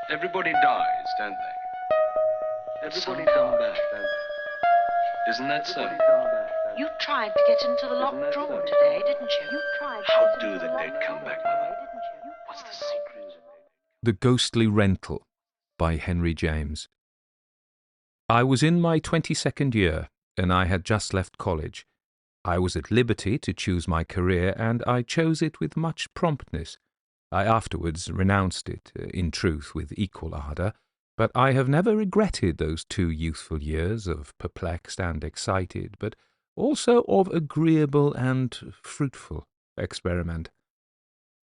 Everybody dies, don't they? Everybody come back, don't they? Isn't that so? You tried to get into the locked room today, didn't you? How do the dead come back, Mother? What's the secret? The Ghostly Rental by Henry James. I was in my 22nd year, and I had just left college. I was at liberty to choose my career, and I chose it with much promptness. I afterwards renounced it, in truth, with equal ardour, but I have never regretted those 2 youthful years of perplexed and excited, but also of agreeable and fruitful experiment.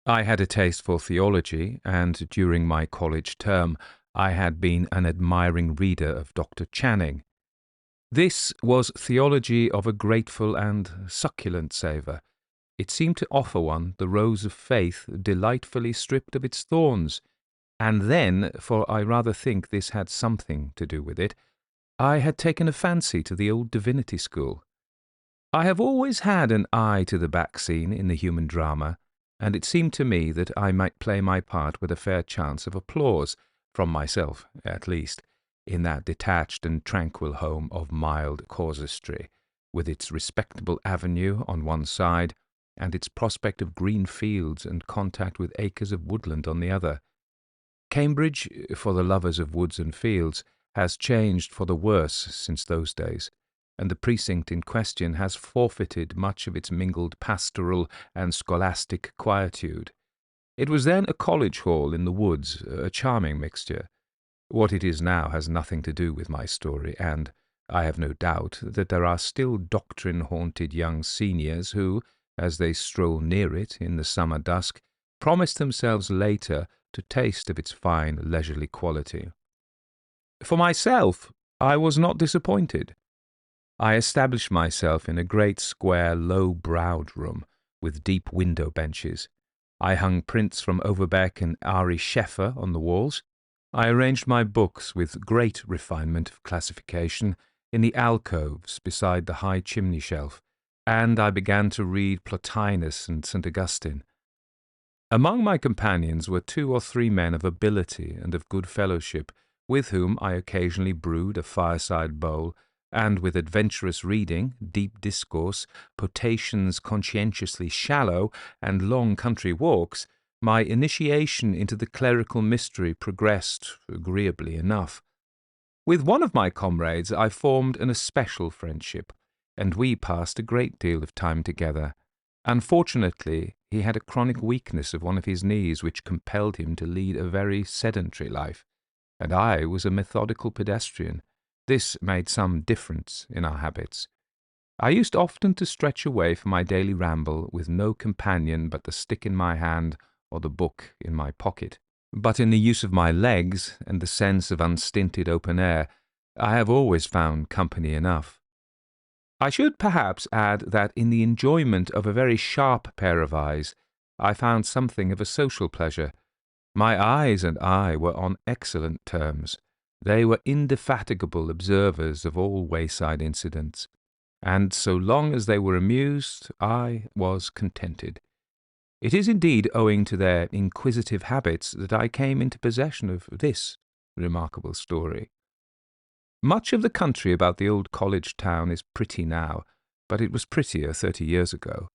I had a taste for theology, and during my college term I had been an admiring reader of Dr. Channing. This was theology of a grateful and succulent savour. It seemed to offer one the rose of faith delightfully stripped of its thorns, and then, for I rather think this had something to do with it, I had taken a fancy to the old divinity school. I have always had an eye to the back scene in the human drama, and it seemed to me that I might play my part with a fair chance of applause, from myself at least, in that detached and tranquil home of mild casuistry, with its respectable avenue on one side, and its prospect of green fields and contact with acres of woodland on the other. Cambridge, for the lovers of woods and fields, has changed for the worse since those days, and the precinct in question has forfeited much of its mingled pastoral and scholastic quietude. It was then a college hall in the woods, a charming mixture. What it is now has nothing to do with my story, and I have no doubt that there are still doctrine-haunted young seniors who, as they stroll near it in the summer dusk, promise themselves later to taste of its fine leisurely quality. For myself, I was not disappointed. I established myself in a great square low-browed room with deep window benches. I hung prints from Overbeck and Ari Scheffer on the walls. I arranged my books with great refinement of classification in the alcoves beside the high chimney shelf, and I began to read Plotinus and St. Augustine. Among my companions were 2 or 3 men of ability and of good fellowship, with whom I occasionally brewed a fireside bowl, and with adventurous reading, deep discourse, potations conscientiously shallow, and long country walks, my initiation into the clerical mystery progressed agreeably enough. With one of my comrades I formed an especial friendship, and we passed a great deal of time together. Unfortunately, he had a chronic weakness of one of his knees which compelled him to lead a very sedentary life, and I was a methodical pedestrian. This made some difference in our habits. I used often to stretch away for my daily ramble with no companion but the stick in my hand or the book in my pocket. But in the use of my legs and the sense of unstinted open air, I have always found company enough. I should perhaps add that in the enjoyment of a very sharp pair of eyes, I found something of a social pleasure. My eyes and I were on excellent terms. They were indefatigable observers of all wayside incidents, and so long as they were amused, I was contented. It is indeed owing to their inquisitive habits that I came into possession of this remarkable story. Much of the country about the old college town is pretty now, but it was prettier 30 years ago.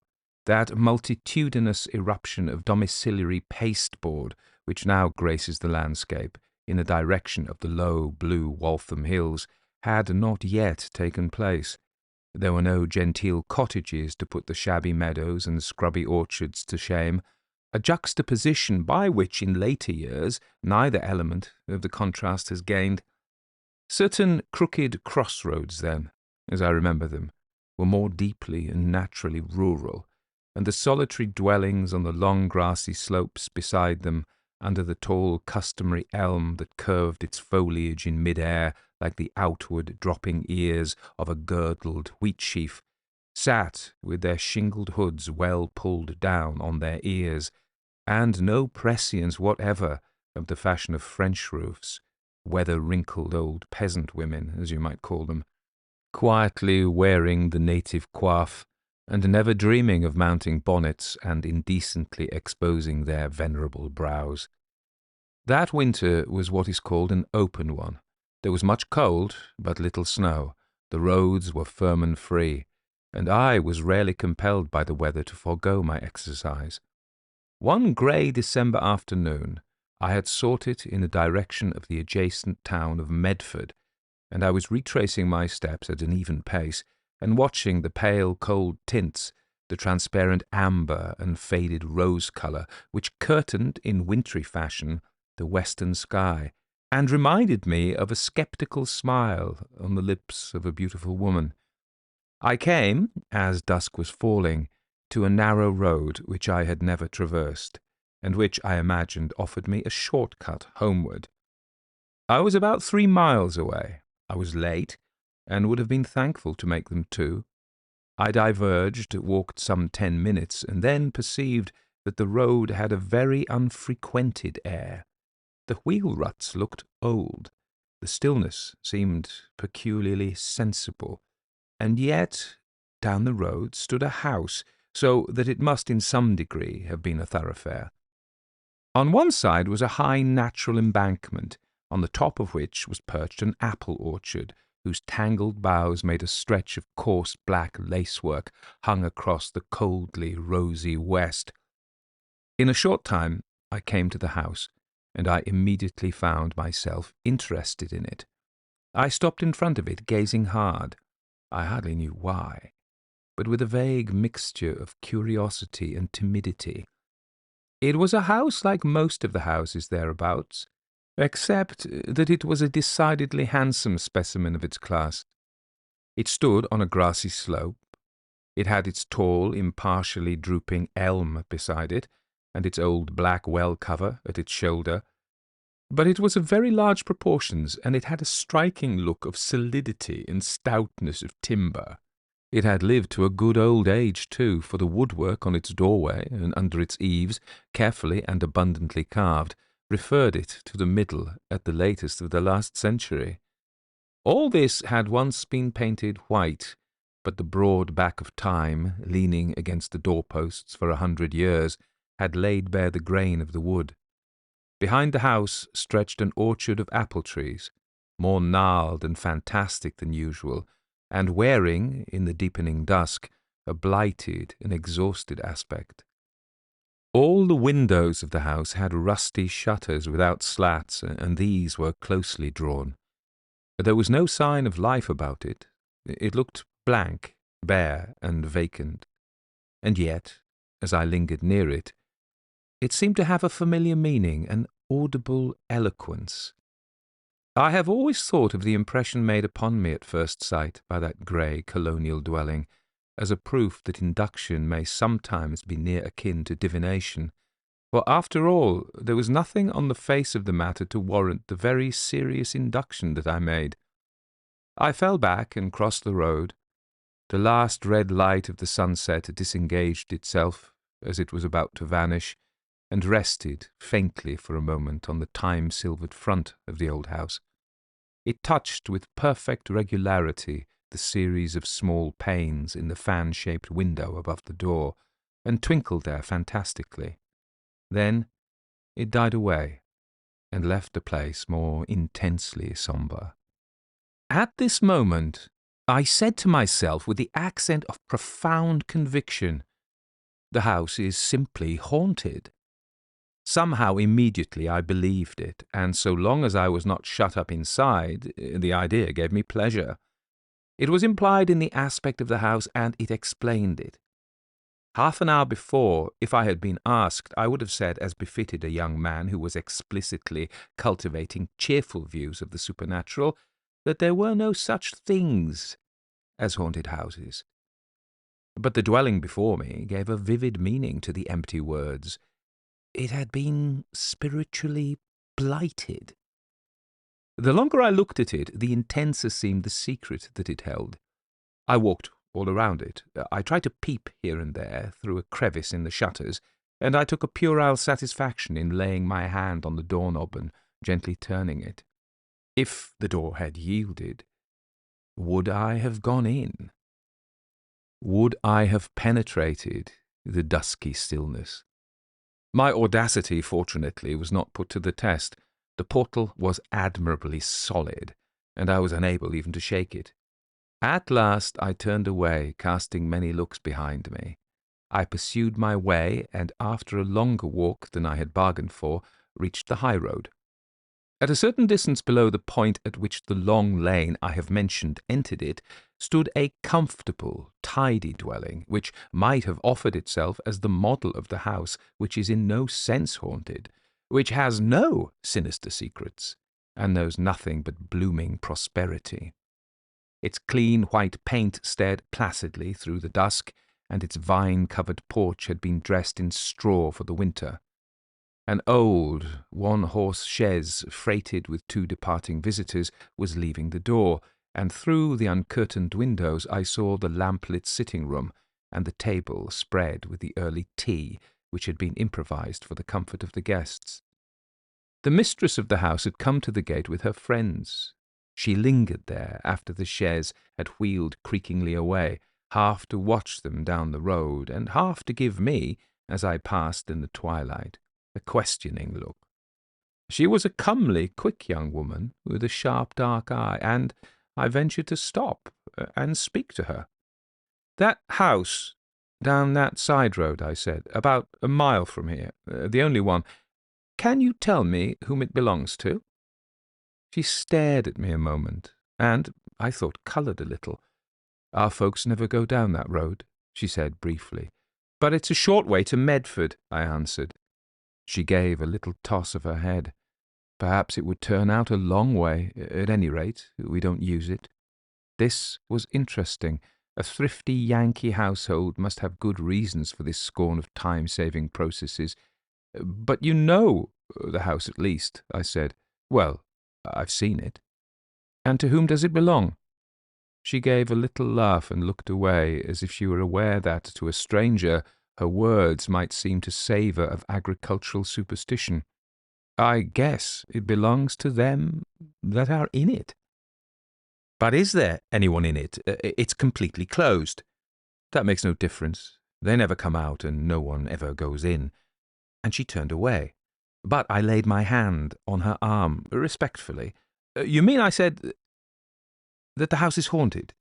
That multitudinous eruption of domiciliary pasteboard which now graces the landscape in the direction of the low blue Waltham Hills had not yet taken place. There were no genteel cottages to put the shabby meadows and scrubby orchards to shame, a juxtaposition by which in later years neither element of the contrast has gained. Certain crooked crossroads then, as I remember them, were more deeply and naturally rural, and the solitary dwellings on the long grassy slopes beside them, under the tall customary elm that curved its foliage in mid-air like the outward dropping ears of a girdled wheat-sheaf, sat with their shingled hoods well pulled down on their ears, and no prescience whatever of the fashion of French roofs, weather-wrinkled old peasant women, as you might call them, quietly wearing the native coif, and never dreaming of mounting bonnets and indecently exposing their venerable brows. That winter was what is called an open one. There was much cold, but little snow. The roads were firm and free, and I was rarely compelled by the weather to forego my exercise. One grey December afternoon, I had sought it in the direction of the adjacent town of Medford, and I was retracing my steps at an even pace, and watching the pale, cold tints, the transparent amber and faded rose colour, which curtained in wintry fashion the western sky, and reminded me of a sceptical smile on the lips of a beautiful woman. I came, as dusk was falling, to a narrow road which I had never traversed, and which I imagined offered me a short-cut homeward. I was about 3 miles away. I was late, and would have been thankful to make them 2. I diverged, walked some 10 minutes, and then perceived that the road had a very unfrequented air. The wheel ruts looked old. The stillness seemed peculiarly sensible, and yet down the road stood a house, so that it must in some degree have been a thoroughfare. On one side was a high natural embankment, on the top of which was perched an apple orchard, whose tangled boughs made a stretch of coarse black lacework hung across the coldly rosy west. In a short time I came to the house, and I immediately found myself interested in it. I stopped in front of it, gazing hard. I hardly knew why, but with a vague mixture of curiosity and timidity. It was a house like most of the houses thereabouts, except that it was a decidedly handsome specimen of its class. It stood on a grassy slope. It had its tall, impartially drooping elm beside it, and its old black well-cover at its shoulder. But it was of very large proportions, and it had a striking look of solidity and stoutness of timber. It had lived to a good old age, too, for the woodwork on its doorway and under its eaves, carefully and abundantly carved, referred it to the middle, at the latest, of the last century. All this had once been painted white, but the broad back of time, leaning against the doorposts for 100 years, had laid bare the grain of the wood. Behind the house stretched an orchard of apple trees, more gnarled and fantastic than usual, and wearing, in the deepening dusk, a blighted and exhausted aspect. All the windows of the house had rusty shutters without slats, and these were closely drawn. There was no sign of life about it. It looked blank, bare, and vacant. And yet, as I lingered near it, it seemed to have a familiar meaning, an audible eloquence. I have always thought of the impression made upon me at first sight by that grey colonial dwelling as a proof that induction may sometimes be near akin to divination, for after all there was nothing on the face of the matter to warrant the very serious induction that I made. I fell back and crossed the road. The last red light of the sunset disengaged itself as it was about to vanish, and rested faintly for a moment on the time-silvered front of the old house. It touched with perfect regularity the series of small panes in the fan-shaped window above the door, and twinkled there fantastically. Then it died away, and left the place more intensely sombre. At this moment I said to myself with the accent of profound conviction, "The house is simply haunted." Somehow immediately I believed it, and so long as I was not shut up inside, the idea gave me pleasure. It was implied in the aspect of the house, and it explained it. Half an hour before, if I had been asked, I would have said, as befitted a young man who was explicitly cultivating cheerful views of the supernatural, that there were no such things as haunted houses. But the dwelling before me gave a vivid meaning to the empty words. It had been spiritually blighted. The longer I looked at it, the intenser seemed the secret that it held. I walked all around it. I tried to peep here and there through a crevice in the shutters, and I took a puerile satisfaction in laying my hand on the doorknob and gently turning it. If the door had yielded, would I have gone in? Would I have penetrated the dusky stillness? My audacity, fortunately, was not put to the test. The portal was admirably solid, and I was unable even to shake it. At last I turned away, casting many looks behind me. I pursued my way, and after a longer walk than I had bargained for, reached the high road. At a certain distance below the point at which the long lane I have mentioned entered it, stood a comfortable, tidy dwelling, which might have offered itself as the model of the house which is in no sense haunted, which has no sinister secrets, and knows nothing but blooming prosperity. Its clean white paint stared placidly through the dusk, and its vine-covered porch had been dressed in straw for the winter. An old, one-horse chaise, freighted with 2 departing visitors, was leaving the door, and through the uncurtained windows I saw the lamplit sitting-room, and the table spread with the early tea, which had been improvised for the comfort of the guests. The mistress of the house had come to the gate with her friends. She lingered there after the chaise had wheeled creakingly away, half to watch them down the road, and half to give me, as I passed in the twilight, a questioning look. She was a comely, quick young woman, with a sharp dark eye, and I ventured to stop and speak to her. "That house down that side road," I said, "about a mile from here, the only one. Can you tell me whom it belongs to?" She stared at me a moment, and, I thought, coloured a little. "Our folks never go down that road," she said briefly. "But it's a short way to Medford," I answered. She gave a little toss of her head. "Perhaps it would turn out a long way. At any rate, we don't use it." This was interesting. A thrifty Yankee household must have good reasons for this scorn of time-saving processes. "But you know the house at least," I said. "Well, I've seen it." "And to whom does it belong?" She gave a little laugh and looked away, as if she were aware that, to a stranger, her words might seem to savour of agricultural superstition. "I guess it belongs to them that are in it." "But is there anyone in it? It's completely closed." "That makes no difference. They never come out, and no one ever goes in." And she turned away. But I laid my hand on her arm, respectfully. "You mean," I said, "that the house is haunted?"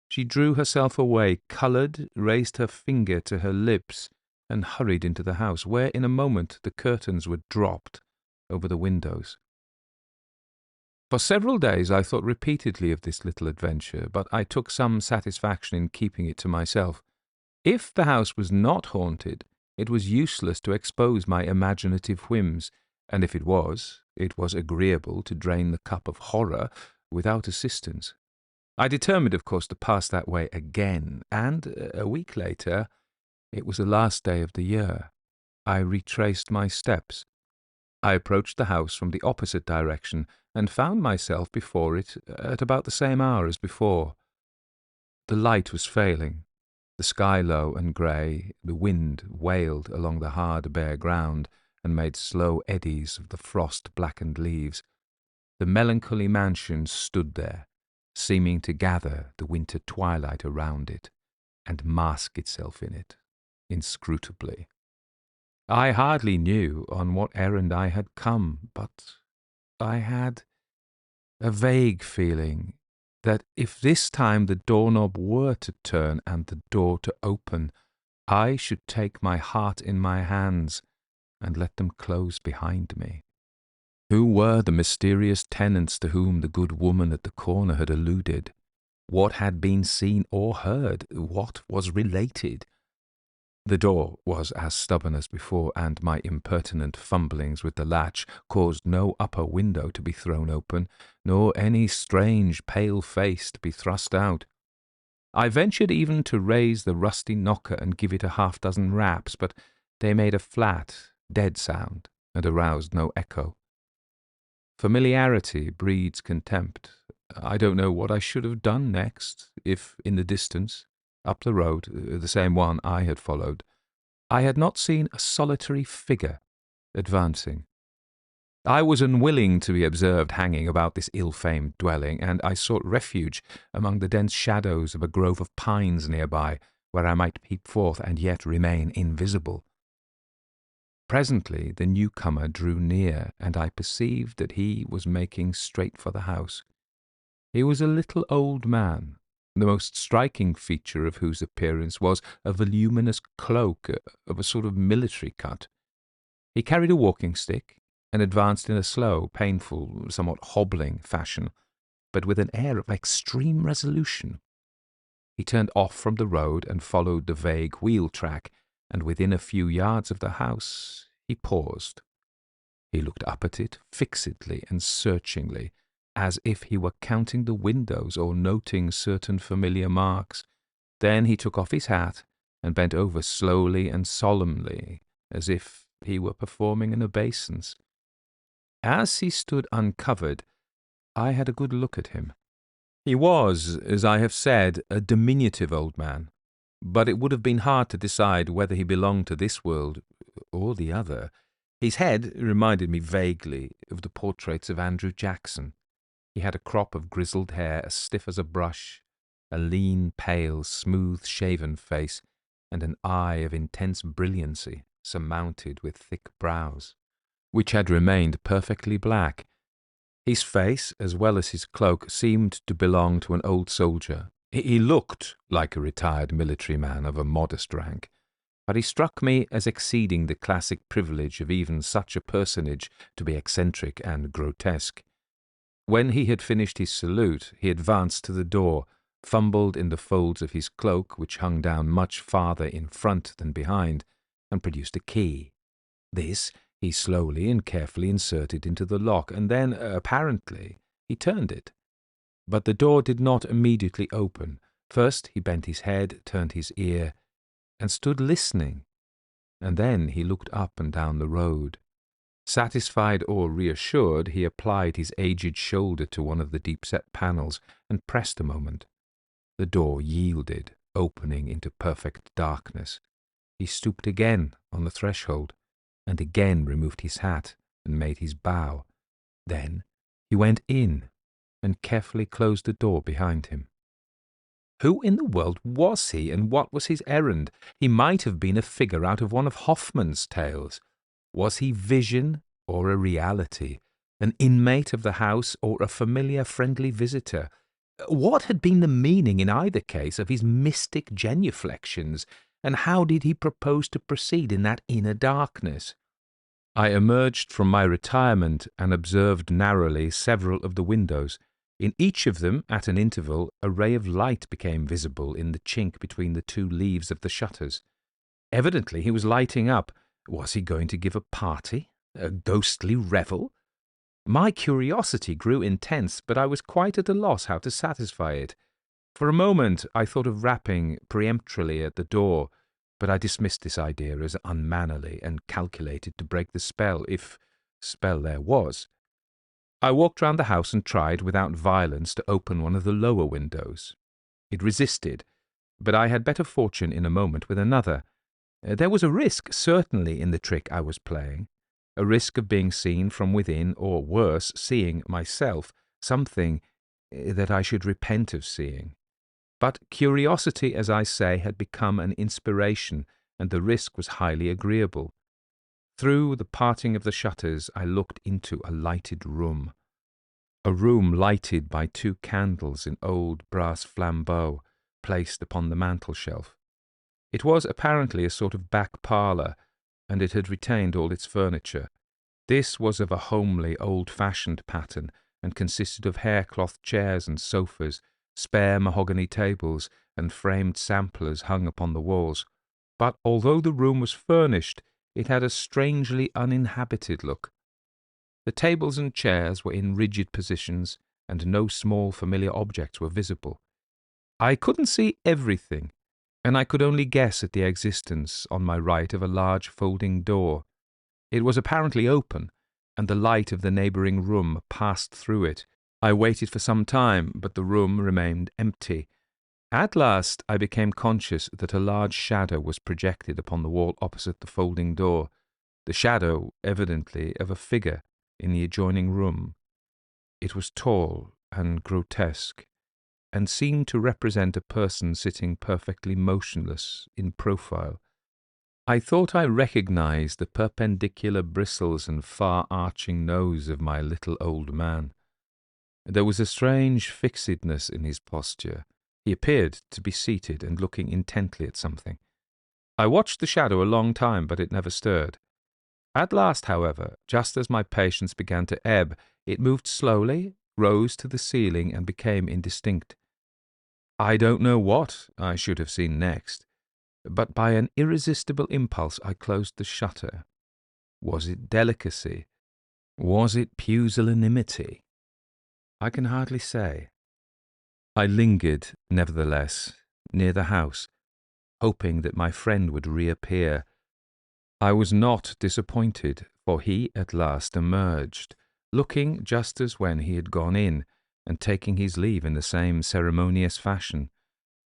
She drew herself away, coloured, raised her finger to her lips, and hurried into the house, where in a moment the curtains were dropped over the windows. For several days I thought repeatedly of this little adventure, but I took some satisfaction in keeping it to myself. If the house was not haunted, it was useless to expose my imaginative whims, and if it was agreeable to drain the cup of horror without assistance. I determined, of course, to pass that way again, and a week later, it was the last day of the year, I retraced my steps. I approached the house from the opposite direction, and found myself before it at about the same hour as before. The light was failing, the sky low and grey, the wind wailed along the hard bare ground, and made slow eddies of the frost-blackened leaves. The melancholy mansion stood there, seeming to gather the winter twilight around it, and mask itself in it, inscrutably. I hardly knew on what errand I had come, but I had a vague feeling that if this time the doorknob were to turn and the door to open, I should take my heart in my hands and let them close behind me. Who were the mysterious tenants to whom the good woman at the corner had alluded? What had been seen or heard? What was related? The door was as stubborn as before, and my impertinent fumblings with the latch caused no upper window to be thrown open, nor any strange pale face to be thrust out. I ventured even to raise the rusty knocker and give it a half-dozen raps, but they made a flat, dead sound, and aroused no echo. Familiarity breeds contempt. I don't know what I should have done next, if in the distance, up the road, the same one I had followed, I had not seen a solitary figure advancing. I was unwilling to be observed hanging about this ill-famed dwelling, and I sought refuge among the dense shadows of a grove of pines nearby, where I might peep forth and yet remain invisible. Presently the newcomer drew near, and I perceived that he was making straight for the house. He was a little old man, the most striking feature of whose appearance was a voluminous cloak of a sort of military cut. He carried a walking stick, and advanced in a slow, painful, somewhat hobbling fashion, but with an air of extreme resolution. He turned off from the road and followed the vague wheel track, and within a few yards of the house he paused. He looked up at it fixedly and searchingly, as if he were counting the windows or noting certain familiar marks. Then he took off his hat and bent over slowly and solemnly, as if he were performing an obeisance. As he stood uncovered, I had a good look at him. He was, as I have said, a diminutive old man, but it would have been hard to decide whether he belonged to this world or the other. His head reminded me vaguely of the portraits of Andrew Jackson. He had a crop of grizzled hair as stiff as a brush, a lean, pale, smooth-shaven face, and an eye of intense brilliancy, surmounted with thick brows, which had remained perfectly black. His face, as well as his cloak, seemed to belong to an old soldier. He looked like a retired military man of a modest rank, but he struck me as exceeding the classic privilege of even such a personage to be eccentric and grotesque. When he had finished his salute, he advanced to the door, fumbled in the folds of his cloak, which hung down much farther in front than behind, and produced a key. This he slowly and carefully inserted into the lock, and then, apparently, he turned it. But the door did not immediately open. First he bent his head, turned his ear, and stood listening, and then he looked up and down the road. Satisfied or reassured, he applied his aged shoulder to one of the deep-set panels and pressed a moment. The door yielded, opening into perfect darkness. He stooped again on the threshold, and again removed his hat and made his bow. Then he went in and carefully closed the door behind him. Who in the world was he, and what was his errand? He might have been a figure out of one of Hoffman's tales. Was he vision or a reality, an inmate of the house or a familiar friendly visitor? What had been the meaning in either case of his mystic genuflections, and how did he propose to proceed in that inner darkness? I emerged from my retirement and observed narrowly several of the windows. In each of them, at an interval, a ray of light became visible in the chink between the two leaves of the shutters. Evidently he was lighting up. Was he going to give a party? A ghostly revel? My curiosity grew intense, but I was quite at a loss how to satisfy it. For a moment I thought of rapping peremptorily at the door, but I dismissed this idea as unmannerly and calculated to break the spell, if spell there was. I walked round the house and tried, without violence, to open one of the lower windows. It resisted, but I had better fortune in a moment with another. There was a risk, certainly, in the trick I was playing, a risk of being seen from within, or worse, seeing myself, something that I should repent of seeing. But curiosity, as I say, had become an inspiration, and the risk was highly agreeable. Through the parting of the shutters I looked into a lighted room. A room lighted by 2 candles in old brass flambeaux placed upon the mantel-shelf. It was apparently a sort of back parlour, and it had retained all its furniture. This was of a homely, old-fashioned pattern, and consisted of haircloth chairs and sofas, spare mahogany tables, and framed samplers hung upon the walls. But although the room was furnished, it had a strangely uninhabited look. The tables and chairs were in rigid positions, and no small familiar objects were visible. I couldn't see everything, and I could only guess at the existence, on my right, of a large folding door. It was apparently open, and the light of the neighbouring room passed through it. I waited for some time, but the room remained empty. At last I became conscious that a large shadow was projected upon the wall opposite the folding door, the shadow, evidently, of a figure in the adjoining room. It was tall and grotesque, and seemed to represent a person sitting perfectly motionless in profile. I thought I recognized the perpendicular bristles and far-arching nose of my little old man. There was a strange fixedness in his posture. He appeared to be seated and looking intently at something. I watched the shadow a long time, but it never stirred. At last, however, just as my patience began to ebb, it moved slowly, rose to the ceiling, and became indistinct. I don't know what I should have seen next, but by an irresistible impulse I closed the shutter. Was it delicacy? Was it pusillanimity? I can hardly say. I lingered, nevertheless, near the house, hoping that my friend would reappear. I was not disappointed, for he at last emerged, looking just as when he had gone in, and taking his leave in the same ceremonious fashion.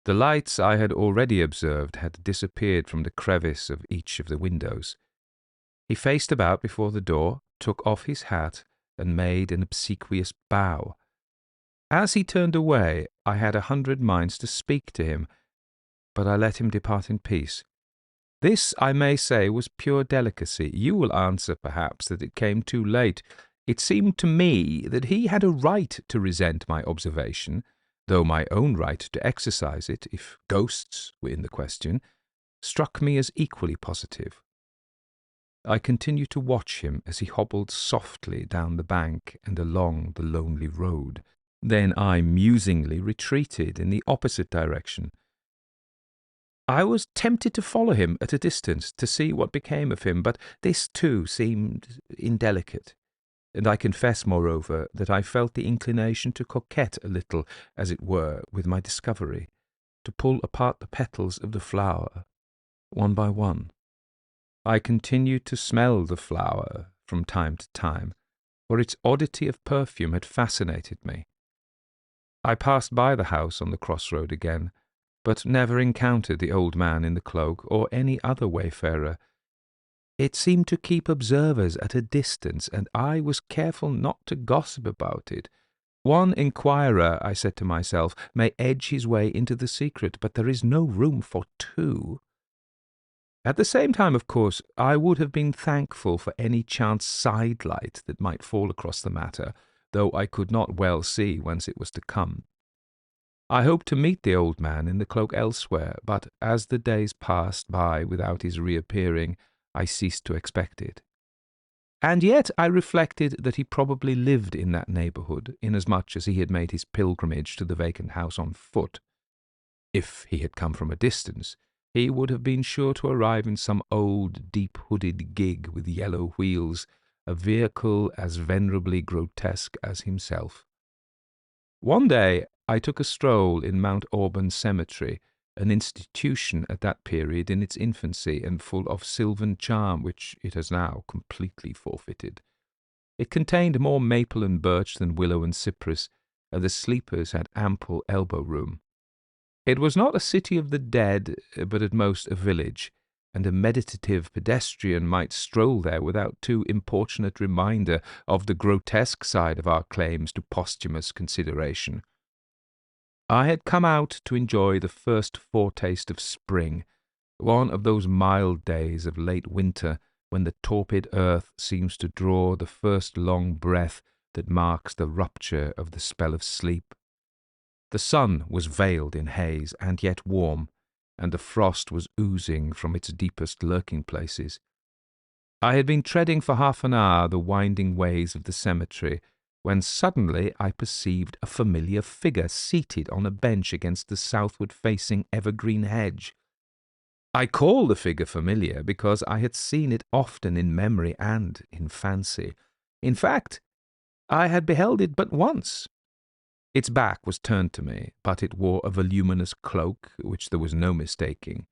The lights I had already observed had disappeared from the crevice of each of the windows. He faced about before the door, took off his hat, and made an obsequious bow. As he turned away, I had 100 minds to speak to him, but I let him depart in peace. This, I may say, was pure delicacy. You will answer, perhaps, that it came too late. It seemed to me that he had a right to resent my observation, though my own right to exercise it, if ghosts were in the question, struck me as equally positive. I continued to watch him as he hobbled softly down the bank and along the lonely road. Then I musingly retreated in the opposite direction. I was tempted to follow him at a distance to see what became of him, but this too seemed indelicate, and I confess, moreover, that I felt the inclination to coquette a little, as it were, with my discovery, to pull apart the petals of the flower, one by one. I continued to smell the flower from time to time, for its oddity of perfume had fascinated me. I passed by the house on the crossroad again, but never encountered the old man in the cloak or any other wayfarer. It seemed to keep observers at a distance, and I was careful not to gossip about it. One inquirer, I said to myself, may edge his way into the secret, but there is no room for two. At the same time, of course, I would have been thankful for any chance sidelight that might fall across the matter, though I could not well see whence it was to come. I hoped to meet the old man in the cloak elsewhere, but as the days passed by without his reappearing, I ceased to expect it. And yet I reflected that he probably lived in that neighbourhood, inasmuch as he had made his pilgrimage to the vacant house on foot. If he had come from a distance, he would have been sure to arrive in some old, deep-hooded gig with yellow wheels, a vehicle as venerably grotesque as himself. One day I took a stroll in Mount Auburn Cemetery, an institution at that period in its infancy and full of sylvan charm which it has now completely forfeited. It contained more maple and birch than willow and cypress, and the sleepers had ample elbow-room. It was not a city of the dead, but at most a village, and a meditative pedestrian might stroll there without too importunate reminder of the grotesque side of our claims to posthumous consideration. I had come out to enjoy the first foretaste of spring, one of those mild days of late winter when the torpid earth seems to draw the first long breath that marks the rupture of the spell of sleep. The sun was veiled in haze and yet warm, and the frost was oozing from its deepest lurking-places. I had been treading for half an hour the winding ways of the cemetery, when suddenly I perceived a familiar figure seated on a bench against the southward-facing evergreen hedge. I call the figure familiar because I had seen it often in memory and in fancy. In fact, I had beheld it but once. Its back was turned to me, but it wore a voluminous cloak, which there was no mistaking.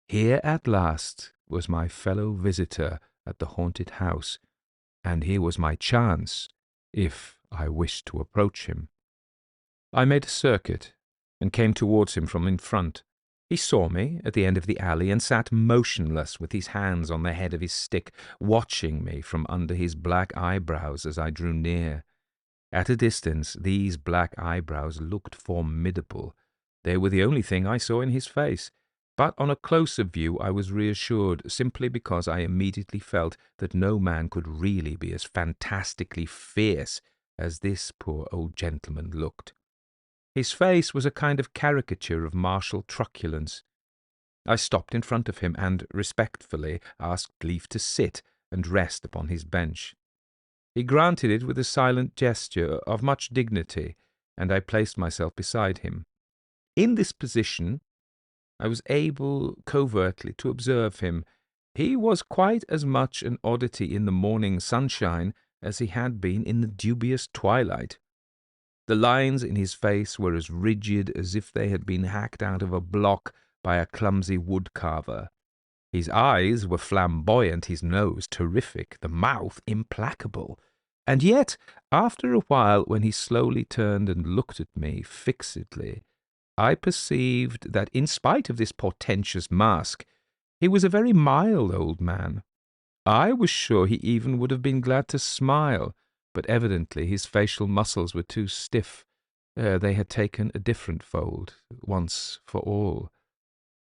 Here at last was my fellow visitor at the haunted house, and here was my chance, if I wished to approach him. I made a circuit, and came towards him from in front. He saw me at the end of the alley, and sat motionless with his hands on the head of his stick, watching me from under his black eyebrows as I drew near. At a distance, these black eyebrows looked formidable. They were the only thing I saw in his face. But on a closer view I was reassured, simply because I immediately felt that no man could really be as fantastically fierce as this poor old gentleman looked. His face was a kind of caricature of martial truculence. I stopped in front of him and, respectfully, asked leave to sit and rest upon his bench. He granted it with a silent gesture of much dignity, and I placed myself beside him. In this position I was able covertly to observe him. He was quite as much an oddity in the morning sunshine as he had been in the dubious twilight. The lines in his face were as rigid as if they had been hacked out of a block by a clumsy woodcarver. His eyes were flamboyant, his nose terrific, the mouth implacable. And yet, after a while, when he slowly turned and looked at me fixedly, I perceived that, in spite of this portentous mask, he was a very mild old man. I was sure he even would have been glad to smile, but evidently his facial muscles were too stiff. They had taken a different fold, once for all.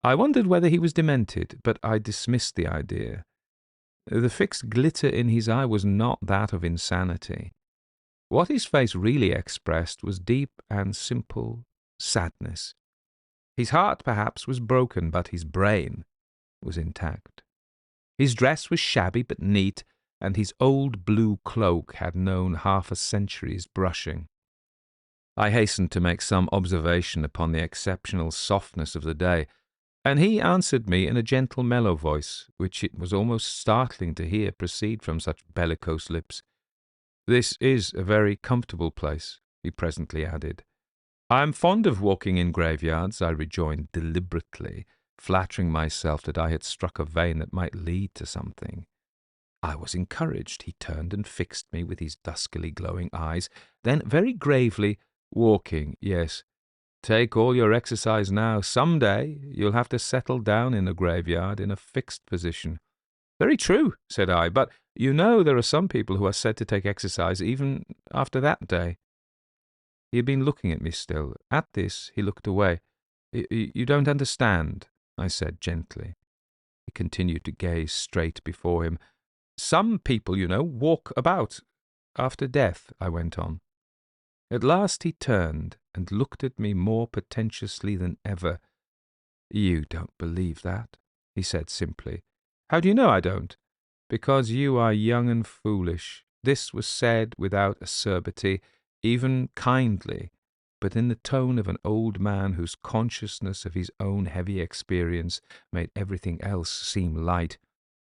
I wondered whether he was demented, but I dismissed the idea. The fixed glitter in his eye was not that of insanity. What his face really expressed was deep and simple sadness. His heart, perhaps, was broken, but his brain was intact. His dress was shabby but neat, and his old blue cloak had known half a century's brushing. I hastened to make some observation upon the exceptional softness of the day, and he answered me in a gentle, mellow voice, which it was almost startling to hear proceed from such bellicose lips. "This is a very comfortable place," he presently added. "I am fond of walking in graveyards," I rejoined deliberately, flattering myself that I had struck a vein that might lead to something. I was encouraged. He turned and fixed me with his duskily glowing eyes, then very gravely, "Walking, yes. Take all your exercise now. Some day you'll have to settle down in a graveyard in a fixed position." "Very true," said I, "but you know there are some people who are said to take exercise even after that day." He had been looking at me still. At this he looked away. "You don't understand," I said gently. He continued to gaze straight before him. "Some people, you know, walk about after death," I went on. At last he turned and looked at me more portentously than ever. "You don't believe that," he said simply. "How do you know I don't?" "Because you are young and foolish." This was said without acerbity, even kindly, but in the tone of an old man whose consciousness of his own heavy experience made everything else seem light.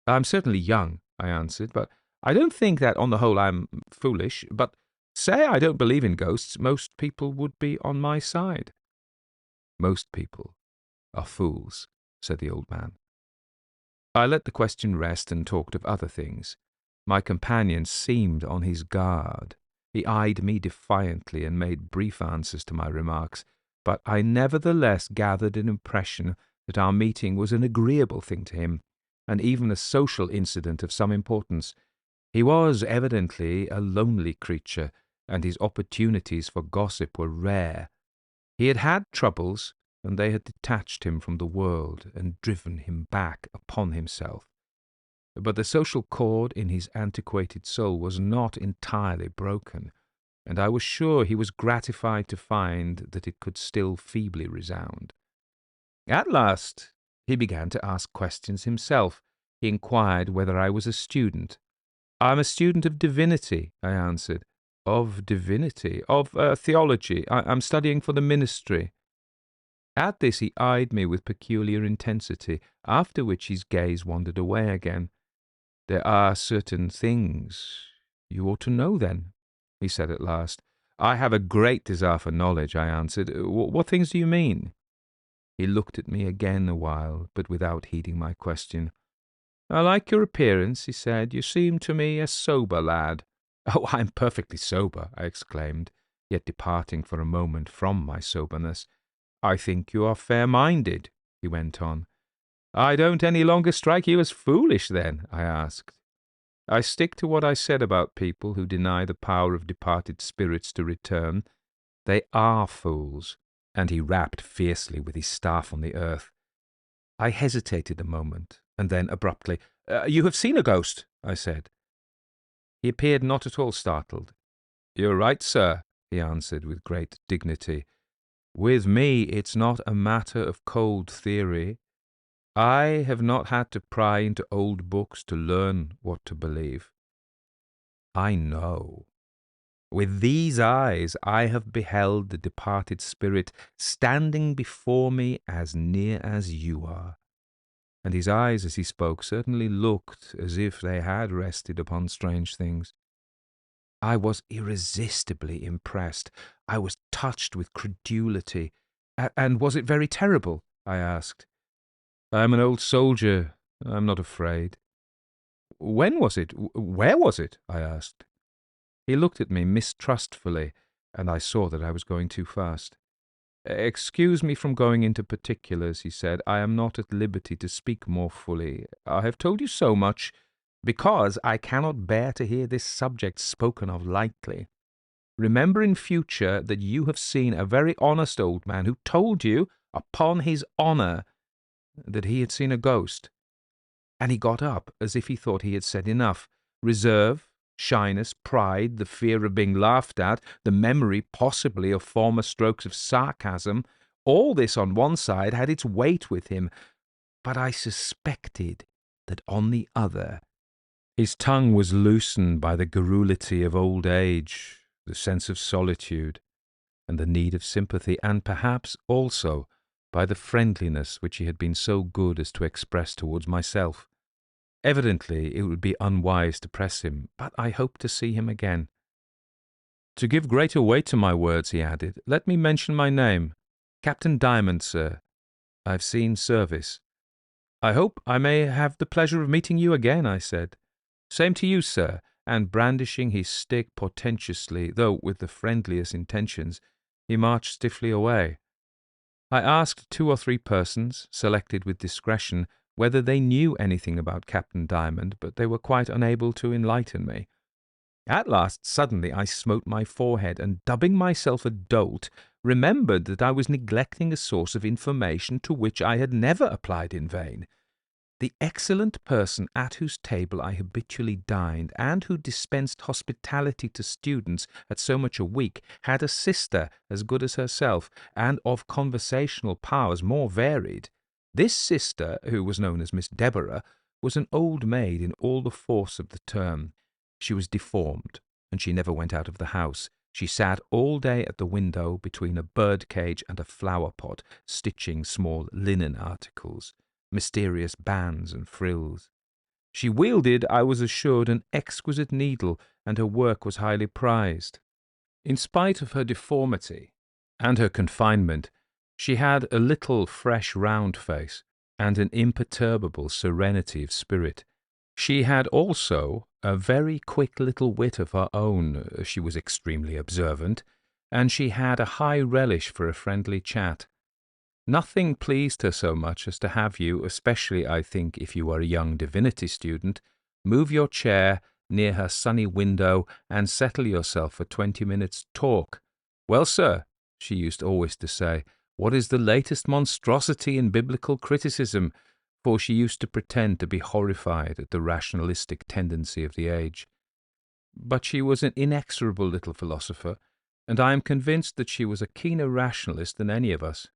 "I'm certainly young," I answered, "but I don't think that on the whole I'm foolish. But say I don't believe in ghosts, most people would be on my side." "Most people are fools," said the old man. I let the question rest and talked of other things. My companion seemed on his guard. He eyed me defiantly and made brief answers to my remarks, but I nevertheless gathered an impression that our meeting was an agreeable thing to him, and even a social incident of some importance. He was evidently a lonely creature, and his opportunities for gossip were rare. He had had troubles, and they had detached him from the world and driven him back upon himself. But the social cord in his antiquated soul was not entirely broken, and I was sure he was gratified to find that it could still feebly resound. At last he began to ask questions himself. He inquired whether I was a student. "I'm a student of divinity," I answered. "Of divinity? Of theology. I'm studying for the ministry." At this he eyed me with peculiar intensity, after which his gaze wandered away again. "There are certain things you ought to know, then," he said at last. "I have a great desire for knowledge," I answered. "What things do you mean?" He looked at me again a while, but without heeding my question. "I like your appearance," he said. "You seem to me a sober lad." "Oh, I'm perfectly sober," I exclaimed, yet departing for a moment from my soberness. "I think you are fair-minded," he went on. "I don't any longer strike you as foolish, then?" I asked. "I stick to what I said about people who deny the power of departed spirits to return. They are fools." And he rapped fiercely with his staff on the earth. I hesitated a moment, and then abruptly, "You have seen a ghost," I said. He appeared not at all startled. "You're right, sir," he answered with great dignity. "With me it's not a matter of cold theory. I have not had to pry into old books to learn what to believe. I know. With these eyes I have beheld the departed spirit standing before me as near as you are." And his eyes, as he spoke, certainly looked as if they had rested upon strange things. I was irresistibly impressed. I was touched with credulity. "And was it very terrible?" I asked. "I am an old soldier. I am not afraid." "When was it? Where was it?" I asked. He looked at me mistrustfully, and I saw that I was going too fast. "Excuse me from going into particulars," he said. "I am not at liberty to speak more fully. I have told you so much because I cannot bear to hear this subject spoken of lightly. Remember in future that you have seen a very honest old man who told you, upon his honour, that he had seen a ghost." And he got up as if he thought he had said enough. Reserve, shyness, pride, the fear of being laughed at, the memory possibly of former strokes of sarcasm, all this on one side had its weight with him, but I suspected that on the other his tongue was loosened by the garrulity of old age, the sense of solitude, and the need of sympathy, and perhaps also by the friendliness which he had been so good as to express towards myself. Evidently it would be unwise to press him, but I hoped to see him again. "To give greater weight to my words," he added, "let me mention my name. Captain Diamond, sir. I've seen service." "I hope I may have the pleasure of meeting you again," I said. "Same to you, sir," and brandishing his stick portentously, though with the friendliest intentions, he marched stiffly away. I asked 2 or 3 persons, selected with discretion, whether they knew anything about Captain Diamond, but they were quite unable to enlighten me. At last, suddenly, I smote my forehead, and, dubbing myself a dolt, remembered that I was neglecting a source of information to which I had never applied in vain. The excellent person at whose table I habitually dined, and who dispensed hospitality to students at so much a week, had a sister as good as herself, and of conversational powers more varied. This sister, who was known as Miss Deborah, was an old maid in all the force of the term. She was deformed, and she never went out of the house. She sat all day at the window between a bird-cage and a flower-pot, stitching small linen articles, mysterious bands and frills. She wielded, I was assured, an exquisite needle, and her work was highly prized. In spite of her deformity and her confinement, she had a little fresh round face, and an imperturbable serenity of spirit. She had also a very quick little wit of her own. She was extremely observant, and she had a high relish for a friendly chat. Nothing pleased her so much as to have you, especially, I think, if you are a young divinity student, move your chair near her sunny window and settle yourself for 20 minutes' talk. "Well, sir," she used always to say, "what is the latest monstrosity in biblical criticism?" For she used to pretend to be horrified at the rationalistic tendency of the age. But she was an inexorable little philosopher, and I am convinced that she was a keener rationalist than any of us,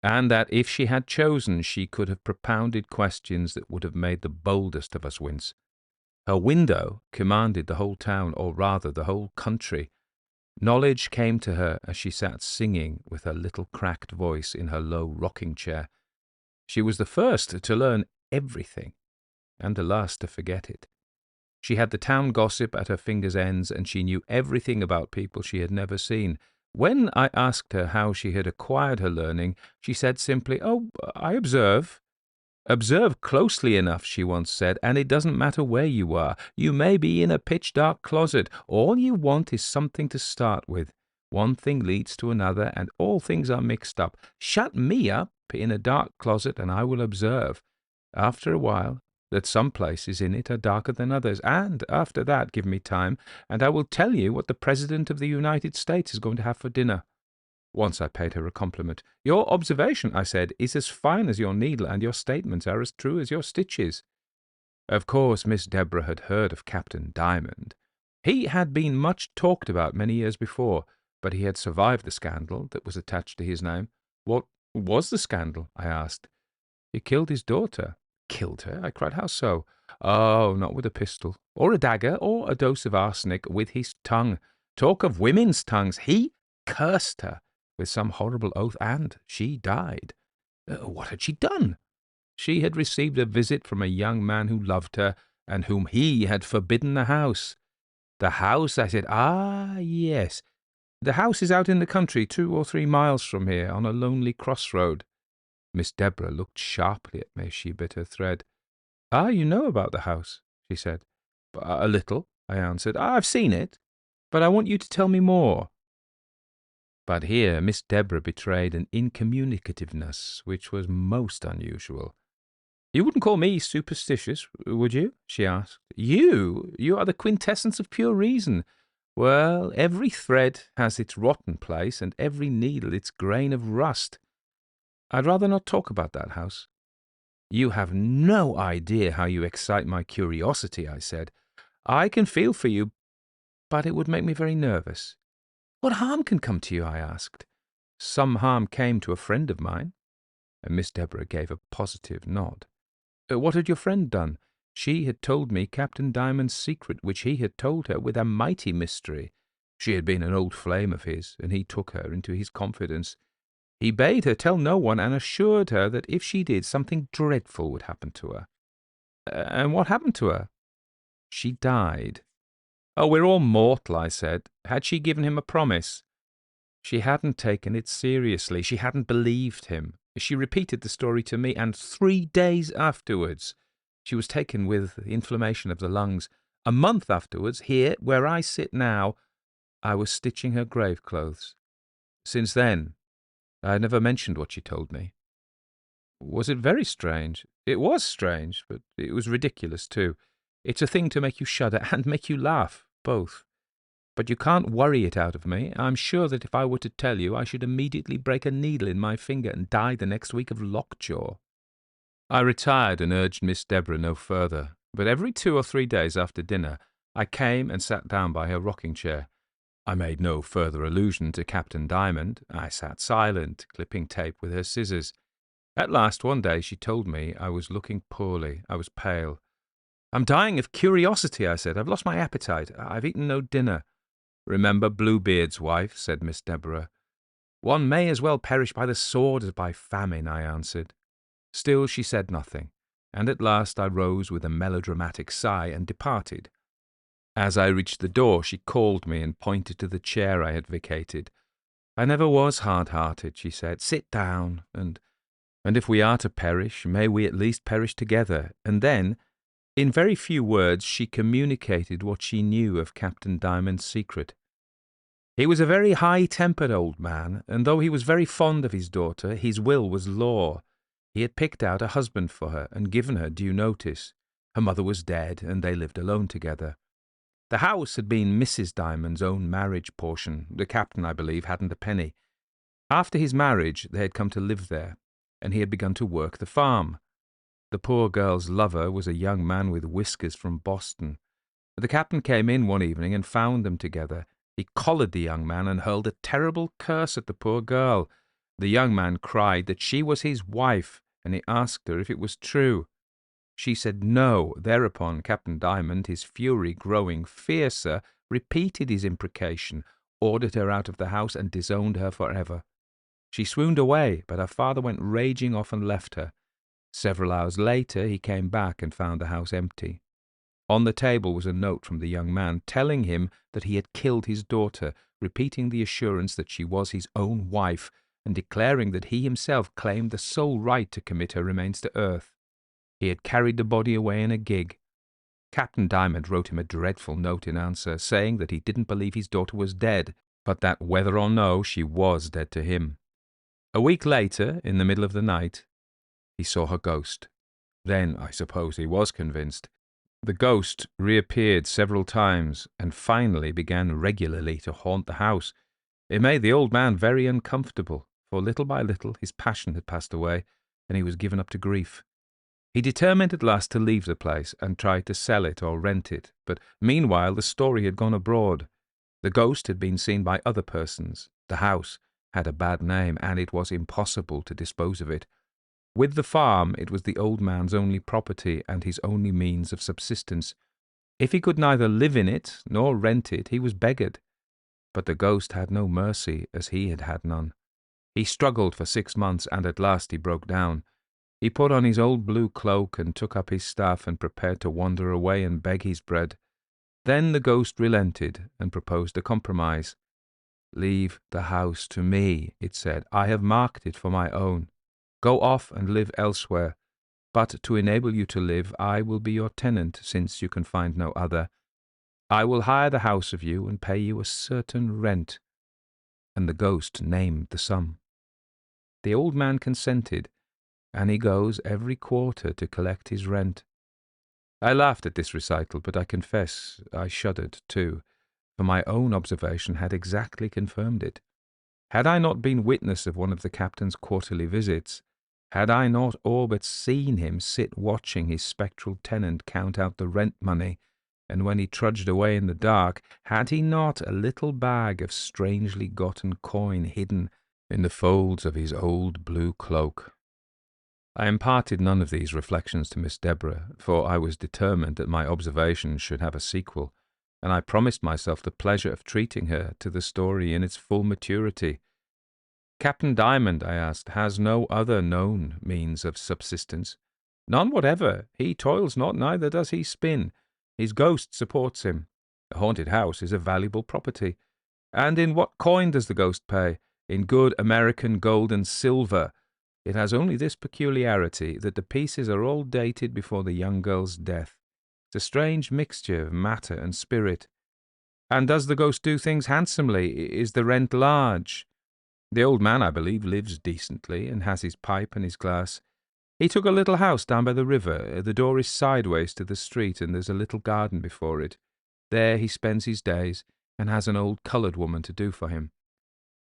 and that if she had chosen she could have propounded questions that would have made the boldest of us wince. Her window commanded the whole town, or rather the whole country. Knowledge came to her as she sat singing with her little cracked voice in her low rocking-chair. She was the first to learn everything, and the last to forget it. She had the town gossip at her fingers' ends, and she knew everything about people she had never seen. When I asked her how she had acquired her learning, she said simply, "Oh, I observe." "Observe closely enough," she once said, "and it doesn't matter where you are. You may be in a pitch-dark closet. All you want is something to start with. One thing leads to another, and all things are mixed up. Shut me up in a dark closet, and I will observe, after a while, that some places in it are darker than others, and after that give me time, and I will tell you what the President of the United States is going to have for dinner." Once I paid her a compliment. "Your observation," I said, "is as fine as your needle, and your statements are as true as your stitches." Of course, Miss Deborah had heard of Captain Diamond. He had been much talked about many years before, but he had survived the scandal that was attached to his name. "What was the scandal?" I asked. "He killed his daughter." "Killed her?" I cried. "How so?" "Oh, not with a pistol, or a dagger, or a dose of arsenic, with his tongue. Talk of women's tongues! He cursed her with some horrible oath, and she died." What had she done? She had received a visit from a young man who loved her, and whom he had forbidden the house. "The house?" I said. "Ah, yes. The house is out in the country, 2 or 3 miles from here, on a lonely crossroad." Miss Deborah looked sharply at me. She bit her thread. "Ah, you know about the house?" she said. "A little," I answered. "I've seen it, but I want you to tell me more." But here Miss Deborah betrayed an incommunicativeness which was most unusual. "You wouldn't call me superstitious, would you?" she asked. You are the quintessence of pure reason. Well, every thread has its rotten place, and every needle its grain of rust. I'd rather not talk about that house." "You have no idea how you excite my curiosity," I said. "I can feel for you, but it would make me very nervous." "What harm can come to you?" I asked. "Some harm came to a friend of mine," and Miss Deborah gave a positive nod. "What had your friend done?" She had told me Captain Diamond's secret, which he had told her with a mighty mystery. She had been an old flame of his, and he took her into his confidence. He bade her tell no one, and assured her that if she did, something dreadful would happen to her. And what happened to her? She died. "Oh, we're all mortal," I said. "Had she given him a promise?" She hadn't taken it seriously. She hadn't believed him. She repeated the story to me, and 3 days afterwards she was taken with inflammation of the lungs. A month afterwards, here, where I sit now, I was stitching her grave clothes. Since then, I had never mentioned what she told me. Was it very strange? It was strange, but it was ridiculous too. It's a thing to make you shudder and make you laugh, both. But you can't worry it out of me. I'm sure that if I were to tell you, I should immediately break a needle in my finger and die the next week of lockjaw. I retired and urged Miss Deborah no further, but every 2 or 3 days after dinner I came and sat down by her rocking-chair. I made no further allusion to Captain Diamond. I sat silent, clipping tape with her scissors. At last, one day, she told me I was looking poorly. I was pale. "I'm dying of curiosity," I said. "I've lost my appetite. I've eaten no dinner." "Remember Bluebeard's wife," said Miss Deborah. "One may as well perish by the sword as by famine," I answered. Still she said nothing, and at last I rose with a melodramatic sigh and departed. As I reached the door, she called me and pointed to the chair I had vacated. "I never was hard-hearted," she said. "Sit down, and if we are to perish, may we at least perish together." And then, in very few words, she communicated what she knew of Captain Diamond's secret. He was a very high-tempered old man, and though he was very fond of his daughter, his will was law. He had picked out a husband for her and given her due notice. Her mother was dead, and they lived alone together. The house had been Mrs. Diamond's own marriage portion. The captain, I believe, hadn't a penny. After his marriage, they had come to live there, and he had begun to work the farm. The poor girl's lover was a young man with whiskers from Boston. The captain came in one evening and found them together. He collared the young man and hurled a terrible curse at the poor girl. The young man cried that she was his wife, and he asked her if it was true. She said no. Thereupon Captain Diamond, his fury growing fiercer, repeated his imprecation, ordered her out of the house, and disowned her forever. She swooned away, but her father went raging off and left her. Several hours later he came back and found the house empty. On the table was a note from the young man, telling him that he had killed his daughter, repeating the assurance that she was his own wife, and declaring that he himself claimed the sole right to commit her remains to earth. He had carried the body away in a gig. Captain Diamond wrote him a dreadful note in answer, saying that he didn't believe his daughter was dead, but that whether or no, she was dead to him. A week later, in the middle of the night, he saw her ghost. Then, I suppose, he was convinced. The ghost reappeared several times and finally began regularly to haunt the house. It made the old man very uncomfortable, for little by little his passion had passed away, and he was given up to grief. He determined at last to leave the place and tried to sell it or rent it, but meanwhile the story had gone abroad. The ghost had been seen by other persons. The house had a bad name, and it was impossible to dispose of it. With the farm, it was the old man's only property and his only means of subsistence. If he could neither live in it nor rent it, he was beggared. But the ghost had no mercy, as he had had none. He struggled for 6 months, and at last he broke down. He put on his old blue cloak and took up his staff and prepared to wander away and beg his bread. Then the ghost relented and proposed a compromise. "Leave the house to me," it said. "I have marked it for my own. Go off and live elsewhere. But to enable you to live, I will be your tenant, since you can find no other. I will hire the house of you and pay you a certain rent." And the ghost named the sum. The old man consented, and he goes every quarter to collect his rent. I laughed at this recital, but I confess I shuddered too, for my own observation had exactly confirmed it. Had I not been witness of one of the captain's quarterly visits, had I not all but seen him sit watching his spectral tenant count out the rent money, and when he trudged away in the dark, had he not a little bag of strangely gotten coin hidden in the folds of his old blue cloak? I imparted none of these reflections to Miss Deborah, for I was determined that my observations should have a sequel, and I promised myself the pleasure of treating her to the story in its full maturity. "Captain Diamond," I asked, "has no other known means of subsistence?" "None whatever. He toils not, neither does he spin. His ghost supports him. A haunted house is a valuable property." "And in what coin does the ghost pay?" "In good American gold and silver. It has only this peculiarity, that the pieces are all dated before the young girl's death. It's a strange mixture of matter and spirit." "And does the ghost do things handsomely? Is the rent large?" "The old man, I believe, lives decently, and has his pipe and his glass. He took a little house down by the river. The door is sideways to the street, and there's a little garden before it. There he spends his days, and has an old coloured woman to do for him.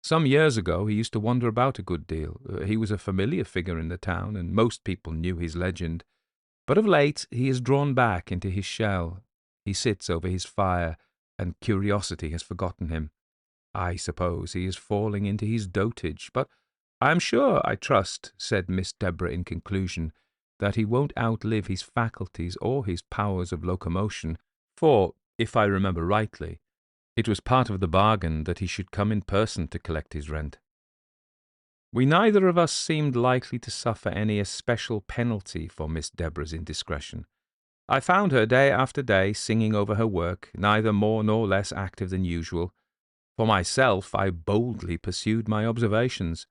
Some years ago he used to wander about a good deal. He was a familiar figure in the town, and most people knew his legend. But of late he has drawn back into his shell. He sits over his fire, and curiosity has forgotten him. I suppose he is falling into his dotage, but I am sure, I trust," said Miss Deborah in conclusion, "that he won't outlive his faculties or his powers of locomotion, for, if I remember rightly, it was part of the bargain that he should come in person to collect his rent." We neither of us seemed likely to suffer any especial penalty for Miss Deborah's indiscretion. I found her day after day singing over her work, neither more nor less active than usual. For myself, I boldly pursued my observations.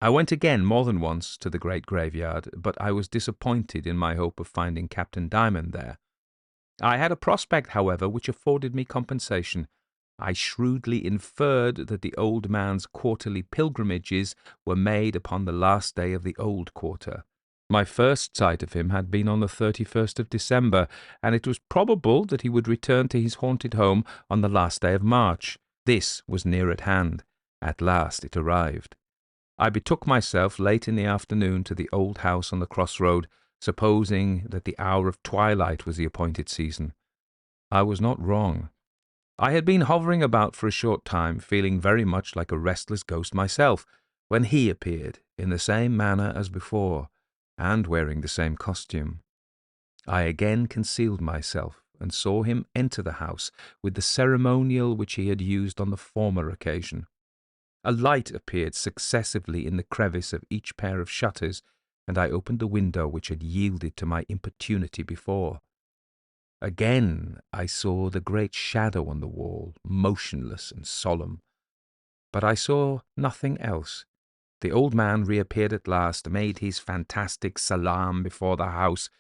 I went again more than once to the great graveyard, but I was disappointed in my hope of finding Captain Diamond there. I had a prospect, however, which afforded me compensation. I shrewdly inferred that the old man's quarterly pilgrimages were made upon the last day of the old quarter. My first sight of him had been on the 31st of December, and it was probable that he would return to his haunted home on the last day of March. This was near at hand. At last it arrived. I betook myself late in the afternoon to the old house on the crossroad, supposing that the hour of twilight was the appointed season. I was not wrong. I had been hovering about for a short time, feeling very much like a restless ghost myself, when he appeared in the same manner as before, and wearing the same costume. I again concealed myself, and saw him enter the house with the ceremonial which he had used on the former occasion. A light appeared successively in the crevice of each pair of shutters, and I opened the window which had yielded to my importunity before. Again I saw the great shadow on the wall, motionless and solemn. But I saw nothing else. The old man reappeared at last, made his fantastic salaam before the house,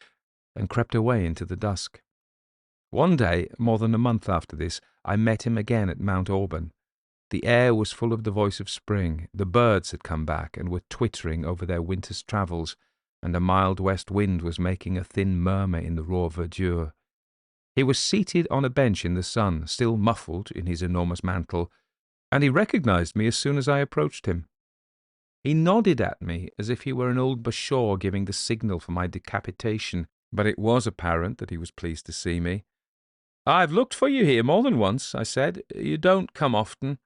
and crept away into the dusk. One day, more than a month after this, I met him again at Mount Auburn. The air was full of the voice of spring. The birds had come back and were twittering over their winter's travels, and a mild west wind was making a thin murmur in the raw verdure. He was seated on a bench in the sun, still muffled in his enormous mantle, and he recognized me as soon as I approached him. He nodded at me as if he were an old bashaw giving the signal for my decapitation, but it was apparent that he was pleased to see me. "I've looked for you here more than once," I said. "You don't come often."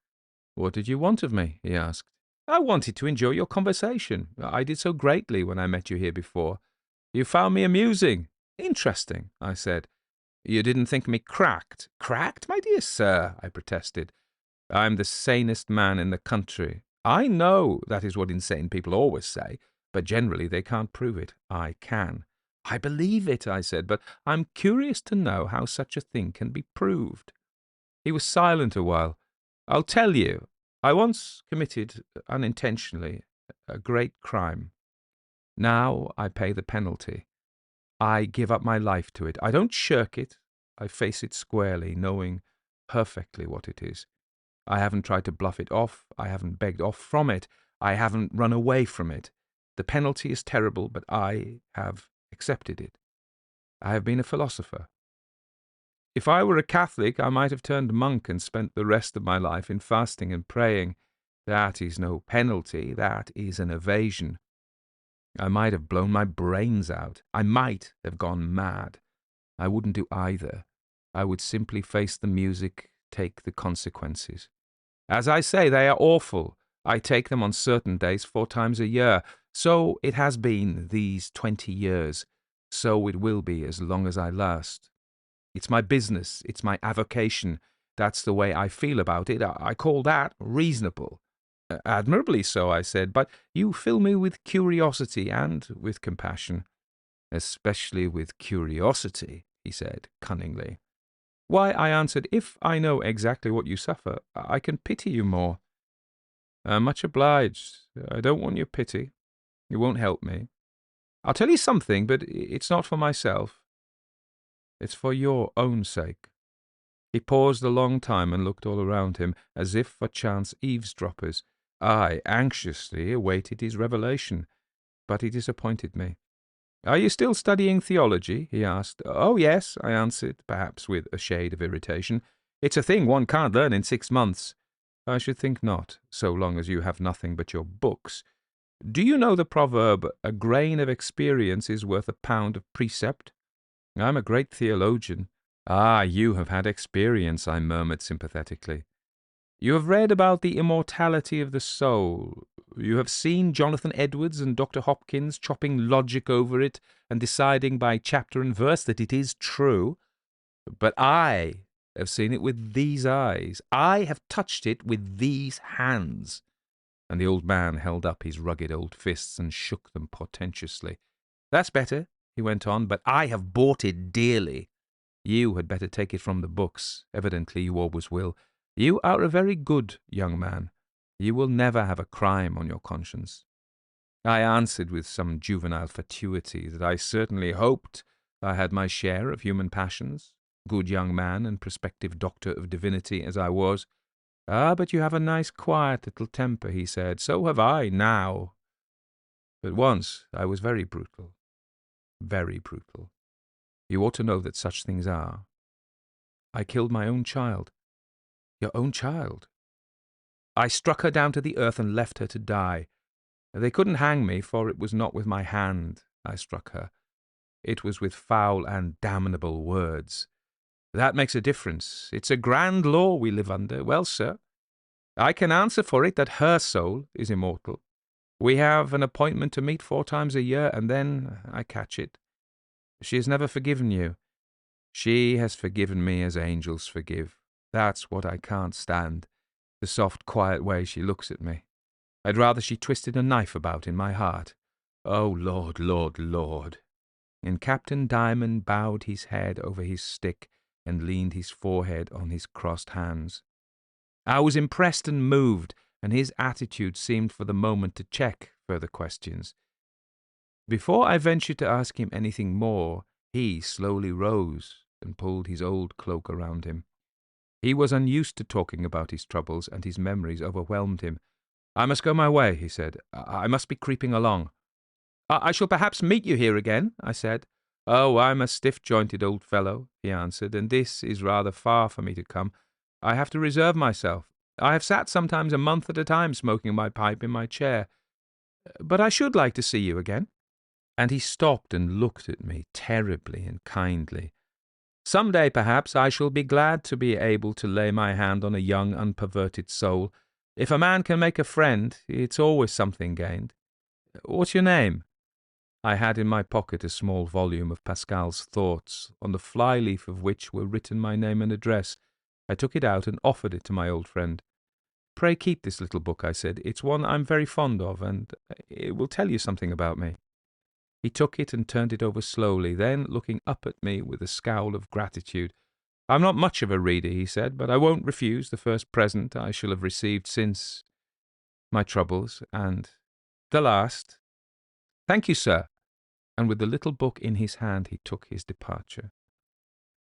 "What did you want of me?" he asked. "I wanted to enjoy your conversation. I did so greatly when I met you here before. You found me amusing." "Interesting," I said. "You didn't think me cracked?" "Cracked, my dear sir," I protested. "I'm the sanest man in the country. I know that is what insane people always say, but generally they can't prove it. I can." "I believe it," I said, "but I'm curious to know how such a thing can be proved." He was silent a while. "I'll tell you. I once committed, unintentionally, a great crime. Now I pay the penalty. I give up my life to it. I don't shirk it. I face it squarely, knowing perfectly what it is. I haven't tried to bluff it off. I haven't begged off from it. I haven't run away from it. The penalty is terrible, but I have accepted it. I have been a philosopher. If I were a Catholic, I might have turned monk and spent the rest of my life in fasting and praying. That is no penalty. That is an evasion. I might have blown my brains out. I might have gone mad. I wouldn't do either. I would simply face the music, take the consequences. As I say, they are awful. I take them on certain days 4 times a year. So it has been these 20 years. So it will be as long as I last. It's my business. It's my avocation. That's the way I feel about it. I call that reasonable. Admirably so, I said, but you fill me with curiosity and with compassion. Especially with curiosity, he said cunningly. "Why," I answered, "if I know exactly what you suffer, I can pity you more." "Much obliged. I don't want your pity. It won't help me. I'll tell you something, but it's not for myself. It's for your own sake." He paused a long time and looked all around him, as if for chance eavesdroppers. I anxiously awaited his revelation, but he disappointed me. "Are you still studying theology?" he asked. "Oh, yes," I answered, perhaps with a shade of irritation. "It's a thing one can't learn in 6 months." "I should think not, so long as you have nothing but your books. Do you know the proverb, 'A grain of experience is worth a pound of precept'? I'm a great theologian." "Ah, you have had experience," I murmured sympathetically. "You have read about the immortality of the soul. You have seen Jonathan Edwards and Dr. Hopkins chopping logic over it and deciding by chapter and verse that it is true. But I have seen it with these eyes. I have touched it with these hands." And the old man held up his rugged old fists and shook them portentously. "That's better," he went on, "but I have bought it dearly. You had better take it from the books. Evidently you always will. You are a very good young man. You will never have a crime on your conscience." I answered with some juvenile fatuity that I certainly hoped I had my share of human passions, good young man and prospective doctor of divinity as I was. "Ah, but you have a nice quiet little temper," he said. "So have I, now. But once I was very brutal. Very brutal. You ought to know that such things are. I killed my own child." "Your own child?" "I struck her down to the earth and left her to die. They couldn't hang me, for it was not with my hand I struck her. It was with foul and damnable words. That makes a difference. It's a grand law we live under. Well, sir, I can answer for it that her soul is immortal. We have an appointment to meet 4 times a year, and then I catch it. She has never forgiven you. She has forgiven me as angels forgive. That's what I can't stand, the soft, quiet way she looks at me. I'd rather she twisted a knife about in my heart. Oh, Lord, Lord, Lord." And Captain Diamond bowed his head over his stick and leaned his forehead on his crossed hands. I was impressed and moved, and his attitude seemed for the moment to check further questions. Before I ventured to ask him anything more, he slowly rose and pulled his old cloak around him. He was unused to talking about his troubles, and his memories overwhelmed him. "I must go my way," he said. "I must be creeping along." "I shall perhaps meet you here again," I said. "Oh, I'm a stiff-jointed old fellow," he answered, "and this is rather far for me to come. I have to reserve myself." I have sat sometimes a month at a time smoking my pipe in my chair. But I should like to see you again." And he stopped and looked at me terribly and kindly. "Some day, perhaps, I shall be glad to be able to lay my hand on a young, unperverted soul. If a man can make a friend, it's always something gained. What's your name?" I had in my pocket a small volume of Pascal's Thoughts, on the fly-leaf of which were written my name and address. I took it out and offered it to my old friend. "Pray keep this little book," I said. "It's one I'm very fond of, and it will tell you something about me." He took it and turned it over slowly, then, looking up at me with a scowl of gratitude, "I'm not much of a reader," he said, "but I won't refuse the first present I shall have received since my troubles, and the last. Thank you, sir." And with the little book in his hand, he took his departure.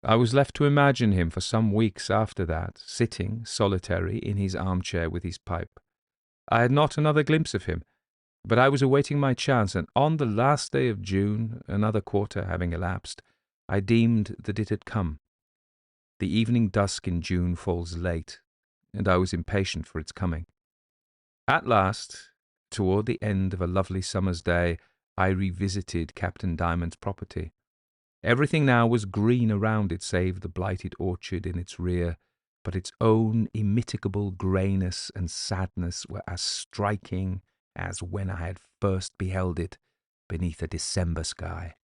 I was left to imagine him for some weeks after that, sitting, solitary, in his armchair with his pipe. I had not another glimpse of him, but I was awaiting my chance, and on the last day of June, another quarter having elapsed, I deemed that it had come. The evening dusk in June falls late, and I was impatient for its coming. At last, toward the end of a lovely summer's day, I revisited Captain Diamond's property. Everything now was green around it, save the blighted orchard in its rear, but its own immitigable greyness and sadness were as striking as when I had first beheld it beneath a December sky.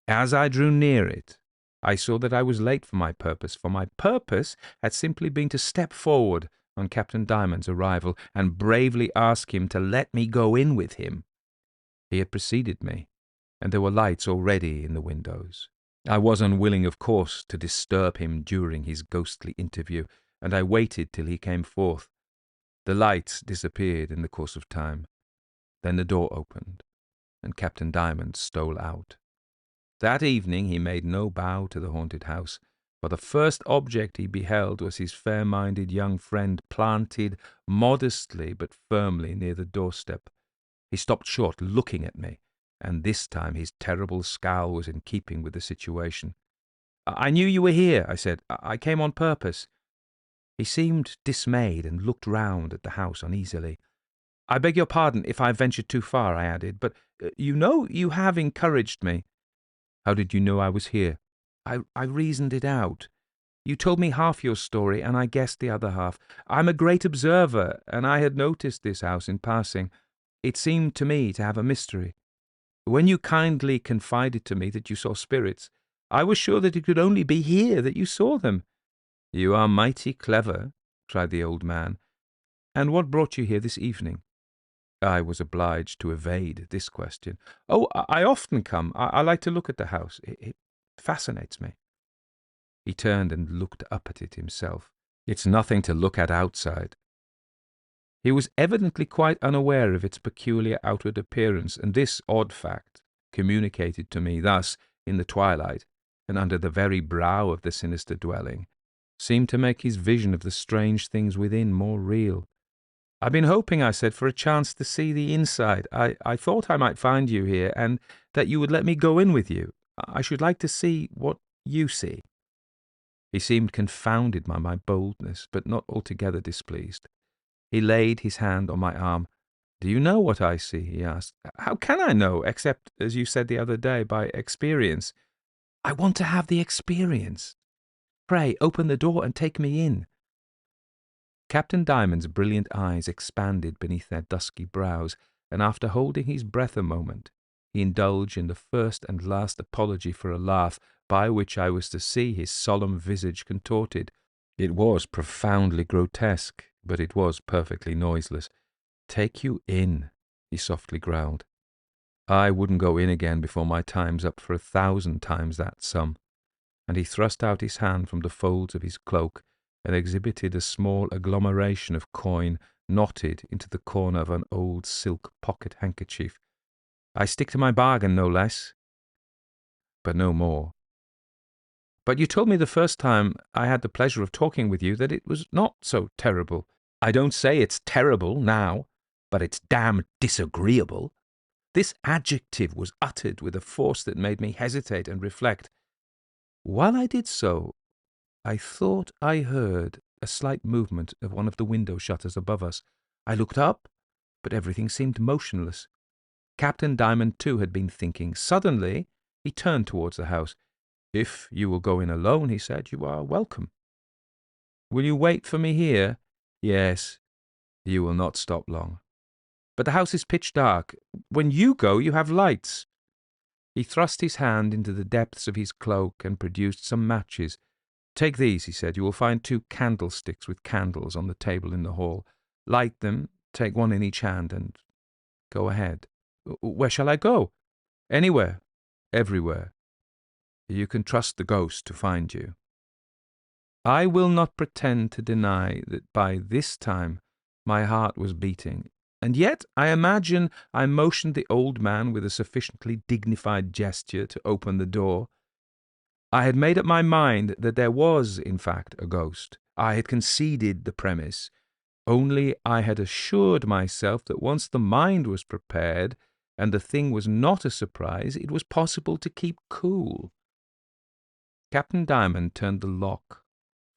As I drew near it, I saw that I was late for my purpose had simply been to step forward on Captain Diamond's arrival and bravely ask him to let me go in with him. He had preceded me, and there were lights already in the windows. I was unwilling, of course, to disturb him during his ghostly interview, and I waited till he came forth. The lights disappeared in the course of time. Then the door opened, and Captain Diamond stole out. That evening he made no bow to the haunted house, for the first object he beheld was his fair-minded young friend planted modestly but firmly near the doorstep. He stopped short, looking at me, and this time his terrible scowl was in keeping with the situation. "I knew you were here," I said. "I came on purpose." He seemed dismayed and looked round at the house uneasily. "I beg your pardon if I ventured too far," I added, "but you know you have encouraged me." "How did you know I was here?" I reasoned it out. You told me half your story, and I guessed the other half. I'm a great observer, and I had noticed this house in passing. It seemed to me to have a mystery. When you kindly confided to me that you saw spirits, I was sure that it could only be here that you saw them." "You are mighty clever," cried the old man. "And what brought you here this evening?" I was obliged to evade this question. "Oh, I often come. I like to look at the house. It fascinates me." He turned and looked up at it himself. "It's nothing to look at outside." He was evidently quite unaware of its peculiar outward appearance, and this odd fact, communicated to me thus in the twilight and under the very brow of the sinister dwelling, seemed to make his vision of the strange things within more real. "I've been hoping," I said, "for a chance to see the inside. I thought I might find you here, and that you would let me go in with you. I should like to see what you see." He seemed confounded by my boldness, but not altogether displeased. He laid his hand on my arm. "Do you know what I see?" he asked. "How can I know, except, as you said the other day, by experience?" "I want to have the experience. Pray open the door and take me in." Captain Diamond's brilliant eyes expanded beneath their dusky brows, and after holding his breath a moment, he indulged in the first and last apology for a laugh, by which I was to see his solemn visage contorted. It was profoundly grotesque, but it was perfectly noiseless. "Take you in," he softly growled. "I wouldn't go in again before my time's up for 1,000 times that sum." And he thrust out his hand from the folds of his cloak and exhibited a small agglomeration of coin knotted into the corner of an old silk pocket-handkerchief. "I stick to my bargain, no less, but no more." "But you told me the first time I had the pleasure of talking with you that it was not so terrible." "I don't say it's terrible now, but it's damn disagreeable." This adjective was uttered with a force that made me hesitate and reflect. While I did so, I thought I heard a slight movement of one of the window shutters above us. I looked up, but everything seemed motionless. Captain Diamond, too, had been thinking. Suddenly, he turned towards the house. "If you will go in alone," he said, "you are welcome." "Will you wait for me here?" "Yes." "You will not stop long." "But the house is pitch dark. When you go, you have lights." He thrust his hand into the depths of his cloak and produced some matches. "Take these," he said. "You will find 2 candlesticks with candles on the table in the hall. Light them, take one in each hand, and go ahead." "Where shall I go?" "Anywhere. Everywhere. You can trust the ghost to find you." I will not pretend to deny that by this time my heart was beating, and yet I imagine I motioned the old man with a sufficiently dignified gesture to open the door. I had made up my mind that there was, in fact, a ghost. I had conceded the premise. Only I had assured myself that once the mind was prepared and the thing was not a surprise, it was possible to keep cool. Captain Diamond turned the lock,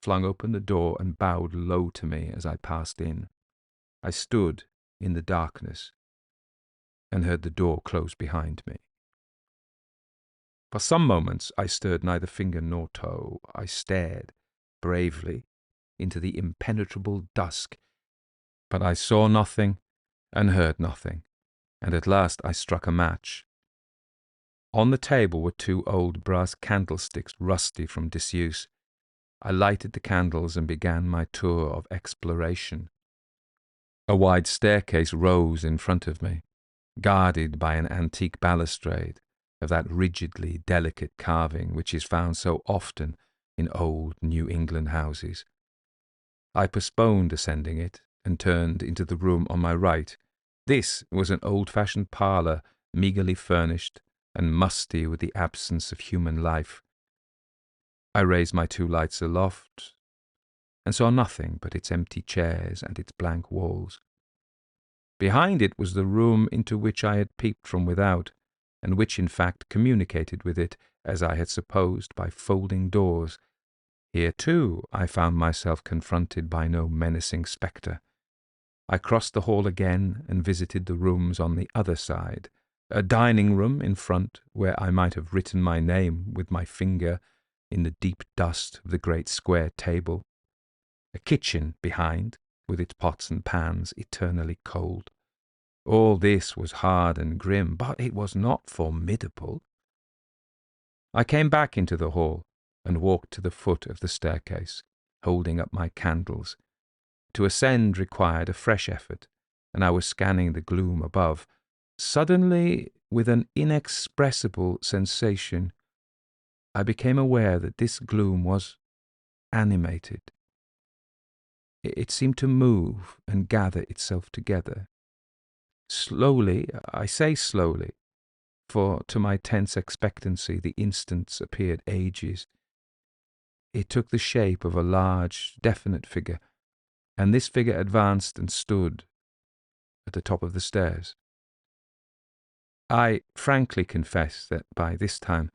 flung open the door, and bowed low to me as I passed in. I stood in the darkness and heard the door close behind me. For some moments I stirred neither finger nor toe. I stared bravely into the impenetrable dusk, but I saw nothing and heard nothing, and at last I struck a match. On the table were 2 old brass candlesticks rusty from disuse. I lighted the candles and began my tour of exploration. A wide staircase rose in front of me, guarded by an antique balustrade of that rigidly delicate carving which is found so often in old New England houses. I postponed ascending it and turned into the room on my right. This was an old-fashioned parlour, meagrely furnished and musty with the absence of human life. I raised my 2 lights aloft and saw nothing but its empty chairs and its blank walls. Behind it was the room into which I had peeped from without, and which in fact communicated with it, as I had supposed, by folding doors. Here, too, I found myself confronted by no menacing spectre. I crossed the hall again and visited the rooms on the other side, a dining-room in front, where I might have written my name with my finger in the deep dust of the great square table, a kitchen behind, with its pots and pans eternally cold. All this was hard and grim, but it was not formidable. I came back into the hall and walked to the foot of the staircase, holding up my candles. To ascend required a fresh effort, and I was scanning the gloom above. Suddenly, with an inexpressible sensation, I became aware that this gloom was animated. It seemed to move and gather itself together. Slowly, I say slowly, for to my tense expectancy the instants appeared ages. It took the shape of a large, definite figure, and this figure advanced and stood at the top of the stairs. I frankly confess that by this time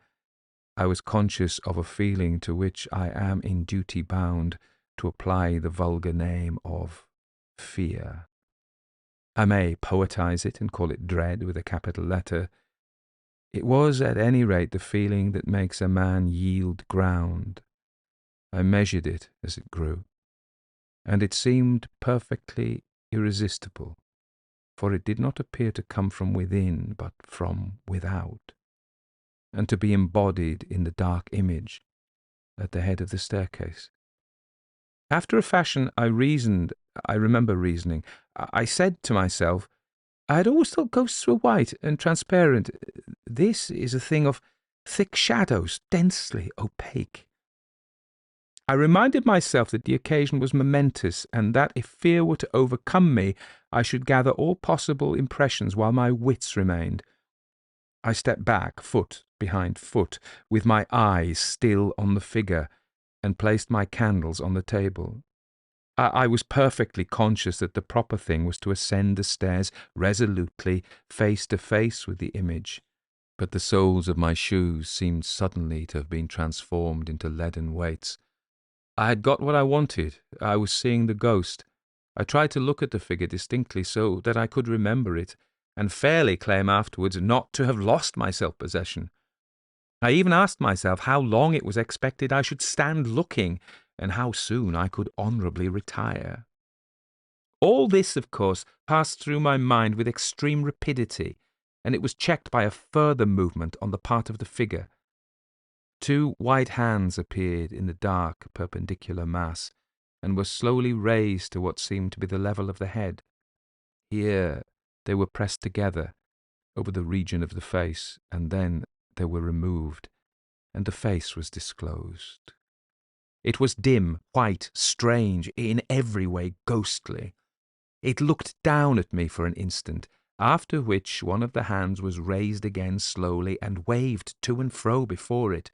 I was conscious of a feeling to which I am in duty bound to apply the vulgar name of fear. I may poetize it and call it dread with a capital letter. It was at any rate the feeling that makes a man yield ground. I measured it as it grew, and it seemed perfectly irresistible, for it did not appear to come from within, but from without, and to be embodied in the dark image at the head of the staircase. After a fashion I remember reasoning. I said to myself, I had always thought ghosts were white and transparent. This is a thing of thick shadows, densely opaque. I reminded myself that the occasion was momentous, and that if fear were to overcome me, I should gather all possible impressions while my wits remained. I stepped back, foot behind foot, with my eyes still on the figure, and placed my candles on the table. I was perfectly conscious that the proper thing was to ascend the stairs resolutely, face to face with the image, but the soles of my shoes seemed suddenly to have been transformed into leaden weights. I had got what I wanted. I was seeing the ghost. I tried to look at the figure distinctly so that I could remember it, and fairly claim afterwards not to have lost my self-possession. I even asked myself how long it was expected I should stand looking, and how soon I could honourably retire. All this, of course, passed through my mind with extreme rapidity, and it was checked by a further movement on the part of the figure. Two white hands appeared in the dark, perpendicular mass, and were slowly raised to what seemed to be the level of the head. Here they were pressed together over the region of the face, and then they were removed, and the face was disclosed. It was dim, white, strange, in every way ghostly. It looked down at me for an instant, after which one of the hands was raised again slowly and waved to and fro before it.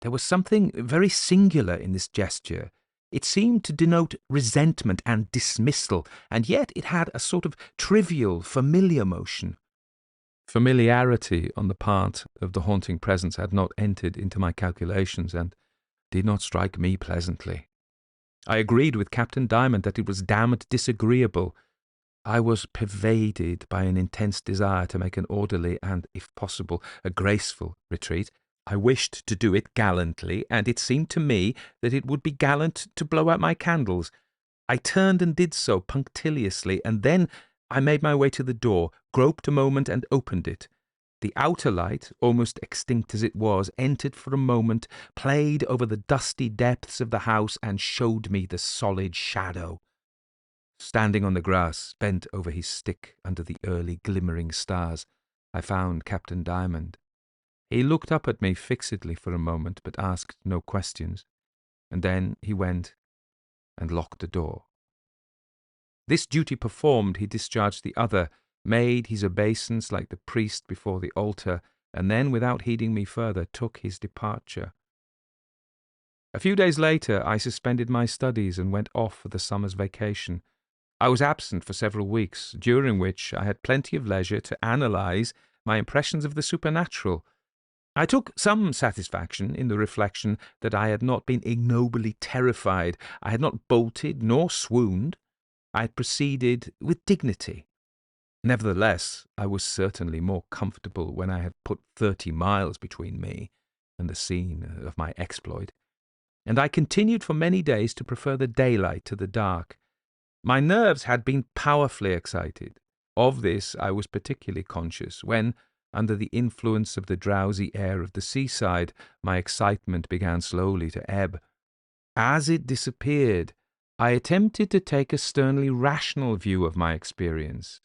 There was something very singular in this gesture. It seemed to denote resentment and dismissal, and yet it had a sort of trivial, familiar motion. Familiarity on the part of the haunting presence had not entered into my calculations, and did not strike me pleasantly. I agreed with Captain Diamond that it was damned disagreeable. I was pervaded by an intense desire to make an orderly and, if possible, a graceful retreat. I wished to do it gallantly, and it seemed to me that it would be gallant to blow out my candles. I turned and did so punctiliously, and then I made my way to the door, groped a moment and opened it. The outer light, almost extinct as it was, entered for a moment, played over the dusty depths of the house, and showed me the solid shadow. Standing on the grass, bent over his stick under the early glimmering stars, I found Captain Diamond. He looked up at me fixedly for a moment, but asked no questions, and then he went and locked the door. This duty performed, he discharged the other, made his obeisance like the priest before the altar, and then, without heeding me further, took his departure. A few days later, I suspended my studies and went off for the summer's vacation. I was absent for several weeks, during which I had plenty of leisure to analyse my impressions of the supernatural. I took some satisfaction in the reflection that I had not been ignobly terrified. I had not bolted nor swooned. I had proceeded with dignity. Nevertheless, I was certainly more comfortable when I had put 30 miles between me and the scene of my exploit, and I continued for many days to prefer the daylight to the dark. My nerves had been powerfully excited. Of this I was particularly conscious when, under the influence of the drowsy air of the seaside, my excitement began slowly to ebb. As it disappeared, I attempted to take a sternly rational view of my experience.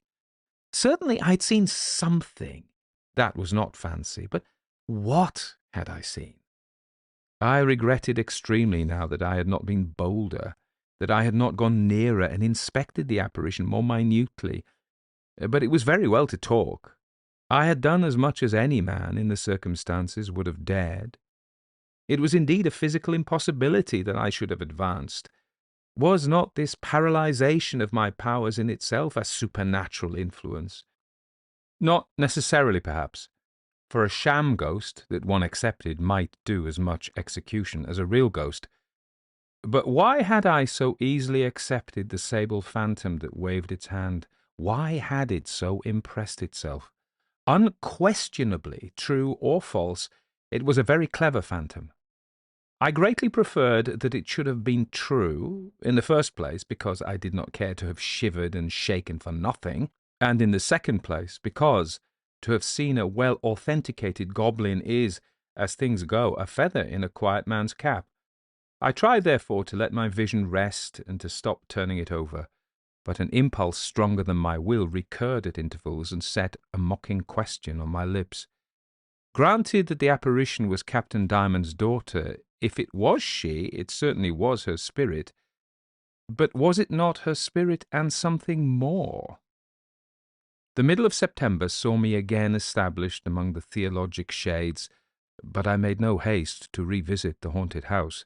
Certainly I had seen something. That was not fancy, but what had I seen? I regretted extremely now that I had not been bolder, that I had not gone nearer and inspected the apparition more minutely. But it was very well to talk. I had done as much as any man in the circumstances would have dared. It was indeed a physical impossibility that I should have advanced. Was not this paralyzation of my powers in itself a supernatural influence? Not necessarily, perhaps, for a sham ghost that one accepted might do as much execution as a real ghost. But why had I so easily accepted the sable phantom that waved its hand? Why had it so impressed itself? Unquestionably, true or false, it was a very clever phantom. I greatly preferred that it should have been true, in the first place because I did not care to have shivered and shaken for nothing, and in the second place because to have seen a well-authenticated goblin is, as things go, a feather in a quiet man's cap. I tried, therefore, to let my vision rest and to stop turning it over, but an impulse stronger than my will recurred at intervals and set a mocking question on my lips. Granted that the apparition was Captain Diamond's daughter, if it was she, it certainly was her spirit. But was it not her spirit and something more? The middle of September saw me again established among the theologic shades, but I made no haste to revisit the haunted house.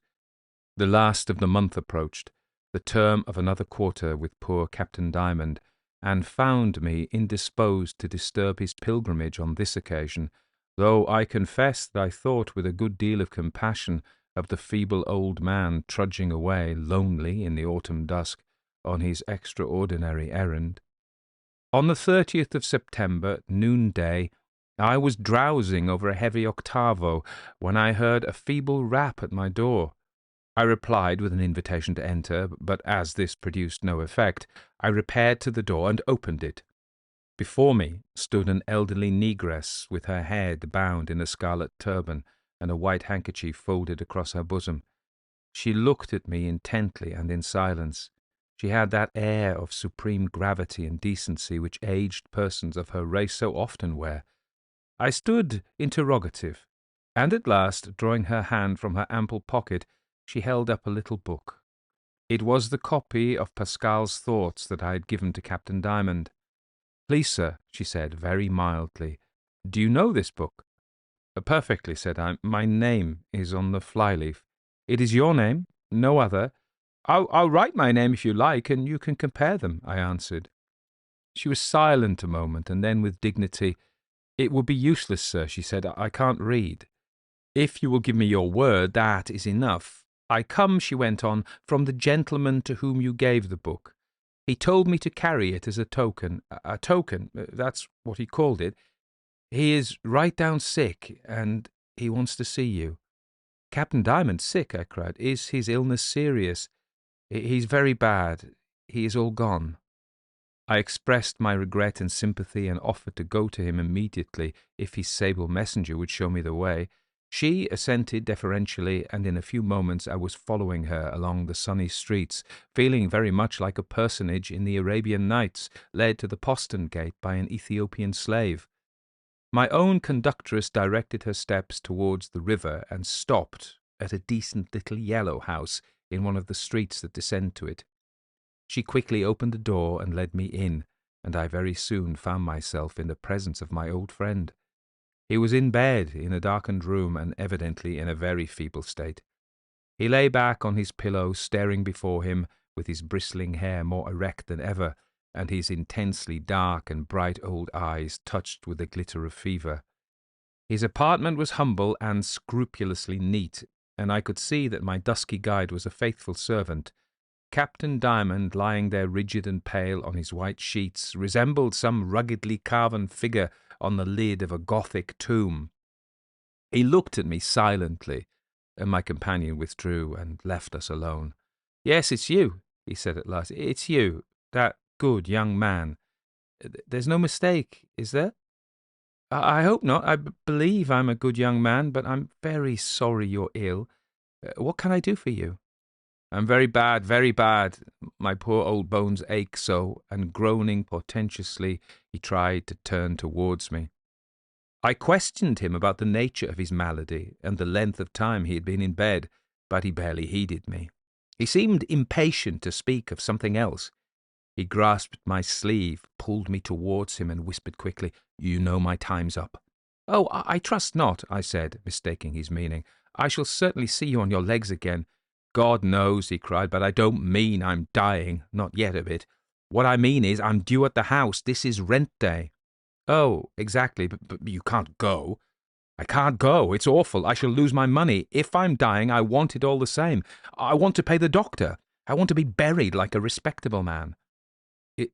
The last of the month approached, the term of another quarter with poor Captain Diamond, and found me indisposed to disturb his pilgrimage on this occasion, though I confess that I thought with a good deal of compassion of the feeble old man trudging away, lonely in the autumn dusk, on his extraordinary errand. On the 30th of September, noonday, I was drowsing over a heavy octavo when I heard a feeble rap at my door. I replied with an invitation to enter, but as this produced no effect, I repaired to the door and opened it. Before me stood an elderly negress with her head bound in a scarlet turban and a white handkerchief folded across her bosom. She looked at me intently and in silence. She had that air of supreme gravity and decency which aged persons of her race so often wear. I stood interrogative, and at last, drawing her hand from her ample pocket, she held up a little book. It was the copy of Pascal's Thoughts that I had given to Captain Diamond. "Please, sir," she said, very mildly, "do you know this book?" "Perfectly," said I. "My name is on the flyleaf." "It is your name? No other?" I'll write my name if you like, and you can compare them," I answered. She was silent a moment, and then with dignity, "It would be useless, sir," she said. "I can't read." "If you will give me your word, that is enough. I come," she went on, "from the gentleman to whom you gave the book. He told me to carry it as a token. A token, that's what he called it. He is right down sick, and he wants to see you." "Captain Diamond sick?" I cried. "Is his illness serious?" "He's very bad. He is all gone." I expressed my regret and sympathy and offered to go to him immediately if his sable messenger would show me the way. She assented deferentially, and in a few moments I was following her along the sunny streets, feeling very much like a personage in the Arabian Nights, led to the postern gate by an Ethiopian slave. My own conductress directed her steps towards the river and stopped at a decent little yellow house in one of the streets that descend to it. She quickly opened the door and led me in, and I very soon found myself in the presence of my old friend. He was in bed in a darkened room and evidently in a very feeble state. He lay back on his pillow, staring before him, with his bristling hair more erect than ever, and his intensely dark and bright old eyes touched with the glitter of fever. His apartment was humble and scrupulously neat, and I could see that my dusky guide was a faithful servant. Captain Diamond, lying there rigid and pale on his white sheets, resembled some ruggedly carven figure on the lid of a Gothic tomb. He looked at me silently, and my companion withdrew and left us alone. "Yes, it's you," he said at last. "It's you, that good young man. There's no mistake, is there?" I hope not. I believe I'm a good young man, but I'm very sorry you're ill. What can I do for you?" "I'm very bad, very bad. My poor old bones ache so," and groaning portentously, he tried to turn towards me. I questioned him about the nature of his malady and the length of time he had been in bed, but he barely heeded me. He seemed impatient to speak of something else. He grasped my sleeve, pulled me towards him, and whispered quickly, "You know my time's up." "Oh, I trust not," I said, mistaking his meaning. "I shall certainly see you on your legs again." "God knows," he cried, "but I don't mean I'm dying, not yet a bit. What I mean is I'm due at the house. This is rent day." "Oh, exactly, but you can't go." "I can't go. It's awful. I shall lose my money. If I'm dying, I want it all the same. I want to pay the doctor. I want to be buried like a respectable man."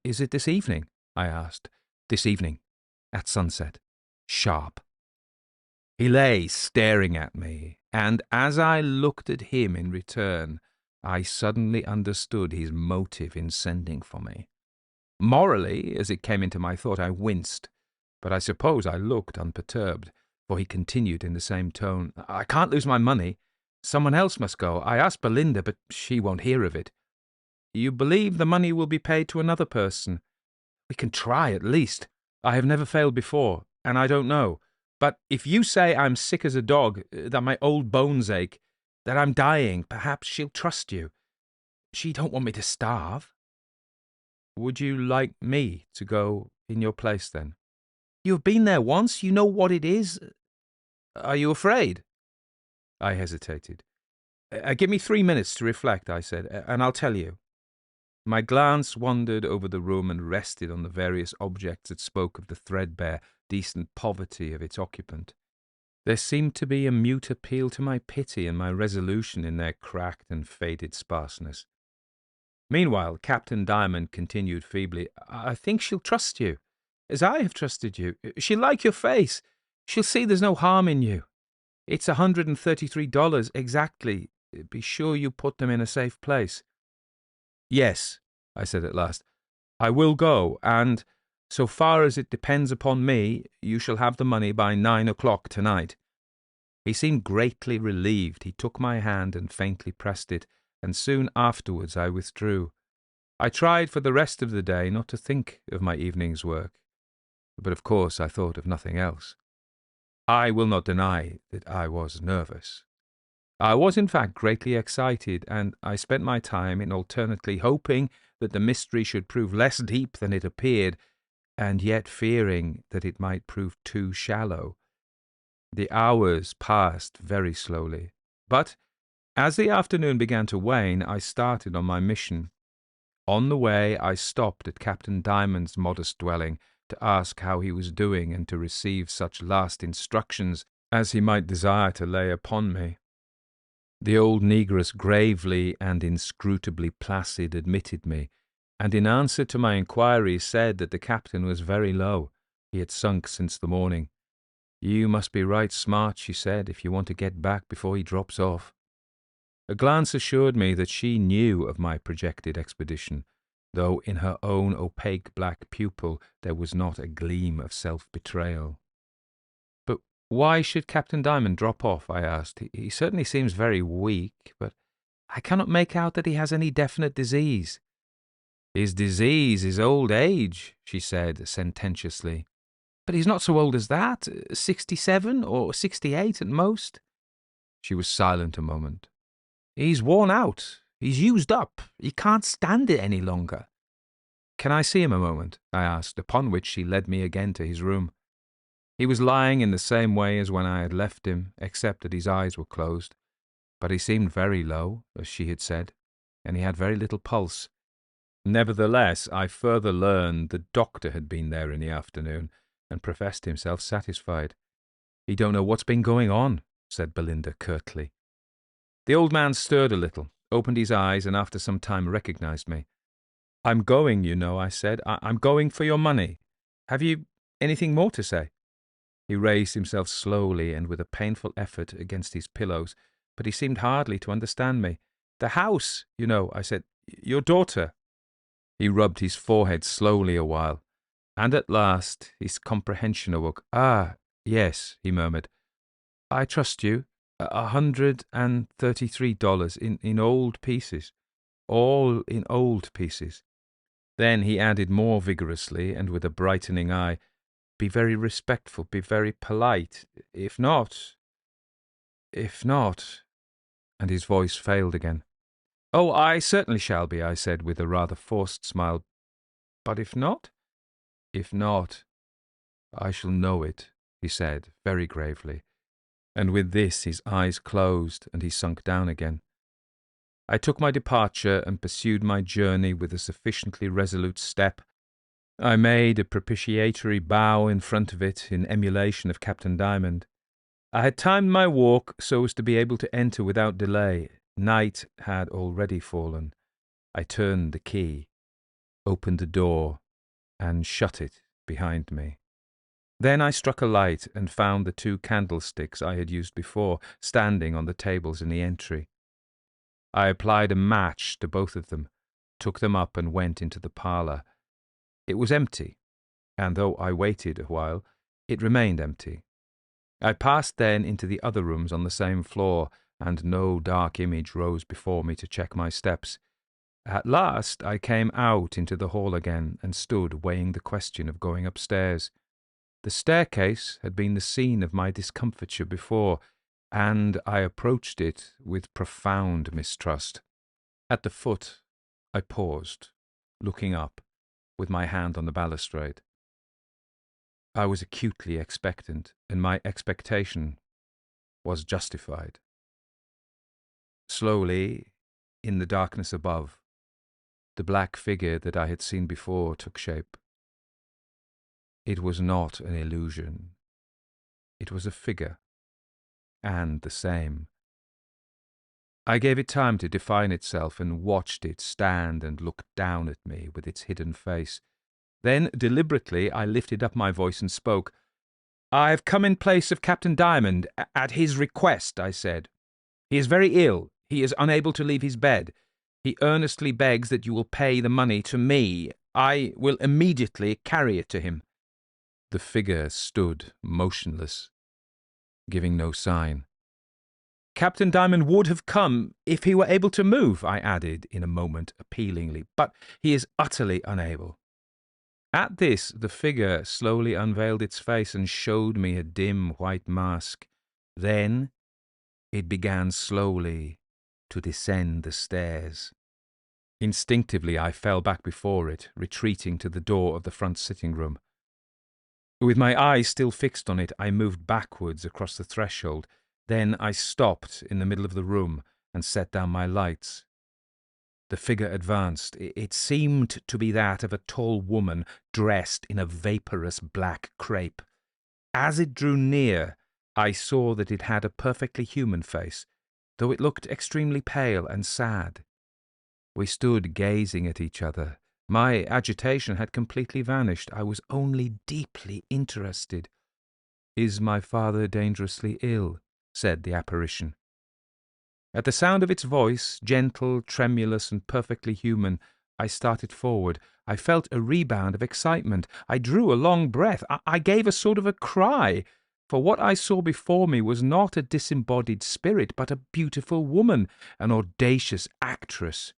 "Is it this evening?" I asked. "This evening, at sunset. Sharp." He lay staring at me, and as I looked at him in return, I suddenly understood his motive in sending for me. Morally, as it came into my thought, I winced, but I suppose I looked unperturbed, for he continued in the same tone, "I can't lose my money. Someone else must go. I asked Belinda, but she won't hear of it." "You believe the money will be paid to another person?" "We can try at least. I have never failed before, and I don't know. But if you say I'm sick as a dog, that my old bones ache, that I'm dying, perhaps she'll trust you. She don't want me to starve." "Would you like me to go in your place, then?" "You have been there once. You know what it is. Are you afraid?" I hesitated. Give me 3 minutes to reflect," I said, "and I'll tell you." My glance wandered over the room and rested on the various objects that spoke of the threadbare, decent poverty of its occupant. There seemed to be a mute appeal to my pity and my resolution in their cracked and faded sparseness. Meanwhile, Captain Diamond continued feebly, "I think she'll trust you, as I have trusted you. She'll like your face. She'll see there's no harm in you. It's $133 exactly. Be sure you put them in a safe place." "Yes," I said at last, "I will go, and, so far as it depends upon me, you shall have the money by 9 o'clock tonight." He seemed greatly relieved. He took my hand and faintly pressed it, and soon afterwards I withdrew. I tried for the rest of the day not to think of my evening's work, but of course I thought of nothing else. I will not deny that I was nervous. I was in fact greatly excited, and I spent my time in alternately hoping that the mystery should prove less deep than it appeared, and yet fearing that it might prove too shallow. The hours passed very slowly, but as the afternoon began to wane, I started on my mission. On the way, I stopped at Captain Diamond's modest dwelling to ask how he was doing and to receive such last instructions as he might desire to lay upon me. The old negress, gravely and inscrutably placid, admitted me, and in answer to my inquiries said that the captain was very low. He had sunk since the morning. "You must be right smart," she said, "if you want to get back before he drops off." A glance assured me that she knew of my projected expedition, though in her own opaque black pupil there was not a gleam of self-betrayal. "But why should Captain Diamond drop off?" I asked. He certainly seems very weak, but I cannot make out that he has any definite disease." "His disease is old age," she said sententiously. "But he's not so old as that. 67 or 68 at most." She was silent a moment. "He's worn out. He's used up. He can't stand it any longer." "Can I see him a moment?" I asked, upon which she led me again to his room. He was lying in the same way as when I had left him, except that his eyes were closed. But he seemed very low, as she had said, and he had very little pulse. Nevertheless, I further learned the doctor had been there in the afternoon, and professed himself satisfied. "He don't know what's been going on," said Belinda curtly. The old man stirred a little, opened his eyes, and after some time recognized me. "I'm going, you know," I said. "I'm going for your money. Have you anything more to say?" He raised himself slowly and with a painful effort against his pillows, but he seemed hardly to understand me. "The house, you know," I said. "Your daughter." He rubbed his forehead slowly a while, and at last his comprehension awoke. "Ah, yes," he murmured. "I trust you. $133 in old pieces. All in old pieces." Then he added more vigorously and with a brightening eye, "Be very respectful, be very polite. If not, and his voice failed again. "Oh, I certainly shall be," I said with a rather forced smile. "But if not?" "If not, I shall know it," he said very gravely, and with this his eyes closed and he sunk down again. I took my departure and pursued my journey with a sufficiently resolute step. I made a propitiatory bow in front of it in emulation of Captain Diamond. I had timed my walk so as to be able to enter without delay. Night had already fallen. I turned the key, opened the door, and shut it behind me. Then I struck a light and found the 2 candlesticks I had used before standing on the tables in the entry. I applied a match to both of them, took them up and went into the parlour. It was empty, and though I waited a while, it remained empty. I passed then into the other rooms on the same floor, and no dark image rose before me to check my steps. At last I came out into the hall again and stood weighing the question of going upstairs. The staircase had been the scene of my discomfiture before, and I approached it with profound mistrust. At the foot I paused, looking up, with my hand on the balustrade. I was acutely expectant, and my expectation was justified. Slowly, in the darkness above, the black figure that I had seen before took shape. It was not an illusion. It was a figure, and the same. I gave it time to define itself and watched it stand and look down at me with its hidden face. Then, deliberately, I lifted up my voice and spoke. "I've come in place of Captain Diamond. At his request," I said. "He is very ill. He is unable to leave his bed. He earnestly begs that you will pay the money to me. I will immediately carry it to him." The figure stood motionless, giving no sign. "Captain Diamond would have come if he were able to move," I added in a moment appealingly, "but he is utterly unable." At this, the figure slowly unveiled its face and showed me a dim white mask. Then it began slowly to descend the stairs. Instinctively, I fell back before it, retreating to the door of the front sitting-room. With my eyes still fixed on it, I moved backwards across the threshold. Then I stopped in the middle of the room and set down my lights. The figure advanced. It seemed to be that of a tall woman dressed in a vaporous black crepe. As it drew near, I saw that it had a perfectly human face, though it looked extremely pale and sad. We stood gazing at each other. My agitation had completely vanished. I was only deeply interested. "Is my father dangerously ill?" said the apparition. At the sound of its voice, gentle, tremulous, and perfectly human, I started forward. I felt a rebound of excitement. I drew a long breath. I gave a sort of a cry, for what I saw before me was not a disembodied spirit, but a beautiful woman, an audacious actress.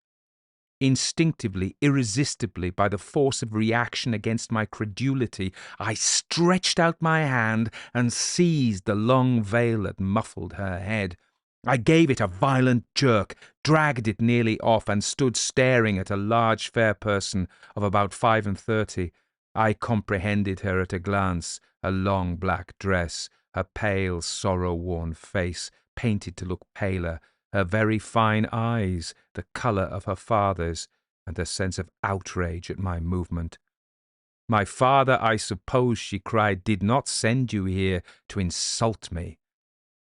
Instinctively, irresistibly, by the force of reaction against my credulity, I stretched out my hand and seized the long veil that muffled her head. I gave it a violent jerk, dragged it nearly off, and stood staring at a large, fair person of about 35. I comprehended her at a glance, her long black dress, her pale, sorrow-worn face, painted to look paler, her very fine eyes, the colour of her father's, and a sense of outrage at my movement. "My father, I suppose," she cried, "did not send you here to insult me."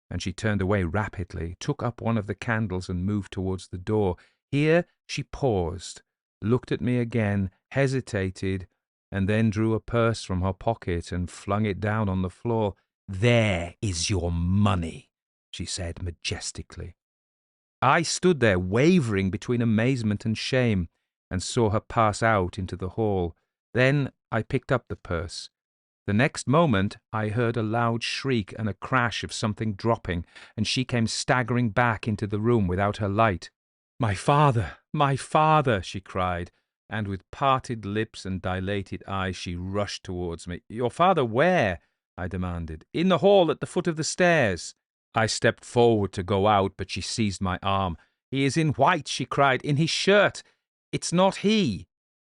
And she turned away rapidly, took up one of the candles and moved towards the door. Here she paused, looked at me again, hesitated, and then drew a purse from her pocket and flung it down on the floor. "There is your money," she said majestically. I stood there, wavering between amazement and shame, and saw her pass out into the hall. Then I picked up the purse. The next moment I heard a loud shriek and a crash of something dropping, and she came staggering back into the room without her light. My father," she cried, and with parted lips and dilated eyes she rushed towards me. "Your father where?" I demanded. "In the hall at the foot of the stairs." I stepped forward to go out, but she seized my arm. "He is in white," she cried, "in his shirt. It's not he."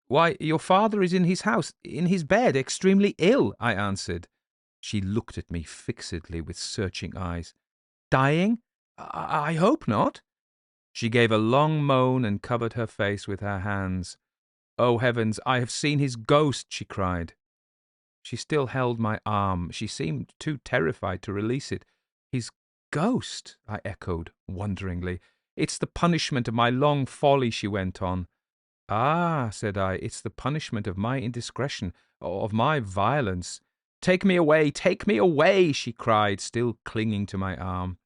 "Why, your father is in his house, in his bed, extremely ill," I answered. She looked at me fixedly with searching eyes. "Dying? I hope not." She gave a long moan and covered her face with her hands. "Oh, heavens, I have seen his ghost," she cried. She still held my arm. She seemed too terrified to release it. "His ghost?" I echoed, wonderingly. "It's the punishment of my long folly," she went on. "Ah," said I, "it's the punishment of my indiscretion, of my violence." Take me away," she cried, still clinging to my arm.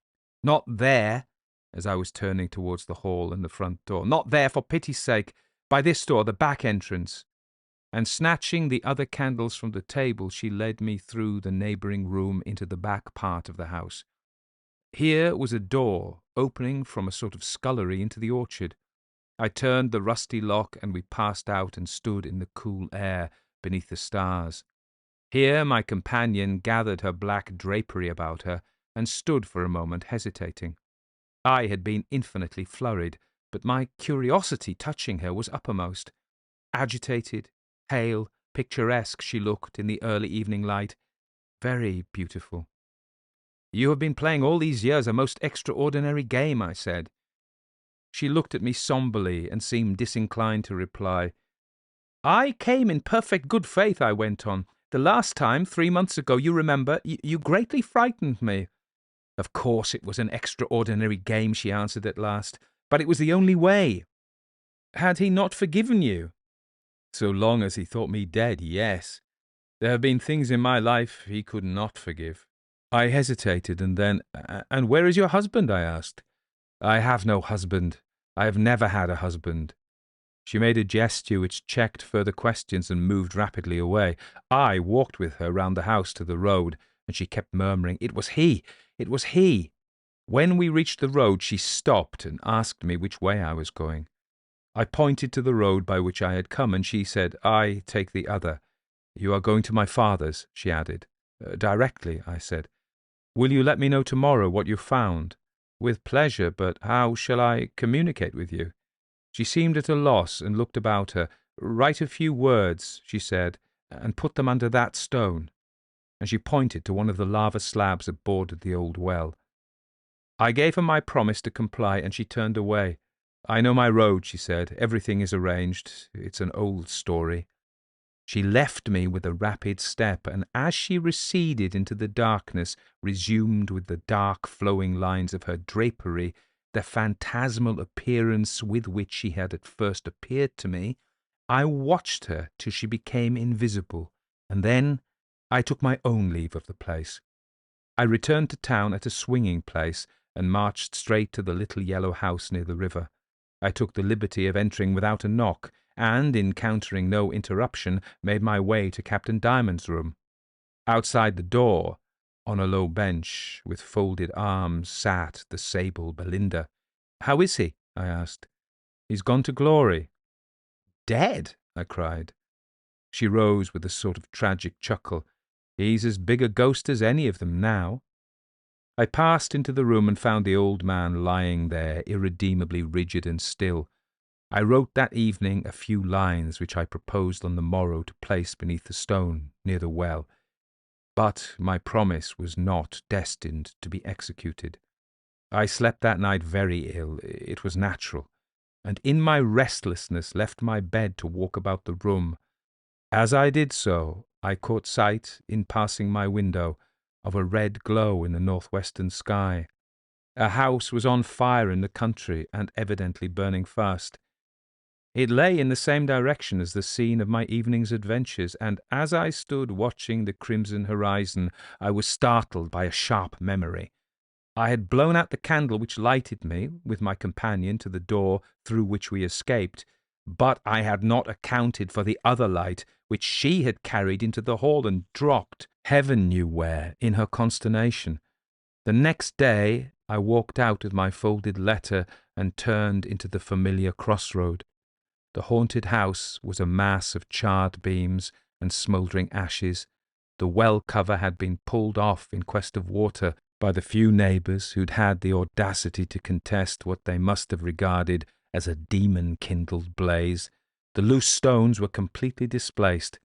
"Not there," as I was turning towards the hall and the front door. "Not there, for pity's sake. By this door, the back entrance." And snatching the other candles from the table, she led me through the neighbouring room into the back part of the house. Here was a door opening from a sort of scullery into the orchard. I turned the rusty lock, and we passed out and stood in the cool air beneath the stars. Here my companion gathered her black drapery about her and stood for a moment hesitating. I had been infinitely flurried, but my curiosity touching her was uppermost. Agitated, pale, picturesque she looked in the early evening light. Very beautiful. "You have been playing all these years a most extraordinary game," I said. She looked at me sombrely and seemed disinclined to reply. "I came in perfect good faith," I went on. "The last time, 3 months ago, you remember, you greatly frightened me." Of course it was an extraordinary game, she answered at last, but it was the only way. Had he not forgiven you? So long as he thought me dead, yes. There have been things in my life he could not forgive. I hesitated, and then, and where is your husband? I asked. I have no husband. I have never had a husband. She made a gesture which checked further questions and moved rapidly away. I walked with her round the house to the road, and she kept murmuring, "It was he! It was he!" When we reached the road, she stopped and asked me which way I was going. I pointed to the road by which I had come, and she said, "I take the other." "You are going to my father's," she added. "Directly," I said. "Will you let me know tomorrow what you found?" "With pleasure, but how shall I communicate with you?" She seemed at a loss and looked about her. "Write a few words," she said, "and put them under that stone." And she pointed to one of the lava slabs that bordered the old well. I gave her my promise to comply, and she turned away. "I know my road," she said. "Everything is arranged. It's an old story." She left me with a rapid step, and as she receded into the darkness, resumed with the dark flowing lines of her drapery the phantasmal appearance with which she had at first appeared to me, I watched her till she became invisible, and then I took my own leave of the place. I returned to town at a swinging place, and marched straight to the little yellow house near the river. I took the liberty of entering without a knock, and, encountering no interruption, made my way to Captain Diamond's room. Outside the door, on a low bench, with folded arms, sat the sable Belinda. "How is he?" I asked. "He's gone to glory." "Dead?" I cried. She rose with a sort of tragic chuckle. "He's as big a ghost as any of them now." I passed into the room and found the old man lying there, irredeemably rigid and still. I wrote that evening a few lines which I proposed on the morrow to place beneath the stone near the well. But my promise was not destined to be executed. I slept that night very ill, it was natural, and in my restlessness left my bed to walk about the room. As I did so, I caught sight, in passing my window, of a red glow in the northwestern sky. A house was on fire in the country, and evidently burning fast. It lay in the same direction as the scene of my evening's adventures, and as I stood watching the crimson horizon, I was startled by a sharp memory. I had blown out the candle which lighted me, with my companion, to the door through which we escaped, but I had not accounted for the other light which she had carried into the hall and dropped, heaven knew where, in her consternation. The next day I walked out with my folded letter and turned into the familiar crossroad. The haunted house was a mass of charred beams and smouldering ashes. The well cover had been pulled off in quest of water by the few neighbours who'd had the audacity to contest what they must have regarded as a demon-kindled blaze. The loose stones were completely displaced,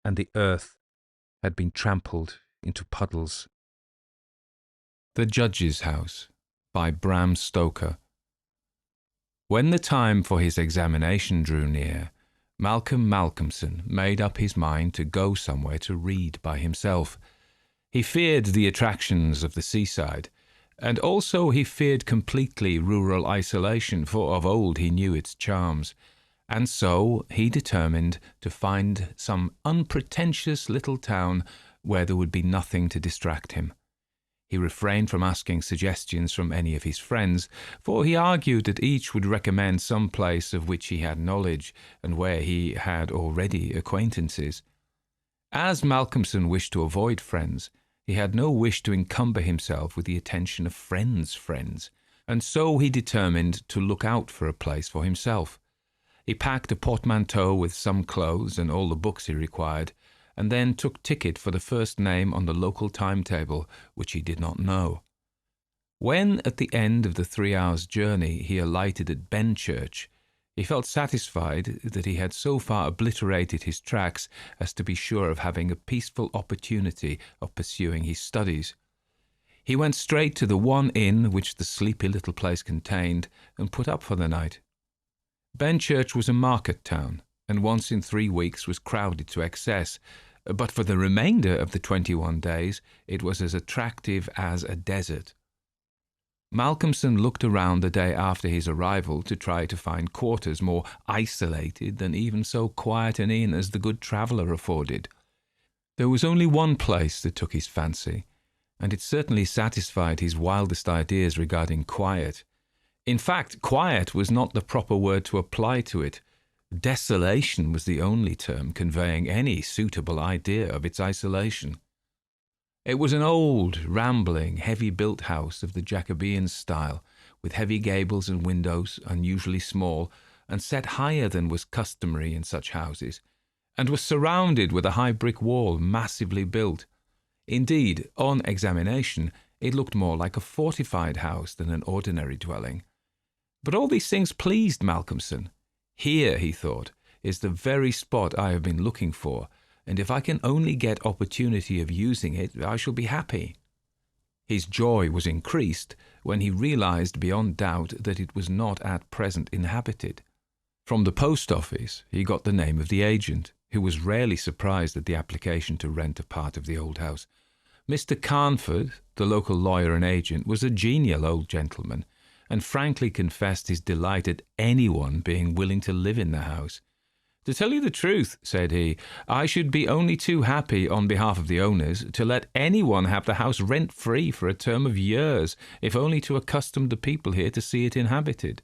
and the earth had been trampled into puddles. The Judge's House by Bram Stoker. When the time for his examination drew near, Malcolm Malcolmson made up his mind to go somewhere to read by himself. He feared the attractions of the seaside, and also he feared completely rural isolation, for of old he knew its charms, and so he determined to find some unpretentious little town where there would be nothing to distract him. He refrained from asking suggestions from any of his friends, for he argued that each would recommend some place of which he had knowledge, and where he had already acquaintances. As Malcolmson wished to avoid friends, he had no wish to encumber himself with the attention of friends' friends, and so he determined to look out for a place for himself. He packed a portmanteau with some clothes and all the books he required, and then took ticket for the first name on the local timetable, which he did not know. When, at the end of the 3 hours' journey, he alighted at Benchurch, he felt satisfied that he had so far obliterated his tracks as to be sure of having a peaceful opportunity of pursuing his studies. He went straight to the one inn which the sleepy little place contained, and put up for the night. Benchurch was a market town, and once in 3 weeks was crowded to excess, but for the remainder of the 21 days it was as attractive as a desert. Malcolmson looked around the day after his arrival to try to find quarters more isolated than even so quiet an inn as the Good Traveller afforded. There was only one place that took his fancy, and it certainly satisfied his wildest ideas regarding quiet. In fact, quiet was not the proper word to apply to it. Desolation was the only term conveying any suitable idea of its isolation. It was an old, rambling, heavy-built house of the Jacobean style, with heavy gables and windows unusually small, and set higher than was customary in such houses, and was surrounded with a high brick wall massively built. Indeed, on examination, it looked more like a fortified house than an ordinary dwelling. But all these things pleased Malcolmson. Here, he thought, is the very spot I have been looking for, and if I can only get opportunity of using it, I shall be happy. His joy was increased when he realized beyond doubt that it was not at present inhabited. From the post office he got the name of the agent, who was rarely surprised at the application to rent a part of the old house. Mr. Carnford, the local lawyer and agent, was a genial old gentleman, and frankly confessed his delight at anyone being willing to live in the house. "To tell you the truth," said he, "I should be only too happy, on behalf of the owners, to let anyone have the house rent-free for a term of years, if only to accustom the people here to see it inhabited.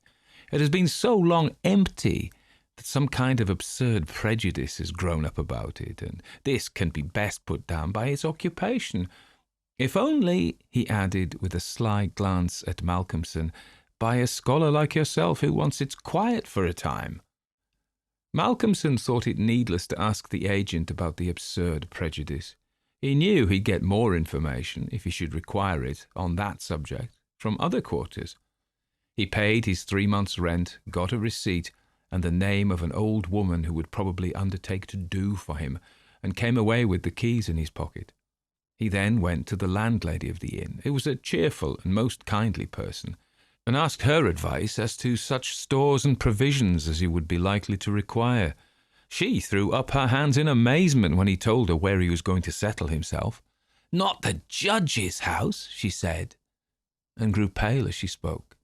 It has been so long empty that some kind of absurd prejudice has grown up about it, and this can be best put down by its occupation. If only," he added, with a sly glance at Malcolmson, "by a scholar like yourself who wants its quiet for a time." Malcolmson thought it needless to ask the agent about the absurd prejudice. He knew he'd get more information, if he should require it, on that subject, from other quarters. He paid his 3 months' rent, got a receipt, and the name of an old woman who would probably undertake to do for him, and came away with the keys in his pocket. He then went to the landlady of the inn, who was a cheerful and most kindly person, and asked her advice as to such stores and provisions as he would be likely to require. She threw up her hands in amazement when he told her where he was going to settle himself. "Not the judge's house," she said, and grew pale as she spoke.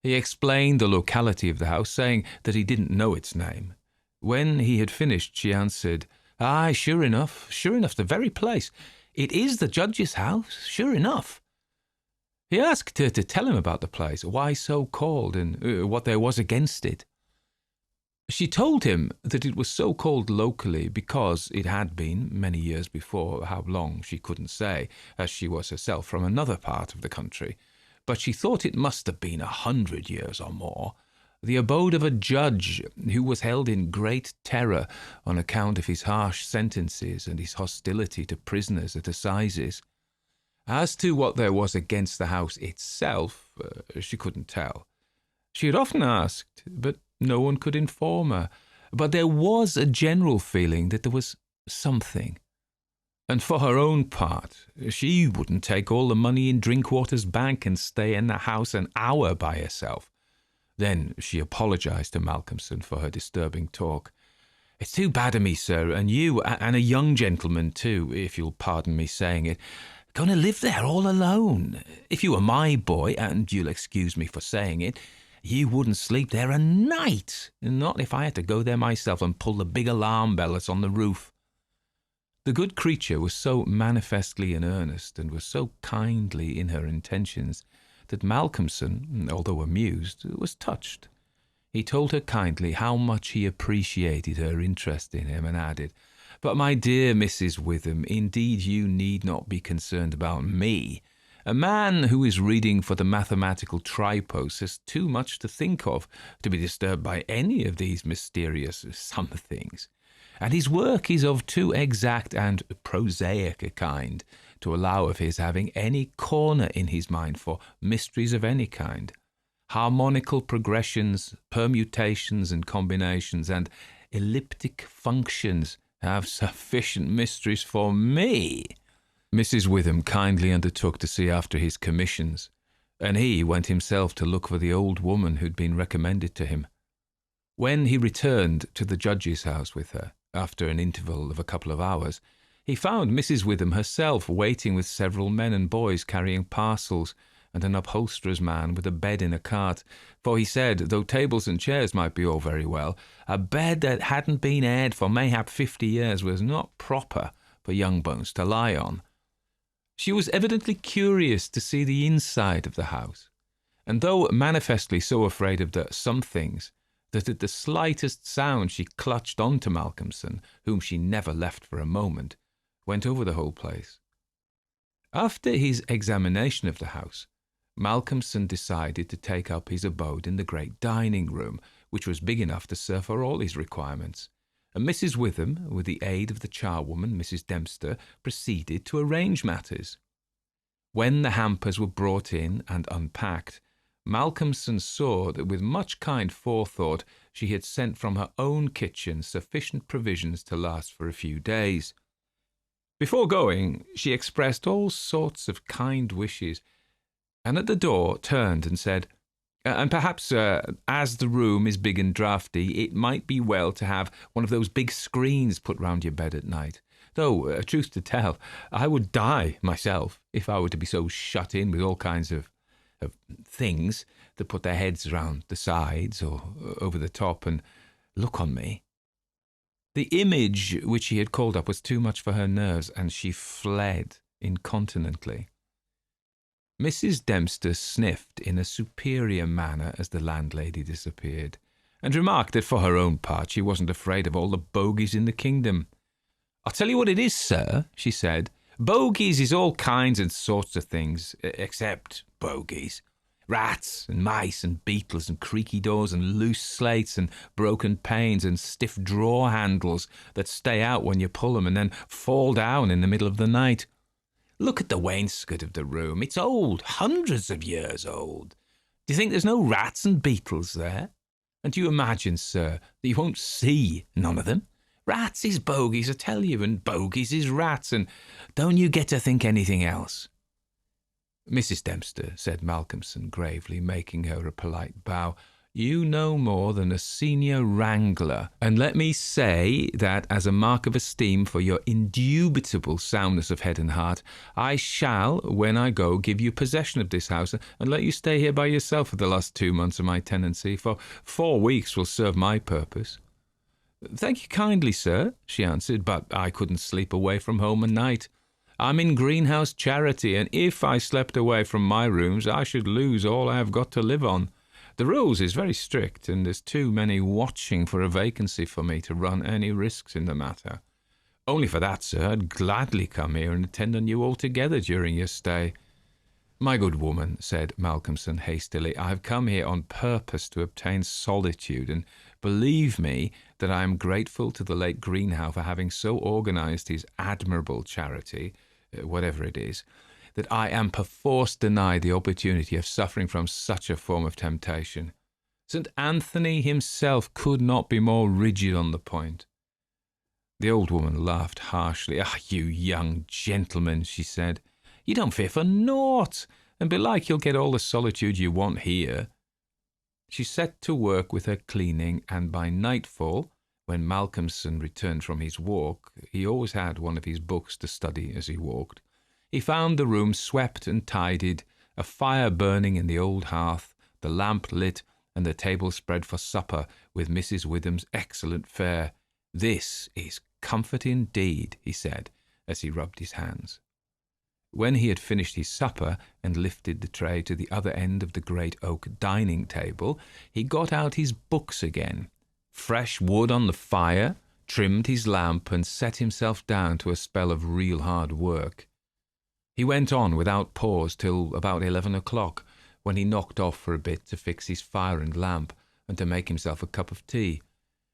He explained the locality of the house, saying that he didn't know its name. When he had finished, she answered, "Aye, sure enough, the very place. It is the judge's house, sure enough." He asked her to tell him about the place, why so called, and what there was against it. She told him that it was so called locally because it had been, many years before, how long she couldn't say, as she was herself from another part of the country, but she thought it must have been 100 years or more, the abode of a judge who was held in great terror on account of his harsh sentences and his hostility to prisoners at assizes. As to what there was against the house itself, she couldn't tell. She had often asked, but no one could inform her. But there was a general feeling that there was something. And for her own part, she wouldn't take all the money in Drinkwater's bank and stay in the house an hour by herself. Then she apologised to Malcolmson for her disturbing talk. "It's too bad of me, sir, and you, and a young gentleman too, if you'll pardon me saying it, going to live there all alone. If you were my boy, and you'll excuse me for saying it, you wouldn't sleep there a night, not if I had to go there myself and pull the big alarm bell that's on the roof." The good creature was so manifestly in earnest, and was so kindly in her intentions, that Malcolmson, although amused, was touched. He told her kindly how much he appreciated her interest in him, and added, "But my dear Mrs. Witham, indeed you need not be concerned about me. A man who is reading for the mathematical tripos has too much to think of to be disturbed by any of these mysterious somethings, and his work is of too exact and prosaic a kind to allow of his having any corner in his mind for mysteries of any kind. Harmonical progressions, permutations and combinations, and elliptic functions have sufficient mysteries for me." Mrs. Witham kindly undertook to see after his commissions, and he went himself to look for the old woman who'd been recommended to him. When he returned to the judge's house with her, after an interval of a couple of hours, he found Mrs. Witham herself waiting with several men and boys carrying parcels, and an upholsterer's man with a bed in a cart, for he said, though tables and chairs might be all very well, a bed that hadn't been aired for mayhap 50 years was not proper for young bones to lie on. She was evidently curious to see the inside of the house, and though manifestly so afraid of the somethings, that at the slightest sound she clutched on to Malcolmson, whom she never left for a moment, went over the whole place. After his examination of the house, Malcolmson decided to take up his abode in the great dining room, which was big enough to serve for all his requirements, and Mrs. Witham, with the aid of the charwoman, Mrs. Dempster, proceeded to arrange matters. When the hampers were brought in and unpacked, Malcolmson saw that with much kind forethought she had sent from her own kitchen sufficient provisions to last for a few days. Before going, she expressed all sorts of kind wishes, and at the door turned and said, "And perhaps, as the room is big and draughty, it might be well to have one of those big screens put round your bed at night. Though, truth to tell, I would die myself if I were to be so shut in with all kinds of things that put their heads round the sides or over the top and look on me." The image which she had called up was too much for her nerves, and she fled incontinently. Mrs. Dempster sniffed in a superior manner as the landlady disappeared, and remarked that for her own part she wasn't afraid of all the bogies in the kingdom. "I'll tell you what it is, sir," she said. "Bogies is all kinds and sorts of things, except bogies. Rats and mice and beetles and creaky doors and loose slates and broken panes and stiff drawer handles that stay out when you pull them and then fall down in the middle of the night. Look at the wainscot of the room. It's old, hundreds of years old. Do you think there's no rats and beetles there? And do you imagine, sir, that you won't see none of them? Rats is bogies, I tell you, and bogies is rats, and don't you get to think anything else." "Mrs. Dempster," said Malcolmson gravely, making her a polite bow, "you know more than a senior wrangler, and let me say that as a mark of esteem for your indubitable soundness of head and heart, I shall, when I go, give you possession of this house and let you stay here by yourself for the last 2 months of my tenancy, for 4 weeks will serve my purpose." "Thank you kindly, sir," she answered, "but I couldn't sleep away from home a night. I'm in greenhouse charity, and if I slept away from my rooms, I should lose all I have got to live on. The rules is very strict, and there's too many watching for a vacancy for me to run any risks in the matter. Only for that, sir, I'd gladly come here and attend on you altogether during your stay." "My good woman," said Malcolmson hastily, "I have come here on purpose to obtain solitude, and believe me that I am grateful to the late Greenhow for having so organised his admirable charity, whatever it is, that I am perforce denied the opportunity of suffering from such a form of temptation. St. Anthony himself could not be more rigid on the point." The old woman laughed harshly. "Ah, you young gentleman," she said, "you don't fear for naught, and belike you'll get all the solitude you want here." She set to work with her cleaning, and by nightfall, when Malcolmson returned from his walk, he always had one of his books to study as he walked, he found the room swept and tidied, a fire burning in the old hearth, the lamp lit, and the table spread for supper with Mrs. Witham's excellent fare. "This is comfort indeed," he said, as he rubbed his hands. When he had finished his supper and lifted the tray to the other end of the great oak dining table, he got out his books again, fresh wood on the fire, trimmed his lamp, and set himself down to a spell of real hard work. He went on without pause till about 11 o'clock, when he knocked off for a bit to fix his fire and lamp, and to make himself a cup of tea.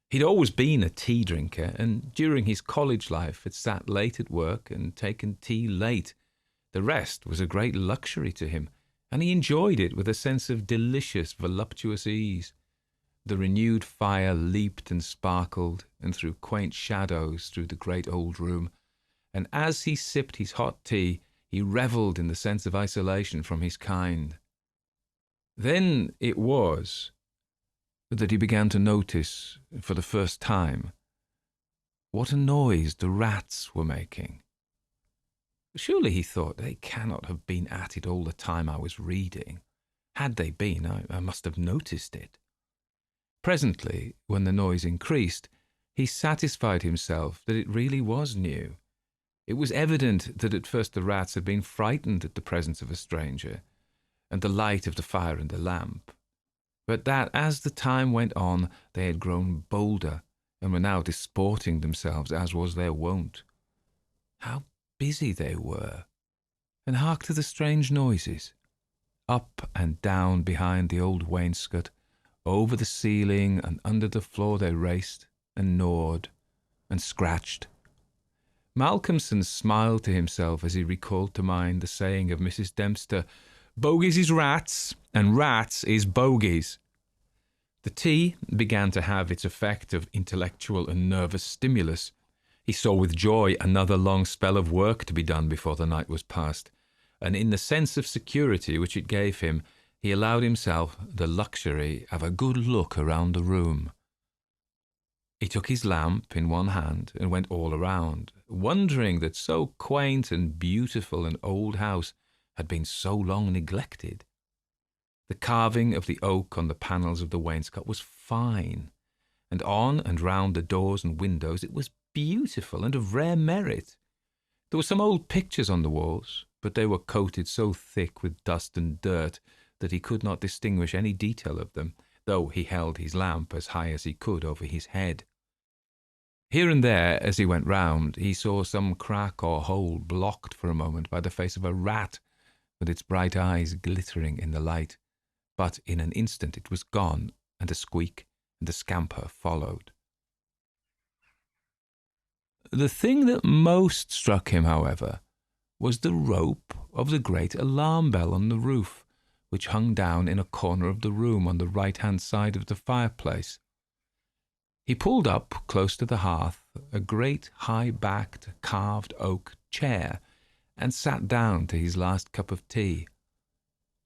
He'd always been a tea drinker, and during his college life had sat late at work and taken tea late. The rest was a great luxury to him, and he enjoyed it with a sense of delicious, voluptuous ease. The renewed fire leaped and sparkled, and threw quaint shadows through the great old room, and as he sipped his hot tea, he revelled in the sense of isolation from his kind. Then it was that he began to notice, for the first time, what a noise the rats were making. Surely, he thought, they cannot have been at it all the time I was reading. Had they been, I must have noticed it. Presently, when the noise increased, he satisfied himself that it really was new. It was evident that at first the rats had been frightened at the presence of a stranger, and the light of the fire and the lamp, but that as the time went on they had grown bolder, and were now disporting themselves as was their wont. How busy they were! And hark to the strange noises. Up and down behind the old wainscot, over the ceiling and under the floor they raced, and gnawed, and scratched. Malcolmson smiled to himself as he recalled to mind the saying of Mrs. Dempster, "Bogies is rats, and rats is bogies." The tea began to have its effect of intellectual and nervous stimulus. He saw with joy another long spell of work to be done before the night was past, and in the sense of security which it gave him, he allowed himself the luxury of a good look around the room. He took his lamp in one hand and went all around, wondering that so quaint and beautiful an old house had been so long neglected. The carving of the oak on the panels of the wainscot was fine, and on and round the doors and windows it was beautiful and of rare merit. There were some old pictures on the walls, but they were coated so thick with dust and dirt that he could not distinguish any detail of them, though he held his lamp as high as he could over his head. Here and there, as he went round, he saw some crack or hole blocked for a moment by the face of a rat, with its bright eyes glittering in the light. But in an instant it was gone, and a squeak and a scamper followed. The thing that most struck him, however, was the rope of the great alarm bell on the roof, which hung down in a corner of the room on the right-hand side of the fireplace. He pulled up, close to the hearth, a great high-backed carved oak chair, and sat down to his last cup of tea.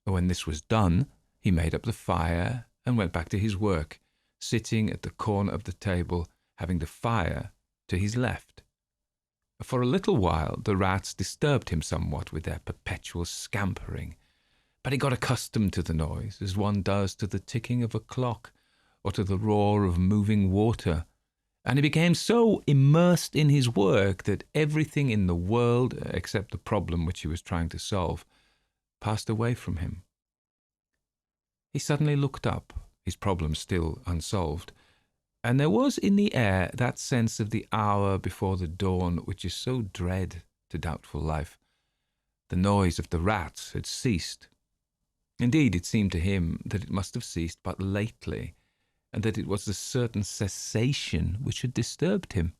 When this was done, he made up the fire and went back to his work, sitting at the corner of the table, having the fire to his left. For a little while the rats disturbed him somewhat with their perpetual scampering, but he got accustomed to the noise, as one does to the ticking of a clock or to the roar of moving water, and he became so immersed in his work that everything in the world, except the problem which he was trying to solve, passed away from him. He suddenly looked up, his problem still unsolved, and there was in the air that sense of the hour before the dawn which is so dread to doubtful life. The noise of the rats had ceased. Indeed, it seemed to him that it must have ceased but lately, and that it was a certain cessation which had disturbed him.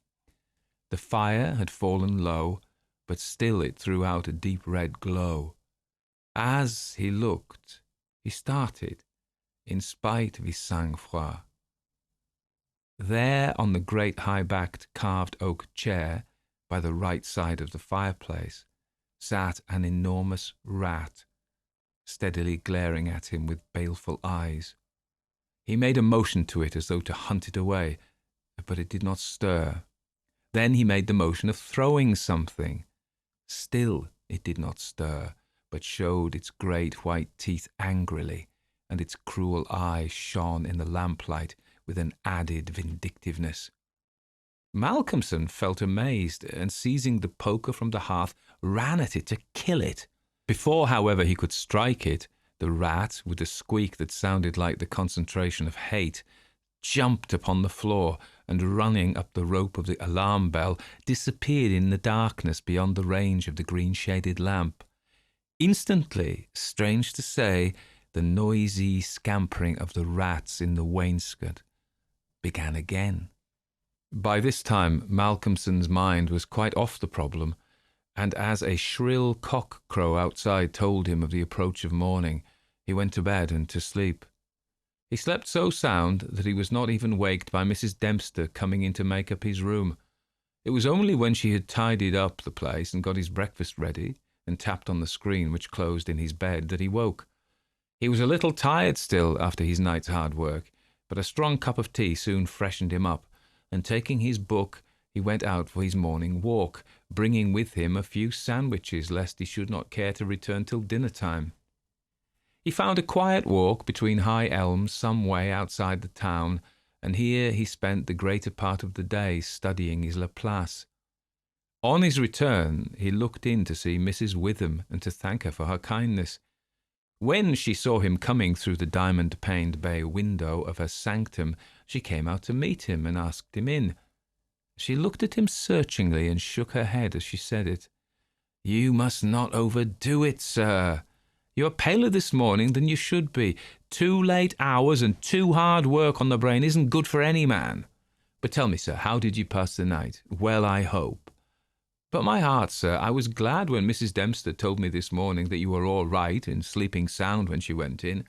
The fire had fallen low, but still it threw out a deep red glow. As he looked, he started, in spite of his sang-froid. There, on the great high-backed carved oak chair, by the right side of the fireplace, sat an enormous rat, steadily glaring at him with baleful eyes. He made a motion to it as though to hunt it away, but it did not stir. Then he made the motion of throwing something. Still it did not stir, but showed its great white teeth angrily, and its cruel eyes shone in the lamplight with an added vindictiveness. Malcolmson felt amazed, and seizing the poker from the hearth, ran at it to kill it. Before, however, he could strike it, the rat, with a squeak that sounded like the concentration of hate, jumped upon the floor, and running up the rope of the alarm bell, disappeared in the darkness beyond the range of the green-shaded lamp. Instantly, strange to say, the noisy scampering of the rats in the wainscot began again. By this time, Malcolmson's mind was quite off the problem, and as a shrill cock-crow outside told him of the approach of morning, he went to bed and to sleep. He slept so sound that he was not even waked by Mrs. Dempster coming in to make up his room. It was only when she had tidied up the place and got his breakfast ready and tapped on the screen which closed in his bed that he woke. He was a little tired still after his night's hard work, but a strong cup of tea soon freshened him up, and taking his book, he went out for his morning walk, bringing with him a few sandwiches lest he should not care to return till dinner-time. He found a quiet walk between high elms some way outside the town, and here he spent the greater part of the day studying his Laplace. On his return, he looked in to see Mrs. Witham and to thank her for her kindness. When she saw him coming through the diamond-paned bay window of her sanctum, she came out to meet him and asked him in. She looked at him searchingly and shook her head as she said it. "You must not overdo it, sir. You are paler this morning than you should be. 2 late hours and 2 hard work on the brain isn't good for any man. But tell me, sir, how did you pass the night? Well, I hope. But my heart, sir, I was glad when Mrs. Dempster told me this morning that you were all right and sleeping sound when she went in."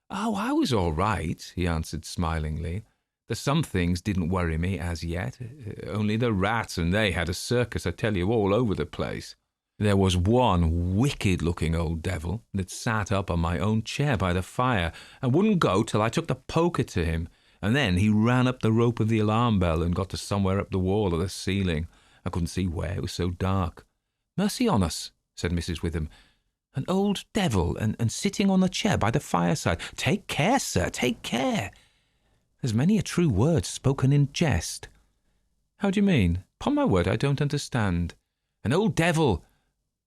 "Oh, I was all right," he answered smilingly. "The some things didn't worry me as yet. Only the rats, and they had a circus, I tell you, all over the place. There was one wicked-looking old devil that sat up on my own chair by the fire and wouldn't go till I took the poker to him, and then he ran up the rope of the alarm bell and got to somewhere up the wall or the ceiling. I couldn't see where, it was so dark." "Mercy on us," said Mrs. Witham. "An old devil and sitting on the chair by the fireside. Take care, sir, take care. There's many a true word spoken in jest." "How do you mean? 'Pon my word, I don't understand." "An old devil.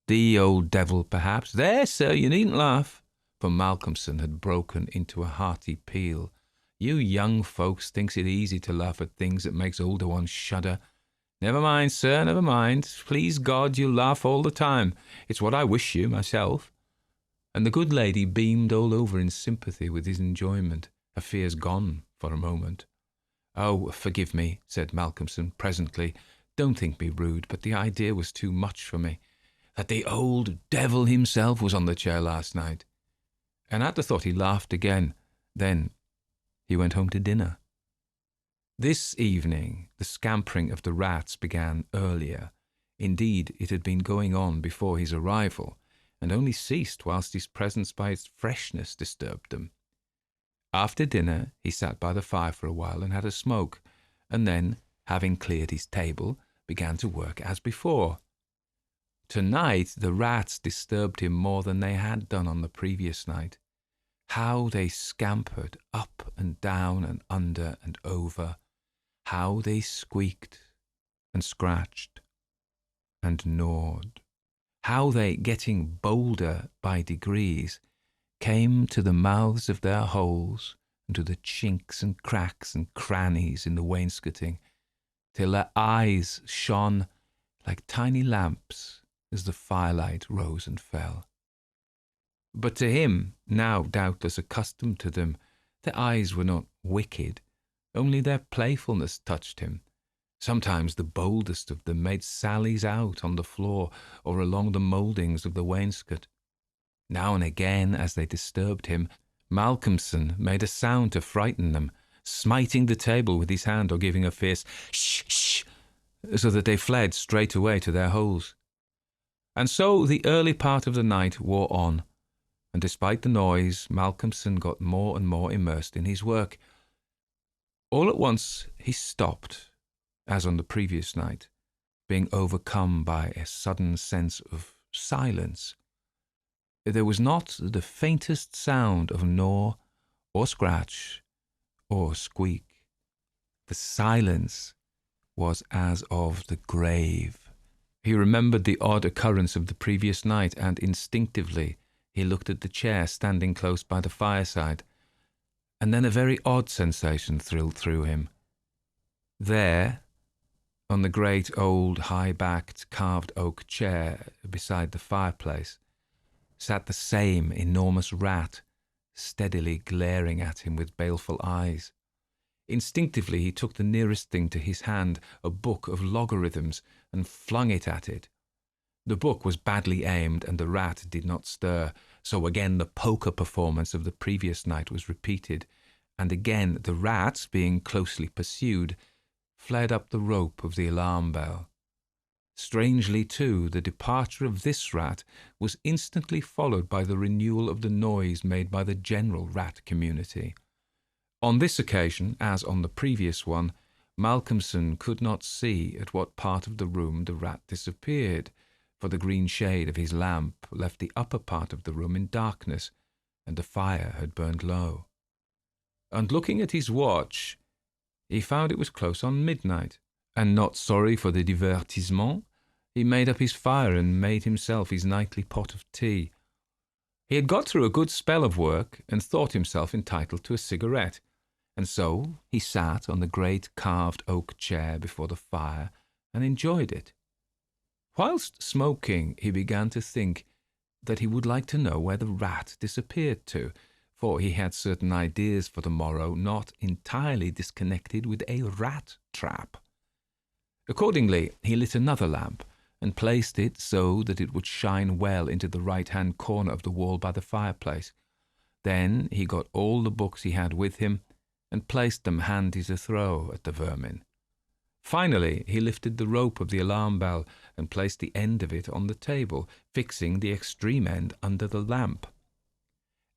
The old devil, perhaps. There, sir, you needn't laugh." For Malcolmson had broken into a hearty peal. "You young folks thinks it easy to laugh at things that makes older ones shudder. Never mind, sir, never mind. Please God, you'll laugh all the time. It's what I wish you, myself." And the good lady beamed all over in sympathy with his enjoyment, her fears gone for a moment. "Oh, forgive me," said Malcolmson presently. "Don't think me rude, but the idea was too much for me. That the old devil himself was on the chair last night." And at the thought he laughed again. Then he went home to dinner. This evening the scampering of the rats began earlier. Indeed, it had been going on before his arrival, and only ceased whilst his presence by its freshness disturbed them. After dinner he sat by the fire for a while and had a smoke, and then, having cleared his table, began to work as before. Tonight the rats disturbed him more than they had done on the previous night. How they scampered up and down and under and over. How they squeaked and scratched and gnawed. How they, getting bolder by degrees, came to the mouths of their holes and to the chinks and cracks and crannies in the wainscoting, till their eyes shone like tiny lamps as the firelight rose and fell. But to him, now doubtless accustomed to them, their eyes were not wicked, only their playfulness touched him. Sometimes the boldest of them made sallies out on the floor or along the mouldings of the wainscot. Now and again, as they disturbed him, Malcolmson made a sound to frighten them, smiting the table with his hand or giving a fierce "shh, shh," so that they fled straight away to their holes. And so the early part of the night wore on, and despite the noise, Malcolmson got more and more immersed in his work. All at once he stopped, as on the previous night, being overcome by a sudden sense of silence. There was not the faintest sound of gnaw or scratch or squeak. The silence was as of the grave. He remembered the odd occurrence of the previous night, and instinctively he looked at the chair standing close by the fireside, and then a very odd sensation thrilled through him. There, on the great old high-backed carved oak chair beside the fireplace, sat the same enormous rat, steadily glaring at him with baleful eyes. Instinctively he took the nearest thing to his hand, a book of logarithms, and flung it at it. The book was badly aimed, and the rat did not stir, so again the poker performance of the previous night was repeated, and again the rat, being closely pursued, fled up the rope of the alarm bell. Strangely, too, the departure of this rat was instantly followed by the renewal of the noise made by the general rat community. On this occasion, as on the previous one, Malcolmson could not see at what part of the room the rat disappeared, for the green shade of his lamp left the upper part of the room in darkness, and the fire had burned low. And looking at his watch, he found it was close on midnight, and not sorry for the divertissement, he made up his fire and made himself his nightly pot of tea. He had got through a good spell of work and thought himself entitled to a cigarette, and so he sat on the great carved oak chair before the fire and enjoyed it. Whilst smoking, he began to think that he would like to know where the rat disappeared to, for he had certain ideas for the morrow not entirely disconnected with a rat trap. Accordingly, he lit another lamp and placed it so that it would shine well into the right-hand corner of the wall by the fireplace. Then he got all the books he had with him and placed them handy to throw at the vermin. Finally, he lifted the rope of the alarm bell and placed the end of it on the table, fixing the extreme end under the lamp.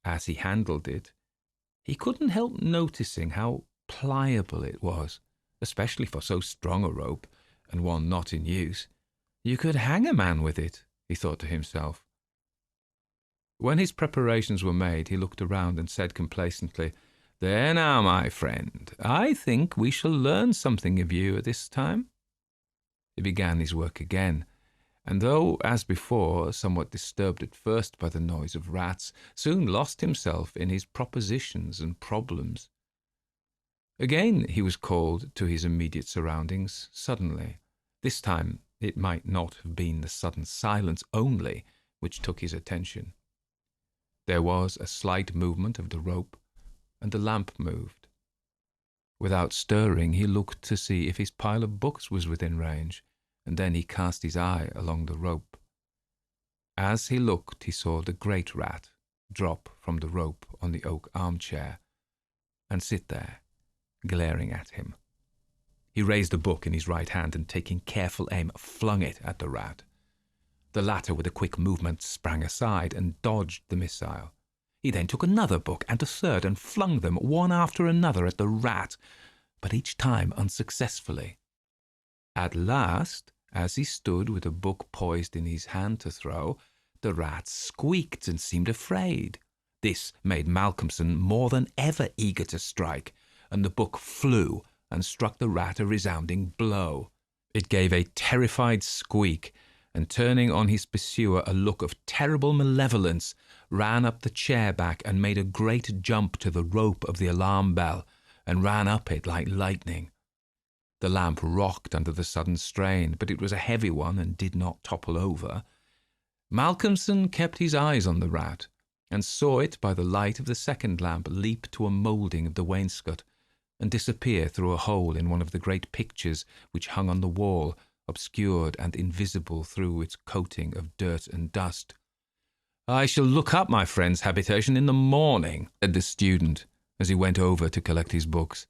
As he handled it, he couldn't help noticing how pliable it was, especially for so strong a rope, and one not in use. You could hang a man with it, he thought to himself. When his preparations were made, he looked around and said complacently, "There now, my friend, I think we shall learn something of you at this time." He began his work again, and though, as before, somewhat disturbed at first by the noise of rats, soon lost himself in his propositions and problems. Again he was called to his immediate surroundings suddenly. This time it might not have been the sudden silence only which took his attention. There was a slight movement of the rope, and the lamp moved. Without stirring, he looked to see if his pile of books was within range, and then he cast his eye along the rope. As he looked, he saw the great rat drop from the rope on the oak armchair and sit there, glaring at him. He raised a book in his right hand and, taking careful aim, flung it at the rat. The latter, with a quick movement, sprang aside and dodged the missile. He then took another book and a third and flung them one after another at the rat, but each time unsuccessfully. At last, as he stood with a book poised in his hand to throw, the rat squeaked and seemed afraid. This made Malcolmson more than ever eager to strike, and the book flew and struck the rat a resounding blow. It gave a terrified squeak, and turning on his pursuer a look of terrible malevolence, ran up the chair back and made a great jump to the rope of the alarm bell, and ran up it like lightning. The lamp rocked under the sudden strain, but it was a heavy one and did not topple over. Malcolmson kept his eyes on the rat, and saw it by the light of the second lamp leap to a moulding of the wainscot, and disappear through a hole in one of the great pictures which hung on the wall, obscured and invisible through its coating of dirt and dust. "I shall look up my friend's habitation in the morning," said the student, as he went over to collect his books.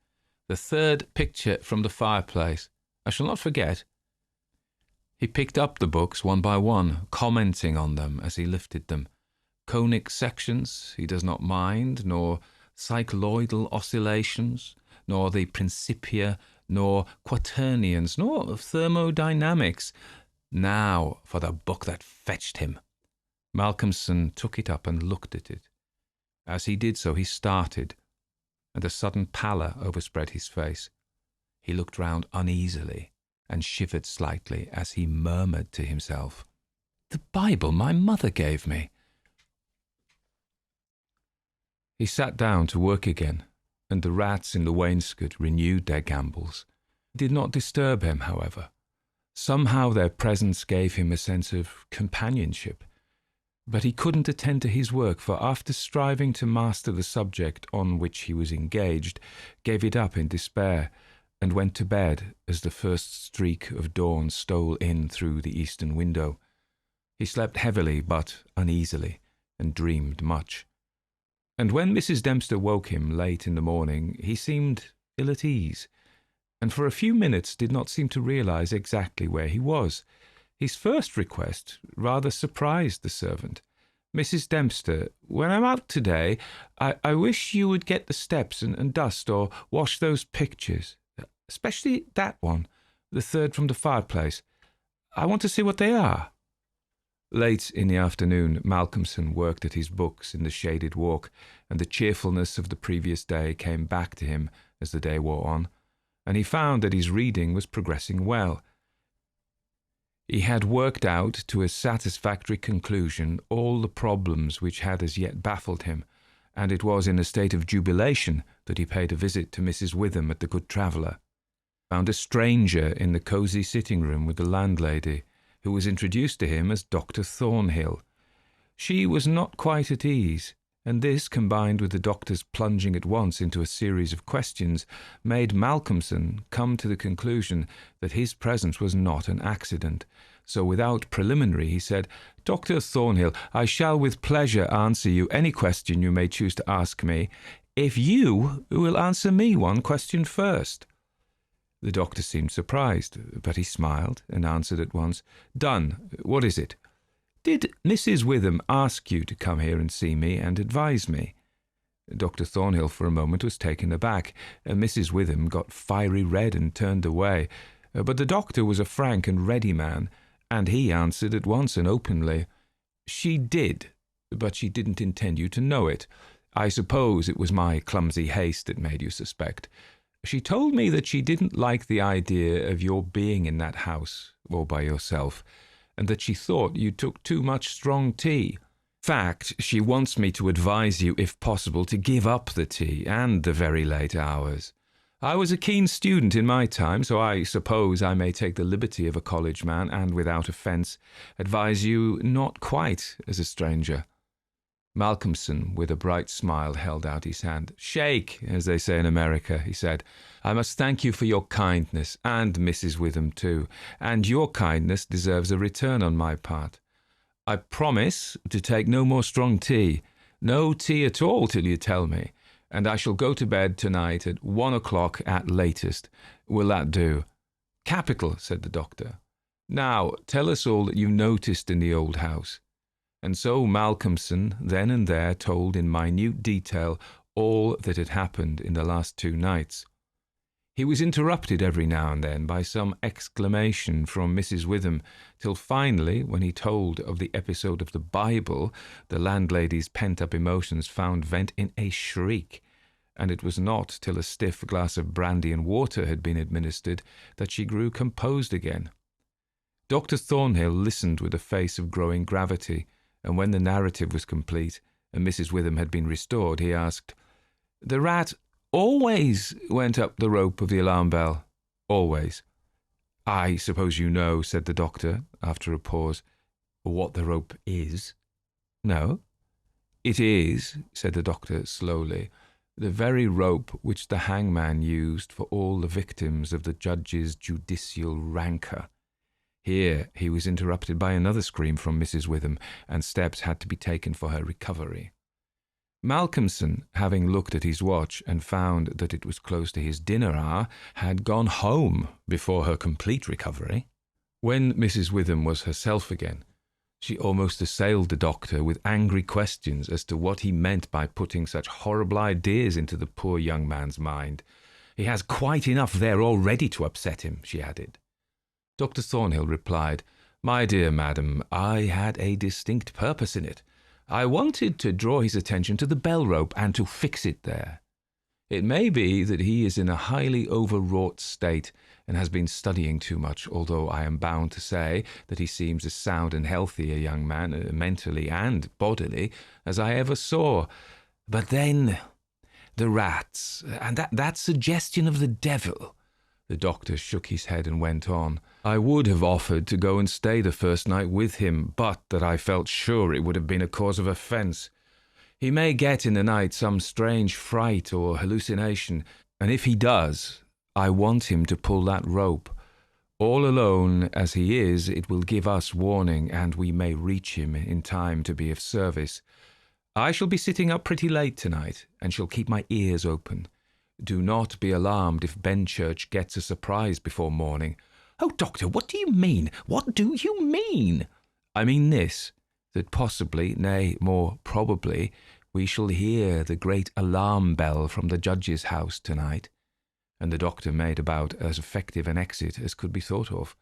"The third picture from the fireplace. I shall not forget." He picked up the books one by one, commenting on them as he lifted them. Conic sections he does not mind, nor cycloidal oscillations, nor the Principia, nor quaternions, nor thermodynamics. Now for the book that fetched him. Malcolmson took it up and looked at it. As he did so, he started, and a sudden pallor overspread his face. He looked round uneasily and shivered slightly as he murmured to himself, "The Bible my mother gave me." He sat down to work again, and the rats in the wainscot renewed their gambols. It did not disturb him, however. Somehow their presence gave him a sense of companionship. But he couldn't attend to his work, for after striving to master the subject on which he was engaged, gave it up in despair, and went to bed as the first streak of dawn stole in through the eastern window. He slept heavily but uneasily, and dreamed much. And when Mrs. Dempster woke him late in the morning, he seemed ill at ease, and for a few minutes did not seem to realize exactly where he was. His first request rather surprised the servant. "Mrs. Dempster, when I'm out today, I wish you would get the steps and dust or wash those pictures. especially that one, the third from the fireplace. I want to see what they are." Late in the afternoon, Malcolmson worked at his books in the shaded walk, and the cheerfulness of the previous day came back to him as the day wore on, and he found that his reading was progressing well. He had worked out to a satisfactory conclusion all the problems which had as yet baffled him, and it was in a state of jubilation that he paid a visit to Mrs. Witham at the Good Traveller. Found a stranger in the cosy sitting-room with the landlady, who was introduced to him as Dr. Thornhill. She was not quite at ease, and this, combined with the doctor's plunging at once into a series of questions, made Malcolmson come to the conclusion that his presence was not an accident. So without preliminary he said, "Dr. Thornhill, I shall with pleasure answer you any question you may choose to ask me, if you will answer me one question first." The doctor seemed surprised, but he smiled and answered at once, "Done. What is it?" "Did Mrs. Witham ask you to come here and see me and advise me?" Dr. Thornhill for a moment was taken aback, and Mrs. Witham got fiery red and turned away. But the doctor was a frank and ready man, and he answered at once and openly, "She did, but she didn't intend you to know it. I suppose it was my clumsy haste that made you suspect. She told me that she didn't like the idea of your being in that house, all by yourself, and that she thought you took too much strong tea. Fact, she wants me to advise you, if possible, to give up the tea and the very late hours. I was a keen student in my time, so I suppose I may take the liberty of a college man, and without offence, advise you not quite as a stranger." Malcolmson, with a bright smile, held out his hand. "Shake, as they say in America," he said. "I must thank you for your kindness, and Mrs. Witham too, and your kindness deserves a return on my part. I promise to take no more strong tea, no tea at all till you tell me, and I shall go to bed tonight at 1 o'clock at latest. Will that do?" "Capital," said the doctor. "Now tell us all that you noticed in the old house." And so Malcolmson then and there told in minute detail all that had happened in the last 2 nights. He was interrupted every now and then by some exclamation from Mrs. Witham, till finally, when he told of the episode of the Bible, the landlady's pent-up emotions found vent in a shriek, and it was not till a stiff glass of brandy and water had been administered that she grew composed again. Dr. Thornhill listened with a face of growing gravity, and when the narrative was complete and Mrs. Witham had been restored, he asked, "The rat always went up the rope of the alarm bell?" "Always." "I suppose you know," said the doctor, after a pause, "what the rope is?" "No." "It is," said the doctor slowly, "the very rope which the hangman used for all the victims of the judge's judicial rancour." Here he was interrupted by another scream from Mrs. Witham, and steps had to be taken for her recovery. Malcolmson, having looked at his watch and found that it was close to his dinner hour, had gone home before her complete recovery. When Mrs. Witham was herself again, she almost assailed the doctor with angry questions as to what he meant by putting such horrible ideas into the poor young man's mind. "He has quite enough there already to upset him," she added. Dr. Thornhill replied, "My dear madam, I had a distinct purpose in it. I wanted to draw his attention to the bell rope and to fix it there. It may be that he is in a highly overwrought state and has been studying too much, although I am bound to say that he seems as sound and healthy a young man, mentally and bodily, as I ever saw. But then, the rats, and that suggestion of the devil." The doctor shook his head and went on. "I would have offered to go and stay the first night with him, but that I felt sure it would have been a cause of offence. He may get in the night some strange fright or hallucination, and if he does, I want him to pull that rope. All alone as he is, it will give us warning, and we may reach him in time to be of service. I shall be sitting up pretty late tonight, and shall keep my ears open. Do not be alarmed if Benchurch gets a surprise before morning." "Oh, doctor, what do you mean? What do you mean?" "I mean this, that possibly, nay, more probably, we shall hear the great alarm bell from the judge's house tonight. and the doctor made about as effective an exit as could be thought of.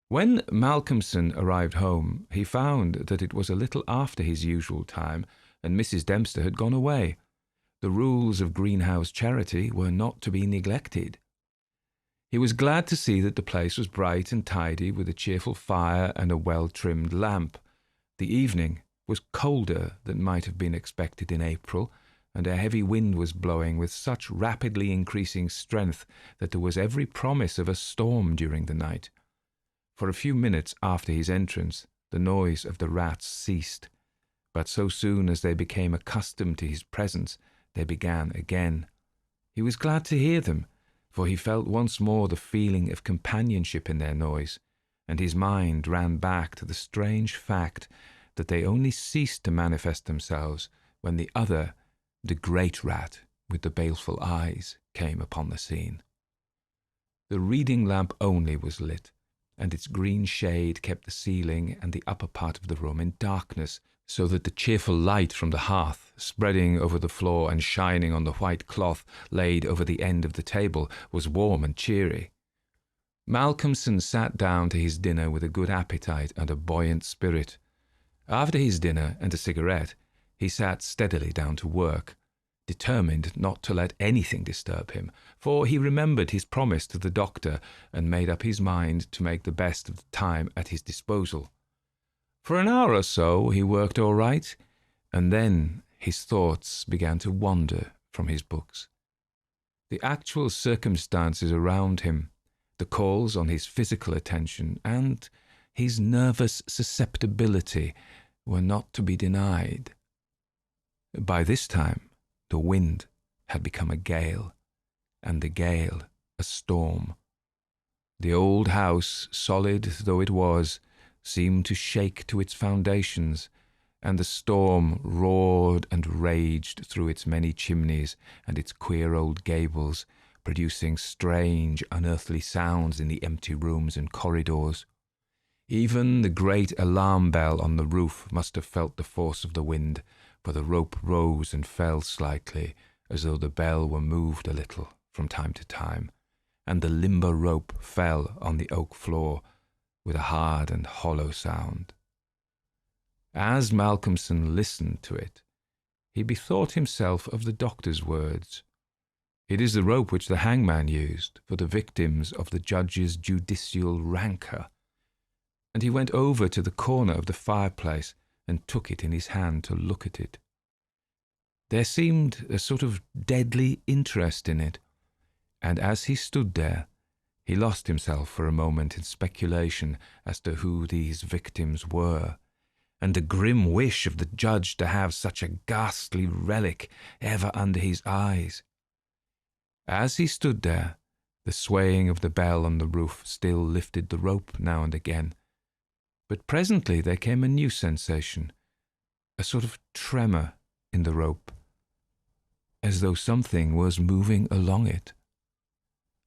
When Malcolmson arrived home, he found that it was a little after his usual time, and Mrs. Dempster had gone away. The rules of greenhouse charity were not to be neglected. He was glad to see that the place was bright and tidy, with a cheerful fire and a well-trimmed lamp. The evening was colder than might have been expected in April, and a heavy wind was blowing with such rapidly increasing strength that there was every promise of a storm during the night. For a few minutes after his entrance, the noise of the rats ceased, but so soon as they became accustomed to his presence, they began again. He was glad to hear them, for he felt once more the feeling of companionship in their noise, and his mind ran back to the strange fact that they only ceased to manifest themselves when the other, the great rat with the baleful eyes, came upon the scene. The reading lamp only was lit, and its green shade kept the ceiling and the upper part of the room in darkness, so that the cheerful light from the hearth, spreading over the floor and shining on the white cloth laid over the end of the table, was warm and cheery. Malcolmson sat down to his dinner with a good appetite and a buoyant spirit. After his dinner and a cigarette, he sat steadily down to work, determined not to let anything disturb him, for he remembered his promise to the doctor and made up his mind to make the best of the time at his disposal. For an hour or so he worked all right, and then his thoughts began to wander from his books. The actual circumstances around him, the calls on his physical attention, and his nervous susceptibility were not to be denied. By this time, the wind had become a gale, and the gale a storm. The old house, solid though it was, seemed to shake to its foundations, and the storm roared and raged through its many chimneys and its queer old gables, producing strange, unearthly sounds in the empty rooms and corridors. Even the great alarm bell on the roof must have felt the force of the wind, for the rope rose and fell slightly, as though the bell were moved a little from time to time, and the limber rope fell on the oak floor with a hard and hollow sound. As Malcolmson listened to it, he bethought himself of the doctor's words. It is the rope which the hangman used for the victims of the judge's judicial rancour. And he went over to the corner of the fireplace and took it in his hand to look at it. There seemed a sort of deadly interest in it, and as he stood there, he lost himself for a moment in speculation as to who these victims were, and the grim wish of the judge to have such a ghastly relic ever under his eyes. As he stood there, the swaying of the bell on the roof still lifted the rope now and again, but presently there came a new sensation, a sort of tremor in the rope, as though something was moving along it.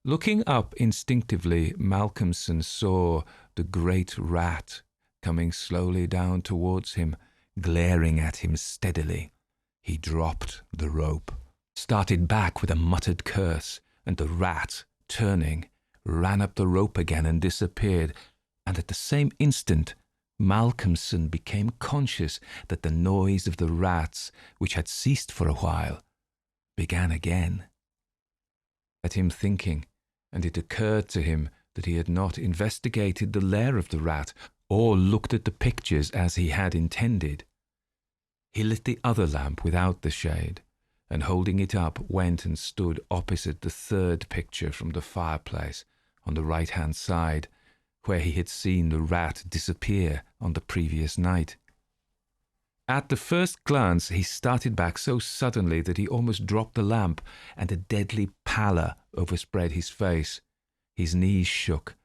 Looking up instinctively, Malcolmson saw the great rat coming slowly down towards him, glaring at him steadily. He dropped the rope, started back with a muttered curse, and the rat, turning, ran up the rope again and disappeared, and at the same instant Malcolmson became conscious that the noise of the rats, which had ceased for a while, began again. Set him thinking, and it occurred to him that he had not investigated the lair of the rat, or looked at the pictures as he had intended. He lit the other lamp without the shade, and holding it up, went and stood opposite the third picture from the fireplace on the right-hand side, where he had seen the rat disappear on the previous night. At the first glance he started back so suddenly that he almost dropped the lamp, and a deadly pallor overspread his face. His knees shook,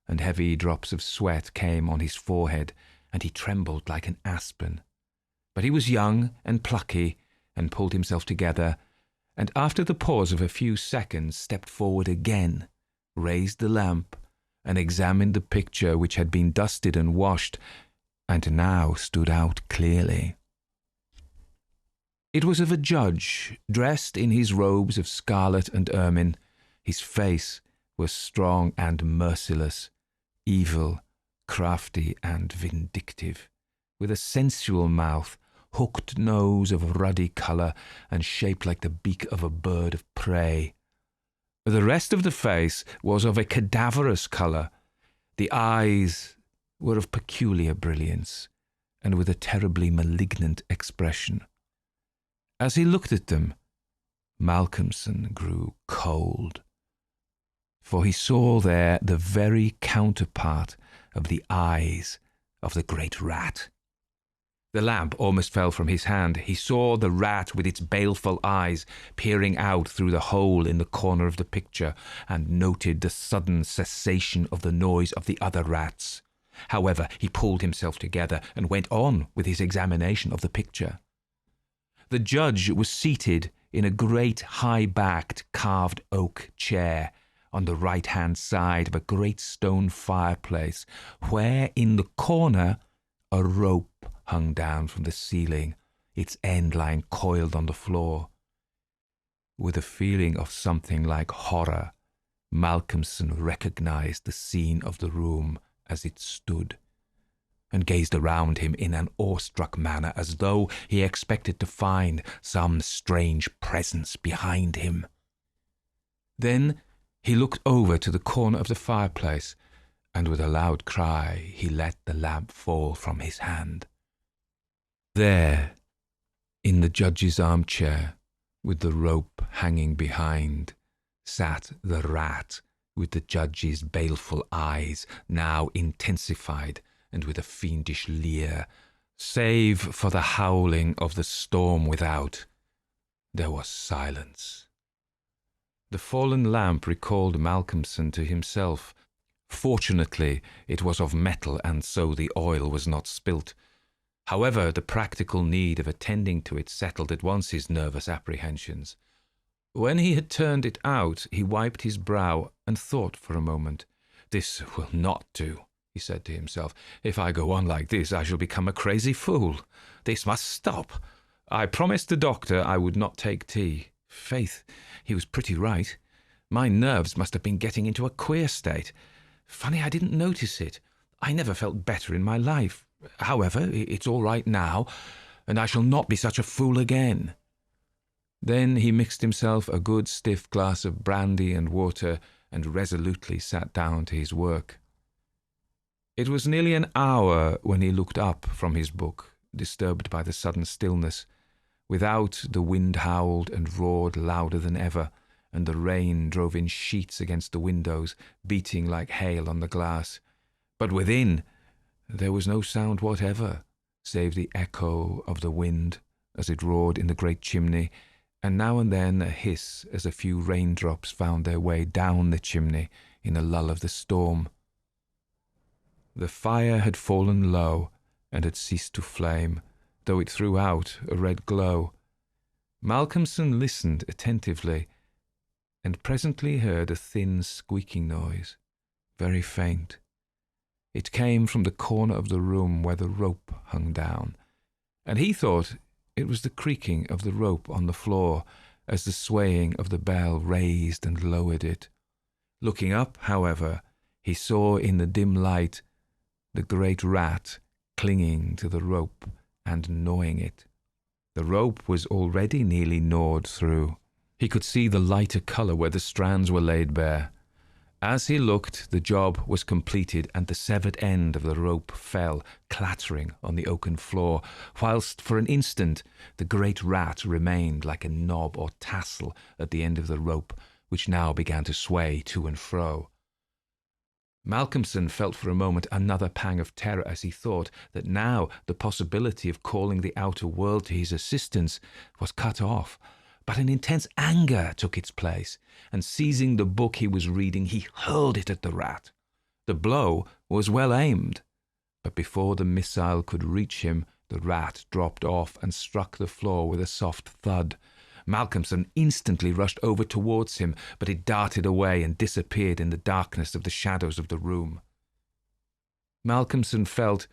and heavy drops of sweat came on his forehead, and he trembled like an aspen. But he was young and plucky, and pulled himself together, and after the pause of a few seconds stepped forward again, raised the lamp, and examined the picture which had been dusted and washed, and now stood out clearly. It was of a judge, dressed in his robes of scarlet and ermine, His face was strong and merciless, evil, crafty and vindictive, with a sensual mouth, hooked nose of ruddy colour, and shaped like the beak of a bird of prey. The rest of the face was of a cadaverous colour. The eyes were of peculiar brilliance, and with a terribly malignant expression. As he looked at them, Malcolmson grew cold, for he saw there the very counterpart of the eyes of the great rat. The lamp almost fell from his hand. He saw the rat with its baleful eyes peering out through the hole in the corner of the picture, and noted the sudden cessation of the noise of the other rats. However, he pulled himself together and went on with his examination of the picture. The judge was seated in a great high-backed carved oak chair on the right-hand side of a great stone fireplace, where in the corner a rope hung down from the ceiling, its end lying coiled on the floor. With a feeling of something like horror, Malcolmson recognized the scene of the room as it stood, and gazed around him in an awestruck manner, as though he expected to find some strange presence behind him. Then he looked over to the corner of the fireplace, and with a loud cry he let the lamp fall from his hand. There, in the judge's armchair, with the rope hanging behind, sat the rat with the judge's baleful eyes, now intensified and with a fiendish leer. Save for the howling of the storm without, there was silence. The fallen lamp recalled Malcolmson to himself. Fortunately, it was of metal, and so the oil was not spilt. However, the practical need of attending to it settled at once his nervous apprehensions. When he had turned it out, he wiped his brow and thought for a moment. "This will not do," he said to himself. "If I go on like this, I shall become a crazy fool. This must stop. I promised the doctor I would not take tea. Faith, he was pretty right. My nerves must have been getting into a queer state. Funny I didn't notice it. I never felt better in my life. However, it's all right now, and I shall not be such a fool again." Then he mixed himself a good stiff glass of brandy and water, and resolutely sat down to his work. It was nearly an hour when he looked up from his book, disturbed by the sudden stillness. Without, the wind howled and roared louder than ever, and the rain drove in sheets against the windows, beating like hail on the glass. But within, there was no sound whatever, save the echo of the wind as it roared in the great chimney, and now and then a hiss as a few raindrops found their way down the chimney in a lull of the storm. The fire had fallen low and had ceased to flame, though it threw out a red glow. Malcolmson listened attentively, and presently heard a thin squeaking noise, very faint. It came from the corner of the room where the rope hung down, and he thought it was the creaking of the rope on the floor as the swaying of the bell raised and lowered it. Looking up, however, he saw in the dim light the great rat clinging to the rope and gnawing it. The rope was already nearly gnawed through. He could see the lighter colour where the strands were laid bare. As he looked, the job was completed, and the severed end of the rope fell, clattering on the oaken floor, whilst for an instant the great rat remained like a knob or tassel at the end of the rope, which now began to sway to and fro. Malcolmson felt for a moment another pang of terror as he thought that now the possibility of calling the outer world to his assistance was cut off. But an intense anger took its place, and seizing the book he was reading, he hurled it at the rat. The blow was well aimed, but before the missile could reach him, the rat dropped off and struck the floor with a soft thud. Malcolmson instantly rushed over towards him, but it darted away and disappeared in the darkness of the shadows of the room. Malcolmson felt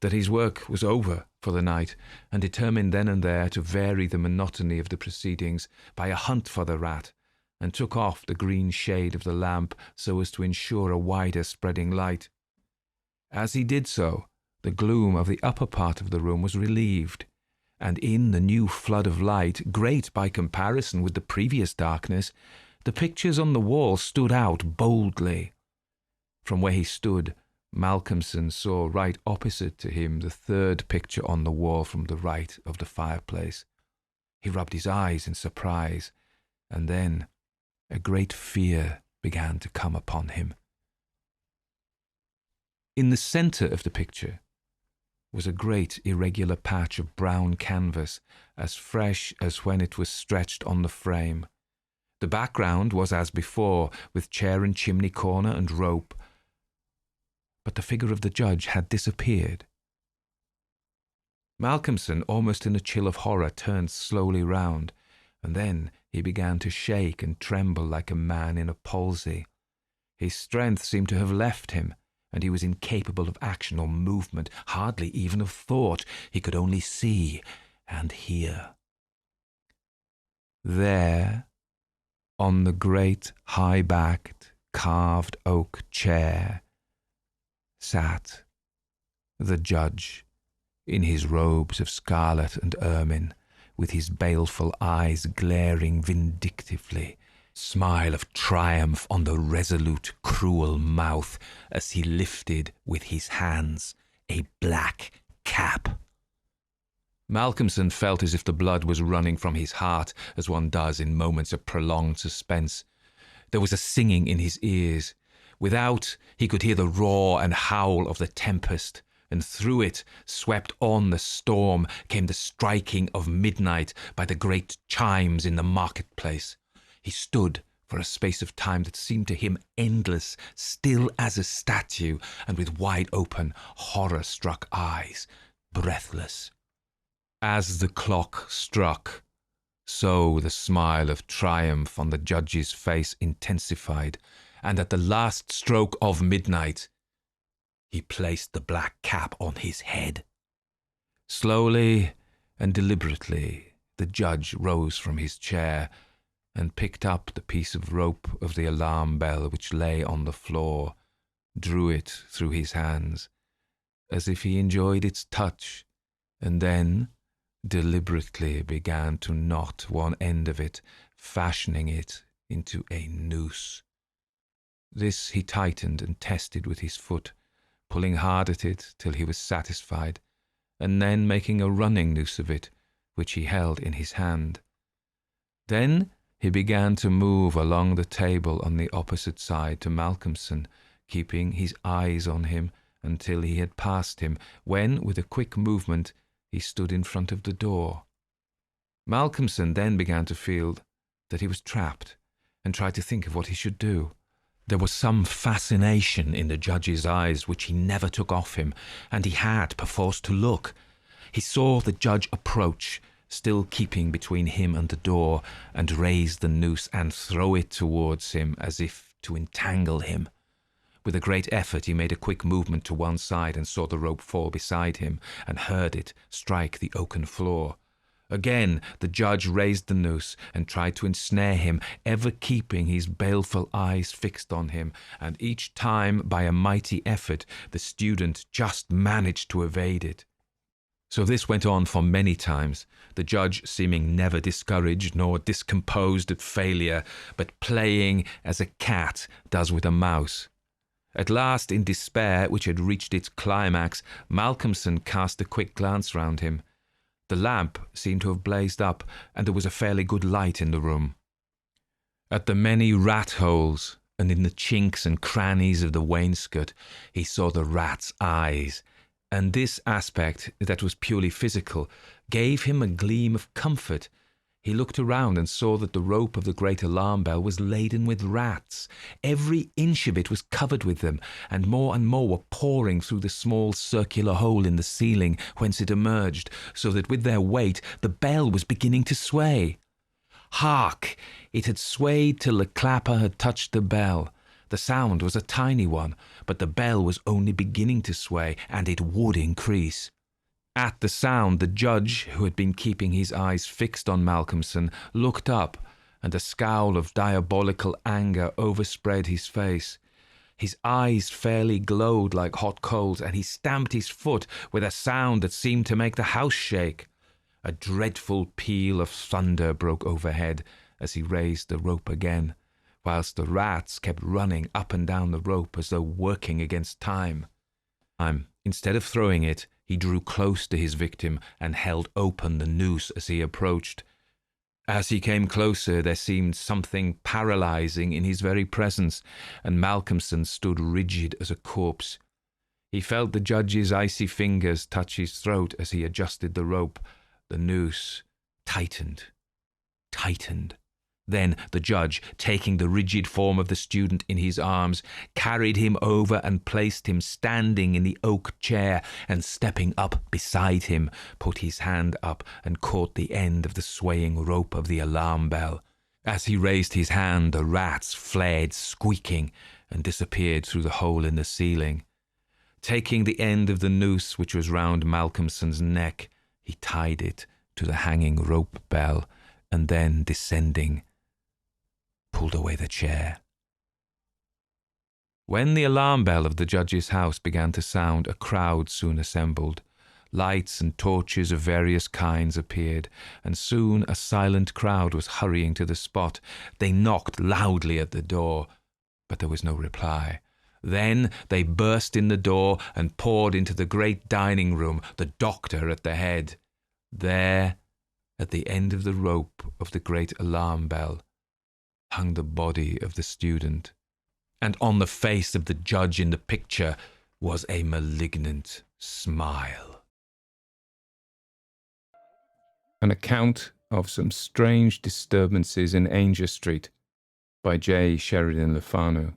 that his work was over for the night, and determined then and there to vary the monotony of the proceedings by a hunt for the rat, and took off the green shade of the lamp so as to ensure a wider spreading light. As he did so, the gloom of the upper part of the room was relieved, and in the new flood of light, great by comparison with the previous darkness, the pictures on the wall stood out boldly. From where he stood, Malcolmson saw right opposite to him the third picture on the wall from the right of the fireplace. He rubbed his eyes in surprise, and then a great fear began to come upon him. In the centre of the picture was a great irregular patch of brown canvas, as fresh as when it was stretched on the frame. The background was as before, with chair and chimney corner and rope, but the figure of the judge had disappeared. Malcolmson, almost in a chill of horror, turned slowly round, and then he began to shake and tremble like a man in a palsy. His strength seemed to have left him, and he was incapable of action or movement, hardly even of thought. He could only see and hear. There, on the great high-backed, carved oak chair, sat the judge, in his robes of scarlet and ermine, with his baleful eyes glaring vindictively, smile of triumph on the resolute, cruel mouth, as he lifted with his hands a black cap. Malcolmson felt as if the blood was running from his heart, as one does in moments of prolonged suspense. There was a singing in his ears. Without, he could hear the roar and howl of the tempest, and through it, swept on the storm, came the striking of midnight by the great chimes in the marketplace. He stood for a space of time that seemed to him endless, still as a statue, and with wide-open, horror-struck eyes, breathless. As the clock struck, so the smile of triumph on the judge's face intensified, and at the last stroke of midnight, he placed the black cap on his head. Slowly and deliberately, the judge rose from his chair and picked up the piece of rope of the alarm bell which lay on the floor, drew it through his hands, as if he enjoyed its touch, and then deliberately began to knot one end of it, fashioning it into a noose. This he tightened and tested with his foot, pulling hard at it till he was satisfied, and then making a running noose of it, which he held in his hand. Then he began to move along the table on the opposite side to Malcolmson, keeping his eyes on him until he had passed him, when, with a quick movement, he stood in front of the door. Malcolmson then began to feel that he was trapped, and tried to think of what he should do. There was some fascination in the judge's eyes which he never took off him, and he had perforce to look. He saw the judge approach, still keeping between him and the door, and raise the noose and throw it towards him as if to entangle him. With a great effort he made a quick movement to one side and saw the rope fall beside him, and heard it strike the oaken floor. Again the judge raised the noose and tried to ensnare him, ever keeping his baleful eyes fixed on him, and each time, by a mighty effort, the student just managed to evade it. So this went on for many times, the judge seeming never discouraged nor discomposed at failure, but playing as a cat does with a mouse. At last, in despair, which had reached its climax, Malcolmson cast a quick glance round him. The lamp seemed to have blazed up, and there was a fairly good light in the room. At the many rat-holes, and in the chinks and crannies of the wainscot, he saw the rat's eyes, and this aspect, that was purely physical, gave him a gleam of comfort. He looked around and saw that the rope of the great alarm bell was laden with rats. Every inch of it was covered with them, and more were pouring through the small circular hole in the ceiling whence it emerged, so that with their weight the bell was beginning to sway. Hark! It had swayed till the clapper had touched the bell. The sound was a tiny one, but the bell was only beginning to sway, and it would increase. At the sound, the judge, who had been keeping his eyes fixed on Malcolmson, looked up, and a scowl of diabolical anger overspread his face. His eyes fairly glowed like hot coals, and he stamped his foot with a sound that seemed to make the house shake. A dreadful peal of thunder broke overhead as he raised the rope again, whilst the rats kept running up and down the rope as though working against time. Instead of throwing it, he drew close to his victim and held open the noose as he approached. As he came closer, there seemed something paralyzing in his very presence, and Malcolmson stood rigid as a corpse. He felt the judge's icy fingers touch his throat as he adjusted the rope. The noose tightened. Then the judge, taking the rigid form of the student in his arms, carried him over and placed him standing in the oak chair, and stepping up beside him, put his hand up and caught the end of the swaying rope of the alarm bell. As he raised his hand, the rats fled squeaking and disappeared through the hole in the ceiling. Taking the end of the noose which was round Malcolmson's neck, he tied it to the hanging rope bell, and then, descending, pulled away the chair. When the alarm bell of the judge's house began to sound, a crowd soon assembled. Lights and torches of various kinds appeared, and soon a silent crowd was hurrying to the spot. They knocked loudly at the door, but there was no reply. Then they burst in the door and poured into the great dining room, the doctor at the head. There, at the end of the rope of the great alarm bell, hung the body of the student, and on the face of the judge in the picture was a malignant smile. An account of some strange disturbances in Aungier Street by J. Sheridan Le Fanu.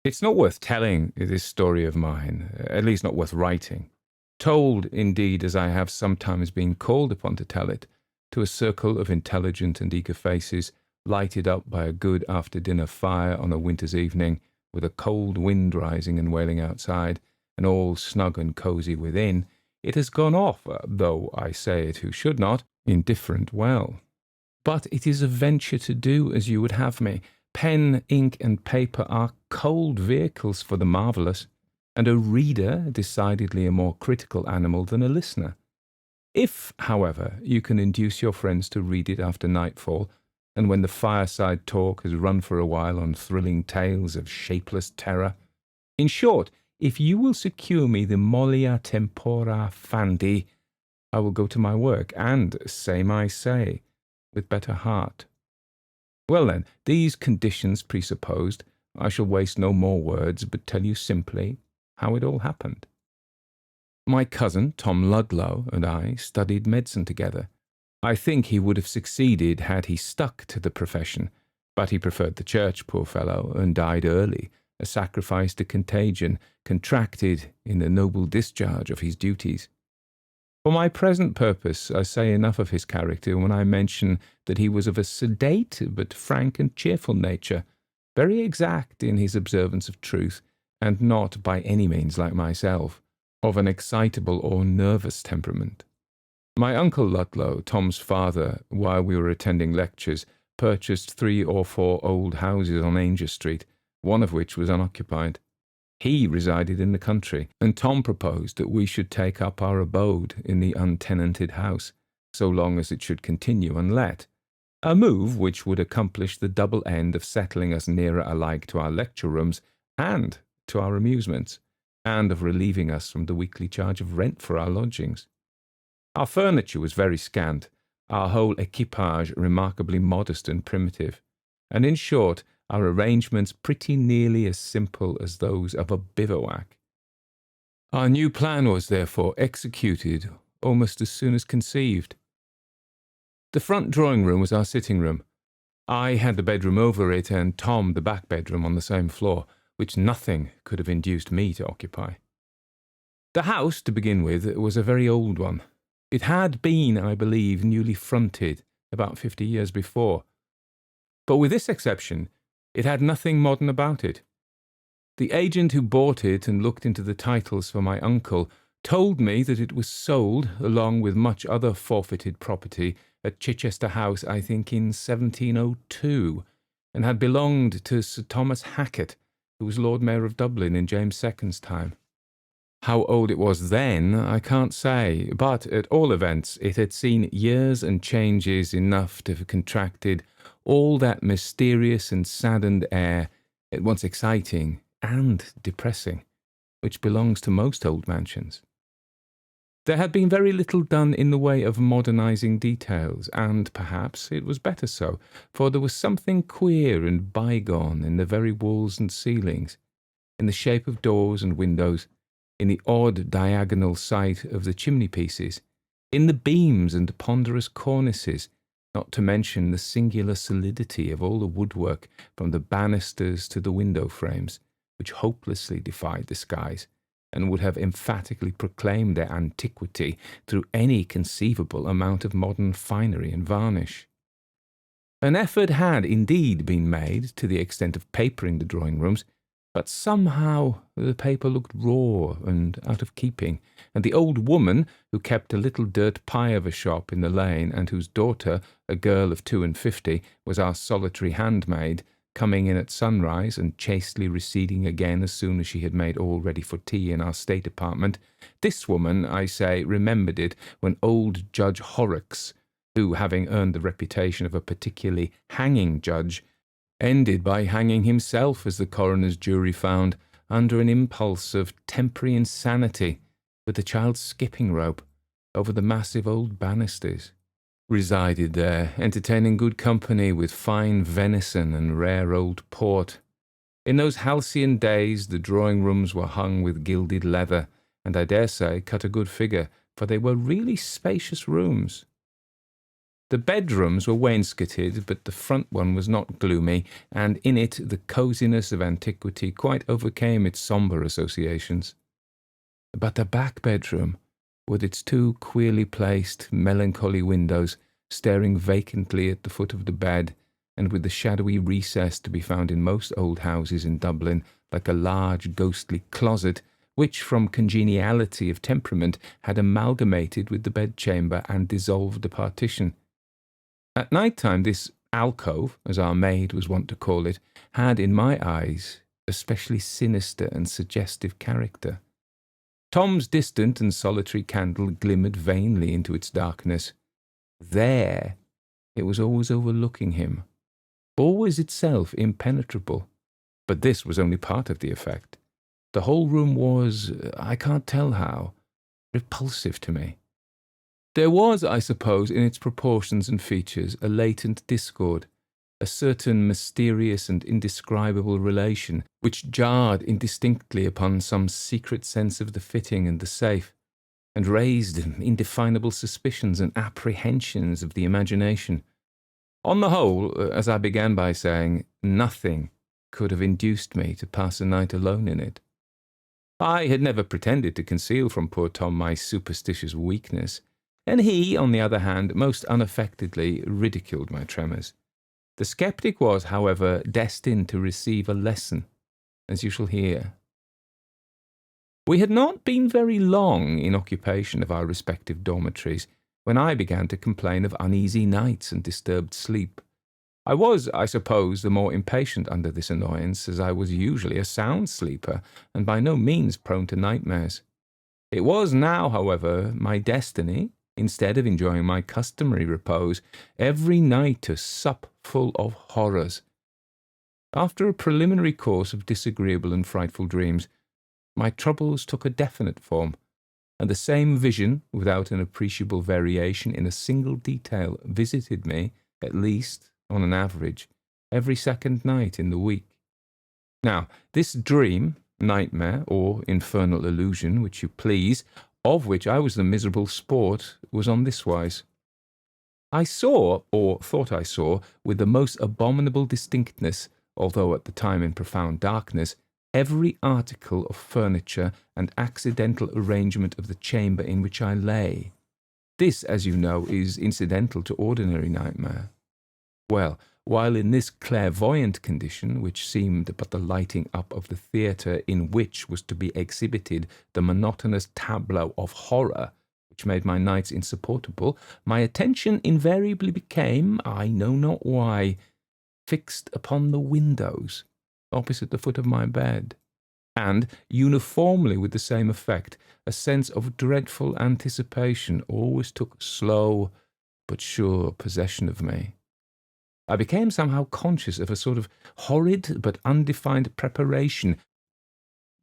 It's not worth telling, this story of mine, at least not worth writing. Told, indeed, as I have sometimes been called upon to tell it, to a circle of intelligent and eager faces, lighted up by a good after-dinner fire on a winter's evening, with a cold wind rising and wailing outside, and all snug and cosy within, it has gone off, though I say it who should not, indifferent well. But it is a venture to do as you would have me. Pen, ink, and paper are cold vehicles for the marvellous, and a reader decidedly a more critical animal than a listener. If, however, you can induce your friends to read it after nightfall, and when the fireside talk has run for a while on thrilling tales of shapeless terror, in short, if you will secure me the mollia tempora fandi, I will go to my work, and say my say, with better heart. Well then, these conditions presupposed, I shall waste no more words, but tell you simply how it all happened. My cousin, Tom Ludlow, and I studied medicine together. I think he would have succeeded had he stuck to the profession, but he preferred the church, poor fellow, and died early, a sacrifice to contagion, contracted in the noble discharge of his duties. For my present purpose, I say enough of his character when I mention that he was of a sedate but frank and cheerful nature, very exact in his observance of truth, and not by any means like myself, of an excitable or nervous temperament. My uncle Ludlow, Tom's father, while we were attending lectures, purchased 3 or 4 old houses on Aungier Street, one of which was unoccupied. He resided in the country, and Tom proposed that we should take up our abode in the untenanted house, so long as it should continue unlet, a move which would accomplish the double end of settling us nearer alike to our lecture rooms and to our amusements, and of relieving us from the weekly charge of rent for our lodgings. Our furniture was very scant, our whole equipage remarkably modest and primitive, and in short, our arrangements pretty nearly as simple as those of a bivouac. Our new plan was, therefore, executed almost as soon as conceived. The front drawing-room was our sitting-room. I had the bedroom over it, and Tom the back bedroom on the same floor, which nothing could have induced me to occupy. The house, to begin with, was a very old one. It had been, I believe, newly fronted about 50 years before. But with this exception, it had nothing modern about it. The agent who bought it and looked into the titles for my uncle told me that it was sold, along with much other forfeited property, at Chichester House, I think, in 1702, and had belonged to Sir Thomas Hackett, who was Lord Mayor of Dublin in James II's time. How old it was then, I can't say, but at all events it had seen years and changes enough to have contracted all that mysterious and saddened air, at once exciting and depressing, which belongs to most old mansions. There had been very little done in the way of modernising details, and perhaps it was better so, for there was something queer and bygone in the very walls and ceilings, in the shape of doors and windows, in the odd diagonal site of the chimney-pieces, in the beams and ponderous cornices, not to mention the singular solidity of all the woodwork from the banisters to the window frames, which hopelessly defied the skies, and would have emphatically proclaimed their antiquity through any conceivable amount of modern finery and varnish. An effort had indeed been made to the extent of papering the drawing-rooms, but somehow the paper looked raw and out of keeping, and the old woman, who kept a little dirt pie of a shop in the lane, and whose daughter, a girl of 52, was our solitary handmaid, coming in at sunrise and chastely receding again as soon as she had made all ready for tea in our state apartment, this woman, I say, remembered it when old Judge Horrocks, who, having earned the reputation of a particularly hanging judge, ended by hanging himself, as the coroner's jury found, under an impulse of temporary insanity, with the child's skipping rope, over the massive old banisters, resided there, entertaining good company with fine venison and rare old port. In those halcyon days the drawing-rooms were hung with gilded leather, and I dare say cut a good figure, for they were really spacious rooms. The bedrooms were wainscoted, but the front one was not gloomy, and in it the cosiness of antiquity quite overcame its sombre associations. But the back bedroom, with its two queerly placed, melancholy windows, staring vacantly at the foot of the bed, and with the shadowy recess to be found in most old houses in Dublin, like a large ghostly closet, which, from congeniality of temperament, had amalgamated with the bedchamber and dissolved the partition. At night-time this alcove, as our maid was wont to call it, had, in my eyes, a specially sinister and suggestive character. Tom's distant and solitary candle glimmered vainly into its darkness. There it was always overlooking him, always itself impenetrable. But this was only part of the effect. The whole room was, I can't tell how, repulsive to me. There was, I suppose, in its proportions and features, a latent discord, a certain mysterious and indescribable relation, which jarred indistinctly upon some secret sense of the fitting and the safe, and raised indefinable suspicions and apprehensions of the imagination. On the whole, as I began by saying, nothing could have induced me to pass a night alone in it. I had never pretended to conceal from poor Tom my superstitious weakness, and he, on the other hand, most unaffectedly ridiculed my tremors. The sceptic was, however, destined to receive a lesson, as you shall hear. We had not been very long in occupation of our respective dormitories when I began to complain of uneasy nights and disturbed sleep. I was, I suppose, the more impatient under this annoyance, as I was usually a sound sleeper, and by no means prone to nightmares. It was now, however, my destiny, instead of enjoying my customary repose, every night to sup full of horrors. After a preliminary course of disagreeable and frightful dreams, my troubles took a definite form, and the same vision, without an appreciable variation in a single detail, visited me, at least, on an average, every second night in the week. Now, this dream, nightmare, or infernal illusion, which you please, of which I was the miserable sport, was on this wise. I saw, or thought I saw, with the most abominable distinctness, although at the time in profound darkness, every article of furniture and accidental arrangement of the chamber in which I lay. This, as you know, is incidental to ordinary nightmare. Well, while in this clairvoyant condition, which seemed but the lighting up of the theatre in which was to be exhibited the monotonous tableau of horror which which made my nights insupportable, my attention invariably became, I know not why, fixed upon the windows opposite the foot of my bed, and, uniformly with the same effect, a sense of dreadful anticipation always took slow but sure possession of me. I became somehow conscious of a sort of horrid but undefined preparation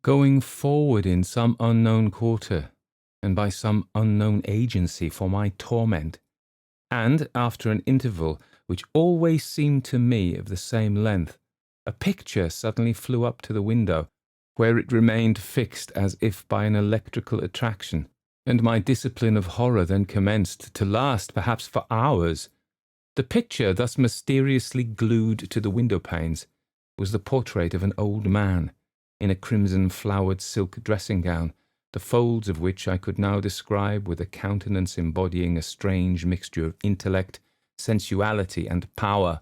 going forward in some unknown quarter, and by some unknown agency for my torment, and, after an interval which always seemed to me of the same length, a picture suddenly flew up to the window, where it remained fixed as if by an electrical attraction, and my discipline of horror then commenced, to last perhaps for hours. The picture, thus mysteriously glued to the window-panes, was the portrait of an old man, in a crimson-flowered silk dressing-gown, the folds of which I could now describe with a countenance embodying a strange mixture of intellect, sensuality, and power,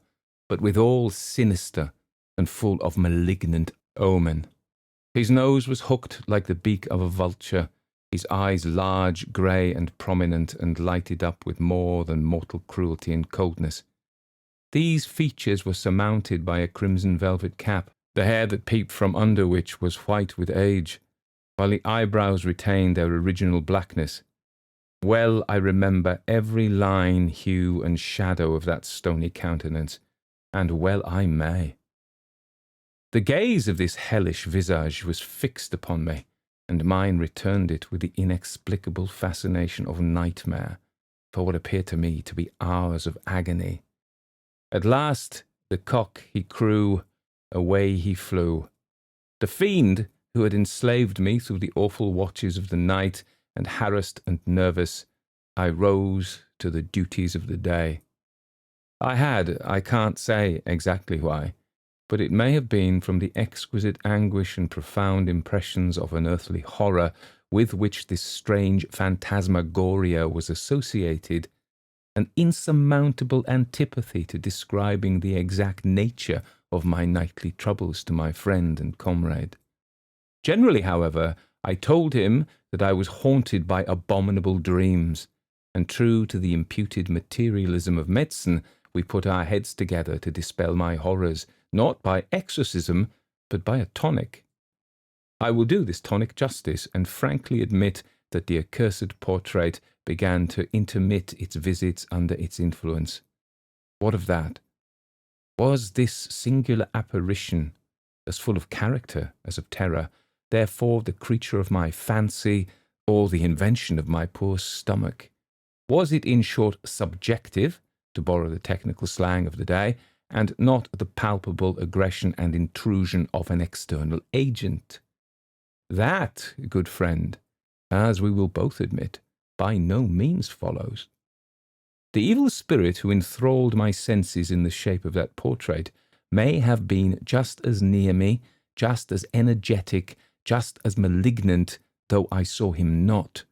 but withal sinister and full of malignant omen. His nose was hooked like the beak of a vulture, his eyes large, grey, and prominent, and lighted up with more than mortal cruelty and coldness. These features were surmounted by a crimson velvet cap, the hair that peeped from under which was white with age, while the eyebrows retained their original blackness. Well I remember every line, hue, and shadow of that stony countenance, and well I may. The gaze of this hellish visage was fixed upon me, and mine returned it with the inexplicable fascination of nightmare, for what appeared to me to be hours of agony. At last the cock he crew, away he flew. The fiend, who had enslaved me through the awful watches of the night, and harassed and nervous, I rose to the duties of the day. I can't say exactly why, but it may have been from the exquisite anguish and profound impressions of unearthly horror with which this strange phantasmagoria was associated, an insurmountable antipathy to describing the exact nature of my nightly troubles to my friend and comrade. Generally, however, I told him that I was haunted by abominable dreams, and true to the imputed materialism of medicine, we put our heads together to dispel my horrors, not by exorcism, but by a tonic. I will do this tonic justice, and frankly admit that the accursed portrait began to intermit its visits under its influence. What of that? Was this singular apparition, as full of character as of terror, therefore the creature of my fancy, or the invention of my poor stomach? Was it, in short, subjective, to borrow the technical slang of the day, and not the palpable aggression and intrusion of an external agent? That, good friend, as we will both admit, by no means follows. The evil spirit who enthralled my senses in the shape of that portrait may have been just as near me, just as energetic, just as malignant, though I saw him not.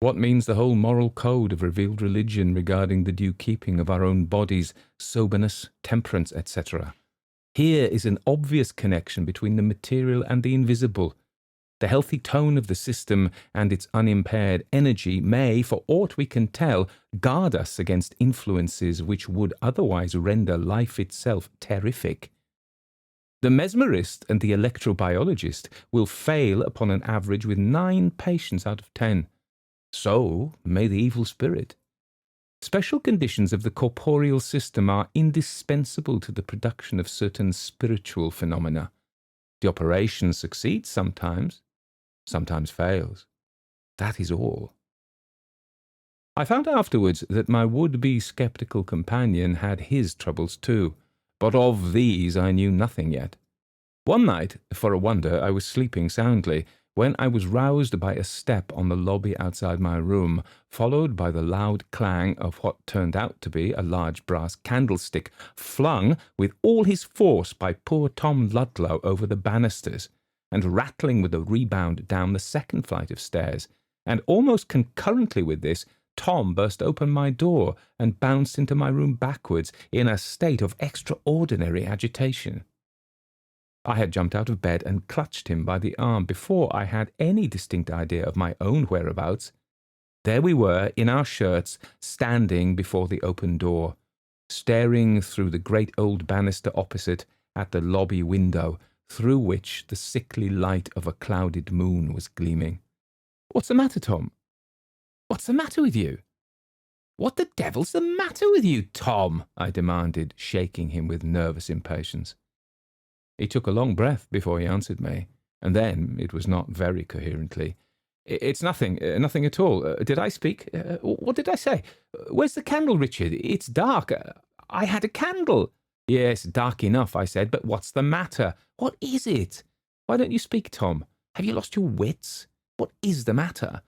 What means the whole moral code of revealed religion regarding the due keeping of our own bodies, soberness, temperance, etc.? Here is an obvious connection between the material and the invisible. The healthy tone of the system and its unimpaired energy may, for aught we can tell, guard us against influences which would otherwise render life itself terrific. The mesmerist and the electrobiologist will fail upon an average with 9 patients out of 10. So may the evil spirit. Special conditions of the corporeal system are indispensable to the production of certain spiritual phenomena. The operation succeeds sometimes fails. That is all. I found afterwards that my would-be sceptical companion had his troubles too, but of these I knew nothing yet. One night, for a wonder, I was sleeping soundly, when I was roused by a step on the lobby outside my room, followed by the loud clang of what turned out to be a large brass candlestick, flung with all his force by poor Tom Ludlow over the banisters, and rattling with a rebound down the second flight of stairs, and almost concurrently with this, Tom burst open my door and bounced into my room backwards in a state of extraordinary agitation. I had jumped out of bed and clutched him by the arm before I had any distinct idea of my own whereabouts. There we were, in our shirts, standing before the open door, staring through the great old banister opposite at the lobby window, through which the sickly light of a clouded moon was gleaming. "What's the matter, Tom? What's the matter with you?" "What the devil's the matter with you, Tom?" I demanded, shaking him with nervous impatience. He took a long breath before he answered me, and then, it was not very coherently, "It's nothing, nothing at all. Did I speak? What did I say? Where's the candle, Richard? It's dark. I had a candle." "Yes, dark enough," I said, "but what's the matter? What is it? Why don't you speak, Tom? Have you lost your wits? What is the matter?"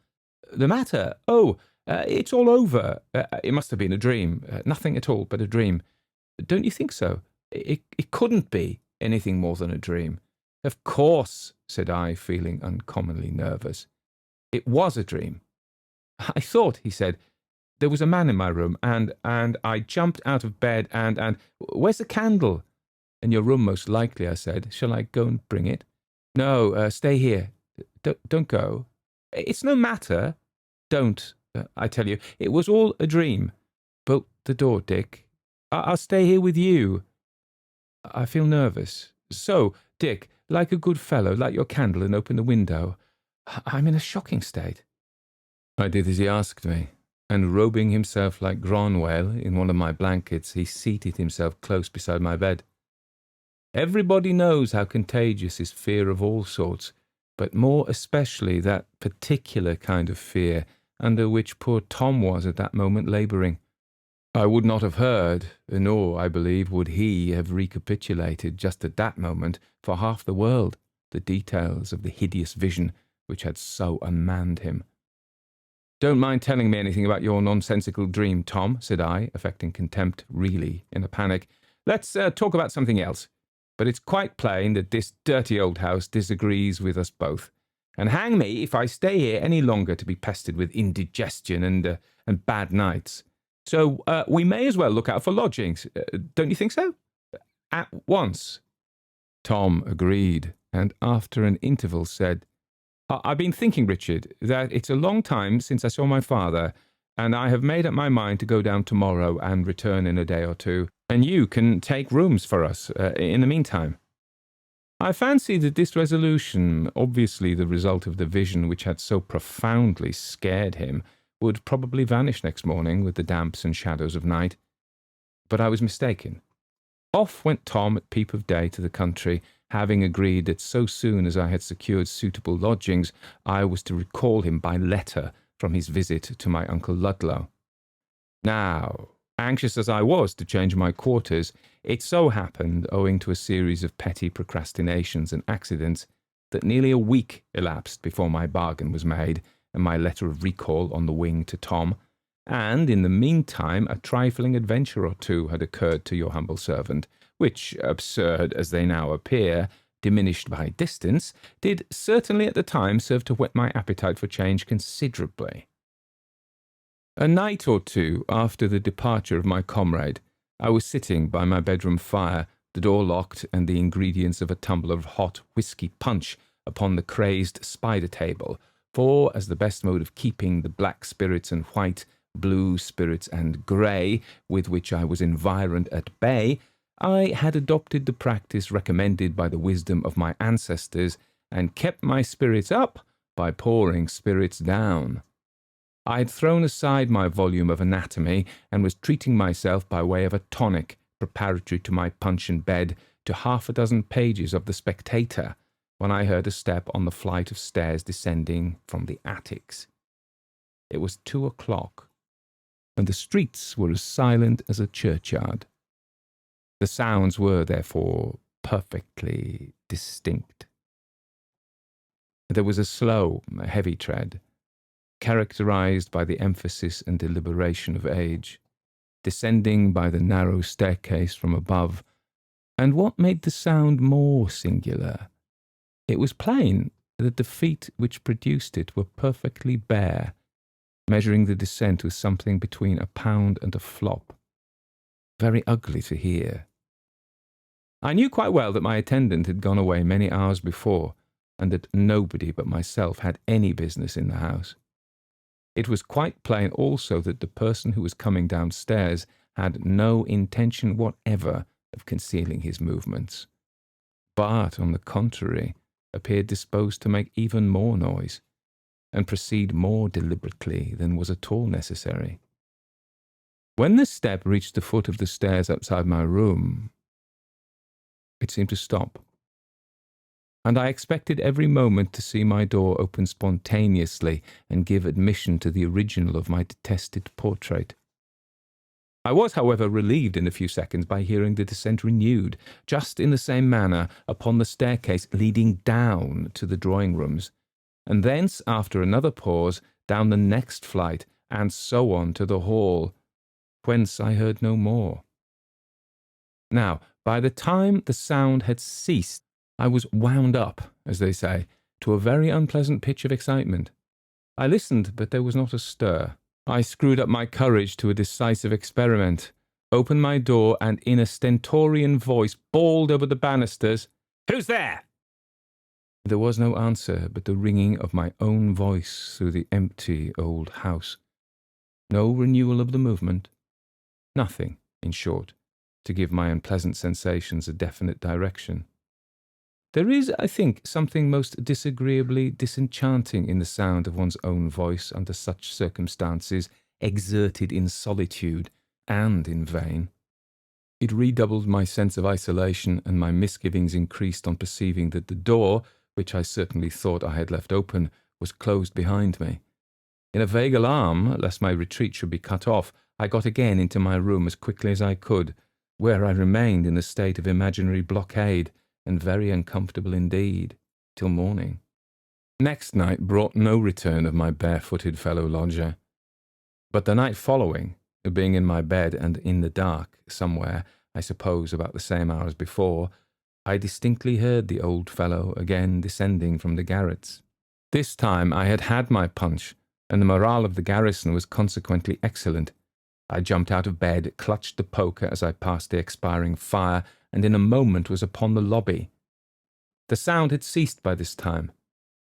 "The matter? Oh, it's all over. It must have been a dream. Nothing at all but a dream. Don't you think so? It couldn't be anything more than a dream." "Of course," said I, feeling uncommonly nervous. "It was a dream. I thought," he said, "there was a man in my room, and I jumped out of bed, and where's the candle?" "In your room, most likely," I said. "Shall I go and bring it?" "No, stay here. Don't go. It's no matter. Don't. I tell you, it was all a dream. Bolt the door, Dick. I'll stay here with you. I feel nervous. So, Dick, like a good fellow, light your candle and open the window. I'm in a shocking state." I did as he asked me, and robing himself like Gronwell in one of my blankets, he seated himself close beside my bed. Everybody knows how contagious is fear of all sorts, but more especially that particular kind of fear under which poor Tom was at that moment labouring. I would not have heard, nor, I believe, would he have recapitulated just at that moment for half the world the details of the hideous vision which had so unmanned him. "Don't mind telling me anything about your nonsensical dream, Tom," said I, affecting contempt, really, in a panic. "Let's talk about something else. But it's quite plain that this dirty old house disagrees with us both, and hang me if I stay here any longer to be pestered with indigestion and bad nights. So we may as well look out for lodgings. Don't you think so? At once." Tom agreed, and after an interval said, "I've been thinking, Richard, that it's a long time since I saw my father, and I have made up my mind to go down tomorrow and return in a day or two, and you can take rooms for us in the meantime." I fancy that this resolution, obviously the result of the vision which had so profoundly scared him, would probably vanish next morning with the damps and shadows of night. But I was mistaken. Off went Tom at peep of day to the country, having agreed that so soon as I had secured suitable lodgings, I was to recall him by letter from his visit to my Uncle Ludlow. Now, anxious as I was to change my quarters, it so happened, owing to a series of petty procrastinations and accidents, that nearly a week elapsed before my bargain was made and my letter of recall on the wing to Tom, and in the meantime a trifling adventure or two had occurred to your humble servant, which, absurd as they now appear, diminished by distance, did certainly at the time serve to whet my appetite for change considerably. A night or two after the departure of my comrade, I was sitting by my bedroom fire, the door locked and the ingredients of a tumbler of hot whisky punch upon the crazed spider table, for, as the best mode of keeping the black spirits and white, blue spirits and grey, with which I was environed at bay, I had adopted the practice recommended by the wisdom of my ancestors, and kept my spirits up by pouring spirits down. I had thrown aside my volume of anatomy, and was treating myself by way of a tonic, preparatory to my punch and bed, to half a dozen pages of the Spectator, when I heard a step on the flight of stairs descending from the attics. It was 2:00, and the streets were as silent as a churchyard. The sounds were, therefore, perfectly distinct. There was a slow, heavy tread, characterized by the emphasis and deliberation of age, descending by the narrow staircase from above, and what made the sound more singular, it was plain that the feet which produced it were perfectly bare, measuring the descent with something between a pound and a flop. Very ugly to hear. I knew quite well that my attendant had gone away many hours before, and that nobody but myself had any business in the house. It was quite plain also that the person who was coming downstairs had no intention whatever of concealing his movements, but, on the contrary, appeared disposed to make even more noise, and proceed more deliberately than was at all necessary. When the step reached the foot of the stairs outside my room, it seemed to stop, and I expected every moment to see my door open spontaneously and give admission to the original of my detested portrait. I was, however, relieved in a few seconds by hearing the descent renewed, just in the same manner, upon the staircase leading down to the drawing-rooms, and thence, after another pause, down the next flight, and so on to the hall, whence I heard no more. Now, by the time the sound had ceased, I was wound up, as they say, to a very unpleasant pitch of excitement. I listened, but there was not a stir. I screwed up my courage to a decisive experiment, opened my door, and in a stentorian voice bawled over the banisters, "Who's there?" There was no answer but the ringing of my own voice through the empty old house. No renewal of the movement. Nothing, in short, to give my unpleasant sensations a definite direction. There is, I think, something most disagreeably disenchanting in the sound of one's own voice under such circumstances, exerted in solitude and in vain. It redoubled my sense of isolation, and my misgivings increased on perceiving that the door, which I certainly thought I had left open, was closed behind me. In a vague alarm, lest my retreat should be cut off, I got again into my room as quickly as I could, where I remained in a state of imaginary blockade, and very uncomfortable indeed, till morning. Next night brought no return of my barefooted fellow-lodger. But the night following, being in my bed and in the dark, somewhere, I suppose about the same hour as before, I distinctly heard the old fellow again descending from the garrets. This time I had had my punch, and the morale of the garrison was consequently excellent. I jumped out of bed, clutched the poker as I passed the expiring fire, and in a moment was upon the lobby. The sound had ceased by this time.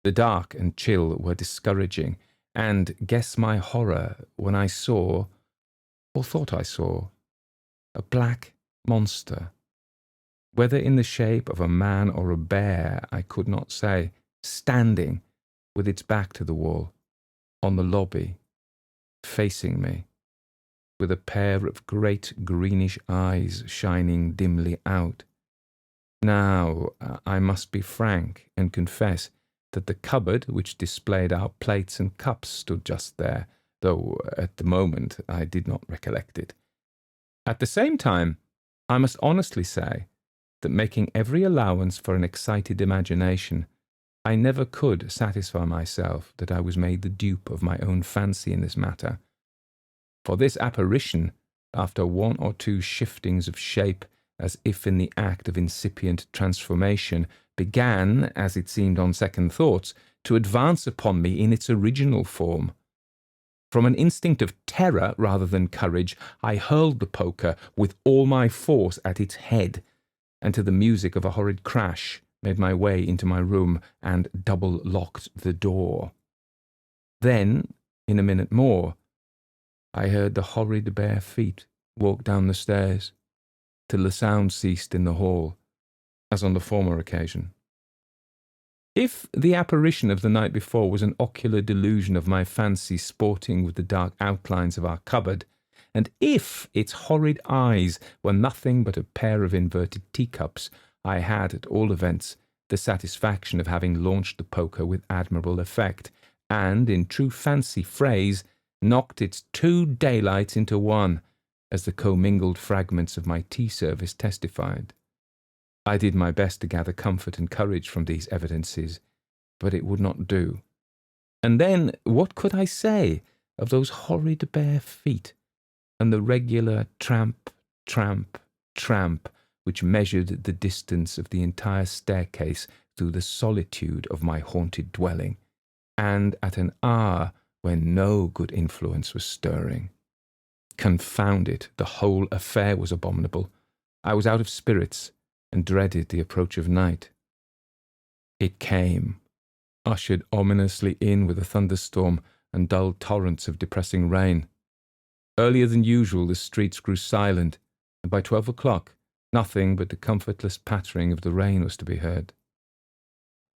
The dark and chill were discouraging, and guess my horror when I saw, or thought I saw, a black monster. Whether in the shape of a man or a bear, I could not say, standing, with its back to the wall, on the lobby, facing me, with a pair of great greenish eyes shining dimly out. Now, I must be frank and confess that the cupboard which displayed our plates and cups stood just there, though at the moment I did not recollect it. At the same time, I must honestly say that, making every allowance for an excited imagination, I never could satisfy myself that I was made the dupe of my own fancy in this matter. For this apparition, after one or two shiftings of shape, as if in the act of incipient transformation, began, as it seemed on second thoughts, to advance upon me in its original form. From an instinct of terror rather than courage, I hurled the poker with all my force at its head, and to the music of a horrid crash made my way into my room and double-locked the door. Then, in a minute more, I heard the horrid bare feet walk down the stairs, till the sound ceased in the hall, as on the former occasion. If the apparition of the night before was an ocular delusion of my fancy sporting with the dark outlines of our cupboard, and if its horrid eyes were nothing but a pair of inverted teacups, I had, at all events, the satisfaction of having launched the poker with admirable effect, and, in true fancy phrase, knocked its 2 daylights into 1, as the commingled fragments of my tea service testified. I did my best to gather comfort and courage from these evidences, but it would not do. And then, what could I say of those horrid bare feet, and the regular tramp, tramp, tramp, which measured the distance of the entire staircase through the solitude of my haunted dwelling, and at an hour when no good influence was stirring? Confound it, the whole affair was abominable. I was out of spirits, and dreaded the approach of night. It came, ushered ominously in with a thunderstorm, and dull torrents of depressing rain. Earlier than usual, the streets grew silent, and by 12 o'clock, nothing but the comfortless pattering of the rain was to be heard.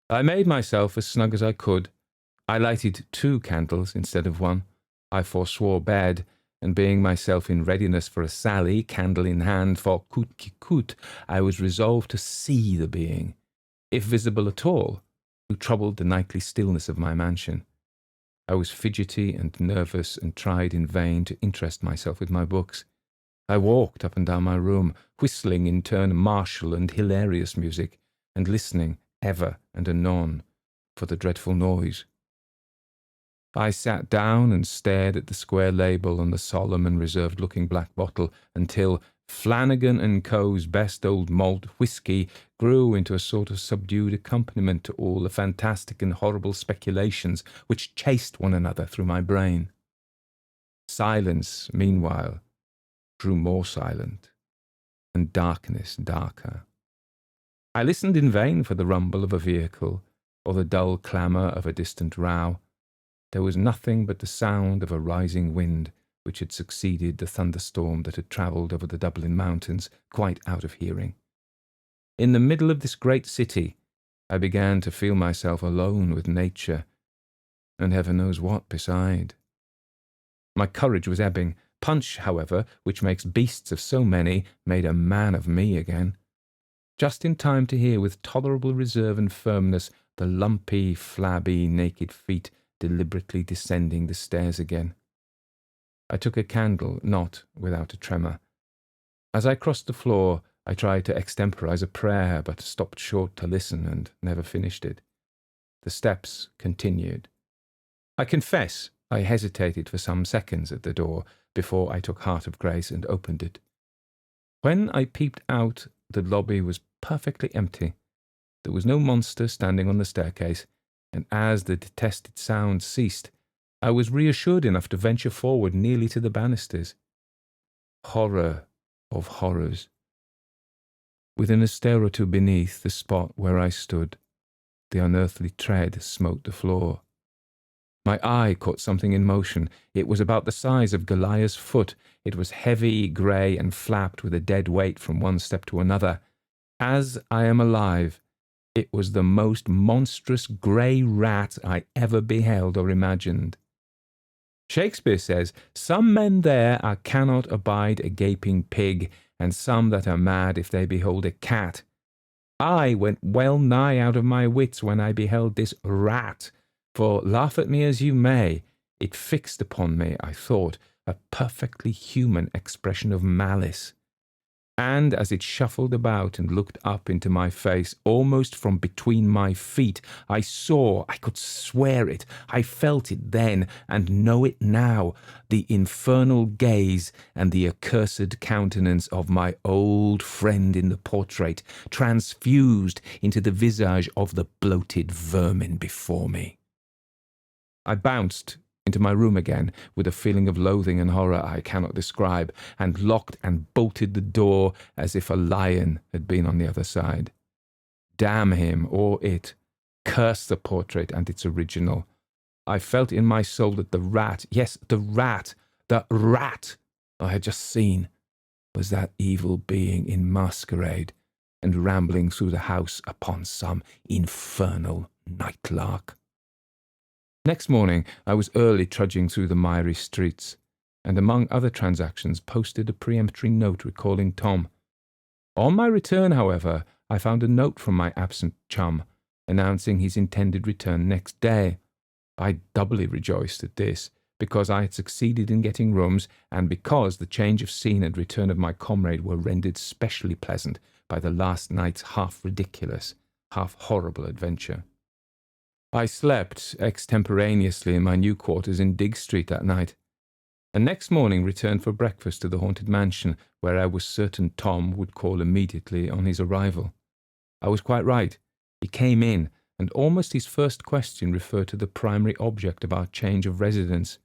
I made myself as snug as I could. I lighted 2 candles instead of 1. I forswore bed, and being myself in readiness for a sally, candle in hand, for coûte qui coûte, I was resolved to see the being, if visible at all, who troubled the nightly stillness of my mansion. I was fidgety and nervous, and tried in vain to interest myself with my books. I walked up and down my room, whistling in turn martial and hilarious music, and listening ever and anon for the dreadful noise. I sat down and stared at the square label on the solemn and reserved-looking black bottle until Flanagan and Co.'s best old malt whisky grew into a sort of subdued accompaniment to all the fantastic and horrible speculations which chased one another through my brain. Silence, meanwhile, grew more silent, and darkness darker. I listened in vain for the rumble of a vehicle or the dull clamour of a distant row. There was nothing but the sound of a rising wind which had succeeded the thunderstorm that had travelled over the Dublin mountains, quite out of hearing. In the middle of this great city, I began to feel myself alone with nature, and heaven knows what beside. My courage was ebbing. Punch, however, which makes beasts of so many, made a man of me again. Just in time to hear with tolerable reserve and firmness the lumpy, flabby, naked feet deliberately descending the stairs again. I took a candle, not without a tremor. As I crossed the floor, I tried to extemporize a prayer, but stopped short to listen and never finished it. The steps continued. I confess I hesitated for some seconds at the door before I took heart of grace and opened it. When I peeped out, the lobby was perfectly empty. There was no monster standing on the staircase, and as the detested sound ceased, I was reassured enough to venture forward nearly to the banisters. Horror of horrors. Within a stair or two beneath the spot where I stood, the unearthly tread smote the floor. My eye caught something in motion. It was about the size of Goliath's foot. It was heavy, grey, and flapped with a dead weight from one step to another. As I am alive, it was the most monstrous grey rat I ever beheld or imagined. Shakespeare says, "Some men there are cannot abide a gaping pig, and some that are mad if they behold a cat." I went well nigh out of my wits when I beheld this rat, for, laugh at me as you may, it fixed upon me, I thought, a perfectly human expression of malice. And as it shuffled about and looked up into my face, almost from between my feet, I saw, I could swear it, I felt it then, and know it now, the infernal gaze and the accursed countenance of my old friend in the portrait, transfused into the visage of the bloated vermin before me. I bounced into my room again with a feeling of loathing and horror I cannot describe, and locked and bolted the door as if a lion had been on the other side. Damn him or it. Curse the portrait and its original. I felt in my soul that the rat, yes, the rat I had just seen, was that evil being in masquerade and rambling through the house upon some infernal night-lark. Next morning, I was early trudging through the miry streets, and among other transactions posted a peremptory note recalling Tom. On my return, however, I found a note from my absent chum, announcing his intended return next day. I doubly rejoiced at this, because I had succeeded in getting rooms, and because the change of scene and return of my comrade were rendered specially pleasant by the last night's half-ridiculous, half-horrible adventure. I slept extemporaneously in my new quarters in Digg Street that night, and next morning returned for breakfast to the haunted mansion, where I was certain Tom would call immediately on his arrival. I was quite right. He came in, and almost his first question referred to the primary object of our change of residence.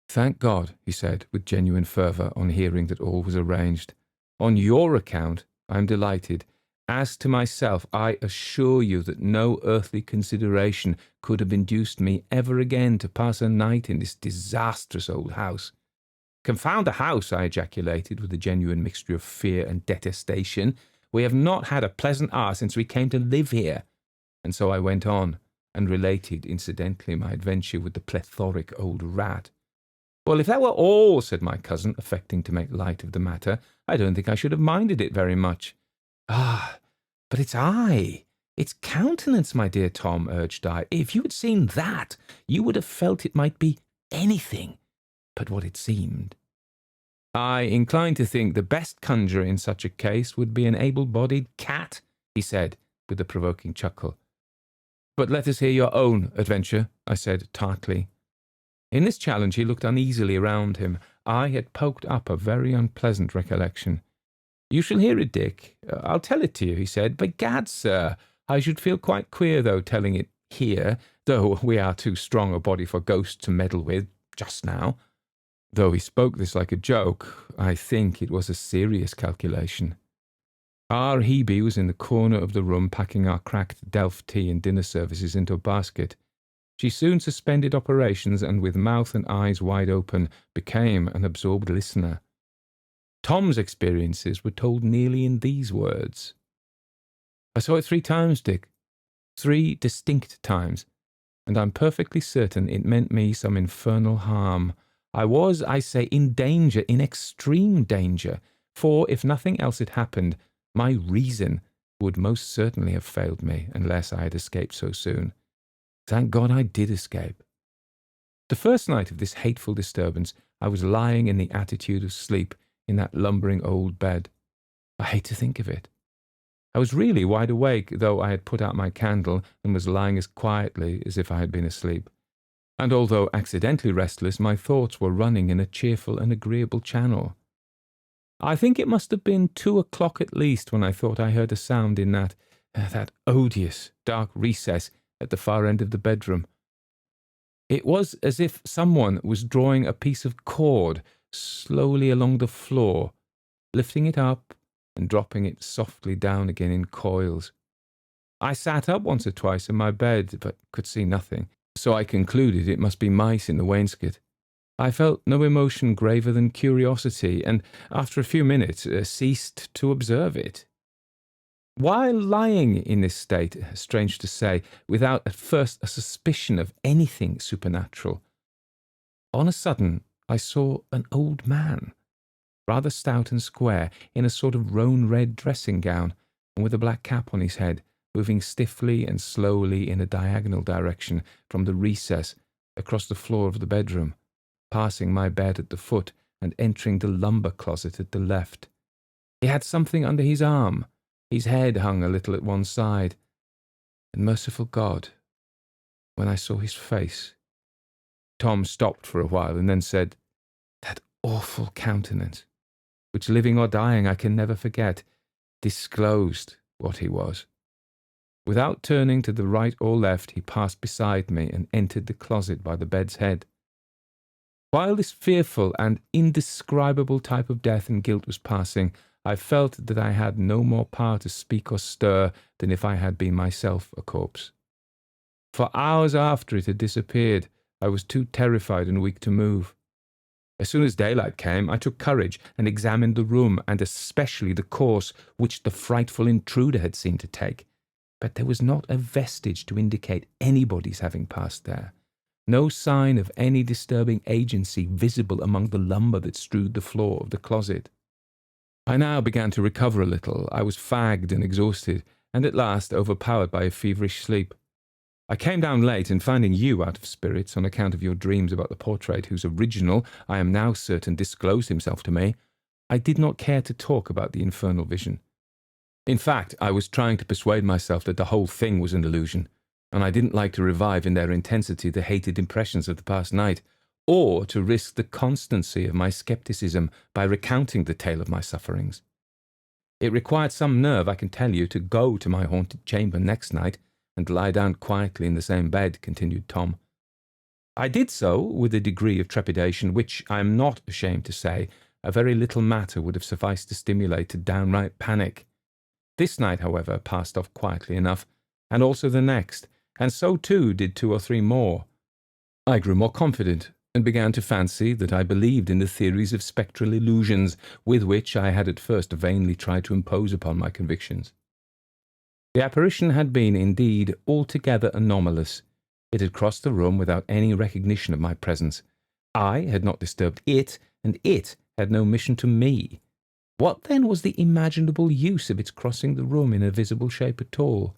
"Thank God," he said, with genuine fervour, on hearing that all was arranged. "On your account, I am delighted, As to myself, I assure you that no earthly consideration could have induced me ever again to pass a night in this disastrous old house. Confound the house, I ejaculated with a genuine mixture of fear and detestation. We have not had a pleasant hour since we came to live here. And so I went on, and related, incidentally, my adventure with the plethoric old rat. Well, if that were all, said my cousin, affecting to make light of the matter, I don't think I should have minded it very much. Ah, but its eye, its countenance, my dear Tom, urged I. If you had seen that, you would have felt it might be anything but what it seemed. I incline to think the best conjurer in such a case would be an able-bodied cat, he said, with a provoking chuckle. But let us hear your own adventure, I said tartly. In this challenge he looked uneasily around him. I had poked up a very unpleasant recollection. You shall hear it, Dick. I'll tell it to you, he said. By gad, sir, I should feel quite queer, though, telling it here, though we are too strong a body for ghosts to meddle with just now. Though he spoke this like a joke, I think it was a serious calculation. Our Hebe was in the corner of the room packing our cracked Delft tea and dinner services into a basket. She soon suspended operations and, with mouth and eyes wide open, became an absorbed listener. Tom's experiences were told nearly in these words. I saw it 3 times, Dick. 3 distinct times, and I'm perfectly certain it meant me some infernal harm. I was, I say, in danger, in extreme danger, for if nothing else had happened, my reason would most certainly have failed me unless I had escaped so soon. Thank God I did escape. The first night of this hateful disturbance, I was lying in the attitude of sleep in that lumbering old bed. I hate to think of it. I was really wide awake, though I had put out my candle and was lying as quietly as if I had been asleep. And although accidentally restless, my thoughts were running in a cheerful and agreeable channel. I think it must have been 2 o'clock at least when I thought I heard a sound in that odious dark recess at the far end of the bedroom. It was as if someone was drawing a piece of cord slowly along the floor, lifting it up and dropping it softly down again in coils. I sat up once or twice in my bed, but could see nothing, so I concluded it must be mice in the wainscot. I felt no emotion graver than curiosity, and after a few minutes ceased to observe it. While lying in this state, strange to say, without at first a suspicion of anything supernatural, on a sudden I saw an old man, rather stout and square, in a sort of roan-red dressing gown, and with a black cap on his head, moving stiffly and slowly in a diagonal direction from the recess across the floor of the bedroom, passing my bed at the foot and entering the lumber closet at the left. He had something under his arm. His head hung a little at one side. And merciful God, when I saw his face... Tom stopped for a while and then said, that awful countenance, which living or dying I can never forget, disclosed what he was. Without turning to the right or left, he passed beside me and entered the closet by the bed's head. While this fearful and indescribable type of death and guilt was passing, I felt that I had no more power to speak or stir than if I had been myself a corpse. For hours after it had disappeared, I was too terrified and weak to move. As soon as daylight came, I took courage and examined the room, and especially the course which the frightful intruder had seemed to take. But there was not a vestige to indicate anybody's having passed there. No sign of any disturbing agency visible among the lumber that strewed the floor of the closet. I now began to recover a little. I was fagged and exhausted, and at last overpowered by a feverish sleep. I came down late, and finding you out of spirits on account of your dreams about the portrait whose original, I am now certain, disclosed himself to me, I did not care to talk about the infernal vision. In fact, I was trying to persuade myself that the whole thing was an illusion, and I didn't like to revive in their intensity the hated impressions of the past night, or to risk the constancy of my scepticism by recounting the tale of my sufferings. It required some nerve, I can tell you, to go to my haunted chamber next night and lie down quietly in the same bed, continued Tom. I did so with a degree of trepidation which, I am not ashamed to say, a very little matter would have sufficed to stimulate to downright panic. This night, however, passed off quietly enough, and also the next, and so too did 2 or 3 more. I grew more confident, and began to fancy that I believed in the theories of spectral illusions with which I had at first vainly tried to impose upon my convictions. The apparition had been, indeed, altogether anomalous. It had crossed the room without any recognition of my presence. I had not disturbed it, and it had no mission to me. What then was the imaginable use of its crossing the room in a visible shape at all?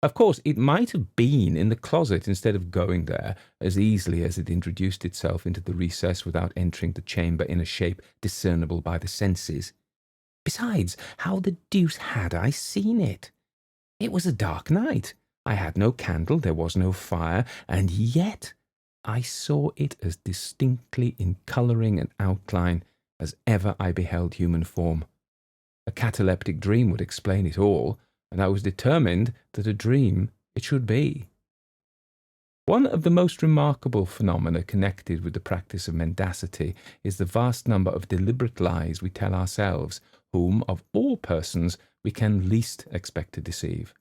Of course, it might have been in the closet instead of going there, as easily as it introduced itself into the recess without entering the chamber in a shape discernible by the senses. Besides, how the deuce had I seen it? It was a dark night. I had no candle, there was no fire, and yet I saw it as distinctly in colouring and outline as ever I beheld human form. A cataleptic dream would explain it all, and I was determined that a dream it should be. One of the most remarkable phenomena connected with the practice of mendacity is the vast number of deliberate lies we tell ourselves, whom, of all persons, we can least expect to deceive.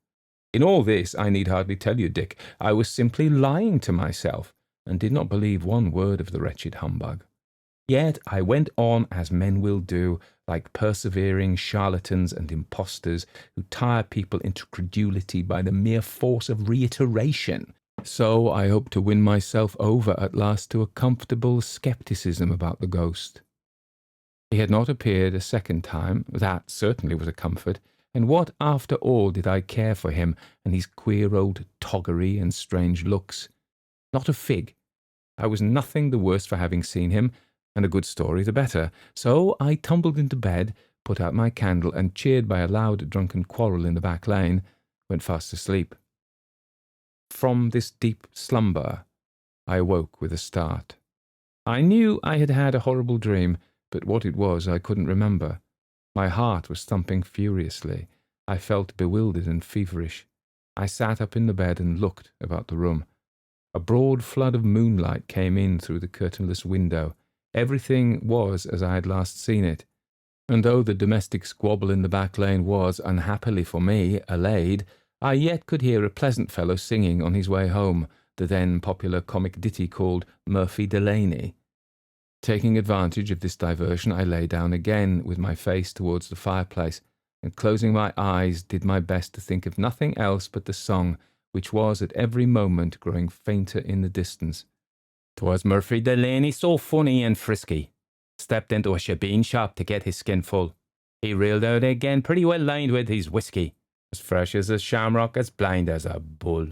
In all this, I need hardly tell you, Dick, I was simply lying to myself, and did not believe one word of the wretched humbug. Yet I went on as men will do, like persevering charlatans and impostors who tire people into credulity by the mere force of reiteration. So I hoped to win myself over at last to a comfortable scepticism about the ghost. He had not appeared a second time, that certainly was a comfort, and what, after all, did I care for him and his queer old toggery and strange looks? Not a fig. I was nothing the worse for having seen him, and a good story the better. So I tumbled into bed, put out my candle, and, cheered by a loud drunken quarrel in the back lane, went fast asleep. From this deep slumber I awoke with a start. I knew I had had a horrible dream, but what it was I couldn't remember. My heart was thumping furiously. I felt bewildered and feverish. I sat up in the bed and looked about the room. A broad flood of moonlight came in through the curtainless window. Everything was as I had last seen it, and though the domestic squabble in the back lane was, unhappily for me, allayed, I yet could hear a pleasant fellow singing on his way home the then popular comic ditty called Murphy Delaney. Taking advantage of this diversion, I lay down again with my face towards the fireplace, and closing my eyes did my best to think of nothing else but the song, which was at every moment growing fainter in the distance. 'Twas Murphy Delaney, so funny and frisky, stepped into a shebeen shop to get his skin full. He reeled out again pretty well lined with his whiskey, as fresh as a shamrock, as blind as a bull.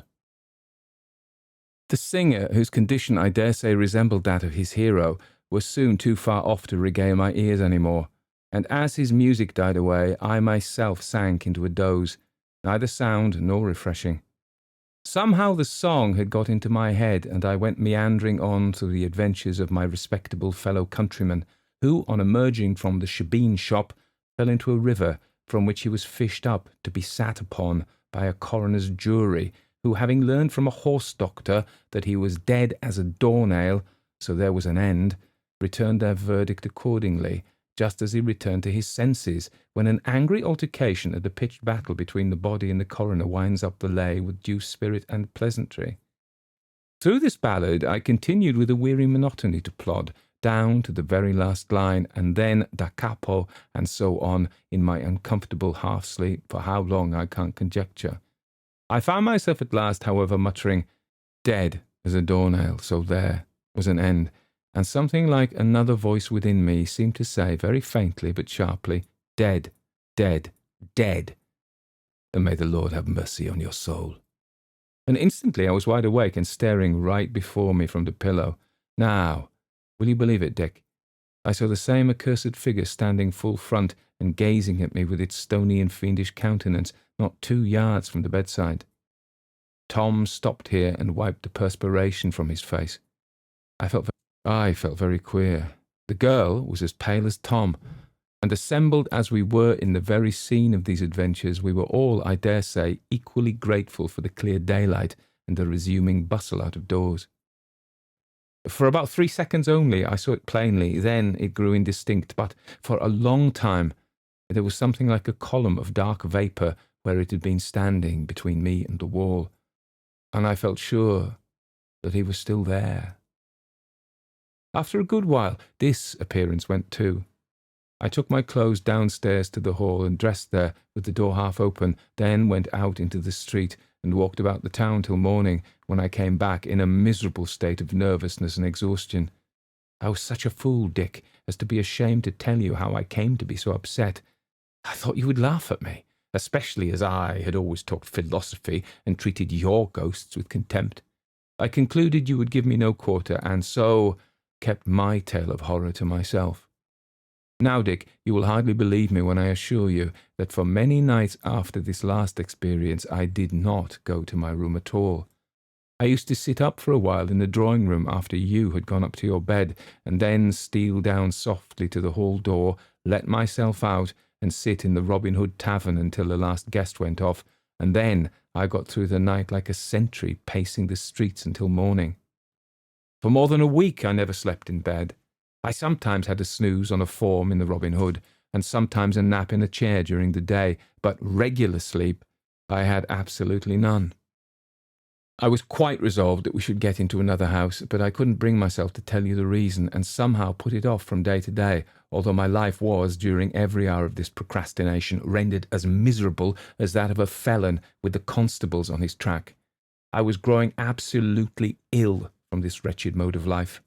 The singer, whose condition I dare say resembled that of his hero, was soon too far off to regale my ears any more, and as his music died away, I myself sank into a doze, neither sound nor refreshing. Somehow the song had got into my head, and I went meandering on through the adventures of my respectable fellow countryman, who, on emerging from the shebeen shop, fell into a river, from which he was fished up to be sat upon by a coroner's jury, who, having learned from a horse doctor that he was dead as a doornail, so there was an end, returned their verdict accordingly, just as he returned to his senses, when an angry altercation at the pitched battle between the body and the coroner winds up the lay with due spirit and pleasantry. Through this ballad I continued with a weary monotony to plod, down to the very last line, and then da capo, and so on, in my uncomfortable half-sleep, for how long I can't conjecture. I found myself at last, however, muttering, "Dead as a doornail, so there was an end," and something like another voice within me seemed to say, very faintly but sharply, "Dead, dead, dead, and may the Lord have mercy on your soul." And instantly I was wide awake and staring right before me from the pillow. Now, will you believe it, Dick? I saw the same accursed figure standing full front and gazing at me with its stony and fiendish countenance, not 2 yards from the bedside. Tom stopped here and wiped the perspiration from his face. I felt very queer. The girl was as pale as Tom, and assembled as we were in the very scene of these adventures, we were all, I dare say, equally grateful for the clear daylight and the resuming bustle out of doors. For about 3 seconds only I saw it plainly, then it grew indistinct, but for a long time There was something like a column of dark vapour where it had been standing between me and the wall, and I felt sure that he was still there. After a good while, this appearance went too. I took my clothes downstairs to the hall and dressed there with the door half open, then went out into the street and walked about the town till morning, when I came back in a miserable state of nervousness and exhaustion. I was such a fool, Dick, as to be ashamed to tell you how I came to be so upset. I thought you would laugh at me, especially as I had always talked philosophy and treated your ghosts with contempt. I concluded you would give me no quarter, and so kept my tale of horror to myself. Now, Dick, you will hardly believe me when I assure you that for many nights after this last experience I did not go to my room at all. I used to sit up for a while in the drawing-room after you had gone up to your bed, and then steal down softly to the hall door, let myself out, and sit in the Robin Hood tavern until the last guest went off, and then I got through the night like a sentry pacing the streets until morning. For more than a week I never slept in bed. I sometimes had a snooze on a form in the Robin Hood, and sometimes a nap in a chair during the day, but regular sleep I had absolutely none. I was quite resolved that we should get into another house, but I couldn't bring myself to tell you the reason, and somehow put it off from day to day, although my life was, during every hour of this procrastination, rendered as miserable as that of a felon with the constables on his track. I was growing absolutely ill from this wretched mode of life.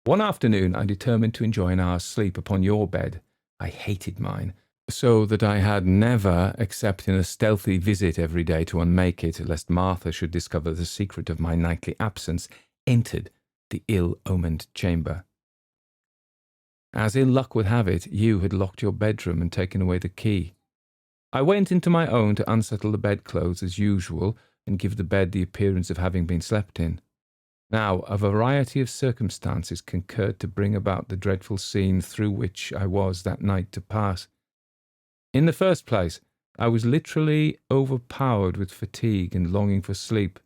One afternoon I determined to enjoy an hour's sleep upon your bed. I hated mine, so that I had never, except in a stealthy visit every day to unmake it, lest Martha should discover the secret of my nightly absence, entered the ill-omened chamber. As ill luck would have it, you had locked your bedroom and taken away the key. I went into my own to unsettle the bedclothes as usual, and give the bed the appearance of having been slept in. Now, a variety of circumstances concurred to bring about the dreadful scene through which I was that night to pass. In the first place, I was literally overpowered with fatigue and longing for sleep.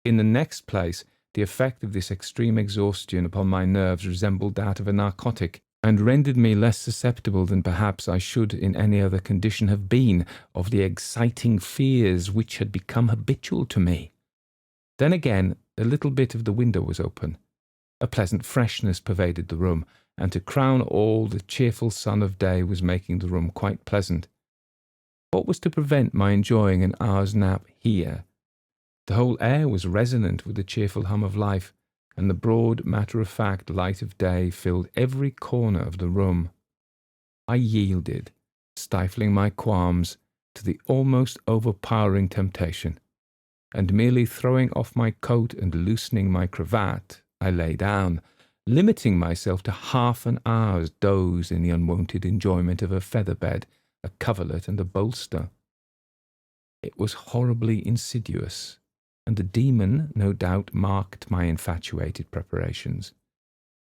In the next place, the effect of this extreme exhaustion upon my nerves resembled that of a narcotic, and rendered me less susceptible than perhaps I should in any other condition have been of the exciting fears which had become habitual to me. Then again, a little bit of the window was open. A pleasant freshness pervaded the room, and to crown all, the cheerful sun of day was making the room quite pleasant. What was to prevent my enjoying an hour's nap here? The whole air was resonant with the cheerful hum of life, and the broad, matter-of-fact light of day filled every corner of the room. I yielded, stifling my qualms, to the almost overpowering temptation, and merely throwing off my coat and loosening my cravat, I lay down, limiting myself to half an hour's doze in the unwonted enjoyment of a feather bed, a coverlet, and a bolster. It was horribly insidious, and the demon, no doubt, marked my infatuated preparations.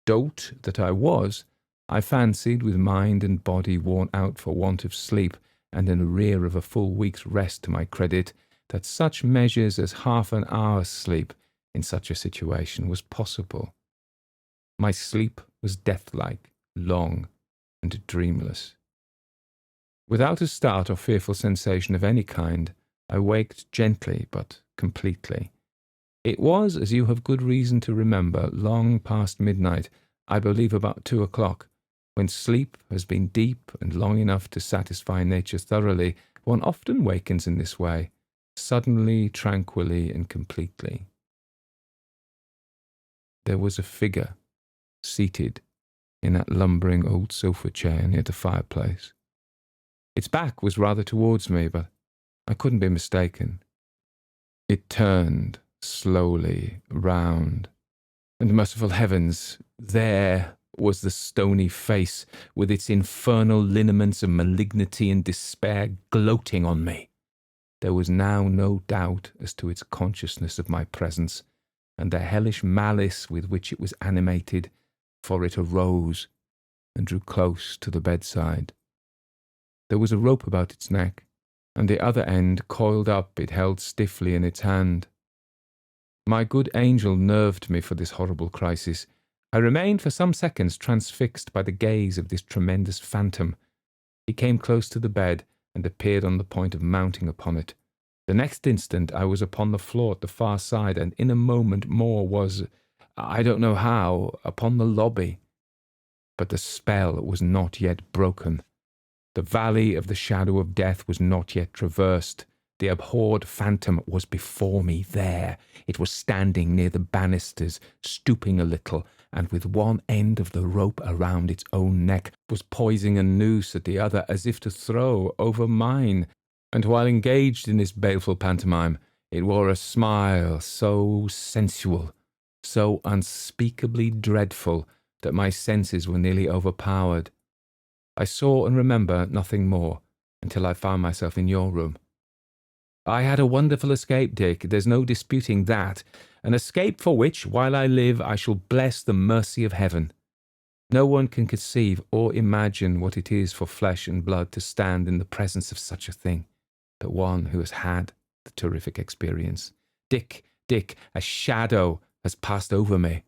Dolt that I was, I fancied, with mind and body worn out for want of sleep, and in arrear of a full week's rest to my credit, that such measures as half an hour's sleep in such a situation was possible. My sleep was death-like, long, and dreamless. Without a start or fearful sensation of any kind, I waked gently but completely. It was, as you have good reason to remember, long past midnight, I believe about 2 o'clock, when sleep has been deep and long enough to satisfy nature thoroughly. One often wakens in this way, suddenly, tranquilly, and completely. There was a figure seated in that lumbering old sofa chair near the fireplace. Its back was rather towards me, but I couldn't be mistaken. It turned slowly round, and merciful heavens, there was the stony face, with its infernal lineaments of malignity and despair gloating on me. There was now no doubt as to its consciousness of my presence, and the hellish malice with which it was animated, for it arose and drew close to the bedside. There was a rope about its neck, and the other end, coiled up, it held stiffly in its hand. My good angel nerved me for this horrible crisis. I remained for some seconds transfixed by the gaze of this tremendous phantom. He came close to the bed and appeared on the point of mounting upon it. The next instant I was upon the floor at the far side, and in a moment more was, I don't know how, upon the lobby. But the spell was not yet broken. The valley of the shadow of death was not yet traversed. The abhorred phantom was before me there. It was standing near the banisters, stooping a little, and with one end of the rope around its own neck, was poising a noose at the other as if to throw over mine. And while engaged in this baleful pantomime, it wore a smile so sensual, so unspeakably dreadful, that my senses were nearly overpowered. I saw and remember nothing more until I found myself in your room. I had a wonderful escape, Dick. There's no disputing that. An escape for which, while I live, I shall bless the mercy of heaven. No one can conceive or imagine what it is for flesh and blood to stand in the presence of such a thing, but one who has had the terrific experience. Dick, a shadow has passed over me.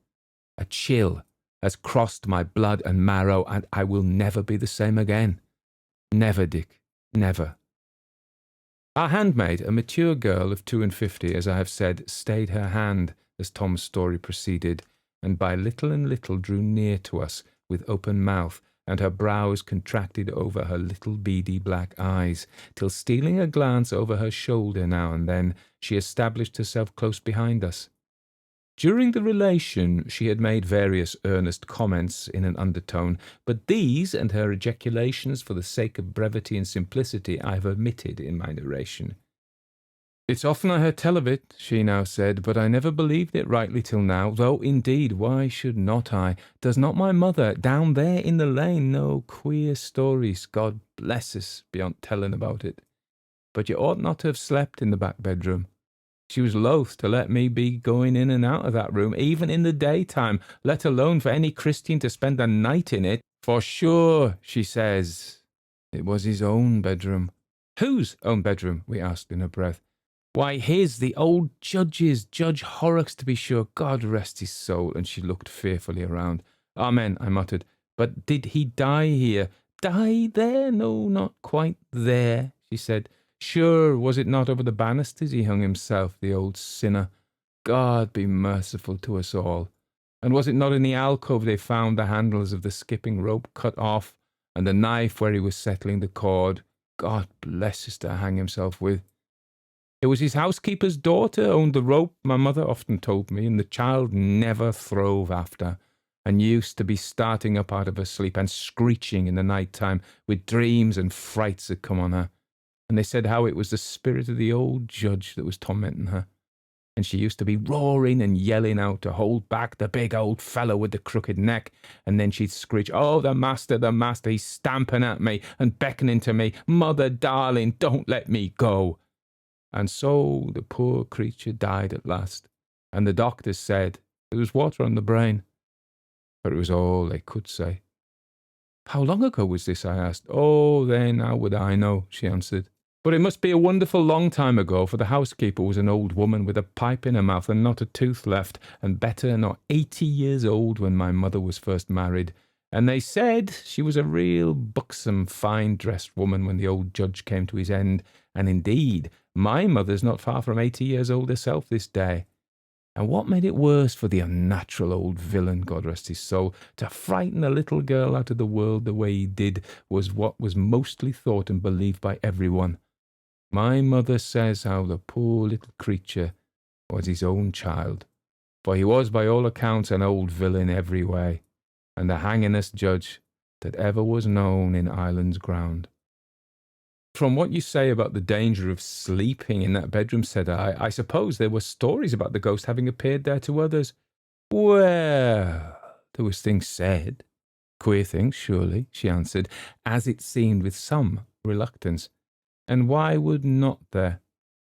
A chill has crossed my blood and marrow, and I will never be the same again. Never, Dick, never. Our handmaid, a mature girl of 52, as I have said, stayed her hand as Tom's story proceeded, and by little and little drew near to us with open mouth, and her brows contracted over her little beady black eyes, till stealing a glance over her shoulder now and then, she established herself close behind us. During the relation she had made various earnest comments in an undertone, but these and her ejaculations for the sake of brevity and simplicity I have omitted in my narration. "It's often I heard tell of it," she now said, "but I never believed it rightly till now, though, indeed, why should not I? Does not my mother, down there in the lane, know queer stories, God bless us, beyond telling about it? But you ought not to have slept in the back bedroom. She was loath to let me be going in and out of that room, even in the daytime, let alone for any Christian to spend a night in it. For sure, she says, it was his own bedroom." "Whose own bedroom?" we asked in a breath. "Why, his, the old judge's, Judge Horrocks to be sure, God rest his soul," and she looked fearfully around. "Amen," I muttered. "But did he die here?" "Die there? No, not quite there," she said. "Sure, was it not over the banisters he hung himself, the old sinner? God be merciful to us all. And was it not in the alcove they found the handles of the skipping rope cut off, and the knife where he was settling the cord? God bless us to hang himself with. It was his housekeeper's daughter owned the rope, my mother often told me, and the child never throve after, and used to be starting up out of her sleep and screeching in the night time with dreams and frights that come on her. And they said how it was the spirit of the old judge that was tormenting her. And she used to be roaring and yelling out to hold back the big old fellow with the crooked neck. And then she'd screech, 'Oh, the master, he's stamping at me and beckoning to me. Mother, darling, don't let me go.' And so the poor creature died at last. And the doctors said there was water on the brain. But it was all they could say." "How long ago was this?" I asked. "Oh, then how would I know?" she answered. "But it must be a wonderful long time ago, for the housekeeper was an old woman with a pipe in her mouth and not a tooth left, and better not 80 years old when my mother was first married. And they said she was a real buxom, fine-dressed woman when the old judge came to his end. And indeed, my mother's not far from 80 years old herself this day. And what made it worse for the unnatural old villain, God rest his soul, to frighten a little girl out of the world the way he did, was what was mostly thought and believed by everyone. My mother says how the poor little creature was his own child, for he was by all accounts an old villain every way, and the hangingest judge that ever was known in Ireland's ground." "From what you say about the danger of sleeping in that bedroom," said I suppose there were stories about the ghost having appeared there to others." "Well, there was things said. Queer things, surely," she answered, as it seemed with some reluctance. "And why would not there?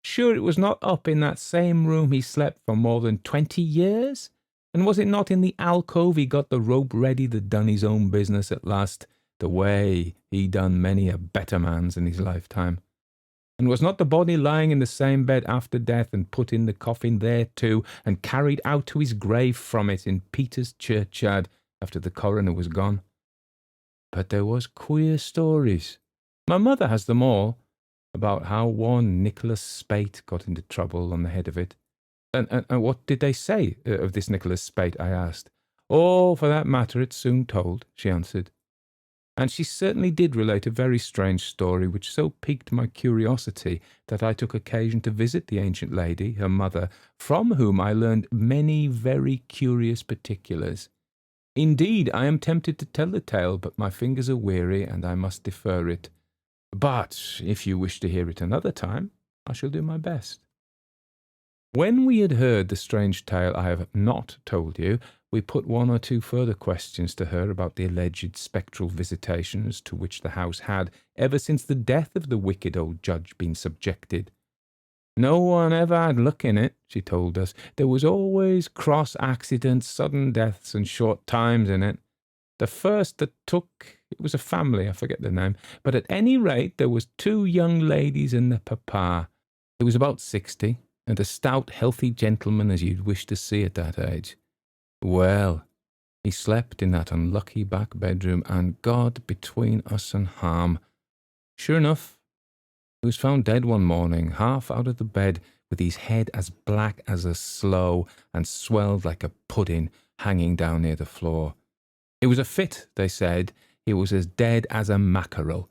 Sure, it was not up in that same room he slept for more than 20 years? And was it not in the alcove he got the rope ready that done his own business at last, the way he done many a better man's in his lifetime? And was not the body lying in the same bed after death, and put in the coffin there too, and carried out to his grave from it in Peter's churchyard after the coroner was gone? But there was queer stories. My mother has them all, about how one Nicholas Spate got into trouble on the head of it. And what did they say of this Nicholas Spate, I asked. Oh, for that matter, it's soon told, she answered. And she certainly did relate a very strange story, which so piqued my curiosity that I took occasion to visit the ancient lady, her mother, from whom I learned many very curious particulars. Indeed, I am tempted to tell the tale, but my fingers are weary, and I must defer it. But if you wish to hear it another time, I shall do my best. When we had heard the strange tale I have not told you, we put one or two further questions to her about the alleged spectral visitations to which the house had, ever since the death of the wicked old judge, been subjected. No one ever had luck in it, she told us. There was always cross accidents, sudden deaths, and short times in it. The first that took, it was a family, I forget the name, but at any rate there was 2 young ladies and the papa, who was about 60, and a stout, healthy gentleman as you'd wish to see at that age. Well, he slept in that unlucky back bedroom, and God between us and harm. Sure enough, he was found dead one morning, half out of the bed, with his head as black as a sloe, and swelled like a pudding, hanging down near the floor. It was a fit, they said. He was as dead as a mackerel,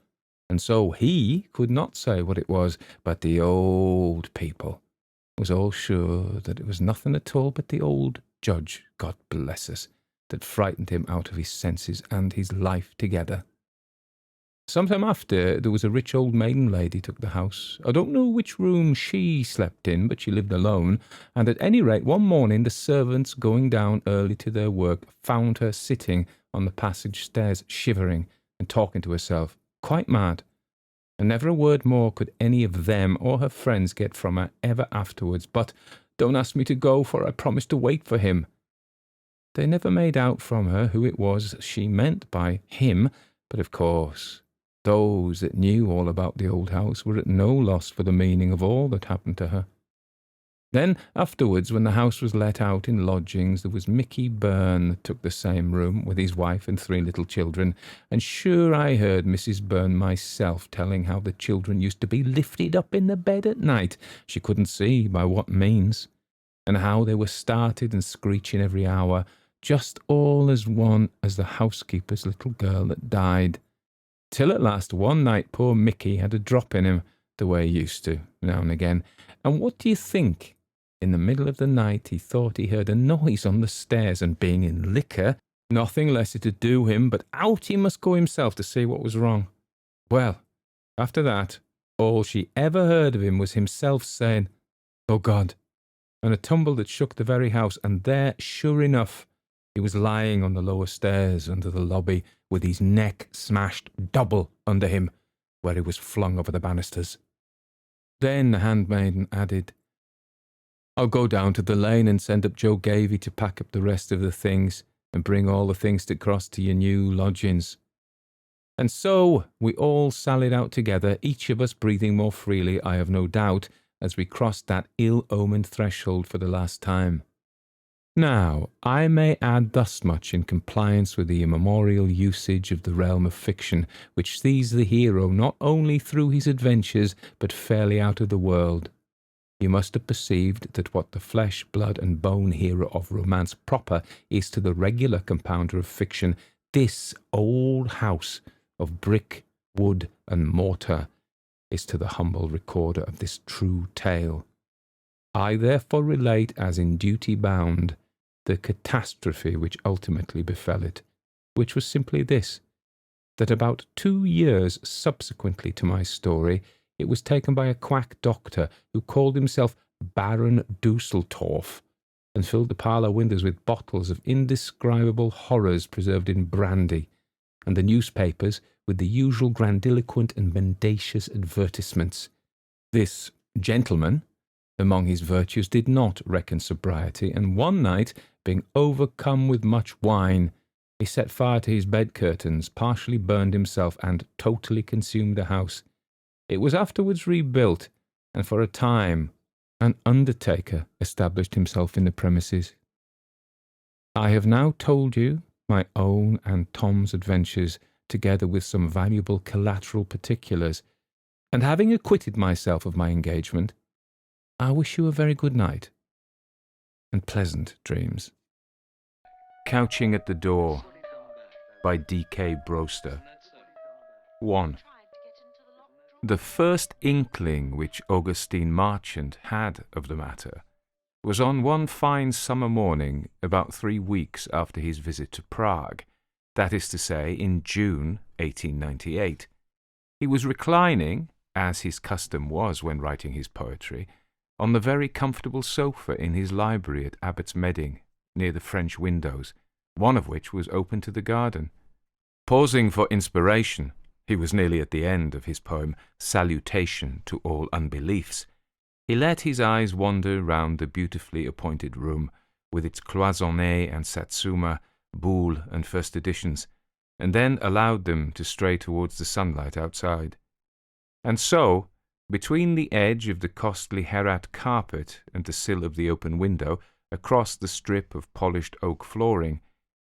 and so he could not say what it was, but the old people was all sure that it was nothing at all but the old judge, God bless us, that frightened him out of his senses and his life together. Some time after, there was a rich old maiden lady took the house. I don't know which room she slept in, but she lived alone, and at any rate one morning the servants, going down early to their work, found her sitting on the passage stairs, shivering and talking to herself, quite mad. And never a word more could any of them or her friends get from her ever afterwards. But don't ask me to go, for I promised to wait for him. They never made out from her who it was she meant by him, but of course those that knew all about the old house were at no loss for the meaning of all that happened to her. Then, afterwards, when the house was let out in lodgings, there was Mickey Byrne that took the same room with his wife and 3 little children, and sure I heard Mrs. Byrne myself telling how the children used to be lifted up in the bed at night, she couldn't see by what means, and how they were started and screeching every hour, just all as one as the housekeeper's little girl that died, till at last one night poor Mickey had a drop in him, the way he used to, now and again, and what do you think? In the middle of the night he thought he heard a noise on the stairs, and being in liquor, nothing less to do him, but out he must go himself to see what was wrong. Well, after that, all she ever heard of him was himself saying, "Oh God," and a tumble that shook the very house, and there, sure enough, he was lying on the lower stairs under the lobby, with his neck smashed double under him, where he was flung over the banisters. Then the handmaiden added, "I'll go down to the lane and send up Joe Gavey to pack up the rest of the things, and bring all the things to cross to your new lodgings." And so we all sallied out together, each of us breathing more freely, I have no doubt, as we crossed that ill-omened threshold for the last time. Now, I may add thus much in compliance with the immemorial usage of the realm of fiction, which sees the hero not only through his adventures, but fairly out of the world. You must have perceived that what the flesh, blood, and bone hero of romance proper is to the regular compounder of fiction, this old house of brick, wood, and mortar is to the humble recorder of this true tale. I therefore relate, as in duty bound, the catastrophe which ultimately befell it, which was simply this, that about 2 years subsequently to my story, it was taken by a quack doctor who called himself Baron Dusseldorf, and filled the parlour windows with bottles of indescribable horrors preserved in brandy, and the newspapers with the usual grandiloquent and mendacious advertisements. This gentleman, among his virtues, did not reckon sobriety, and one night, being overcome with much wine, he set fire to his bed curtains, partially burned himself, and totally consumed the house. It was afterwards rebuilt, and for a time an undertaker established himself in the premises. I have now told you my own and Tom's adventures together with some valuable collateral particulars, and having acquitted myself of my engagement, I wish you a very good night, and pleasant dreams. Couching at the Door by D.K. Broster. 1. The first inkling which Augustine Marchant had of the matter was on one fine summer morning about 3 weeks after his visit to Prague, that is to say, in June 1898. He was reclining, as his custom was when writing his poetry, on the very comfortable sofa in his library at Abbots Medding, near the French windows, one of which was open to the garden. Pausing for inspiration, he was nearly at the end of his poem Salutation to All Unbeliefs. He let his eyes wander round the beautifully appointed room, with its cloisonné and satsuma, Boule and first editions, and then allowed them to stray towards the sunlight outside. And so, between the edge of the costly Herat carpet and the sill of the open window, across the strip of polished oak flooring,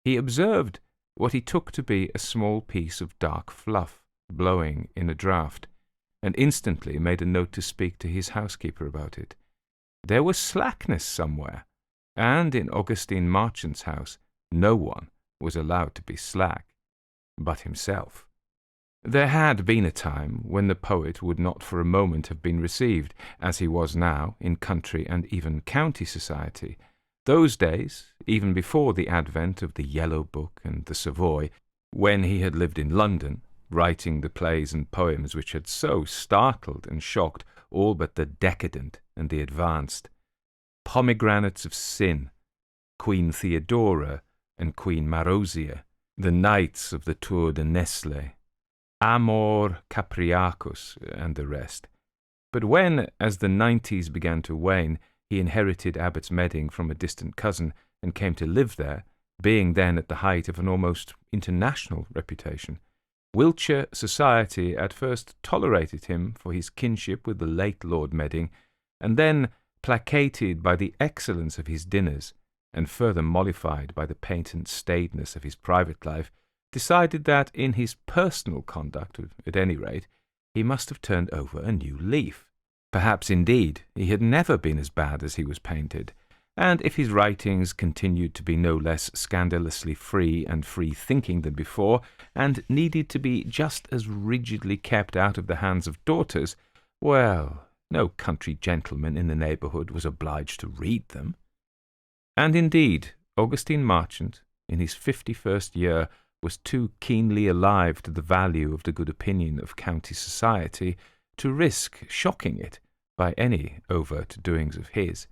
he observed what he took to be a small piece of dark fluff blowing in a draught, and instantly made a note to speak to his housekeeper about it. There was slackness somewhere, and in Augustine Marchant's house no one was allowed to be slack but himself. There had been a time when the poet would not for a moment have been received, as he was now, in country and even county society. Those days, even before the advent of the Yellow Book and the Savoy, when he had lived in London, writing the plays and poems which had so startled and shocked all but the decadent and the advanced. Pomegranates of Sin, Queen Theodora and Queen Marozia, the Knights of the Tour de Nesle, Amor Capriacus, and the rest. But when, as the 90s began to wane, he inherited Abbots Medding from a distant cousin and came to live there, being then at the height of an almost international reputation, Wiltshire society at first tolerated him for his kinship with the late Lord Medding, and then, placated by the excellence of his dinners, and further mollified by the patent staidness of his private life, decided that in his personal conduct, at any rate, he must have turned over a new leaf. Perhaps, indeed, he had never been as bad as he was painted, and if his writings continued to be no less scandalously free and free-thinking than before, and needed to be just as rigidly kept out of the hands of daughters, well, no country gentleman in the neighbourhood was obliged to read them. And indeed, Augustine Marchant, in his 51st year, was too keenly alive to the value of the good opinion of county society to risk shocking it by any overt doings of his.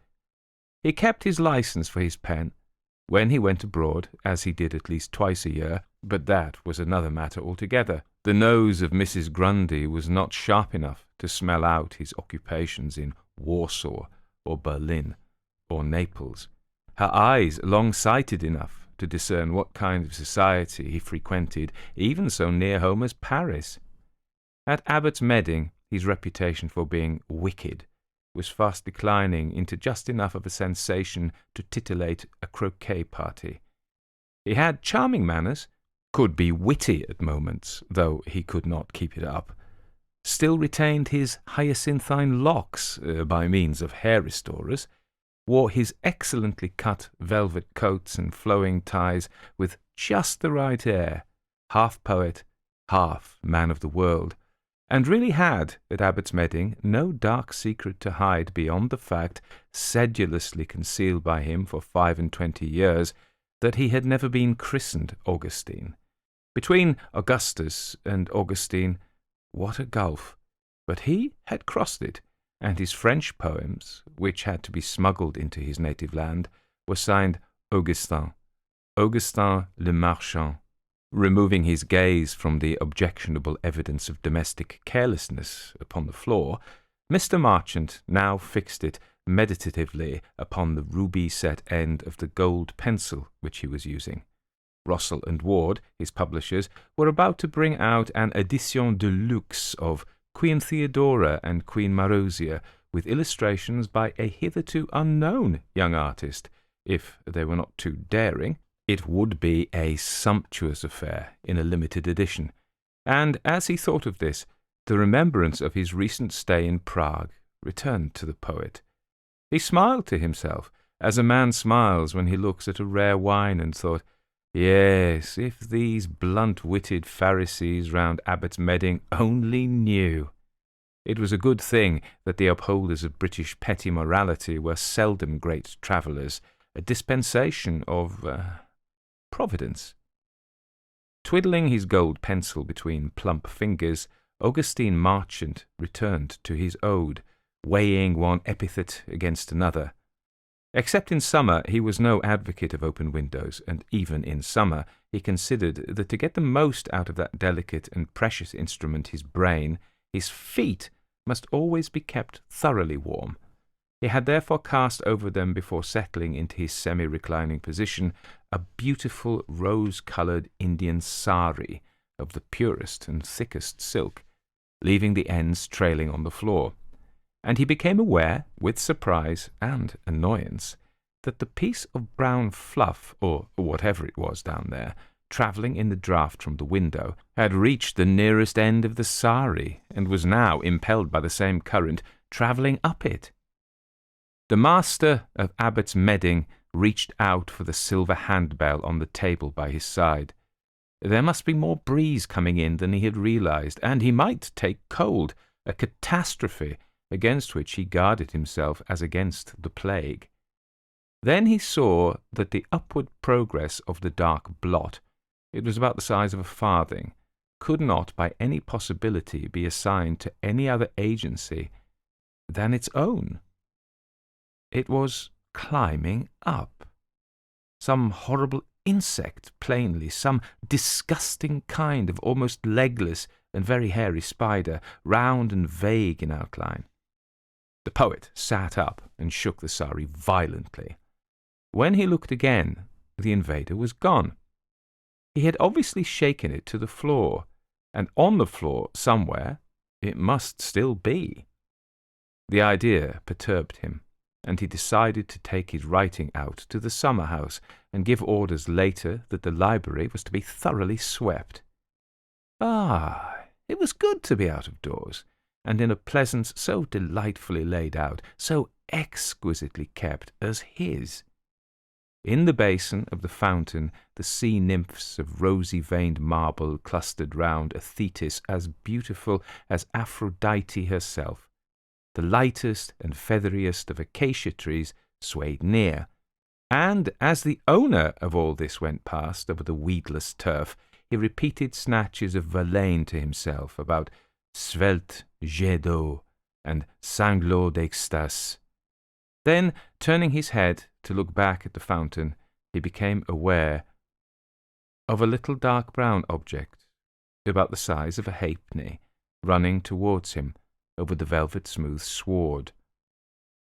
He kept his licence for his pen when he went abroad, as he did at least twice a year, but that was another matter altogether. The nose of Mrs. Grundy was not sharp enough to smell out his occupations in Warsaw or Berlin or Naples, her eyes long-sighted enough to discern what kind of society he frequented even so near home as Paris. At Abbots Medding, his reputation for being wicked was fast declining into just enough of a sensation to titillate a croquet party. He had charming manners, could be witty at moments, though he could not keep it up, still retained his hyacinthine locks by means of hair restorers, wore his excellently cut velvet coats and flowing ties with just the right air, half poet, half man of the world, and really had, at Abbots Medding, no dark secret to hide beyond the fact, sedulously concealed by him for 25 years, that he had never been christened Augustine. Between Augustus and Augustine, what a gulf! But he had crossed it, and his French poems, which had to be smuggled into his native land, were signed Augustin, Augustin le Marchand. Removing his gaze from the objectionable evidence of domestic carelessness upon the floor, Mr. Marchant now fixed it meditatively upon the ruby-set end of the gold pencil which he was using. Russell and Ward, his publishers, were about to bring out an édition de luxe of Queen Theodora and Queen Marozia, with illustrations by a hitherto unknown young artist. If they were not too daring, it would be a sumptuous affair in a limited edition, And as he thought of this, the remembrance of his recent stay in Prague returned to the poet. He smiled to himself, as a man smiles when he looks at a rare wine, and thought, yes, if these blunt-witted Pharisees round Abbots Medding only knew. It was a good thing that the upholders of British petty morality were seldom great travellers, a dispensation of Providence. Twiddling his gold pencil between plump fingers, Augustine Marchant returned to his ode, weighing one epithet against another. Except in summer, he was no advocate of open windows, and even in summer he considered that to get the most out of that delicate and precious instrument, his brain, his feet must always be kept thoroughly warm. He had therefore cast over them, before settling into his semi-reclining position, a beautiful rose-coloured Indian sari of the purest and thickest silk, leaving the ends trailing on the floor. And he became aware, with surprise and annoyance, that the piece of brown fluff, or whatever it was down there, travelling in the draught from the window, had reached the nearest end of the sari, and was now, impelled by the same current, travelling up it. The master of Abbots Medding reached out for the silver handbell on the table by his side. There must be more breeze coming in than he had realized, and he might take cold, a catastrophe against which he guarded himself as against the plague. Then he saw that the upward progress of the dark blot, it was about the size of a farthing, could not by any possibility be assigned to any other agency than its own. It was climbing up. Some horrible insect, plainly, some disgusting kind of almost legless and very hairy spider, round and vague in outline. The poet sat up and shook the sari violently. When he looked again, the invader was gone. He had obviously shaken it to the floor, and on the floor, somewhere, it must still be. The idea perturbed him, and he decided to take his writing out to the summer-house and give orders later that the library was to be thoroughly swept. Ah, it was good to be out of doors, and in a pleasance so delightfully laid out, so exquisitely kept as his. In the basin of the fountain, the sea-nymphs of rosy-veined marble clustered round a Thetis as beautiful as Aphrodite herself. The lightest and featheriest of acacia trees swayed near, and as the owner of all this went past over the weedless turf, he repeated snatches of Verlaine to himself about svelte jet d'eau and sanglot d'extase. Then, turning his head to look back at the fountain, he became aware of a little dark brown object, about the size of a halfpenny, running towards him over the velvet-smooth sward.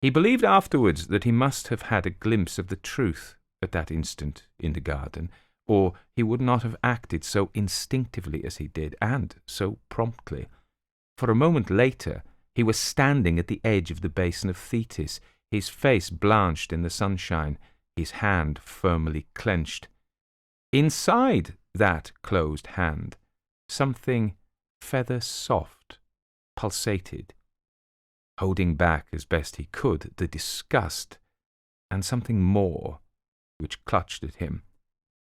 He believed afterwards that he must have had a glimpse of the truth at that instant in the garden, or he would not have acted so instinctively as he did, and so promptly. For a moment later, he was standing at the edge of the basin of Thetis, his face blanched in the sunshine, his hand firmly clenched. Inside that closed hand, something feather-soft pulsated, holding back as best he could the disgust, and something more, which clutched at him.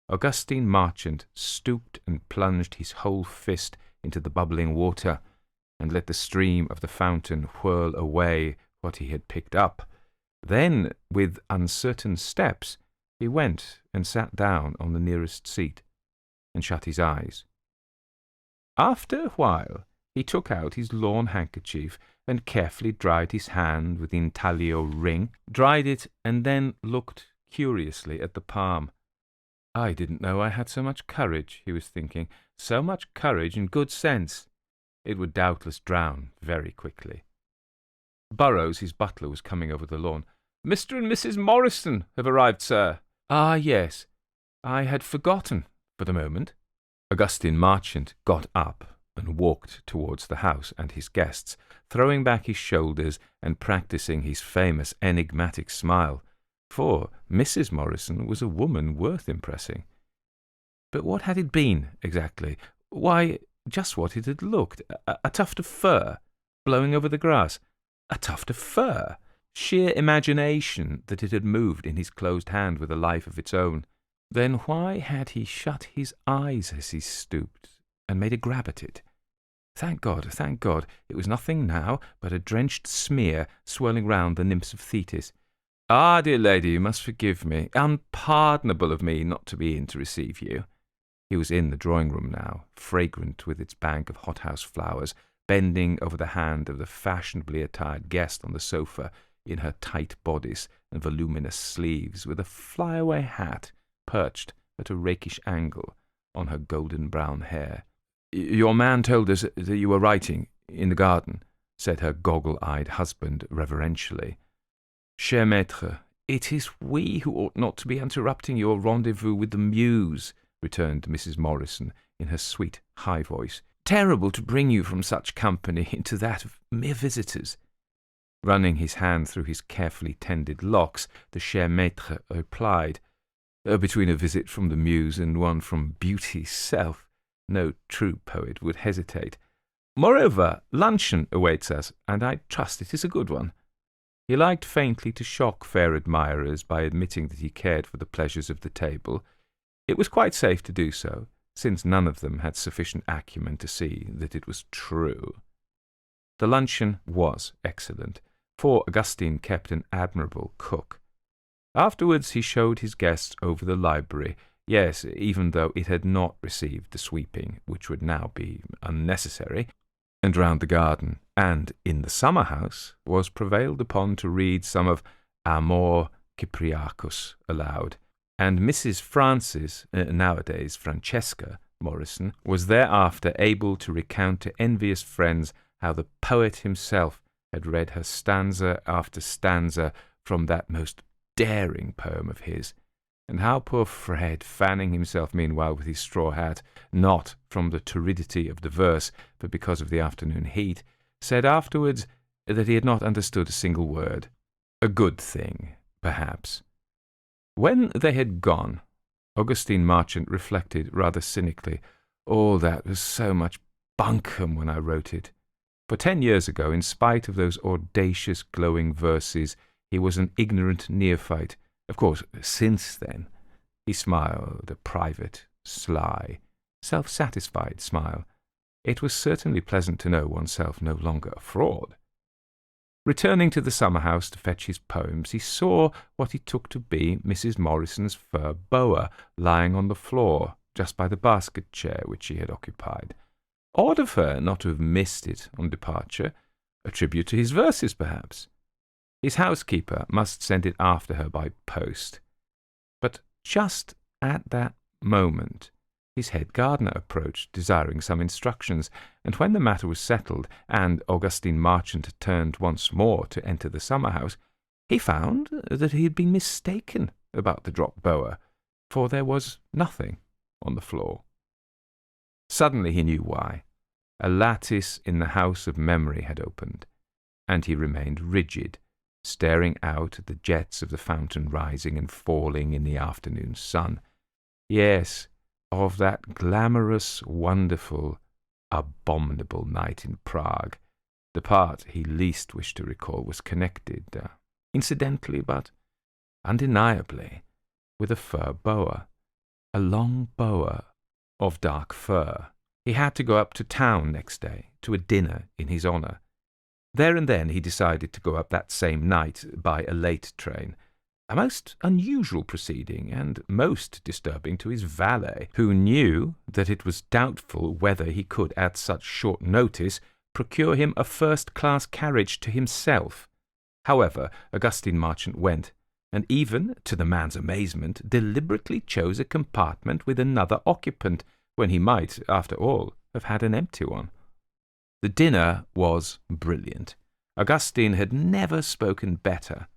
Augustine Marchant stooped and plunged his whole fist into the bubbling water, and let the stream of the fountain whirl away what he had picked up. Then, with uncertain steps, he went and sat down on the nearest seat, and shut his eyes. After a while, he took out his lawn handkerchief and carefully dried his hand with the intaglio ring, dried it, and then looked curiously at the palm. I didn't know I had so much courage, he was thinking, so much courage and good sense. It would doubtless drown very quickly. Burrows, his butler, was coming over the lawn. "Mr. and Mrs. Morrison have arrived, sir." "Ah, yes. I had forgotten for the moment." Augustine Marchant got up and walked towards the house and his guests, throwing back his shoulders and practising his famous enigmatic smile, for Mrs. Morrison was a woman worth impressing. But what had it been, exactly? Why, just what it had looked. A tuft of fur blowing over the grass. A tuft of fur! Sheer imagination that it had moved in his closed hand with a life of its own. Then why had he shut his eyes as he stooped and made a grab at it? Thank God, it was nothing now but a drenched smear swirling round the nymphs of Thetis. Ah, dear lady, you must forgive me. Unpardonable of me not to be in to receive you. He was in the drawing-room now, fragrant with its bank of hothouse flowers, bending over the hand of the fashionably attired guest on the sofa, in her tight bodice and voluminous sleeves, with a flyaway hat perched at a rakish angle on her golden-brown hair. "Your man told us that you were writing in the garden," said her goggle-eyed husband reverentially. "Cher maître, it is we who ought not to be interrupting your rendezvous with the muse," returned Mrs. Morrison in her sweet, high voice. "Terrible to bring you from such company into that of mere visitors." Running his hand through his carefully tended locks, the cher maître replied, "Between a visit from the muse and one from beauty's self, no true poet would hesitate. Moreover, luncheon awaits us, and I trust it is a good one." He liked faintly to shock fair admirers by admitting that he cared for the pleasures of the table. It was quite safe to do so, since none of them had sufficient acumen to see that it was true. The luncheon was excellent, for Augustine kept an admirable cook. Afterwards he showed his guests over the library, yes, even though it had not received the sweeping, which would now be unnecessary, and round the garden, and in the summer-house was prevailed upon to read some of Amor Cypriacus aloud, and Mrs. Frances, nowadays Francesca, Morrison, was thereafter able to recount to envious friends how the poet himself had read her stanza after stanza from that most daring poem of his, and how poor Fred, fanning himself meanwhile with his straw hat, not from the turidity of the verse, but because of the afternoon heat, said afterwards that he had not understood a single word. A good thing, perhaps. When they had gone, Augustine Marchant reflected rather cynically, "All that was so much bunkum when I wrote it." For 10 years ago, in spite of those audacious glowing verses, he was an ignorant neophyte. Of course, since then, he smiled a private, sly, self-satisfied smile. It was certainly pleasant to know oneself no longer a fraud. Returning to the summer-house to fetch his poems, he saw what he took to be Mrs. Morrison's fur boa lying on the floor, just by the basket-chair which she had occupied. Odd of her not to have missed it on departure, a tribute to his verses, perhaps. His housekeeper must send it after her by post. But just at that moment his head gardener approached, desiring some instructions, and when the matter was settled, and Augustine Marchant turned once more to enter the summer-house, he found that he had been mistaken about the dropped boa, for there was nothing on the floor. Suddenly he knew why. A lattice in the house of memory had opened, and he remained rigid, staring out at the jets of the fountain rising and falling in the afternoon sun. Yes, of that glamorous, wonderful, abominable night in Prague. The part he least wished to recall was connected, incidentally but undeniably, with a fur boa, a long boa of dark fur. He had to go up to town next day, to a dinner in his honour. There and then he decided to go up that same night by a late train, a most unusual proceeding, and most disturbing to his valet, who knew that it was doubtful whether he could at such short notice procure him a first-class carriage to himself. However, Augustine Marchant went, and even, to the man's amazement, deliberately chose a compartment with another occupant, when he might, after all, have had an empty one. The dinner was brilliant. Augustine had never spoken better.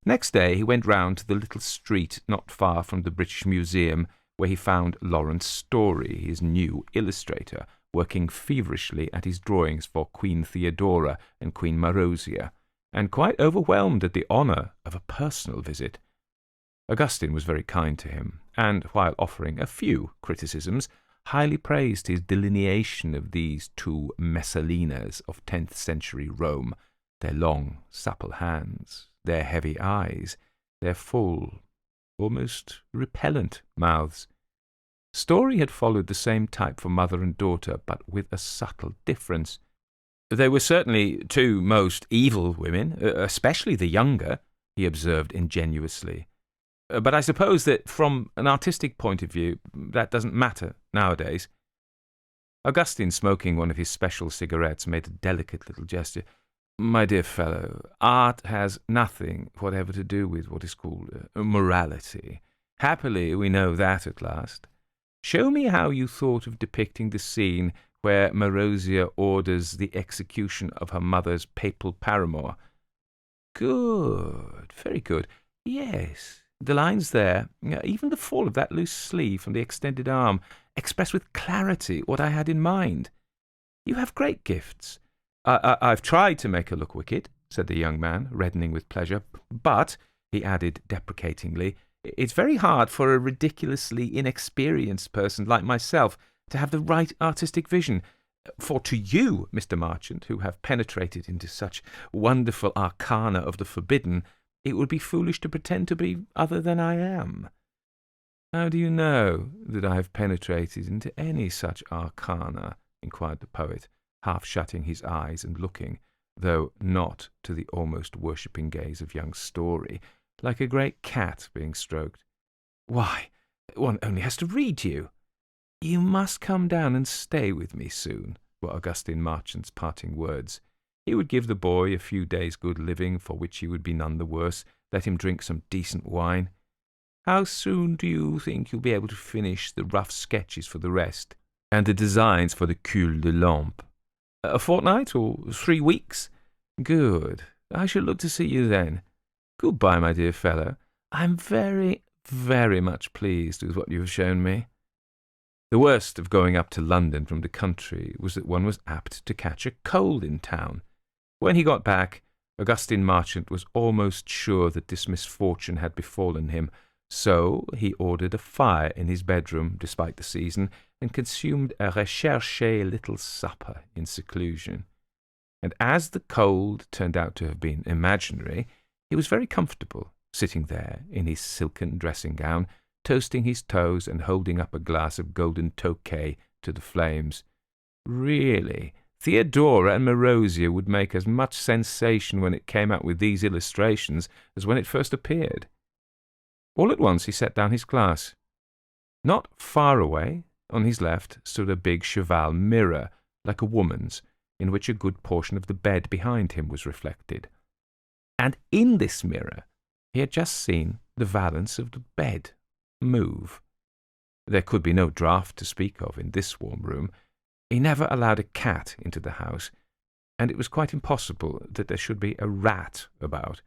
Next day he went round to the little street not far from the British Museum, where he found Lawrence Story, his new illustrator, working feverishly at his drawings for Queen Theodora and Queen Marozia, and quite overwhelmed at the honour of a personal visit. Augustine was very kind to him, and, while offering a few criticisms, highly praised his delineation of these two Messalinas of 10th century Rome, their long, supple hands, their heavy eyes, their full, almost repellent mouths. Story had followed the same type for mother and daughter, but with a subtle difference. They were certainly two most evil women, especially the younger, he observed ingenuously. But I suppose that from an artistic point of view, that doesn't matter nowadays. Augustine, smoking one of his special cigarettes, made a delicate little gesture. My dear fellow, art has nothing whatever to do with what is called morality. Happily, we know that at last. Show me how you thought of depicting the scene where Marozia orders the execution of her mother's papal paramour. Good, very good. Yes, the lines there, even the fall of that loose sleeve from the extended arm, express with clarity what I had in mind. You have great gifts. I've tried to make her look wicked, said the young man, reddening with pleasure, but, he added deprecatingly, it's very hard for a ridiculously inexperienced person like myself to have the right artistic vision. For to you, Mr. Marchant, who have penetrated into such wonderful arcana of the forbidden, it would be foolish to pretend to be other than I am. How do you know that I have penetrated into any such arcana? Inquired the poet, half shutting his eyes and looking, though not to the almost worshipping gaze of young Story, like a great cat being stroked. Why, one only has to read you. You must come down and stay with me soon, were Augustine Marchant's parting words. He would give the boy a few days' good living, for which he would be none the worse, let him drink some decent wine. How soon do you think you'll be able to finish the rough sketches for the rest, and the designs for the cul de lampe? A fortnight or 3 weeks? Good. I shall look to see you then. Goodbye, my dear fellow. I'm very, very much pleased with what you have shown me. The worst of going up to London from the country was that one was apt to catch a cold in town. When he got back, Augustine Marchant was almost sure that this misfortune had befallen him, so he ordered a fire in his bedroom, despite the season, and consumed a recherché little supper in seclusion. And as the cold turned out to have been imaginary, he was very comfortable, sitting there in his silken dressing-gown, toasting his toes and holding up a glass of golden Tokay to the flames. Really, Theodora and Marozia would make as much sensation when it came out with these illustrations as when it first appeared. All at once he set down his glass. Not far away, on his left, stood a big cheval mirror, like a woman's, in which a good portion of the bed behind him was reflected. And in this mirror he had just seen the valance of the bed move. There could be no draught to speak of in this warm room. He never allowed a cat into the house, and it was quite impossible that there should be a rat about.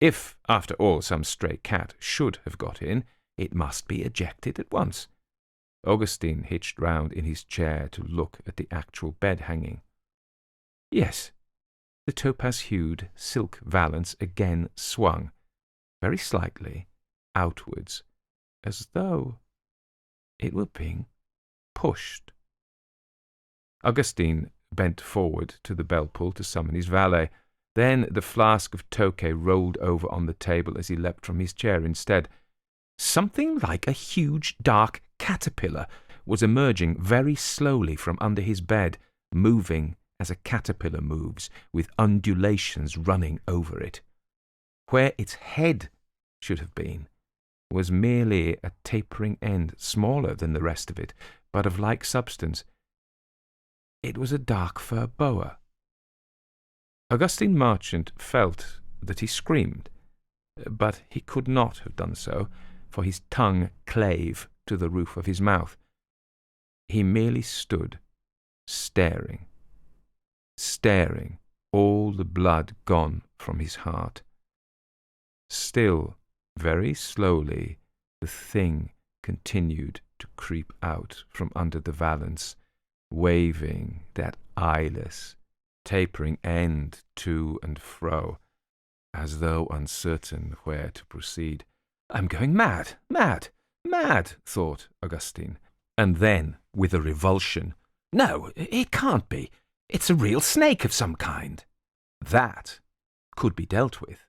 If, after all, some stray cat should have got in, it must be ejected at once. Augustine hitched round in his chair to look at the actual bed hanging. Yes, the topaz-hued silk valance again swung, very slightly, outwards, as though it were being pushed. Augustine bent forward to the bell-pull to summon his valet. Then the flask of Tokay rolled over on the table as he leapt from his chair instead. Something like a huge dark caterpillar was emerging very slowly from under his bed, moving as a caterpillar moves, with undulations running over it. Where its head should have been was merely a tapering end, smaller than the rest of it, but of like substance. It was a dark fur boa. Augustine Marchant felt that he screamed, but he could not have done so, for his tongue clave to the roof of his mouth. He merely stood, staring, all the blood gone from his heart. Still, very slowly, the thing continued to creep out from under the valance, waving that eyeless, tapering end to and fro, as though uncertain where to proceed. I'm going mad, thought Augustine. And then, with a revulsion, "No, it can't be. It's a real snake of some kind." That could be dealt with.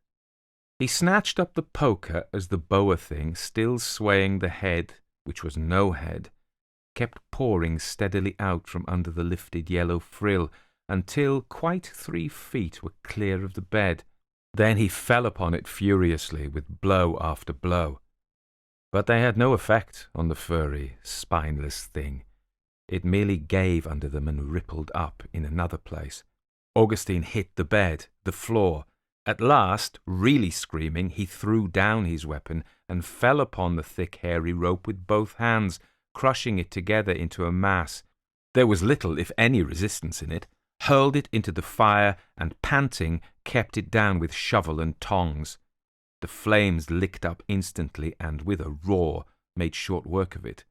He snatched up the poker as the boa thing, still swaying the head, which was no head, kept pouring steadily out from under the lifted yellow frill until quite 3 feet were clear of the bed. Then he fell upon it furiously with blow after blow. But they had no effect on the furry, spineless thing. It merely gave under them and rippled up in another place. Augustine hit the bed, the floor. At last, really screaming, he threw down his weapon and fell upon the thick, hairy rope with both hands, crushing it together into a mass. There was little, if any, resistance in it, hurled it into the fire, and, panting, kept it down with shovel and tongs. The flames licked up instantly and, with a roar, made short work of it,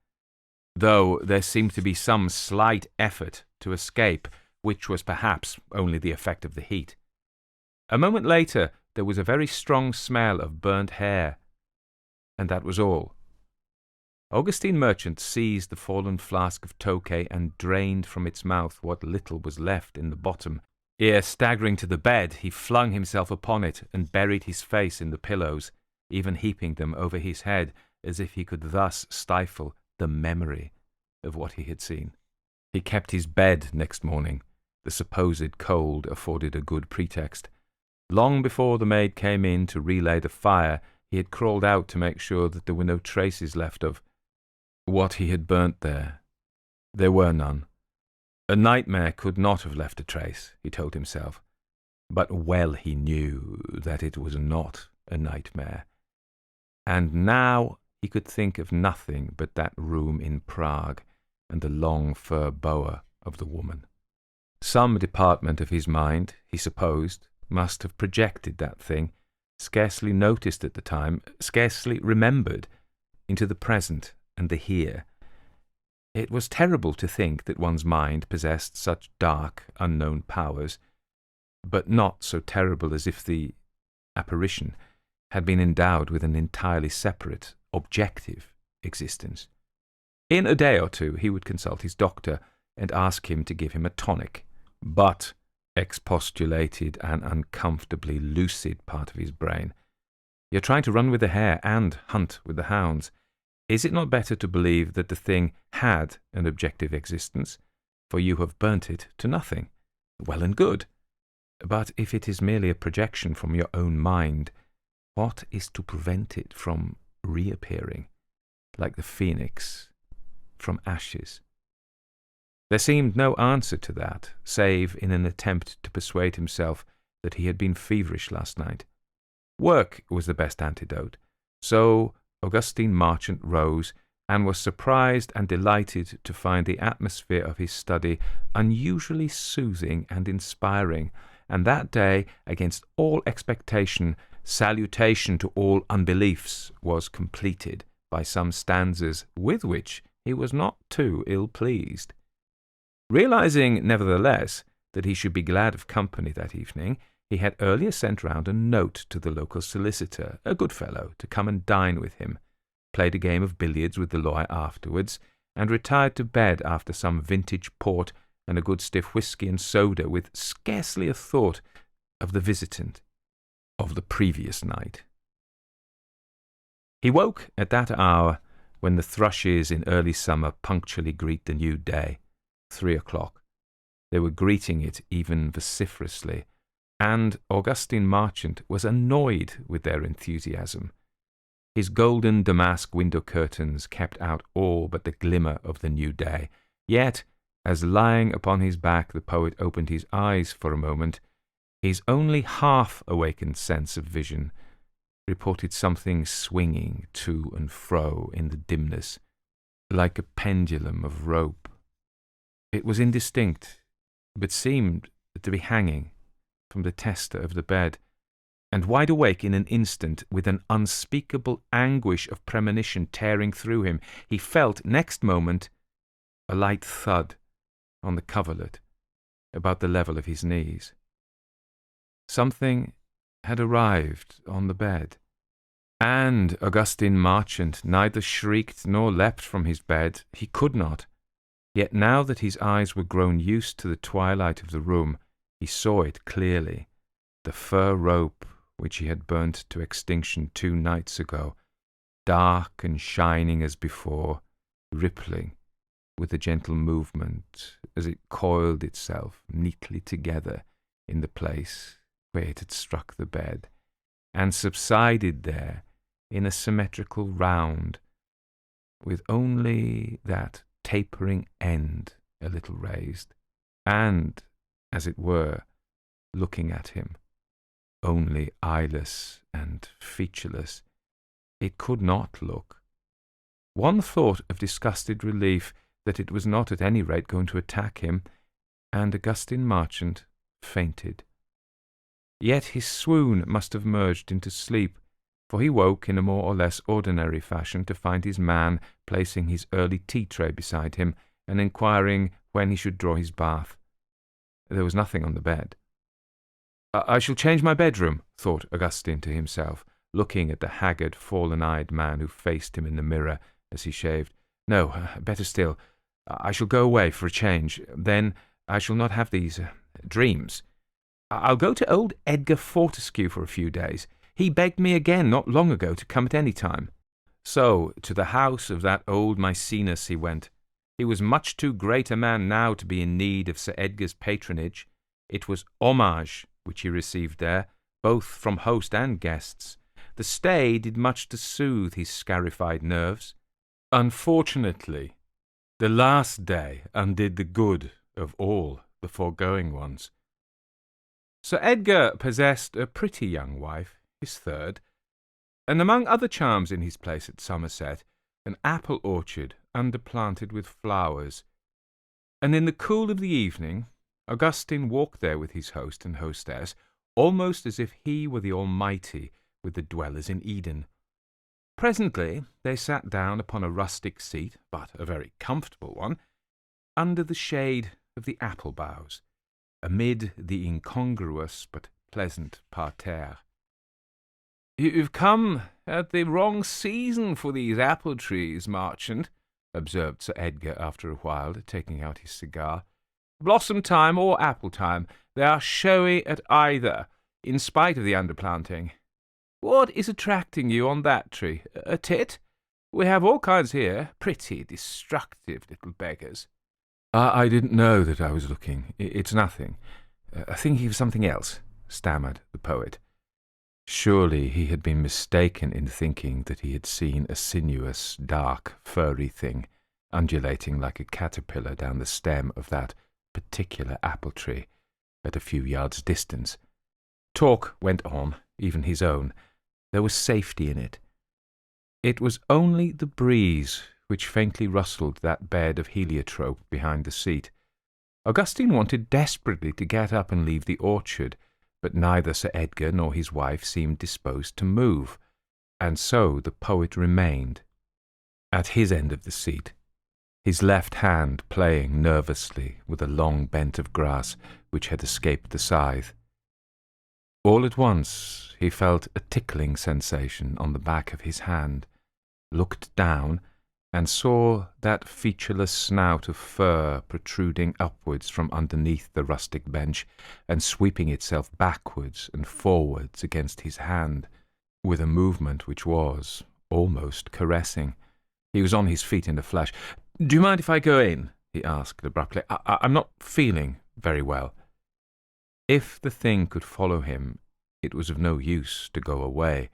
though there seemed to be some slight effort to escape, which was perhaps only the effect of the heat. A moment later there was a very strong smell of burnt hair, and that was all. Augustine Merchant seized the fallen flask of Tokay and drained from its mouth what little was left in the bottom. Ere staggering to the bed, he flung himself upon it and buried his face in the pillows, even heaping them over his head, as if he could thus stifle the memory of what he had seen. He kept his bed next morning. The supposed cold afforded a good pretext. Long before the maid came in to relay the fire, he had crawled out to make sure that there were no traces left of what he had burnt there. There were none. A nightmare could not have left a trace, he told himself. But well he knew that it was not a nightmare. And now he could think of nothing but that room in Prague and the long fur boa of the woman. Some department of his mind, he supposed, must have projected that thing, scarcely noticed at the time, scarcely remembered, into the present and the here. It was terrible to think that one's mind possessed such dark, unknown powers, but not so terrible as if the apparition had been endowed with an entirely separate, objective existence. In a day or two he would consult his doctor and ask him to give him a tonic, but, expostulated an uncomfortably lucid part of his brain, "You're trying to run with the hare and hunt with the hounds. Is it not better to believe that the thing had an objective existence? For you have burnt it to nothing. Well and good. But if it is merely a projection from your own mind, what is to prevent it from reappearing, like the phoenix from ashes?" There seemed no answer to that, save in an attempt to persuade himself that he had been feverish last night. Work was the best antidote, so Augustine Marchant rose and was surprised and delighted to find the atmosphere of his study unusually soothing and inspiring, and that day, against all expectation, salutation to all unbeliefs was completed by some stanzas with which he was not too ill-pleased. Realizing, nevertheless, that he should be glad of company that evening, he had earlier sent round a note to the local solicitor, a good fellow, to come and dine with him, played a game of billiards with the lawyer afterwards, and retired to bed after some vintage port and a good stiff whisky and soda, with scarcely a thought of the visitant of the previous night. He woke at that hour when the thrushes in early summer punctually greet the new day, 3 o'clock. They were greeting it even vociferously, and Augustine Marchant was annoyed with their enthusiasm. His golden damask window curtains kept out all but the glimmer of the new day, yet, as lying upon his back the poet opened his eyes for a moment, his only half-awakened sense of vision reported something swinging to and fro in the dimness, like a pendulum of rope. It was indistinct, but seemed to be hanging from the tester of the bed, and wide awake in an instant, with an unspeakable anguish of premonition tearing through him, he felt next moment a light thud on the coverlet about the level of his knees. Something had arrived on the bed. And Augustine Marchant neither shrieked nor leapt from his bed. He could not. Yet now that his eyes were grown used to the twilight of the room, he saw it clearly. The fur rope which he had burnt to extinction 2 nights ago, dark and shining as before, rippling with a gentle movement as it coiled itself neatly together in the place where it had struck the bed, and subsided there in a symmetrical round, with only that tapering end a little raised, and, as it were, looking at him, only eyeless and featureless. It could not look. One thought of disgusted relief that it was not at any rate going to attack him, and Augustine Marchant fainted. Yet his swoon must have merged into sleep, for he woke in a more or less ordinary fashion to find his man placing his early tea-tray beside him and inquiring when he should draw his bath. There was nothing on the bed. I shall change my bedroom, thought Augustine to himself, looking at the haggard, fallen-eyed man who faced him in the mirror as he shaved. No, better still, I shall go away for a change. Then I shall not have these dreams. I'll go to old Edgar Fortescue for a few days. He begged me again not long ago to come at any time. So to the house of that old Maecenas he went. He was much too great a man now to be in need of Sir Edgar's patronage. It was homage which he received there, both from host and guests. The stay did much to soothe his scarified nerves. Unfortunately, the last day undid the good of all the foregoing ones. Sir Edgar possessed a pretty young wife, his third, and among other charms in his place at Somerset, an apple orchard underplanted with flowers. And in the cool of the evening, Augustine walked there with his host and hostess, almost as if he were the Almighty with the dwellers in Eden. Presently they sat down upon a rustic seat, but a very comfortable one, under the shade of the apple boughs, amid the incongruous but pleasant parterre. "You've come at the wrong season for these apple trees, Marchant," observed Sir Edgar after a while, taking out his cigar. "Blossom time or apple time, they are showy at either, in spite of the underplanting. What is attracting you on that tree? A tit? We have all kinds here, pretty, destructive little beggars." I didn't know that I was looking. It's nothing. Thinking of something else," stammered the poet. Surely he had been mistaken in thinking that he had seen a sinuous, dark, furry thing undulating like a caterpillar down the stem of that particular apple tree at a few yards' distance. Talk went on, even his own. There was safety in it. It was only the breeze which faintly rustled that bed of heliotrope behind the seat. Augustine wanted desperately to get up and leave the orchard, but neither Sir Edgar nor his wife seemed disposed to move, and so the poet remained at his end of the seat, his left hand playing nervously with a long bent of grass which had escaped the scythe. All at once he felt a tickling sensation on the back of his hand, looked down, and saw that featureless snout of fur protruding upwards from underneath the rustic bench and sweeping itself backwards and forwards against his hand, with a movement which was almost caressing. He was on his feet in a flash. "Do you mind if I go in?" he asked abruptly. I'm not feeling very well." If the thing could follow him, it was of no use to go away.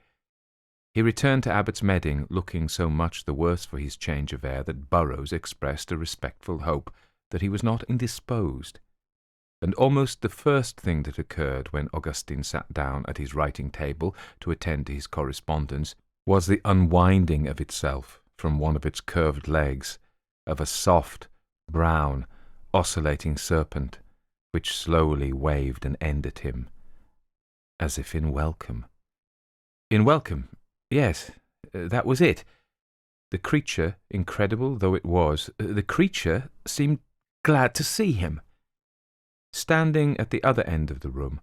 He returned to Abbott's Medding, looking so much the worse for his change of air that Burrows expressed a respectful hope that he was not indisposed. And almost the first thing that occurred when Augustine sat down at his writing-table to attend to his correspondence was the unwinding of itself from one of its curved legs, of a soft, brown, oscillating serpent, which slowly waved an end at him, as if in welcome. In welcome, yes, that was it. The creature, incredible though it was, the creature seemed glad to see him. Standing at the other end of the room,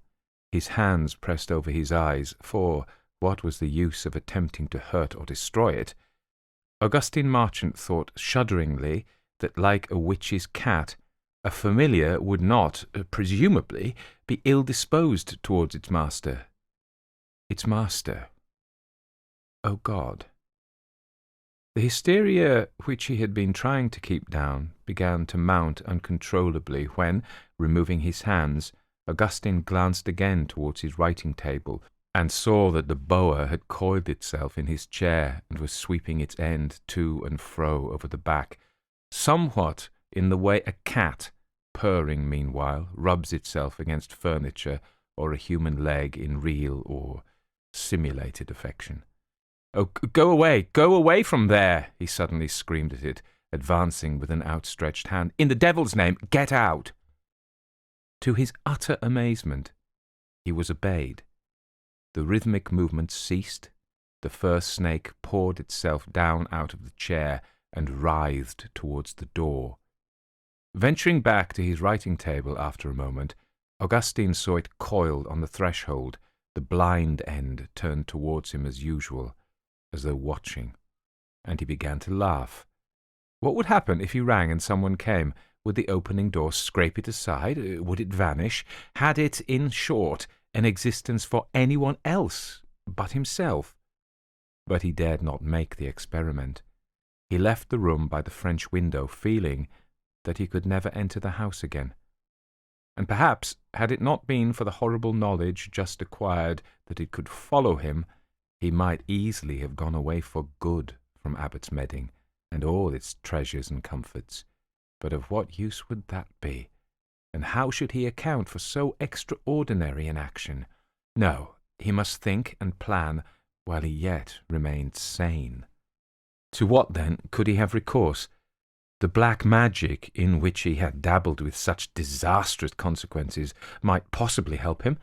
his hands pressed over his eyes, for, what was the use of attempting to hurt or destroy it? Augustine Marchant thought shudderingly that, like a witch's cat, a familiar would not, presumably, be ill-disposed towards its master. Its master. Oh God! The hysteria which he had been trying to keep down began to mount uncontrollably when, removing his hands, Augustine glanced again towards his writing-table and saw that the boa had coiled itself in his chair and was sweeping its end to and fro over the back, somewhat in the way a cat, purring meanwhile, rubs itself against furniture or a human leg in real or simulated affection. "Oh, go away from there!" he suddenly screamed at it, advancing with an outstretched hand. "In the devil's name, get out!" To his utter amazement, he was obeyed. The rhythmic movement ceased, the first snake poured itself down out of the chair and writhed towards the door. Venturing back to his writing-table after a moment, Augustine saw it coiled on the threshold, the blind end turned towards him as usual, as though watching, and he began to laugh. What would happen if he rang and someone came? Would the opening door scrape it aside? Would it vanish? Had it, in short, an existence for anyone else but himself? But he dared not make the experiment. He left the room by the French window, feeling that he could never enter the house again. And perhaps, had it not been for the horrible knowledge just acquired that it could follow him, he might easily have gone away for good from Abbott's Medding and all its treasures and comforts. But of what use would that be? And how should he account for so extraordinary an action? No, he must think and plan while he yet remained sane. To what, then, could he have recourse? The black magic in which he had dabbled with such disastrous consequences might possibly help him.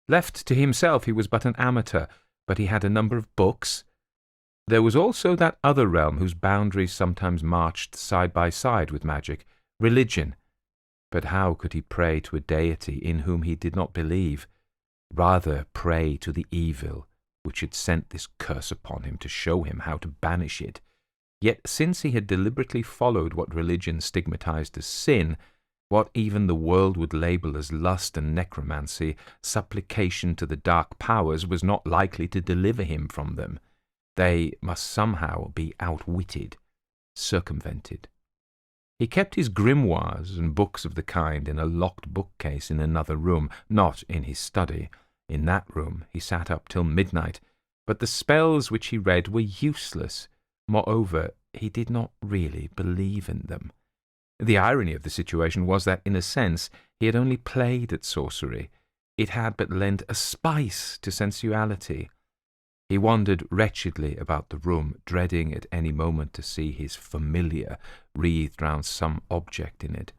Left to himself, he was but an amateur, but he had a number of books. There was also that other realm whose boundaries sometimes marched side by side with magic, religion. But how could he pray to a deity in whom he did not believe? Rather pray to the evil which had sent this curse upon him to show him how to banish it. Yet since he had deliberately followed what religion stigmatized as sin, what even the world would label as lust and necromancy, supplication to the dark powers was not likely to deliver him from them. They must somehow be outwitted, circumvented. He kept his grimoires and books of the kind in a locked bookcase in another room, not in his study. In that room he sat up till midnight, but the spells which he read were useless. Moreover, he did not really believe in them. The irony of the situation was that, in a sense, he had only played at sorcery. It had but lent a spice to sensuality. He wandered wretchedly about the room, dreading at any moment to see his familiar wreathed round some object in it.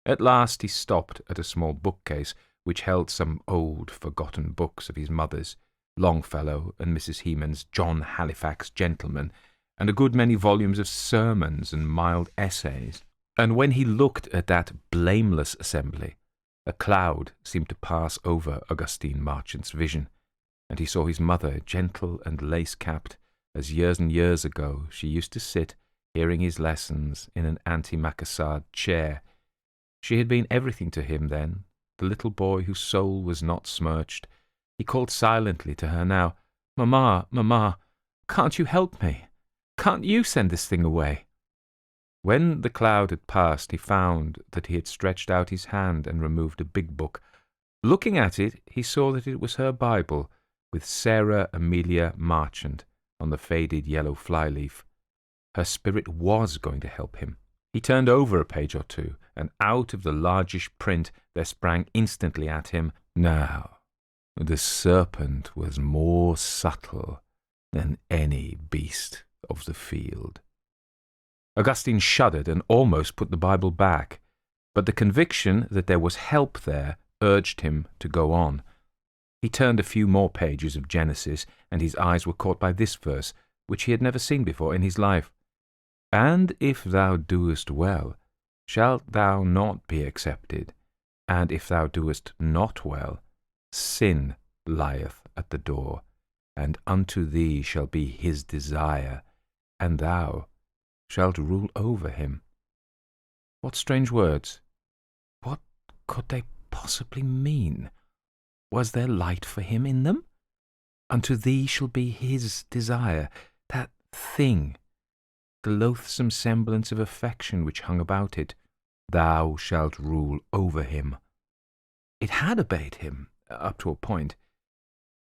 At last he stopped at a small bookcase which held some old, forgotten books of his mother's, Longfellow and Mrs. Heman's John Halifax Gentleman, and a good many volumes of sermons and mild essays. And when he looked at that blameless assembly, a cloud seemed to pass over Augustine Marchant's vision, and he saw his mother, gentle and lace-capped, as years and years ago she used to sit, hearing his lessons, in an antimacassard chair. She had been everything to him then, the little boy whose soul was not smirched. He called silently to her now, "Mamma, Mamma, can't you help me? Can't you send this thing away?" When the cloud had passed, he found that he had stretched out his hand and removed a big book. Looking at it, he saw that it was her Bible, with Sarah Amelia Marchant on the faded yellow flyleaf. Her spirit was going to help him. He turned over a page or two, and out of the largish print there sprang instantly at him, "Now, the serpent was more subtle than any beast of the field." Augustine shuddered and almost put the Bible back, but the conviction that there was help there urged him to go on. He turned a few more pages of Genesis, and his eyes were caught by this verse, which he had never seen before in his life. "And if thou doest well, shalt thou not be accepted, and if thou doest not well, sin lieth at the door, and unto thee shall be his desire, and thou shalt rule over him. What strange words! What could they possibly mean? Was there light for him in them? Unto thee shall be his desire, that thing, the loathsome semblance of affection which hung about it. Thou shalt rule over him. It had obeyed him, up to a point.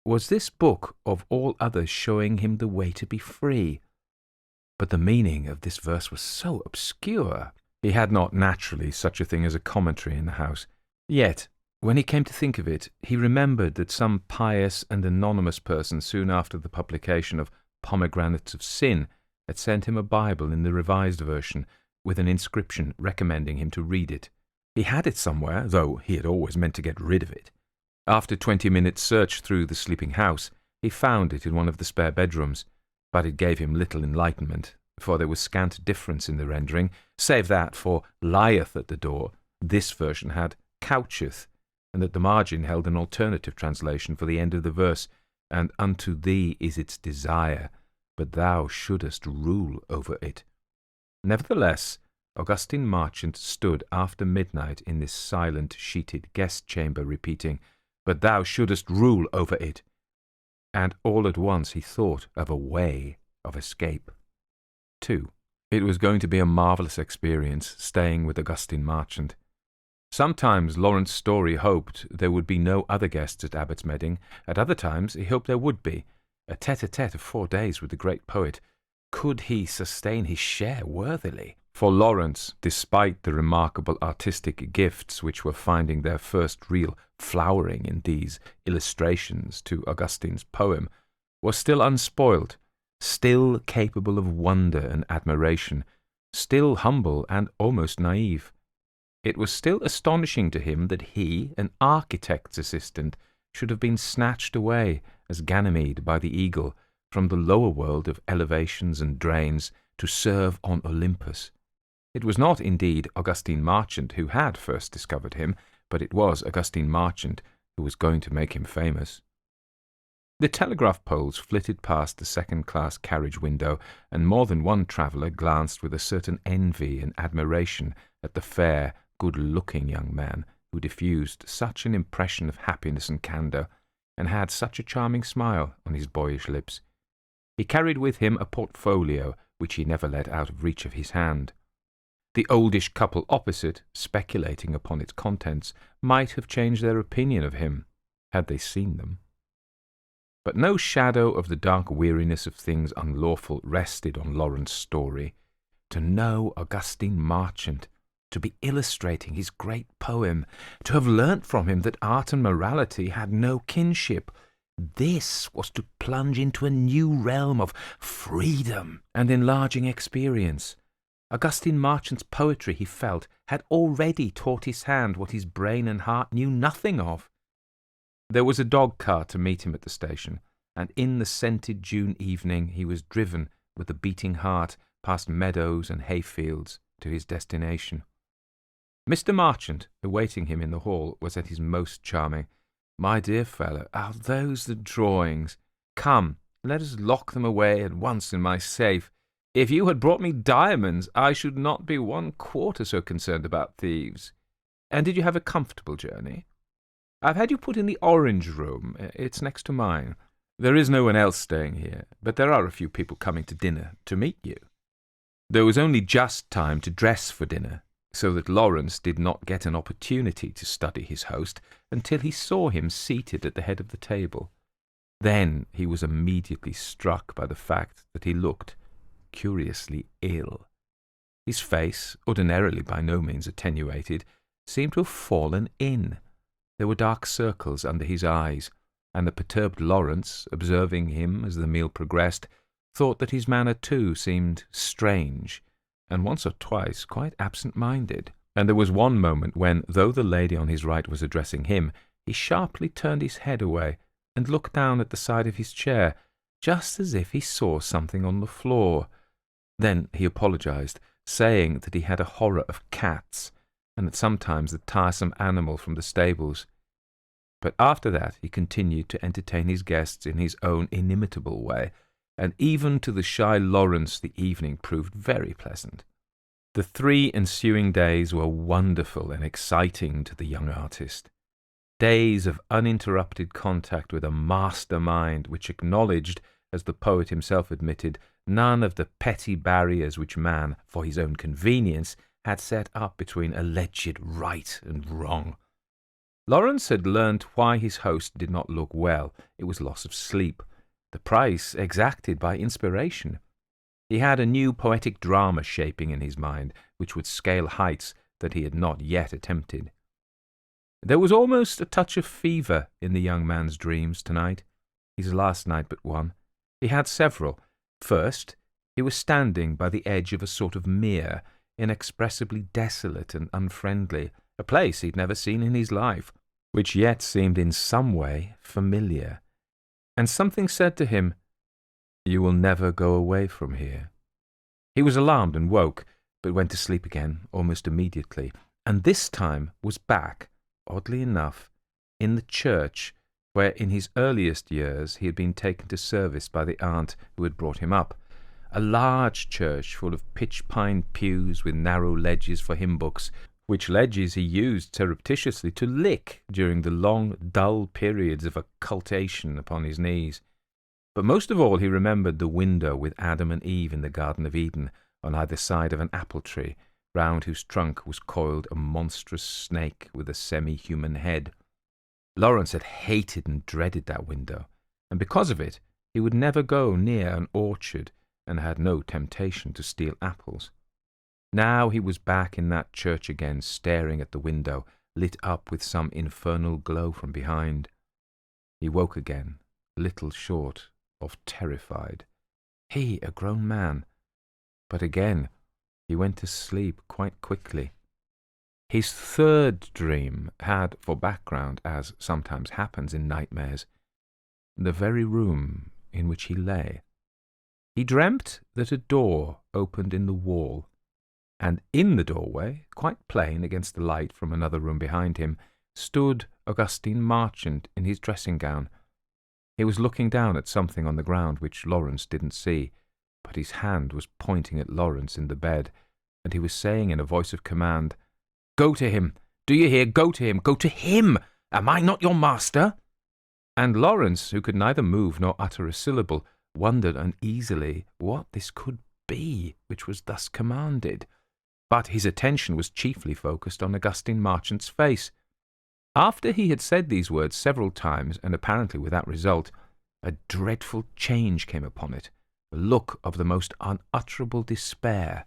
Was this book of all others showing him the way to be free? But the meaning of this verse was so obscure. He had not naturally such a thing as a commentary in the house. Yet, when he came to think of it, he remembered that some pious and anonymous person soon after the publication of Pomegranates of Sin had sent him a Bible in the Revised Version with an inscription recommending him to read it. He had it somewhere, though he had always meant to get rid of it. After 20 minutes' search through the sleeping house, he found it in one of the spare bedrooms, but it gave him little enlightenment, for there was scant difference in the rendering, save that for lieth at the door, this version had coucheth, and that the margin held an alternative translation for the end of the verse, and unto thee is its desire, but thou shouldest rule over it. Nevertheless, Augustine Marchant stood after midnight in this silent, sheeted guest chamber, repeating, but thou shouldest rule over it. And all at once he thought of a way of escape. 2. It was going to be a marvellous experience, staying with Augustine Marchant. Sometimes Lawrence Story hoped there would be no other guests at Abbott's Medding. At other times he hoped there would be. A tete-a-tete of 4 days with the great poet. Could he sustain his share worthily? For Lawrence, despite the remarkable artistic gifts which were finding their first real flowering in these illustrations to Augustine's poem, was still unspoiled, still capable of wonder and admiration, still humble and almost naive. It was still astonishing to him that he, an architect's assistant, should have been snatched away, as Ganymede by the eagle, from the lower world of elevations and drains to serve on Olympus. It was not, indeed, Augustine Marchant who had first discovered him, but it was Augustine Marchant who was going to make him famous. The telegraph poles flitted past the second-class carriage window, and more than one traveller glanced with a certain envy and admiration at the fair, good-looking young man who diffused such an impression of happiness and candour, and had such a charming smile on his boyish lips. He carried with him a portfolio which he never let out of reach of his hand. The oldish couple opposite, speculating upon its contents, might have changed their opinion of him, had they seen them. But no shadow of the dark weariness of things unlawful rested on Lawrence Story. To know Augustine Marchant, to be illustrating his great poem, to have learnt from him that art and morality had no kinship, this was to plunge into a new realm of freedom and enlarging experience. Augustine Marchant's poetry, he felt, had already taught his hand what his brain and heart knew nothing of. There was a dog-cart to meet him at the station, and in the scented June evening he was driven with a beating heart past meadows and hayfields to his destination. Mr. Marchant, awaiting him in the hall, was at his most charming. "My dear fellow, are those the drawings? Come, let us lock them away at once in my safe. If you had brought me diamonds, I should not be 1/4 so concerned about thieves. And did you have a comfortable journey? I've had you put in the orange room. It's next to mine. There is no one else staying here, but there are a few people coming to dinner to meet you." There was only just time to dress for dinner, so that Lawrence did not get an opportunity to study his host until he saw him seated at the head of the table. Then he was immediately struck by the fact that he looked curiously ill. His face, ordinarily by no means attenuated, seemed to have fallen in. There were dark circles under his eyes, and the perturbed Lawrence, observing him as the meal progressed, thought that his manner too seemed strange, and once or twice quite absent-minded. And there was one moment when, though the lady on his right was addressing him, he sharply turned his head away and looked down at the side of his chair, just as if he saw something on the floor. Then he apologized, saying that he had a horror of cats, and that sometimes the tiresome animal from the stables. But after that he continued to entertain his guests in his own inimitable way, and even to the shy Lawrence the evening proved very pleasant. The 3 ensuing days were wonderful and exciting to the young artist. Days of uninterrupted contact with a master mind which acknowledged, as the poet himself admitted, none of the petty barriers which man, for his own convenience, had set up between alleged right and wrong. Lawrence had learnt why his host did not look well. It was loss of sleep, the price exacted by inspiration. He had a new poetic drama shaping in his mind, which would scale heights that he had not yet attempted. There was almost a touch of fever in the young man's dreams tonight, his last night but one. He had several. First, he was standing by the edge of a sort of mere, inexpressibly desolate and unfriendly, a place he'd never seen in his life, which yet seemed in some way familiar. And something said to him, "You will never go away from here." He was alarmed and woke, but went to sleep again almost immediately, and this time was back, oddly enough, in the church where in his earliest years he had been taken to service by the aunt who had brought him up. A large church full of pitch-pine pews with narrow ledges for hymn-books, which ledges he used surreptitiously to lick during the long, dull periods of occultation upon his knees. But most of all he remembered the window with Adam and Eve in the Garden of Eden on either side of an apple tree, round whose trunk was coiled a monstrous snake with a semi-human head. Lawrence had hated and dreaded that window, and because of it he would never go near an orchard and had no temptation to steal apples. Now he was back in that church again, staring at the window, lit up with some infernal glow from behind. He woke again, little short of terrified. He, a grown man. But again he went to sleep quite quickly. His third dream had for background, as sometimes happens in nightmares, the very room in which he lay. He dreamt that a door opened in the wall, and in the doorway, quite plain against the light from another room behind him, stood Augustine Marchant in his dressing gown. He was looking down at something on the ground which Lawrence didn't see, but his hand was pointing at Lawrence in the bed, and he was saying in a voice of command, "Go to him! Do you hear? Go to him! Go to him! Am I not your master?" And Lawrence, who could neither move nor utter a syllable, wondered uneasily what this could be which was thus commanded. But his attention was chiefly focused on Augustine Marchant's face. After he had said these words several times, and apparently without result, a dreadful change came upon it, a look of the most unutterable despair.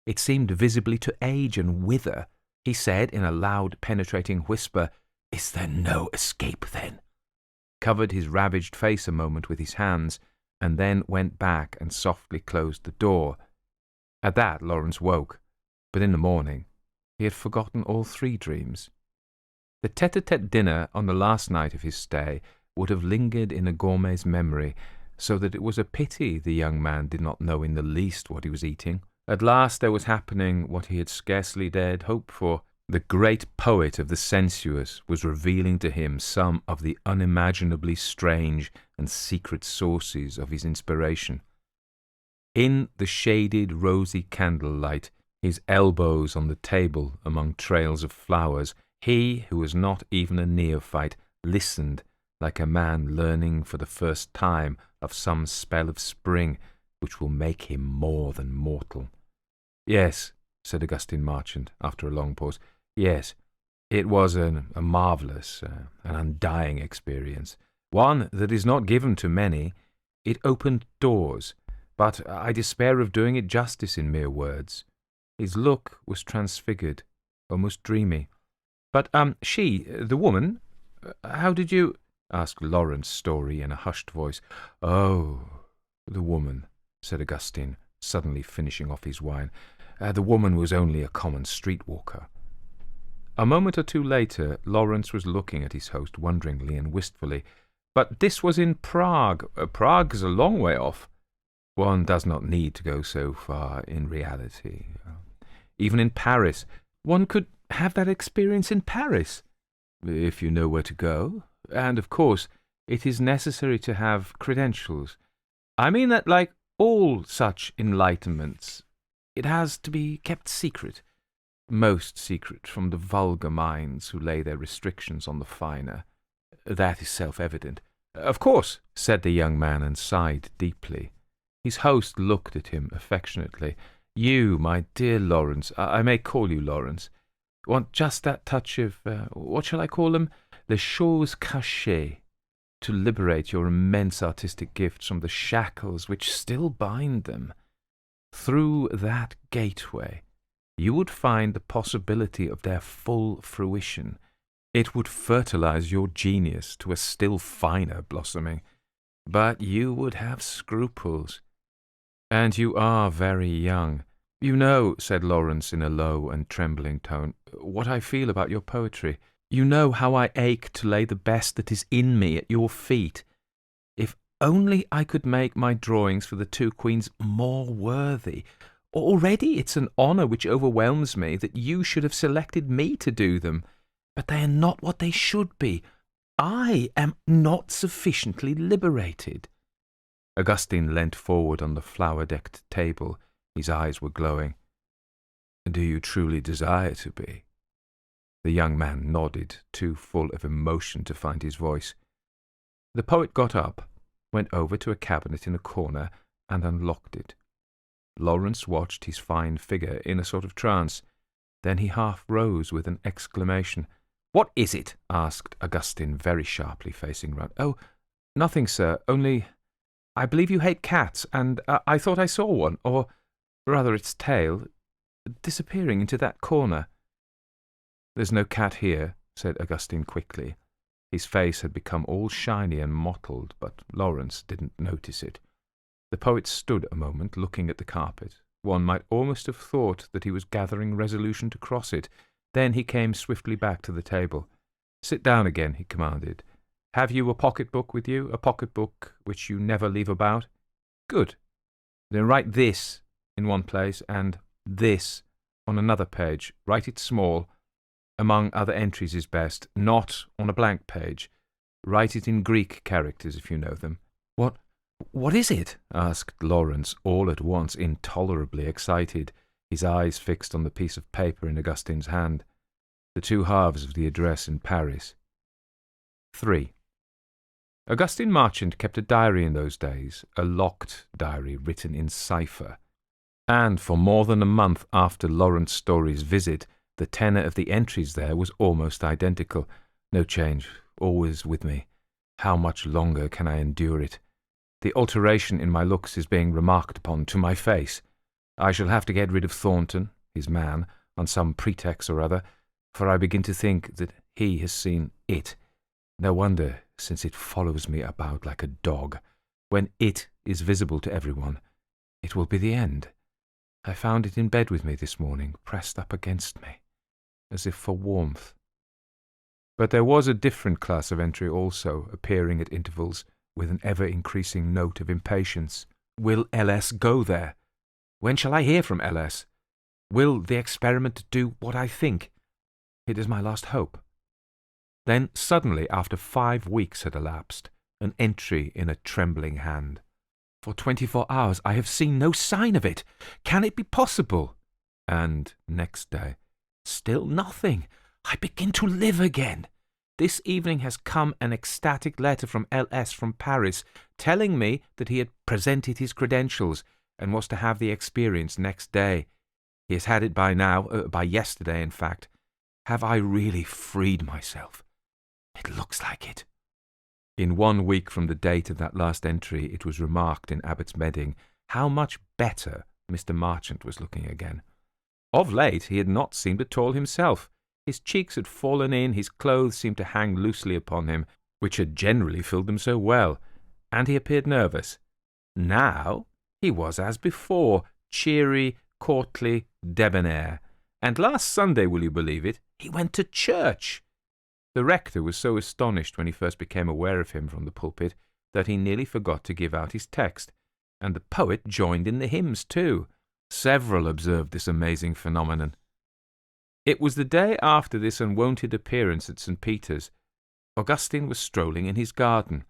It seemed visibly to age and wither. He said in a loud, penetrating whisper, "Is there no escape, then?" covered his ravaged face a moment with his hands, and then went back and softly closed the door. At that Lawrence woke, but in the morning he had forgotten all 3 dreams. The tete-a-tete dinner on the last night of his stay would have lingered in a gourmet's memory, so that it was a pity the young man did not know in the least what he was eating. At last there was happening what he had scarcely dared hope for. The great poet of the sensuous was revealing to him some of the unimaginably strange and secret sources of his inspiration. In the shaded, rosy candlelight, his elbows on the table among trails of flowers, he, who was not even a neophyte, listened like a man learning for the first time of some spell of spring which will make him more than mortal. "Yes," said Augustine Marchant, after a long pause. "Yes, it was a marvellous, an undying experience, one that is not given to many. It opened doors, but I despair of doing it justice in mere words." His look was transfigured, almost dreamy. "But, she, the woman, how did you—" asked Lawrence Story in a hushed voice. "Oh, the woman," said Augustine, suddenly finishing off his wine. "The woman was only a common street-walker." A moment or two later, Lawrence was looking at his host wonderingly and wistfully. "But this was in Prague. Prague's a long way off." "One does not need to go so far in reality. Even in Paris, one could have that experience in Paris." "If you know where to go. and of course it is necessary to have credentials. I mean that, like all such enlightenments, it has to be kept secret, most secret from the vulgar minds who lay their restrictions on the finer. That is self-evident. Of course, said the young man, and sighed deeply. His host looked at him affectionately. You, my dear Lawrence, I may call you Lawrence, want just that touch of, what shall I call them? Les choses cachées, to liberate your immense artistic gifts from the shackles which still bind them. Through that gateway, you would find the possibility of their full fruition. It would fertilize your genius to a still finer blossoming. But you would have scruples. And you are very young. You know, said Lawrence in a low and trembling tone, what I feel about your poetry. You know how I ache to lay the best that is in me at your feet. If only I could make my drawings for the two queens more worthy. Already it's an honour which overwhelms me that you should have selected me to do them. But they are not what they should be. I am not sufficiently liberated. Augustine leant forward on the flower-decked table. His eyes were glowing. Do you truly desire to be? The young man nodded, too full of emotion to find his voice. The poet got up, went over to a cabinet in a corner, and unlocked it. Lawrence watched his fine figure in a sort of trance. Then he half rose with an exclamation. What is it? Asked Augustine very sharply, facing round. Oh, nothing, sir, only I believe you hate cats, and I thought I saw one, or rather its tail, disappearing into that corner. There's no cat here, said Augustine quickly. His face had become all shiny and mottled, but Lawrence didn't notice it. The poet stood a moment looking at the carpet. One might almost have thought that he was gathering resolution to cross it. Then he came swiftly back to the table. Sit down again, he commanded. Have you a pocket-book with you, a pocket-book which you never leave about? Good. Then write this in one place and this on another page. Write it small. Among other entries is best, not on a blank page. Write it in Greek characters if you know them. What is it? Asked Lawrence, all at once intolerably excited, his eyes fixed on the piece of paper in Augustine's hand. The two halves of the address in Paris. 3. Augustine Marchant kept a diary in those days, a locked diary written in cipher. And for more than a month after Lawrence Story's visit, the tenor of the entries there was almost identical. No change, always with me. How much longer can I endure it? The alteration in my looks is being remarked upon to my face. I shall have to get rid of Thornton, his man, on some pretext or other, for I begin to think that he has seen it. No wonder, since it follows me about like a dog. When it is visible to everyone, it will be the end. I found it in bed with me this morning, pressed up against me, as if for warmth. But there was a different class of entry also, appearing at intervals, with an ever-increasing note of impatience. Will L.S. go there? When shall I hear from L.S.? Will the experiment do what I think? It is my last hope. Then suddenly, after 5 weeks had elapsed, an entry in a trembling hand. For 24 hours I have seen no sign of it. Can it be possible? And next day, still nothing. I begin to live again. This evening has come an ecstatic letter from L.S. from Paris, telling me that he had presented his credentials and was to have the experience next day. He has had it by now, by yesterday, in fact. Have I really freed myself? It looks like it. In 1 week from the date of that last entry, it was remarked in Abbott's Medding how much better Mr. Marchant was looking again. Of late he had not seemed at all himself. His cheeks had fallen in, his clothes seemed to hang loosely upon him, which had generally filled them so well, and he appeared nervous. Now he was as before, cheery, courtly, debonair. And last Sunday, will you believe it, he went to church. The rector was so astonished when he first became aware of him from the pulpit that he nearly forgot to give out his text, and the poet joined in the hymns too. Several observed this amazing phenomenon. It was the day after this unwonted appearance at St. Peter's Augustine was strolling in his garden.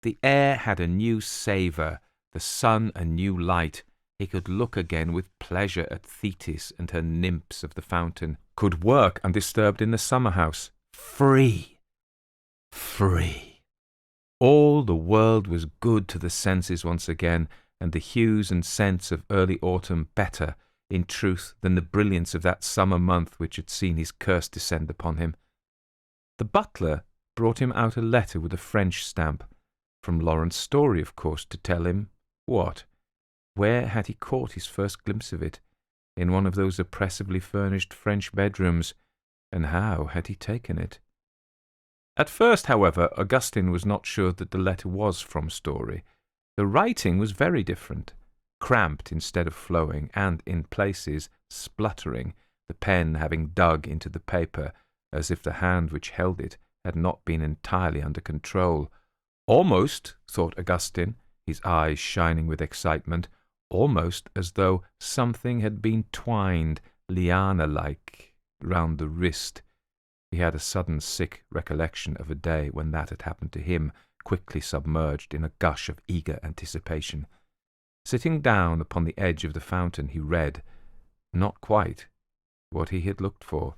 The air had a new savour, the sun a new light. He could look again with pleasure at Thetis and her nymphs of the fountain, could work undisturbed in the summer house. Free! Free! All the world was good to the senses once again, and the hues and scents of early autumn better, in truth, than the brilliance of that summer month which had seen his curse descend upon him. The butler brought him out a letter with a French stamp, from Lawrence Story, of course, to tell him what? Where had he caught his first glimpse of it? In one of those oppressively furnished French bedrooms, and how had he taken it? At first, however, Augustine was not sure that the letter was from Story. The writing was very different, cramped instead of flowing, and, in places, spluttering, the pen having dug into the paper, as if the hand which held it had not been entirely under control. Almost, thought Augustine, his eyes shining with excitement, almost as though something had been twined, liana-like, round the wrist. He had a sudden sick recollection of a day when that had happened to him, quickly submerged in a gush of eager anticipation. Sitting down upon the edge of the fountain, he read, not quite, what he had looked for.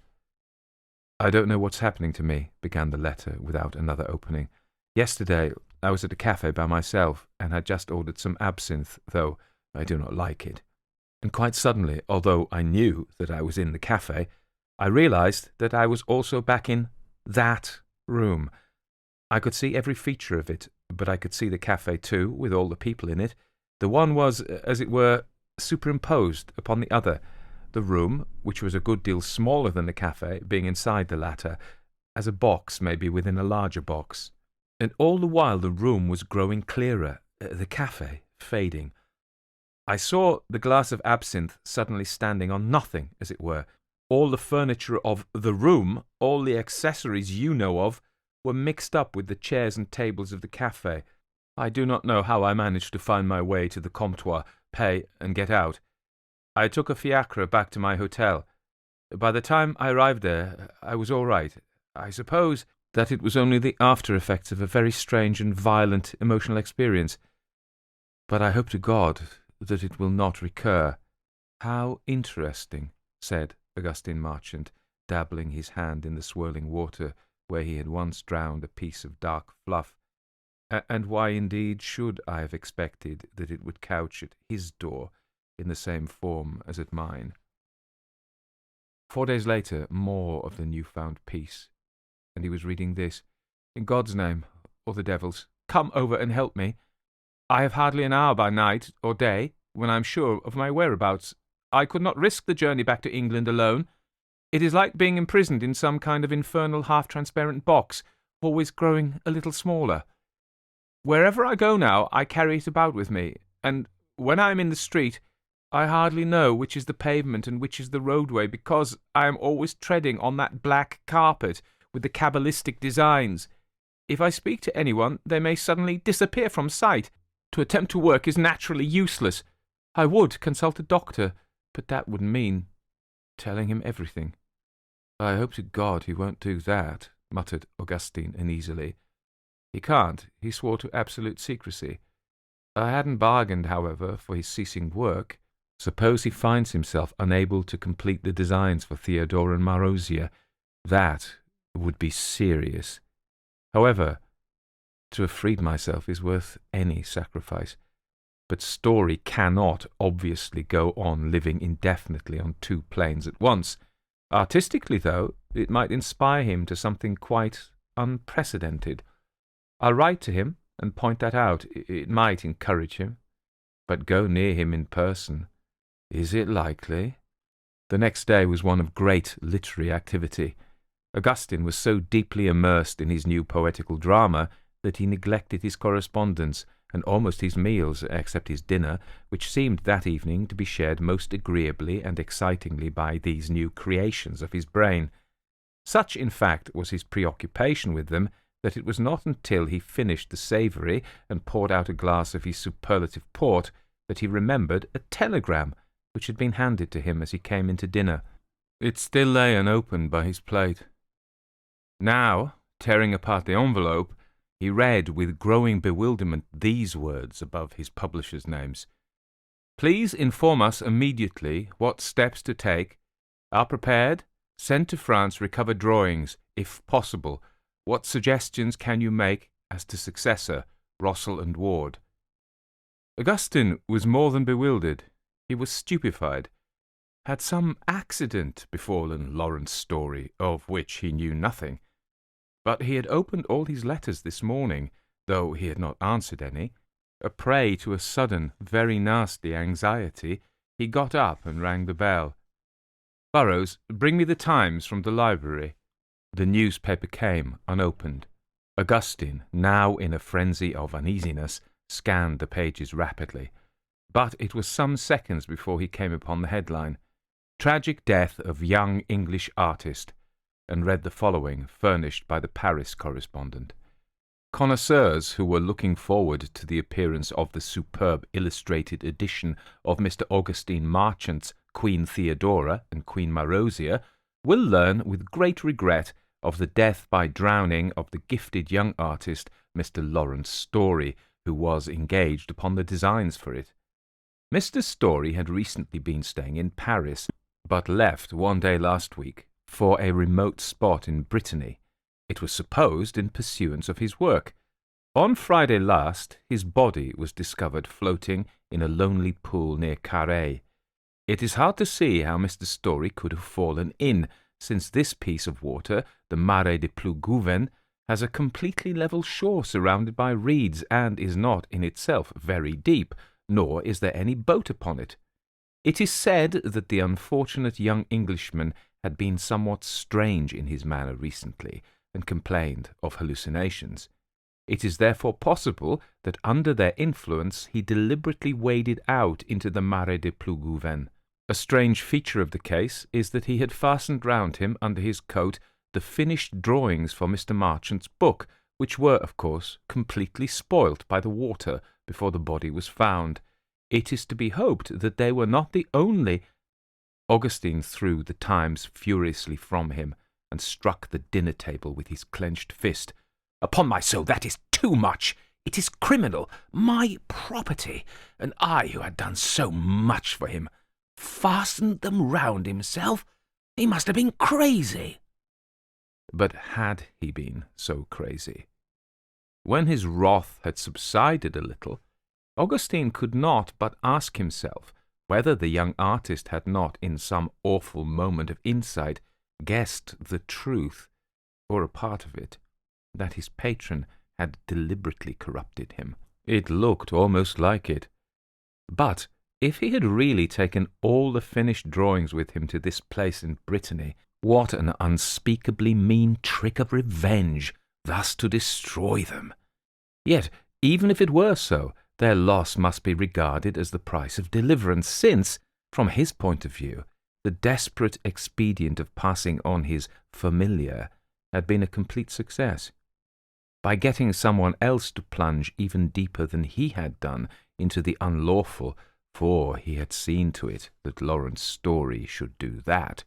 "I don't know what's happening to me," began the letter, without another opening. "Yesterday I was at a cafe by myself, and had just ordered some absinthe, though I do not like it. And quite suddenly, although I knew that I was in the cafe, I realized that I was also back in that room. I could see every feature of it, but I could see the cafe too, with all the people in it. The one was, as it were, superimposed upon the other, the room, which was a good deal smaller than the cafe, being inside the latter, as a box may be within a larger box. And all the while the room was growing clearer, the cafe fading. I saw the glass of absinthe suddenly standing on nothing, as it were. All the furniture of the room, all the accessories you know of, were mixed up with the chairs and tables of the cafe. I do not know how I managed to find my way to the comptoir, pay, and get out. I took a fiacre back to my hotel. By the time I arrived there, I was all right. I suppose that it was only the after-effects of a very strange and violent emotional experience. But I hope to God that it will not recur." "How interesting," said Augustine Marchant, dabbling his hand in the swirling water where he had once drowned a piece of dark fluff. "And why indeed should I have expected that it would couch at his door in the same form as at mine?" 4 days later, more of the new-found peace, and he was reading this. "In God's name, or the devil's, come over and help me. I have hardly an hour by night or day when I am sure of my whereabouts. I could not risk the journey back to England alone. It is like being imprisoned in some kind of infernal half-transparent box, always growing a little smaller. Wherever I go now, I carry it about with me, and when I am in the street, I hardly know which is the pavement and which is the roadway, because I am always treading on that black carpet with the cabalistic designs. If I speak to anyone, they may suddenly disappear from sight. To attempt to work is naturally useless. I would consult a doctor, but that would mean telling him everything." "I hope to God he won't do that," muttered Augustine uneasily. "He can't. He swore to absolute secrecy. I hadn't bargained, however, for his ceasing work. Suppose he finds himself unable to complete the designs for Theodore and Marozia. That would be serious. However, to have freed myself is worth any sacrifice. But Story cannot obviously go on living indefinitely on 2 planes at once. Artistically, though, it might inspire him to something quite unprecedented. I'll write to him and point that out. It might encourage him. But go near him in person. Is it likely?" The next day was one of great literary activity. Augustine was so deeply immersed in his new poetical drama that he neglected his correspondence, and almost his meals, except his dinner, which seemed that evening to be shared most agreeably and excitingly by these new creations of his brain. Such, in fact, was his preoccupation with them, that it was not until he finished the savoury and poured out a glass of his superlative port that he remembered a telegram which had been handed to him as he came into dinner. It still lay unopened by his plate. "Now, Tearing apart the envelope, he read with growing bewilderment these words above his publishers' names. Please inform us immediately what steps to take. Are prepared. Send to France recovered drawings, if possible. What suggestions can you make as to successor, Rossell and Ward? Augustine was more than bewildered. He was stupefied. Had some accident befallen Lawrence Story, of which he knew nothing? But he had opened all his letters this morning, though he had not answered any. A prey to a sudden, very nasty anxiety, he got up and rang the bell. Burrows, bring me the Times from the library. The newspaper came, unopened. Augustine, now in a frenzy of uneasiness, scanned the pages rapidly. But it was some seconds before he came upon the headline, Tragic Death of Young English Artist, and read the following, furnished by the Paris correspondent. Connoisseurs who were looking forward to the appearance of the superb illustrated edition of Mr. Augustine Marchant's Queen Theodora and Queen Marozia will learn with great regret of the death by drowning of the gifted young artist Mr. Lawrence Story, who was engaged upon the designs for it. Mr. Story had recently been staying in Paris, but left one day last week for a remote spot in Brittany. It was supposed in pursuance of his work. On Friday last, his body was discovered floating in a lonely pool near Carhaix. It is hard to see how Mr. Story could have fallen in, since this piece of water, the Marais de Plougouven, has a completely level shore surrounded by reeds and is not in itself very deep, nor is there any boat upon it. It is said that the unfortunate young Englishman had been somewhat strange in his manner recently, and complained of hallucinations. It is therefore possible that under their influence he deliberately waded out into the Marais de Plougouven. A strange feature of the case is that he had fastened round him under his coat the finished drawings for Mr. Marchant's book, which were, of course, completely spoilt by the water before the body was found. It is to be hoped that they were not the only— Augustine threw the Times furiously from him, and struck the dinner-table with his clenched fist. Upon my soul, that is too much. It is criminal. My property, and I who had done so much for him. Fastened them round himself? He must have been crazy. But had he been so crazy? When his wrath had subsided a little, Augustine could not but ask himself whether the young artist had not, in some awful moment of insight, guessed the truth, or a part of it, that his patron had deliberately corrupted him. It looked almost like it. But if he had really taken all the finished drawings with him to this place in Brittany, what an unspeakably mean trick of revenge, thus to destroy them! Yet, even if it were so, their loss must be regarded as the price of deliverance, since, from his point of view, the desperate expedient of passing on his familiar had been a complete success. By getting someone else to plunge even deeper than he had done into the unlawful, for he had seen to it that Lawrence Story should do that,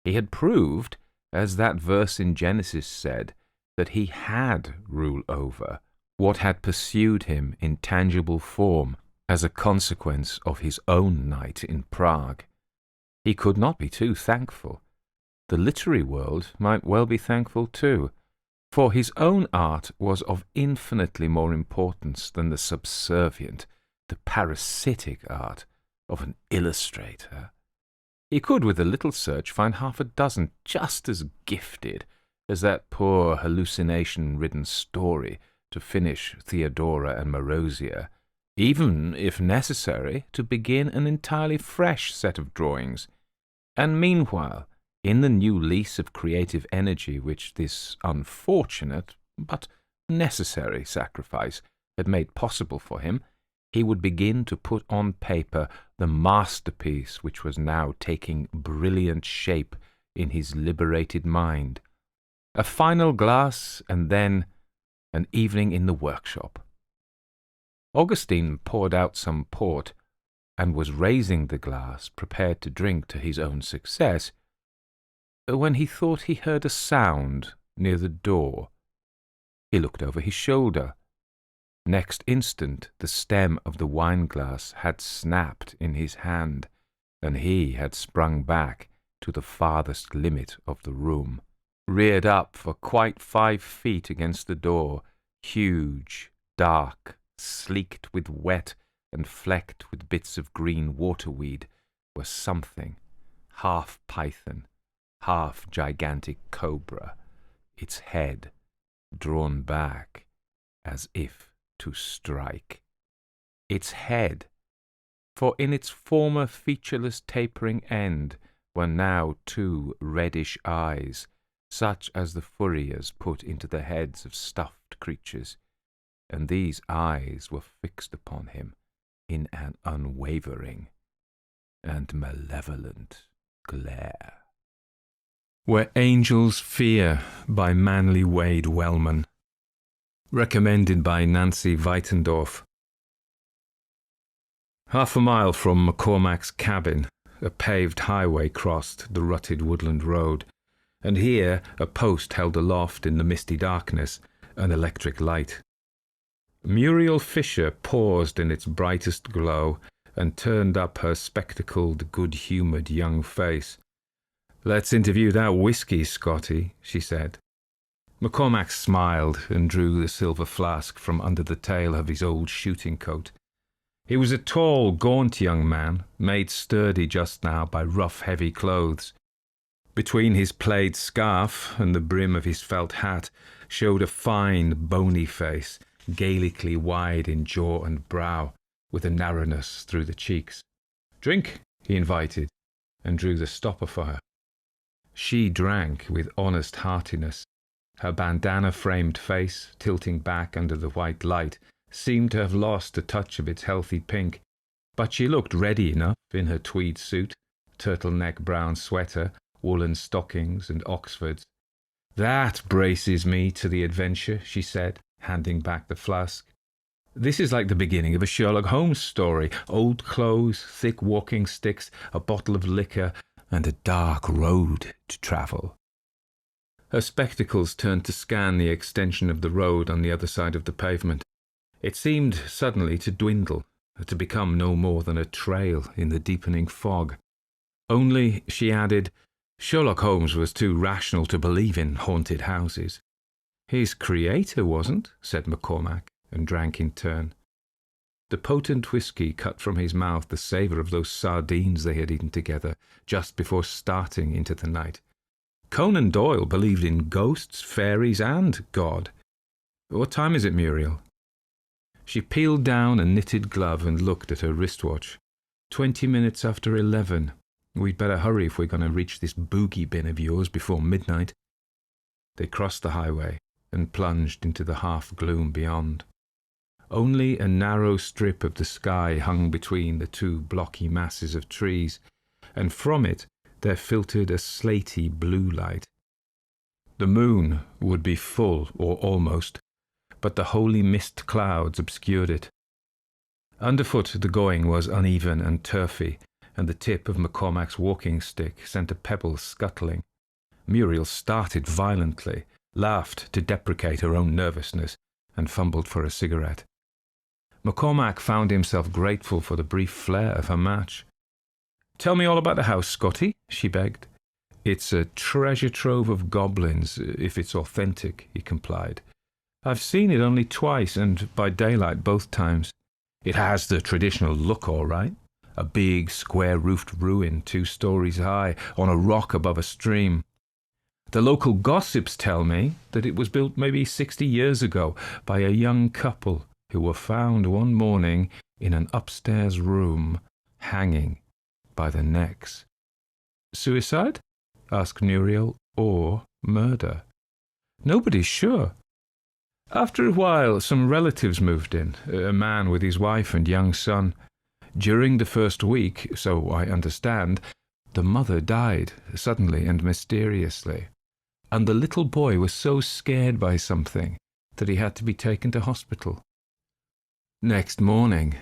he had proved, as that verse in Genesis said, that he had rule over what had pursued him in tangible form as a consequence of his own night in Prague. He could not be too thankful. The literary world might well be thankful too, for his own art was of infinitely more importance than the subservient, the parasitic art of an illustrator. He could, with a little search, find half a dozen just as gifted as that poor hallucination-ridden Story to finish Theodora and Marozia, even, if necessary, to begin an entirely fresh set of drawings. And meanwhile, in the new lease of creative energy which this unfortunate but necessary sacrifice had made possible for him, he would begin to put on paper the masterpiece which was now taking brilliant shape in his liberated mind. A final glass, and then an evening in the workshop. Augustine poured out some port, and was raising the glass, prepared to drink to his own success, when he thought he heard a sound near the door, He looked over his shoulder. Next instant, the stem of the wine-glass had snapped in his hand, and he had sprung back to the farthest limit of the room, reared up for quite 5 feet against the door, huge, dark, sleeked with wet and flecked with bits of green waterweed, was something, half python, half gigantic cobra, its head drawn back as if to strike. Its head, for in its former featureless tapering end were now 2 reddish eyes, such as the furriers put into the heads of stuffed creatures, and these eyes were fixed upon him in an unwavering and malevolent glare. Where Angels Fear by Manly Wade Wellman. Recommended by Nancy Weitendorf. Half a mile from McCormack's cabin, a paved highway crossed the rutted woodland road, and here a post held aloft in the misty darkness an electric light. Muriel Fisher paused in its brightest glow and turned up her spectacled, good-humoured young face. "Let's interview that whiskey, Scotty," she said. McCormack smiled and drew the silver flask from under the tail of his old shooting coat. He was a tall, gaunt young man, made sturdy just now by rough, heavy clothes. Between his plaid scarf and the brim of his felt hat showed a fine, bony face, Gaelically wide in jaw and brow, with a narrowness through the cheeks. "Drink," he invited, and drew the stopper for her. She drank with honest heartiness. Her bandana-framed face, tilting back under the white light, seemed to have lost a touch of its healthy pink, but she looked ready enough in her tweed suit, turtleneck brown sweater, woolen stockings and Oxfords. "That braces me to the adventure," she said, handing back the flask. "This is like the beginning of a Sherlock Holmes story. Old clothes, thick walking sticks, a bottle of liquor, and a dark road to travel." Her spectacles turned to scan the extension of the road on the other side of the pavement. It seemed suddenly to dwindle, to become no more than a trail in the deepening fog. Only, she added, Sherlock Holmes was too rational to believe in haunted houses. "His creator wasn't," said McCormack, and drank in turn. The potent whiskey cut from his mouth the savour of those sardines they had eaten together just before starting into the night. Conan Doyle believed in ghosts, fairies, and God. "What time is it, Muriel?" She peeled down a knitted glove and looked at her wristwatch. 20 minutes after 11. We'd better hurry if we're going to reach this boogie bin of yours before midnight. They crossed the highway and plunged into the half-gloom beyond. Only a narrow strip of the sky hung between the 2 blocky masses of trees, and from it there filtered a slaty blue light. The moon would be full, or almost, but the holy mist clouds obscured it. Underfoot the going was uneven and turfy, and the tip of McCormack's walking stick sent a pebble scuttling. Muriel started violently, laughed to deprecate her own nervousness, and fumbled for a cigarette. McCormack found himself grateful for the brief flare of her match. "Tell me all about the house, Scotty," she begged. "It's a treasure trove of goblins, if it's authentic," he complied. "I've seen it only twice, and by daylight both times. It has the traditional look, all right. A big, square-roofed ruin 2 stories high, on a rock above a stream. The local gossips tell me that it was built maybe 60 years ago by a young couple who were found one morning in an upstairs room, hanging by the necks." "Suicide?" asked Muriel, "or murder?" "Nobody's sure. After a while, some relatives moved in, a man with his wife and young son. During the first week, so I understand, the mother died suddenly and mysteriously, and the little boy was so scared by something that he had to be taken to hospital. Next morning,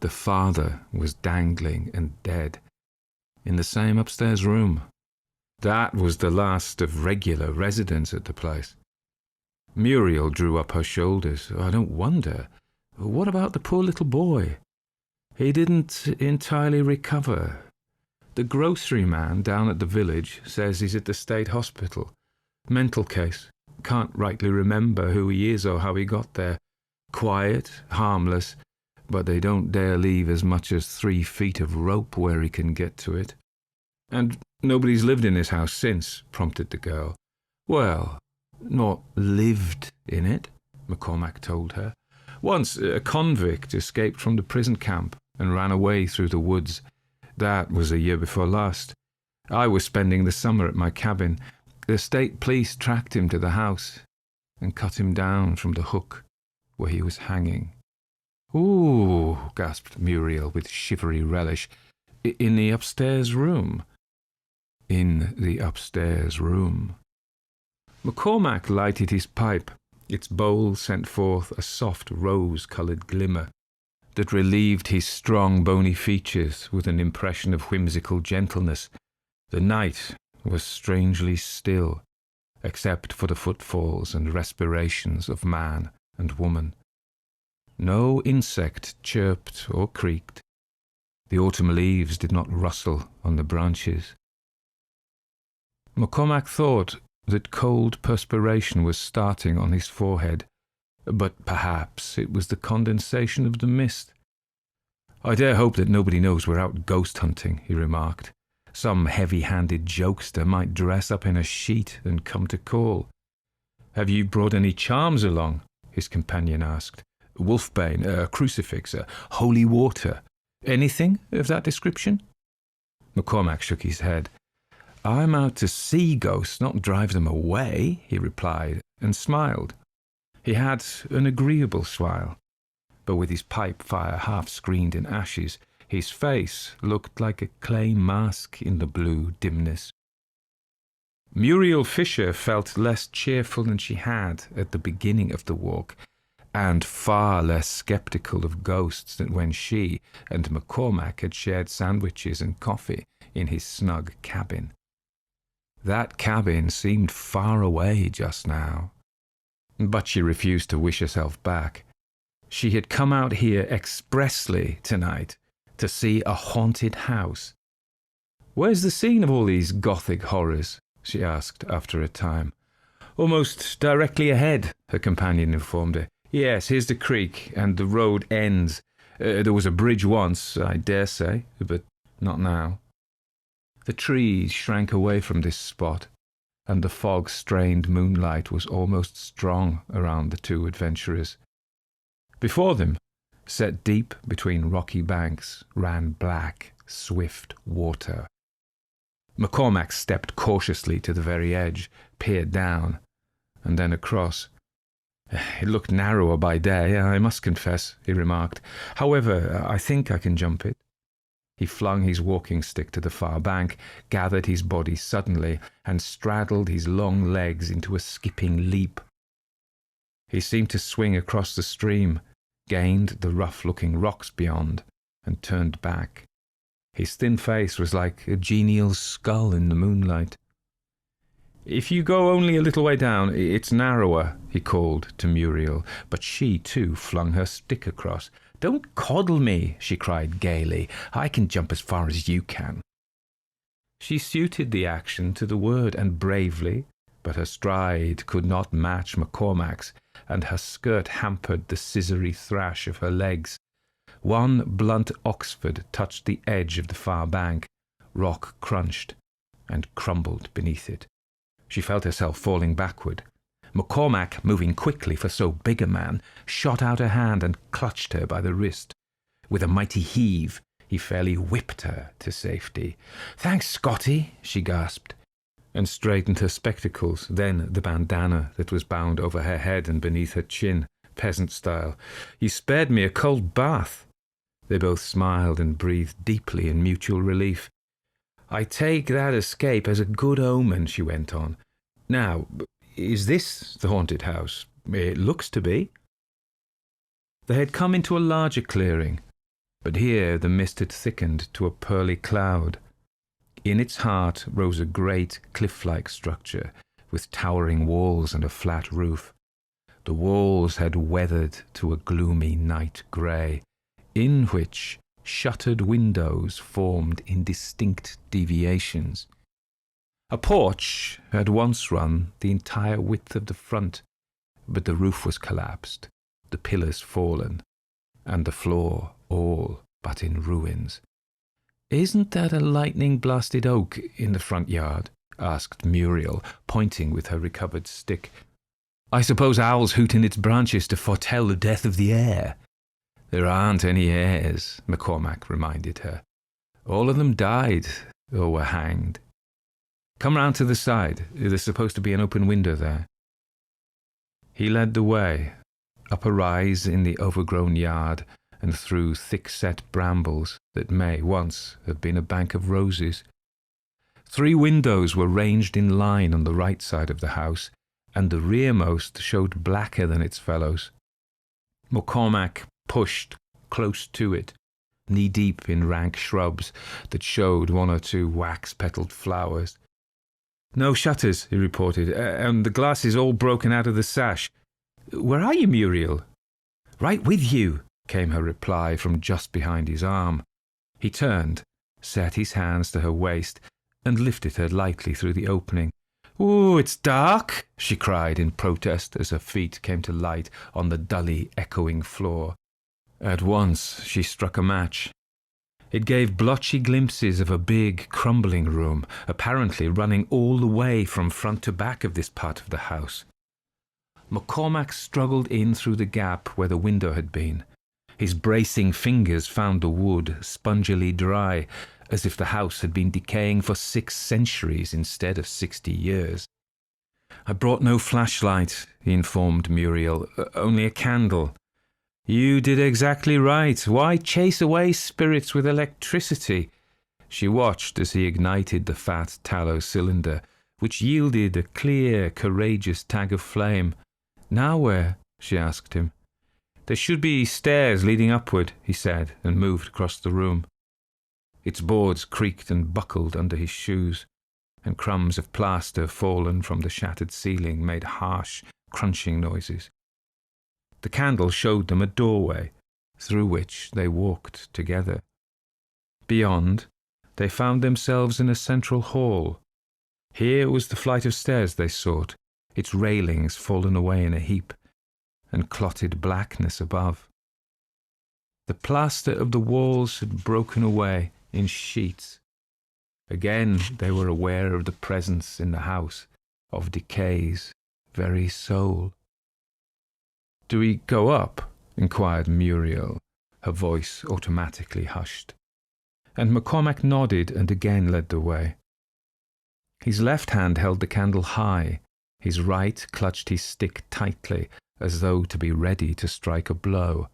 the father was dangling and dead in the same upstairs room. That was the last of regular residents at the place. Muriel drew up her shoulders. I don't wonder. What about the poor little boy? He didn't entirely recover. The grocery man down at the village says he's at the state hospital. Mental case. Can't rightly remember who he is or how he got there. Quiet, harmless, but they don't dare leave as much as 3 feet of rope where he can get to it. And nobody's lived in his house since, prompted the girl. Well, not lived in it, McCormack told her. Once a convict escaped from the prison camp and ran away through the woods. That was the year before last. I was spending the summer at my cabin. The state police tracked him to the house and cut him down from the hook where he was hanging. Ooh, gasped Muriel with shivery relish. In the upstairs room. In the upstairs room. McCormack lighted his pipe. Its bowl sent forth a soft rose-coloured glimmer that relieved his strong, bony features with an impression of whimsical gentleness. The night was strangely still, except for the footfalls and respirations of man and woman. No insect chirped or creaked. The autumn leaves did not rustle on the branches. McCormack thought that cold perspiration was starting on his forehead, but perhaps it was the condensation of the mist. I dare hope that nobody knows we're out ghost hunting, he remarked. Some heavy-handed jokester might dress up in a sheet and come to call. Have you brought any charms along? His companion asked. Wolfbane, a crucifix, holy water. Anything of that description? McCormack shook his head. I'm out to see ghosts, not drive them away, he replied, and smiled. He had an agreeable smile, but with his pipe fire half screened in ashes, his face looked like a clay mask in the blue dimness. Muriel Fisher felt less cheerful than she had at the beginning of the walk, and far less sceptical of ghosts than when she and McCormack had shared sandwiches and coffee in his snug cabin. That cabin seemed far away just now. But she refused to wish herself back. She had come out here expressly tonight to see a haunted house. Where's the scene of all these gothic horrors? She asked after a time. Almost directly ahead, her companion informed her. Yes, here's the creek, and the road ends. There was a bridge once, I dare say, but not now. The trees shrank away from this spot, and the fog-strained moonlight was almost strong around the two adventurers. Before them, set deep between rocky banks, ran black, swift water. McCormack stepped cautiously to the very edge, peered down, and then across. It looked narrower by day, I must confess, he remarked. However, I think I can jump it. He flung his walking stick to the far bank, gathered his body suddenly, and straddled his long legs into a skipping leap. He seemed to swing across the stream, gained the rough-looking rocks beyond, and turned back. His thin face was like a genial skull in the moonlight. If you go only a little way down, it's narrower, he called to Muriel, but she, too, flung her stick across. Don't coddle me, she cried gaily. I can jump as far as you can. She suited the action to the word, and bravely, but her stride could not match McCormack's, and her skirt hampered the scissory thrash of her legs. One blunt Oxford touched the edge of the far bank. Rock crunched and crumbled beneath it. She felt herself falling backward. McCormack, moving quickly for so big a man, shot out a hand and clutched her by the wrist. With a mighty heave, he fairly whipped her to safety. "Thanks, Scotty," she gasped, and straightened her spectacles, then the bandana that was bound over her head and beneath her chin, peasant style. "You spared me a cold bath." They both smiled and breathed deeply in mutual relief. "I take that escape as a good omen," she went on. "Now, is this the haunted house? It looks to be." They had come into a larger clearing, but here the mist had thickened to a pearly cloud. In its heart rose a great cliff-like structure, with towering walls and a flat roof. The walls had weathered to a gloomy night grey, in which shuttered windows formed indistinct deviations. A porch had once run the entire width of the front, but the roof was collapsed, the pillars fallen, and the floor all but in ruins. "Isn't that a lightning-blasted oak in the front yard?" asked Muriel, pointing with her recovered stick. "I suppose owls hoot in its branches to foretell the death of the heir." "There aren't any heirs," McCormack reminded her. "All of them died or were hanged. Come round to the side. There's supposed to be an open window there." He led the way, up a rise in the overgrown yard and through thick-set brambles that may once have been a bank of roses. 3 windows were ranged in line on the right side of the house, and the rearmost showed blacker than its fellows. McCormack pushed close to it, knee-deep in rank shrubs that showed 1 or 2 wax-petalled flowers. "No shutters," he reported, "and the glass is all broken out of the sash. Where are you, Muriel?" "Right with you," came her reply from just behind his arm. He turned, set his hands to her waist, and lifted her lightly through the opening. "Ooh, it's dark!" she cried in protest as her feet came to light on the dully echoing floor. At once she struck a match. It gave blotchy glimpses of a big, crumbling room, apparently running all the way from front to back of this part of the house. McCormack struggled in through the gap where the window had been. His bracing fingers found the wood spongily dry, as if the house had been decaying for 6 centuries instead of 60 years. "I brought no flashlight," he informed Muriel, "only a candle." "You did exactly right. Why chase away spirits with electricity?" She watched as he ignited the fat tallow cylinder, which yielded a clear, courageous tag of flame. "Now where?" she asked him. "There should be stairs leading upward," he said, and moved across the room. Its boards creaked and buckled under his shoes, and crumbs of plaster fallen from the shattered ceiling made harsh, crunching noises. The candle showed them a doorway, through which they walked together. Beyond, they found themselves in a central hall. Here was the flight of stairs they sought, its railings fallen away in a heap, and clotted blackness above. The plaster of the walls had broken away in sheets. Again they were aware of the presence in the house, of decay's very soul. "Do we go up?" inquired Muriel, her voice automatically hushed. And McCormack nodded and again led the way. His left hand held the candle high, his right clutched his stick tightly, as though to be ready to strike a blow.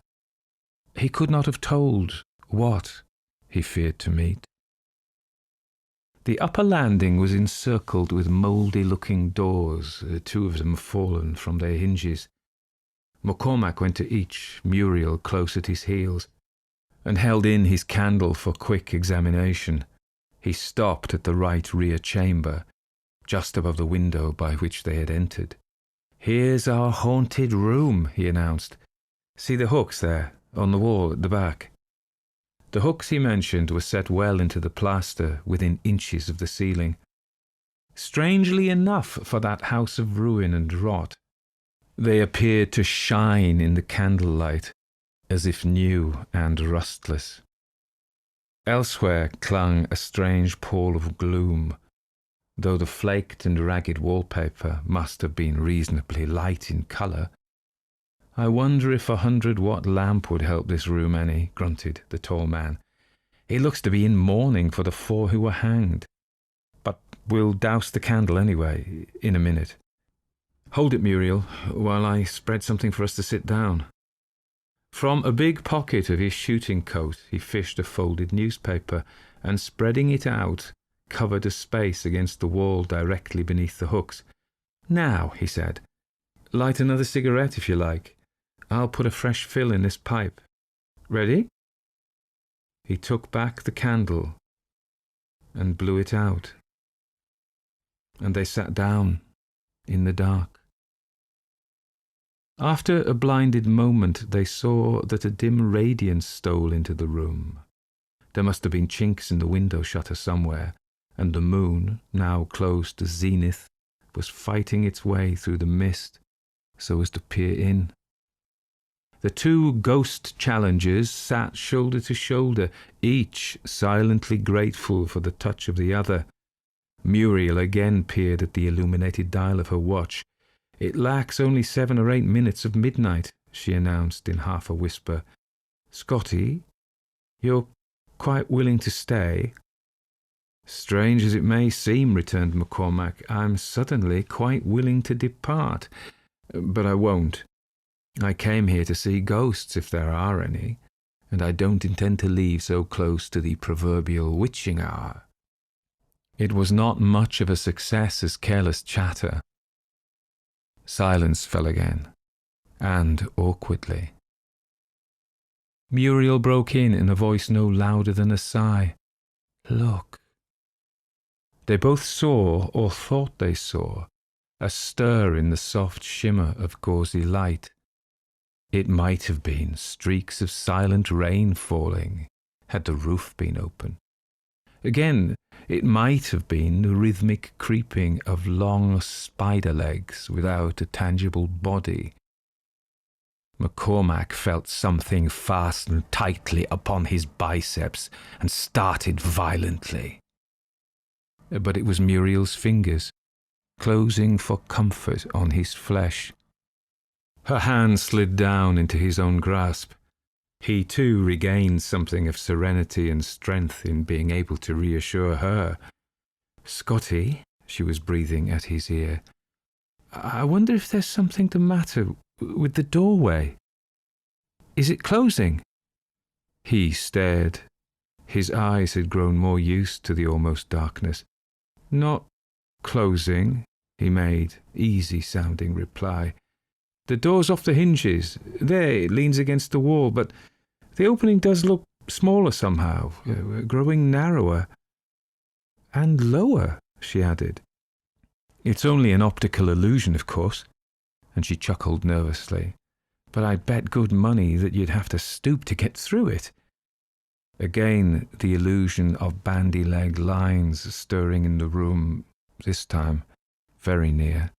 He could not have told what he feared to meet. The upper landing was encircled with mouldy-looking doors, 2 of them fallen from their hinges. McCormack went to each, Muriel close at his heels, and held in his candle for quick examination. He stopped at the right rear chamber, just above the window by which they had entered. "Here's our haunted room," he announced. "See the hooks there, on the wall at the back?" The hooks he mentioned were set well into the plaster, within inches of the ceiling. Strangely enough for that house of ruin and rot, they appeared to shine in the candlelight, as if new and rustless. Elsewhere clung a strange pall of gloom, though the flaked and ragged wallpaper must have been reasonably light in colour. "I wonder if a 100-watt lamp would help this room any," grunted the tall man. "It looks to be in mourning for the 4 who were hanged. But we'll douse the candle anyway, in a minute. Hold it, Muriel, while I spread something for us to sit down." From a big pocket of his shooting coat he fished a folded newspaper, and spreading it out, covered a space against the wall directly beneath the hooks. "Now," he said, "light another cigarette if you like. I'll put a fresh fill in this pipe. Ready?" He took back the candle and blew it out, and they sat down in the dark. After a blinded moment, they saw that a dim radiance stole into the room. There must have been chinks in the window shutter somewhere, and the moon, now close to zenith, was fighting its way through the mist so as to peer in. The two ghost challengers sat shoulder to shoulder, each silently grateful for the touch of the other. Muriel again peered at the illuminated dial of her watch. "It lacks only 7 or 8 minutes of midnight," she announced in half a whisper. "Scotty, you're quite willing to stay?" "Strange as it may seem," returned McCormack, "I'm suddenly quite willing to depart. But I won't. I came here to see ghosts, if there are any, and I don't intend to leave so close to the proverbial witching hour." It was not much of a success as careless chatter. Silence fell again, and awkwardly. Muriel broke in a voice no louder than a sigh. "Look." They both saw, or thought they saw, a stir in the soft shimmer of gauzy light. It might have been streaks of silent rain falling, had the roof been open. Again, it might have been the rhythmic creeping of long spider legs without a tangible body. McCormack felt something fasten tightly upon his biceps and started violently. But it was Muriel's fingers, closing for comfort on his flesh. Her hand slid down into his own grasp. He too regained something of serenity and strength in being able to reassure her. "Scotty," she was breathing at his ear, "I wonder if there's something the matter with the doorway. Is it closing?" He stared. His eyes had grown more used to the almost darkness. "Not closing," he made easy-sounding reply. "The door's off the hinges. There, it leans against the wall, but the opening does look smaller somehow, growing narrower. And lower," she added. "It's only an optical illusion, of course," and she chuckled nervously. "But I bet good money that you'd have to stoop to get through it." Again, the illusion of bandy-leg lines stirring in the room, this time very near.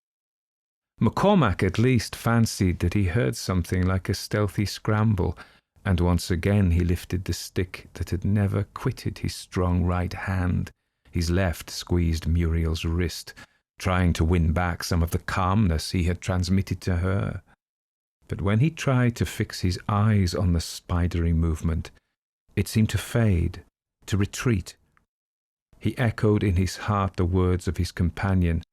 McCormack at least fancied that he heard something like a stealthy scramble, and once again he lifted the stick that had never quitted his strong right hand. His left squeezed Muriel's wrist, trying to win back some of the calmness he had transmitted to her. But when he tried to fix his eyes on the spidery movement, it seemed to fade, to retreat. He echoed in his heart the words of his companion.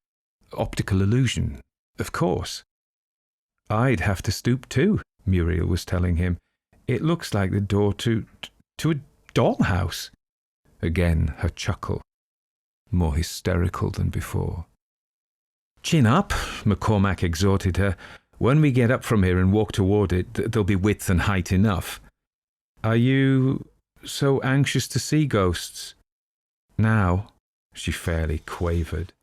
"Optical illusion, of course." "I'd have to stoop too," Muriel was telling him. "It looks like the door to a dollhouse." Again her chuckle, more hysterical than before. "Chin up," McCormack exhorted her. "When we get up from here and walk toward it, there'll be width and height enough." "Are you so anxious to see ghosts now?" she fairly quavered.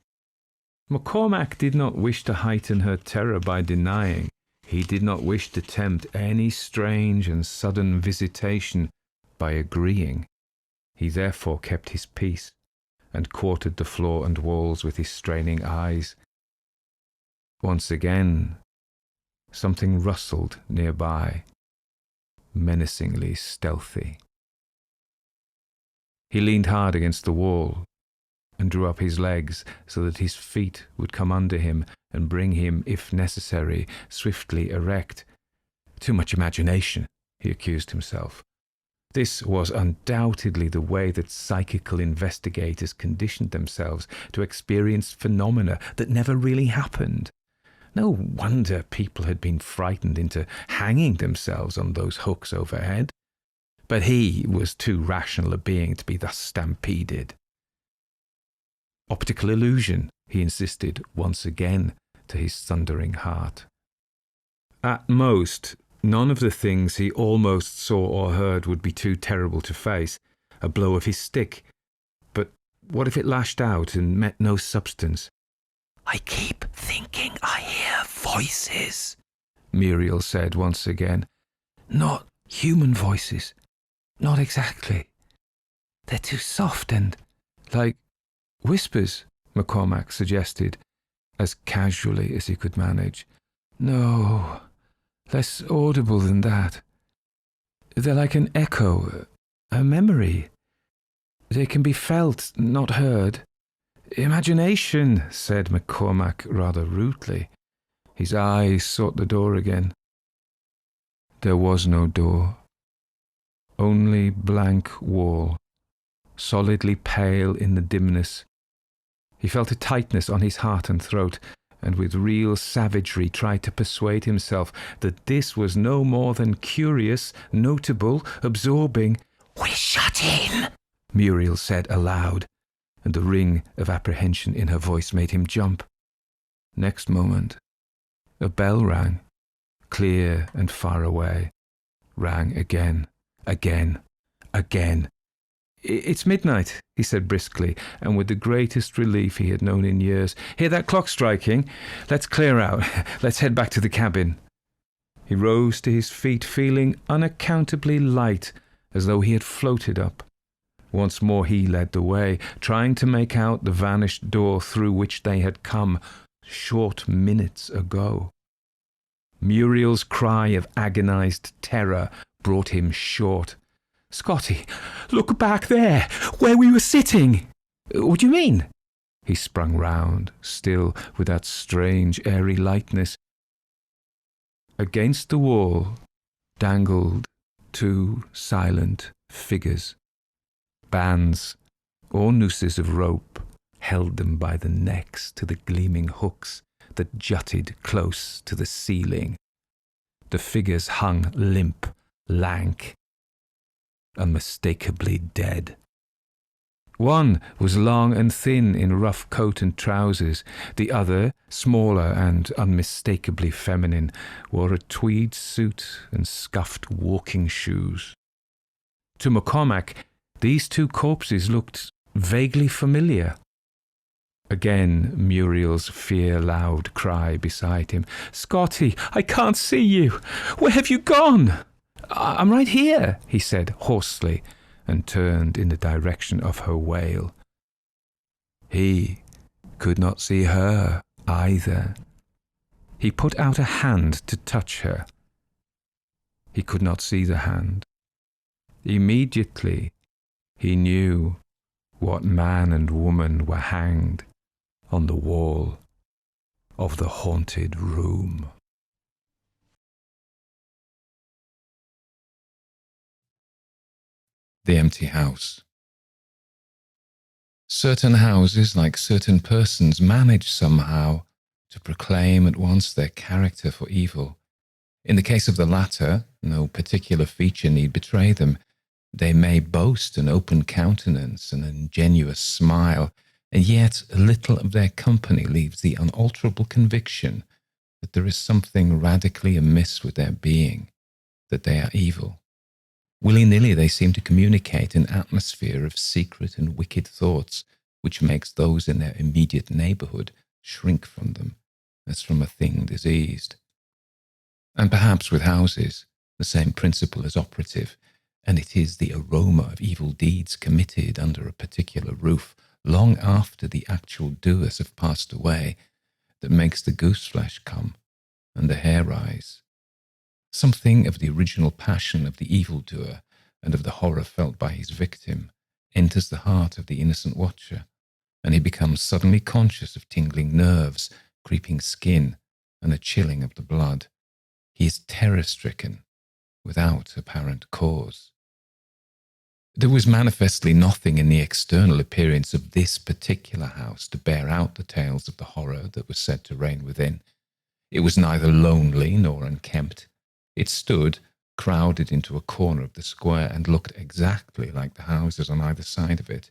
McCormack did not wish to heighten her terror by denying. He did not wish to tempt any strange and sudden visitation by agreeing. He therefore kept his peace and quartered the floor and walls with his straining eyes. Once again, something rustled nearby, menacingly stealthy. He leaned hard against the wall and drew up his legs so that his feet would come under him and bring him, if necessary, swiftly erect. Too much imagination, he accused himself. This was undoubtedly the way that psychical investigators conditioned themselves to experience phenomena that never really happened. No wonder people had been frightened into hanging themselves on those hooks overhead. But he was too rational a being to be thus stampeded. "Optical illusion," he insisted once again to his thundering heart. At most, none of the things he almost saw or heard would be too terrible to face. A blow of his stick. But what if it lashed out and met no substance? "I keep thinking I hear voices," Muriel said once again. "Not human voices. Not exactly. They're too soft and like whispers," McCormack suggested, as casually as he could manage. "No, less audible than that. They're like an echo, a memory. They can be felt, not heard." "Imagination," said McCormack rather rudely. His eyes sought the door again. There was no door. Only blank wall, solidly pale in the dimness. He felt a tightness on his heart and throat, and with real savagery tried to persuade himself that this was no more than curious, notable, absorbing. "We're shut in," Muriel said aloud, and the ring of apprehension in her voice made him jump. Next moment, a bell rang, clear and far away, rang again, again, again. "It's midnight," he said briskly, and with the greatest relief he had known in years. "Hear that clock striking? Let's clear out. Let's head back to the cabin." He rose to his feet, feeling unaccountably light, as though he had floated up. Once more he led the way, trying to make out the vanished door through which they had come short minutes ago. Muriel's cry of agonized terror brought him short. "Scotty, look back there, where we were sitting." "What do you mean?" He sprung round, still with that strange airy lightness. Against the wall dangled two silent figures. Bands or nooses of rope held them by the necks to the gleaming hooks that jutted close to the ceiling. The figures hung limp, lank, unmistakably dead. One was long and thin in rough coat and trousers. The other, smaller and unmistakably feminine, wore a tweed suit and scuffed walking shoes. To McCormack, these two corpses looked vaguely familiar. Again, Muriel's fear-loud cry beside him. "Scotty, I can't see you! Where have you gone?" "I'm right here," he said hoarsely, and turned in the direction of her wail. He could not see her either. He put out a hand to touch her. He could not see the hand. Immediately, he knew what man and woman were hanged on the wall of the haunted room. The empty house. Certain houses, like certain persons, manage somehow to proclaim at once their character for evil. In the case of the latter, no particular feature need betray them. They may boast an open countenance, an ingenuous smile, and yet a little of their company leaves the unalterable conviction that there is something radically amiss with their being, that they are evil. Willy-nilly they seem to communicate an atmosphere of secret and wicked thoughts which makes those in their immediate neighbourhood shrink from them, as from a thing diseased. And perhaps with houses, the same principle is operative, and it is the aroma of evil deeds committed under a particular roof, long after the actual doers have passed away, that makes the goose-flesh come and the hair rise. Something of the original passion of the evildoer and of the horror felt by his victim enters the heart of the innocent watcher, and he becomes suddenly conscious of tingling nerves, creeping skin, and a chilling of the blood. He is terror-stricken without apparent cause. There was manifestly nothing in the external appearance of this particular house to bear out the tales of the horror that was said to reign within. It was neither lonely nor unkempt. It stood crowded into a corner of the square and looked exactly like the houses on either side of it.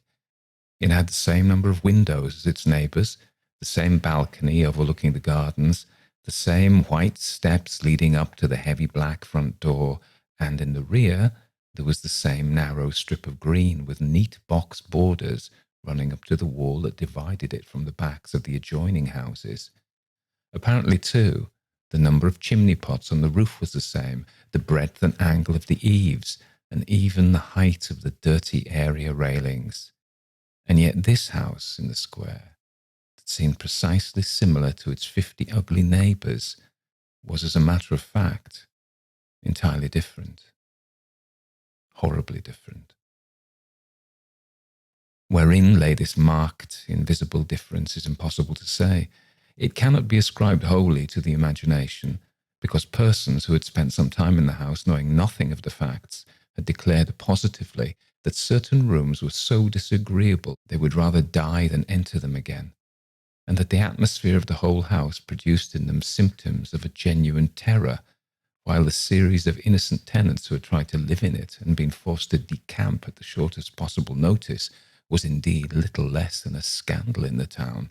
It had the same number of windows as its neighbours, the same balcony overlooking the gardens, the same white steps leading up to the heavy black front door, and in the rear there was the same narrow strip of green with neat box borders running up to the wall that divided it from the backs of the adjoining houses. Apparently, too, The number of chimney pots on the roof was the same, the breadth and angle of the eaves, and even the height of the dirty area railings. And yet this house in the square, that seemed precisely similar to its 50 ugly neighbours, was, as a matter of fact, entirely different. Horribly different. Wherein lay this marked, invisible difference is impossible to say. It cannot be ascribed wholly to the imagination, because persons who had spent some time in the house, knowing nothing of the facts, had declared positively that certain rooms were so disagreeable they would rather die than enter them again, and that the atmosphere of the whole house produced in them symptoms of a genuine terror, while the series of innocent tenants who had tried to live in it and been forced to decamp at the shortest possible notice was indeed little less than a scandal in the town.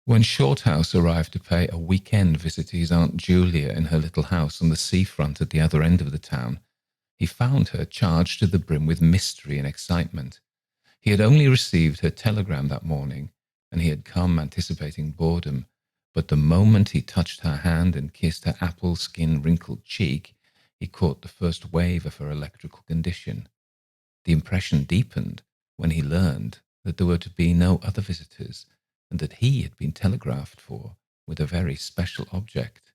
When Shorthouse arrived to pay a weekend visit to his Aunt Julia in her little house on the seafront at the other end of the town, he found her charged to the brim with mystery and excitement. He had only received her telegram that morning, and he had come anticipating boredom, but the moment he touched her hand and kissed her apple-skin wrinkled cheek, he caught the first wave of her electrical condition. The impression deepened when he learned that there were to be no other visitors, and that he had been telegraphed for with a very special object.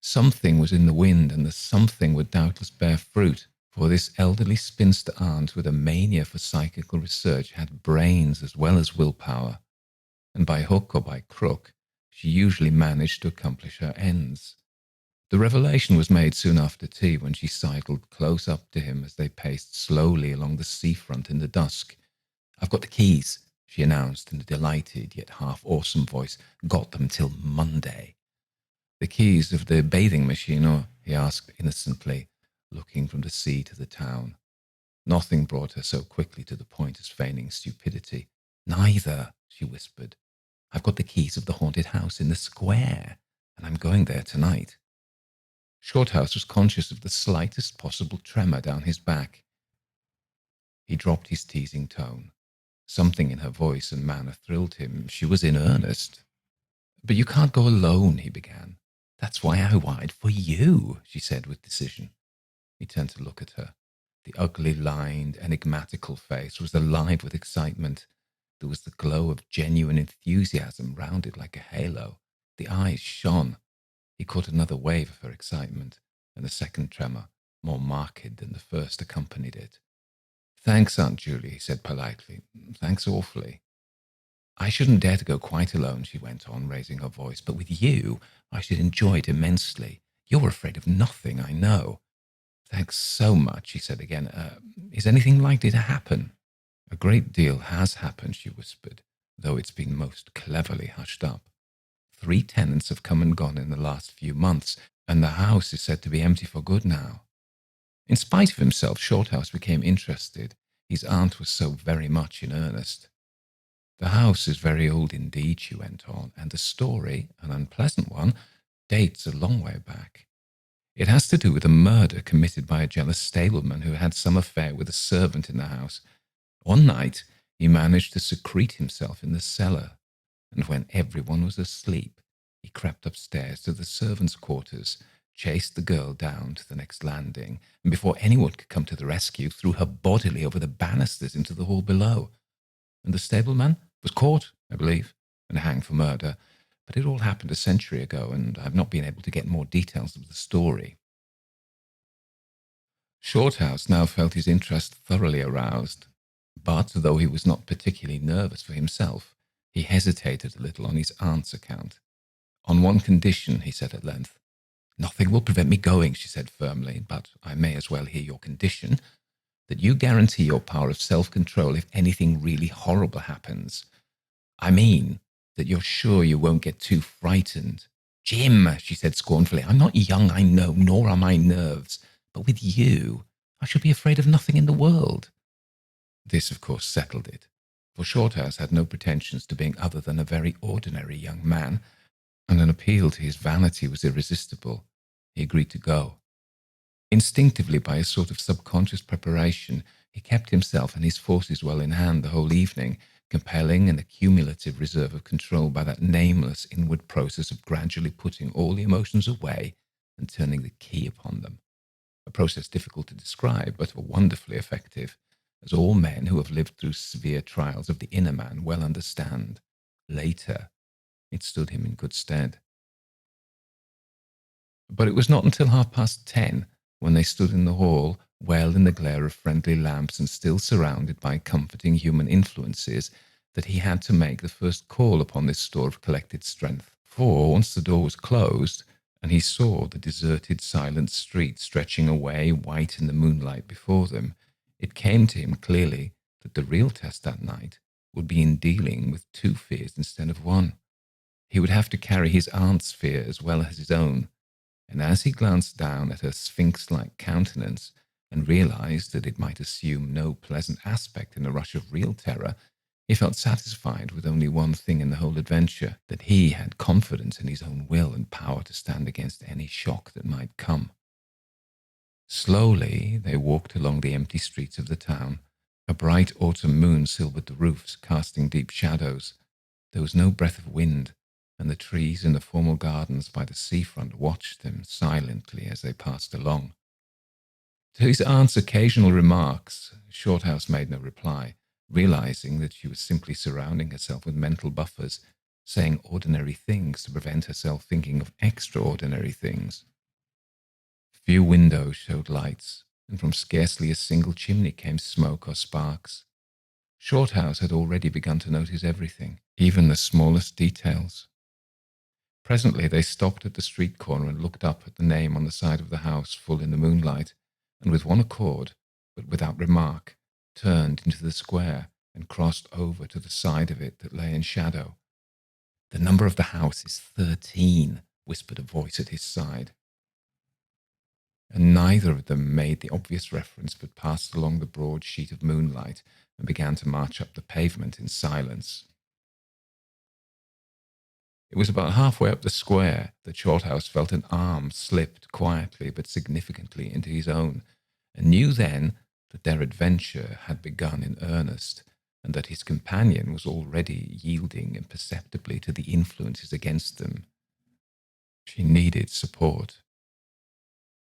Something was in the wind, and the something would doubtless bear fruit, for this elderly spinster aunt with a mania for psychical research had brains as well as willpower, and by hook or by crook, she usually managed to accomplish her ends. The revelation was made soon after tea, when she sidled close up to him as they paced slowly along the seafront in the dusk. "I've got the keys," she announced in a delighted yet half-awesome voice. "Got them till Monday." "The keys of the bathing machine, or?" he asked innocently, looking from the sea to the town. Nothing brought her so quickly to the point as feigning stupidity. "Neither," she whispered. "I've got the keys of the haunted house in the square, and I'm going there tonight." Shorthouse was conscious of the slightest possible tremor down his back. He dropped his teasing tone. Something in her voice and manner thrilled him. She was in earnest. "But you can't go alone," he began. "That's why I wired for you," she said with decision. He turned to look at her. The ugly, lined, enigmatical face was alive with excitement. There was the glow of genuine enthusiasm round it like a halo. The eyes shone. He caught another wave of her excitement, and a second tremor, more marked than the first, accompanied it. "Thanks, Aunt Julie," he said politely. "Thanks awfully." "I shouldn't dare to go quite alone," she went on, raising her voice, "but with you, I should enjoy it immensely. You're afraid of nothing, I know." "Thanks so much," he said again. Is anything likely to happen?" "A great deal has happened," she whispered, though it's been most cleverly hushed up. 3 tenants have come and gone in the last few months, and the house is said to be empty for good now." In spite of himself, Shorthouse became interested. His aunt was so very much in earnest. "The house is very old indeed," she went on, "and the story, an unpleasant one, dates a long way back. It has to do with a murder committed by a jealous stableman who had some affair with a servant in the house. One night, he managed to secrete himself in the cellar, and when everyone was asleep, he crept upstairs to the servants' quarters, chased the girl down to the next landing, and before anyone could come to the rescue, threw her bodily over the banisters into the hall below. And the stableman was caught, I believe, and hanged for murder. But it all happened a century ago, and I've not been able to get more details of the story." Shorthouse now felt his interest thoroughly aroused, but though he was not particularly nervous for himself, he hesitated a little on his aunt's account. "On one condition," he said at length. "Nothing will prevent me going," she said firmly, "but I may as well hear your condition. That you guarantee your power of self-control if anything really horrible happens. I mean, that you're sure you won't get too frightened." "Jim," she said scornfully, "I'm not young, I know, nor are my nerves. But with you, I should be afraid of nothing in the world." This, of course, settled it, for Shorthouse had no pretensions to being other than a very ordinary young man, and an appeal to his vanity was irresistible. He agreed to go. Instinctively, by a sort of subconscious preparation, he kept himself and his forces well in hand the whole evening, compelling an accumulative reserve of control by that nameless inward process of gradually putting all the emotions away and turning the key upon them. A process difficult to describe, but wonderfully effective, as all men who have lived through severe trials of the inner man well understand. Later, it stood him in good stead. But it was not until 10:30, when they stood in the hall, well in the glare of friendly lamps and still surrounded by comforting human influences, that he had to make the first call upon this store of collected strength. For once the door was closed, and he saw the deserted, silent street stretching away white in the moonlight before them, it came to him clearly that the real test that night would be in dealing with two fears instead of one. He would have to carry his aunt's fear as well as his own. And as he glanced down at her sphinx-like countenance and realized that it might assume no pleasant aspect in a rush of real terror, he felt satisfied with only one thing in the whole adventure, that he had confidence in his own will and power to stand against any shock that might come. Slowly they walked along the empty streets of the town. A bright autumn moon silvered the roofs, casting deep shadows. There was no breath of wind, and the trees in the formal gardens by the seafront watched them silently as they passed along. To his aunt's occasional remarks, Shorthouse made no reply, realizing that she was simply surrounding herself with mental buffers, saying ordinary things to prevent herself thinking of extraordinary things. Few windows showed lights, and from scarcely a single chimney came smoke or sparks. Shorthouse had already begun to notice everything, even the smallest details. Presently they stopped at the street corner and looked up at the name on the side of the house full in the moonlight, and with one accord, but without remark, turned into the square and crossed over to the side of it that lay in shadow. "The number of the house is 13, whispered a voice at his side. And neither of them made the obvious reference, but passed along the broad sheet of moonlight and began to march up the pavement in silence. It was about halfway up the square that Shorthouse felt an arm slipped quietly but significantly into his own, and knew then that their adventure had begun in earnest, and that his companion was already yielding imperceptibly to the influences against them. She needed support.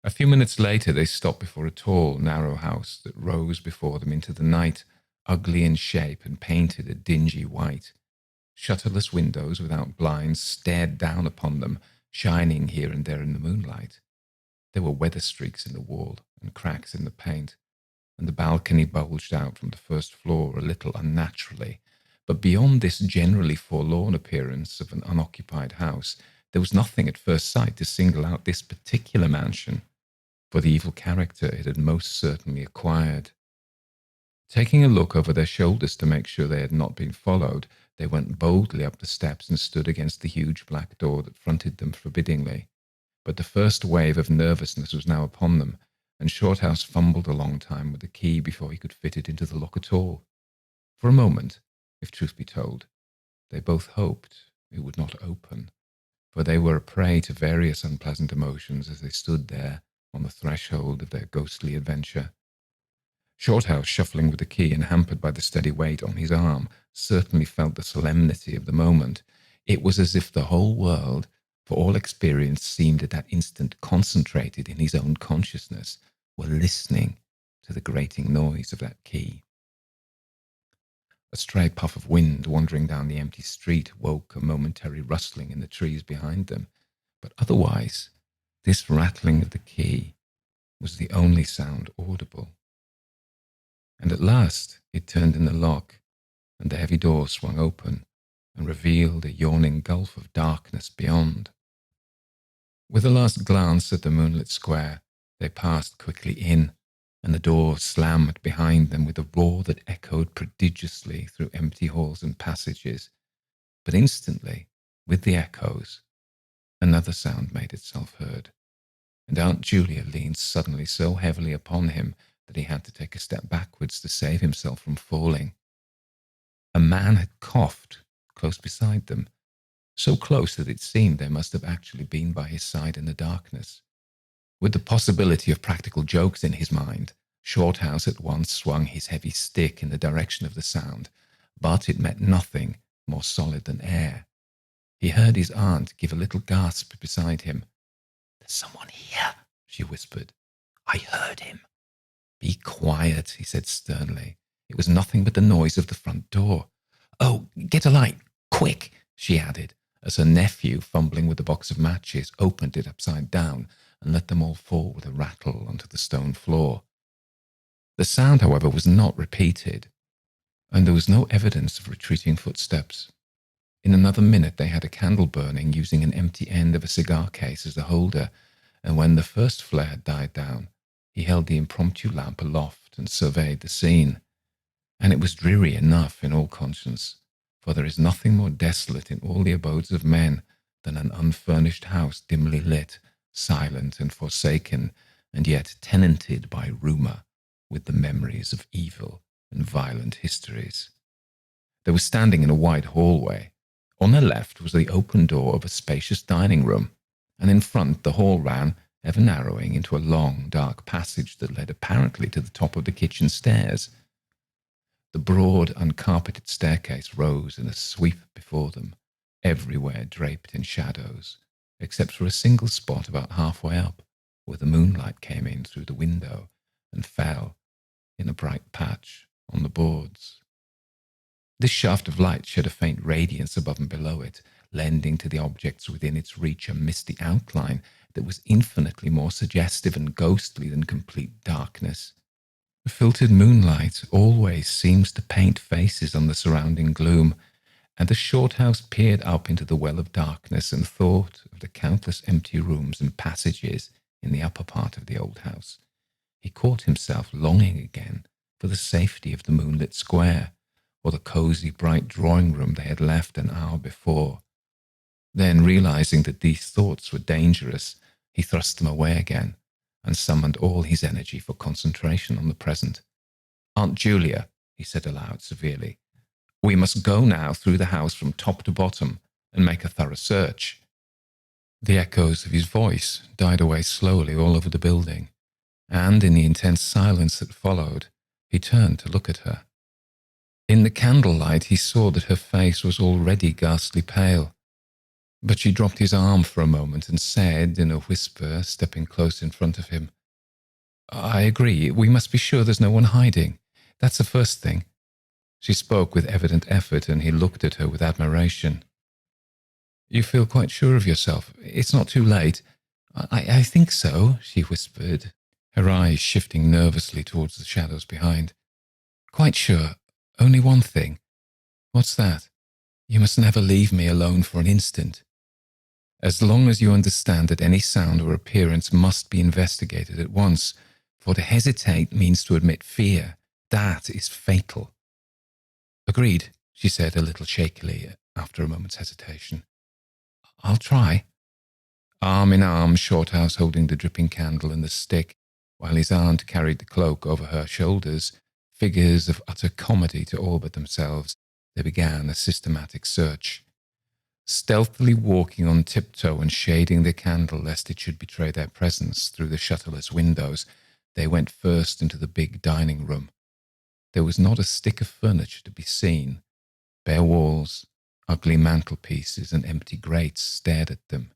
A few minutes later they stopped before a tall, narrow house that rose before them into the night, ugly in shape and painted a dingy white. Shutterless windows without blinds stared down upon them, shining here and there in the moonlight. There were weather streaks in the wall and cracks in the paint, and the balcony bulged out from the first floor a little unnaturally. But beyond this generally forlorn appearance of an unoccupied house, there was nothing at first sight to single out this particular mansion, for the evil character it had most certainly acquired. Taking a look over their shoulders to make sure they had not been followed, they went boldly up the steps and stood against the huge black door that fronted them forbiddingly. But the first wave of nervousness was now upon them, and Shorthouse fumbled a long time with the key before he could fit it into the lock at all. For a moment, if truth be told, they both hoped it would not open, for they were a prey to various unpleasant emotions as they stood there on the threshold of their ghostly adventure. Shorthouse, shuffling with the key and hampered by the steady weight on his arm, certainly felt the solemnity of the moment. It was as if the whole world, for all experience, seemed at that instant concentrated in his own consciousness, were listening to the grating noise of that key. A stray puff of wind wandering down the empty street woke a momentary rustling in the trees behind them, but otherwise this rattling of the key was the only sound audible. And at last it turned in the lock, and the heavy door swung open and revealed a yawning gulf of darkness beyond. With a last glance at the moonlit square, they passed quickly in, and the door slammed behind them with a roar that echoed prodigiously through empty halls and passages. But instantly, with the echoes, another sound made itself heard, and Aunt Julia leaned suddenly so heavily upon him that he had to take a step backwards to save himself from falling. A man had coughed close beside them, so close that it seemed they must have actually been by his side in the darkness. With the possibility of practical jokes in his mind, Shorthouse at once swung his heavy stick in the direction of the sound, but it met nothing more solid than air. He heard his aunt give a little gasp beside him. "There's someone here," she whispered. "I heard him." "Be quiet," he said sternly. It was nothing but the noise of the front door. "Oh, get a light, quick," she added, as her nephew, fumbling with the box of matches, opened it upside down and let them all fall with a rattle onto the stone floor. The sound, however, was not repeated, and there was no evidence of retreating footsteps. In another minute they had a candle burning, using an empty end of a cigar case as a holder, and when the first flare had died down, he held the impromptu lamp aloft and surveyed the scene. And it was dreary enough in all conscience, for there is nothing more desolate in all the abodes of men than an unfurnished house dimly lit, silent and forsaken, and yet tenanted by rumour with the memories of evil and violent histories. They were standing in a wide hallway. On their left was the open door of a spacious dining room, and in front the hall ran, ever narrowing, into a long, dark passage that led apparently to the top of the kitchen stairs. The broad, uncarpeted staircase rose in a sweep before them, everywhere draped in shadows, except for a single spot about halfway up, where the moonlight came in through the window and fell in a bright patch on the boards. This shaft of light shed a faint radiance above and below it, lending to the objects within its reach a misty outline that was infinitely more suggestive and ghostly than complete darkness. The filtered moonlight always seems to paint faces on the surrounding gloom, and the short house peered up into the well of darkness and thought of the countless empty rooms and passages in the upper part of the old house. He caught himself longing again for the safety of the moonlit square, or the cosy, bright drawing room they had left an hour before. Then, realizing that these thoughts were dangerous, he thrust them away again and summoned all his energy for concentration on the present. "Aunt Julia," he said aloud severely, "we must go now through the house from top to bottom and make a thorough search." The echoes of his voice died away slowly all over the building, and in the intense silence that followed, he turned to look at her. In the candlelight he saw that her face was already ghastly pale, but she dropped his arm for a moment and said in a whisper, stepping close in front of him, "I agree, we must be sure there's no one hiding. That's the first thing." She spoke with evident effort, and he looked at her with admiration. "You feel quite sure of yourself? It's not too late." I think so," she whispered, her eyes shifting nervously towards the shadows behind. "Quite sure. Only one thing." "What's that?" "You must never leave me alone for an instant." "As long as you understand that any sound or appearance must be investigated at once, for to hesitate means to admit fear. That is fatal." "Agreed," she said a little shakily after a moment's hesitation. "I'll try." Arm in arm, Shorthouse holding the dripping candle and the stick, while his aunt carried the cloak over her shoulders, figures of utter comedy to all but themselves, they began a systematic search. Stealthily walking on tiptoe and shading the candle lest it should betray their presence through the shutterless windows, they went first into the big dining room. There was not a stick of furniture to be seen. Bare walls, ugly mantelpieces, and empty grates stared at them.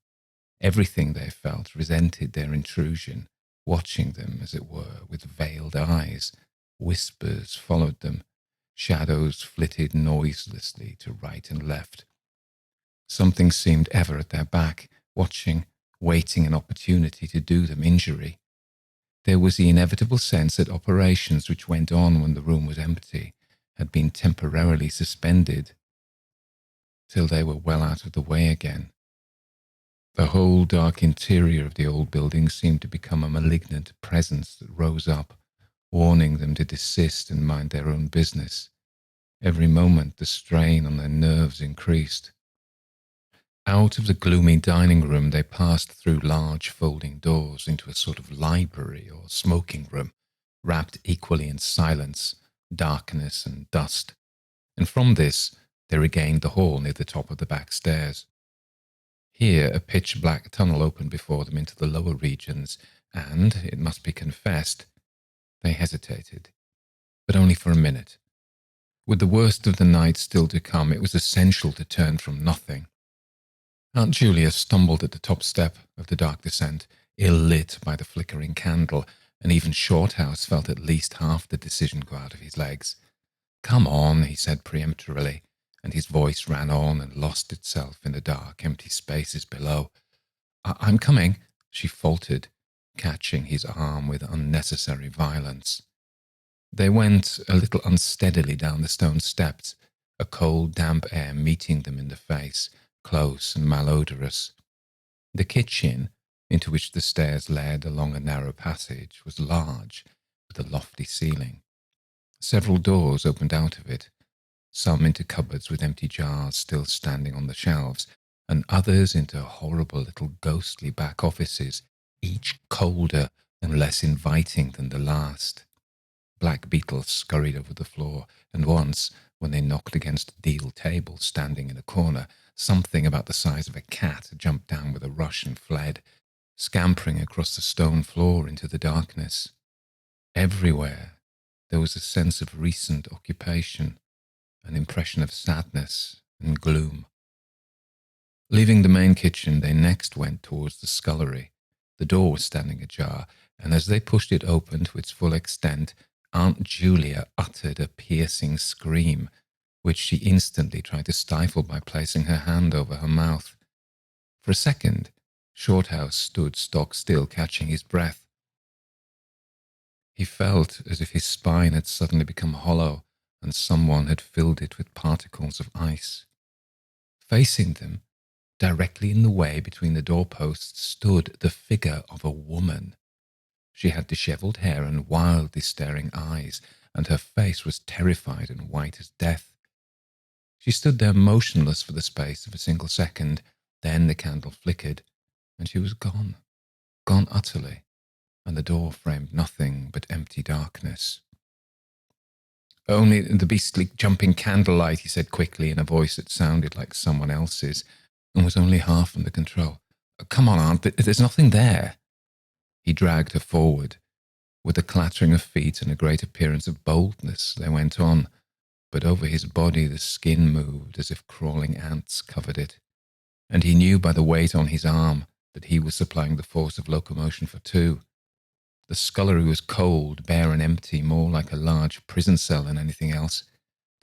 Everything, they felt, resented their intrusion, watching them, as it were, with veiled eyes. Whispers followed them. Shadows flitted noiselessly to right and left. Something seemed ever at their back, watching, waiting an opportunity to do them injury. There was the inevitable sense that operations which went on when the room was empty had been temporarily suspended till they were well out of the way again. The whole dark interior of the old building seemed to become a malignant presence that rose up, warning them to desist and mind their own business. Every moment the strain on their nerves increased. Out of the gloomy dining room they passed through large folding doors into a sort of library or smoking room, wrapped equally in silence, darkness and dust, and from this they regained the hall near the top of the back stairs. Here a pitch-black tunnel opened before them into the lower regions, and, it must be confessed, they hesitated, but only for a minute. With the worst of the night still to come, it was essential to turn from nothing. Aunt Julia stumbled at the top step of the dark descent, ill-lit by the flickering candle, and even Shorthouse felt at least half the decision go out of his legs. "Come on," he said peremptorily, and his voice ran on and lost itself in the dark, empty spaces below. I'm coming," she faltered, catching his arm with unnecessary violence. They went a little unsteadily down the stone steps, a cold, damp air meeting them in the face, close and malodorous. The kitchen, into which the stairs led along a narrow passage, was large, with a lofty ceiling. Several doors opened out of it, some into cupboards with empty jars still standing on the shelves, and others into horrible little ghostly back offices, each colder and less inviting than the last. Black beetles scurried over the floor, and once, when they knocked against a deal table standing in a corner, something about the size of a cat jumped down with a rush and fled, scampering across the stone floor into the darkness. Everywhere there was a sense of recent occupation, an impression of sadness and gloom. Leaving the main kitchen, they next went towards the scullery. The door was standing ajar, and as they pushed it open to its full extent, Aunt Julia uttered a piercing scream, which she instantly tried to stifle by placing her hand over her mouth. For a second, Shorthouse stood stock still, catching his breath. He felt as if his spine had suddenly become hollow, and someone had filled it with particles of ice. Facing them, directly in the way between the doorposts, stood the figure of a woman. She had dishevelled hair and wildly staring eyes, and her face was terrified and white as death. She stood there motionless for the space of a single second. Then the candle flickered, and she was gone, gone utterly, and the door framed nothing but empty darkness. "Only the beastly jumping candlelight," he said quickly in a voice that sounded like someone else's, and was only half under control. "Come on, Aunt, there's nothing there." He dragged her forward. With a clattering of feet and a great appearance of boldness, they went on, but over his body the skin moved as if crawling ants covered it, and he knew by the weight on his arm that he was supplying the force of locomotion for two. The scullery was cold, bare and empty, more like a large prison cell than anything else.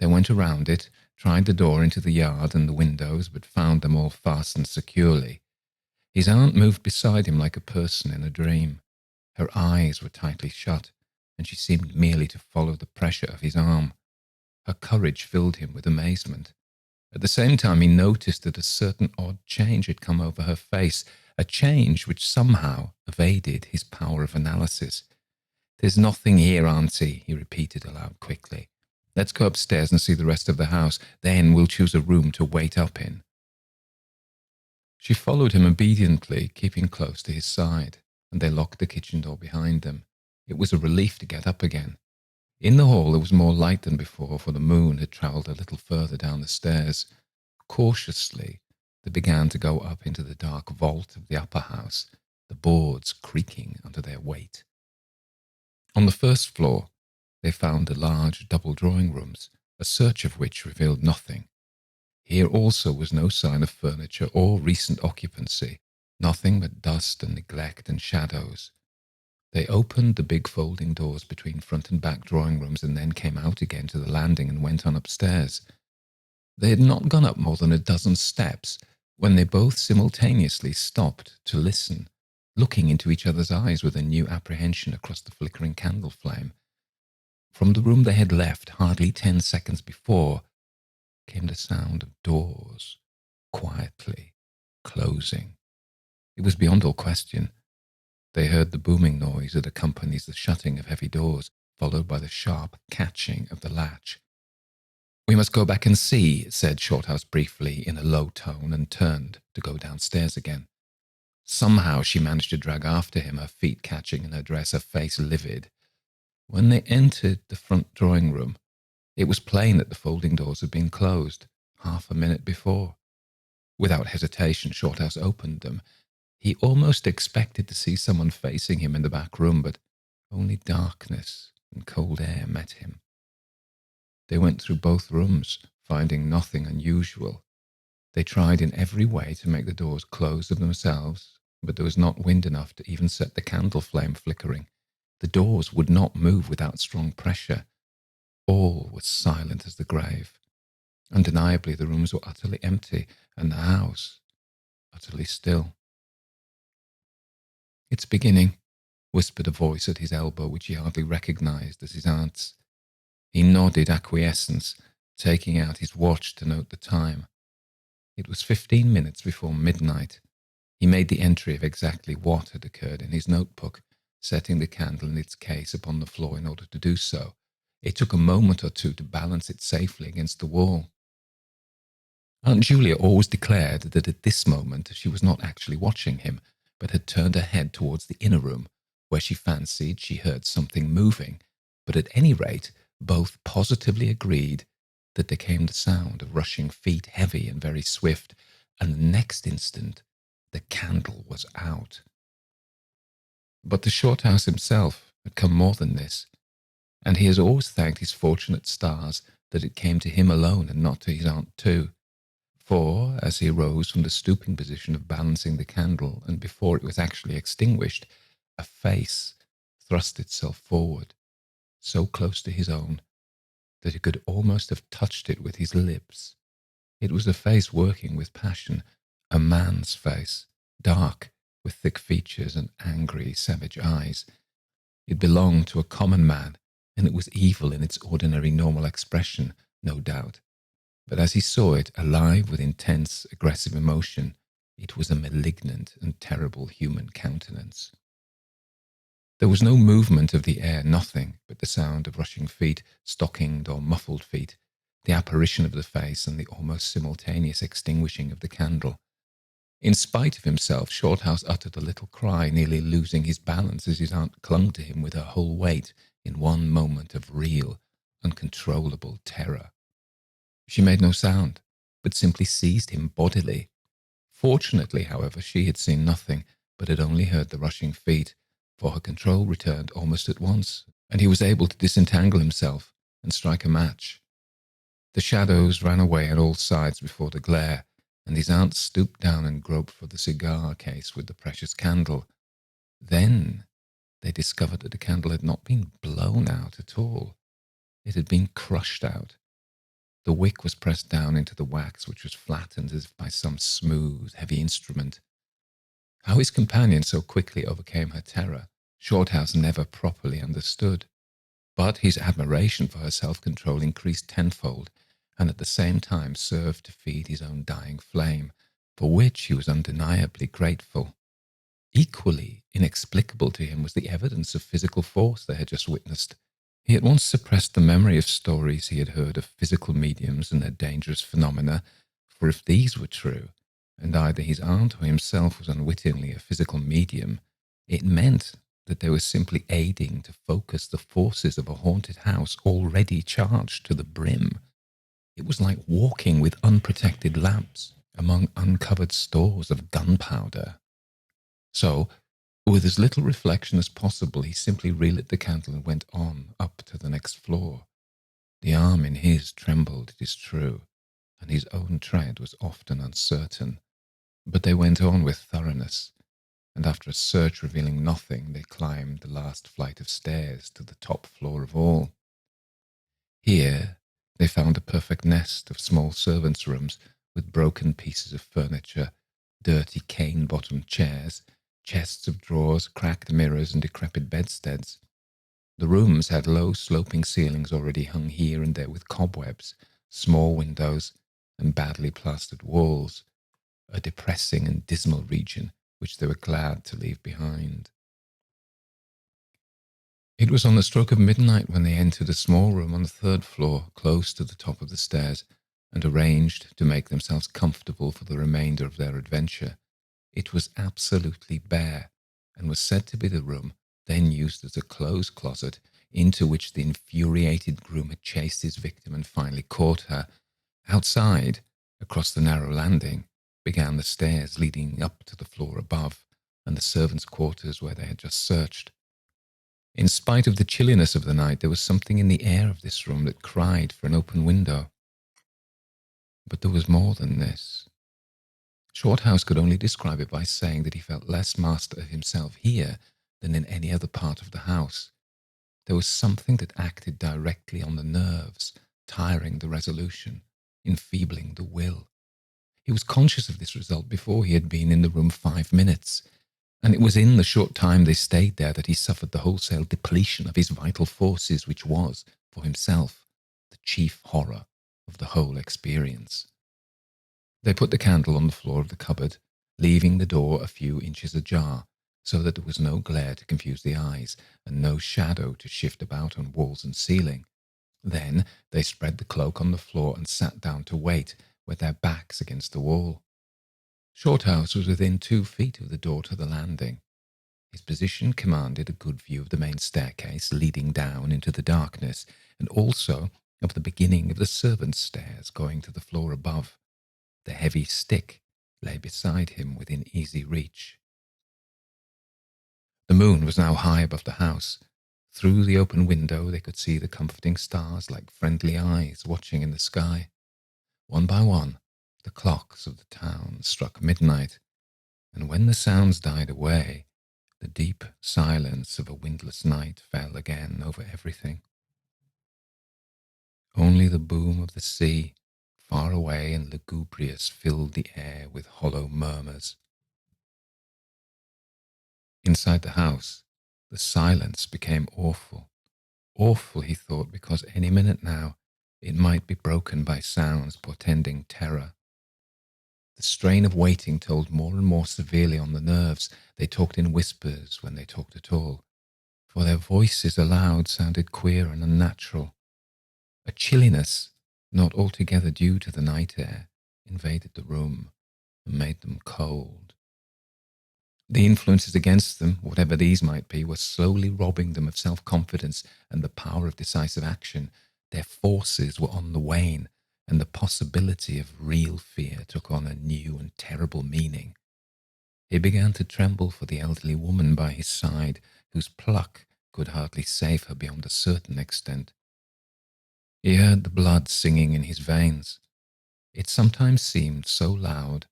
They went around it, tried the door into the yard and the windows, but found them all fastened securely. His aunt moved beside him like a person in a dream. Her eyes were tightly shut, and she seemed merely to follow the pressure of his arm. Her courage filled him with amazement. At the same time, he noticed that a certain odd change had come over her face, a change which somehow evaded his power of analysis. "There's nothing here, Auntie," he repeated aloud quickly. "Let's go upstairs and see the rest of the house. Then we'll choose a room to wait up in." She followed him obediently, keeping close to his side, and they locked the kitchen door behind them. It was a relief to get up again. In the hall there was more light than before, for the moon had travelled a little further down the stairs. Cautiously, they began to go up into the dark vault of the upper house, the boards creaking under their weight. On the first floor, they found the large double drawing rooms, a search of which revealed nothing. Here also was no sign of furniture or recent occupancy, nothing but dust and neglect and shadows. They opened the big folding doors between front and back drawing rooms and then came out again to the landing and went on upstairs. They had not gone up more than a dozen steps when they both simultaneously stopped to listen, looking into each other's eyes with a new apprehension across the flickering candle flame. From the room they had left hardly 10 seconds before came the sound of doors quietly closing. It was beyond all question. They heard the booming noise that accompanies the shutting of heavy doors, followed by the sharp catching of the latch. "We must go back and see," said Shorthouse briefly in a low tone, and turned to go downstairs again. Somehow she managed to drag after him, her feet catching in her dress, her face livid. When they entered the front drawing room, it was plain that the folding doors had been closed half a minute before. Without hesitation, Shorthouse opened them. He almost expected to see someone facing him in the back room, but only darkness and cold air met him. They went through both rooms, finding nothing unusual. They tried in every way to make the doors close of themselves, but there was not wind enough to even set the candle flame flickering. The doors would not move without strong pressure. All was silent as the grave. Undeniably, the rooms were utterly empty, and the house utterly still. "It's beginning," whispered a voice at his elbow which he hardly recognized as his aunt's. He nodded acquiescence, taking out his watch to note the time. It was 15 minutes before midnight. He made the entry of exactly what had occurred in his notebook, setting the candle in its case upon the floor in order to do so. It took a moment or two to balance it safely against the wall. Aunt Julia always declared that at this moment she was not actually watching him, but had turned her head towards the inner room, where she fancied she heard something moving, but at any rate both positively agreed that there came the sound of rushing feet, heavy and very swift, and the next instant the candle was out. But the Shorthouse himself had come more than this, and he has always thanked his fortunate stars that it came to him alone and not to his aunt too. For, as he rose from the stooping position of balancing the candle, and before it was actually extinguished, a face thrust itself forward, so close to his own that he could almost have touched it with his lips. It was a face working with passion, a man's face, dark, with thick features and angry, savage eyes. It belonged to a common man, and it was evil in its ordinary normal expression, no doubt. But as he saw it, alive with intense, aggressive emotion, it was a malignant and terrible human countenance. There was no movement of the air, nothing but the sound of rushing feet, stockinged or muffled feet, the apparition of the face, and the almost simultaneous extinguishing of the candle. In spite of himself, Shorthouse uttered a little cry, nearly losing his balance as his aunt clung to him with her whole weight in one moment of real, uncontrollable terror. She made no sound, but simply seized him bodily. Fortunately, however, she had seen nothing, but had only heard the rushing feet, for her control returned almost at once, and he was able to disentangle himself and strike a match. The shadows ran away on all sides before the glare, and his aunt stooped down and groped for the cigar case with the precious candle. Then they discovered that the candle had not been blown out at all. It had been crushed out. The wick was pressed down into the wax, which was flattened as if by some smooth, heavy instrument. How his companion so quickly overcame her terror, Shorthouse never properly understood. But his admiration for her self-control increased tenfold, and at the same time served to feed his own dying flame, for which he was undeniably grateful. Equally inexplicable to him was the evidence of physical force they had just witnessed. He at once suppressed the memory of stories he had heard of physical mediums and their dangerous phenomena, for if these were true, and either his aunt or himself was unwittingly a physical medium, it meant that they were simply aiding to focus the forces of a haunted house already charged to the brim. It was like walking with unprotected lamps among uncovered stores of gunpowder. So, with as little reflection as possible, he simply relit the candle and went on up to the next floor. The arm in his trembled, it is true, and his own tread was often uncertain, but they went on with thoroughness, and after a search revealing nothing, they climbed the last flight of stairs to the top floor of all. Here they found a perfect nest of small servants' rooms with broken pieces of furniture, dirty cane-bottomed chairs, chests of drawers, cracked mirrors, and decrepit bedsteads. The rooms had low sloping ceilings already hung here and there with cobwebs, small windows, and badly plastered walls, a depressing and dismal region which they were glad to leave behind. It was on the stroke of midnight when they entered a small room on the third floor, close to the top of the stairs, and arranged to make themselves comfortable for the remainder of their adventure. It was absolutely bare, and was said to be the room then used as a clothes closet, into which the infuriated groom had chased his victim and finally caught her. Outside, across the narrow landing, began the stairs leading up to the floor above, and the servants' quarters where they had just searched. In spite of the chilliness of the night, there was something in the air of this room that cried for an open window. But there was more than this. Shorthouse could only describe it by saying that he felt less master of himself here than in any other part of the house. There was something that acted directly on the nerves, tiring the resolution, enfeebling the will. He was conscious of this result before he had been in the room 5 minutes, and it was in the short time they stayed there that he suffered the wholesale depletion of his vital forces, which was, for himself, the chief horror of the whole experience. They put the candle on the floor of the cupboard, leaving the door a few inches ajar, so that there was no glare to confuse the eyes, and no shadow to shift about on walls and ceiling. Then they spread the cloak on the floor and sat down to wait, with their backs against the wall. Shorthouse was within 2 feet of the door to the landing. His position commanded a good view of the main staircase leading down into the darkness, and also of the beginning of the servants' stairs going to the floor above. The heavy stick lay beside him within easy reach. The moon was now high above the house. Through the open window they could see the comforting stars like friendly eyes watching in the sky. One by one, the clocks of the town struck midnight, and when the sounds died away, the deep silence of a windless night fell again over everything. Only the boom of the sea, far away and lugubrious, filled the air with hollow murmurs. Inside the house, the silence became awful. Awful, he thought, because any minute now it might be broken by sounds portending terror. The strain of waiting told more and more severely on the nerves. They talked in whispers when they talked at all, for their voices aloud sounded queer and unnatural. A chilliness, not altogether due to the night air, invaded the room and made them cold. The influences against them, whatever these might be, were slowly robbing them of self-confidence and the power of decisive action. Their forces were on the wane, and the possibility of real fear took on a new and terrible meaning. He began to tremble for the elderly woman by his side, whose pluck could hardly save her beyond a certain extent. He heard the blood singing in his veins. It sometimes seemed so loud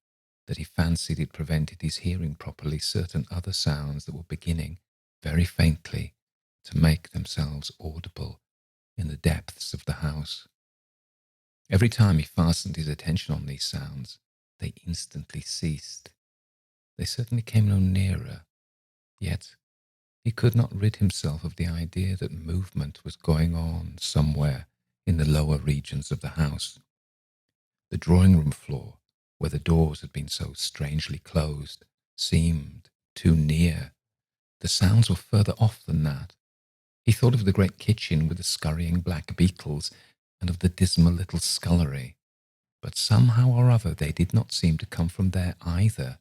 that he fancied it prevented his hearing properly certain other sounds that were beginning, very faintly, to make themselves audible in the depths of the house. Every time he fastened his attention on these sounds, they instantly ceased. They certainly came no nearer, yet he could not rid himself of the idea that movement was going on somewhere in the lower regions of the house. The drawing-room floor, where the doors had been so strangely closed, seemed too near. The sounds were further off than that. He thought of the great kitchen with the scurrying black beetles, and of the dismal little scullery, but somehow or other they did not seem to come from there either.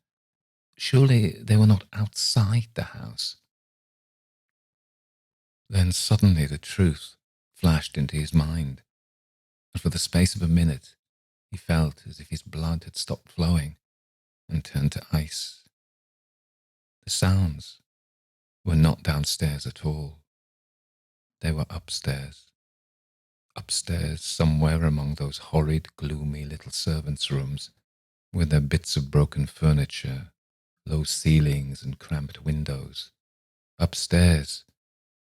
Surely they were not outside the house. Then suddenly the truth flashed into his mind, and for the space of a minute he felt as if his blood had stopped flowing and turned to ice. The sounds were not downstairs at all. They were upstairs. Upstairs, somewhere among those horrid, gloomy little servants' rooms, with their bits of broken furniture, low ceilings and cramped windows. Upstairs,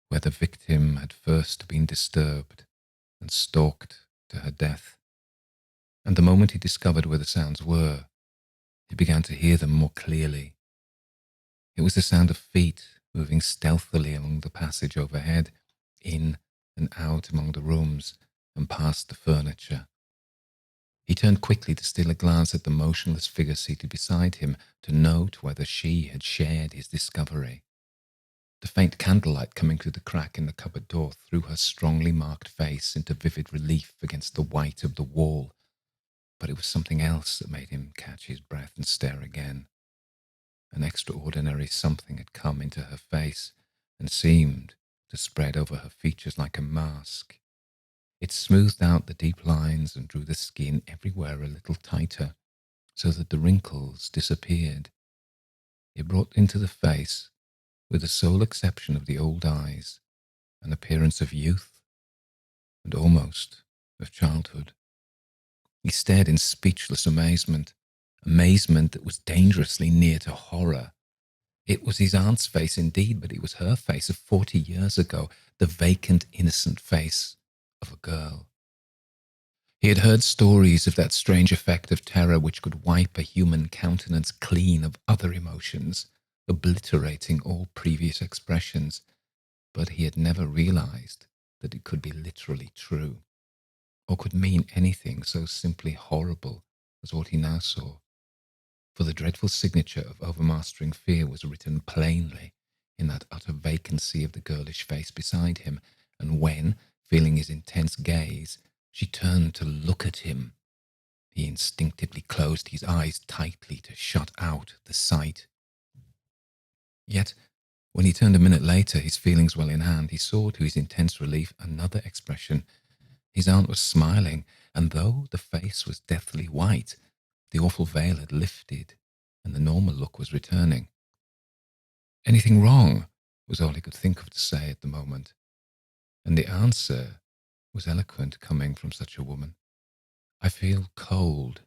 where the victim had first been disturbed and stalked to her death. And the moment he discovered where the sounds were, he began to hear them more clearly. It was the sound of feet moving stealthily along the passage overhead, in and out among the rooms and past the furniture. He turned quickly to steal a glance at the motionless figure seated beside him, to note whether she had shared his discovery. The faint candlelight coming through the crack in the cupboard door threw her strongly marked face into vivid relief against the white of the wall, but it was something else that made him catch his breath and stare again. An extraordinary something had come into her face and seemed to spread over her features like a mask. It smoothed out the deep lines and drew the skin everywhere a little tighter, so that the wrinkles disappeared. It brought into the face with the sole exception of the old eyes, an appearance of youth and almost of childhood. He stared in speechless amazement that was dangerously near to horror. It was his aunt's face indeed, but it was her face of 40 years ago, the vacant, innocent face of a girl. He had heard stories of that strange effect of terror which could wipe a human countenance clean of other emotions, obliterating all previous expressions, but he had never realized that it could be literally true, or could mean anything so simply horrible as what he now saw. For the dreadful signature of overmastering fear was written plainly in that utter vacancy of the girlish face beside him, and when, feeling his intense gaze, she turned to look at him, he instinctively closed his eyes tightly to shut out the sight. Yet, when he turned a minute later, his feelings well in hand, he saw to his intense relief another expression. His aunt was smiling, and though the face was deathly white, the awful veil had lifted, and the normal look was returning. "Anything wrong?" was all he could think of to say at the moment, and the answer was eloquent coming from such a woman. "I feel cold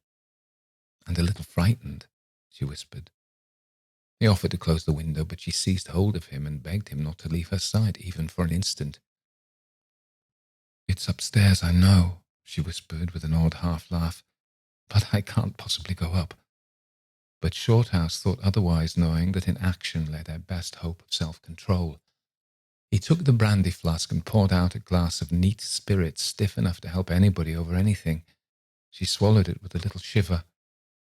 and a little frightened," she whispered. He offered to close the window, but she seized hold of him and begged him not to leave her side, even for an instant. "It's upstairs, I know," she whispered with an odd half-laugh, "but I can't possibly go up." But Shorthouse thought otherwise, knowing that in action lay their best hope of self-control. He took the brandy flask and poured out a glass of neat spirit stiff enough to help anybody over anything. She swallowed it with a little shiver.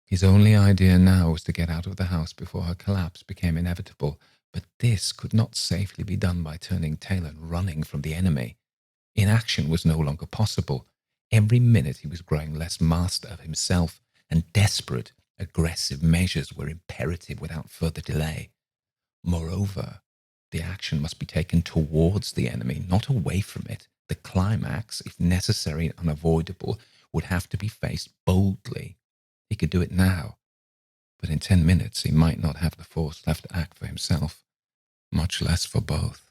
His only idea now was to get out of the house before her collapse became inevitable, but this could not safely be done by turning tail and running from the enemy. Inaction was no longer possible. Every minute he was growing less master of himself, and desperate, aggressive measures were imperative without further delay. Moreover, the action must be taken towards the enemy, not away from it. The climax, if necessary and unavoidable, would have to be faced boldly. He could do it now, but in 10 minutes he might not have the force left to act for himself, much less for both.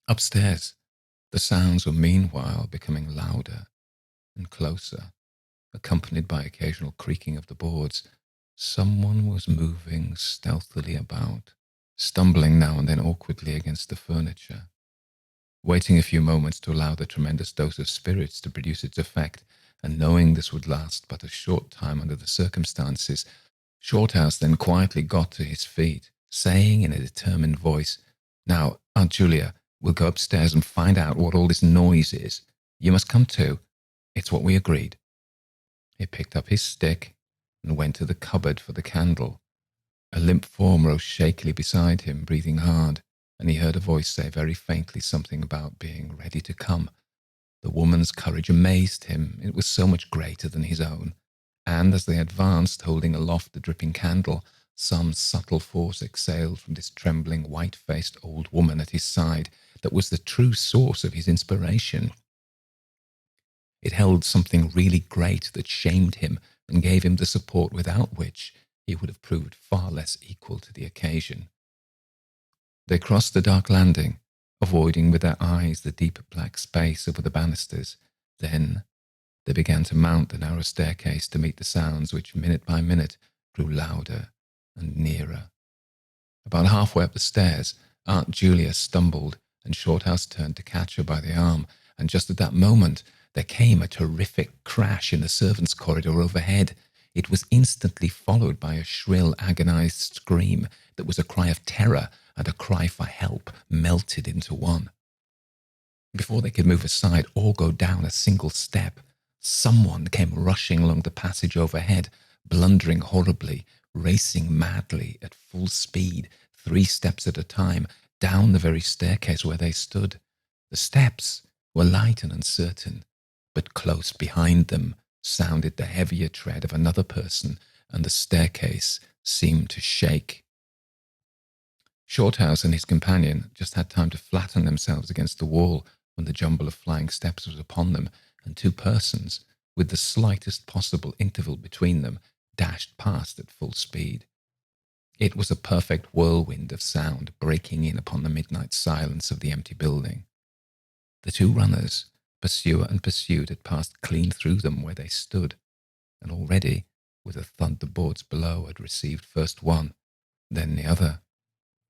Upstairs, the sounds were meanwhile becoming louder and closer, accompanied by occasional creaking of the boards. Someone was moving stealthily about, stumbling now and then awkwardly against the furniture. Waiting a few moments to allow the tremendous dose of spirits to produce its effect, and knowing this would last but a short time under the circumstances, Shorthouse then quietly got to his feet, saying in a determined voice, "Now, Aunt Julia, we'll go upstairs and find out what all this noise is. You must come too. It's what we agreed." He picked up his stick and went to the cupboard for the candle. A limp form rose shakily beside him, breathing hard, and he heard a voice say very faintly something about being ready to come. The woman's courage amazed him. It was so much greater than his own. And as they advanced, holding aloft the dripping candle, some subtle force exhaled from this trembling, white-faced old woman at his side that was the true source of his inspiration. It held something really great that shamed him and gave him the support without which he would have proved far less equal to the occasion. They crossed the dark landing, avoiding with their eyes the deep black space over the banisters. Then they began to mount the narrow staircase to meet the sounds which, minute by minute, grew louder and nearer. About halfway up the stairs, Aunt Julia stumbled, and Shorthouse turned to catch her by the arm, and just at that moment there came a terrific crash in the servants' corridor overhead. It was instantly followed by a shrill, agonized scream that was a cry of terror and a cry for help melted into one. Before they could move aside or go down a single step, someone came rushing along the passage overhead, blundering horribly, racing madly at full speed, 3 steps at a time, down the very staircase where they stood. The steps were light and uncertain, but close behind them sounded the heavier tread of another person, and the staircase seemed to shake. Shorthouse and his companion just had time to flatten themselves against the wall when the jumble of flying steps was upon them, and 2 persons, with the slightest possible interval between them, dashed past at full speed. It was a perfect whirlwind of sound breaking in upon the midnight silence of the empty building. The two runners, pursuer and pursued, had passed clean through them where they stood, and already, with a thud, the boards below had received first one, then the other.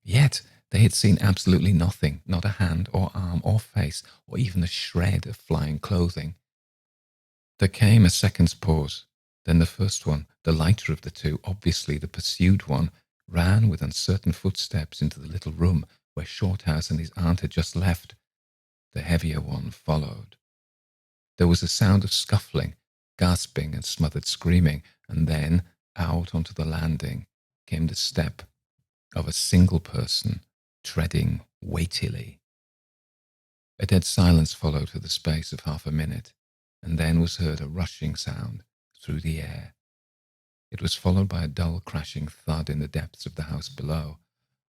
Yet they had seen absolutely nothing, not a hand or arm or face, or even a shred of flying clothing. There came a second's pause. Then the first one, the lighter of the two, obviously the pursued one, ran with uncertain footsteps into the little room where Shorthouse and his aunt had just left. The heavier one followed. There was a sound of scuffling, gasping and smothered screaming, and then, out onto the landing, came the step of a single person, treading weightily. A dead silence followed for the space of half a minute, and then was heard a rushing sound through the air. It was followed by a dull crashing thud in the depths of the house below,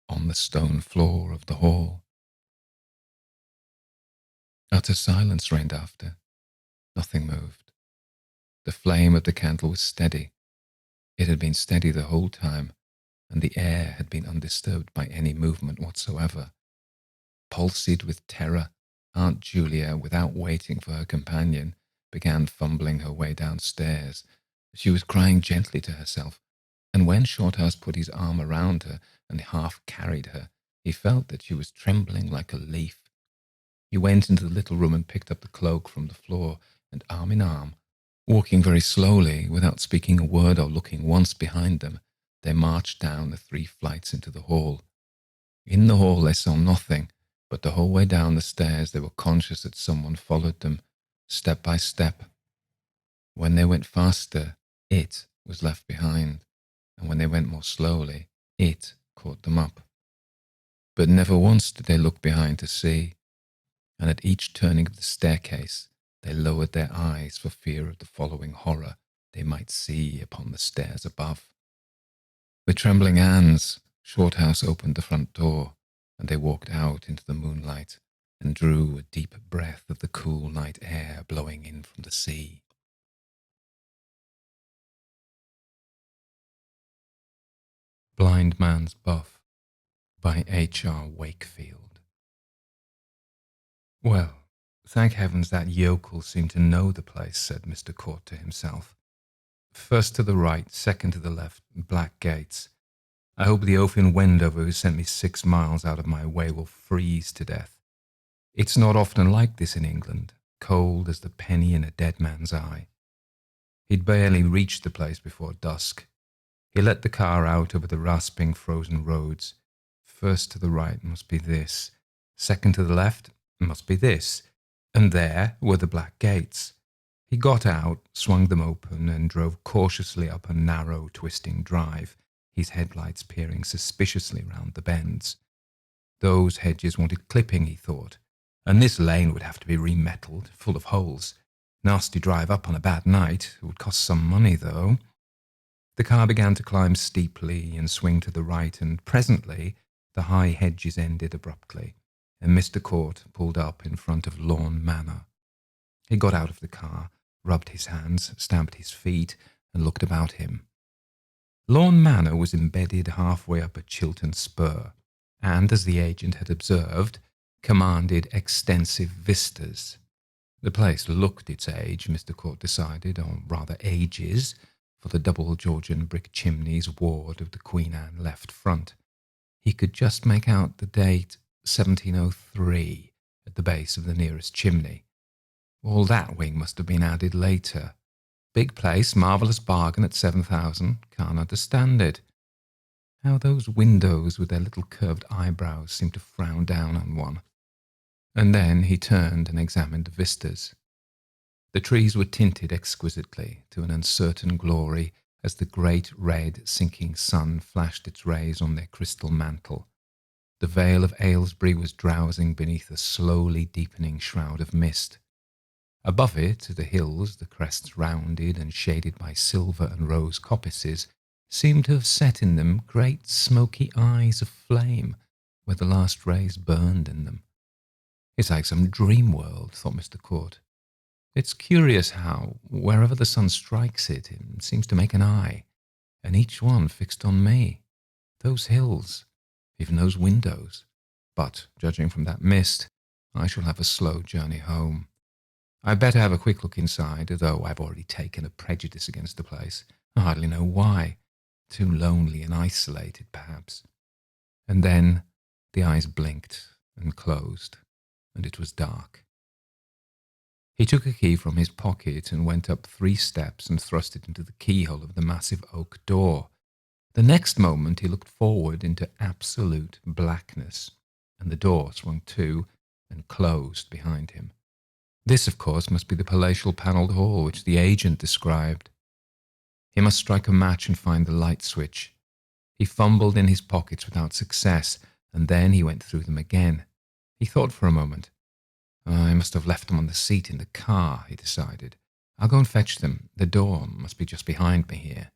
on the stone floor of the hall. Utter silence reigned after. Nothing moved. The flame of the candle was steady. It had been steady the whole time, and the air had been undisturbed by any movement whatsoever. Palsied with terror, Aunt Julia, without waiting for her companion, began fumbling her way downstairs. She was crying gently to herself, and when Shorthouse put his arm around her and half carried her, he felt that she was trembling like a leaf. He went into the little room and picked up the cloak from the floor, and arm in arm, walking very slowly, without speaking a word or looking once behind them, they marched down the 3 flights into the hall. In the hall they saw nothing, but the whole way down the stairs they were conscious that someone followed them, step by step. When they went faster, it was left behind, and when they went more slowly, it caught them up. But never once did they look behind to see, and at each turning of the staircase they lowered their eyes for fear of the following horror they might see upon the stairs above. With trembling hands, Shorthouse opened the front door, and they walked out into the moonlight and drew a deep breath of the cool night air blowing in from the sea. Blind Man's Buff by H.R. Wakefield. Well, thank heavens that yokel seemed to know the place, said Mr. Court to himself. First to the right, second to the left, black gates. I hope the oafing Wendover who sent me 6 miles out of my way will freeze to death. It's not often like this in England, cold as the penny in a dead man's eye. He'd barely reached the place before dusk. He let the car out over the rasping frozen roads. First to the right must be this, second to the left must be this, and there were the black gates. He got out, swung them open, and drove cautiously up a narrow, twisting drive, his headlights peering suspiciously round the bends. Those hedges wanted clipping, he thought, and this lane would have to be remetalled, full of holes. Nasty drive up on a bad night. It would cost some money, though. The car began to climb steeply and swing to the right, and presently the high hedges ended abruptly, and Mr. Court pulled up in front of Lawn Manor. He got out of the car, rubbed his hands, stamped his feet, and looked about him. Lawn Manor was embedded halfway up a Chiltern spur, and, as the agent had observed, commanded extensive vistas. The place looked its age, Mr. Court decided, or rather ages, for the double Georgian brick chimneys ward of the Queen Anne left front. He could just make out the date 1703 at the base of the nearest chimney. All that wing must have been added later. Big place, marvellous bargain at 7,000. Can't understand it. How those windows with their little curved eyebrows seemed to frown down on one. And then he turned and examined the vistas. The trees were tinted exquisitely to an uncertain glory as the great red sinking sun flashed its rays on their crystal mantle. The vale of Aylesbury was drowsing beneath a slowly deepening shroud of mist. Above it, the hills, the crests rounded and shaded by silver and rose coppices, seemed to have set in them great smoky eyes of flame, where the last rays burned in them. It's like some dream world, thought Mr. Court. It's curious how, wherever the sun strikes it, it seems to make an eye, and each one fixed on me. Those hills, even those windows. But, judging from that mist, I shall have a slow journey home. I'd better have a quick look inside, though I've already taken a prejudice against the place. I hardly know why. Too lonely and isolated, perhaps. And then the eyes blinked and closed, and it was dark. He took a key from his pocket and went up 3 steps and thrust it into the keyhole of the massive oak door. The next moment he looked forward into absolute blackness, and the door swung to and closed behind him. This, of course, must be the palatial panelled hall which the agent described. He must strike a match and find the light switch. He fumbled in his pockets without success, and then he went through them again. He thought for a moment. I must have left them on the seat in the car, he decided. I'll go and fetch them. The door must be just behind me here.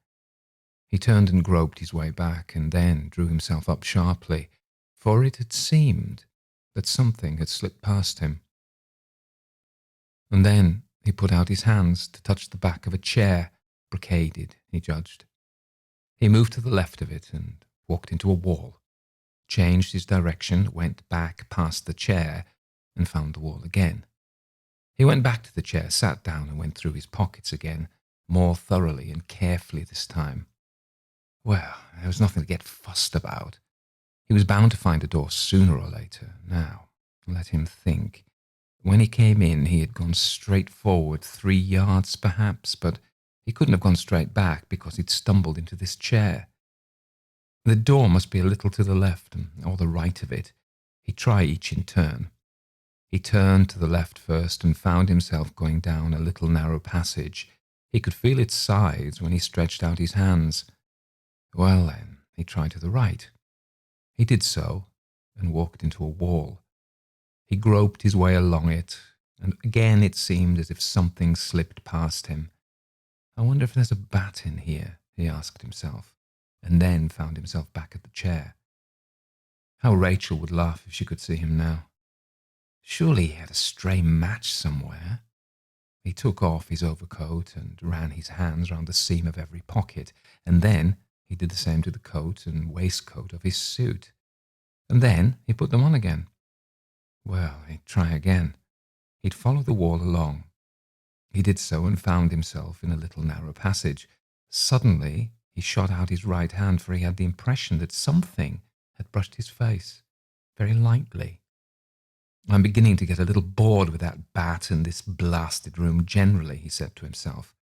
He turned and groped his way back, and then drew himself up sharply, for it had seemed that something had slipped past him. And then he put out his hands to touch the back of a chair, brocaded, he judged. He moved to the left of it and walked into a wall, changed his direction, went back past the chair, and found the wall again. He went back to the chair, sat down, and went through his pockets again, more thoroughly and carefully this time. Well, there was nothing to get fussed about. He was bound to find a door sooner or later. Now, let him think. When he came in, he had gone straight forward 3 yards, perhaps, but he couldn't have gone straight back because he'd stumbled into this chair. The door must be a little to the left or the right of it. He'd try each in turn. He turned to the left first and found himself going down a little narrow passage. He could feel its sides when he stretched out his hands. Well, then, he tried to the right. He did so and walked into a wall. He groped his way along it, and again it seemed as if something slipped past him. I wonder if there's a bat in here, he asked himself, and then found himself back at the chair. How Rachel would laugh if she could see him now. Surely he had a stray match somewhere. He took off his overcoat and ran his hands round the seam of every pocket, and then he did the same to the coat and waistcoat of his suit. And then he put them on again. Well, he'd try again. He'd follow the wall along. He did so and found himself in a little narrow passage. Suddenly, he shot out his right hand, for he had the impression that something had brushed his face, very lightly. I'm beginning to get a little bored with that bat and this blasted room generally, he said to himself.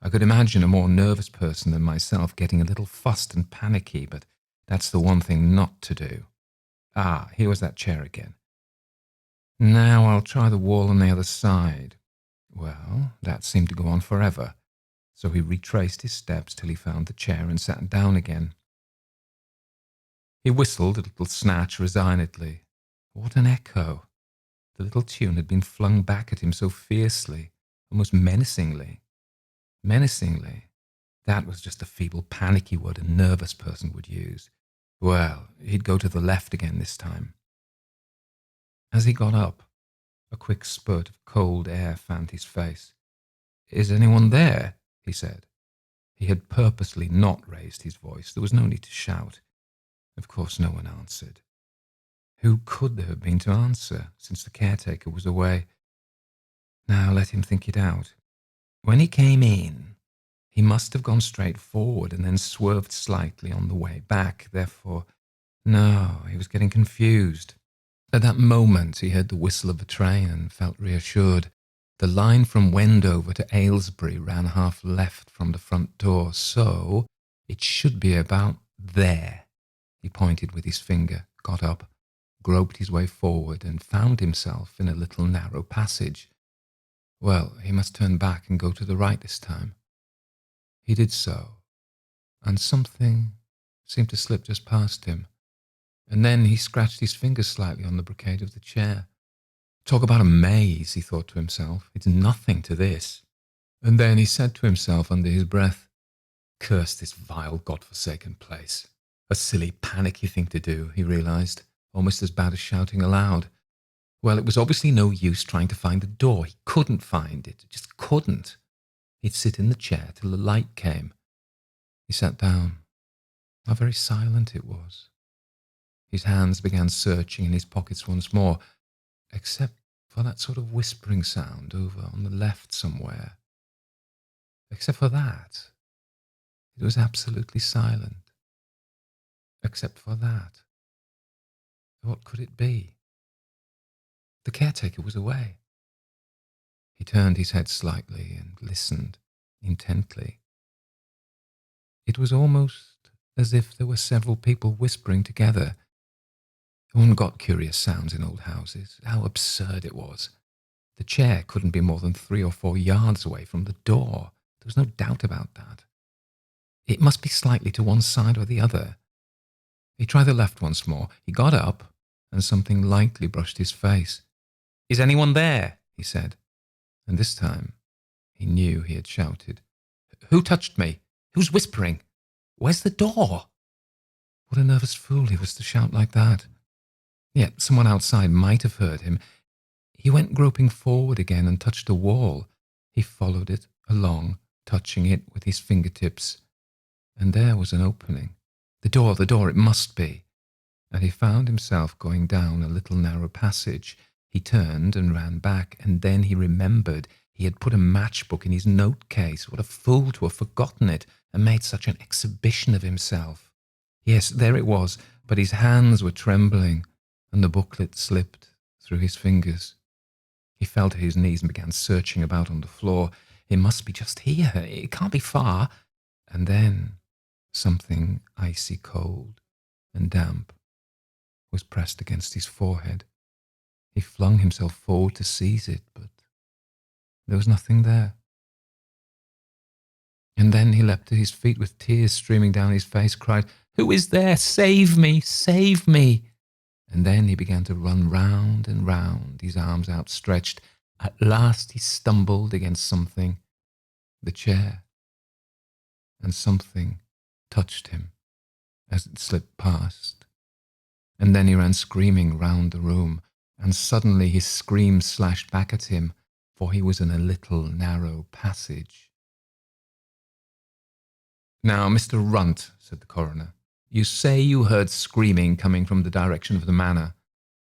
I could imagine a more nervous person than myself getting a little fussed and panicky, but that's the one thing not to do. Ah, here was that chair again. Now I'll try the wall on the other side. Well, that seemed to go on forever, so he retraced his steps till he found the chair and sat down again. He whistled a little snatch resignedly. What an echo! The little tune had been flung back at him so fiercely, almost menacingly. Menacingly. That was just a feeble, panicky word a nervous person would use. Well, he'd go to the left again this time. As he got up, a quick spurt of cold air fanned his face. Is anyone there? He said. He had purposely not raised his voice. There was no need to shout. Of course no one answered. Who could there have been to answer, since the caretaker was away? Now let him think it out. When he came in, he must have gone straight forward and then swerved slightly on the way back. Therefore, no, he was getting confused. At that moment he heard the whistle of a train and felt reassured. The line from Wendover to Aylesbury ran half left from the front door, so it should be about there. He pointed with his finger, got up, groped his way forward, and found himself in a little narrow passage. Well, he must turn back and go to the right this time. He did so, and something seemed to slip just past him. And then he scratched his fingers slightly on the brocade of the chair. Talk about a maze, he thought to himself. It's nothing to this. And then he said to himself under his breath, curse this vile, God-forsaken place. A silly, panicky thing to do, he realized, almost as bad as shouting aloud. Well, it was obviously no use trying to find the door. He couldn't find it, just couldn't. He'd sit in the chair till the light came. He sat down. How very silent it was. His hands began searching in his pockets once more, except for that sort of whispering sound over on the left somewhere. Except for that, it was absolutely silent. Except for that. What could it be? The caretaker was away. He turned his head slightly and listened intently. It was almost as if there were several people whispering together. One got curious sounds in old houses. How absurd it was. The chair couldn't be more than 3 or 4 yards away from the door. There was no doubt about that. It must be slightly to one side or the other. He tried the left once more. He got up, and something lightly brushed his face. "Is anyone there?" he said. And this time, he knew he had shouted. "Who touched me? Who's whispering? Where's the door?" What a nervous fool he was to shout like that. Yet someone outside might have heard him. He went groping forward again and touched a wall. He followed it along, touching it with his fingertips. And there was an opening. The door, it must be. And he found himself going down a little narrow passage. He turned and ran back, and then he remembered he had put a matchbook in his note case. What a fool to have forgotten it and made such an exhibition of himself. Yes, there it was, but his hands were trembling, and the booklet slipped through his fingers. He fell to his knees and began searching about on the floor. It must be just here. It can't be far. And then something icy cold and damp was pressed against his forehead. He flung himself forward to seize it, but there was nothing there. And then he leapt to his feet with tears streaming down his face, cried, "Who is there? Save me! Save me!" And then he began to run round and round, his arms outstretched. At last he stumbled against something, the chair, and something touched him as it slipped past. And then he ran screaming round the room, and suddenly his scream slashed back at him, for he was in a little narrow passage. "Now, Mr. Runt," said the coroner, "you say you heard screaming coming from the direction of the manor.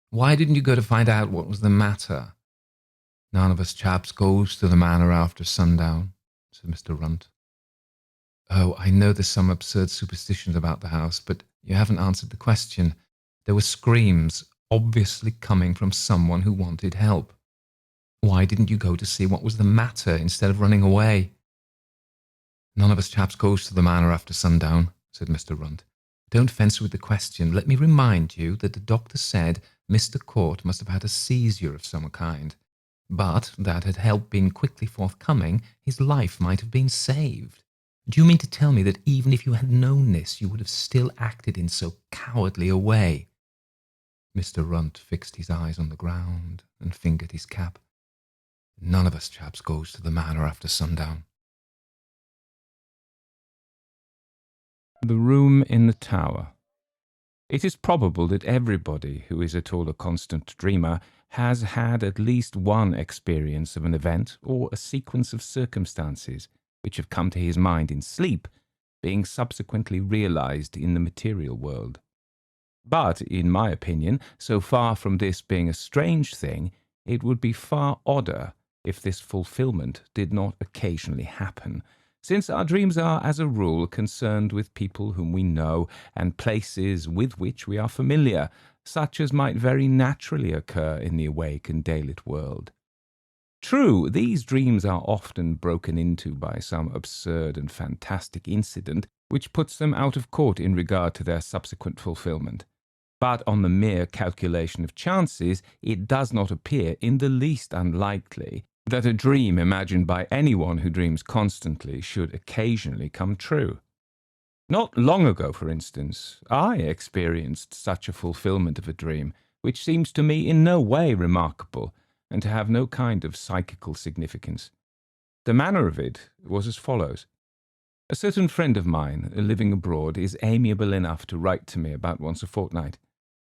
Why didn't you go to find out what was the matter?" "None of us chaps goes to the manor after sundown," said Mr. Runt. "Oh, I know there's some absurd superstitions about the house, but you haven't answered the question. There were screams, obviously coming from someone who wanted help. Why didn't you go to see what was the matter instead of running away?" "None of us chaps goes to the manor after sundown," said Mr. Runt. "Don't fence with the question. Let me remind you that the doctor said Mr. Court must have had a seizure of some kind, but that had help been quickly forthcoming, his life might have been saved. Do you mean to tell me that even if you had known this, you would have still acted in so cowardly a way?" Mr. Runt fixed his eyes on the ground and fingered his cap. "None of us chaps goes to the manor after sundown." The room in the tower. It is probable that everybody who is at all a constant dreamer has had at least one experience of an event or a sequence of circumstances which have come to his mind in sleep, being subsequently realized in the material world. But, in my opinion, so far from this being a strange thing, it would be far odder if this fulfillment did not occasionally happen, since our dreams are, as a rule, concerned with people whom we know and places with which we are familiar, such as might very naturally occur in the awake and daylit world. True, these dreams are often broken into by some absurd and fantastic incident which puts them out of court in regard to their subsequent fulfillment. But on the mere calculation of chances, it does not appear in the least unlikely that a dream imagined by anyone who dreams constantly should occasionally come true. Not long ago, for instance, I experienced such a fulfillment of a dream, which seems to me in no way remarkable, and to have no kind of psychical significance. The manner of it was as follows. A certain friend of mine, living abroad, is amiable enough to write to me about once a fortnight.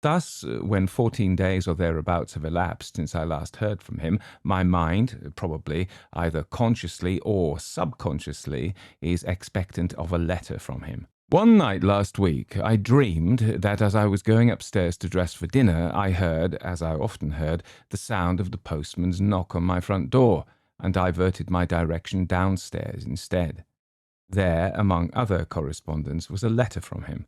Thus, when 14 days or thereabouts have elapsed since I last heard from him, my mind, probably either consciously or subconsciously, is expectant of a letter from him. One night last week, I dreamed that as I was going upstairs to dress for dinner, I heard, as I often heard, the sound of the postman's knock on my front door, and diverted my direction downstairs instead. There, among other correspondence, was a letter from him.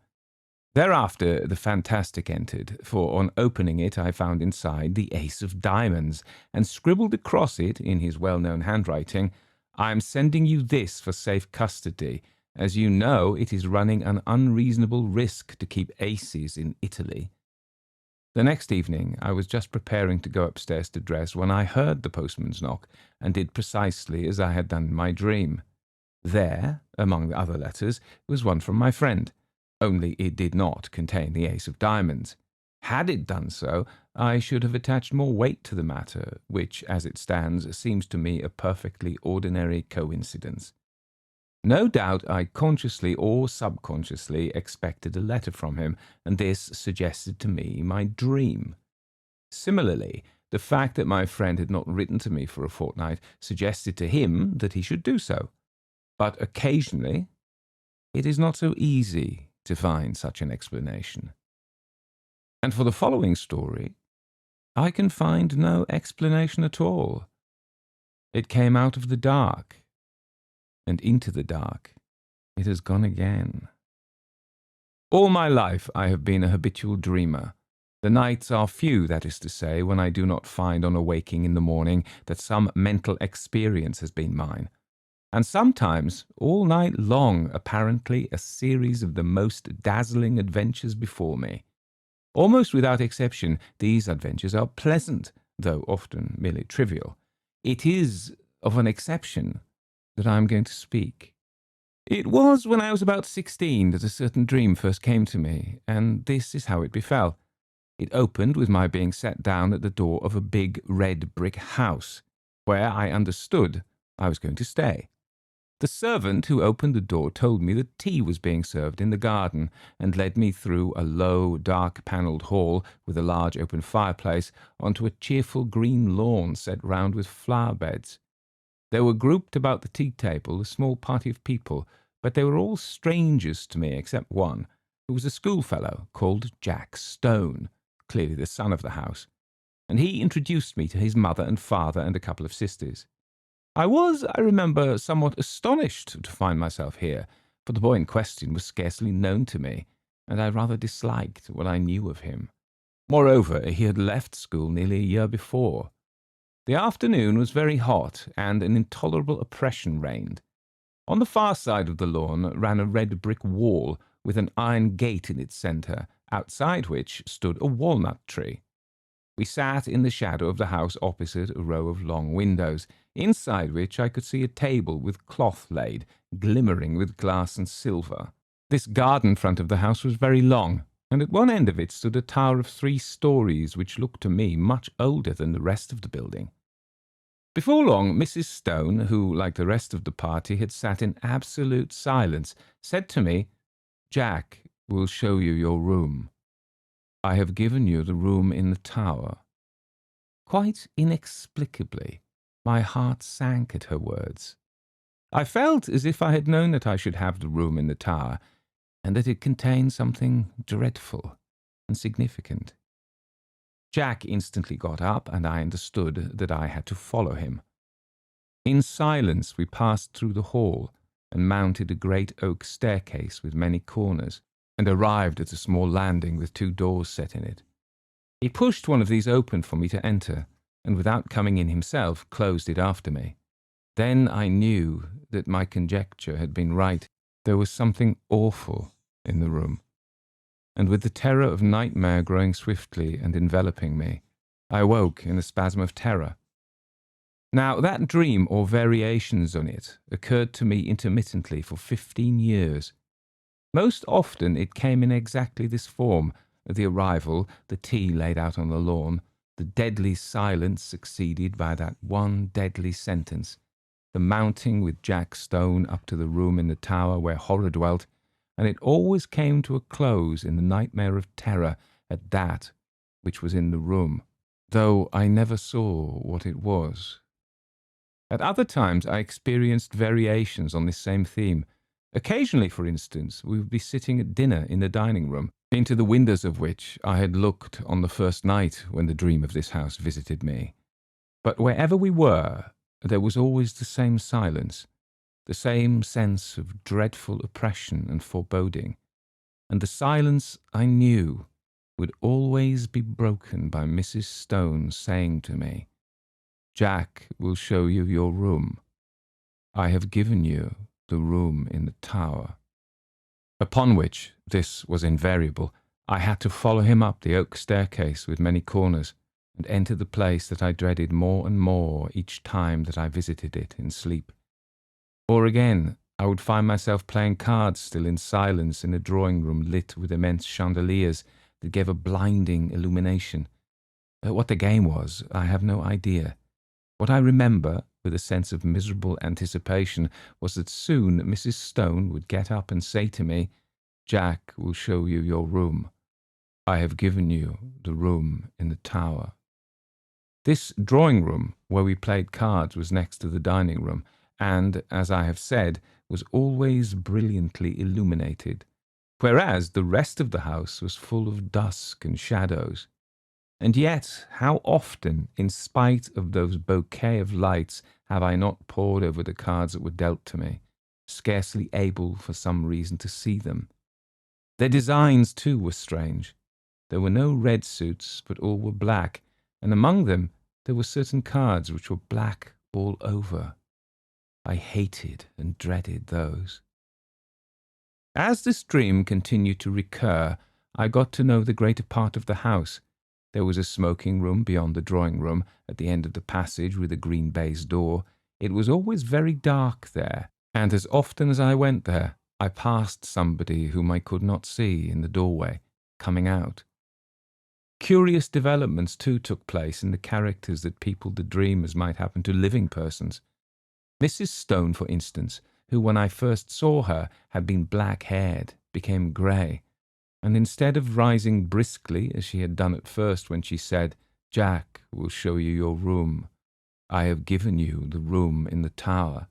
Thereafter the fantastic entered, for on opening it I found inside the ace of diamonds, and scribbled across it, in his well-known handwriting, "I am sending you this for safe custody, as you know it is running an unreasonable risk to keep aces in Italy." The next evening I was just preparing to go upstairs to dress when I heard the postman's knock, and did precisely as I had done in my dream. There, among the other letters, was one from my friend, only it did not contain the ace of diamonds. Had it done so, I should have attached more weight to the matter, which, as it stands, seems to me a perfectly ordinary coincidence. No doubt I consciously or subconsciously expected a letter from him, and this suggested to me my dream. Similarly, the fact that my friend had not written to me for a fortnight suggested to him that he should do so. But occasionally it is not so easy to find such an explanation. And for the following story, I can find no explanation at all. It came out of the dark, and into the dark it has gone again. All my life I have been a habitual dreamer. The nights are few, that is to say, when I do not find on awaking in the morning that some mental experience has been mine. And sometimes, all night long, apparently a series of the most dazzling adventures before me. Almost without exception, these adventures are pleasant, though often merely trivial. It is of an exception that I am going to speak. It was when I was about 16 that a certain dream first came to me, and this is how it befell. It opened with my being set down at the door of a big red brick house, where I understood I was going to stay. The servant who opened the door told me that tea was being served in the garden, and led me through a low, dark-panelled hall with a large open fireplace onto a cheerful green lawn set round with flower beds. There were grouped about the tea-table a small party of people, but they were all strangers to me except one, who was a schoolfellow called Jack Stone, clearly the son of the house, and he introduced me to his mother and father and a couple of sisters. I was, I remember, somewhat astonished to find myself here, for the boy in question was scarcely known to me, and I rather disliked what I knew of him. Moreover, he had left school nearly a year before. The afternoon was very hot, and an intolerable oppression reigned. On the far side of the lawn ran a red brick wall with an iron gate in its centre, outside which stood a walnut tree. We sat in the shadow of the house opposite a row of long windows, inside which I could see a table with cloth laid, glimmering with glass and silver. This garden front of the house was very long, and at one end of it stood a tower of 3 stories, which looked to me much older than the rest of the building. Before long, Mrs. Stone, who, like the rest of the party, had sat in absolute silence, said to me, "Jack will show you your room. I have given you the room in the tower." Quite inexplicably, my heart sank at her words. I felt as if I had known that I should have the room in the tower, and that it contained something dreadful and significant. Jack instantly got up, and I understood that I had to follow him. In silence we passed through the hall, and mounted a great oak staircase with many corners, and arrived at a small landing with 2 doors set in it. He pushed one of these open for me to enter, and without coming in himself, closed it after me. Then I knew that my conjecture had been right. There was something awful in the room, and with the terror of nightmare growing swiftly and enveloping me, I awoke in a spasm of terror. Now, that dream, or variations on it, occurred to me intermittently for 15 years. Most often it came in exactly this form: the arrival, the tea laid out on the lawn, the deadly silence succeeded by that one deadly sentence, the mounting with Jack Stone up to the room in the tower where horror dwelt, and it always came to a close in the nightmare of terror at that which was in the room, though I never saw what it was. At other times I experienced variations on this same theme, Occasionally, for instance, we would be sitting at dinner in the dining room, into the windows of which I had looked on the first night when the dream of this house visited me. But wherever we were, there was always the same silence, the same sense of dreadful oppression and foreboding, and the silence, I knew, would always be broken by Mrs. Stone saying to me, "Jack will show you your room. I have given you the room in the tower." Upon which, this was invariable, I had to follow him up the oak staircase with many corners, and enter the place that I dreaded more and more each time that I visited it in sleep. Or again, I would find myself playing cards still in silence in a drawing-room lit with immense chandeliers that gave a blinding illumination. What the game was, I have no idea. What I remember, with a sense of miserable anticipation, was that soon Mrs. Stone would get up and say to me, "Jack will show you your room. I have given you the room in the tower." This drawing-room where we played cards was next to the dining-room, and, as I have said, was always brilliantly illuminated, whereas the rest of the house was full of dusk and shadows. And yet, how often, in spite of those bouquet of lights, have I not pored over the cards that were dealt to me, scarcely able for some reason to see them. Their designs, too, were strange. There were no red suits, but all were black, and among them there were certain cards which were black all over. I hated and dreaded those. As this dream continued to recur, I got to know the greater part of the house. There was a smoking room beyond the drawing-room, at the end of the passage with a green baize door. It was always very dark there, and as often as I went there, I passed somebody whom I could not see in the doorway, coming out. Curious developments, too, took place in the characters that peopled the dream as might happen to living persons. Mrs. Stone, for instance, who when I first saw her had been black-haired, became grey, and instead of rising briskly as she had done at first when she said, "Jack will show you your room. I have given you the room in the tower,"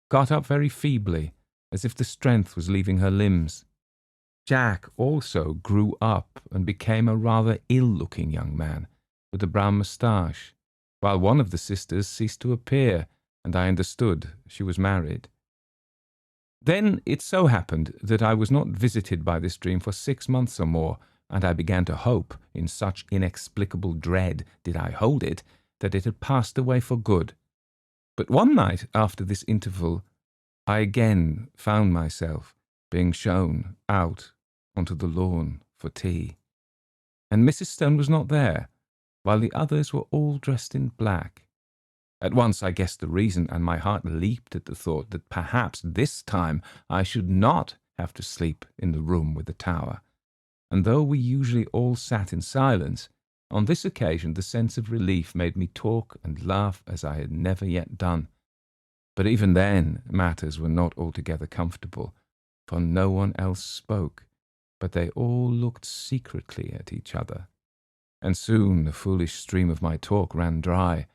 got up very feebly, as if the strength was leaving her limbs. Jack also grew up and became a rather ill-looking young man, with a brown moustache, while one of the sisters ceased to appear, and I understood she was married. Then it so happened that I was not visited by this dream for 6 months or more, and I began to hope, in such inexplicable dread did I hold it, that it had passed away for good. But one night after this interval, I again found myself being shown out onto the lawn for tea, and Mrs. Stone was not there, while the others were all dressed in black. At once I guessed the reason, and my heart leaped at the thought that perhaps this time I should not have to sleep in the room with the tower. And though we usually all sat in silence, on this occasion the sense of relief made me talk and laugh as I had never yet done. But even then matters were not altogether comfortable, for no one else spoke, but they all looked secretly at each other. And soon the foolish stream of my talk ran dry,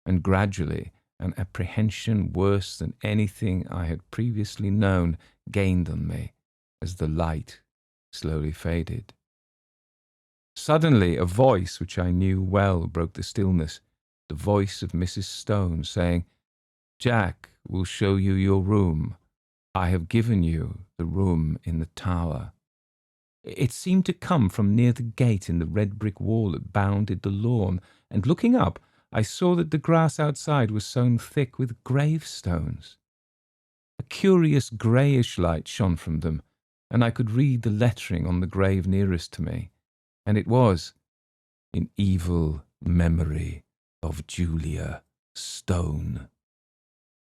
and gradually an apprehension worse than anything I had previously known gained on me as the light slowly faded. Suddenly a voice which I knew well broke the stillness, the voice of Mrs. Stone saying, "Jack will show you your room. I have given you the room in the tower." It seemed to come from near the gate in the red brick wall that bounded the lawn, and looking up, I saw that the grass outside was sown thick with gravestones. A curious greyish light shone from them, and I could read the lettering on the grave nearest to me, and it was, "In evil memory of Julia Stone."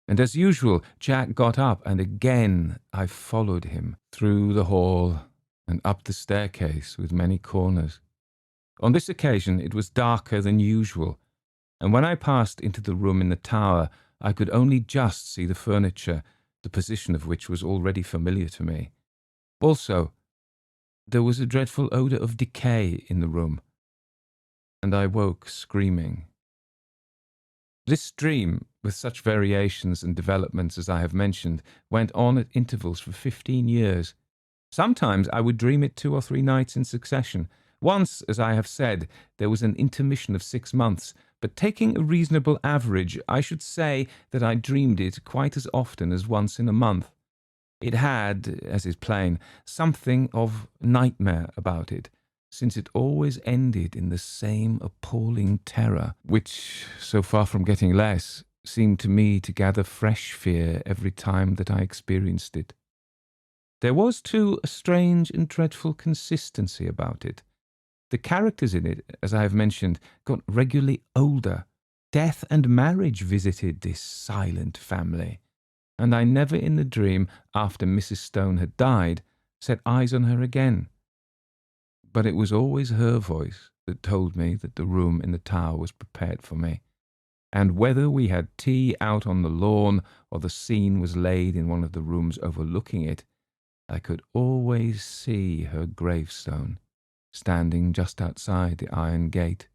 And as usual, Jack got up, and again I followed him through the hall and up the staircase with many corners. On this occasion it was darker than usual, and when I passed into the room in the tower, I could only just see the furniture, the position of which was already familiar to me. Also, there was a dreadful odour of decay in the room, and I woke screaming. This dream with such variations and developments as I have mentioned, went on at intervals for 15 years. Sometimes I would dream it 2 or 3 nights in succession. Once, as I have said, there was an intermission of 6 months, but taking a reasonable average, I should say that I dreamed it quite as often as once in a month. It had, as is plain, something of nightmare about it, since it always ended in the same appalling terror, which, so far from getting less, seemed to me to gather fresh fear every time that I experienced it. There was, too, a strange and dreadful consistency about it. The characters in it, as I have mentioned, got regularly older. Death and marriage visited this silent family, and I never in the dream, after Mrs. Stone had died, set eyes on her again. But it was always her voice that told me that the room in the tower was prepared for me, and whether we had tea out on the lawn or the scene was laid in one of the rooms overlooking it, I could always see her gravestone, standing just outside the iron gate.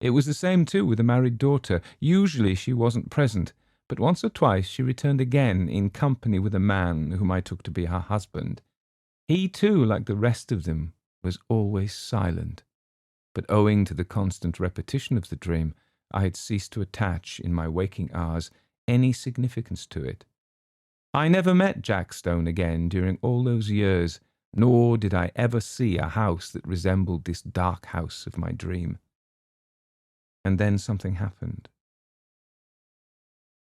It was the same, too, with the married daughter. Usually she wasn't present, but once or twice she returned again in company with a man whom I took to be her husband. He, too, like the rest of them, was always silent, but owing to the constant repetition of the dream, I had ceased to attach, in my waking hours, any significance to it. I never met Jack Stone again during all those years, nor did I ever see a house that resembled this dark house of my dream. And then something happened.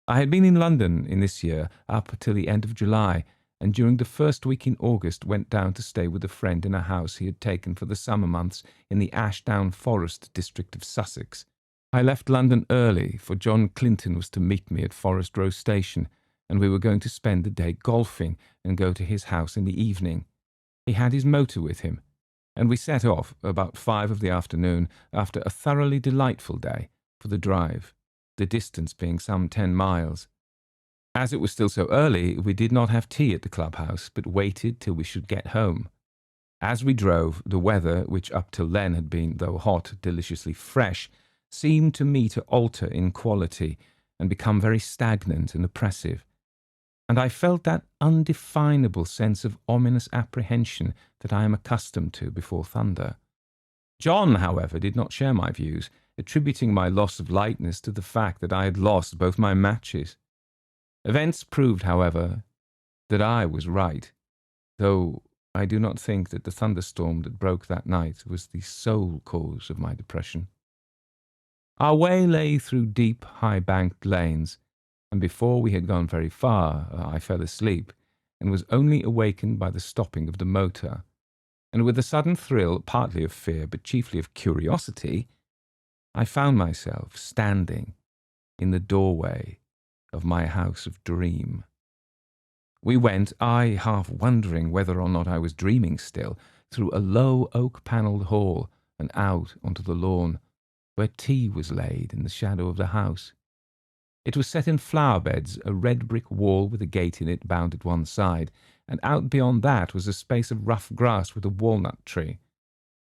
I had been in London in this year up till the end of July, and during the first week in August went down to stay with a friend in a house he had taken for the summer months in the Ashdown Forest district of Sussex. I left London early, for John Clinton was to meet me at Forest Row Station, and we were going to spend the day golfing and go to his house in the evening. He had his motor with him, and we set off about 5 of the afternoon after a thoroughly delightful day for the drive, the distance being some 10 miles. As it was still so early, we did not have tea at the clubhouse, but waited till we should get home. As we drove, the weather, which up till then had been, though hot, deliciously fresh, seemed to me to alter in quality and become very stagnant and oppressive, and I felt that undefinable sense of ominous apprehension that I am accustomed to before thunder. John, however, did not share my views, attributing my loss of lightness to the fact that I had lost both my matches. Events proved, however, that I was right, though I do not think that the thunderstorm that broke that night was the sole cause of my depression. Our way lay through deep, high-banked lanes, and before we had gone very far, I fell asleep, and was only awakened by the stopping of the motor, and with a sudden thrill, partly of fear, but chiefly of curiosity, I found myself standing in the doorway of my house of dream. We went, I half wondering whether or not I was dreaming still, through a low oak-panelled hall and out onto the lawn, where tea was laid in the shadow of the house. It was set in flower beds, a red brick wall with a gate in it bound at one side, and out beyond that was a space of rough grass with a walnut tree.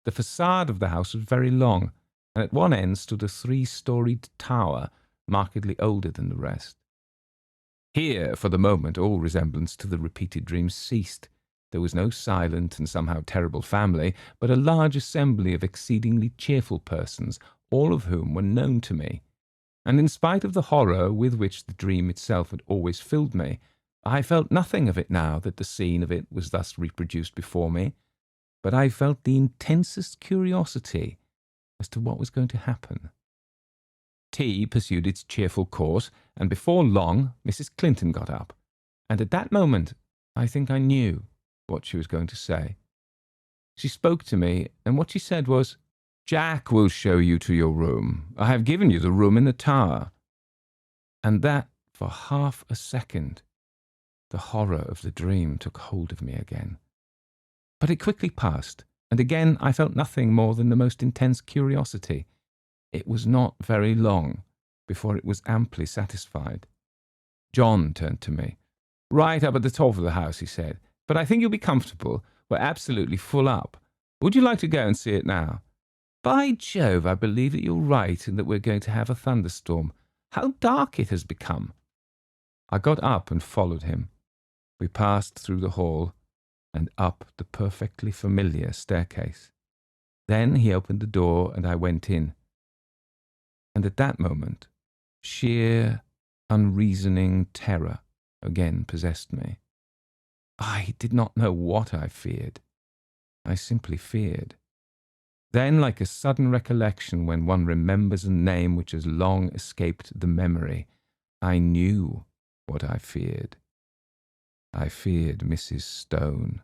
The facade of the house was very long, and at one end stood a 3-storied tower, markedly older than the rest. Here, for the moment, all resemblance to the repeated dreams ceased. There was no silent and somehow terrible family, but a large assembly of exceedingly cheerful persons, all of whom were known to me. And in spite of the horror with which the dream itself had always filled me, I felt nothing of it now that the scene of it was thus reproduced before me, but I felt the intensest curiosity as to what was going to happen. Tea pursued its cheerful course, and before long Mrs. Clinton got up, and at that moment I think I knew what she was going to say. She spoke to me, and what she said was, "Jack will show you to your room. I have given you the room in the tower." And that, for half a second, the horror of the dream took hold of me again. But it quickly passed, and again I felt nothing more than the most intense curiosity. It was not very long before it was amply satisfied. John turned to me. "Right up at the top of the house," he said, "but I think you'll be comfortable. We're absolutely full up. Would you like to go and see it now? By Jove, I believe that you're right and that we're going to have a thunderstorm. How dark it has become." I got up and followed him. We passed through the hall and up the perfectly familiar staircase. Then he opened the door and I went in. And at that moment, sheer, unreasoning terror again possessed me. I did not know what I feared. I simply feared. Then, like a sudden recollection when one remembers a name which has long escaped the memory, I knew what I feared. I feared Mrs. Stone,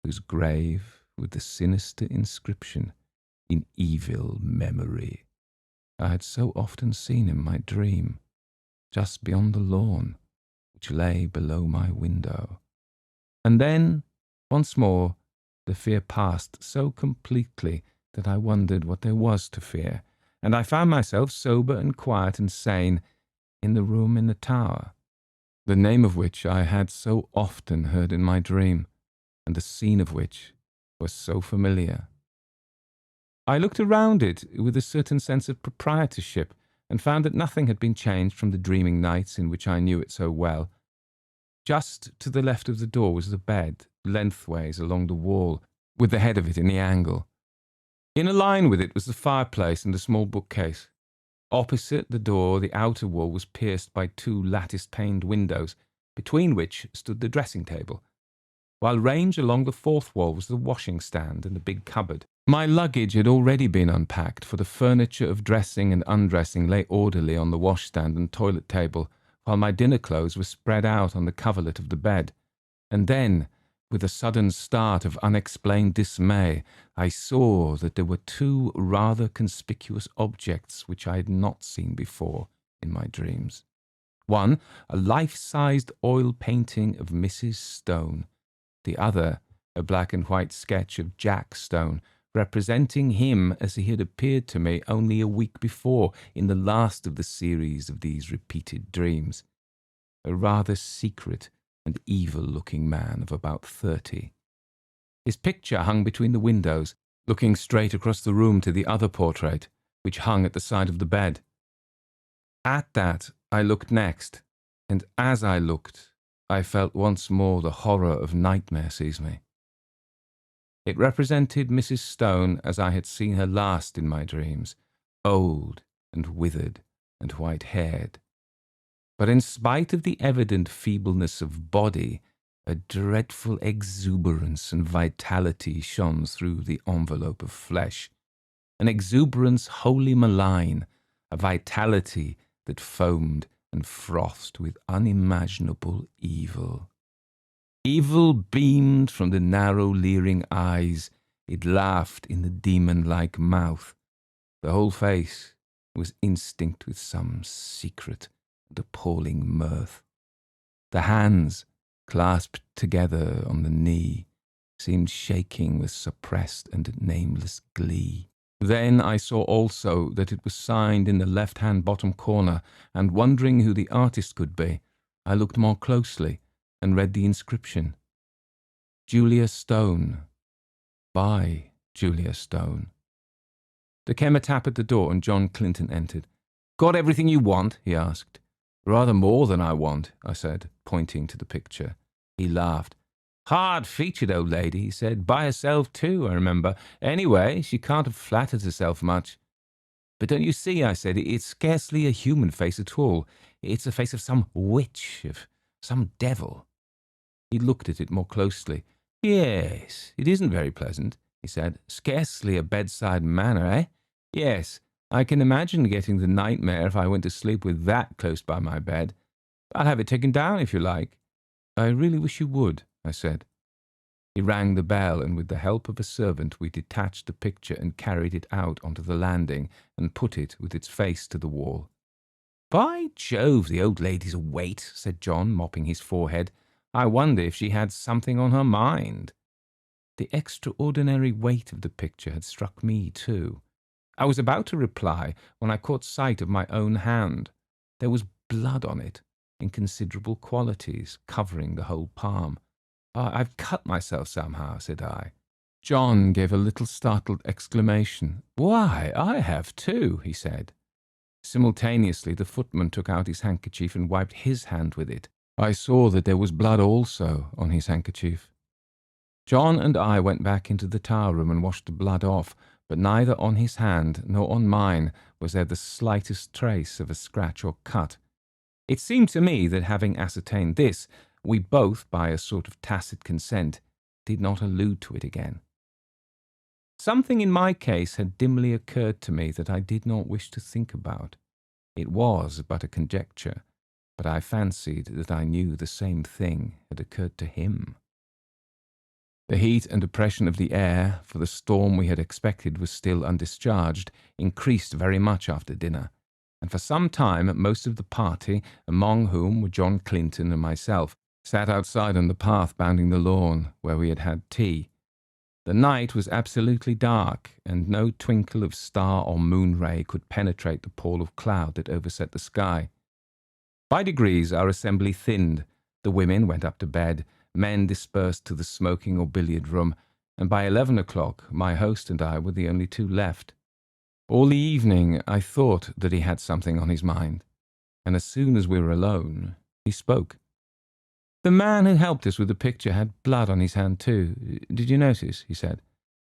whose grave, with the sinister inscription, "In evil memory," I had so often seen in my dream, just beyond the lawn, which lay below my window. And then, once more, the fear passed so completely that I wondered what there was to fear, and I found myself sober and quiet and sane in the room in the tower, the name of which I had so often heard in my dream, and the scene of which was so familiar. I looked around it with a certain sense of proprietorship, and found that nothing had been changed from the dreaming nights in which I knew it so well. Just to the left of the door was the bed, lengthways along the wall, with the head of it in the angle. In a line with it was the fireplace and a small bookcase. Opposite the door, the outer wall was pierced by 2 lattice-paned windows, between which stood the dressing-table, while ranged along the 4th wall was the washing-stand and the big cupboard. My luggage had already been unpacked, for the furniture of dressing and undressing lay orderly on the washstand and toilet table, while my dinner clothes were spread out on the coverlet of the bed. And then, with a sudden start of unexplained dismay, I saw that there were 2 rather conspicuous objects which I had not seen before in my dreams. One, a life-sized oil painting of Mrs. Stone. The other, a black and white sketch of Jack Stone, representing him as he had appeared to me only a week before in the last of the series of these repeated dreams. A rather secret and evil-looking man of about 30. His picture hung between the windows, looking straight across the room to the other portrait, which hung at the side of the bed. At that I looked next, and as I looked, I felt once more the horror of nightmare seize me. It represented Mrs. Stone as I had seen her last in my dreams, old and withered and white-haired. But in spite of the evident feebleness of body, a dreadful exuberance and vitality shone through the envelope of flesh, an exuberance wholly malign, a vitality that foamed and frothed with unimaginable evil. Evil beamed from the narrow, leering eyes. It laughed in the demon-like mouth. The whole face was instinct with some secret and appalling mirth. The hands, clasped together on the knee, seemed shaking with suppressed and nameless glee. Then I saw also that it was signed in the left-hand bottom corner, and wondering who the artist could be, I looked more closely and read the inscription. Julia Stone, by Julia Stone. There came a tap at the door, and John Clinton entered. "Got everything you want?" he asked. "Rather more than I want," I said, pointing to the picture. He laughed. "Hard-featured old lady," he said. "By herself, too, I remember. Anyway, she can't have flattered herself much." "But don't you see," I said, "it's scarcely a human face at all. It's the face of some witch, of some devil." He looked at it more closely. "Yes, it isn't very pleasant," he said. "Scarcely a bedside manner, eh? Yes, I can imagine getting the nightmare if I went to sleep with that close by my bed. I'll have it taken down if you like." "I really wish you would," I said. He rang the bell, and with the help of a servant we detached the picture and carried it out onto the landing and put it with its face to the wall. "By Jove, the old lady's a weight," said John, mopping his forehead. "I wonder if she had something on her mind." The extraordinary weight of the picture had struck me too. I was about to reply when I caught sight of my own hand. There was blood on it, in considerable quantities, covering the whole palm. "I've cut myself somehow," said I. John gave a little startled exclamation. "Why, I have too," he said. Simultaneously, the footman took out his handkerchief and wiped his hand with it. I saw that there was blood also on his handkerchief. John and I went back into the tower room and washed the blood off, but neither on his hand nor on mine was there the slightest trace of a scratch or cut. It seemed to me that, having ascertained this, we both, by a sort of tacit consent, did not allude to it again. Something in my case had dimly occurred to me that I did not wish to think about. It was but a conjecture, but I fancied that I knew the same thing had occurred to him. The heat and oppression of the air, for the storm we had expected was still undischarged, increased very much after dinner, and for some time most of the party, among whom were John Clinton and myself, sat outside on the path bounding the lawn, where we had had tea. The night was absolutely dark, and no twinkle of star or moon ray could penetrate the pall of cloud that overset the sky. By degrees our assembly thinned. The women went up to bed, men dispersed to the smoking or billiard room, and by 11 o'clock my host and I were the only two left. All the evening I thought that he had something on his mind, and as soon as we were alone, he spoke. "The man who helped us with the picture had blood on his hand too. Did you notice?" he said.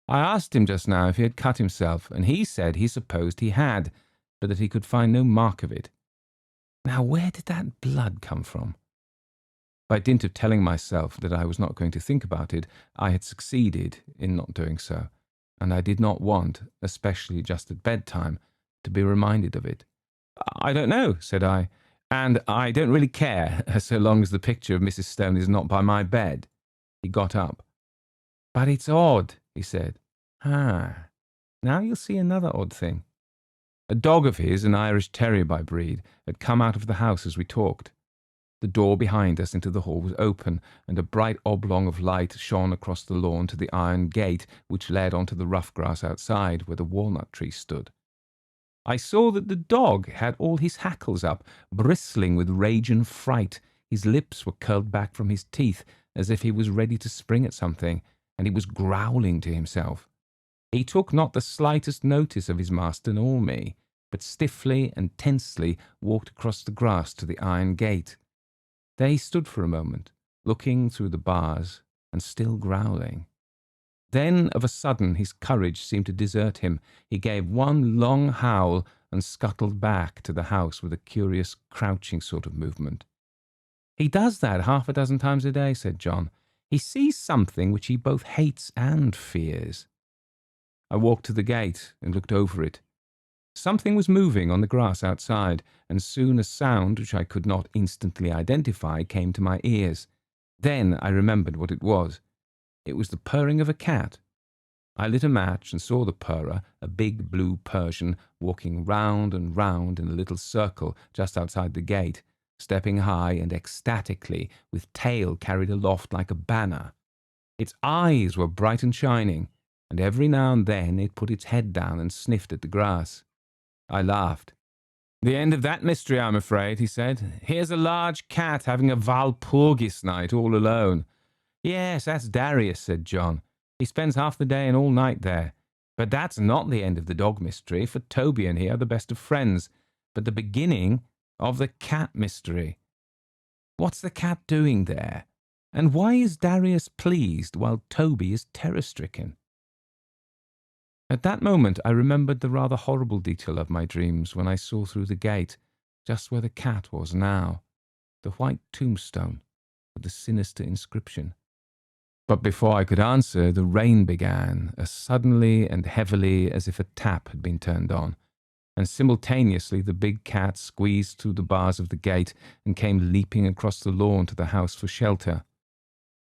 "I asked him just now if he had cut himself, and he said he supposed he had, but that he could find no mark of it. Now, where did that blood come from?" By dint of telling myself that I was not going to think about it, I had succeeded in not doing so, and I did not want, especially just at bedtime, to be reminded of it. "I don't know," said I, "and I don't really care, so long as the picture of Mrs. Stone is not by my bed." He got up. "But it's odd," he said. "Ah, now you'll see another odd thing." A dog of his, an Irish terrier by breed, had come out of the house as we talked. The door behind us into the hall was open, and a bright oblong of light shone across the lawn to the iron gate which led on to the rough grass outside, where the walnut tree stood. I saw that the dog had all his hackles up, bristling with rage and fright. His lips were curled back from his teeth, as if he was ready to spring at something, and he was growling to himself. He took not the slightest notice of his master nor me, but stiffly and tensely walked across the grass to the iron gate. There he stood for a moment, looking through the bars, and still growling. Then, of a sudden, his courage seemed to desert him. He gave one long howl and scuttled back to the house with a curious, crouching sort of movement. "He does that half a dozen times a day," said John. "He sees something which he both hates and fears." I walked to the gate and looked over it. Something was moving on the grass outside, and soon a sound which I could not instantly identify came to my ears. Then I remembered what it was. It was the purring of a cat. I lit a match and saw the purrer, a big blue Persian, walking round and round in a little circle just outside the gate, stepping high and ecstatically, with tail carried aloft like a banner. Its eyes were bright and shining, and every now and then it put its head down and sniffed at the grass. I laughed. "The end of that mystery, I'm afraid," he said. "Here's a large cat having a Walpurgis night all alone." "Yes, that's Darius," said John. "He spends half the day and all night there. But that's not the end of the dog mystery, for Toby and he are the best of friends, but the beginning of the cat mystery. What's the cat doing there? And why is Darius pleased while Toby is terror-stricken?" At that moment I remembered the rather horrible detail of my dreams when I saw through the gate, just where the cat was now, the white tombstone with the sinister inscription. But before I could answer, the rain began, as suddenly and heavily as if a tap had been turned on, and simultaneously the big cat squeezed through the bars of the gate and came leaping across the lawn to the house for shelter.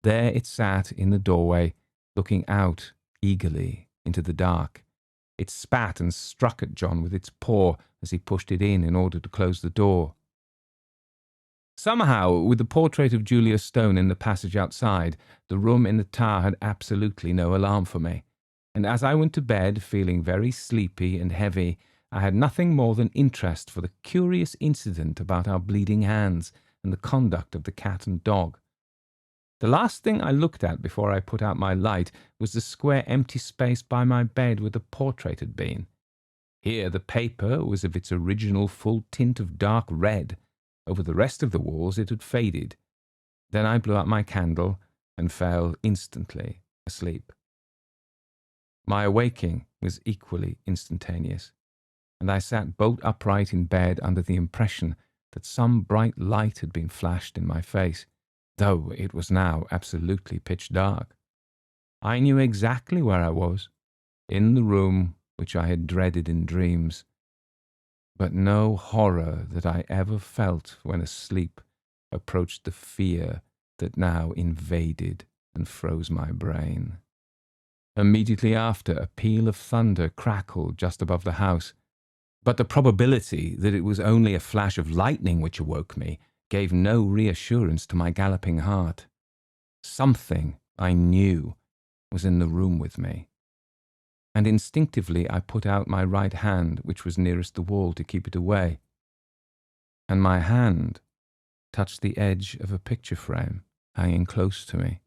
There it sat in the doorway, looking out eagerly into the dark. It spat and struck at John with its paw as he pushed it in order to close the door. Somehow, with the portrait of Julia Stone in the passage outside, the room in the tower had absolutely no alarm for me, and as I went to bed, feeling very sleepy and heavy, I had nothing more than interest for the curious incident about our bleeding hands and the conduct of the cat and dog. The last thing I looked at before I put out my light was the square empty space by my bed where the portrait had been. Here the paper was of its original full tint of dark red. Over the rest of the walls it had faded. Then I blew out my candle and fell instantly asleep. My awaking was equally instantaneous, and I sat bolt upright in bed under the impression that some bright light had been flashed in my face, though it was now absolutely pitch dark. I knew exactly where I was, in the room which I had dreaded in dreams, but no horror that I ever felt when asleep approached the fear that now invaded and froze my brain. Immediately after, a peal of thunder crackled just above the house, but the probability that it was only a flash of lightning which awoke me gave no reassurance to my galloping heart. Something, I knew, was in the room with me, and instinctively I put out my right hand, which was nearest the wall, to keep it away, and my hand touched the edge of a picture frame hanging close to me.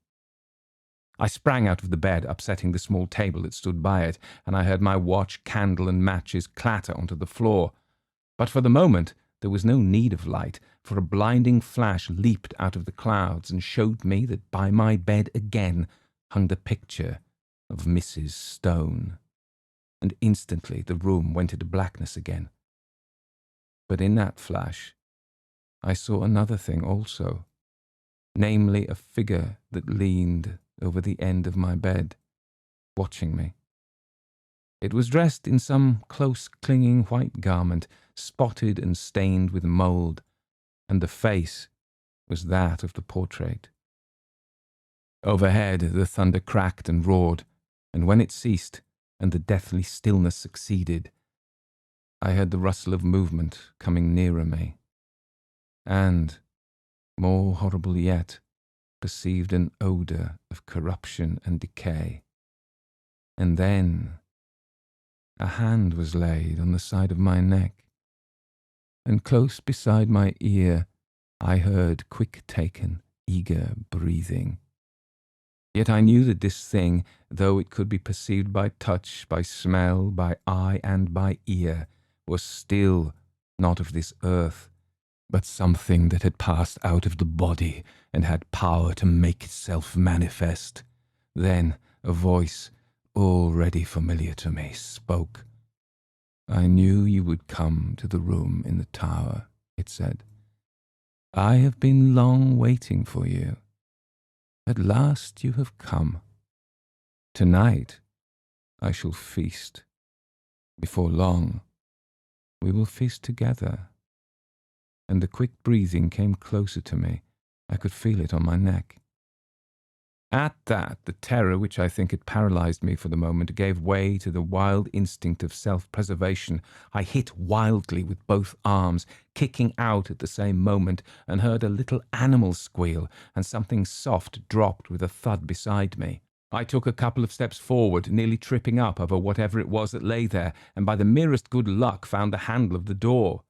I sprang out of the bed, upsetting the small table that stood by it, and I heard my watch, candle, and matches clatter onto the floor. But for the moment there was no need of light, for a blinding flash leaped out of the clouds and showed me that by my bed again hung the picture of Mrs. Stone, and instantly the room went into blackness again. But in that flash I saw another thing also, namely a figure that leaned over the end of my bed, watching me. It was dressed in some close-clinging white garment, spotted and stained with mould, and the face was that of the portrait. Overhead the thunder cracked and roared, and when it ceased, and the deathly stillness succeeded, I heard the rustle of movement coming nearer me, and, more horrible yet, perceived an odour of corruption and decay. And then a hand was laid on the side of my neck, and close beside my ear I heard quick-taken, eager breathing. Yet I knew that this thing, though it could be perceived by touch, by smell, by eye, and by ear, was still not of this earth, but something that had passed out of the body and had power to make itself manifest. Then a voice, already familiar to me, spoke. "I knew you would come to the room in the tower," it said. "I have been long waiting for you. At last you have come. Tonight I shall feast. Before long we will feast together." And the quick breathing came closer to me. I could feel it on my neck. At that, the terror which I think had paralyzed me for the moment gave way to the wild instinct of self-preservation. I hit wildly with both arms, kicking out at the same moment, and heard a little animal squeal, and something soft dropped with a thud beside me. I took a couple of steps forward, nearly tripping up over whatever it was that lay there, and by the merest good luck found the handle of the door.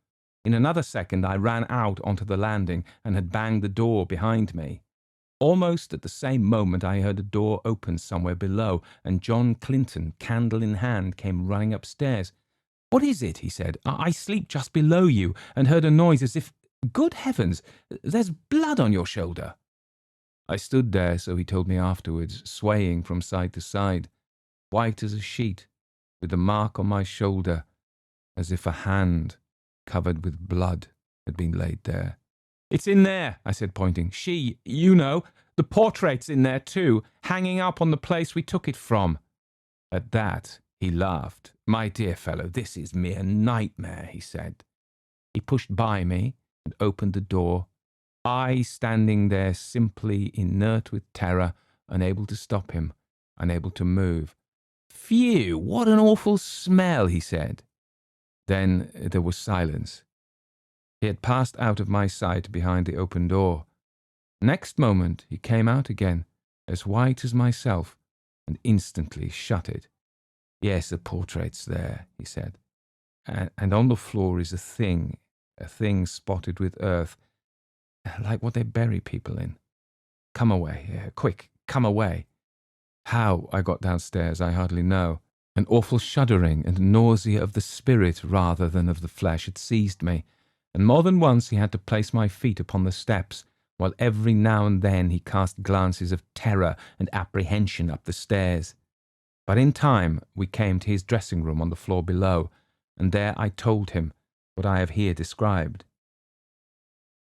In another second I ran out onto the landing and had banged the door behind me. Almost at the same moment I heard a door open somewhere below, and John Clinton, candle in hand, came running upstairs. "What is it?" he said. "I sleep just below you, and heard a noise as if— Good heavens, there's blood on your shoulder." I stood there, so he told me afterwards, swaying from side to side, white as a sheet, with a mark on my shoulder, as if a hand covered with blood had been laid there. "It's in there," I said, pointing. "She, you know, the portrait's in there too, hanging up on the place we took it from." At that he laughed. "My dear fellow, this is mere nightmare," he said. He pushed by me and opened the door, I standing there simply inert with terror, unable to stop him, unable to move. "Phew, what an awful smell," he said. Then there was silence. He had passed out of my sight behind the open door. Next moment he came out again, as white as myself, and instantly shut it. "Yes, the portrait's there," he said, and on the floor is a thing spotted with earth, like what they bury people in. Come away, quick, come away." How I got downstairs I hardly know, An awful shuddering and nausea of the spirit rather than of the flesh had seized me, and more than once he had to place my feet upon the steps, while every now and then he cast glances of terror and apprehension up the stairs. But in time we came to his dressing room on the floor below, and there I told him what I have here described.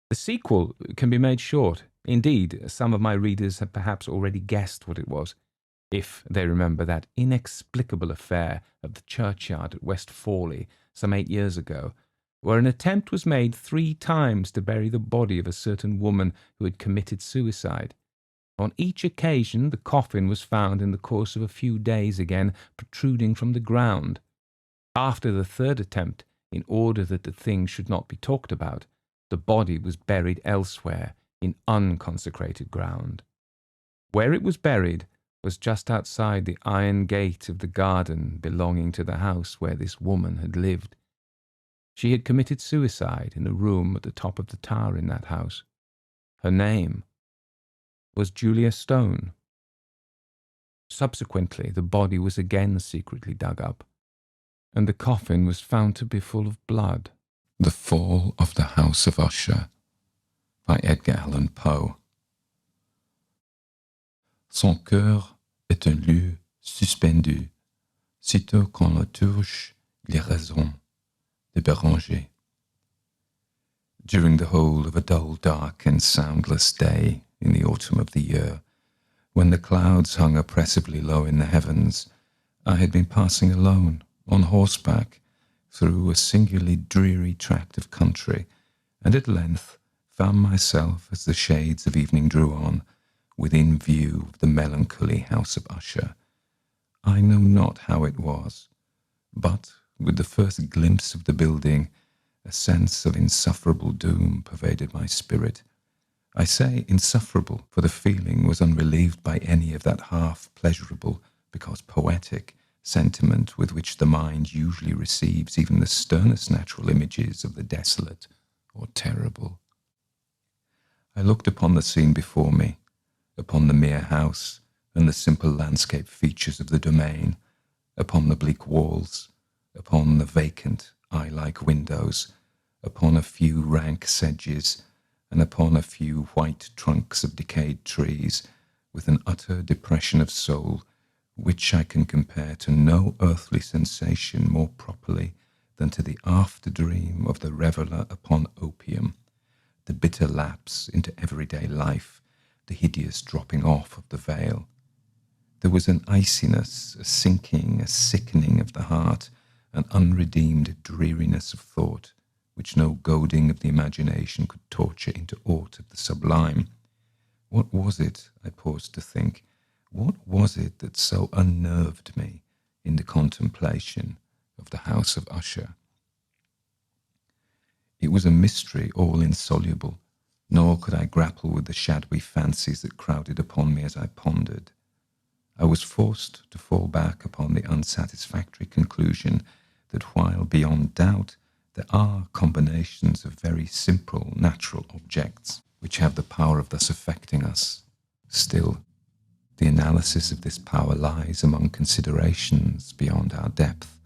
The sequel can be made short. Indeed, some of my readers have perhaps already guessed what it was, if they remember that inexplicable affair of the churchyard at West Fawley some 8 years ago, where an attempt was made 3 times to bury the body of a certain woman who had committed suicide. On each occasion the coffin was found in the course of a few days again protruding from the ground. After the 3rd attempt, in order that the thing should not be talked about, the body was buried elsewhere in unconsecrated ground. Where it was buried was just outside the iron gate of the garden belonging to the house where this woman had lived. She had committed suicide in a room at the top of the tower in that house. Her name was Julia Stone. Subsequently, the body was again secretly dug up, and the coffin was found to be full of blood. The Fall of the House of Usher by Edgar Allan Poe. Son cœur est un lieu suspendu, sitôt qu'on le touche, les raisons de Béranger. During the whole of a dull, dark, and soundless day in the autumn of the year, when the clouds hung oppressively low in the heavens, I had been passing alone, on horseback, through a singularly dreary tract of country, and at length found myself, as the shades of evening drew on, within view of the melancholy house of Usher. I know not how it was, but with the first glimpse of the building, a sense of insufferable doom pervaded my spirit. I say insufferable, for the feeling was unrelieved by any of that half-pleasurable, because poetic, sentiment with which the mind usually receives even the sternest natural images of the desolate or terrible. I looked upon the scene before me, upon the mere house and the simple landscape features of the domain, upon the bleak walls, upon the vacant, eye-like windows, upon a few rank sedges, and upon a few white trunks of decayed trees, with an utter depression of soul, which I can compare to no earthly sensation more properly than to the after-dream of the reveller upon opium, the bitter lapse into everyday life, the hideous dropping off of the veil. There was an iciness, a sinking, a sickening of the heart, an unredeemed dreariness of thought, which no goading of the imagination could torture into aught of the sublime. What was it, I paused to think, what was it that so unnerved me in the contemplation of the house of Usher? It was a mystery all insoluble, nor could I grapple with the shadowy fancies that crowded upon me as I pondered. I was forced to fall back upon the unsatisfactory conclusion that while beyond doubt there are combinations of very simple natural objects which have the power of thus affecting us, still the analysis of this power lies among considerations beyond our depth.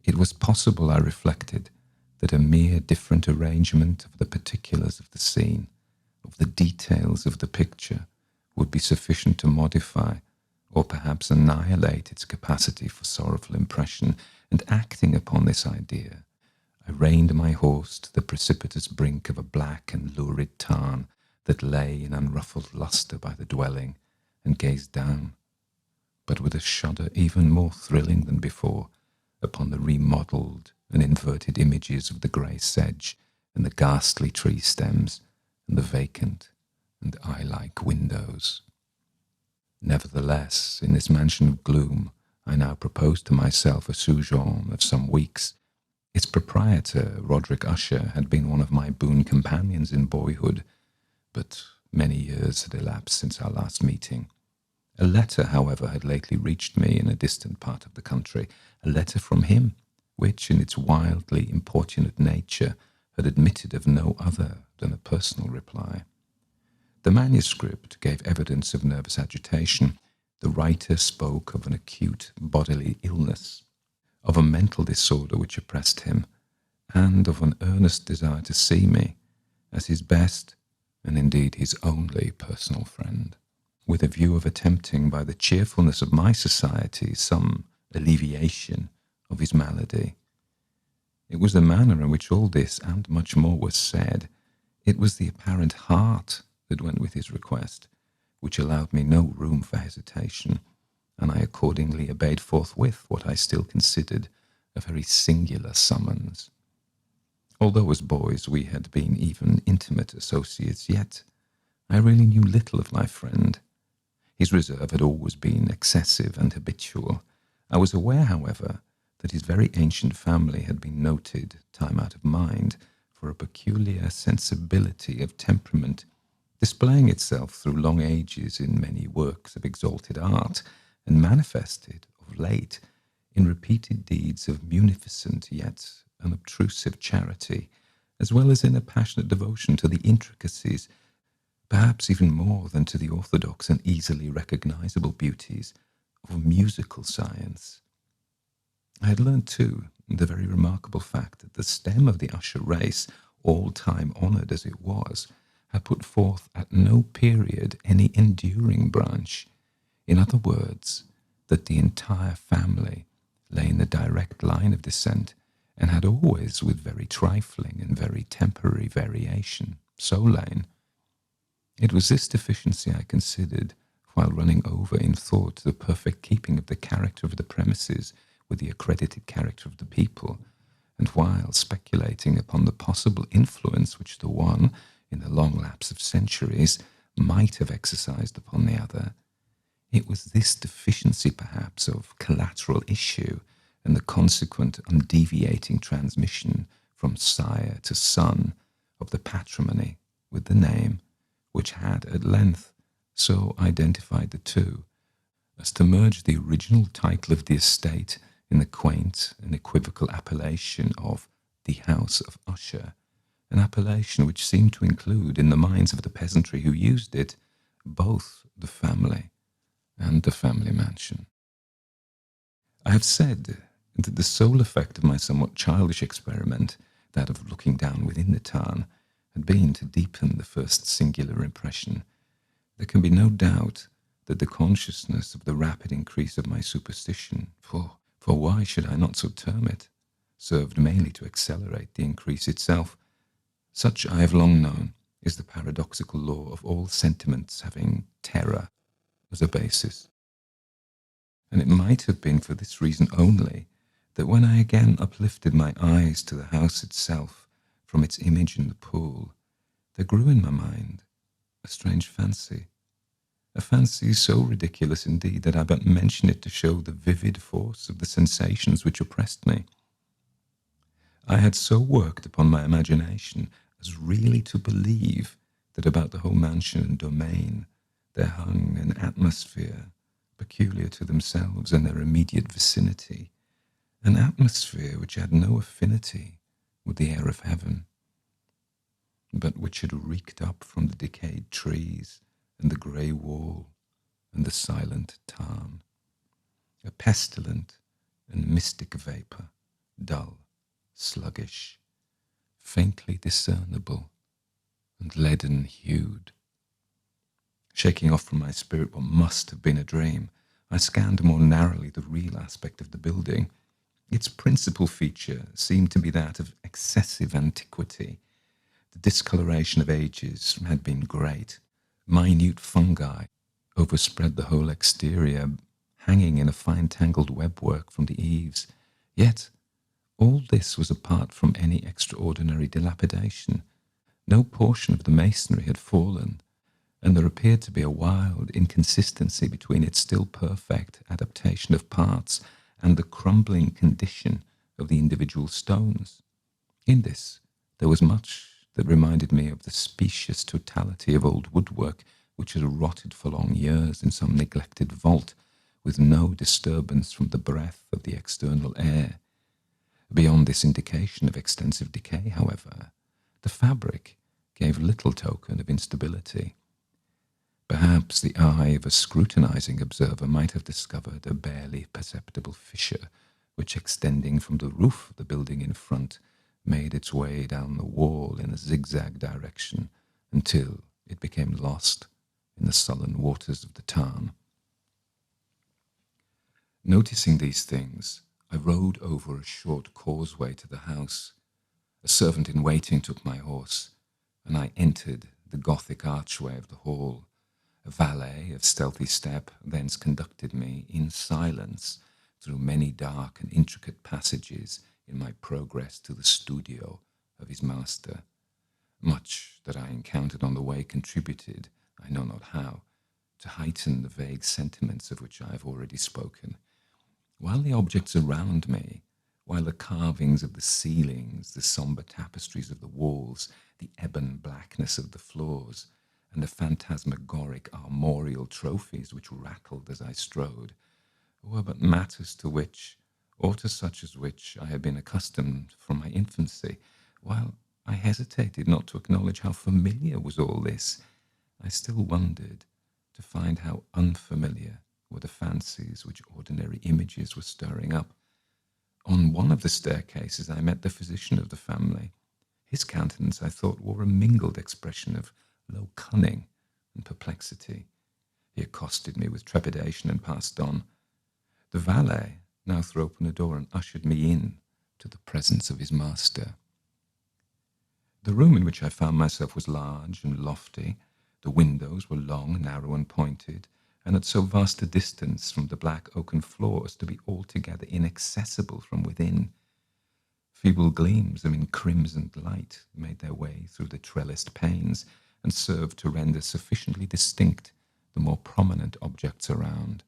It was possible, I reflected, that a mere different arrangement of the particulars of the scene, of the details of the picture, would be sufficient to modify, or perhaps annihilate its capacity for sorrowful impression, and acting upon this idea, I reined my horse to the precipitous brink of a black and lurid tarn that lay in unruffled lustre by the dwelling, and gazed down, but with a shudder even more thrilling than before, upon the remodelled and inverted images of the grey sedge and the ghastly tree stems and the vacant and eye-like windows. Nevertheless, in this mansion of gloom, I now proposed to myself a sojourn of some weeks. Its proprietor, Roderick Usher, had been one of my boon companions in boyhood, but many years had elapsed since our last meeting. A letter, however, had lately reached me in a distant part of the country, a letter from him, which, in its wildly importunate nature, had admitted of no other than a personal reply. The manuscript gave evidence of nervous agitation, The writer spoke of an acute bodily illness, of a mental disorder which oppressed him, and of an earnest desire to see me as his best, and indeed his only personal friend, with a view of attempting by the cheerfulness of my society some alleviation of his malady. It was the manner in which all this and much more was said, it was the apparent heart that went with his request, which allowed me no room for hesitation, and I accordingly obeyed forthwith what I still considered a very singular summons. Although as boys we had been even intimate associates, yet I really knew little of my friend. His reserve had always been excessive and habitual. I was aware, however, that his very ancient family had been noted, time out of mind, for a peculiar sensibility of temperament, displaying itself through long ages in many works of exalted art, and manifested, of late, in repeated deeds of munificent yet unobtrusive charity, as well as in a passionate devotion to the intricacies, perhaps even more than to the orthodox and easily recognizable beauties, of musical science. I had learned, too, the very remarkable fact that the stem of the Usher race, all-time honoured as it was, had put forth at no period any enduring branch. In other words, that the entire family lay in the direct line of descent, and had always, with very trifling and very temporary variation, so lain. It was this deficiency I considered, while running over in thought the perfect keeping of the character of the premises with the accredited character of the people, and while speculating upon the possible influence which the one, in the long lapse of centuries, might have exercised upon the other. It was this deficiency, perhaps, of collateral issue, and the consequent undeviating transmission from sire to son of the patrimony with the name, which had at length so identified the two, as to merge the original title of the estate in the quaint and equivocal appellation of the House of Usher, an appellation which seemed to include in the minds of the peasantry who used it both the family and the family mansion. I have said that the sole effect of my somewhat childish experiment, that of looking down within the tarn, had been to deepen the first singular impression. There can be no doubt that the consciousness of the rapid increase of my superstition, for why should I not so term it, served mainly to accelerate the increase itself. Such, I have long known, is the paradoxical law of all sentiments having terror as a basis. And it might have been for this reason only that when I again uplifted my eyes to the house itself from its image in the pool, there grew in my mind a strange fancy, a fancy so ridiculous indeed that I but mention it to show the vivid force of the sensations which oppressed me. I had so worked upon my imagination as really to believe that about the whole mansion and domain there hung an atmosphere peculiar to themselves and their immediate vicinity, an atmosphere which had no affinity with the air of heaven, but which had reeked up from the decayed trees and the grey wall and the silent tarn, a pestilent and mystic vapour, dull, sluggish, faintly discernible, and leaden-hued. Shaking off from my spirit what must have been a dream, I scanned more narrowly the real aspect of the building. Its principal feature seemed to be that of excessive antiquity. The discoloration of ages had been great. Minute fungi overspread the whole exterior, hanging in a fine tangled webwork from the eaves. Yet all this was apart from any extraordinary dilapidation. No portion of the masonry had fallen, and there appeared to be a wild inconsistency between its still perfect adaptation of parts and the crumbling condition of the individual stones. In this there was much that reminded me of the specious totality of old woodwork which had rotted for long years in some neglected vault, with no disturbance from the breath of the external air. Beyond this indication of extensive decay, however, the fabric gave little token of instability. Perhaps the eye of a scrutinizing observer might have discovered a barely perceptible fissure, which, extending from the roof of the building in front, made its way down the wall in a zigzag direction until it became lost in the sullen waters of the Tarn. Noticing these things, I rode over a short causeway to the house. A servant in waiting took my horse, and I entered the Gothic archway of the hall. A valet of stealthy step thence conducted me in silence through many dark and intricate passages in my progress to the studio of his master. Much that I encountered on the way contributed, I know not how, to heighten the vague sentiments of which I have already spoken. While the objects around me, while the carvings of the ceilings, the sombre tapestries of the walls, the ebon blackness of the floors, and the phantasmagoric armorial trophies which rattled as I strode, were but matters to which, or to such as which, I had been accustomed from my infancy, while I hesitated not to acknowledge how familiar was all this, I still wondered to find how unfamiliar were the fancies which ordinary images were stirring up. On one of the staircases I met the physician of the family. His countenance, I thought, wore a mingled expression of low cunning and perplexity. He accosted me with trepidation and passed on. The valet now threw open a door and ushered me in to the presence of his master. The room in which I found myself was large and lofty. The windows were long, narrow, and pointed, and at so vast a distance from the black oaken floor as to be altogether inaccessible from within. Feeble gleams of encrimsoned light made their way through the trellised panes and served to render sufficiently distinct the more prominent objects around.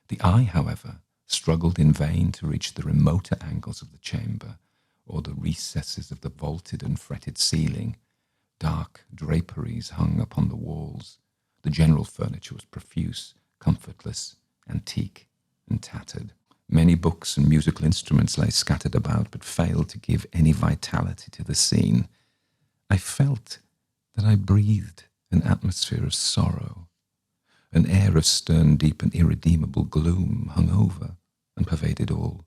The eye, however, struggled in vain to reach the remoter angles of the chamber, or the recesses of the vaulted and fretted ceiling. Dark draperies hung upon the walls. The general furniture was profuse, comfortless, antique, and tattered. Many books and musical instruments lay scattered about, but failed to give any vitality to the scene. I felt that I breathed an atmosphere of sorrow. An air of stern, deep, and irredeemable gloom hung over and pervaded all.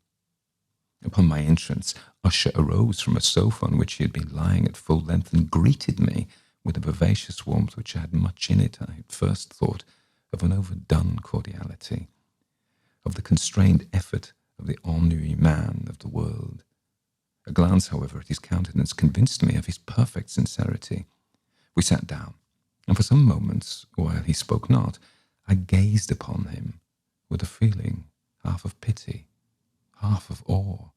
Upon my entrance, Usher arose from a sofa on which he had been lying at full length and greeted me with a vivacious warmth which had much in it. I at first thought of an overdone cordiality, of the constrained effort of the ennuyé man of the world. A glance, however, at his countenance convinced me of his perfect sincerity. We sat down, and for some moments, while he spoke not, I gazed upon him with a feeling half of pity, half of awe.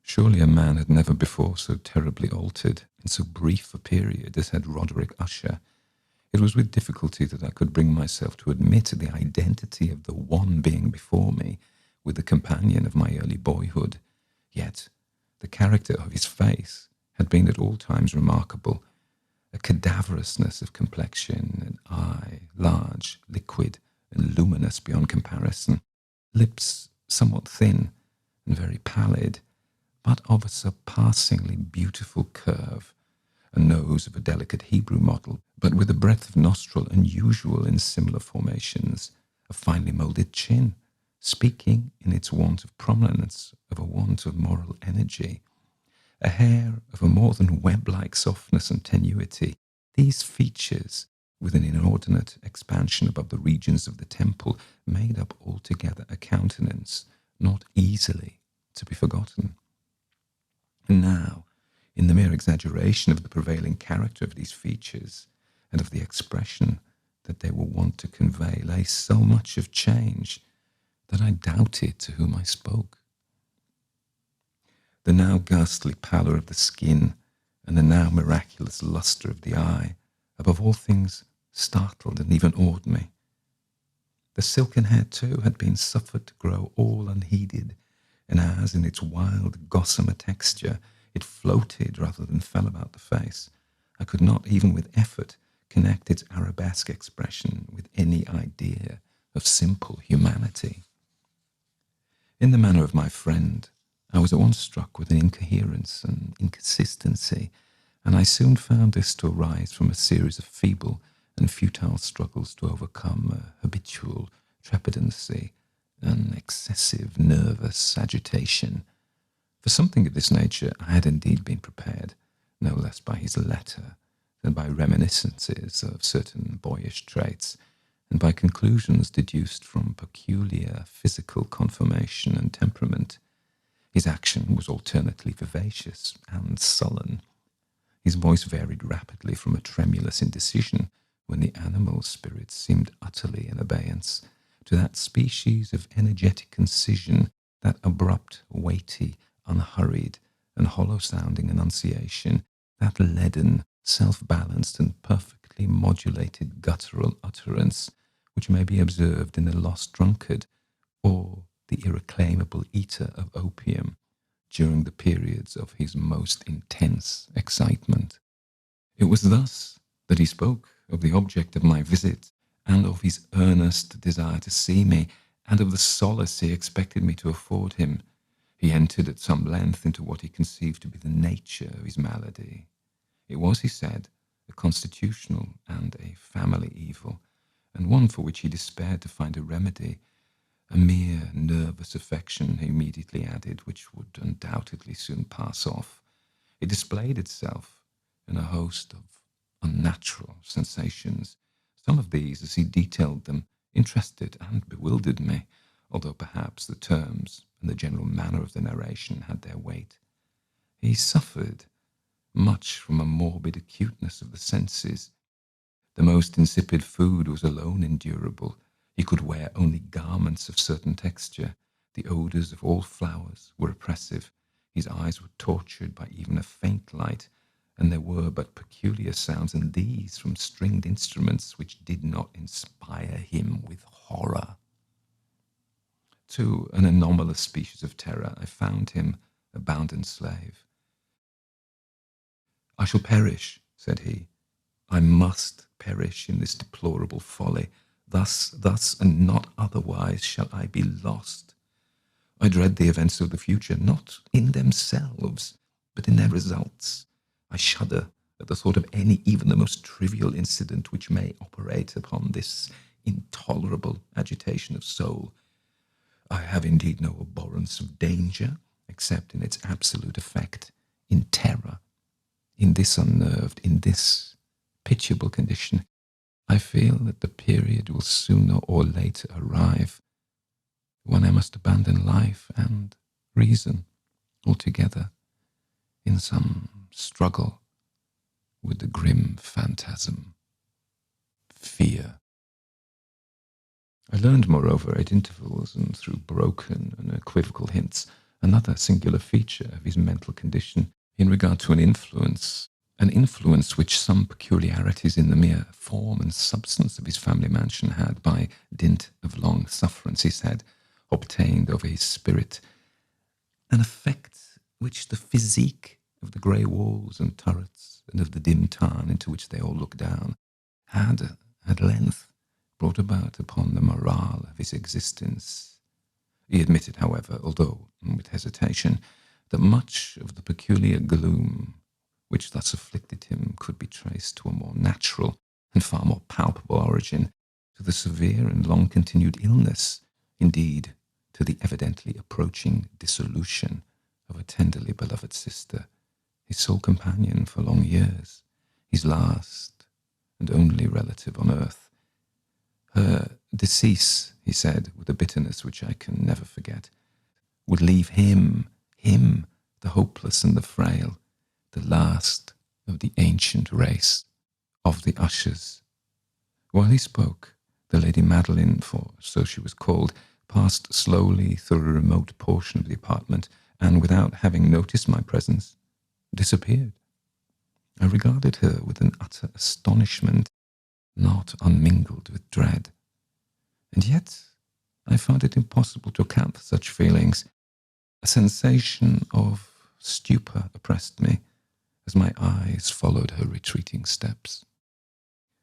Surely a man had never before so terribly altered in so brief a period as had Roderick Usher. It was with difficulty that I could bring myself to admit the identity of the one being before me with the companion of my early boyhood. Yet the character of his face had been at all times remarkable. A cadaverousness of complexion, an eye large, liquid, and luminous beyond comparison, lips somewhat thin and very pallid, but of a surpassingly beautiful curve, a nose of a delicate Hebrew model, but with a breadth of nostril unusual in similar formations, a finely moulded chin, speaking in its want of prominence of a want of moral energy, a hair of a more than web-like softness and tenuity. These features, with an inordinate expansion above the regions of the temple, made up altogether a countenance not easily to be forgotten. And now, in the mere exaggeration of the prevailing character of these features, and of the expression that they were wont to convey, lay so much of change that I doubted to whom I spoke. The now ghastly pallor of the skin, and the now miraculous lustre of the eye, above all things startled and even awed me. The silken hair, too, had been suffered to grow all unheeded, and as in its wild gossamer texture it floated rather than fell about the face, I could not even with effort connect its arabesque expression with any idea of simple humanity. In the manner of my friend, I was at once struck with an incoherence and inconsistency, and I soon found this to arise from a series of feeble and futile struggles to overcome a habitual trepidancy, an excessive nervous agitation. For something of this nature I had indeed been prepared, no less by his letter than by reminiscences of certain boyish traits, and by conclusions deduced from peculiar physical conformation and temperament. His action was alternately vivacious and sullen. His voice varied rapidly from a tremulous indecision, when the animal spirits seemed utterly in abeyance, to that species of energetic concision, that abrupt, weighty, unhurried, and hollow-sounding enunciation, that leaden, self-balanced, and perfectly modulated guttural utterance, which may be observed in the lost drunkard, or the irreclaimable eater of opium, during the periods of his most intense excitement. It was thus that he spoke of the object of my visit, and of his earnest desire to see me, and of the solace he expected me to afford him. He entered at some length into what he conceived to be the nature of his malady. It was, he said, a constitutional and a family evil, and one for which he despaired to find a remedy. A mere nervous affection, he immediately added, which would undoubtedly soon pass off. It displayed itself in a host of unnatural sensations. Some of these, as he detailed them, interested and bewildered me, although perhaps the terms and the general manner of the narration had their weight. He suffered much from a morbid acuteness of the senses. The most insipid food was alone endurable. He could wear only garments of certain texture. The odours of all flowers were oppressive. His eyes were tortured by even a faint light, and there were but peculiar sounds, and these from stringed instruments, which did not inspire him with horror. To an anomalous species of terror I found him a bounden slave. "I shall perish," said he. "I must perish in this deplorable folly. Thus, and not otherwise shall I be lost. I dread the events of the future, not in themselves, but in their results. I shudder at the thought of any, even the most trivial incident which may operate upon this intolerable agitation of soul. I have indeed no abhorrence of danger, except in its absolute effect, in terror. In this unnerved, in this pitiable condition, I feel that the period will sooner or later arrive when I must abandon life and reason altogether in some struggle with the grim phantasm, fear." I learned, moreover, at intervals and through broken and equivocal hints, another singular feature of his mental condition in regard to an influence which some peculiarities in the mere form and substance of his family mansion had, by dint of long sufferance, he said, obtained over his spirit, an effect which the physique of the grey walls and turrets and of the dim tarn into which they all looked down had at length brought about upon the morale of his existence. He admitted, however, although with hesitation, that much of the peculiar gloom which thus afflicted him could be traced to a more natural and far more palpable origin, to the severe and long-continued illness, indeed, to the evidently approaching dissolution of a tenderly beloved sister, his sole companion for long years, his last and only relative on earth. Her decease, he said, with a bitterness which I can never forget, would leave him, the hopeless and the frail, the last of the ancient race of the Ushers. While he spoke, the Lady Madeline, for so she was called, passed slowly through a remote portion of the apartment, and without having noticed my presence, disappeared. I regarded her with an utter astonishment, not unmingled with dread. And yet I found it impossible to account for such feelings. A sensation of stupor oppressed me as my eyes followed her retreating steps.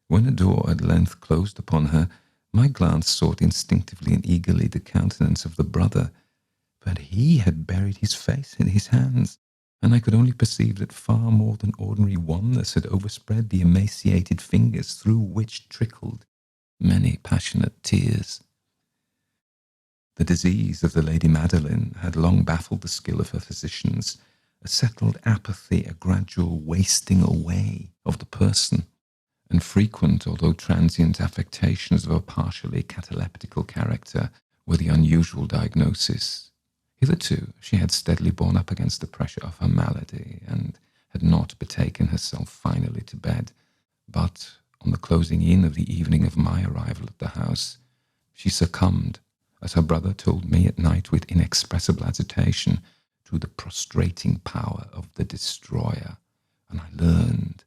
When a door at length closed upon her, my glance sought instinctively and eagerly the countenance of the brother, but he had buried his face in his hands, and I could only perceive that far more than ordinary wanness had overspread the emaciated fingers through which trickled many passionate tears. The disease of the Lady Madeline had long baffled the skill of her physicians, a settled apathy, a gradual wasting away of the person, and frequent, although transient, affectations of a partially cataleptical character were the unusual diagnosis. Hitherto she had steadily borne up against the pressure of her malady, and had not betaken herself finally to bed. But on the closing in of the evening of my arrival at the house, she succumbed, as her brother told me at night with inexpressible agitation, to the prostrating power of the destroyer, and I learned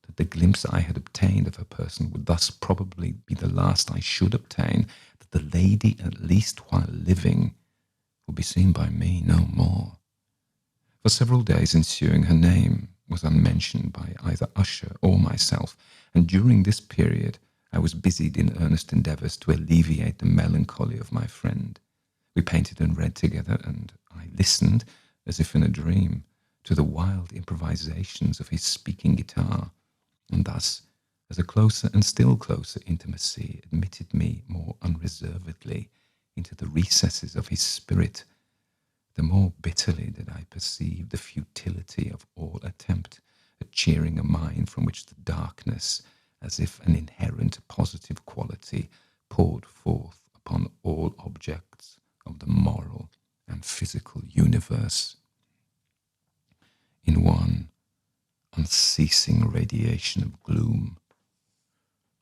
that the glimpse I had obtained of her person would thus probably be the last I should obtain, that the lady, at least while living, would be seen by me no more. For several days ensuing, her name was unmentioned by either Usher or myself, and during this period I was busied in earnest endeavours to alleviate the melancholy of my friend. We painted and read together, and I listened, as if in a dream, to the wild improvisations of his speaking guitar, and thus, as a closer and still closer intimacy admitted me more unreservedly into the recesses of his spirit, the more bitterly did I perceive the futility of all attempt at cheering a mind from which the darkness, as if an inherent positive quality, poured forth upon all objects of the moral and physical universe in one unceasing radiation of gloom.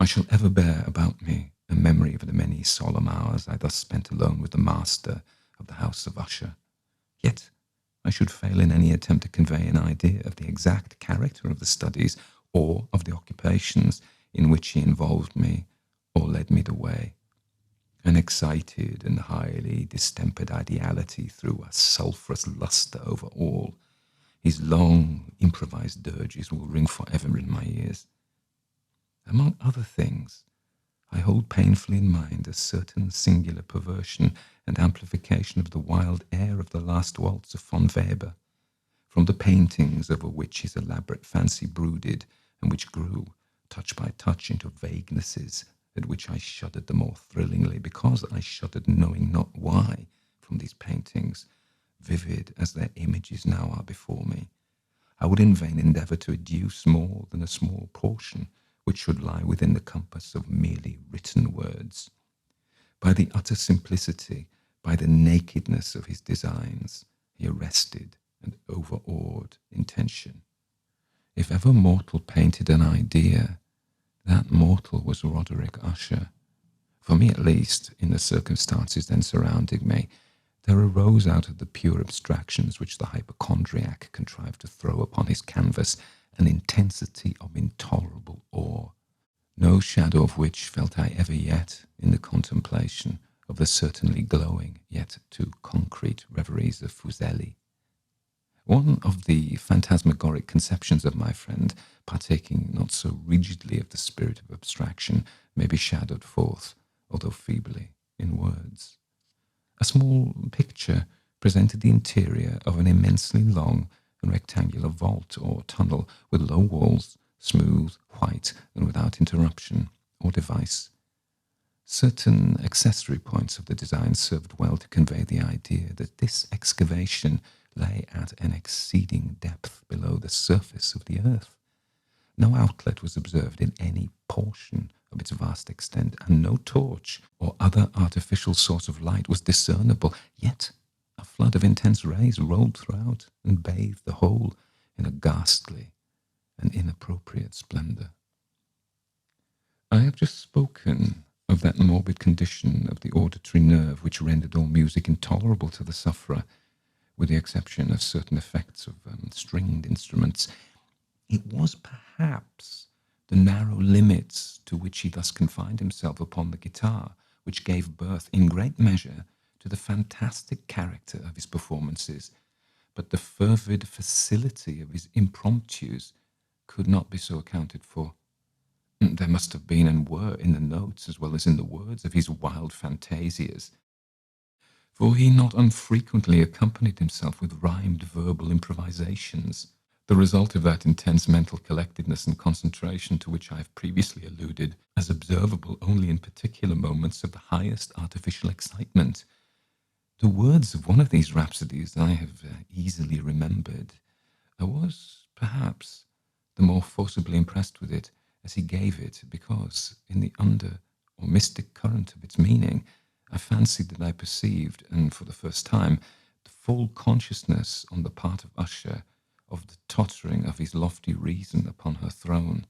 I shall ever bear about me a memory of the many solemn hours I thus spent alone with the master of the house of Usher. Yet I should fail in any attempt to convey an idea of the exact character of the studies or of the occupations in which he involved me or led me the way. An excited and highly distempered ideality threw a sulphurous lustre over all. His long, improvised dirges will ring forever in my ears. Among other things, I hold painfully in mind a certain singular perversion and amplification of the wild air of the last waltz of von Weber, from the paintings over which his elaborate fancy brooded, and which grew, touch by touch, into vaguenesses at which I shuddered the more thrillingly, because I shuddered knowing not why, from these paintings, vivid as their images now are before me. I would in vain endeavour to adduce more than a small portion which should lie within the compass of merely written words. By the utter simplicity, by the nakedness of his designs, he arrested and overawed intention. If ever mortal painted an idea, that mortal was Roderick Usher. For me, at least, in the circumstances then surrounding me, there arose out of the pure abstractions which the hypochondriac contrived to throw upon his canvas an intensity of intolerable awe, no shadow of which felt I ever yet in the contemplation of the certainly glowing yet too concrete reveries of Fuseli. One of the phantasmagoric conceptions of my friend, partaking not so rigidly of the spirit of abstraction, may be shadowed forth, although feebly, in words. A small picture presented the interior of an immensely long and rectangular vault or tunnel with low walls, smooth, white, and without interruption or device. Certain accessory points of the design served well to convey the idea that this excavation lay at an exceeding depth below the surface of the earth. No outlet was observed in any portion of its vast extent, and no torch or other artificial source of light was discernible, yet a flood of intense rays rolled throughout and bathed the whole in a ghastly and inappropriate splendour. I have just spoken of that morbid condition of the auditory nerve which rendered all music intolerable to the sufferer, with the exception of certain effects of stringed instruments. It was perhaps the narrow limits to which he thus confined himself upon the guitar which gave birth, in great measure, to the fantastic character of his performances, but the fervid facility of his impromptus could not be so accounted for. There must have been and were in the notes as well as in the words of his wild fantasias. for he not unfrequently accompanied himself with rhymed verbal improvisations, the result of that intense mental collectedness and concentration to which I have previously alluded, as observable only in particular moments of the highest artificial excitement. The words of one of these rhapsodies I have easily remembered. I was, perhaps, the more forcibly impressed with it as he gave it, because, in the under or mystic current of its meaning, I fancied that I perceived, and for the first time, the full consciousness on the part of Usher of the tottering of his lofty reason upon her throne.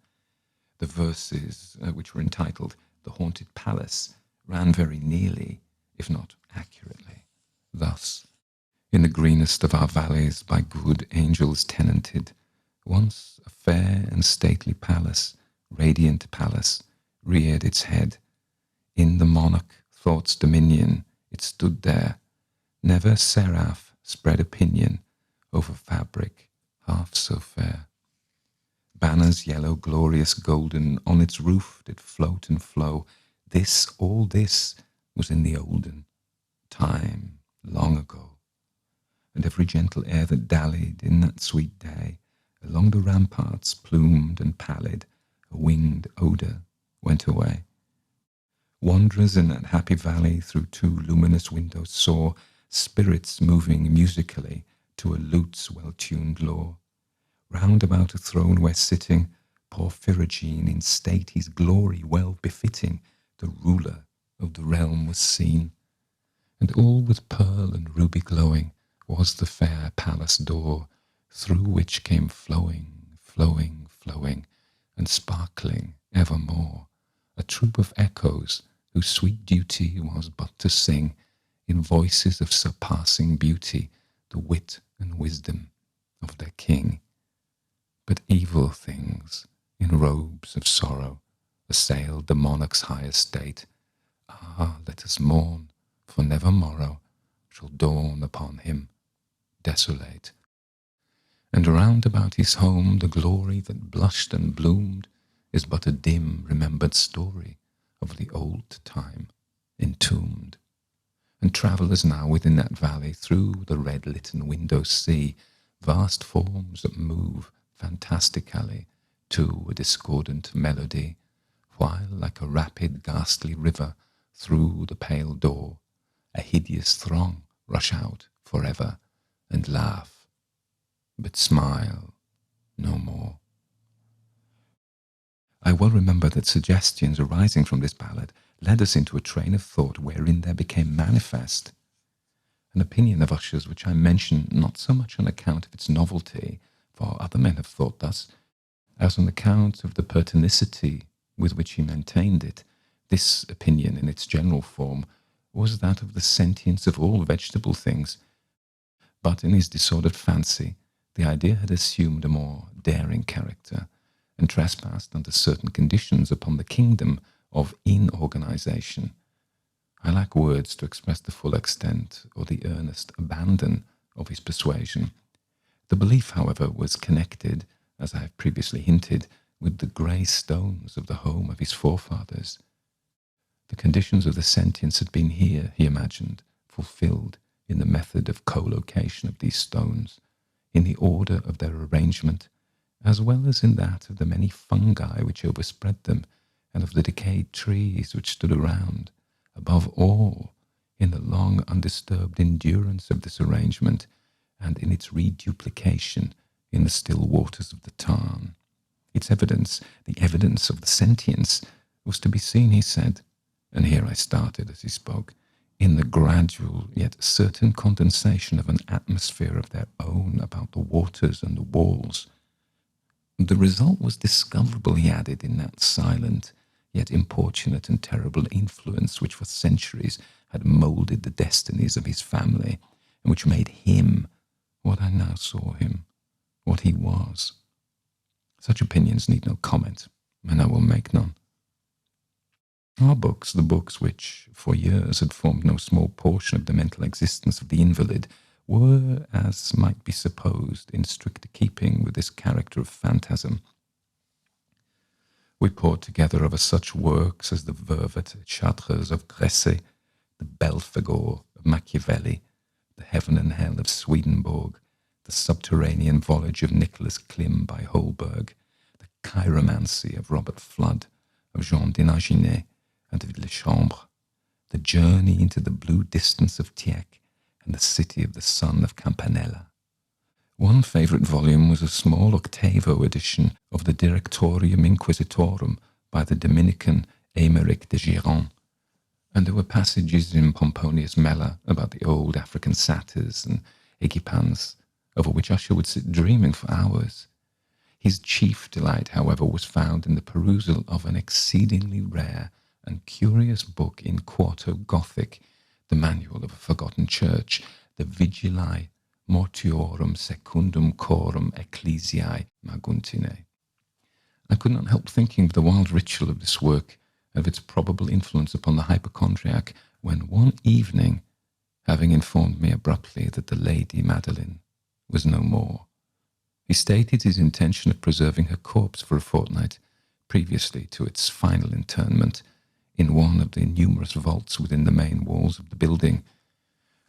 The verses, which were entitled The Haunted Palace, ran very nearly, if not accurately, thus: In the greenest of our valleys, by good angels tenanted, once a fair and stately palace, radiant palace, reared its head. In the monarch thought's dominion it stood there. Never seraph spread opinion over fabric half so fair. Banners yellow, glorious, golden, on its roof did float and flow. This, all this, was in the olden time, long ago. And every gentle air that dallied in that sweet day, along the ramparts, plumed and pallid, a winged odour went away. Wanderers in that happy valley through two luminous windows saw spirits moving musically to a lute's well-tuned law. Round about a throne where sitting, Porphyrogene in state his glory well befitting, the ruler of the realm was seen. And all with pearl and ruby glowing was the fair palace door, through which came flowing, flowing, flowing, and sparkling evermore, a troop of echoes whose sweet duty was but to sing, in voices of surpassing beauty, the wit and wisdom of their king. But evil things, in robes of sorrow, assailed the monarch's high estate. Ah, let us mourn, for never morrow shall dawn upon him desolate. And round about his home the glory that blushed and bloomed is but a dim remembered story of the old time entombed. And travellers now within that valley through the red-litten windows see vast forms that move fantastically to a discordant melody, while like a rapid ghastly river through the pale door a hideous throng rush out forever and laugh, but smile no more. I well remember that suggestions arising from this ballad led us into a train of thought wherein there became manifest an opinion of Usher's which I mention not so much on account of its novelty, for other men have thought thus, as on account of the pertinacity with which he maintained it. This opinion, in its general form, was that of the sentience of all vegetable things, but in his disordered fancy the idea had assumed a more daring character, and trespassed under certain conditions upon the kingdom of inorganization. I lack words to express the full extent or the earnest abandon of his persuasion. The belief, however, was connected, as I have previously hinted, with the grey stones of the home of his forefathers. The conditions of the sentience had been here, he imagined, fulfilled in the method of collocation of these stones, in the order of their arrangement, as well as in that of the many fungi which overspread them, and of the decayed trees which stood around, above all, in the long undisturbed endurance of this arrangement, and in its reduplication in the still waters of the tarn. Its evidence, the evidence of the sentience, was to be seen, he said, and here I started as he spoke, in the gradual yet certain condensation of an atmosphere of their own about the waters and the walls. The result was discoverable, he added, in that silent, yet importunate and terrible influence which for centuries had moulded the destinies of his family, and which made him what I now saw him, what he was. Such opinions need no comment, and I will make none. Our books, the books which for years had formed no small portion of the mental existence of the invalid, were, as might be supposed, in strict keeping with this character of phantasm. We pored together over such works as the Vervet Chartres of Gresset, the Belphegor of Machiavelli, the heaven and hell of Swedenborg, the subterranean voyage of Nicholas Klim by Holberg, the chiromancy of Robert Flood, of Jean d'Inaginet, and of Le Chambre, the journey into the blue distance of Tieck, and the city of the sun of Campanella. One favourite volume was a small octavo edition of the Directorium Inquisitorum by the Dominican Aymeric de Giron, and there were passages in Pomponius Mela about the old African satyrs and equipans, over which Usher would sit dreaming for hours. His chief delight, however, was found in the perusal of an exceedingly rare and curious book in quarto Gothic, the manual of a forgotten church, the Vigilae Mortuorum Secundum Corum Ecclesiae Maguntinae. I could not help thinking of the wild ritual of this work, of its probable influence upon the hypochondriac, when one evening, having informed me abruptly that the Lady Madeline was no more, he stated his intention of preserving her corpse for a fortnight, previously to its final interment, in one of the numerous vaults within the main walls of the building.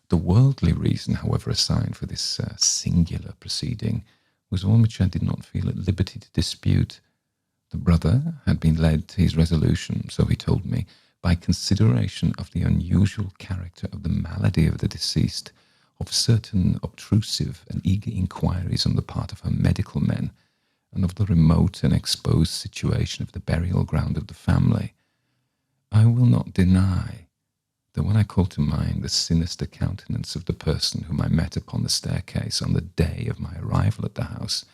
The worldly reason, however, assigned for this singular proceeding was one which I did not feel at liberty to dispute. The brother had been led to his resolution, so he told me, by consideration of the unusual character of the malady of the deceased, of certain obtrusive and eager inquiries on the part of her medical men, and of the remote and exposed situation of the burial ground of the family. I will not deny that when I called to mind the sinister countenance of the person whom I met upon the staircase on the day of my arrival at the house,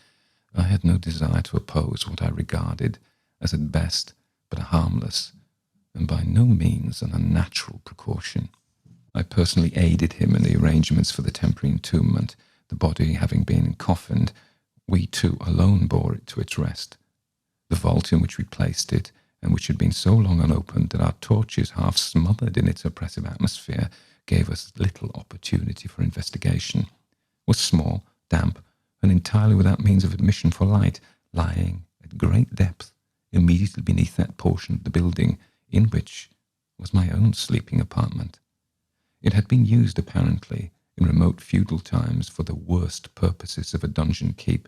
I had no desire to oppose what I regarded as at best but a harmless and by no means an unnatural precaution. I personally aided him in the arrangements for the temporary entombment. The body having been coffined, we two alone bore it to its rest. The vault in which we placed it, and which had been so long unopened that our torches, half smothered in its oppressive atmosphere, gave us little opportunity for investigation, was small, damp, and entirely without means of admission for light, lying at great depth immediately beneath that portion of the building in which was my own sleeping apartment. It had been used, apparently, in remote feudal times for the worst purposes of a donjon keep,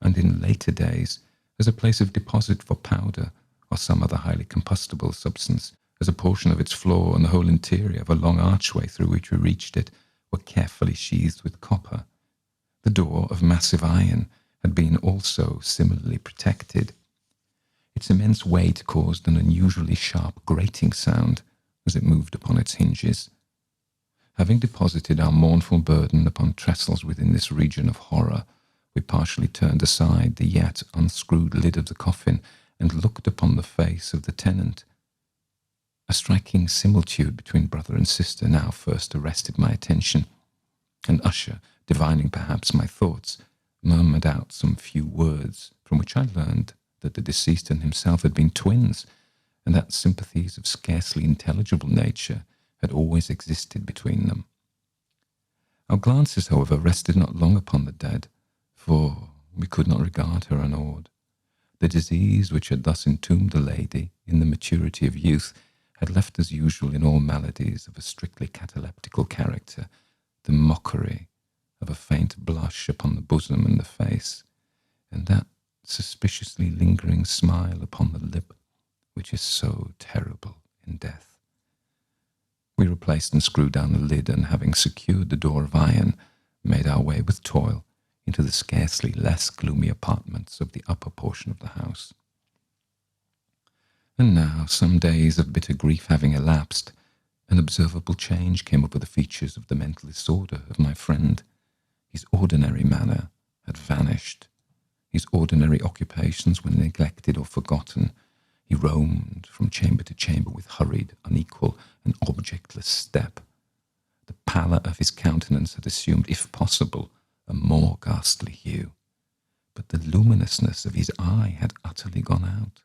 and in later days as a place of deposit for powder or some other highly combustible substance, as a portion of its floor and the whole interior of a long archway through which we reached it were carefully sheathed with copper. The door of massive iron had been also similarly protected. Its immense weight caused an unusually sharp grating sound as it moved upon its hinges. Having deposited our mournful burden upon trestles within this region of horror, we partially turned aside the yet unscrewed lid of the coffin and looked upon the face of the tenant. A striking similitude between brother and sister now first arrested my attention, and Usher, divining perhaps my thoughts, murmured out some few words from which I learned that the deceased and himself had been twins, and that sympathies of scarcely intelligible nature had always existed between them. Our glances, however, rested not long upon the dead, for we could not regard her unawed. The disease which had thus entombed the lady in the maturity of youth had left as usual in all maladies of a strictly cataleptical character the mockery of a faint blush upon the bosom and the face, and that suspiciously lingering smile upon the lip which is so terrible in death. We replaced and screwed down the lid, and having secured the door of iron, made our way with toil into the scarcely less gloomy apartments of the upper portion of the house. And now, some days of bitter grief having elapsed, an observable change came over the features of the mental disorder of my friend. His ordinary manner had vanished. His ordinary occupations were neglected or forgotten. He roamed from chamber to chamber with hurried, unequal, and objectless step. The pallor of his countenance had assumed, if possible, a more ghastly hue, but the luminousness of his eye had utterly gone out.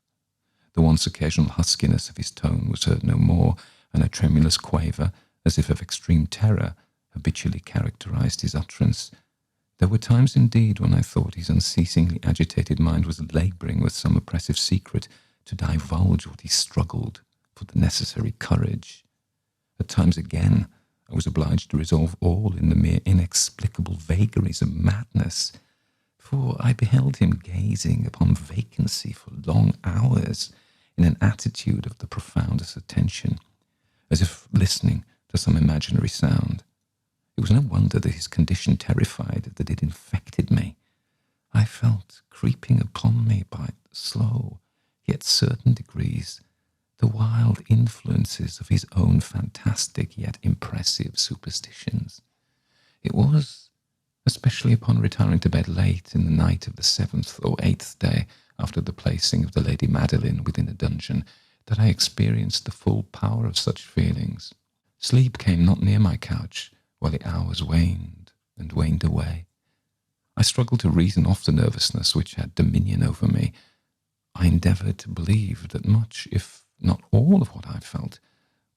The once occasional huskiness of his tone was heard no more, and a tremulous quaver, as if of extreme terror, habitually characterized his utterance. There were times indeed when I thought his unceasingly agitated mind was labouring with some oppressive secret to divulge what he struggled for the necessary courage. At times again, I was obliged to resolve all in the mere inexplicable vagaries of madness, for I beheld him gazing upon vacancy for long hours in an attitude of the profoundest attention, as if listening to some imaginary sound. It was no wonder that his condition terrified, that it infected me. I felt creeping upon me by slow, yet certain degrees, the wild influences of his own fantastic yet impressive superstitions. It was, especially upon retiring to bed late in the night of the 7th or 8th day after the placing of the Lady Madeline within a dungeon, that I experienced the full power of such feelings. Sleep came not near my couch, while the hours waned and waned away. I struggled to reason off the nervousness which had dominion over me. I endeavoured to believe that much, if not all of what I felt,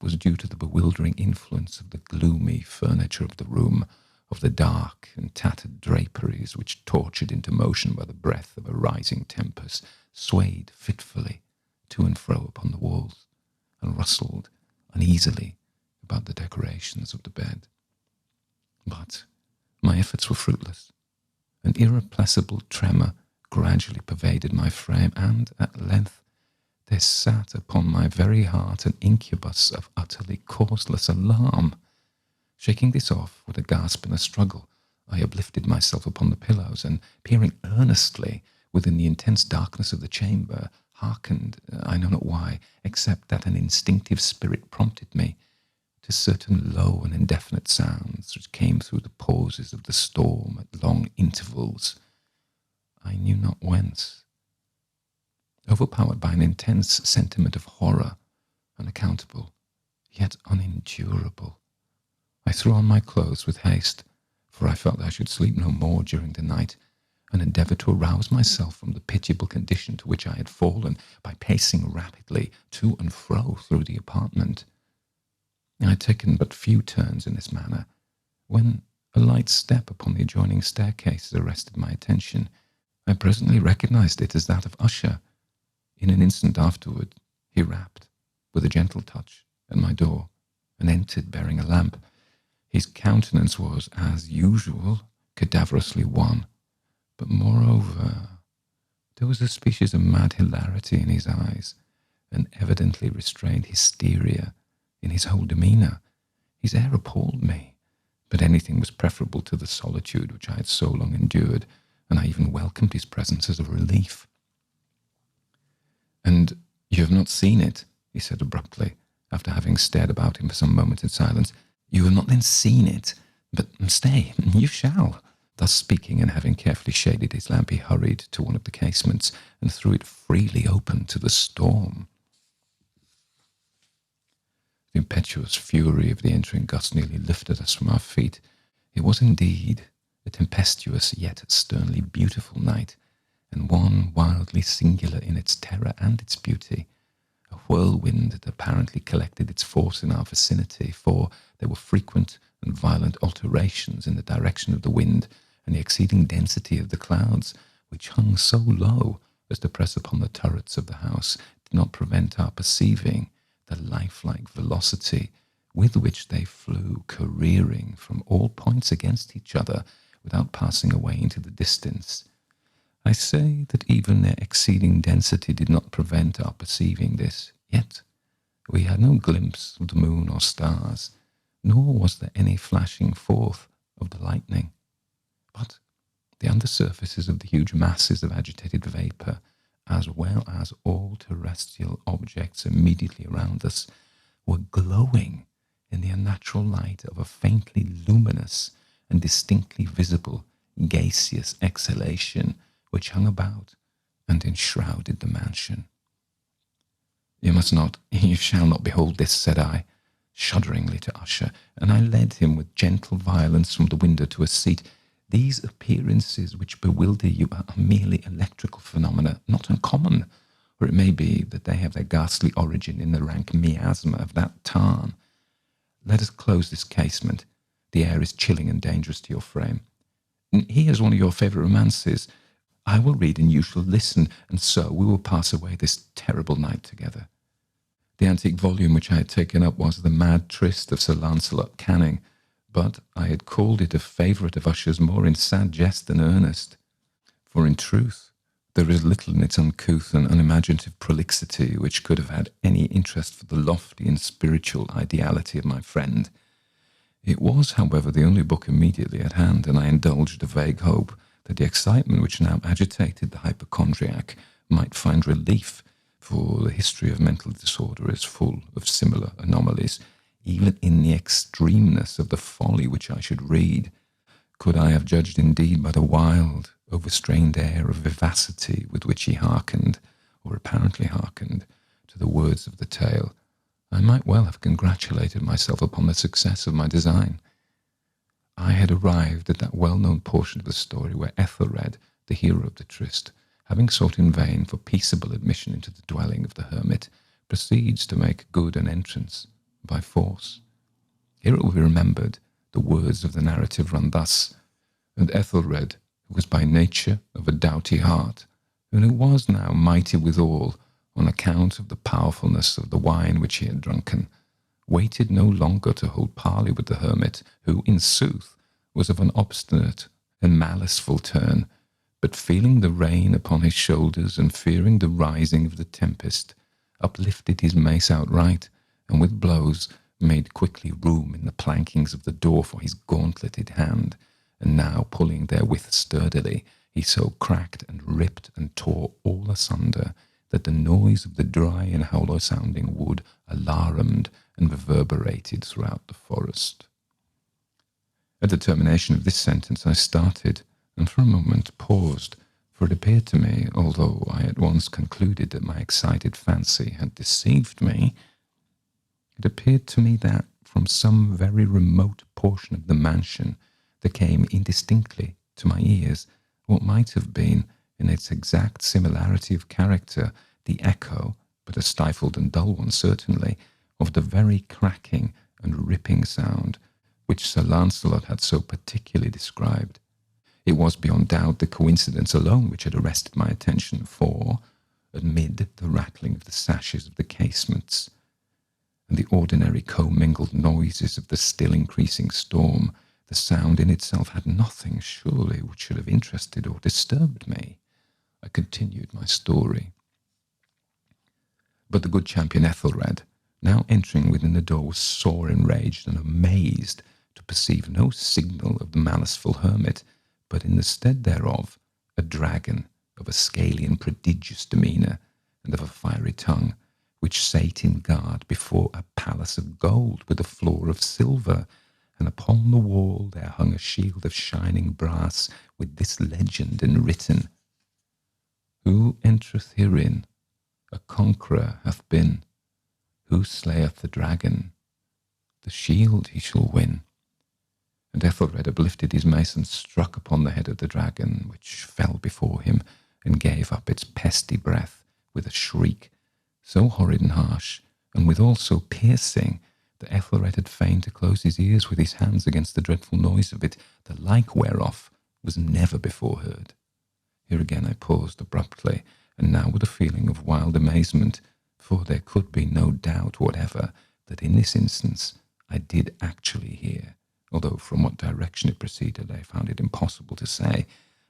was due to the bewildering influence of the gloomy furniture of the room, of the dark and tattered draperies which, tortured into motion by the breath of a rising tempest, swayed fitfully to and fro upon the walls, and rustled uneasily about the decorations of the bed. But my efforts were fruitless. An irrepressible tremor gradually pervaded my frame, and at length there sat upon my very heart an incubus of utterly causeless alarm. Shaking this off with a gasp and a struggle, I uplifted myself upon the pillows, and peering earnestly within the intense darkness of the chamber, hearkened, I know not why, except that an instinctive spirit prompted me, to certain low and indefinite sounds which came through the pauses of the storm at long intervals, I knew not whence. Overpowered by an intense sentiment of horror, unaccountable, yet unendurable, I threw on my clothes with haste, for I felt I should sleep no more during the night, and endeavoured to arouse myself from the pitiable condition to which I had fallen by pacing rapidly to and fro through the apartment. I had taken but few turns in this manner, when a light step upon the adjoining staircase arrested my attention. I presently recognized it as that of Usher. In an instant afterward, he rapped, with a gentle touch, at my door, and entered bearing a lamp. His countenance was, as usual, cadaverously wan, but moreover, there was a species of mad hilarity in his eyes, an evidently restrained hysteria in his whole demeanour. His air appalled me, but anything was preferable to the solitude which I had so long endured, and I even welcomed his presence as a relief. "And you have not seen it?" he said abruptly, after having stared about him for some moments in silence. "You have not then seen it? But stay, you shall." Thus speaking, and having carefully shaded his lamp, he hurried to one of the casements and threw it freely open to the storm. The impetuous fury of the entering gust nearly lifted us from our feet. It was indeed a tempestuous yet sternly beautiful night, and one wildly singular in its terror and its beauty. A whirlwind that apparently collected its force in our vicinity, for there were frequent and violent alterations in the direction of the wind, and the exceeding density of the clouds, which hung so low as to press upon the turrets of the house, did not prevent our perceiving the lifelike velocity with which they flew careering from all points against each other without passing away into the distance. I say that even their exceeding density did not prevent our perceiving this, yet we had no glimpse of the moon or stars, nor was there any flashing forth of the lightning. But the undersurfaces of the huge masses of agitated vapour, as well as all terrestrial objects immediately around us, were glowing in the unnatural light of a faintly luminous and distinctly visible gaseous exhalation which hung about and enshrouded the mansion. "You shall not behold this," said I, shudderingly to Usher, and I led him with gentle violence from the window to a seat. "These appearances which bewilder you are merely electrical phenomena, not uncommon, or it may be that they have their ghastly origin in the rank miasma of that tarn. Let us close this casement. The air is chilling and dangerous to your frame. Here is one of your favourite romances. I will read and you shall listen, and so we will pass away this terrible night together." The antique volume which I had taken up was The Mad Tryst of Sir Lancelot Canning, but I had called it a favourite of Usher's more in sad jest than earnest. For in truth, there is little in its uncouth and unimaginative prolixity which could have had any interest for the lofty and spiritual ideality of my friend. It was, however, the only book immediately at hand, and I indulged a vague hope that the excitement which now agitated the hypochondriac might find relief, for the history of mental disorder is full of similar anomalies, even in the extremeness of the folly which I should read. Could I have judged indeed by the wild, overstrained air of vivacity with which he hearkened, or apparently hearkened, to the words of the tale, I might well have congratulated myself upon the success of my design. I had arrived at that well-known portion of the story where Ethelred, the hero of the tryst, having sought in vain for peaceable admission into the dwelling of the hermit, proceeds to make good an entrance by force. Here it will be remembered the words of the narrative run thus: And Ethelred, who was by nature of a doughty heart, and who was now mighty withal, on account of the powerfulness of the wine which he had drunken, waited no longer to hold parley with the hermit, who, in sooth, was of an obstinate and maliceful turn, but feeling the rain upon his shoulders and fearing the rising of the tempest, uplifted his mace outright, and with blows made quickly room in the plankings of the door for his gauntleted hand, and now pulling therewith sturdily, he so cracked and ripped and tore all asunder, that the noise of the dry and hollow-sounding wood alarumed and reverberated throughout the forest. At the termination of this sentence I started, and for a moment paused, for it appeared to me, although I at once concluded that my excited fancy had deceived me, it appeared to me that from some very remote portion of the mansion there came indistinctly to my ears what might have been, in its exact similarity of character, the echo, but a stifled and dull one certainly, of the very cracking and ripping sound which Sir Lancelot had so particularly described. It was beyond doubt the coincidence alone which had arrested my attention, for, amid the rattling of the sashes of the casements, and the ordinary commingled noises of the still increasing storm, the sound in itself had nothing, surely, which should have interested or disturbed me. I continued my story. But the good champion Ethelred, now entering within the door, was sore enraged and amazed to perceive no signal of the maliceful hermit, but in the stead thereof a dragon of a scaly and prodigious demeanour, and of a fiery tongue, which sate in guard before a palace of gold with a floor of silver, and upon the wall there hung a shield of shining brass with this legend enwritten: Who entereth herein, a conqueror hath been. Who slayeth the dragon, the shield he shall win. And Ethelred uplifted his mace and struck upon the head of the dragon, which fell before him and gave up its pesty breath with a shriek so horrid and harsh, and withal so piercing, that Ethelred had fain to close his ears with his hands against the dreadful noise of it, the like whereof was never before heard. Here again I paused abruptly, and now with a feeling of wild amazement, for there could be no doubt whatever that in this instance I did actually hear, although from what direction it proceeded I found it impossible to say,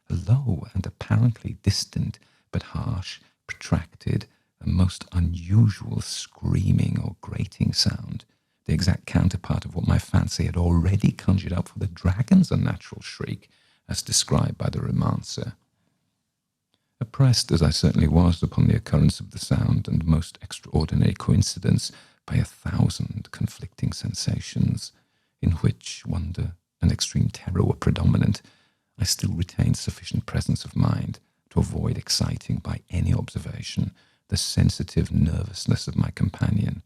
a low and apparently distant, but harsh, protracted, and most unusual screaming or grating sound, the exact counterpart of what my fancy had already conjured up for the dragon's unnatural shriek, as described by the romancer. Oppressed as I certainly was upon the occurrence of the sound and most extraordinary coincidence by 1,000 conflicting sensations, in which wonder and extreme terror were predominant, I still retained sufficient presence of mind to avoid exciting by any observation the sensitive nervousness of my companion.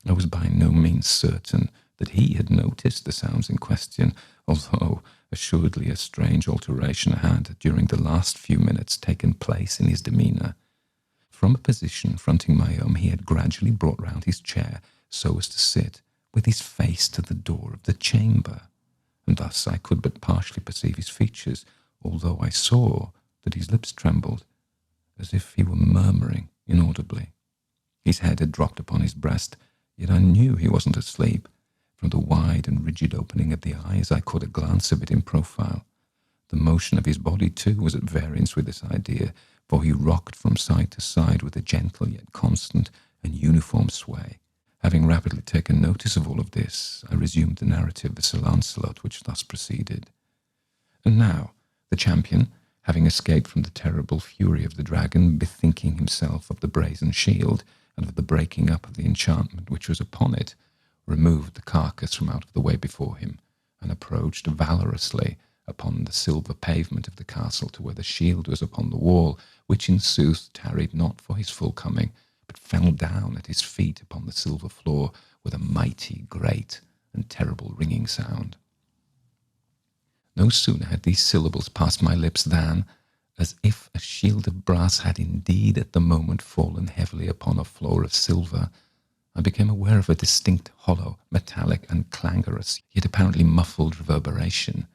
I was by no means certain that he had noticed the sounds in question, although assuredly a strange alteration had, during the last few minutes, taken place in his demeanour. From a position fronting my own, he had gradually brought round his chair so as to sit with his face to the door of the chamber, and thus I could but partially perceive his features, although I saw that his lips trembled, as if he were murmuring inaudibly. His head had dropped upon his breast, yet I knew he wasn't asleep. From the wide and rigid opening of the eyes, I caught a glance of it in profile. The motion of his body, too, was at variance with this idea, for he rocked from side to side with a gentle yet constant and uniform sway. Having rapidly taken notice of all of this, I resumed the narrative of Sir Lancelot, which thus proceeded. And now, the champion, having escaped from the terrible fury of the dragon, bethinking himself of the brazen shield, and of the breaking up of the enchantment which was upon it, removed the carcass from out of the way before him, and approached valorously upon the silver pavement of the castle to where the shield was upon the wall, which in sooth tarried not for his full coming, but fell down at his feet upon the silver floor with a mighty, great, and terrible ringing sound. No sooner had these syllables passed my lips than, as if a shield of brass had indeed at the moment fallen heavily upon a floor of silver, I became aware of a distinct, hollow, metallic, and clangorous, yet apparently muffled reverberation.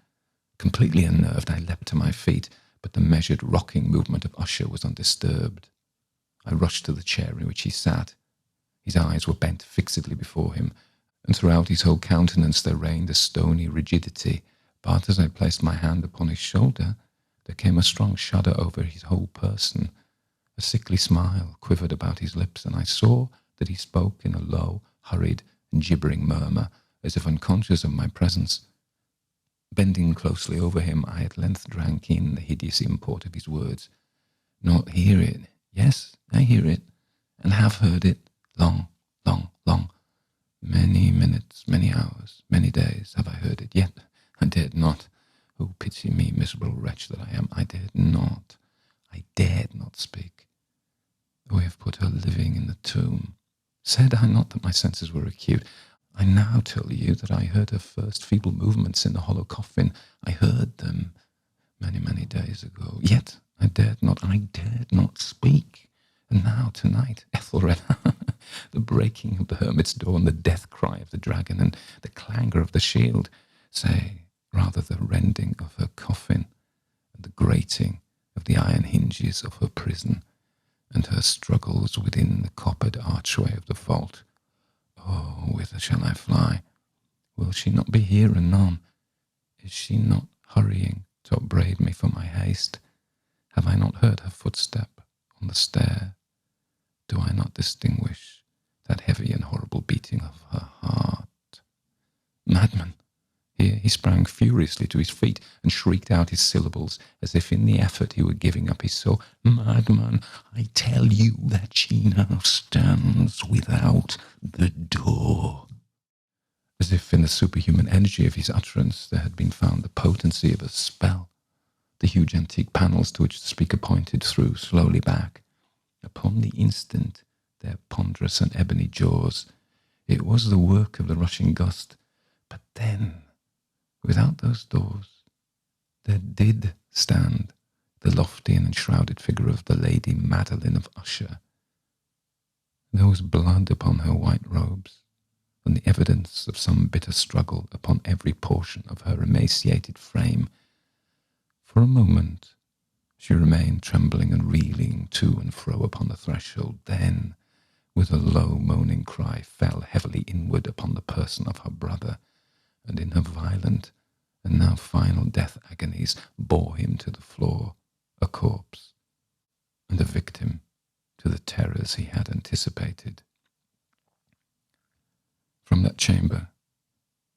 Completely unnerved, I leapt to my feet, but the measured rocking movement of Usher was undisturbed. I rushed to the chair in which he sat. His eyes were bent fixedly before him, and throughout his whole countenance there reigned a stony rigidity, but as I placed my hand upon his shoulder, there came a strong shudder over his whole person. A sickly smile quivered about his lips, and I saw that he spoke in a low, hurried, and gibbering murmur, as if unconscious of my presence. Bending closely over him, I at length drank in the hideous import of his words. Not hear it? Yes, I hear it, and have heard it long, long, long. Many minutes, many hours, many days have I heard it, yet I dared not. Oh, pity me, miserable wretch that I am, I dared not speak. Oh, I have put her living in the tomb. Said I not that my senses were acute? I now tell you that I heard her first feeble movements in the hollow coffin. I heard them many, many days ago. Yet I dared not speak. And now, tonight, Ethelred, the breaking of the hermit's door and the death cry of the dragon and the clangor of the shield, say, rather the rending of her coffin and the grating of the iron hinges of her prison and her struggles within the coppered archway of the vault. Oh, whither shall I fly? Will she not be here anon? Is she not hurrying to upbraid me for my haste? Have I not heard her footstep on the stair? Do I not distinguish that heavy and horrible beating of her heart? Madman! Here he sprang furiously to his feet and shrieked out his syllables as if in the effort he were giving up his soul. Madman, I tell you that she now stands without the door. As if in the superhuman energy of his utterance there had been found the potency of a spell. The huge antique panels to which the speaker pointed threw slowly back. Upon the instant, their ponderous and ebony jaws. It was the work of the rushing gust. But then, without those doors, there did stand the lofty and enshrouded figure of the Lady Madeline of Usher. There was blood upon her white robes, and the evidence of some bitter struggle upon every portion of her emaciated frame. For a moment, she remained trembling and reeling to and fro upon the threshold, then, with a low moaning cry, fell heavily inward upon the person of her brother, and in her violent and now final death agonies bore him to the floor, a corpse, and a victim to the terrors he had anticipated. From that chamber,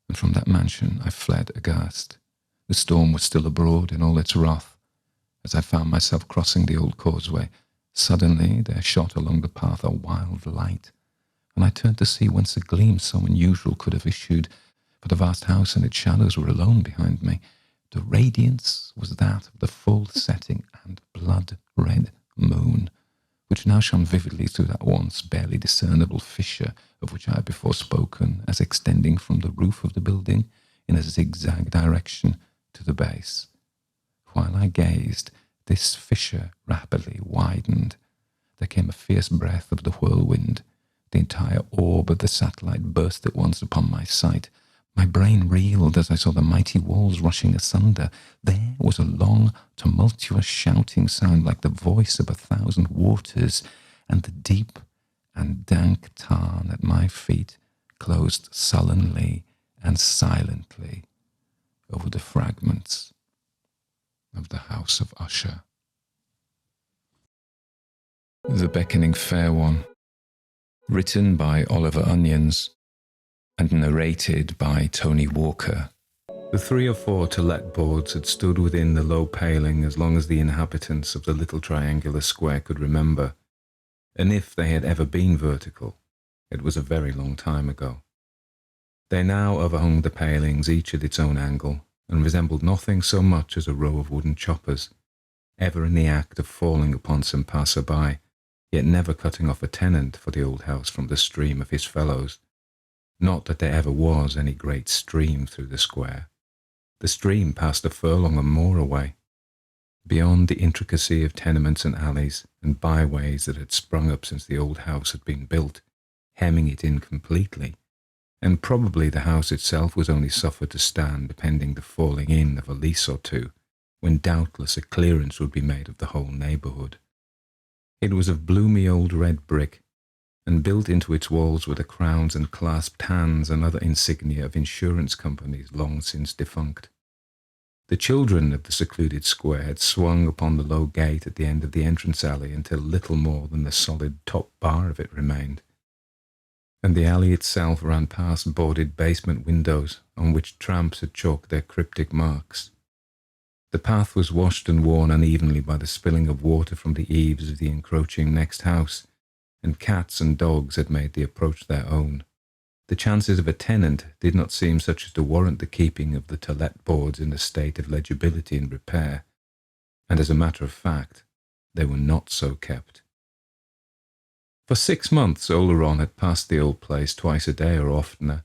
and from that mansion, I fled aghast. The storm was still abroad in all its wrath. As I found myself crossing the old causeway, suddenly there shot along the path a wild light, and I turned to see whence a gleam so unusual could have issued, for the vast house and its shadows were alone behind me. The radiance was that of the full setting and blood-red moon, which now shone vividly through that once barely discernible fissure of which I had before spoken, as extending from the roof of the building in a zigzag direction to the base. While I gazed, this fissure rapidly widened. There came a fierce breath of the whirlwind. The entire orb of the satellite burst at once upon my sight. My brain reeled as I saw the mighty walls rushing asunder. There was a long, tumultuous shouting sound like the voice of 1,000 waters, and the deep and dank tarn at my feet closed sullenly and silently over the fragments of the house of Usher. The Beckoning Fair One, written by Oliver Onions and narrated by Tony Walker. The 3 or 4 to-let boards had stood within the low paling as long as the inhabitants of the little triangular square could remember, and if they had ever been vertical, it was a very long time ago. They now overhung the palings, each at its own angle, and resembled nothing so much as a row of wooden choppers, ever in the act of falling upon some passer-by, yet never cutting off a tenant for the old house from the stream of his fellows. Not that there ever was any great stream through the square. The stream passed a furlong or more away. Beyond the intricacy of tenements and alleys and byways that had sprung up since the old house had been built, hemming it in completely, and probably the house itself was only suffered to stand pending the falling in of a lease or two, when doubtless a clearance would be made of the whole neighbourhood. It was of bloomy old red brick, and built into its walls were the crowns and clasped hands and other insignia of insurance companies long since defunct. The children of the secluded square had swung upon the low gate at the end of the entrance alley until little more than the solid top bar of it remained, and the alley itself ran past boarded basement windows on which tramps had chalked their cryptic marks. The path was washed and worn unevenly by the spilling of water from the eaves of the encroaching next house, and cats and dogs had made the approach their own. The chances of a tenant did not seem such as to warrant the keeping of the to-let boards in a state of legibility and repair, and as a matter of fact, they were not so kept. For 6 months Oleron had passed the old place twice a day or oftener,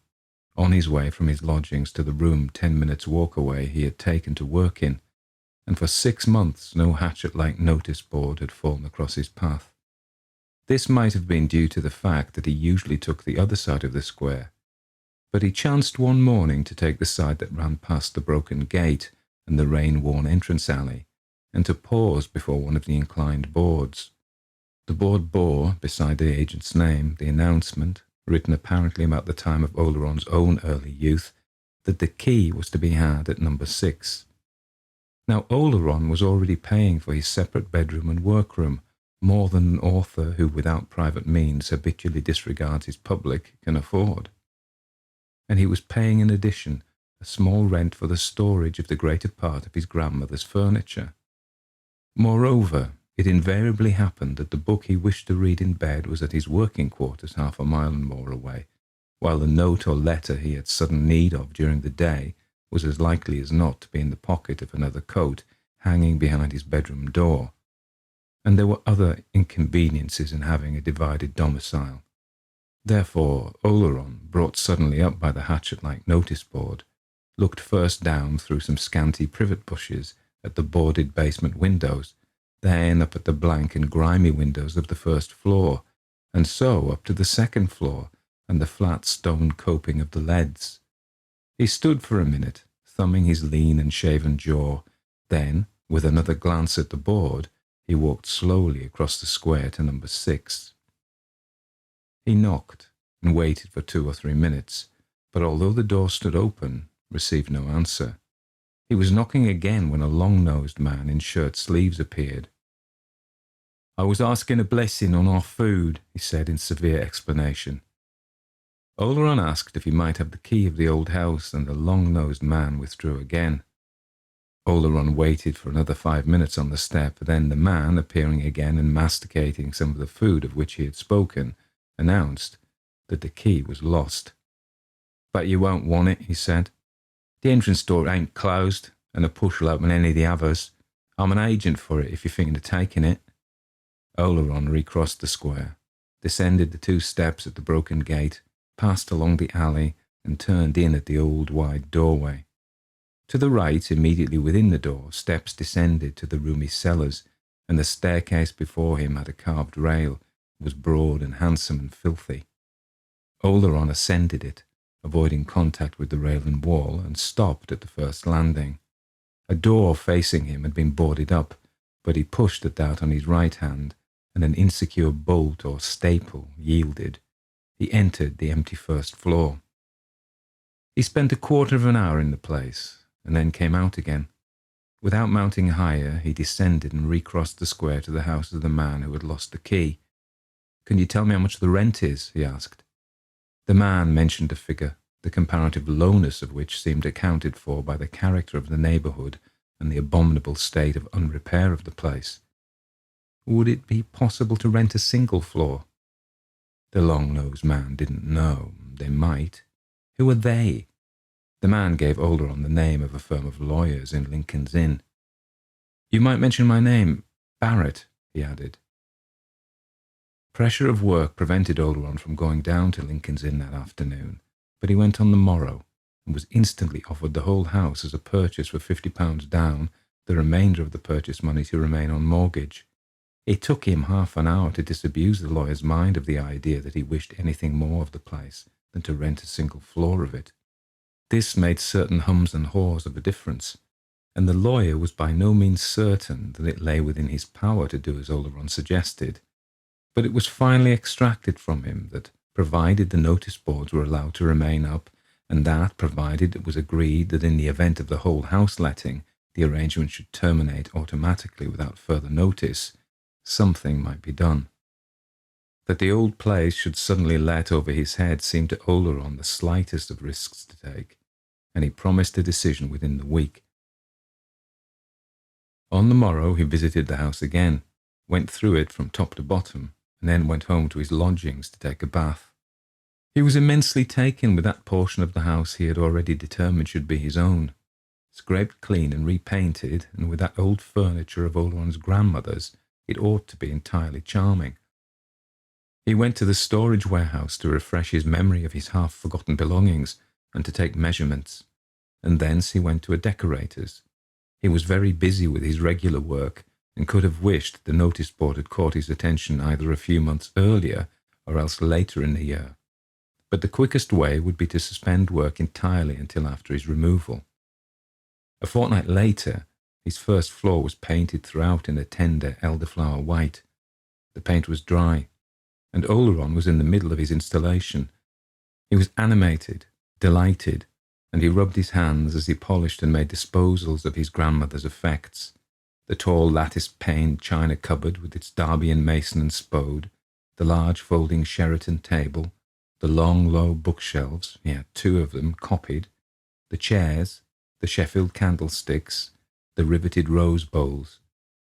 on his way from his lodgings to the room 10 minutes' walk away he had taken to work in, and for 6 months no hatchet-like notice board had fallen across his path. This might have been due to the fact that he usually took the other side of the square, but he chanced one morning to take the side that ran past the broken gate and the rain-worn entrance alley, and to pause before one of the inclined boards. The board bore, beside the agent's name, the announcement, written apparently about the time of Oleron's own early youth, that the key was to be had at number 6. Now Oleron was already paying for his separate bedroom and workroom, more than an author who, without private means, habitually disregards his public can afford. And he was paying in addition a small rent for the storage of the greater part of his grandmother's furniture. Moreover, it invariably happened that the book he wished to read in bed was at his working quarters 1/2 a mile and more away, while the note or letter he had sudden need of during the day was as likely as not to be in the pocket of another coat hanging behind his bedroom door. And there were other inconveniences in having a divided domicile. Therefore, Oleron, brought suddenly up by the hatchet-like notice board, looked first down through some scanty privet bushes at the boarded basement windows, then up at the blank and grimy windows of the first floor, and so up to the second floor and the flat stone coping of the leads. He stood for a minute, thumbing his lean and shaven jaw, then, with another glance at the board, he walked slowly across the square to number 6. He knocked and waited for 2 or 3 minutes, but although the door stood open, received no answer. He was knocking again when a long-nosed man in shirt sleeves appeared. "I was asking a blessing on our food," he said in severe explanation. Oleron asked if he might have the key of the old house, and the long-nosed man withdrew again. Oleron waited for another 5 minutes on the step, then the man, appearing again and masticating some of the food of which he had spoken, announced that the key was lost. "But you won't want it," he said. "The entrance door ain't closed, and the push will open any of the others. I'm an agent for it if you're thinking of taking it." Oleron recrossed the square, descended the 2 steps at the broken gate, passed along the alley, and turned in at the old wide doorway. To the right, immediately within the door, steps descended to the roomy cellars, and the staircase before him had a carved rail, was broad and handsome and filthy. Oleron ascended it, avoiding contact with the rail and wall, and stopped at the first landing. A door facing him had been boarded up, but he pushed at that on his right hand, and an insecure bolt or staple yielded, he entered the empty first floor. He spent a quarter of an hour in the place, and then came out again. Without mounting higher, he descended and recrossed the square to the house of the man who had lost the key. "Can you tell me how much the rent is?" he asked. The man mentioned a figure, the comparative lowness of which seemed accounted for by the character of the neighbourhood and the abominable state of unrepair of the place. Would it be possible to rent a single floor? The long-nosed man didn't know. They might. Who were they? The man gave Algernon the name of a firm of lawyers in Lincoln's Inn. "You might mention my name, Barrett," he added. Pressure of work prevented Algernon from going down to Lincoln's Inn that afternoon, but he went on the morrow and was instantly offered the whole house as a purchase for £50 down, the remainder of the purchase money to remain on mortgage. It took him half an hour to disabuse the lawyer's mind of the idea that he wished anything more of the place than to rent a single floor of it. This made certain hums and haws of a difference, and the lawyer was by no means certain that it lay within his power to do as Algernon suggested. But it was finally extracted from him that, provided the notice boards were allowed to remain up, and that, provided it was agreed that in the event of the whole house letting, the arrangement should terminate automatically without further notice, something might be done. That the old place should suddenly let over his head seemed to Algernon the slightest of risks to take, and he promised a decision within the week. On the morrow he visited the house again, went through it from top to bottom, and then went home to his lodgings to take a bath. He was immensely taken with that portion of the house he had already determined should be his own. Scraped clean and repainted, and with that old furniture of Algeron's grandmother's, it ought to be entirely charming. He went to the storage warehouse to refresh his memory of his half-forgotten belongings and to take measurements, and thence he went to a decorator's. He was very busy with his regular work, and could have wished the notice board had caught his attention either a few months earlier or else later in the year. But the quickest way would be to suspend work entirely until after his removal. A fortnight later, his first floor was painted throughout in a tender elderflower white. The paint was dry, and Algernon was in the middle of his installation. He was animated, delighted, and he rubbed his hands as he polished and made disposals of his grandmother's effects. The tall lattice-paned china cupboard with its Derby and Mason and Spode, the large folding Sheraton table, the long, low bookshelves, he had 2 of them copied, the chairs, the Sheffield candlesticks, the riveted rose bowls.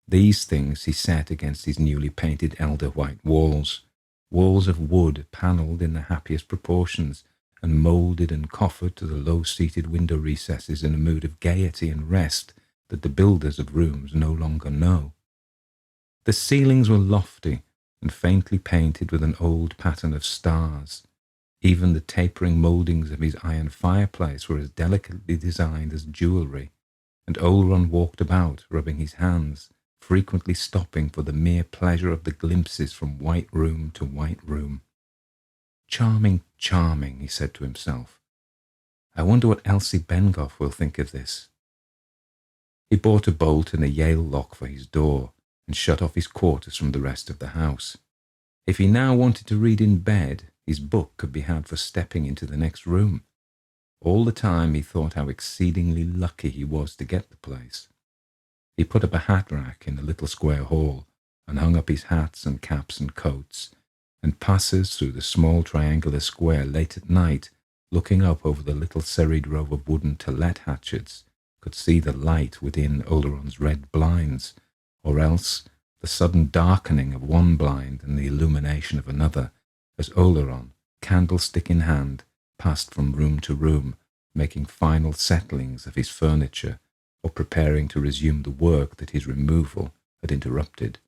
These things he set against his newly painted elder white walls of wood panelled in the happiest proportions, and moulded and coffered to the low-seated window recesses in a mood of gaiety and rest that the builders of rooms no longer know. The ceilings were lofty and faintly painted with an old pattern of stars. Even the tapering mouldings of his iron fireplace were as delicately designed as jewellery, and Algernon walked about, rubbing his hands, frequently stopping for the mere pleasure of the glimpses from white room to white room. "Charming, charming," he said to himself. "I wonder what Elsie Bengough will think of this." He bought a bolt and a Yale lock for his door, and shut off his quarters from the rest of the house. If he now wanted to read in bed, his book could be had for stepping into the next room. All the time he thought how exceedingly lucky he was to get the place. He put up a hat rack in the little square hall, and hung up his hats and caps and coats, and passes through the small triangular square late at night, looking up over the little serried row of wooden to-let hatchets, could see the light within Algeron's red blinds, or else the sudden darkening of one blind and the illumination of another, as Algernon, candlestick in hand, passed from room to room, making final settlings of his furniture, or preparing to resume the work that his removal had interrupted.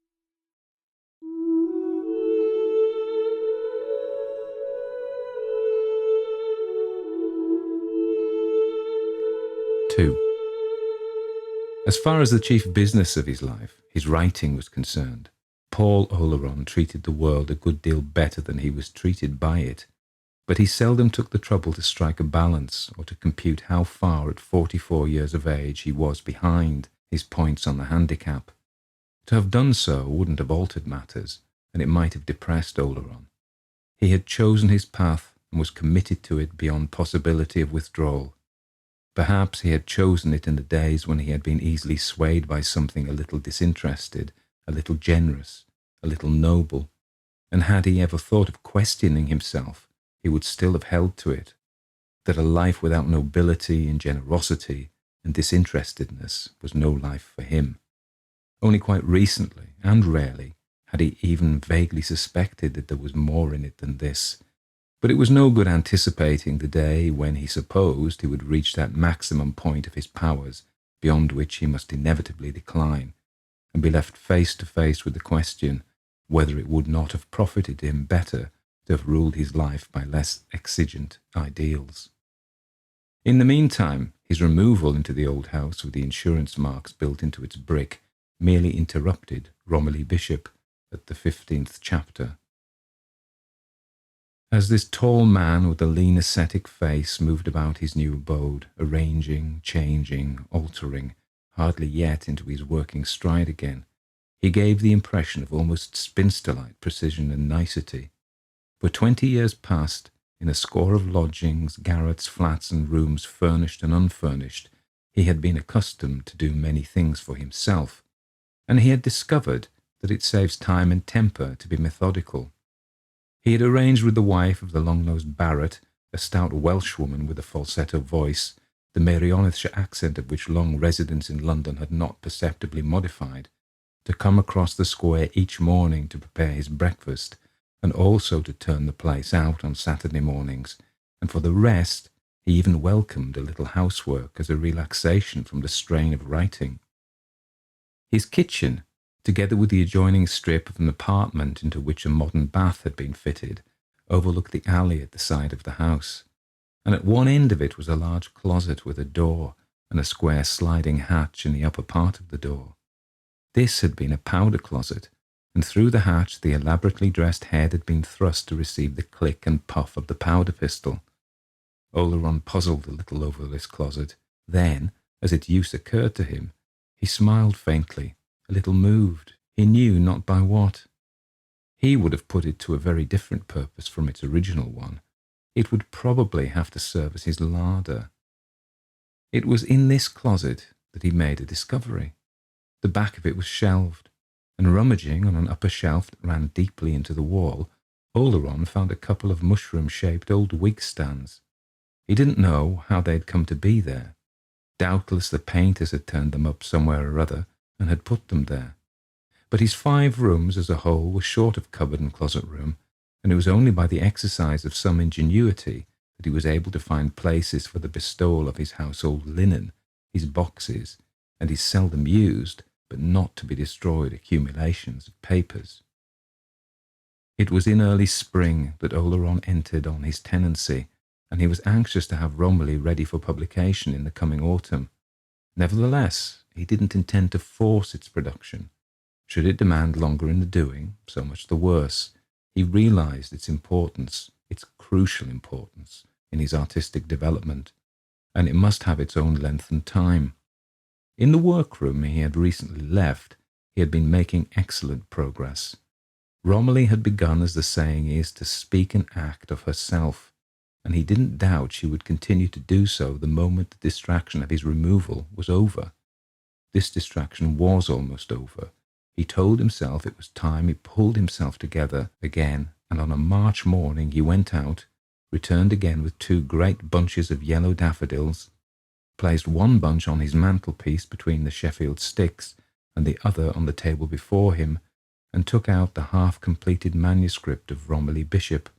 Two. As far as the chief business of his life, his writing, was concerned, Paul Algernon treated the world a good deal better than he was treated by it, but he seldom took the trouble to strike a balance or to compute how far at 44 years of age he was behind his points on the handicap. To have done so wouldn't have altered matters, and it might have depressed Oleron. He had chosen his path and was committed to it beyond possibility of withdrawal. Perhaps he had chosen it in the days when he had been easily swayed by something a little disinterested, a little generous, a little noble, and had he ever thought of questioning himself, he would still have held to it, that a life without nobility and generosity and disinterestedness was no life for him. Only quite recently, and rarely, had he even vaguely suspected that there was more in it than this. But it was no good anticipating the day when he supposed he would reach that maximum point of his powers, beyond which he must inevitably decline, and be left face to face with the question whether it would not have profited him better to have ruled his life by less exigent ideals. In the meantime, his removal into the old house with the insurance marks built into its brick merely interrupted Romilly Bishop at the 15th chapter. As this tall man with a lean ascetic face moved about his new abode, arranging, changing, altering, hardly yet into his working stride again, he gave the impression of almost spinster-like precision and nicety. For 20 years past, in a score of lodgings, garrets, flats, and rooms furnished and unfurnished, he had been accustomed to do many things for himself, and he had discovered that it saves time and temper to be methodical. He had arranged with the wife of the long-nosed Barrett, a stout Welshwoman with a falsetto voice, the Merionethshire accent of which long residence in London had not perceptibly modified, to come across the square each morning to prepare his breakfast, and also to turn the place out on Saturday mornings, and for the rest he even welcomed a little housework as a relaxation from the strain of writing. His kitchen, together with the adjoining strip of an apartment into which a modern bath had been fitted, overlooked the alley at the side of the house, and at one end of it was a large closet with a door and a square sliding hatch in the upper part of the door. This had been a powder closet, and through the hatch the elaborately dressed head had been thrust to receive the click and puff of the powder pistol. Oleron puzzled a little over this closet. Then, as its use occurred to him, he smiled faintly, a little moved, he knew not by what. He would have put it to a very different purpose from its original one. It would probably have to serve as his larder. It was in this closet that he made a discovery. The back of it was shelved, and rummaging on an upper shelf that ran deeply into the wall, Oleron found a couple of mushroom-shaped old wig stands. He didn't know how they had come to be there. Doubtless the painters had turned them up somewhere or other and had put them there. But his 5 rooms as a whole were short of cupboard and closet room, and it was only by the exercise of some ingenuity that he was able to find places for the bestowal of his household linen, his boxes, and his seldom used, but not to be destroyed accumulations of papers. It was in early spring that Oleron entered on his tenancy, and he was anxious to have Romilly ready for publication in the coming autumn. Nevertheless, he didn't intend to force its production. Should it demand longer in the doing, so much the worse. He realized its importance, its crucial importance, in his artistic development, and it must have its own length and time. In the workroom he had recently left, he had been making excellent progress. Romilly had begun, as the saying is, to speak and act of herself, and he didn't doubt she would continue to do so the moment the distraction of his removal was over. This distraction was almost over. He told himself it was time he pulled himself together again, and on a March morning he went out, returned again with 2 great bunches of yellow daffodils, placed one bunch on his mantelpiece between the Sheffield sticks and the other on the table before him, and took out the half-completed manuscript of Romilly Bishop.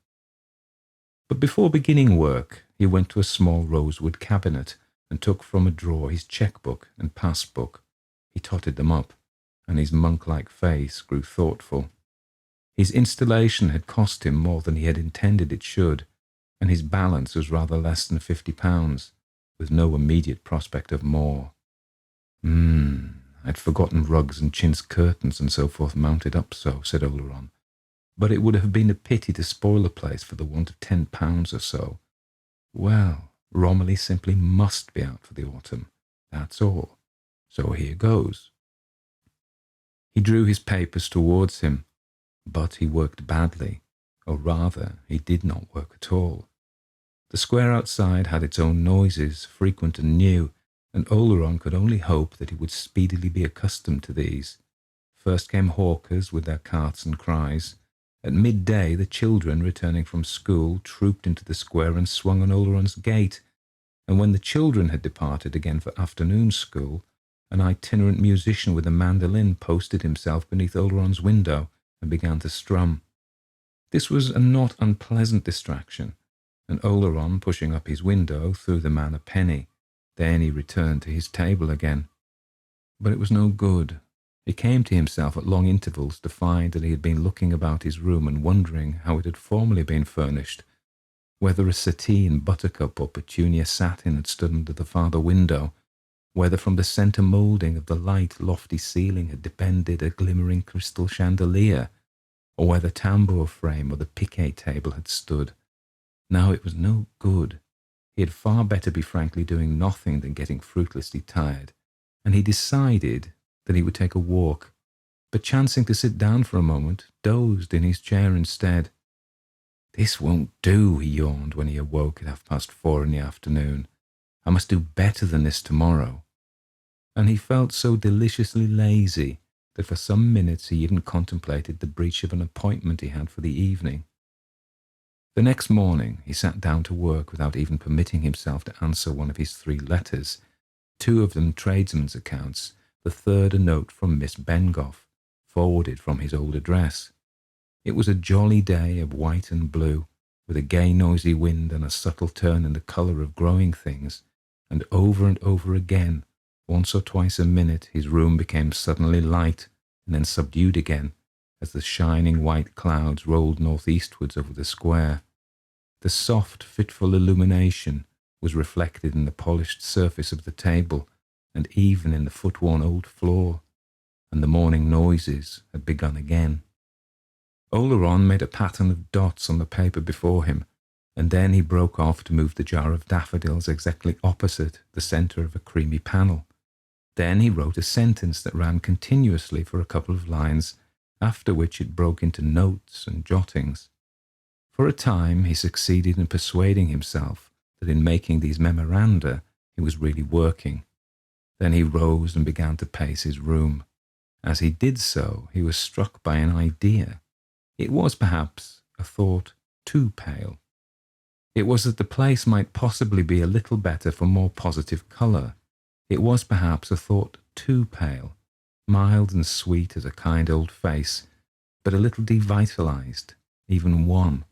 But before beginning work, he went to a small rosewood cabinet and took from a drawer his cheque-book and pass-book. He totted them up, and his monk-like face grew thoughtful. His installation had cost him more than he had intended it should, and his balance was rather less than £50, with no immediate prospect of more. I'd forgotten rugs and chintz curtains and so forth mounted up so, said Oleron. But it would have been a pity to spoil the place for the want of £10 or so. Well, Romilly simply must be out for the autumn. That's all. So here goes. He drew his papers towards him, but he worked badly, or rather, he did not work at all. The square outside had its own noises, frequent and new, and Algernon could only hope that he would speedily be accustomed to these. First came hawkers with their carts and cries. At midday, the children, returning from school, trooped into the square and swung on Algeron's gate, and when the children had departed again for afternoon school, an itinerant musician with a mandolin posted himself beneath Algeron's window and began to strum. This was a not unpleasant distraction, and Algernon, pushing up his window, threw the man a penny. Then he returned to his table again. But it was no good. He came to himself at long intervals to find that he had been looking about his room and wondering how it had formerly been furnished, whether a settee in buttercup or petunia satin had stood under the farther window, whether from the centre moulding of the light, lofty ceiling had depended a glimmering crystal chandelier, or whether tambour frame or the piquet table had stood. Now it was no good. He had far better be frankly doing nothing than getting fruitlessly tired, and he decided that he would take a walk, but chancing to sit down for a moment, dozed in his chair instead. "This won't do," he yawned when he awoke at 4:30 in the afternoon. "I must do better than this tomorrow." And he felt so deliciously lazy that for some minutes he even contemplated the breach of an appointment he had for the evening. The next morning he sat down to work without even permitting himself to answer one of his 3 letters, 2 of them tradesmen's accounts, the third a note from Miss Bengough, forwarded from his old address. It was a jolly day of white and blue, with a gay noisy wind and a subtle turn in the colour of growing things, and over again, once or twice a minute, his room became suddenly light and then subdued again, as the shining white clouds rolled northeastwards over the square. The soft, fitful illumination was reflected in the polished surface of the table, and even in the foot-worn old floor, and the morning noises had begun again. Algernon made a pattern of dots on the paper before him, and then he broke off to move the jar of daffodils exactly opposite the centre of a creamy panel. Then he wrote a sentence that ran continuously for a couple of lines, after which it broke into notes and jottings. For a time he succeeded in persuading himself that in making these memoranda he was really working. Then he rose and began to pace his room. As he did so, he was struck by an idea. It was perhaps a thought too pale. It was that the place might possibly be a little better for more positive colour. It was perhaps a thought too pale, mild and sweet as a kind old face, but a little devitalised, even wan.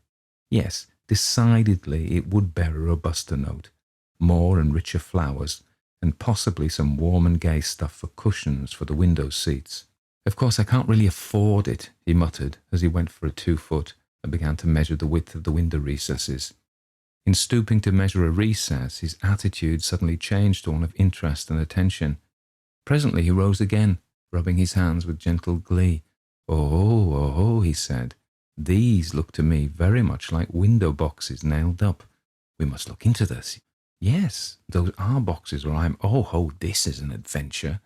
Yes, decidedly it would bear a robuster note, more and richer flowers, and possibly some warm and gay stuff for cushions for the window seats. "Of course I can't really afford it," he muttered as he went for a 2-foot and began to measure the width of the window recesses. In stooping to measure a recess, his attitude suddenly changed to one of interest and attention. Presently he rose again, rubbing his hands with gentle glee. Oh, he said. "These look to me very much like window boxes nailed up. We must look into this. Yes, those are boxes, or this is an adventure."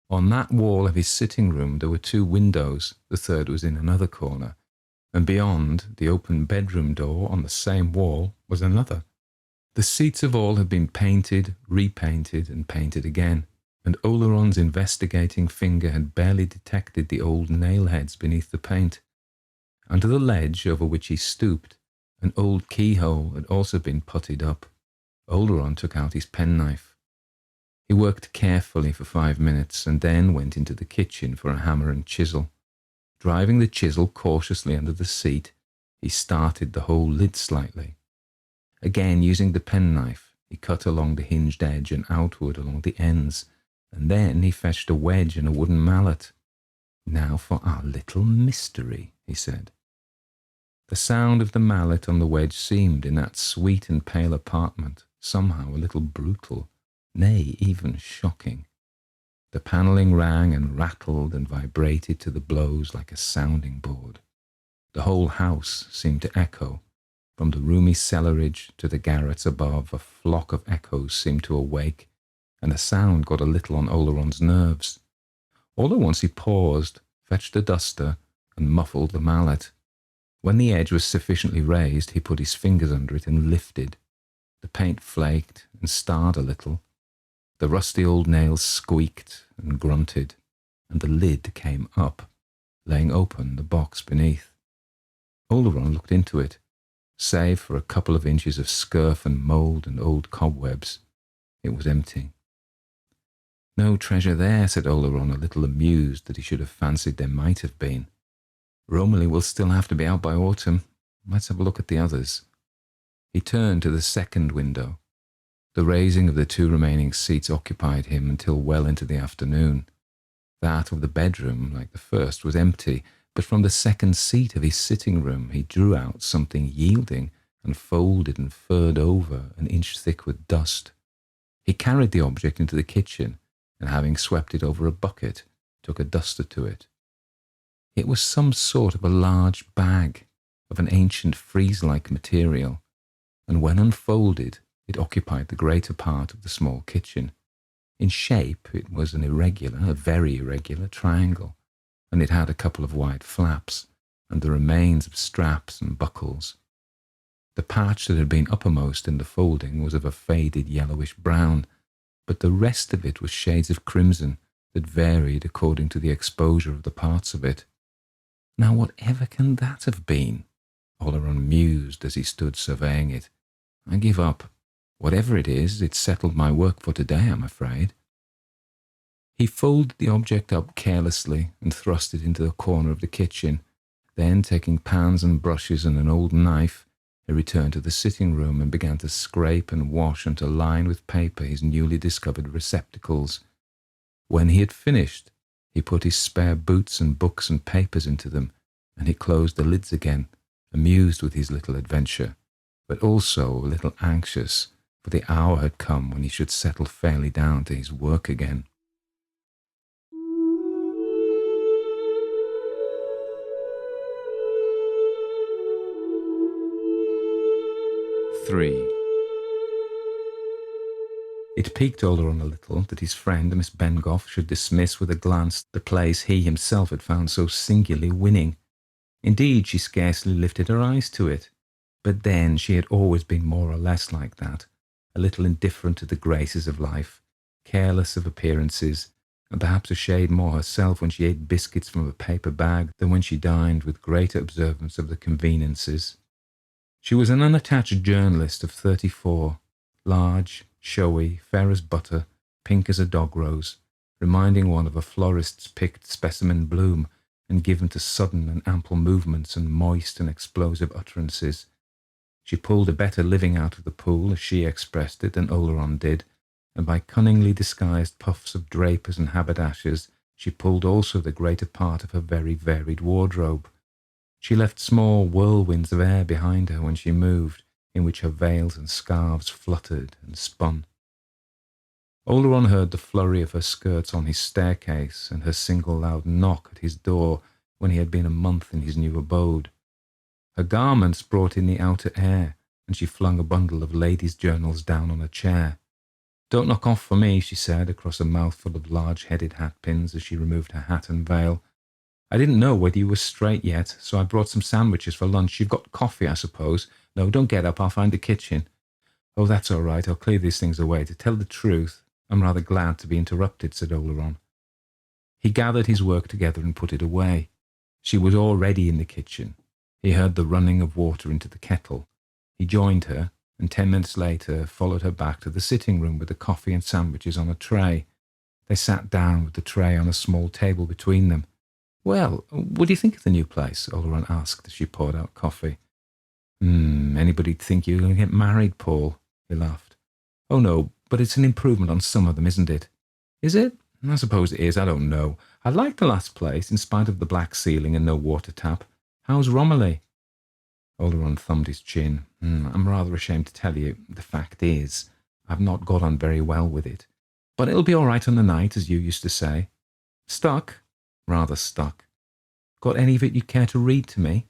On that wall of his sitting room there were 2 windows, the third was in another corner, and beyond the open bedroom door on the same wall was another. The seats of all had been painted, repainted, and painted again, and Algeron's investigating finger had barely detected the old nail-heads beneath the paint. Under the ledge over which he stooped, an old keyhole had also been puttied up. Algernon took out his penknife. He worked carefully for 5 minutes and then went into the kitchen for a hammer and chisel. Driving the chisel cautiously under the seat, he started the whole lid slightly. Again, using the penknife, he cut along the hinged edge and outward along the ends, and then he fetched a wedge and a wooden mallet. "Now for our little mystery," he said. The sound of the mallet on the wedge seemed, in that sweet and pale apartment, somehow a little brutal, nay, even shocking. The panelling rang and rattled and vibrated to the blows like a sounding board. The whole house seemed to echo. From the roomy cellarage to the garrets above, a flock of echoes seemed to awake, and the sound got a little on Algeron's nerves. All at once he paused, fetched a duster, and muffled the mallet. When the edge was sufficiently raised, he put his fingers under it and lifted. The paint flaked and starred a little. The rusty old nails squeaked and grunted, and the lid came up, laying open the box beneath. Algernon looked into it. Save for a couple of inches of scurf and mould and old cobwebs, it was empty. "No treasure there," said Algernon, a little amused that he should have fancied there might have been. "Romilly will still have to be out by autumn. Let's have a look at the others." He turned to the second window. The raising of the two remaining seats occupied him until well into the afternoon. That of the bedroom, like the first, was empty, but from the second seat of his sitting room he drew out something yielding and folded and furred over, an inch thick with dust. He carried the object into the kitchen, and having swept it over a bucket, took a duster to it. It was some sort of a large bag of an ancient frieze-like material, and when unfolded, it occupied the greater part of the small kitchen. In shape, it was a very irregular triangle, and it had a couple of wide flaps, and the remains of straps and buckles. The patch that had been uppermost in the folding was of a faded yellowish brown, but the rest of it was shades of crimson that varied according to the exposure of the parts of it. "Now whatever can that have been?" Algernon mused as he stood surveying it. "I give up. Whatever it is, it's settled my work for today, I'm afraid." He folded the object up carelessly and thrust it into the corner of the kitchen. Then, taking pans and brushes and an old knife, he returned to the sitting room and began to scrape and wash and to line with paper his newly discovered receptacles. When he had finished, he put his spare boots and books and papers into them, and he closed the lids again, amused with his little adventure, but also a little anxious, for the hour had come when he should settle fairly down to his work again. 3. It piqued Algernon a little that his friend, Miss Bengough, should dismiss with a glance the place he himself had found so singularly winning. Indeed, she scarcely lifted her eyes to it. But then she had always been more or less like that, a little indifferent to the graces of life, careless of appearances, and perhaps a shade more herself when she ate biscuits from a paper bag than when she dined with greater observance of the conveniences. She was an unattached journalist of 34, large, showy, fair as butter, pink as a dog rose, reminding one of a florist's picked specimen bloom, and given to sudden and ample movements and moist and explosive utterances. She pulled a better living out of the pool, as she expressed it, than Algernon did, and by cunningly disguised puffs of drapers and haberdashers, she pulled also the greater part of her very varied wardrobe. She left small whirlwinds of air behind her when she moved, in which her veils and scarves fluttered and spun. Algernon heard the flurry of her skirts on his staircase and her single loud knock at his door when he had been a month in his new abode. Her garments brought in the outer air, and she flung a bundle of ladies' journals down on a chair. "Don't knock off for me," she said, across a mouthful of large-headed hat-pins as she removed her hat and veil. "I didn't know whether you were straight yet, so I brought some sandwiches for lunch. You've got coffee, I suppose? No, don't get up, I'll find the kitchen." "Oh, that's all right, I'll clear these things away. To tell the truth, I'm rather glad to be interrupted," said Algernon. He gathered his work together and put it away. She was already in the kitchen. He heard the running of water into the kettle. He joined her, and 10 minutes later followed her back to the sitting room with the coffee and sandwiches on a tray. They sat down with the tray on a small table between them. "Well, what do you think of the new place?" Algernon asked as she poured out coffee. Anybody'd think you were going to get married, Paul," he laughed. "Oh, no, but it's an improvement on some of them, isn't it?" "Is it? I suppose it is, I don't know. I like the last place, in spite of the black ceiling and no water tap. How's Romilly?" Algernon thumbed his chin. "I'm rather ashamed to tell you. The fact is, I've not got on very well with it. But it'll be all right on the night, as you used to say." "Stuck?" "Rather stuck." "Got any of it you'd care to read to me?"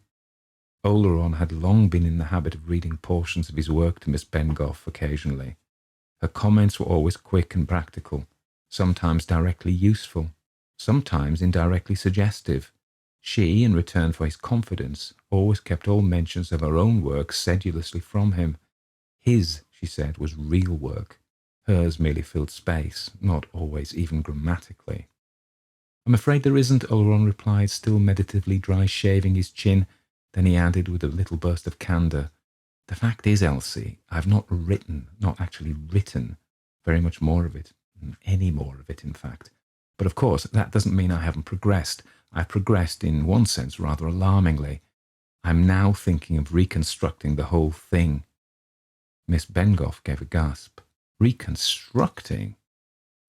Algernon had long been in the habit of reading portions of his work to Miss Bengough occasionally. Her comments were always quick and practical, sometimes directly useful, sometimes indirectly suggestive. She, in return for his confidence, always kept all mentions of her own work sedulously from him. His, she said, was real work. Hers merely filled space, not always even grammatically. I'm afraid there isn't, Algernon replied, still meditatively dry-shaving his chin. Then he added with a little burst of candour, "The fact is, Elsie, I've not actually written, very much more of it. Any more of it, in fact. But of course, that doesn't mean I haven't progressed. I've progressed, in one sense, rather alarmingly. I'm now thinking of reconstructing the whole thing." Miss Bengough gave a gasp. Reconstructing?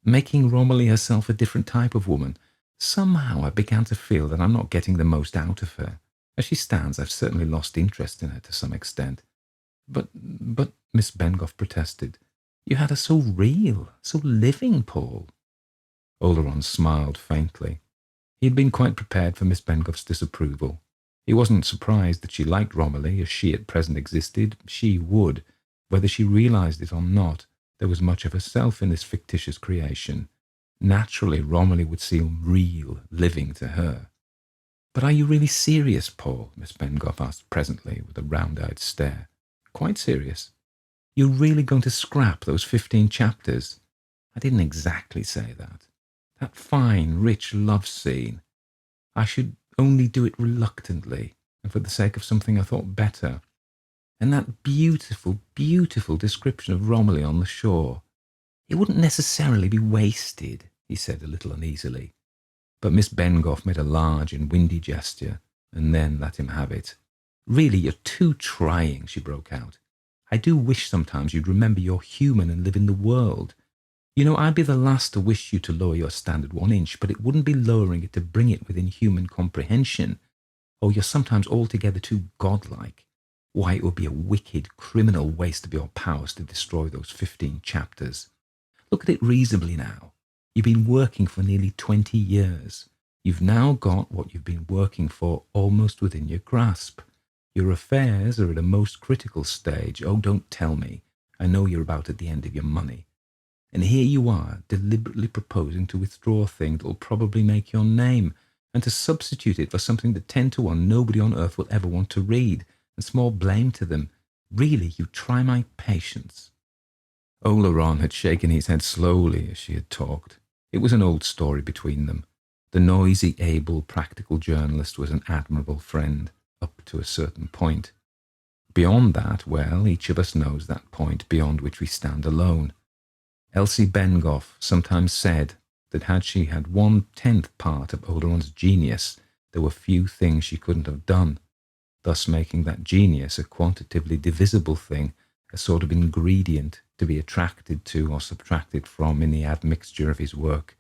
Making Romilly herself a different type of woman? Somehow I began to feel that I'm not getting the most out of her. As she stands, I've certainly lost interest in her to some extent. But, Miss Bengough protested, "You had her so real, so living, Paul." Algernon smiled faintly. He had been quite prepared for Miss Bengough's disapproval. He wasn't surprised that she liked Romilly as she at present existed. She would. Whether she realised it or not, there was much of herself in this fictitious creation. Naturally, Romilly would seem real, living to her. "But are you really serious, Paul?" Miss Bengough asked presently, with a round-eyed stare. "Quite serious? You're really going to scrap those 15 chapters? I didn't exactly say that. That fine, rich love scene. I should only do it reluctantly, and for the sake of something I thought better. And that beautiful, beautiful description of Romilly on the shore. It wouldn't necessarily be wasted," he said a little uneasily. But Miss Bengough made a large and windy gesture, and then let him have it. "Really, you're too trying," she broke out. "I do wish sometimes you'd remember you're human and live in the world. You know, I'd be the last to wish you to lower your standard 1 inch, but it wouldn't be lowering it to bring it within human comprehension. Oh, you're sometimes altogether too godlike. Why, it would be a wicked, criminal waste of your powers to destroy those 15 chapters. Look at it reasonably now. You've been working for nearly 20 years. You've now got what you've been working for almost within your grasp. Your affairs are at a most critical stage. Oh, don't tell me. I know you're about at the end of your money. And here you are, deliberately proposing to withdraw a thing that will probably make your name, and to substitute it for something that 10 to 1 nobody on earth will ever want to read, and small blame to them. Really, you try my patience." Algernon had shaken his head slowly as she had talked. It was an old story between them. The noisy, able, practical journalist was an admirable friend, up to a certain point. Beyond that, well, each of us knows that point beyond which we stand alone. Elsie Bengough sometimes said that had she had 1/10 part of Algeron's genius, there were few things she couldn't have done, thus making that genius a quantitatively divisible thing, a sort of ingredient to be attracted to or subtracted from in the admixture of his work.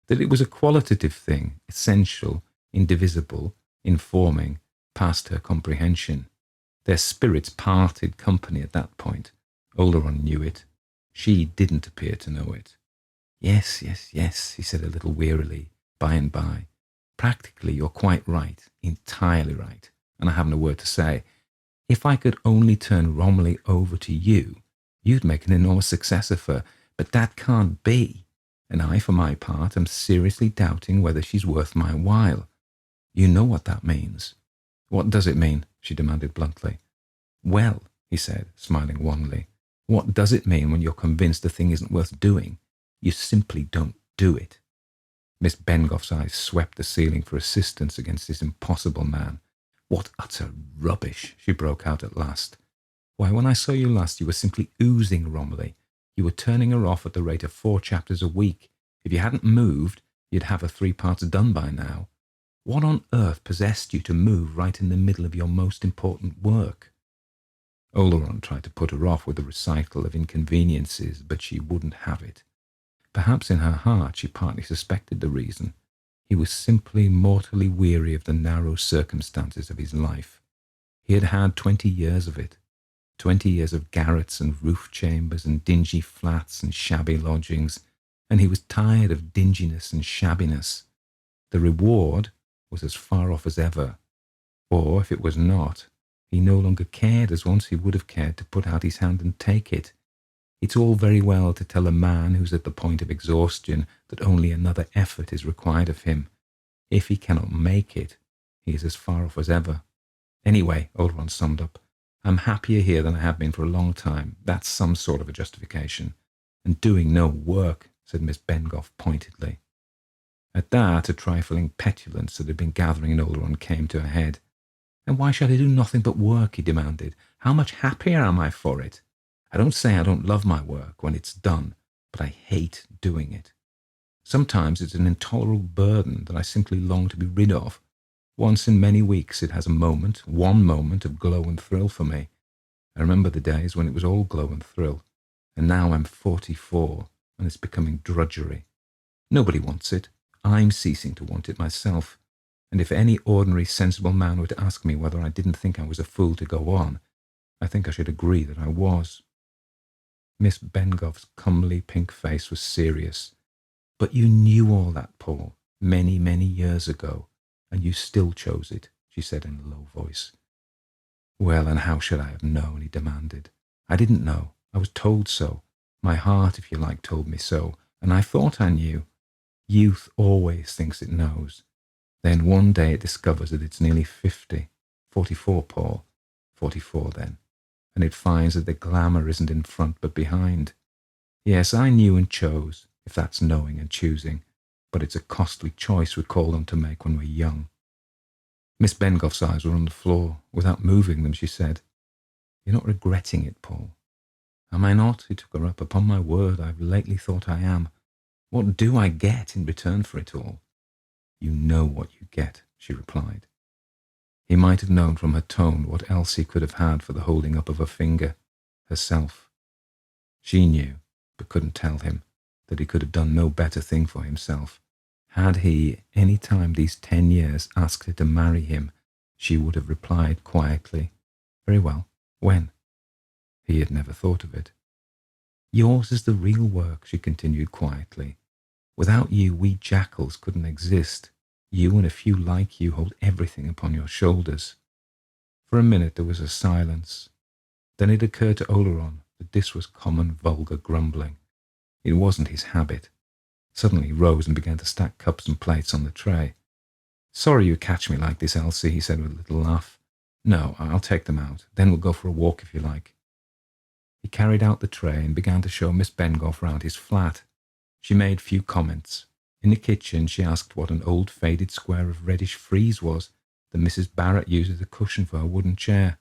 That it was a qualitative thing, essential, indivisible, informing, past her comprehension. Their spirits parted company at that point. Algernon knew it. She didn't appear to know it. Yes, he said a little wearily, by and by. "Practically, you're quite right, entirely right, and I haven't a word to say. If I could only turn Romilly over to you, you'd make an enormous success of her, but that can't be, and I, for my part, am seriously doubting whether she's worth my while. You know what that means." "What does it mean?" she demanded bluntly. "Well," he said, smiling wanly, "what does it mean when you're convinced a thing isn't worth doing? You simply don't do it." Miss Bengough's eyes swept the ceiling for assistance against this impossible man. "What utter rubbish!" she broke out at last. "Why, when I saw you last, you were simply oozing Romilly. You were turning her off at the rate of 4 chapters a week. If you hadn't moved, you'd have her 3 parts done by now. What on earth possessed you to move right in the middle of your most important work?" Algernon tried to put her off with a recital of inconveniences, but she wouldn't have it. Perhaps in her heart she partly suspected the reason. He was simply mortally weary of the narrow circumstances of his life. He had had 20 years of it. 20 years of garrets and roof chambers and dingy flats and shabby lodgings, and he was tired of dinginess and shabbiness. The reward was as far off as ever. Or, if it was not, he no longer cared as once he would have cared to put out his hand and take it. It's all very well to tell a man who's at the point of exhaustion that only another effort is required of him. If he cannot make it, he is as far off as ever. Anyway, Algernon summed up, I'm happier here than I have been for a long time. That's some sort of a justification. And doing no work, said Miss Bengough pointedly. At that, a trifling petulance that had been gathering in Algernon came to a head. And why should I do nothing but work, he demanded. How much happier am I for it? I don't say I don't love my work when it's done, but I hate doing it. Sometimes it's an intolerable burden that I simply long to be rid of. Once in many weeks it has one moment of glow and thrill for me. I remember the days when it was all glow and thrill, and now I'm 44, and it's becoming drudgery. Nobody wants it. I'm ceasing to want it myself, and if any ordinary sensible man were to ask me whether I didn't think I was a fool to go on, I think I should agree that I was. Miss Bengough's comely pink face was serious. But you knew all that, Paul, many, many years ago, and you still chose it, she said in a low voice. Well, and how should I have known, he demanded. I didn't know. I was told so. My heart, if you like, told me so, and I thought I knew. Youth always thinks it knows. Then one day it discovers that it's nearly 50. 44, Paul. 44 then. And it finds that the glamour isn't in front but behind. Yes, I knew and chose, if that's knowing and choosing, but it's a costly choice we're called on to make when we're young. Miss Bengough's eyes were on the floor. Without moving them, she said, You're not regretting it, Paul. Am I not? He took her up. Upon my word, I've lately thought I am. What do I get in return for it all? You know what you get, she replied. He might have known from her tone what else he could have had for the holding up of a finger, herself. She knew, but couldn't tell him, that he could have done no better thing for himself. Had he, any time these 10 years, asked her to marry him, she would have replied quietly, Very well, when? He had never thought of it. Yours is the real work, she continued quietly. Without you, we jackals couldn't exist. You and a few like you hold everything upon your shoulders. For a minute there was a silence. Then it occurred to Algernon that this was common vulgar grumbling. It wasn't his habit. Suddenly he rose and began to stack cups and plates on the tray. Sorry you catch me like this, Elsie, he said with a little laugh. No, I'll take them out. Then we'll go for a walk if you like. He carried out the tray and began to show Miss Bengough round his flat. She made few comments. In the kitchen she asked what an old faded square of reddish frieze was that Mrs. Barrett used as a cushion for her wooden chair.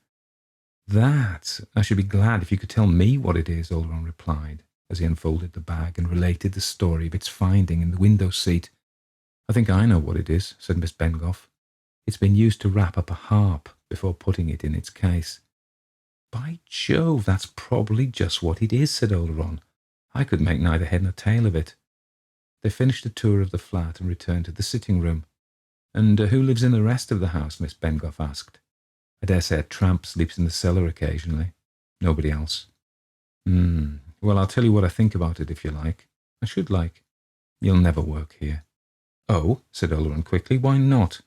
That? I should be glad if you could tell me what it is, Algernon replied, as he unfolded the bag and related the story of its finding in the window seat. I think I know what it is, said Miss Bengough. It's been used to wrap up a harp before putting it in its case. By Jove, that's probably just what it is, said Algernon. I could make neither head nor tail of it. They finished a tour of the flat and returned to the sitting room. And who lives in the rest of the house? Miss Bengough asked. I dare say a tramp sleeps in the cellar occasionally. Nobody else. Well, I'll tell you what I think about it if you like. I should like. You'll never work here. Oh, said Allan quickly, why not?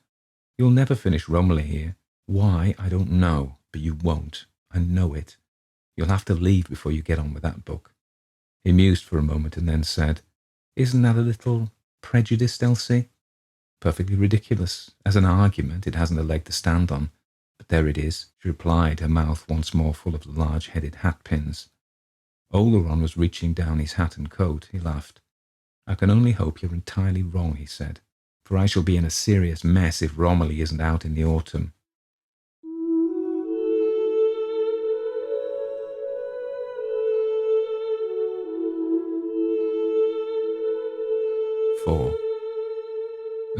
You'll never finish Romilly here. Why, I don't know, but you won't. I know it. You'll have to leave before you get on with that book. He mused for a moment and then said, Isn't that a little prejudiced, Elsie? Perfectly ridiculous. As an argument, it hasn't a leg to stand on. But there it is, she replied, her mouth once more full of large-headed hat-pins. Algernon was reaching down his hat and coat. He laughed. I can only hope you're entirely wrong, he said, for I shall be in a serious mess if Romilly isn't out in the autumn.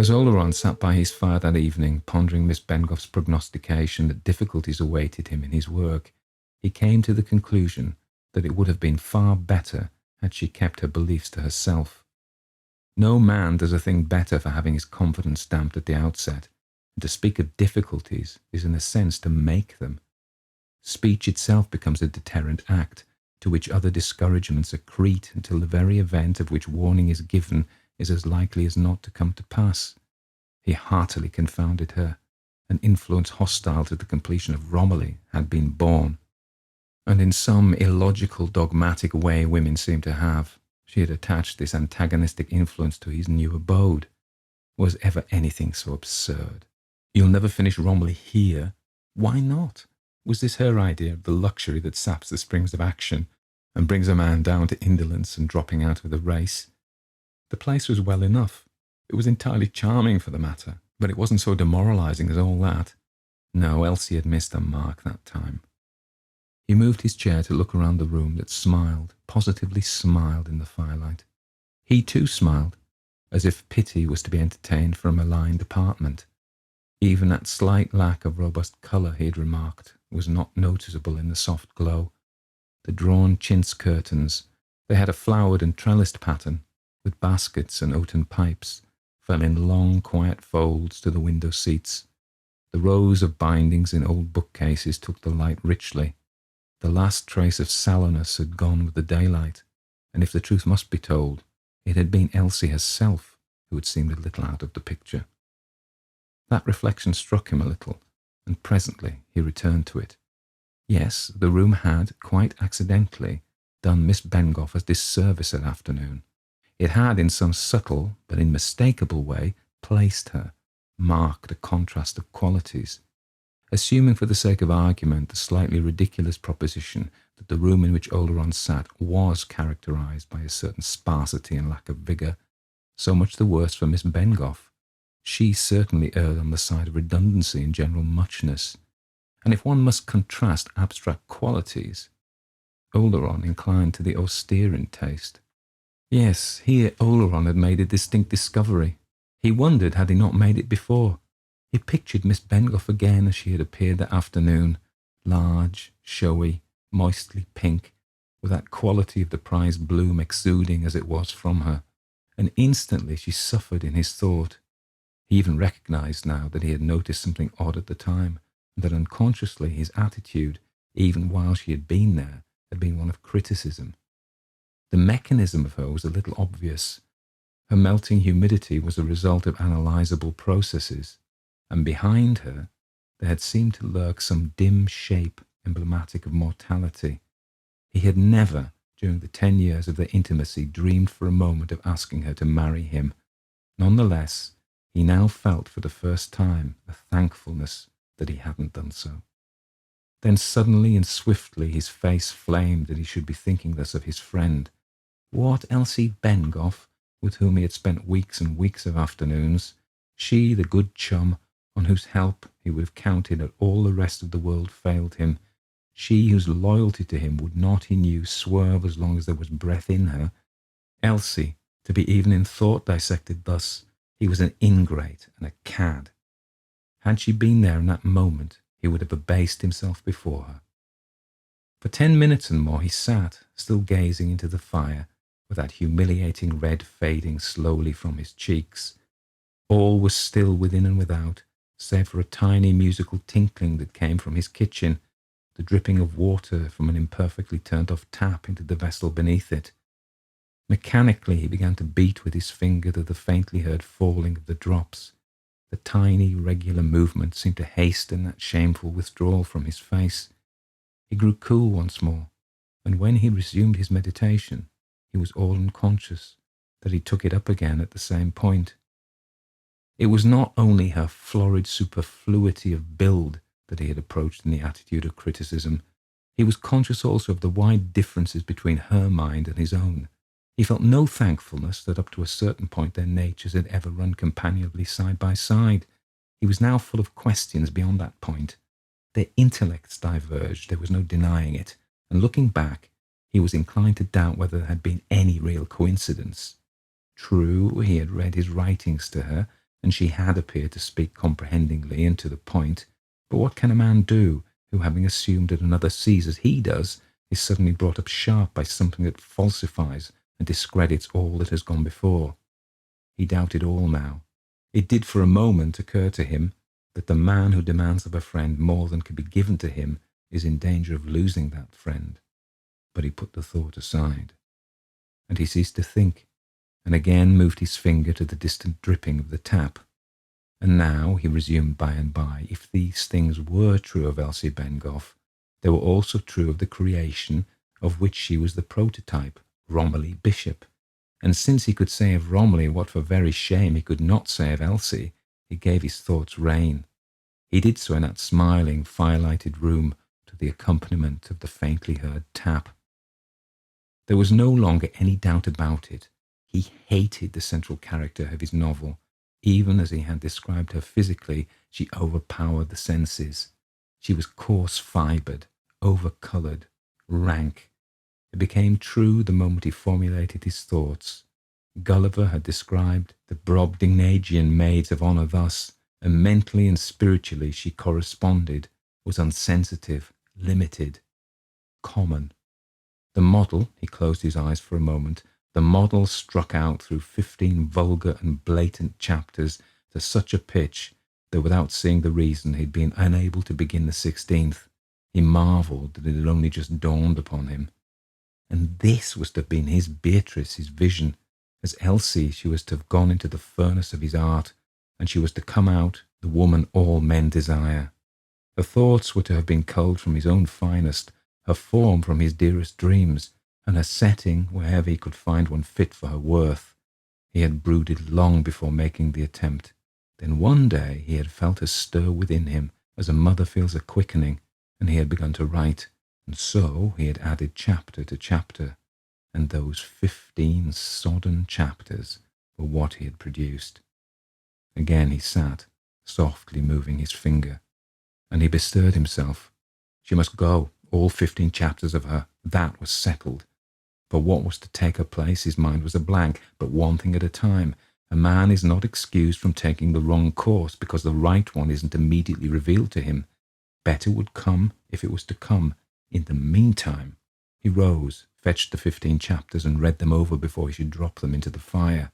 As Algernon sat by his fire that evening, pondering Miss Bengough's prognostication that difficulties awaited him in his work, he came to the conclusion that it would have been far better had she kept her beliefs to herself. No man does a thing better for having his confidence damped at the outset, and to speak of difficulties is in a sense to make them. Speech itself becomes a deterrent act, to which other discouragements accrete until the very event of which warning is given is as likely as not to come to pass. He heartily confounded her. An influence hostile to the completion of Romilly had been born. And in some illogical, dogmatic way women seem to have, she had attached this antagonistic influence to his new abode. Was ever anything so absurd? You'll never finish Romilly here. Why not? Was this her idea of the luxury that saps the springs of action and brings a man down to indolence and dropping out of the race? The place was well enough. It was entirely charming for the matter, but it wasn't so demoralising as all that. No, Elsie had missed her mark that time. He moved his chair to look around the room that smiled, positively smiled in the firelight. He too smiled, as if pity was to be entertained for a maligned apartment. Even that slight lack of robust colour, he had remarked, was not noticeable in the soft glow. The drawn chintz curtains, they had a flowered and trellised pattern, with baskets and oaten pipes, fell in long, quiet folds to the window seats. The rows of bindings in old bookcases took the light richly. The last trace of sallowness had gone with the daylight, and if the truth must be told, it had been Elsie herself who had seemed a little out of the picture. That reflection struck him a little, and presently he returned to it. Yes, the room had, quite accidentally, done Miss Bengough a disservice that afternoon. It had, in some subtle but unmistakable way, placed her, marked a contrast of qualities. Assuming for the sake of argument the slightly ridiculous proposition that the room in which Algernon sat was characterised by a certain sparsity and lack of vigour, so much the worse for Miss Bengough. She certainly erred on the side of redundancy and general muchness, and if one must contrast abstract qualities, Algernon inclined to the austere in taste. Yes, here Algernon had made a distinct discovery. He wondered had he not made it before. He pictured Miss Bengough again as she had appeared that afternoon, large, showy, moistly pink, with that quality of the prized bloom exuding as it was from her, and instantly she suffered in his thought. He even recognised now that he had noticed something odd at the time, and that unconsciously his attitude, even while she had been there, had been one of criticism. The mechanism of her was a little obvious. Her melting humidity was a result of analysable processes, and behind her there had seemed to lurk some dim shape emblematic of mortality. He had never, during the 10 years of their intimacy, dreamed for a moment of asking her to marry him. None the less, he now felt for the first time a thankfulness that he hadn't done so. Then suddenly and swiftly his face flamed that he should be thinking thus of his friend. What, Elsie Bengough, with whom he had spent weeks and weeks of afternoons, she, the good chum, on whose help he would have counted had all the rest of the world failed him, she whose loyalty to him would not, he knew, swerve as long as there was breath in her. Elsie, to be even in thought dissected thus, he was an ingrate and a cad. Had she been there in that moment, he would have abased himself before her. For 10 minutes and more he sat, still gazing into the fire, with that humiliating red fading slowly from his cheeks. All was still within and without, save for a tiny musical tinkling that came from his kitchen, the dripping of water from an imperfectly turned-off tap into the vessel beneath it. Mechanically he began to beat with his finger to the faintly heard falling of the drops. The tiny, regular movement seemed to hasten that shameful withdrawal from his face. He grew cool once more, and when he resumed his meditation, he was all unconscious that he took it up again at the same point. It was not only her florid superfluity of build that he had approached in the attitude of criticism. He was conscious also of the wide differences between her mind and his own. He felt no thankfulness that up to a certain point their natures had ever run companionably side by side. He was now full of questions beyond that point. Their intellects diverged, there was no denying it, and looking back, he was inclined to doubt whether there had been any real coincidence. True, he had read his writings to her, and she had appeared to speak comprehendingly and to the point, but what can a man do who, having assumed that another sees as he does, is suddenly brought up sharp by something that falsifies and discredits all that has gone before? He doubted all now. It did for a moment occur to him that the man who demands of a friend more than can be given to him is in danger of losing that friend. But he put the thought aside. And he ceased to think, and again moved his finger to the distant dripping of the tap. And now, he resumed by and by, if these things were true of Elsie Bengough, They were also true of the creation of which she was the prototype, Romilly Bishop. And since he could say of Romilly what for very shame he could not say of Elsie, he gave his thoughts rein. He did so in that smiling, firelighted room to the accompaniment of the faintly heard tap. There was no longer any doubt about it. He hated the central character of his novel. Even as he had described her physically, she overpowered the senses. She was coarse-fibred, over-coloured, rank. It became true the moment he formulated his thoughts. Gulliver had described the Brobdingnagian maids of honour thus, and mentally and spiritually she corresponded, was unsensitive, limited, common. The model, he closed his eyes for a moment, the model struck out through 15 vulgar and blatant chapters to such a pitch that without seeing the reason he'd been unable to begin the 16th. He marvelled that it had only just dawned upon him. And this was to have been his Beatrice, his vision. As Elsie, she was to have gone into the furnace of his art, and she was to come out the woman all men desire. Her thoughts were to have been culled from his own finest, her form from his dearest dreams, and her setting wherever he could find one fit for her worth. He had brooded long before making the attempt. Then one day he had felt a stir within him, as a mother feels a quickening, and he had begun to write, and so he had added chapter to chapter, and those 15 sodden chapters were what he had produced. Again he sat, softly moving his finger, and he bestirred himself. She must go, all 15 chapters of her, that was settled. But what was to take her place, his mind was a blank, but one thing at a time. A man is not excused from taking the wrong course because the right one isn't immediately revealed to him. Better would come if it was to come. In the meantime, he rose, fetched the 15 chapters and read them over before he should drop them into the fire.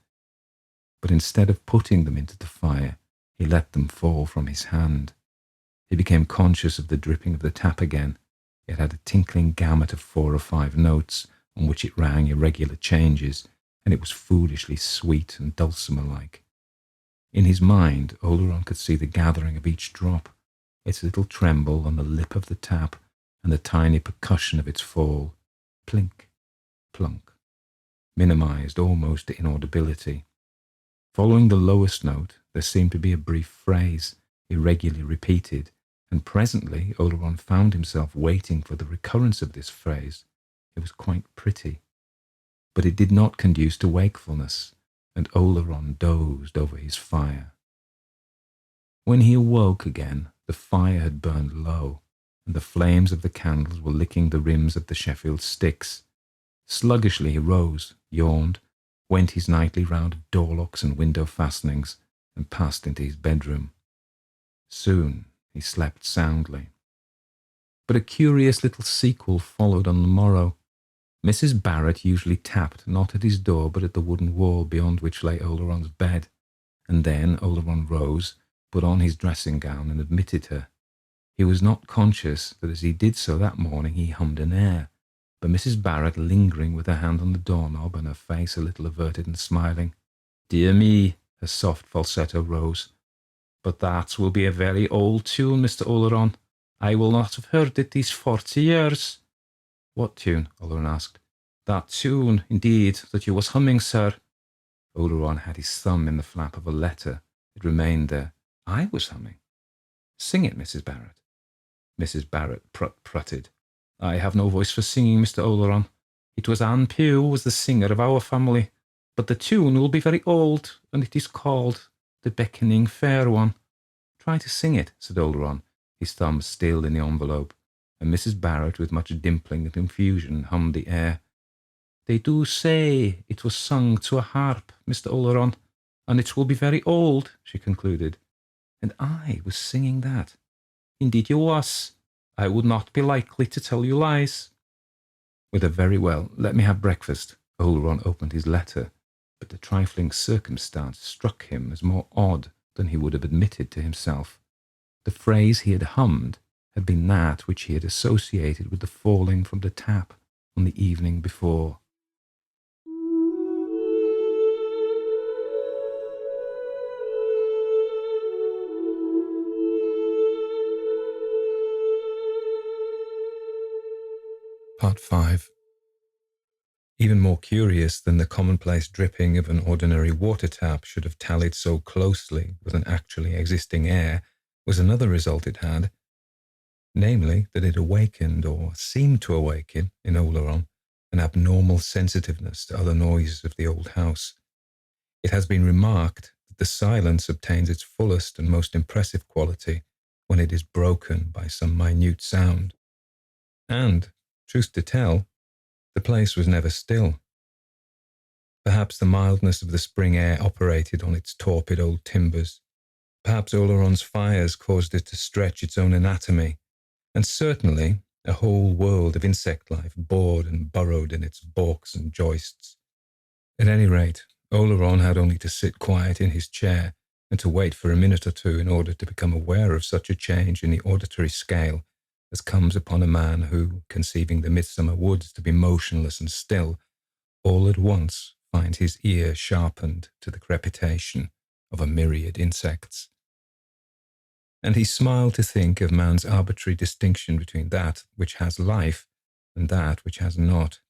But instead of putting them into the fire, he let them fall from his hand. He became conscious of the dripping of the tap again. It had a tinkling gamut of 4 or 5 notes, on which it rang irregular changes, and it was foolishly sweet and dulcimer-like. In his mind, Oleron could see the gathering of each drop, its little tremble on the lip of the tap, and the tiny percussion of its fall. Plink, plunk, minimized almost to inaudibility. Following the lowest note, there seemed to be a brief phrase, irregularly repeated, and presently Oleron found himself waiting for the recurrence of this phrase. It was quite pretty, but it did not conduce to wakefulness, and Oleron dozed over his fire. When he awoke again, the fire had burned low, and the flames of the candles were licking the rims of the Sheffield sticks. Sluggishly he rose, yawned, went his nightly round of door-locks and window fastenings, and passed into his bedroom. Soon he slept soundly. But a curious little sequel followed on the morrow. Mrs. Barrett usually tapped not at his door but at the wooden wall beyond which lay Oleron's bed, and then Oleron rose, put on his dressing gown and admitted her. He was not conscious that as he did so that morning he hummed an air, but Mrs. Barrett, lingering with her hand on the doorknob and her face a little averted and smiling, "Dear me," her soft falsetto rose, "but that will be a very old tune, Mr. Oleron. I will not have heard it these 40 years. "What tune?" Oleron asked. "That tune, indeed, that you was humming, sir." Oleron had his thumb in the flap of a letter. It remained there. "I was humming." "Sing it, Mrs. Barrett." Mrs. Barrett prutted. "I have no voice for singing, Mr. Oleron. It was Anne Pugh was the singer of our family, but the tune will be very old, and it is called The Beckoning Fair One." "Try to sing it," said Oleron, his thumb still in the envelope, and Mrs. Barrett, with much dimpling and confusion, hummed the air. "They do say it was sung to a harp, Mr. Oleron, and it will be very old," she concluded. "And I was singing that." "Indeed you was. I would not be likely to tell you lies." With a "very well, let me have breakfast," Oleron opened his letter, but the trifling circumstance struck him as more odd than he would have admitted to himself. The phrase he had hummed had been that which he had associated with the falling from the tap on the evening before. Part 5. Even more curious than the commonplace dripping of an ordinary water tap should have tallied so closely with an actually existing air was another result it had, namely that it awakened, or seemed to awaken, in Oleron, an abnormal sensitiveness to other noises of the old house. It has been remarked that the silence obtains its fullest and most impressive quality when it is broken by some minute sound. And, truth to tell, the place was never still. Perhaps the mildness of the spring air operated on its torpid old timbers. Perhaps Oleron's fires caused it to stretch its own anatomy, and certainly a whole world of insect life bored and burrowed in its balks and joists. At any rate, Oleron had only to sit quiet in his chair and to wait for a minute or two in order to become aware of such a change in the auditory scale as comes upon a man who, conceiving the midsummer woods to be motionless and still, all at once finds his ear sharpened to the crepitation of a myriad insects. And he smiled to think of man's arbitrary distinction between that which has life and that which has not.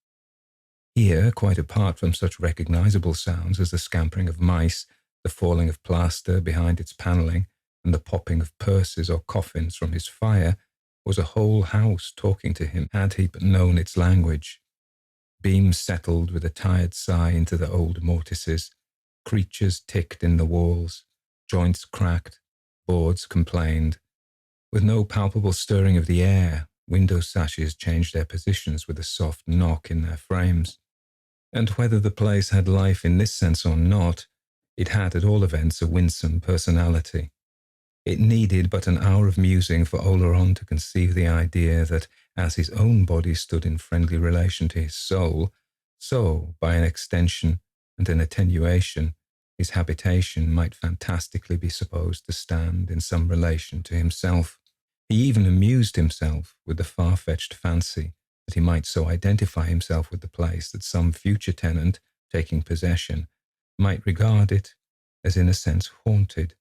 Here, quite apart from such recognizable sounds as the scampering of mice, the falling of plaster behind its panelling, and the popping of purses or coffins from his fire, was a whole house talking to him, had he but known its language. Beams settled with a tired sigh into the old mortices, creatures ticked in the walls, joints cracked, boards complained. With no palpable stirring of the air, window sashes changed their positions with a soft knock in their frames. And whether the place had life in this sense or not, it had at all events a winsome personality. It needed but an hour of musing for Oleron to conceive the idea that, as his own body stood in friendly relation to his soul, so, by an extension and an attenuation, his habitation might fantastically be supposed to stand in some relation to himself. He even amused himself with the far-fetched fancy that he might so identify himself with the place that some future tenant, taking possession, might regard it as in a sense haunted.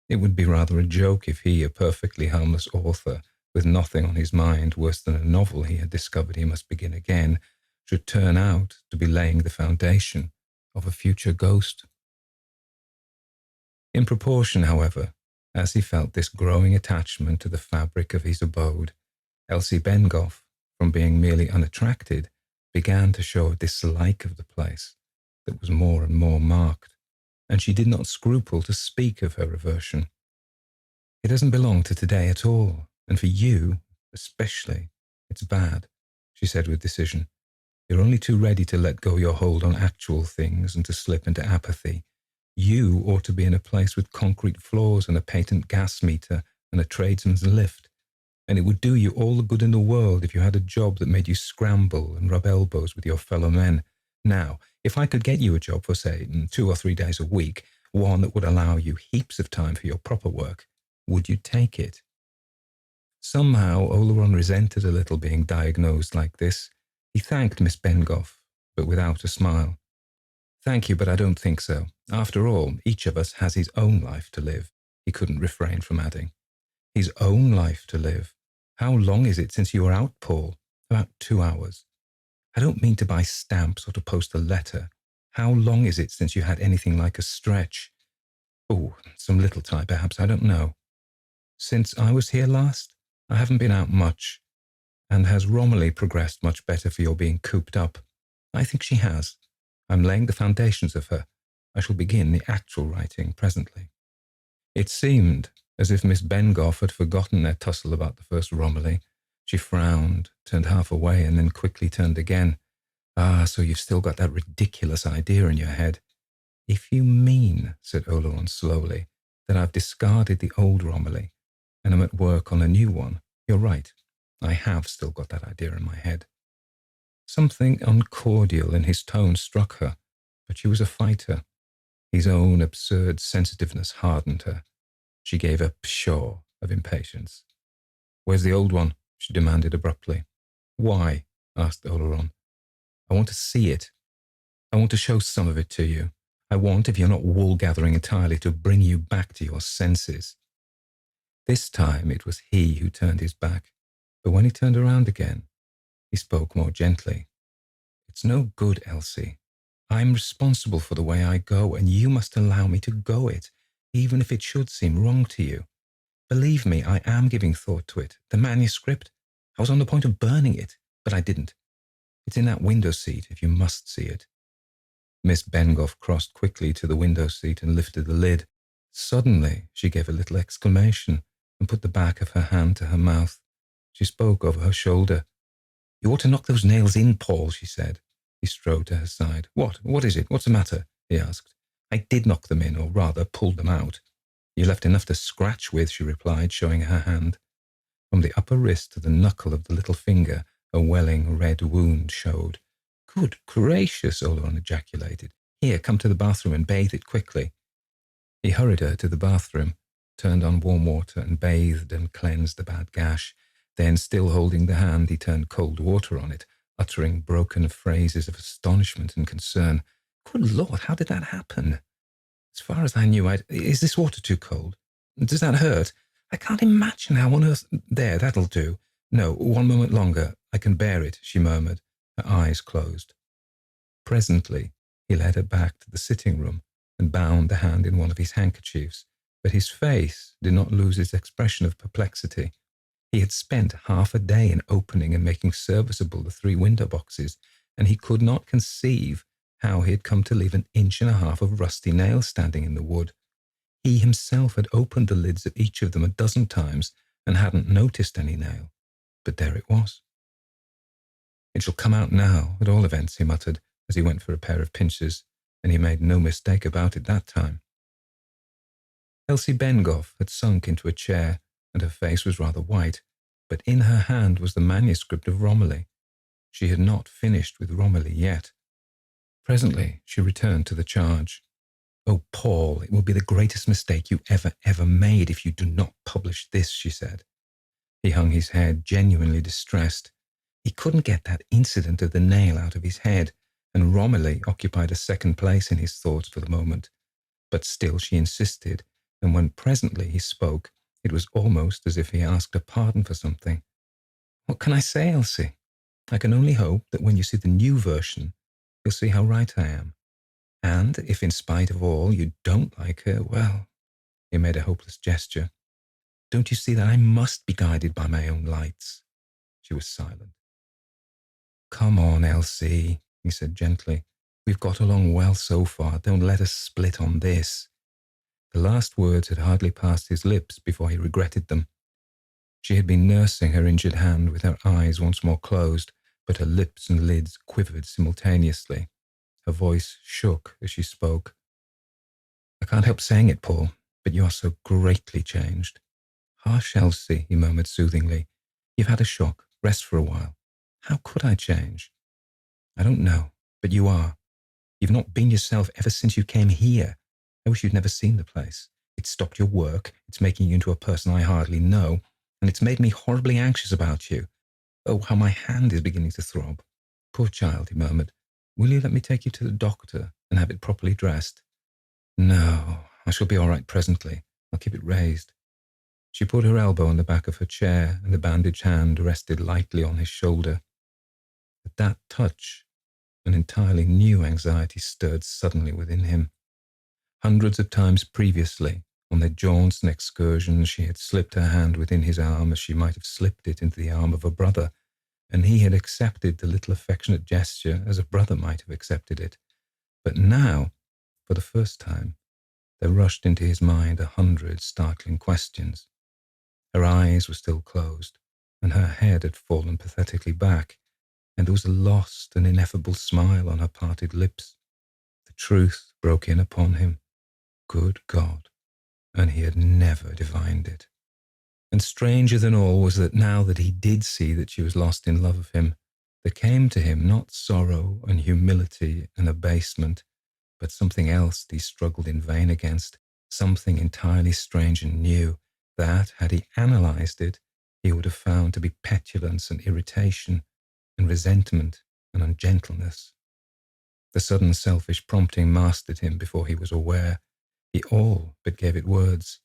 It would be rather a joke if he, a perfectly harmless author, with nothing on his mind worse than a novel he had discovered he must begin again, should turn out to be laying the foundation of a future ghost. In proportion, however, as he felt this growing attachment to the fabric of his abode, Elsie Bengough, from being merely unattracted, began to show a dislike of the place that was more and more marked, and she did not scruple to speak of her aversion. "It doesn't belong to today at all, and for you, especially, it's bad," she said with decision. "You're only too ready to let go your hold on actual things and to slip into apathy. You ought to be in a place with concrete floors and a patent gas meter and a tradesman's lift, and it would do you all the good in the world if you had a job that made you scramble and rub elbows with your fellow men. Now, if I could get you a job for, say, 2 or 3 days a week, one that would allow you heaps of time for your proper work, would you take it?" Somehow, Oleron resented a little being diagnosed like this. He thanked Miss Bengough, but without a smile. "Thank you, but I don't think so. After all, each of us has his own life to live," he couldn't refrain from adding. "His own life to live? How long is it since you were out, Paul?" "About 2 hours. I don't mean to buy stamps or to post a letter. How long is it since you had anything like a stretch?" "Oh, some little time, perhaps, I don't know." "Since I was here last? I haven't been out much. And has Romilly progressed much better for your being cooped up?" "I think she has. I'm laying the foundations of her. I shall begin the actual writing presently." It seemed as if Miss Bengough had forgotten their tussle about the first Romilly. She frowned, turned half away, and then quickly turned again. "Ah, so you've still got that ridiculous idea in your head." "If you mean," said Oleron slowly, "that I've discarded the old Romilly and am at work on a new one, you're right. I have still got that idea in my head." Something uncordial in his tone struck her, but she was a fighter. His own absurd sensitiveness hardened her. She gave a pshaw of impatience. "Where's the old one?" she demanded abruptly. "Why?" asked Oleron. "I want to see it. I want to show some of it to you. I want, if you're not wool-gathering entirely, to bring you back to your senses." This time it was he who turned his back, but when he turned around again, He spoke more gently. It's no good, Elsie. I'm responsible for the way I go, and you must allow me to go it, even if it should seem wrong to you. Believe me, I am giving thought to it. The manuscript, I was on the point of burning it, but I didn't. It's in that window seat, if you must see it. Miss Bengough crossed quickly to the window seat and lifted the lid. Suddenly, she gave a little exclamation and put the back of her hand to her mouth. She spoke over her shoulder. You ought to knock those nails in, Paul, she said. He strode to her side. What is it? What's the matter? He asked. I did knock them in, or rather, pulled them out. You left enough to scratch with, she replied, showing her hand. From the upper wrist to the knuckle of the little finger, a welling red wound showed. Good gracious, Oleron ejaculated. Here, come to the bathroom and bathe it quickly. He hurried her to the bathroom, turned on warm water and bathed and cleansed the bad gash. Then, still holding the hand, he turned cold water on it, uttering broken phrases of astonishment and concern. Good Lord, how did that happen? As far as I knew, is this water too cold? Does that hurt? I can't imagine how on earth... There, that'll do. No, 1 moment longer. I can bear it, she murmured, her eyes closed. Presently, he led her back to the sitting room and bound the hand in one of his handkerchiefs, but his face did not lose its expression of perplexity. He had spent half a day in opening and making serviceable the 3 window boxes, and he could not conceive how he had come to leave 1.5 inches of rusty nails standing in the wood. He himself had opened the lids of each of them 12 times and hadn't noticed any nail. But there it was. It shall come out now, at all events, he muttered, as he went for a pair of pincers, and he made no mistake about it that time. Elsie Bengough had sunk into a chair, and her face was rather white, but in her hand was the manuscript of Romilly. She had not finished with Romilly yet. Presently she returned to the charge. Oh, Paul, it will be the greatest mistake you ever made if you do not publish this, she said. He hung his head, genuinely distressed. He couldn't get that incident of the nail out of his head, and Romilly occupied a second place in his thoughts for the moment. But still she insisted, and when presently he spoke, it was almost as if he asked her pardon for something. What can I say, Elsie? I can only hope that when you see the new version, you'll see how right I am. And if in spite of all you don't like her, well, he made a hopeless gesture. Don't you see that I must be guided by my own lights? She was silent. Come on, Elsie, he said gently. We've got along well so far. Don't let us split on this. The last words had hardly passed his lips before he regretted them. She had been nursing her injured hand with her eyes once more closed, but her lips and lids quivered simultaneously. Her voice shook as she spoke. I can't help saying it, Paul, but you are so greatly changed. Hush, Elsie, he murmured soothingly. You've had a shock. Rest for a while. How could I change? I don't know, but you are. You've not been yourself ever since you came here. I wish you'd never seen the place. It's stopped your work. It's making you into a person I hardly know, and it's made me horribly anxious about you. Oh, how my hand is beginning to throb. Poor child, he murmured. Will you let me take you to the doctor and have it properly dressed? No, I shall be all right presently. I'll keep it raised. She put her elbow on the back of her chair, and the bandaged hand rested lightly on his shoulder. At that touch, an entirely new anxiety stirred suddenly within him. Hundreds of times previously, on their jaunts and excursions, she had slipped her hand within his arm as she might have slipped it into the arm of a brother, and he had accepted the little affectionate gesture as a brother might have accepted it. But now, for the first time, there rushed into his mind 100 startling questions. Her eyes were still closed, and her head had fallen pathetically back, and there was a lost and ineffable smile on her parted lips. The truth broke in upon him. Good God! And he had never divined it. And stranger than all was that now that he did see that she was lost in love of him, there came to him not sorrow and humility and abasement, but something else that he struggled in vain against, something entirely strange and new, that, had he analysed it, he would have found to be petulance and irritation, and resentment and ungentleness. The sudden selfish prompting mastered him before he was aware. He all but gave it words.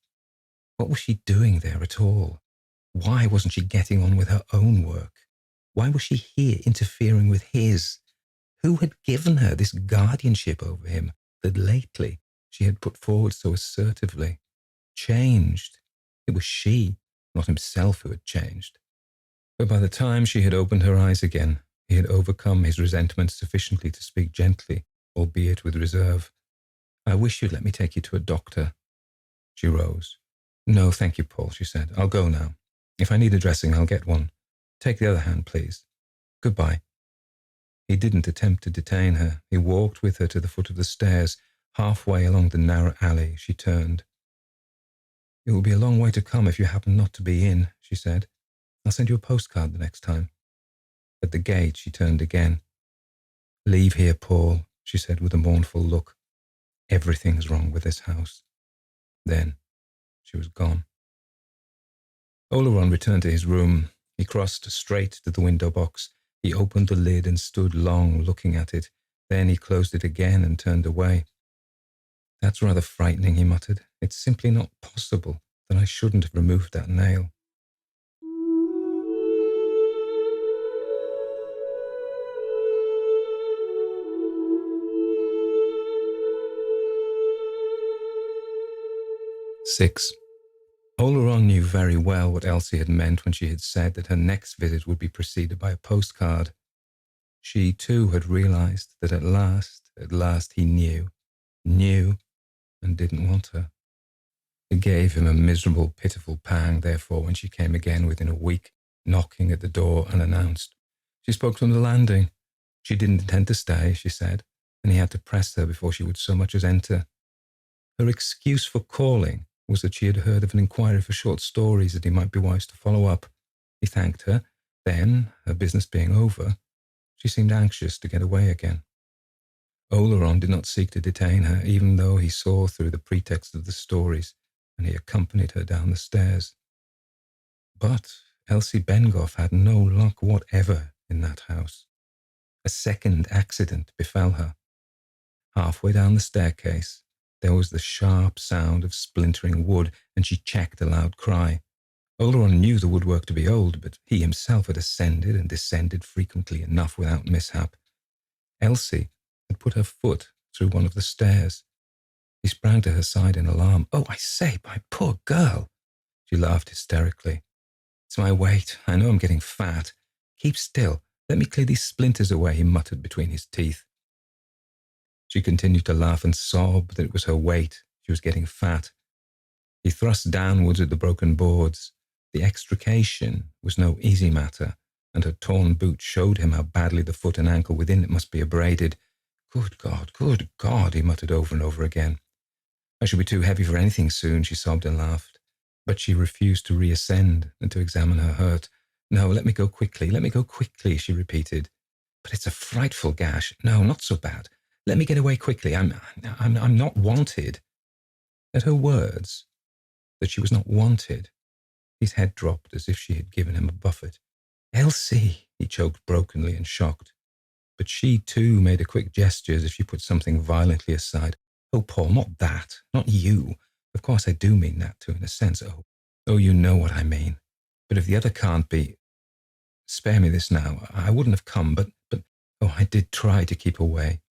What was she doing there at all? Why wasn't she getting on with her own work? Why was she here interfering with his? Who had given her this guardianship over him that lately she had put forward so assertively? Changed. It was she, not himself, who had changed. But by the time she had opened her eyes again, he had overcome his resentment sufficiently to speak gently, albeit with reserve. I wish you'd let me take you to a doctor. She rose. No, thank you, Paul, she said. I'll go now. If I need a dressing, I'll get one. Take the other hand, please. Goodbye. He didn't attempt to detain her. He walked with her to the foot of the stairs. Halfway along the narrow alley, she turned. It will be a long way to come if you happen not to be in, she said. I'll send you a postcard the next time. At the gate, she turned again. Leave here, Paul, she said with a mournful look. Everything's wrong with this house. Then she was gone. Oleron returned to his room. He crossed straight to the window box. He opened the lid and stood long looking at it. Then he closed it again and turned away. That's rather frightening, he muttered. It's simply not possible that I shouldn't have removed that nail. Six. Oleron knew very well what Elsie had meant when she had said that her next visit would be preceded by a postcard. She, too, had realized that at last he knew, and didn't want her. It gave him a miserable, pitiful pang, therefore, when she came again within a week, knocking at the door unannounced. She spoke from the landing. She didn't intend to stay, she said, and he had to press her before she would so much as enter. Her excuse for calling was that she had heard of an inquiry for short stories that he might be wise to follow up. He thanked her. Then, her business being over, she seemed anxious to get away again. Oleron did not seek to detain her, even though he saw through the pretext of the stories, and he accompanied her down the stairs. But Elsie Bengough had no luck whatever in that house. A second accident befell her. Halfway down the staircase, there was the sharp sound of splintering wood, and she checked a loud cry. Oleron knew the woodwork to be old, but he himself had ascended and descended frequently enough without mishap. Elsie had put her foot through one of the stairs. He sprang to her side in alarm. Oh, I say, my poor girl! She laughed hysterically. It's my weight. I know I'm getting fat. Keep still. Let me clear these splinters away, he muttered between his teeth. She continued to laugh and sob that it was her weight. She was getting fat. He thrust downwards at the broken boards. The extrication was no easy matter, and her torn boot showed him how badly the foot and ankle within it must be abraded. Good God, he muttered over and over again. I shall be too heavy for anything soon, she sobbed and laughed. But she refused to reascend and to examine her hurt. No, let me go quickly, she repeated. But it's a frightful gash. No, not so bad. Let me get away quickly. I'm not wanted. At her words, that she was not wanted, his head dropped as if she had given him a buffet. Elsie, he choked brokenly and shocked. But she, too, made a quick gesture as if she put something violently aside. Oh, Paul, not that. Not you. Of course I do mean that, too, in a sense. Oh, you know what I mean. But if the other can't be... Spare me this now. I wouldn't have come, but I did try to keep away.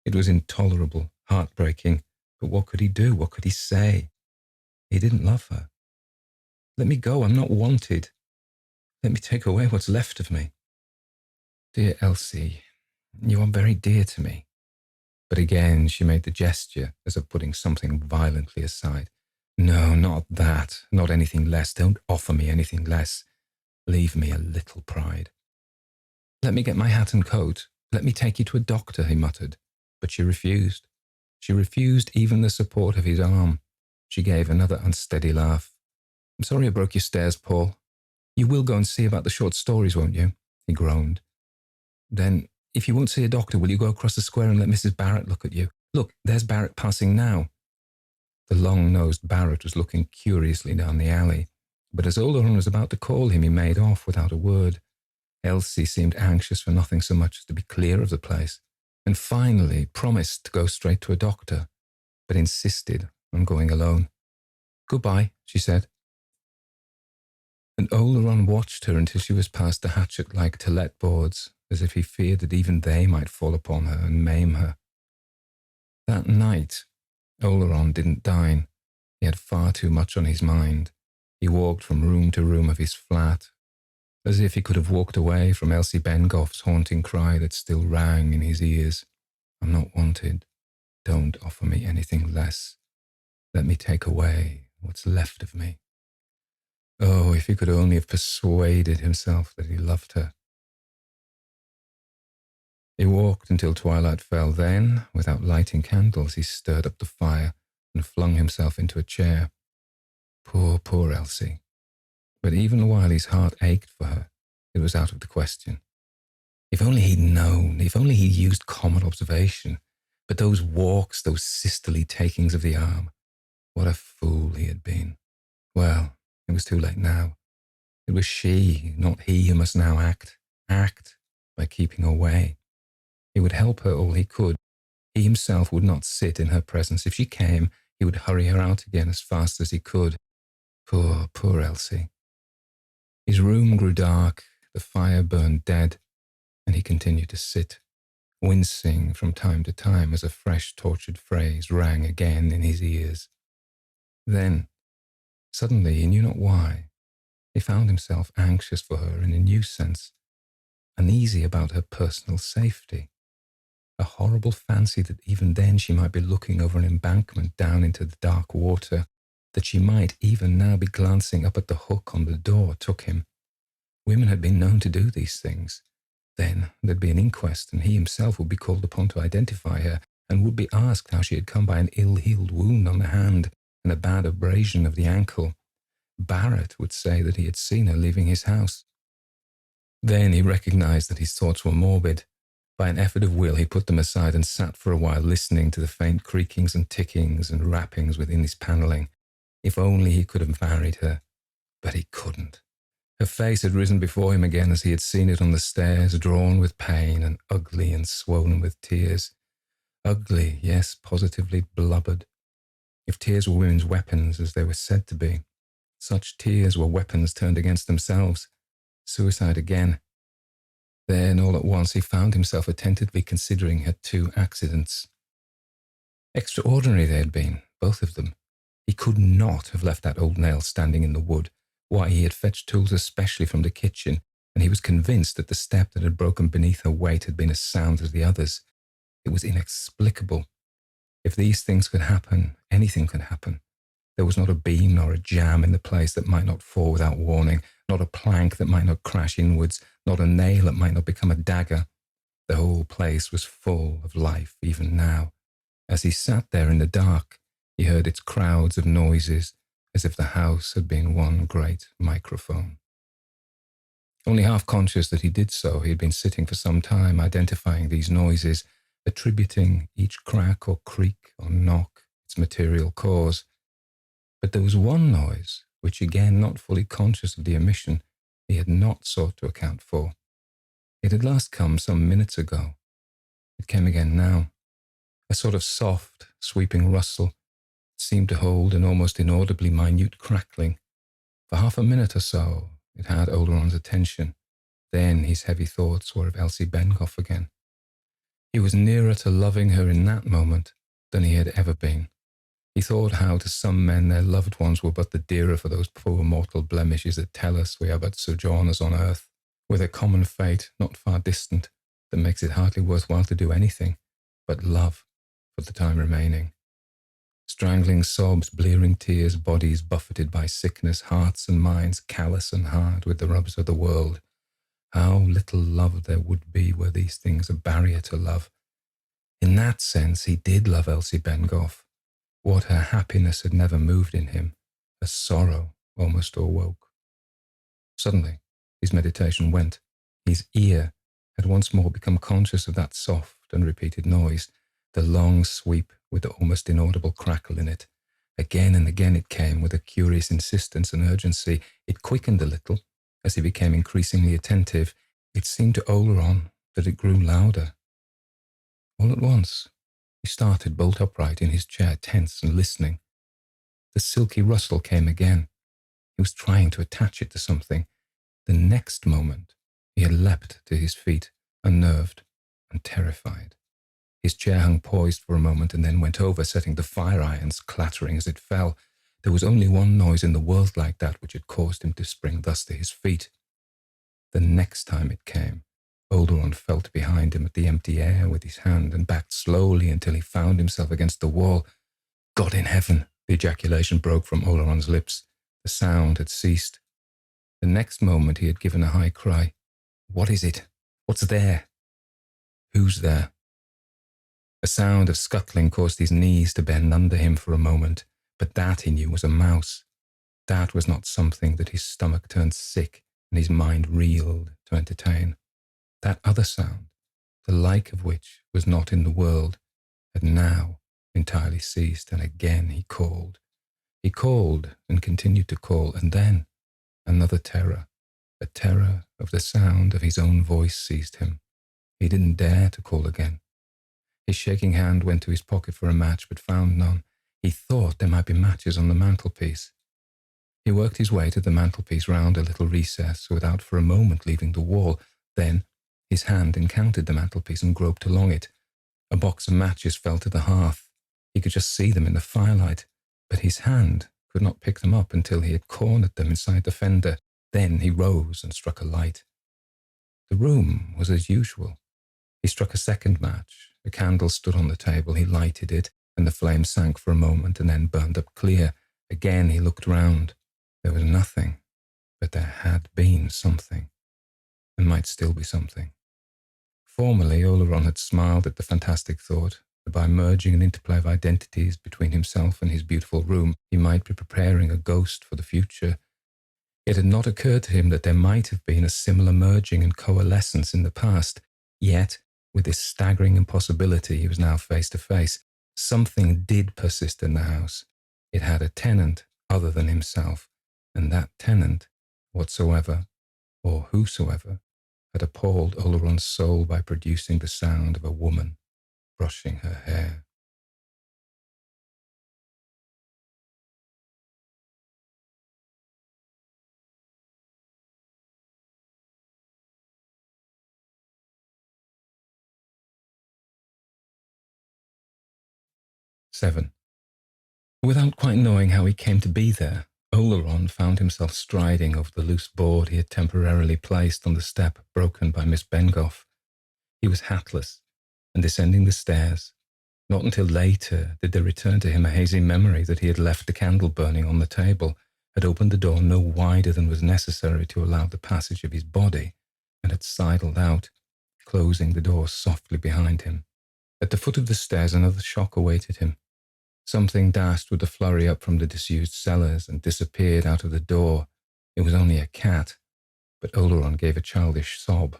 It was intolerable, heartbreaking, but what could he do? What could he say? He didn't love her. Let me go, I'm not wanted. Let me take away what's left of me. Dear Elsie, you are very dear to me. But again she made the gesture as of putting something violently aside. No, not that, not anything less. Don't offer me anything less. Leave me a little pride. Let me get my hat and coat. Let me take you to a doctor, he muttered. But she refused. She refused even the support of his arm. She gave another unsteady laugh. I'm sorry I broke your stairs, Paul. You will go and see about the short stories, won't you? He groaned. Then, if you won't see a doctor, will you go across the square and let Mrs. Barrett look at you? Look, there's Barrett passing now. The long-nosed Barrett was looking curiously down the alley, but as Oleron was about to call him, he made off without a word. Elsie seemed anxious for nothing so much as to be clear of the place, and finally promised to go straight to a doctor, but insisted on going alone. Goodbye, she said. And Oleron watched her until she was past the hatchet-like toilette boards, as if he feared that even they might fall upon her and maim her. That night, Oleron didn't dine. He had far too much on his mind. He walked from room to room of his flat, as if he could have walked away from Elsie Bengoff's haunting cry that still rang in his ears. I'm not wanted. Don't offer me anything less. Let me take away what's left of me. Oh, if he could only have persuaded himself that he loved her. He walked until twilight fell. Then, without lighting candles, he stirred up the fire and flung himself into a chair. Poor, poor Elsie. But even while his heart ached for her, it was out of the question. If only he'd known, if only he'd used common observation. But those walks, those sisterly takings of the arm, what a fool he had been. Well, it was too late now. It was she, not he, who must now act by keeping away. He would help her all he could. He himself would not sit in her presence. If she came, he would hurry her out again as fast as he could. Poor, poor Elsie. His room grew dark, the fire burned dead, and he continued to sit, wincing from time to time as a fresh tortured phrase rang again in his ears. Then, suddenly, he knew not why, he found himself anxious for her in a new sense, uneasy about her personal safety. A horrible fancy that even then she might be looking over an embankment down into the dark water, that she might even now be glancing up at the hook on the door, took him. Women had been known to do these things. Then there'd be an inquest, and he himself would be called upon to identify her, and would be asked how she had come by an ill-healed wound on the hand and a bad abrasion of the ankle. Barrett would say that he had seen her leaving his house. Then he recognized that his thoughts were morbid. By an effort of will, he put them aside and sat for a while listening to the faint creakings and tickings and rappings within his panelling. If only he could have married her. But he couldn't. Her face had risen before him again as he had seen it on the stairs, drawn with pain and ugly and swollen with tears. Ugly, yes, positively blubbered. If tears were women's weapons, as they were said to be, such tears were weapons turned against themselves. Suicide again. Then, all at once, he found himself attentively considering her two accidents. Extraordinary they had been, both of them. He could not have left that old nail standing in the wood. Why, he had fetched tools especially from the kitchen, and he was convinced that the step that had broken beneath her weight had been as sound as the others. It was inexplicable. If these things could happen, anything could happen. There was not a beam nor a jamb in the place that might not fall without warning, not a plank that might not crash inwards, not a nail that might not become a dagger. The whole place was full of life even now. As he sat there in the dark, he heard its crowds of noises, as if the house had been one great microphone. Only half conscious that he did so, he had been sitting for some time identifying these noises, attributing each crack or creak or knock its material cause. But there was one noise, which again, not fully conscious of the omission, he had not sought to account for. It had last come some minutes ago. It came again now. A sort of soft, sweeping rustle. It seemed to hold an almost inaudibly minute crackling. For half a minute or so, it had Oleron's attention. Then his heavy thoughts were of Elsie Bengoff again. He was nearer to loving her in that moment than he had ever been. He thought how to some men their loved ones were but the dearer for those poor mortal blemishes that tell us we are but sojourners on earth, with a common fate not far distant that makes it hardly worthwhile to do anything but love for the time remaining. Strangling sobs, blearing tears, bodies buffeted by sickness, hearts and minds callous and hard with the rubs of the world. How little love there would be were these things a barrier to love. In that sense, he did love Elsie Bengoff. What her happiness had never moved in him, her sorrow almost awoke. Suddenly, his meditation went. His ear had once more become conscious of that soft and repeated noise, the long sweep with the almost inaudible crackle in it. Again and again it came with a curious insistence and urgency. It quickened a little as he became increasingly attentive. It seemed to Oleron that it grew louder. All at once, he started bolt upright in his chair, tense and listening. The silky rustle came again. He was trying to attach it to something. The next moment, he had leapt to his feet, unnerved and terrified. His chair hung poised for a moment and then went over, setting the fire irons clattering as it fell. There was only one noise in the world like that which had caused him to spring thus to his feet. The next time it came, Algernon felt behind him at the empty air with his hand and backed slowly until he found himself against the wall. God in heaven! The ejaculation broke from Algeron's lips. The sound had ceased. The next moment he had given a high cry. What is it? What's there? Who's there? A sound of scuttling caused his knees to bend under him for a moment, but that, he knew, was a mouse. That was not something that his stomach turned sick and his mind reeled to entertain. That other sound, the like of which was not in the world, had now entirely ceased, and again he called. He called and continued to call, and then another terror, a terror of the sound of his own voice seized him. He didn't dare to call again. His shaking hand went to his pocket for a match, but found none. He thought there might be matches on the mantelpiece. He worked his way to the mantelpiece round a little recess without for a moment leaving the wall. Then his hand encountered the mantelpiece and groped along it. A box of matches fell to the hearth. He could just see them in the firelight, but his hand could not pick them up until he had cornered them inside the fender. Then he rose and struck a light. The room was as usual. He struck a second match. A candle stood on the table. He lighted it, and the flame sank for a moment and then burned up clear. Again he looked round. There was nothing, but there had been something, and might still be something. Formerly, Algernon had smiled at the fantastic thought that by merging an interplay of identities between himself and his beautiful room, he might be preparing a ghost for the future. It had not occurred to him that there might have been a similar merging and coalescence in the past. Yet, with this staggering impossibility, he was now face to face. Something did persist in the house. It had a tenant other than himself, and that tenant, whatsoever, or whosoever, had appalled Algeron's soul by producing the sound of a woman brushing her hair. Seven. Without quite knowing how he came to be there, Algernon found himself striding over the loose board he had temporarily placed on the step broken by Miss Bengough. He was hatless, and descending the stairs. Not until later did there return to him a hazy memory that he had left the candle burning on the table, had opened the door no wider than was necessary to allow the passage of his body, and had sidled out, closing the door softly behind him. At the foot of the stairs another shock awaited him. Something dashed with a flurry up from the disused cellars and disappeared out of the door. It was only a cat, but Algernon gave a childish sob.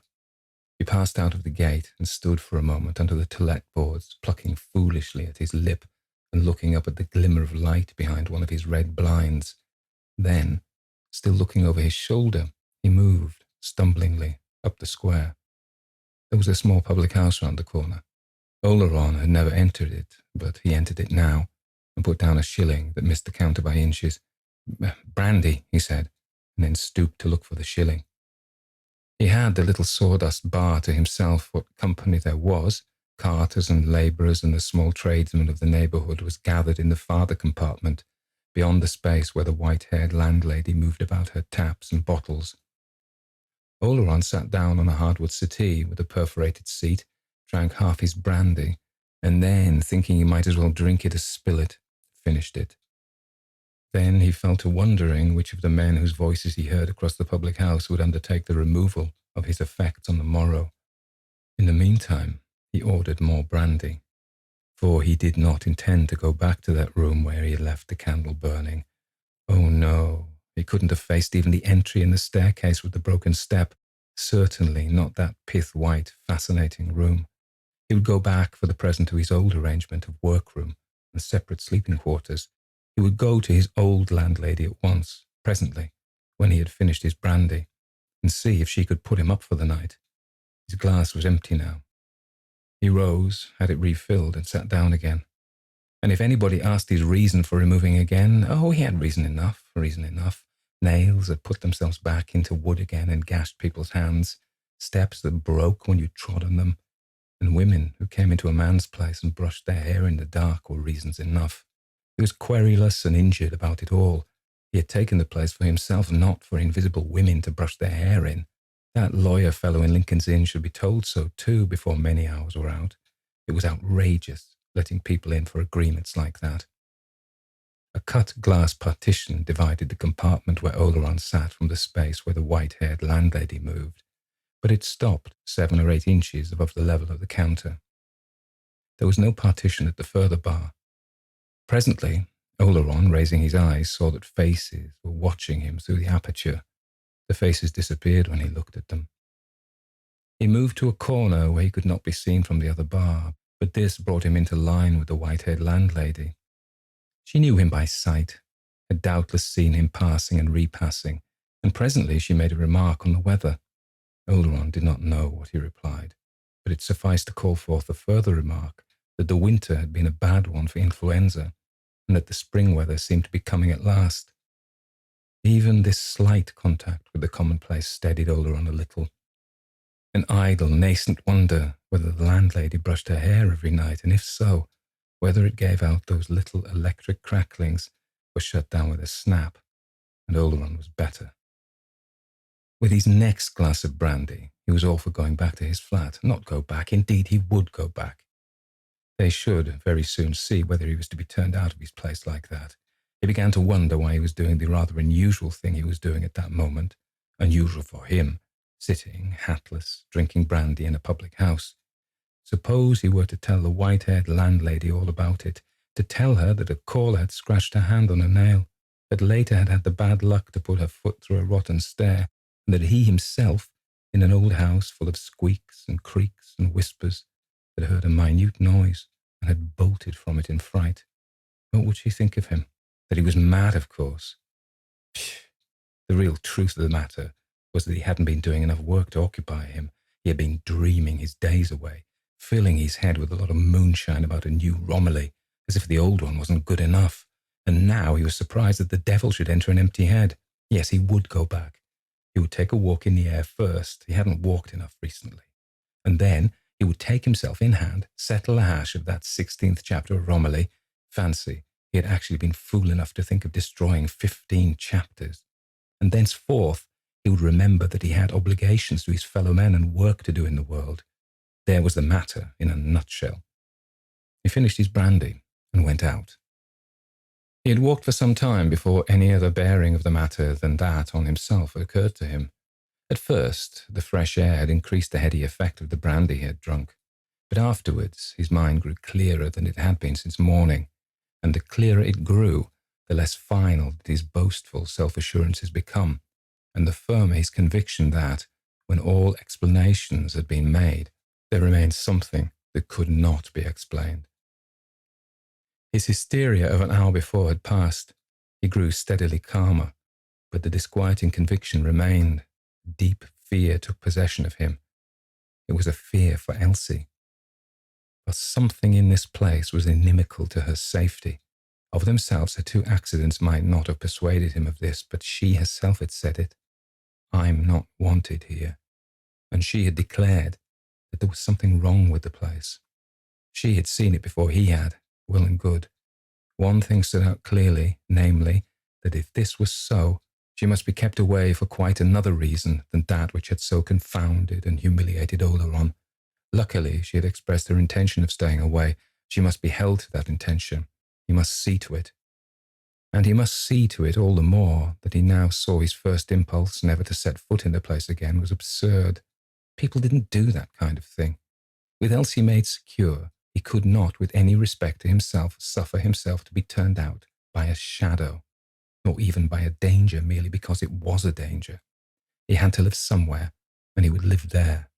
He passed out of the gate and stood for a moment under the toilette boards, plucking foolishly at his lip and looking up at the glimmer of light behind one of his red blinds. Then, still looking over his shoulder, he moved, stumblingly, up the square. There was a small public house round the corner. Algernon had never entered it, but he entered it now, and put down a shilling that missed the counter by inches. "Brandy," he said, and then stooped to look for the shilling. He had the little sawdust bar to himself. What company there was, carters and labourers and the small tradesmen of the neighbourhood, was gathered in the farther compartment, beyond the space where the white-haired landlady moved about her taps and bottles. Algernon sat down on a hardwood settee with a perforated seat, drank half his brandy, and then, thinking he might as well drink it as spill it, finished it. Then he fell to wondering which of the men whose voices he heard across the public house would undertake the removal of his effects on the morrow. In the meantime, he ordered more brandy, for he did not intend to go back to that room where he had left the candle burning. Oh no, he couldn't have faced even the entry in the staircase with the broken step, certainly not that pith-white, fascinating room. He would go back for the present to his old arrangement of workroom and separate sleeping quarters. He would go to his old landlady at once, presently, when he had finished his brandy, and see if she could put him up for the night. His glass was empty now. He rose, had it refilled, and sat down again. And if anybody asked his reason for removing again, oh, he had reason enough. nails that put themselves back into wood again and gashed people's hands, steps that broke when you trod on them, and women who came into a man's place and brushed their hair in the dark were reasons enough. He was querulous and injured about it all. He had taken the place for himself, not for invisible women to brush their hair in. That lawyer fellow in Lincoln's Inn should be told so too before many hours were out. It was outrageous, letting people in for agreements like that. A cut glass partition divided the compartment where Oleron sat from the space where the white-haired landlady moved, but it stopped 7 or 8 inches above the level of the counter. There was no partition at the further bar. Presently, Oleron, raising his eyes, saw that faces were watching him through the aperture. The faces disappeared when he looked at them. He moved to a corner where he could not be seen from the other bar, but this brought him into line with the white-haired landlady. She knew him by sight, had doubtless seen him passing and repassing, and presently she made a remark on the weather. Oleron did not know what he replied, but it sufficed to call forth a further remark that the winter had been a bad one for influenza, and that the spring weather seemed to be coming at last. Even this slight contact with the commonplace steadied Oleron a little. An idle, nascent wonder whether the landlady brushed her hair every night, and if so, whether it gave out those little electric cracklings, was shut down with a snap, and Oleron was better. With his next glass of brandy, he was all for going back to his flat. Not go back, indeed he would go back. They should very soon see whether he was to be turned out of his place like that. He began to wonder why he was doing the rather unusual thing he was doing at that moment, unusual for him, sitting, hatless, drinking brandy in a public house. Suppose he were to tell the white-haired landlady all about it, to tell her that a caller had scratched her hand on a nail, that later had had the bad luck to put her foot through a rotten stair, and that he himself, in an old house full of squeaks and creaks and whispers, had heard a minute noise and had bolted from it in fright. What would she think of him? That he was mad, of course. Psh! The real truth of the matter was that he hadn't been doing enough work to occupy him. He had been dreaming his days away, filling his head with a lot of moonshine about a new Romilly, as if the old one wasn't good enough. And now he was surprised that the devil should enter an empty head. Yes, he would go back. He would take a walk in the air first. He hadn't walked enough recently. And then he would take himself in hand, settle the hash of that 16th chapter of Romilly. Fancy, he had actually been fool enough to think of destroying 15 chapters. And thenceforth, he would remember that he had obligations to his fellow men and work to do in the world. There was the matter in a nutshell. He finished his brandy and went out. He had walked for some time before any other bearing of the matter than that on himself occurred to him. At first, the fresh air had increased the heady effect of the brandy he had drunk, but afterwards his mind grew clearer than it had been since morning, and the clearer it grew, the less final did his boastful self-assurances become, and the firmer his conviction that, when all explanations had been made, there remained something that could not be explained. His hysteria of an hour before had passed. He grew steadily calmer, but the disquieting conviction remained. Deep fear took possession of him. It was a fear for Elsie. But something in this place was inimical to her safety. Of themselves, her 2 accidents might not have persuaded him of this, but she herself had said it. I'm not wanted here. And she had declared that there was something wrong with the place. She had seen it before he had. Well and good. One thing stood out clearly, namely, that if this was so, she must be kept away for quite another reason than that which had so confounded and humiliated Oleron. Luckily, she had expressed her intention of staying away. She must be held to that intention. He must see to it. And he must see to it all the more that he now saw his first impulse never to set foot in the place again was absurd. People didn't do that kind of thing. With Elsie made secure, he could not, with any respect to himself, suffer himself to be turned out by a shadow, nor even by a danger merely because it was a danger. He had to live somewhere, and he would live there.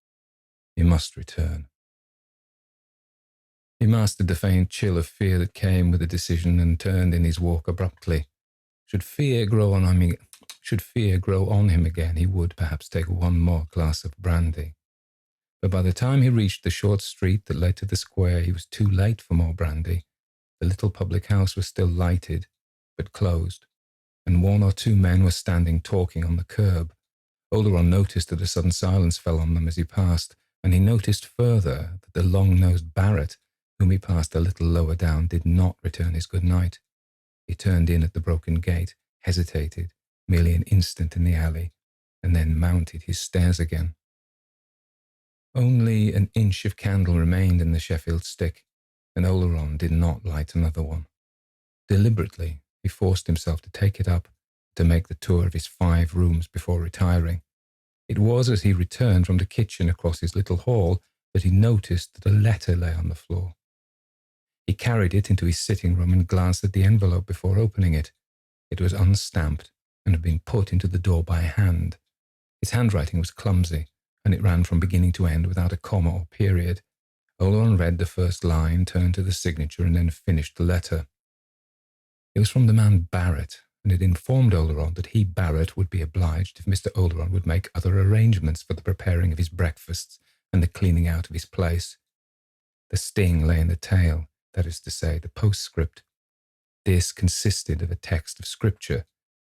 He must return. He mastered the faint chill of fear that came with the decision and turned in his walk abruptly. Should fear grow on him again, he would perhaps take 1 more glass of brandy. But by the time he reached the short street that led to the square, he was too late for more brandy. The little public house was still lighted, but closed. and 1 or 2 men were standing talking on the curb. Oleron noticed that a sudden silence fell on them as he passed, and he noticed further that the long-nosed Barrett, whom he passed a little lower down, did not return his good night. He turned in at the broken gate, hesitated, merely an instant in the alley, and then mounted his stairs again. Only an inch of candle remained in the Sheffield stick, and Oleron did not light another one. Deliberately, he forced himself to take it up, to make the tour of his 5 rooms before retiring. It was as he returned from the kitchen across his little hall that he noticed that a letter lay on the floor. He carried it into his sitting room and glanced at the envelope before opening it. It was unstamped and had been put into the door by hand. His handwriting was clumsy, and it ran from beginning to end without a comma or period. Oleron read the first line, turned to the signature, and then finished the letter. It was from the man Barrett, and it informed Oleron that he, Barrett, would be obliged if Mr. Oleron would make other arrangements for the preparing of his breakfasts and the cleaning out of his place. The sting lay in the tail, that is to say, the postscript. This consisted of a text of scripture.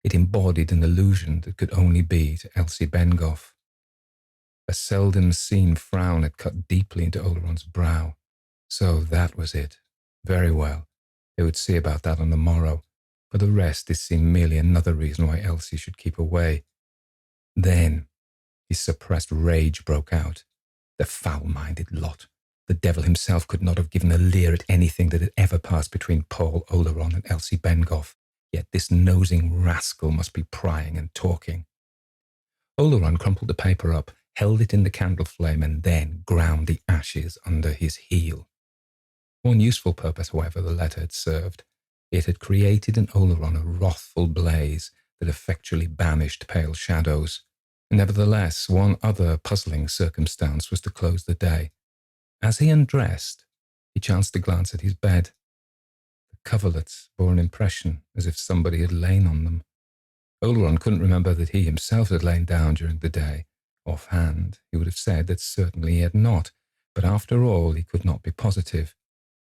It embodied an allusion that could only be to Elsie Bengough. A seldom-seen frown had cut deeply into Oleron's brow. So that was it. Very well. They would see about that on the morrow. For the rest, this seemed merely another reason why Elsie should keep away. Then his suppressed rage broke out. The foul-minded lot. The devil himself could not have given a leer at anything that had ever passed between Paul Oleron and Elsie Bengough, yet this nosing rascal must be prying and talking. Oleron crumpled the paper up, held it in the candle flame, and then ground the ashes under his heel. One useful purpose, however, the letter had served. It had created in Oleron a wrathful blaze that effectually banished pale shadows. Nevertheless, one other puzzling circumstance was to close the day. As he undressed, he chanced to glance at his bed. The coverlets bore an impression as if somebody had lain on them. Oleron couldn't remember that he himself had lain down during the day. Offhand, he would have said that certainly he had not, but after all, he could not be positive.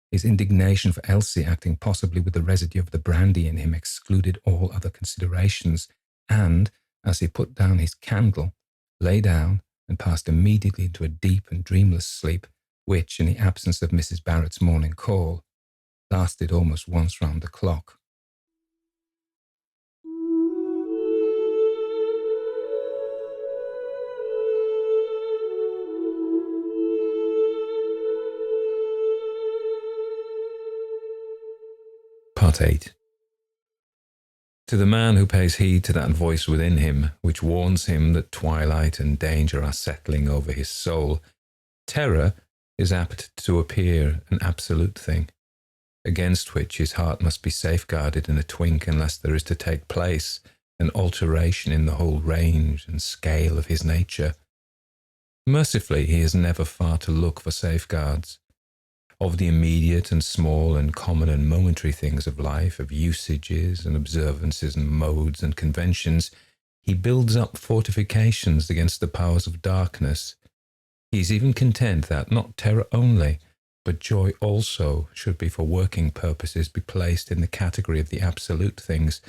His indignation for Elsie, acting possibly with the residue of the brandy in him, excluded all other considerations, and, as he put down his candle, lay down and passed immediately into a deep and dreamless sleep, which, in the absence of Mrs. Barrett's morning call, lasted almost once round the clock. Part 8. To the man who pays heed to that voice within him, which warns him that twilight and danger are settling over his soul, terror is apt to appear an absolute thing, against which his heart must be safeguarded in a twink unless there is to take place an alteration in the whole range and scale of his nature. Mercifully, he has never far to look for safeguards. Of the immediate and small and common and momentary things of life, of usages and observances and modes and conventions, he builds up fortifications against the powers of darkness. He is even content that not terror only, but joy also should be for working purposes be placed in the category of the absolute things,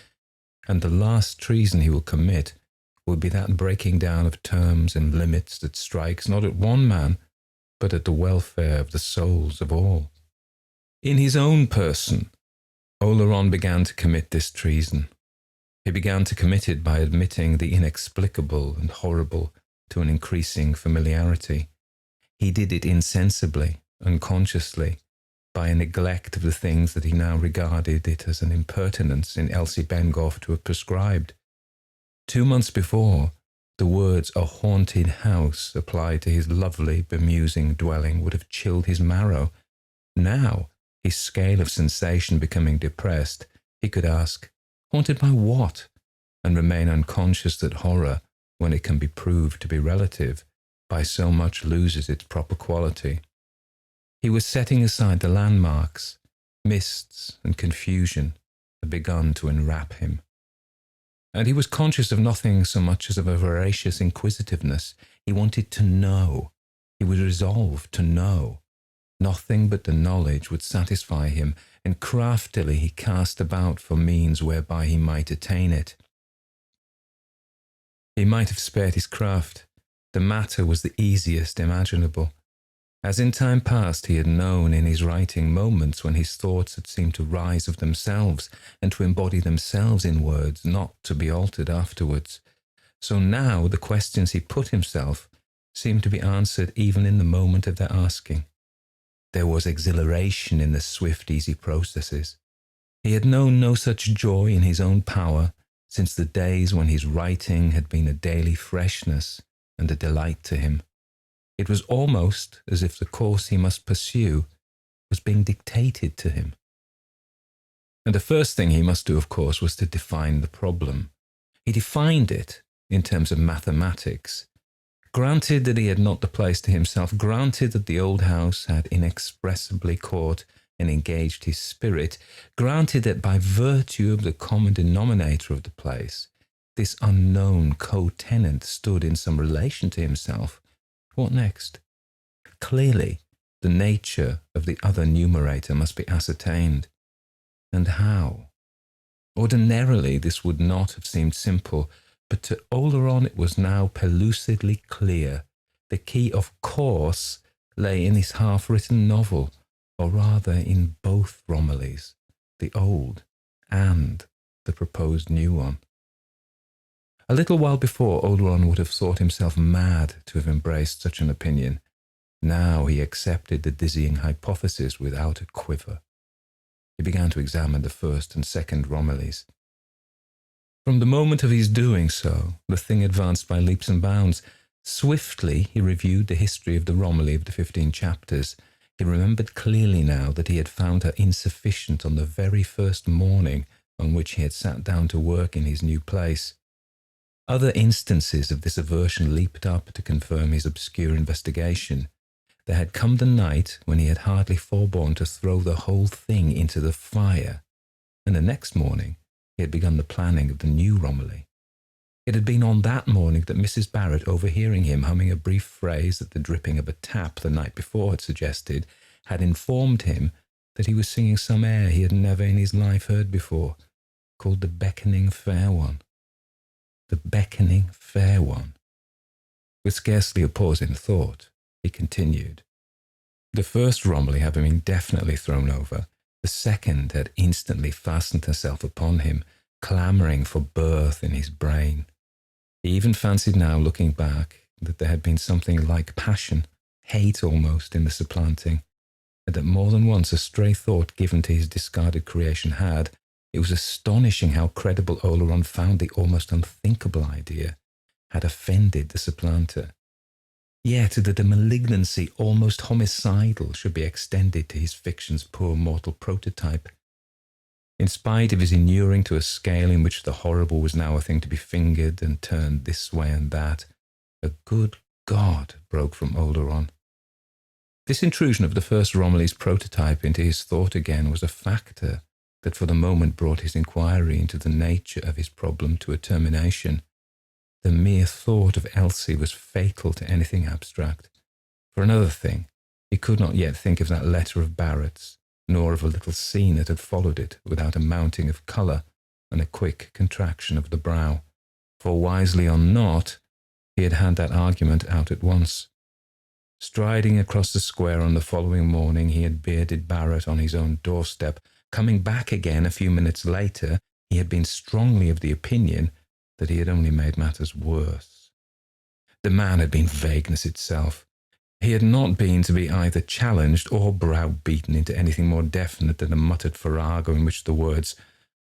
and the last treason he will commit will be that breaking down of terms and limits that strikes not at one man, but at the welfare of the souls of all. In his own person, Oleron began to commit this treason. He began to commit it by admitting the inexplicable and horrible to an increasing familiarity. He did it insensibly, unconsciously, by a neglect of the things that he now regarded it as an impertinence in Elsie Bengough to have prescribed. 2 months before, the words "a haunted house" applied to his lovely, bemusing dwelling would have chilled his marrow. Now, his scale of sensation becoming depressed, he could ask, "Haunted by what?" and remain unconscious that horror, when it can be proved to be relative, by so much loses its proper quality. He was setting aside the landmarks. Mists and confusion had begun to enwrap him. And he was conscious of nothing so much as of a voracious inquisitiveness. He wanted to know. He was resolved to know. Nothing but the knowledge would satisfy him, and craftily he cast about for means whereby he might attain it. He might have spared his craft. The matter was the easiest imaginable. As in time past he had known in his writing moments when his thoughts had seemed to rise of themselves and to embody themselves in words not to be altered afterwards, so now the questions he put himself seemed to be answered even in the moment of their asking. There was exhilaration in the swift, easy processes. He had known no such joy in his own power since the days when his writing had been a daily freshness and a delight to him. It was almost as if the course he must pursue was being dictated to him. And the first thing he must do, of course, was to define the problem. He defined it in terms of mathematics. Granted that he had not the place to himself, granted that the old house had inexpressibly caught and engaged his spirit, granted that by virtue of the common denominator of the place, this unknown co-tenant stood in some relation to himself, what next? Clearly, the nature of the other numerator must be ascertained. And how? Ordinarily, this would not have seemed simple, but to Algernon it was now pellucidly clear. The key, of course, lay in his half-written novel, or rather in both Romillys, the old and the proposed new one. A little while before, Algernon would have thought himself mad to have embraced such an opinion. Now he accepted the dizzying hypothesis without a quiver. He began to examine the first and second Romillys. From the moment of his doing so, the thing advanced by leaps and bounds. Swiftly he reviewed the history of the Romilly of the 15 chapters. He remembered clearly now that he had found her insufficient on the very first morning on which he had sat down to work in his new place. Other instances of this aversion leaped up to confirm his obscure investigation. There had come the night when he had hardly forborne to throw the whole thing into the fire, and the next morning he had begun the planning of the new Romilly. It had been on that morning that Mrs. Barrett, overhearing him humming a brief phrase that the dripping of a tap the night before had suggested, had informed him that he was singing some air he had never in his life heard before, called the Beckoning Fair One. The Beckoning Fair One. With scarcely a pause in thought, he continued. The first Romilly having been definitely thrown over, the second had instantly fastened herself upon him, clamouring for birth in his brain. He even fancied now, looking back, that there had been something like passion, hate almost, in the supplanting, and that more than once a stray thought given to his discarded creation had, it was astonishing how credible Algernon found the almost unthinkable idea, had offended the supplanter. Yet that the malignancy almost homicidal should be extended to his fiction's poor mortal prototype. In spite of his inuring to a scale in which the horrible was now a thing to be fingered and turned this way and that, a good God broke from Algernon. This intrusion of the first Romilly's prototype into his thought again was a factor that for the moment brought his inquiry into the nature of his problem to a termination. The mere thought of Elsie was fatal to anything abstract. For another thing, he could not yet think of that letter of Barrett's, nor of a little scene that had followed it, without a mounting of colour and a quick contraction of the brow. For wisely or not, he had had that argument out at once. Striding across the square on the following morning, he had bearded Barrett on his own doorstep. Coming back again a few minutes later, he had been strongly of the opinion that he had only made matters worse. The man had been vagueness itself. He had not been to be either challenged or browbeaten into anything more definite than a muttered farrago in which the words,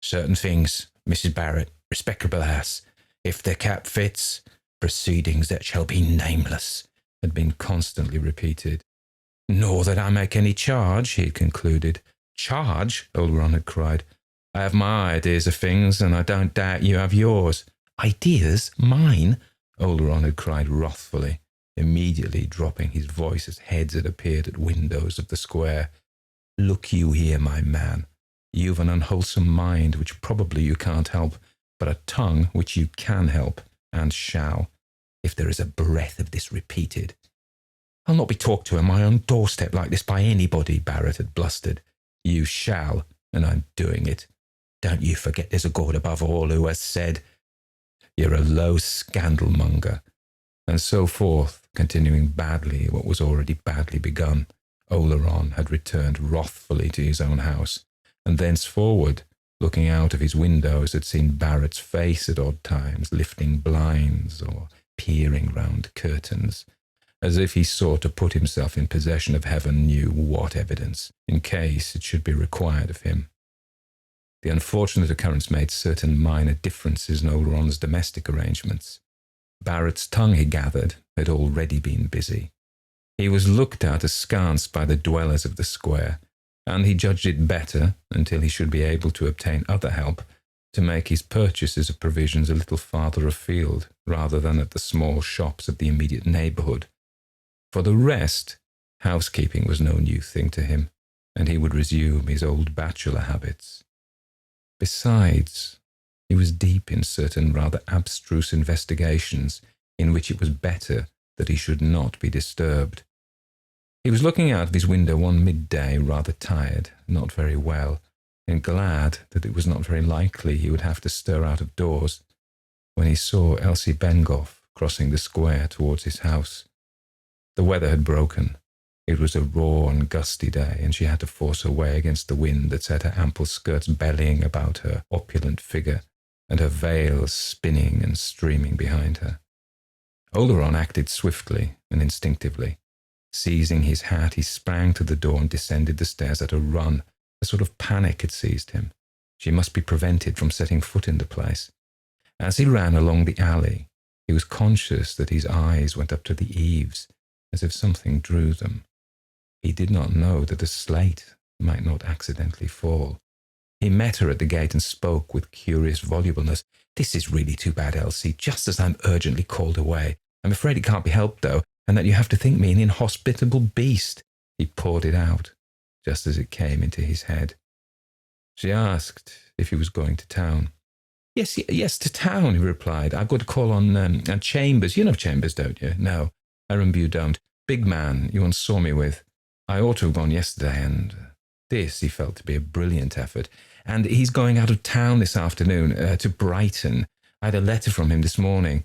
"Certain things, Mrs. Barrett, respectable house, if the cap fits, proceedings that shall be nameless," had been constantly repeated. "Nor that I make any charge," he had concluded. "Charge?" Algernon had cried. "I have my ideas of things, and I don't doubt you have yours." "Ideas? Mine?" Algernon had cried wrathfully, immediately dropping his voice as heads had appeared at windows of the square. "Look you here, my man. You've an unwholesome mind which probably you can't help, but a tongue which you can help, and shall, if there is a breath of this repeated." "I'll not be talked to on my own doorstep like this by anybody," Barrett had blustered. You shall, and I'm doing it. Don't you forget there's a God above all who has said, you're a low scandalmonger, and so forth, continuing badly what was already badly begun. Algernon had returned wrathfully to his own house, and thenceforward, looking out of his windows, had seen Barrett's face at odd times, lifting blinds or peering round curtains, as if he sought to put himself in possession of heaven knew what evidence, in case it should be required of him. The unfortunate occurrence made certain minor differences in Algeron's domestic arrangements. Barrett's tongue, he gathered, had already been busy. He was looked at askance by the dwellers of the square, and he judged it better, until he should be able to obtain other help, to make his purchases of provisions a little farther afield, rather than at the small shops of the immediate neighbourhood. For the rest, housekeeping was no new thing to him, and he would resume his old bachelor habits. Besides, he was deep in certain rather abstruse investigations in which it was better that he should not be disturbed. He was looking out of his window one midday, rather tired, not very well, and glad that it was not very likely he would have to stir out of doors, when he saw Elsie Bengough crossing the square towards his house. The weather had broken. It was a raw and gusty day, and she had to force her way against the wind that set her ample skirts bellying about her opulent figure, and her veils spinning and streaming behind her. Algernon acted swiftly and instinctively. Seizing his hat, he sprang to the door and descended the stairs at a run. A sort of panic had seized him. She must be prevented from setting foot in the place. As he ran along the alley, he was conscious that his eyes went up to the eaves, as if something drew them. He did not know that a slate might not accidentally fall. He met her at the gate and spoke with curious volubleness. "This is really too bad, Elsie, just as I'm urgently called away. I'm afraid it can't be helped, though, and that you have to think me an inhospitable beast." He poured it out, just as it came into his head. She asked if he was going to town. Yes, to town," he replied. "I've got to call on Chambers. You know Chambers, don't you?" "No, I remember you don't. Big man you once saw me with. I ought to have gone yesterday, and..." This he felt to be a brilliant effort. "And he's going out of town this afternoon, to Brighton. I had a letter from him this morning."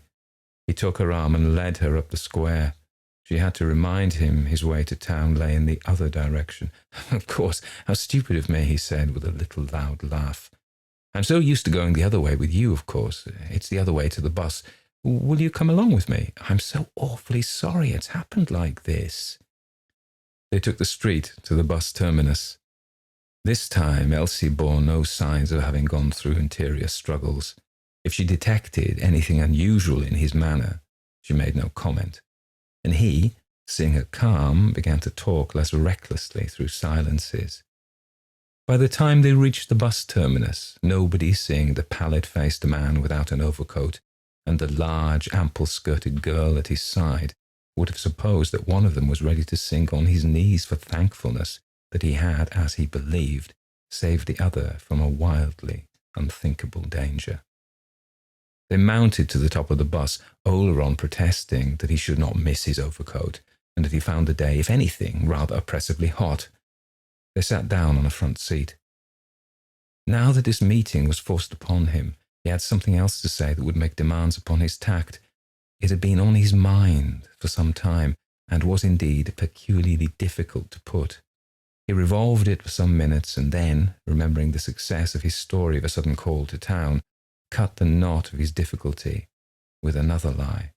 He took her arm and led her up the square. She had to remind him his way to town lay in the other direction. "Of course, how stupid of me," he said with a little loud laugh. "I'm so used to going the other way with you, of course. It's the other way to the bus. Will you come along with me? I'm so awfully sorry it's happened like this." They took the street to the bus terminus. This time Elsie bore no signs of having gone through interior struggles. If she detected anything unusual in his manner, she made no comment. And he, seeing her calm, began to talk less recklessly through silences. By the time they reached the bus terminus, nobody seeing the pallid-faced man without an overcoat and the large, ample-skirted girl at his side would have supposed that one of them was ready to sink on his knees for thankfulness that he had, as he believed, saved the other from a wildly unthinkable danger. They mounted to the top of the bus, Algernon protesting that he should not miss his overcoat, and that he found the day, if anything, rather oppressively hot. They sat down on a front seat. Now that this meeting was forced upon him, he had something else to say that would make demands upon his tact. It had been on his mind for some time, and was indeed peculiarly difficult to put. He revolved it for some minutes, and then, remembering the success of his story of a sudden call to town, cut the knot of his difficulty with another lie.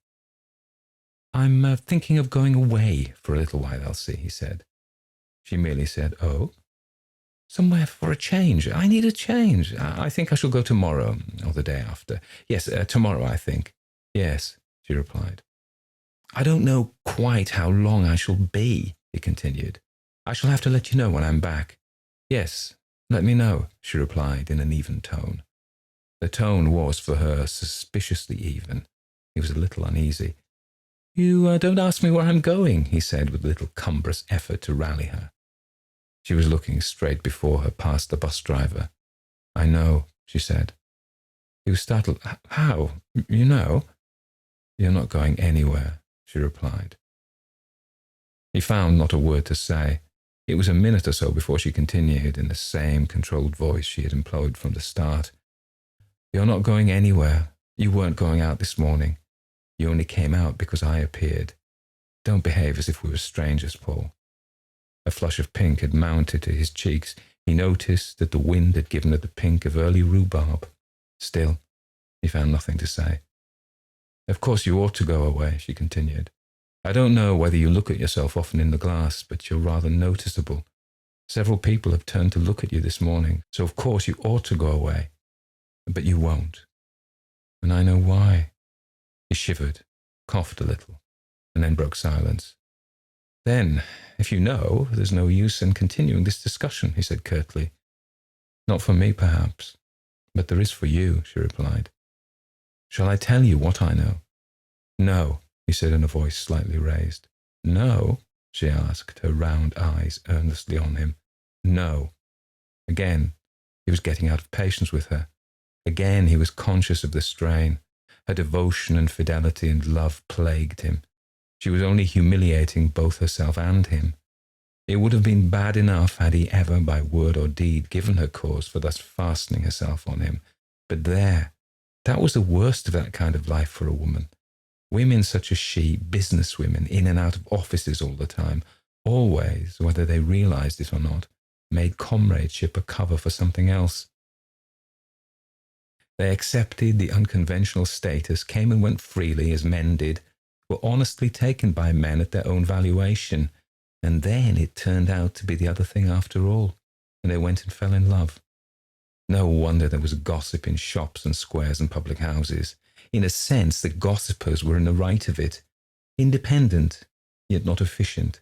"I'm thinking of going away for a little while, Elsie," he said. She merely said, "Oh?" "Somewhere for a change. I need a change. I think I shall go tomorrow, or the day after. Yes, tomorrow, I think." "Yes," she replied. "I don't know quite how long I shall be," he continued. "I shall have to let you know when I'm back." "Yes, let me know," she replied in an even tone. The tone was, for her, suspiciously even. He was a little uneasy. "You don't ask me where I'm going," he said with a little cumbrous effort to rally her. She was looking straight before her, past the bus driver. "I know," she said. He was startled. "How? You know?" "You're not going anywhere," she replied. He found not a word to say. It was a minute or so before she continued in the same controlled voice she had employed from the start. "You're not going anywhere. You weren't going out this morning. You only came out because I appeared. Don't behave as if we were strangers, Paul." A flush of pink had mounted to his cheeks. He noticed that the wind had given it the pink of early rhubarb. Still, he found nothing to say. "Of course you ought to go away," she continued. "I don't know whether you look at yourself often in the glass, but you're rather noticeable. Several people have turned to look at you this morning, so of course you ought to go away. But you won't. And I know why." He shivered, coughed a little, and then broke silence. "Then, if you know, there's no use in continuing this discussion," he said curtly. "Not for me, perhaps, but there is for you," she replied. "Shall I tell you what I know?" "No," he said in a voice slightly raised. "No?" she asked, her round eyes earnestly on him. "No." Again, he was getting out of patience with her. Again, he was conscious of the strain. Her devotion and fidelity and love plagued him. She was only humiliating both herself and him. It would have been bad enough had he ever, by word or deed, given her cause for thus fastening herself on him. But there, that was the worst of that kind of life for a woman. Women such as she, business women, in and out of offices all the time, always, whether they realized it or not, made comradeship a cover for something else. They accepted the unconventional status, came and went freely as men did, were honestly taken by men at their own valuation, and then it turned out to be the other thing after all, and they went and fell in love. No wonder there was gossip in shops and squares and public houses. In a sense, the gossipers were in the right of it, independent, yet not efficient,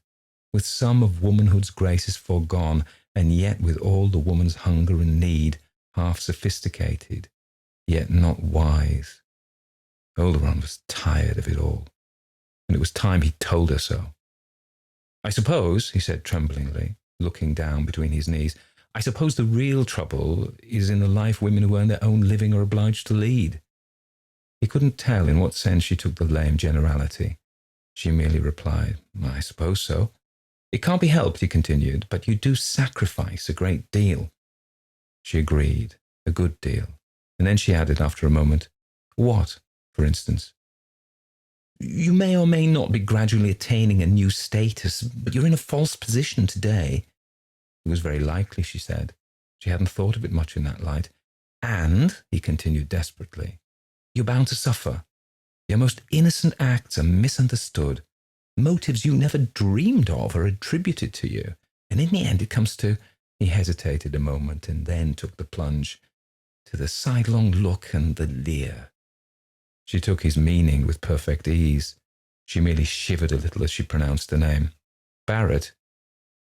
with some of womanhood's graces foregone, and yet with all the woman's hunger and need, half sophisticated, yet not wise. Algernon was tired of it all, and it was time he told her so. "I suppose," he said tremblingly, looking down between his knees, "I suppose the real trouble is in the life women who earn their own living are obliged to lead." He couldn't tell in what sense she took the lame generality. She merely replied, "I suppose so." "It can't be helped," he continued, "but you do sacrifice a great deal." She agreed, a good deal. And then she added after a moment, "What, for instance?" "You may or may not be gradually attaining a new status, but you're in a false position today." It was very likely, she said. She hadn't thought of it much in that light. "And," he continued desperately, "you're bound to suffer. Your most innocent acts are misunderstood. Motives you never dreamed of are attributed to you. And in the end it comes to—" He hesitated a moment and then took the plunge. "To the sidelong look and the leer." She took his meaning with perfect ease. She merely shivered a little as she pronounced the name. "Barrett?"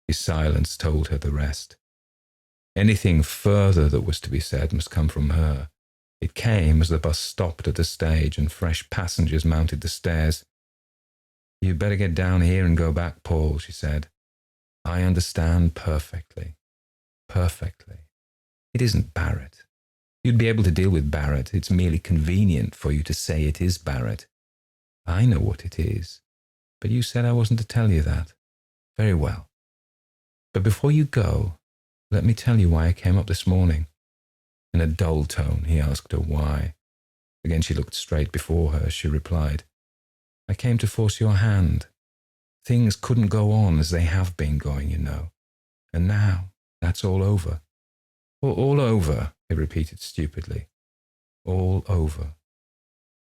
His silence told her the rest. Anything further that was to be said must come from her. It came as the bus stopped at the stage and fresh passengers mounted the stairs. "You'd better get down here and go back, Paul," she said. "I understand perfectly. Perfectly. It isn't Barrett. You'd be able to deal with Barrett. It's merely convenient for you to say it is Barrett. I know what it is. But you said I wasn't to tell you that. Very well. But before you go, let me tell you why I came up this morning." In a dull tone, he asked her why. Again she looked straight before her as she replied, "I came to force your hand. Things couldn't go on as they have been going, you know. And now that's all over." All over," he repeated stupidly. "All over.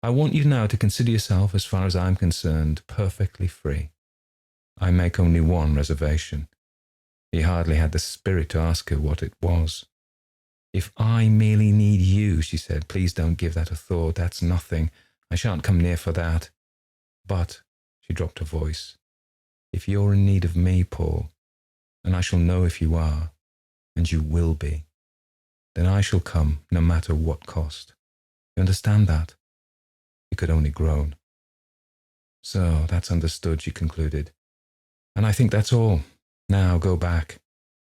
I want you now to consider yourself, as far as I'm concerned, perfectly free. I make only one reservation." He hardly had the spirit to ask her what it was. "If I merely need you," she said, "please don't give that a thought. That's nothing. I shan't come near for that. But," she dropped her voice, "if you're in need of me, Paul, and I shall know if you are, and you will be, then I shall come no matter what cost. You understand that?" He could only groan. "So that's understood," she concluded. "And I think that's all. Now go back.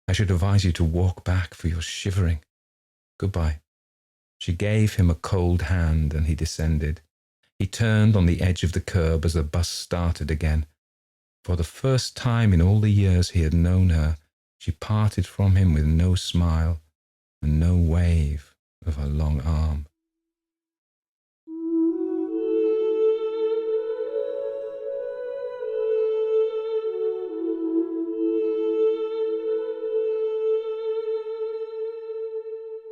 I should advise you to walk back, for you're shivering. Goodbye." She gave him a cold hand and he descended. He turned on the edge of the curb as the bus started again. For the first time in all the years he had known her, she parted from him with no smile and no wave of her long arm.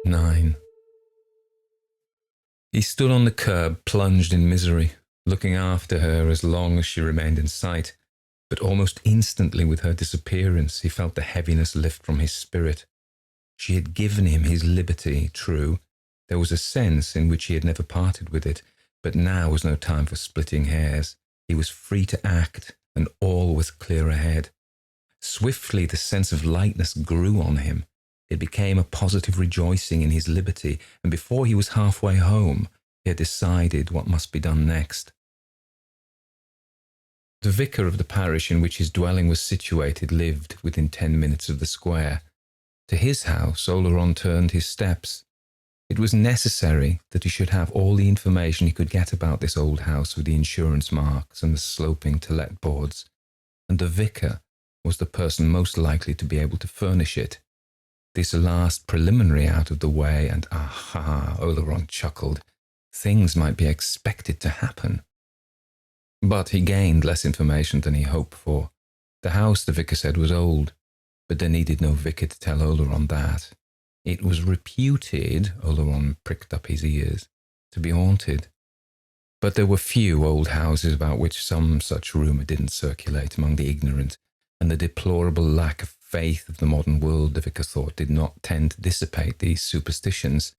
Nine. He stood on the curb, plunged in misery, looking after her as long as she remained in sight. But almost instantly with her disappearance, he felt the heaviness lift from his spirit. She had given him his liberty, true. There was a sense in which he had never parted with it, but now was no time for splitting hairs. He was free to act, and all was clear ahead. Swiftly the sense of lightness grew on him. It became a positive rejoicing in his liberty, and before he was halfway home, he had decided what must be done next. The vicar of the parish in which his dwelling was situated lived within 10 minutes of the square. To his house Algernon turned his steps. It was necessary that he should have all the information he could get about this old house with the insurance marks and the sloping to-let boards, and the vicar was the person most likely to be able to furnish it. This last preliminary out of the way, and aha, Algernon chuckled, things might be expected to happen. But he gained less information than he hoped for. The house, the vicar said, was old, but there needed no vicar to tell Algernon that. It was reputed, Algernon pricked up his ears, to be haunted. But there were few old houses about which some such rumour didn't circulate among the ignorant, and the deplorable lack of faith of the modern world, the vicar thought, did not tend to dissipate these superstitions.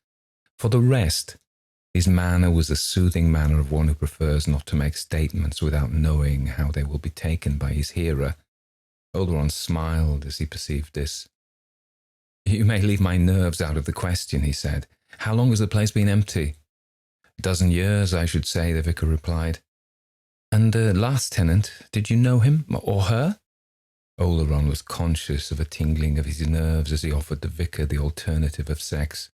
For the rest, his manner was the soothing manner of one who prefers not to make statements without knowing how they will be taken by his hearer. Algernon smiled as he perceived this. "You may leave my nerves out of the question," he said. "How long has the place been empty?" "A dozen years, I should say," the vicar replied. "And the last tenant, did you know him or her?" Algernon was conscious of a tingling of his nerves as he offered the vicar the alternative of sex.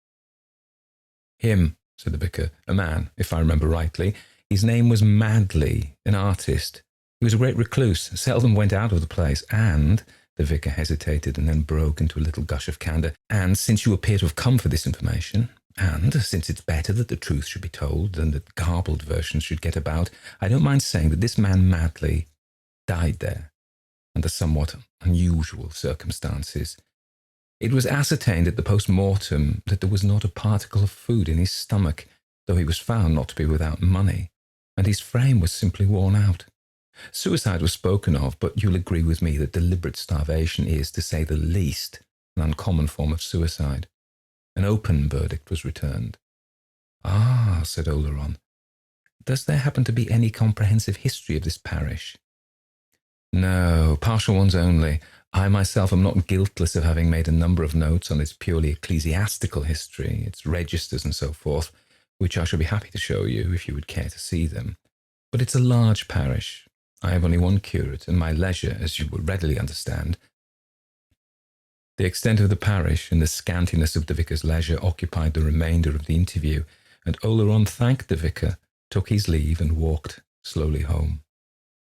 "Him," said the vicar, "a man, if I remember rightly. His name was Madley, an artist. He was a great recluse, seldom went out of the place, and," the vicar hesitated and then broke into a little gush of candour, "and since you appear to have come for this information, and since it's better that the truth should be told than that garbled versions should get about, I don't mind saying that this man Madley died there, under somewhat unusual circumstances. It was ascertained at the post-mortem that there was not a particle of food in his stomach, though he was found not to be without money, and his frame was simply worn out. Suicide was spoken of, but you'll agree with me that deliberate starvation is, to say the least, an uncommon form of suicide. An open verdict was returned." "Ah," said Algernon. "Does there happen to be any comprehensive history of this parish?" "No, partial ones only. I myself am not guiltless of having made a number of notes on its purely ecclesiastical history, its registers and so forth, which I shall be happy to show you if you would care to see them. But it's a large parish. I have only one curate, and my leisure, as you will readily understand." The extent of the parish and the scantiness of the vicar's leisure occupied the remainder of the interview, and Algernon thanked the vicar, took his leave, and walked slowly home.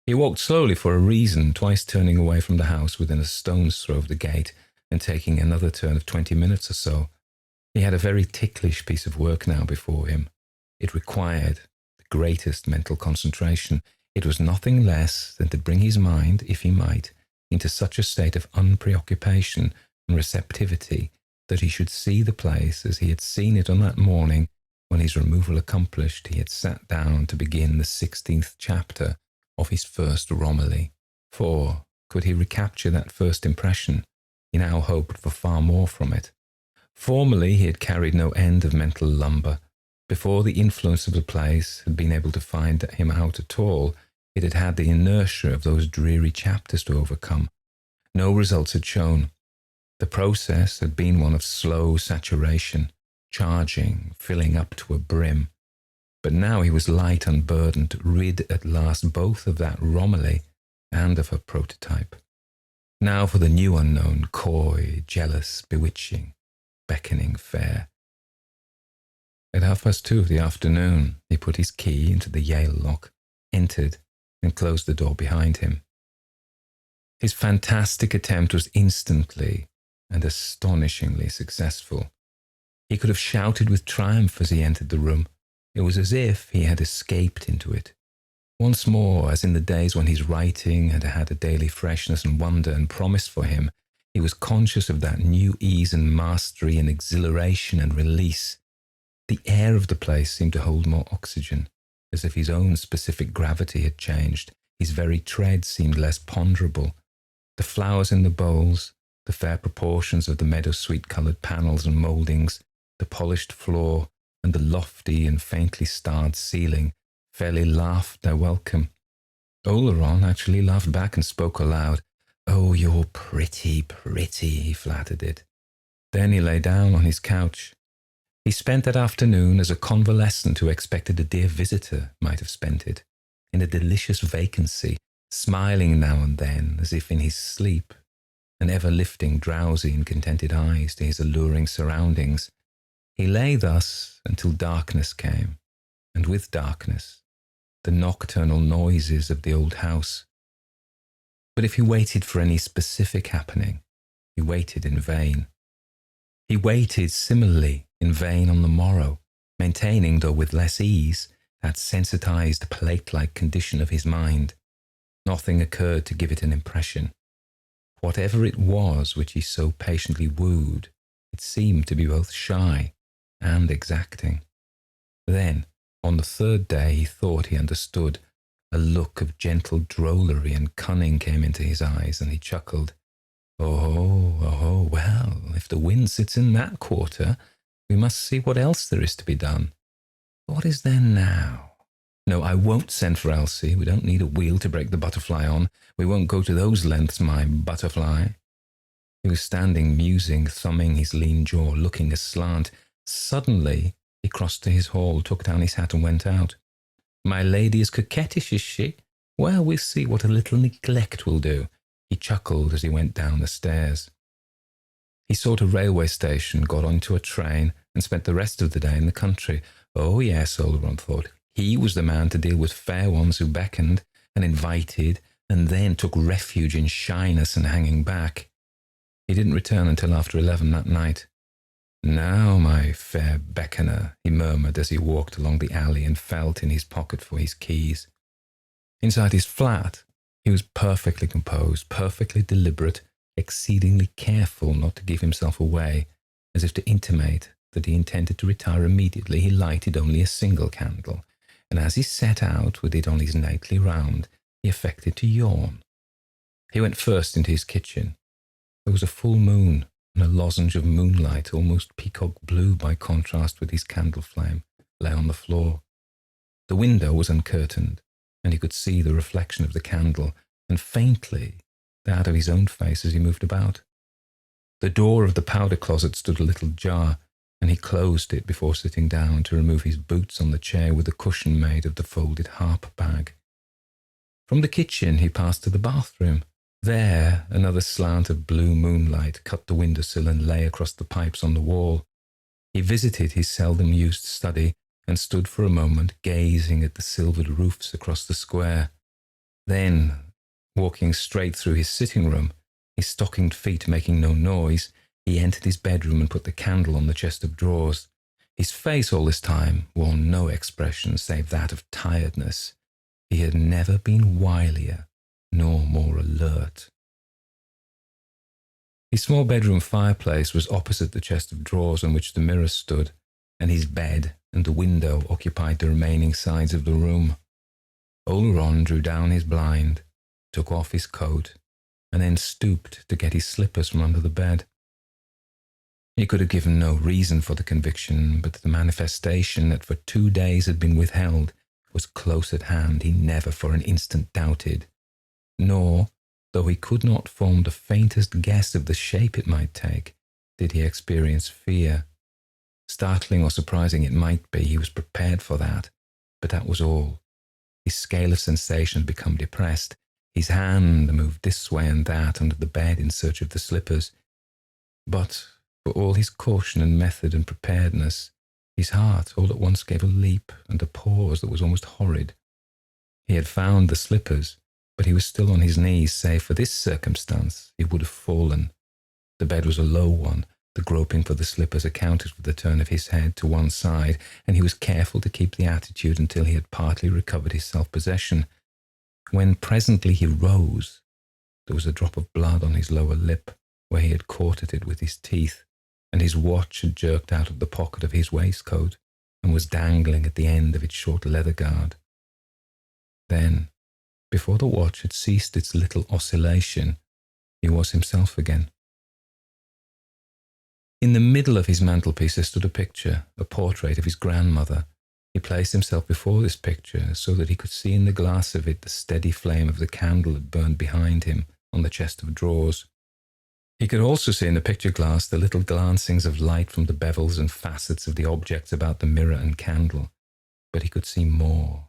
He walked slowly for a reason, twice turning away from the house within a stone's throw of the gate, and taking another turn of 20 minutes or so. He had a very ticklish piece of work now before him. It required the greatest mental concentration. It was nothing less than to bring his mind, if he might, into such a state of unpreoccupation and receptivity that he should see the place as he had seen it on that morning when, his removal accomplished, he had sat down to begin the 16th chapter of his first Romilly. For, could he recapture that first impression, he now hoped for far more from it. Formerly he had carried no end of mental lumber. Before the influence of the place had been able to find him out at all, it had had the inertia of those dreary chapters to overcome. No results had shown. The process had been one of slow saturation, charging, filling up to a brim. But now he was light unburdened, rid at last both of that Romilly and of her prototype. Now for the new unknown, coy, jealous, bewitching, beckoning fair. At 2:30 of the afternoon, he put his key into the Yale lock, entered, and closed the door behind him. His fantastic attempt was instantly and astonishingly successful. He could have shouted with triumph as he entered the room. It was as if he had escaped into it. Once more, as in the days when his writing had had a daily freshness and wonder and promise for him, he was conscious of that new ease and mastery and exhilaration and release. The air of the place seemed to hold more oxygen, as if his own specific gravity had changed. His very tread seemed less ponderable. The flowers in the bowls, the fair proportions of the meadow sweet-coloured panels and mouldings, the polished floor, and the lofty and faintly starred ceiling fairly laughed their welcome. Oleron actually laughed back and spoke aloud. "Oh, you're pretty, pretty," he flattered it. Then he lay down on his couch. He spent that afternoon as a convalescent who expected a dear visitor might have spent it, in a delicious vacancy, smiling now and then as if in his sleep, and ever lifting drowsy and contented eyes to his alluring surroundings. He lay thus until darkness came, and with darkness, the nocturnal noises of the old house. But if he waited for any specific happening, he waited in vain. He waited similarly in vain on the morrow, maintaining, though with less ease, that sensitized plate-like condition of his mind. Nothing occurred to give it an impression. Whatever it was which he so patiently wooed, it seemed to be both shy and exacting. Then, on the third day, he thought he understood. A look of gentle drollery and cunning came into his eyes, and he chuckled. Oh, well, if the wind sits in that quarter, we must see what else there is to be done. What is there now? No, I won't send for Elsie. We don't need a wheel to break the butterfly on. We won't go to those lengths, my butterfly. He was standing musing, thumbing his lean jaw, looking aslant. Suddenly, he crossed to his hall, took down his hat and went out. My lady is coquettish, is she? Well, we'll see what a little neglect will do. He chuckled as he went down the stairs. He sought a railway station, got onto a train, and spent the rest of the day in the country. Oh yes, Oleron thought. He was the man to deal with fair ones who beckoned and invited and then took refuge in shyness and hanging back. He didn't return until after 11 that night. Now, my fair beckoner, he murmured as he walked along the alley and felt in his pocket for his keys. Inside his flat, he was perfectly composed, perfectly deliberate, exceedingly careful not to give himself away, as if to intimate that he intended to retire immediately. He lighted only a single candle, and as he set out with it on his nightly round, he affected to yawn. He went first into his kitchen. There was a full moon, and a lozenge of moonlight, almost peacock blue by contrast with his candle flame, lay on the floor. The window was uncurtained, and he could see the reflection of the candle, and faintly that of his own face as he moved about. The door of the powder closet stood a little ajar, and he closed it before sitting down to remove his boots on the chair with a cushion made of the folded harp bag. From the kitchen he passed to the bathroom. There, another slant of blue moonlight cut the windowsill and lay across the pipes on the wall. He visited his seldom-used study and stood for a moment gazing at the silvered roofs across the square. Then, walking straight through his sitting room, his stockinged feet making no noise, he entered his bedroom and put the candle on the chest of drawers. His face all this time wore no expression save that of tiredness. He had never been wilier nor more alert. His small bedroom fireplace was opposite the chest of drawers on which the mirror stood, and his bed and the window occupied the remaining sides of the room. Oleron drew down his blind, took off his coat, and then stooped to get his slippers from under the bed. He could have given no reason for the conviction, but the manifestation that for 2 days had been withheld was close at hand. He never for an instant doubted. Nor, though he could not form the faintest guess of the shape it might take, did he experience fear. Startling or surprising it might be, he was prepared for that, but that was all. His scale of sensation had become depressed. His hand moved this way and that under the bed in search of the slippers. But, for all his caution and method and preparedness, his heart all at once gave a leap and a pause that was almost horrid. He had found the slippers, but he was still on his knees, save for this circumstance he would have fallen. The bed was a low one. The groping for the slippers accounted for the turn of his head to one side, and he was careful to keep the attitude until he had partly recovered his self-possession. When presently he rose, there was a drop of blood on his lower lip, where he had caught at it with his teeth, and his watch had jerked out of the pocket of his waistcoat and was dangling at the end of its short leather guard. Then, before the watch had ceased its little oscillation, he was himself again. In the middle of his mantelpiece there stood a picture, a portrait of his grandmother. He placed himself before this picture so that he could see in the glass of it the steady flame of the candle that burned behind him on the chest of drawers. He could also see in the picture glass the little glancings of light from the bevels and facets of the objects about the mirror and candle, but he could see more.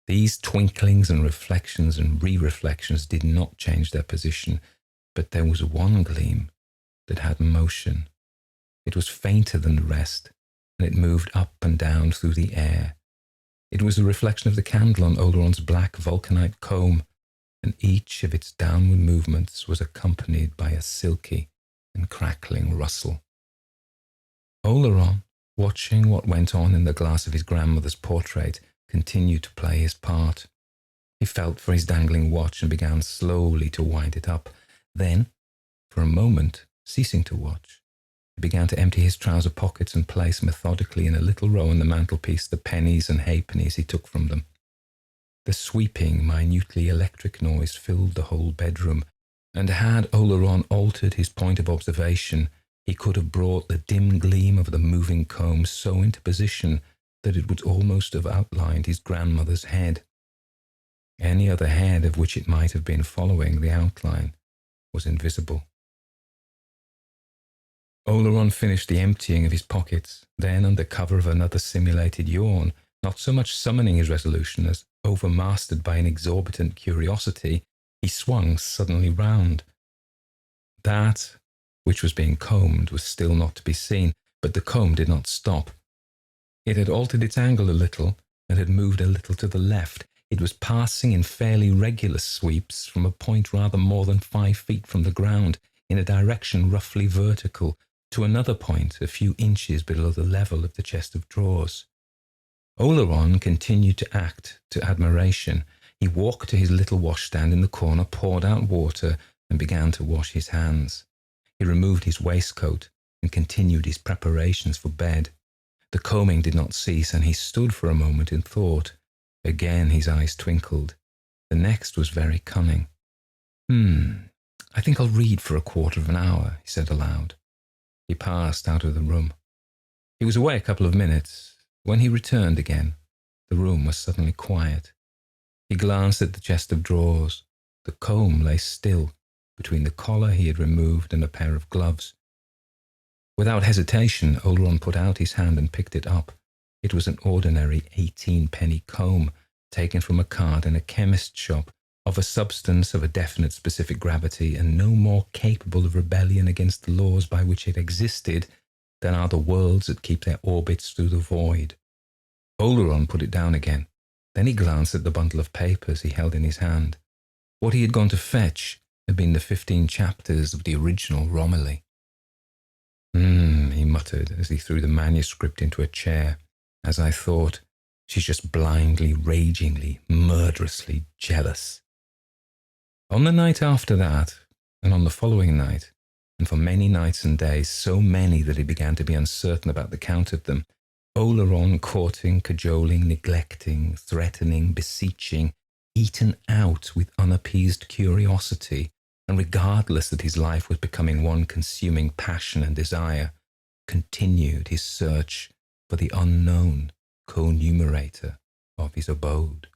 These twinklings and reflections and re-reflections did not change their position, but there was one gleam that had motion. It was fainter than the rest, and it moved up and down through the air. It was the reflection of the candle on Oleron's black vulcanite comb, and each of its downward movements was accompanied by a silky and crackling rustle. Oleron, watching what went on in the glass of his grandmother's portrait, continued to play his part. He felt for his dangling watch and began slowly to wind it up. Then, for a moment, ceasing to watch, he began to empty his trouser pockets and place methodically in a little row on the mantelpiece the pennies and halfpennies he took from them. The sweeping, minutely electric noise filled the whole bedroom, and had Oleron altered his point of observation, he could have brought the dim gleam of the moving comb so into position that it would almost have outlined his grandmother's head. Any other head of which it might have been following the outline was invisible. Oleron finished the emptying of his pockets, then, under cover of another simulated yawn, not so much summoning his resolution as overmastered by an exorbitant curiosity, he swung suddenly round. That which was being combed was still not to be seen, but the comb did not stop. It had altered its angle a little and had moved a little to the left. It was passing in fairly regular sweeps from a point rather more than 5 feet from the ground, in a direction roughly vertical, to another point a few inches below the level of the chest of drawers. Oleron continued to act to admiration. He walked to his little washstand in the corner, poured out water, and began to wash his hands. He removed his waistcoat and continued his preparations for bed. The combing did not cease, and he stood for a moment in thought. Again his eyes twinkled. The next was very cunning. I think I'll read for a quarter of an hour," he said aloud. He passed out of the room. He was away a couple of minutes. When he returned again, the room was suddenly quiet. He glanced at the chest of drawers. The comb lay still between the collar he had removed and a pair of gloves. Without hesitation, Oleron put out his hand and picked it up. It was an ordinary 18-penny comb, taken from a card in a chemist's shop, of a substance of a definite specific gravity, and no more capable of rebellion against the laws by which it existed than are the worlds that keep their orbits through the void. Oleron put it down again. Then he glanced at the bundle of papers he held in his hand. What he had gone to fetch had been the 15 chapters of the original Romilly. He muttered as he threw the manuscript into a chair. As I thought, she's just blindly, ragingly, murderously jealous. On the night after that, and on the following night, and for many nights and days, so many that he began to be uncertain about the count of them, Oleron, courting, cajoling, neglecting, threatening, beseeching, eaten out with unappeased curiosity, and regardless that his life was becoming one consuming passion and desire, continued his search for the unknown co-numerator of his abode.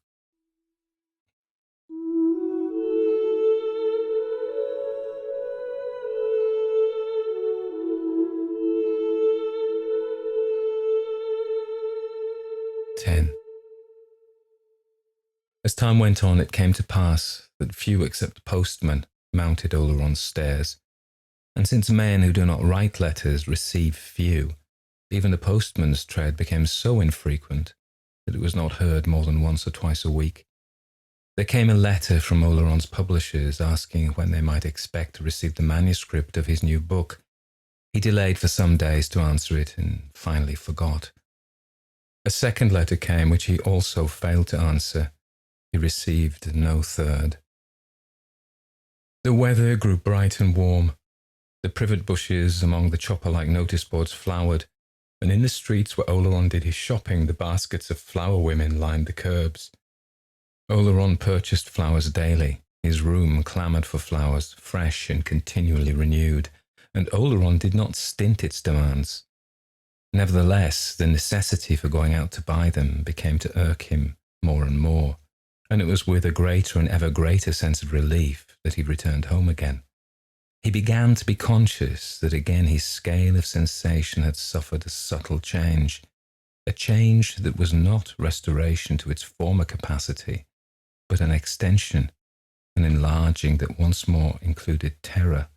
As time went on, it came to pass that few except postmen mounted Oleron's stairs, and since men who do not write letters receive few, even the postman's tread became so infrequent that it was not heard more than once or twice a week. There came a letter from Oleron's publishers asking when they might expect to receive the manuscript of his new book. He delayed for some days to answer it and finally forgot. A second letter came, which he also failed to answer. He received no third. The weather grew bright and warm. The privet bushes among the chopper-like notice boards flowered, and in the streets where Oleron did his shopping, the baskets of flower women lined the curbs. Oleron purchased flowers daily. His room clamoured for flowers, fresh and continually renewed, and Oleron did not stint its demands. Nevertheless, the necessity for going out to buy them became to irk him more and more, and it was with a greater and ever greater sense of relief that he returned home again. He began to be conscious that again his scale of sensation had suffered a subtle change, a change that was not restoration to its former capacity, but an extension, an enlarging that once more included terror.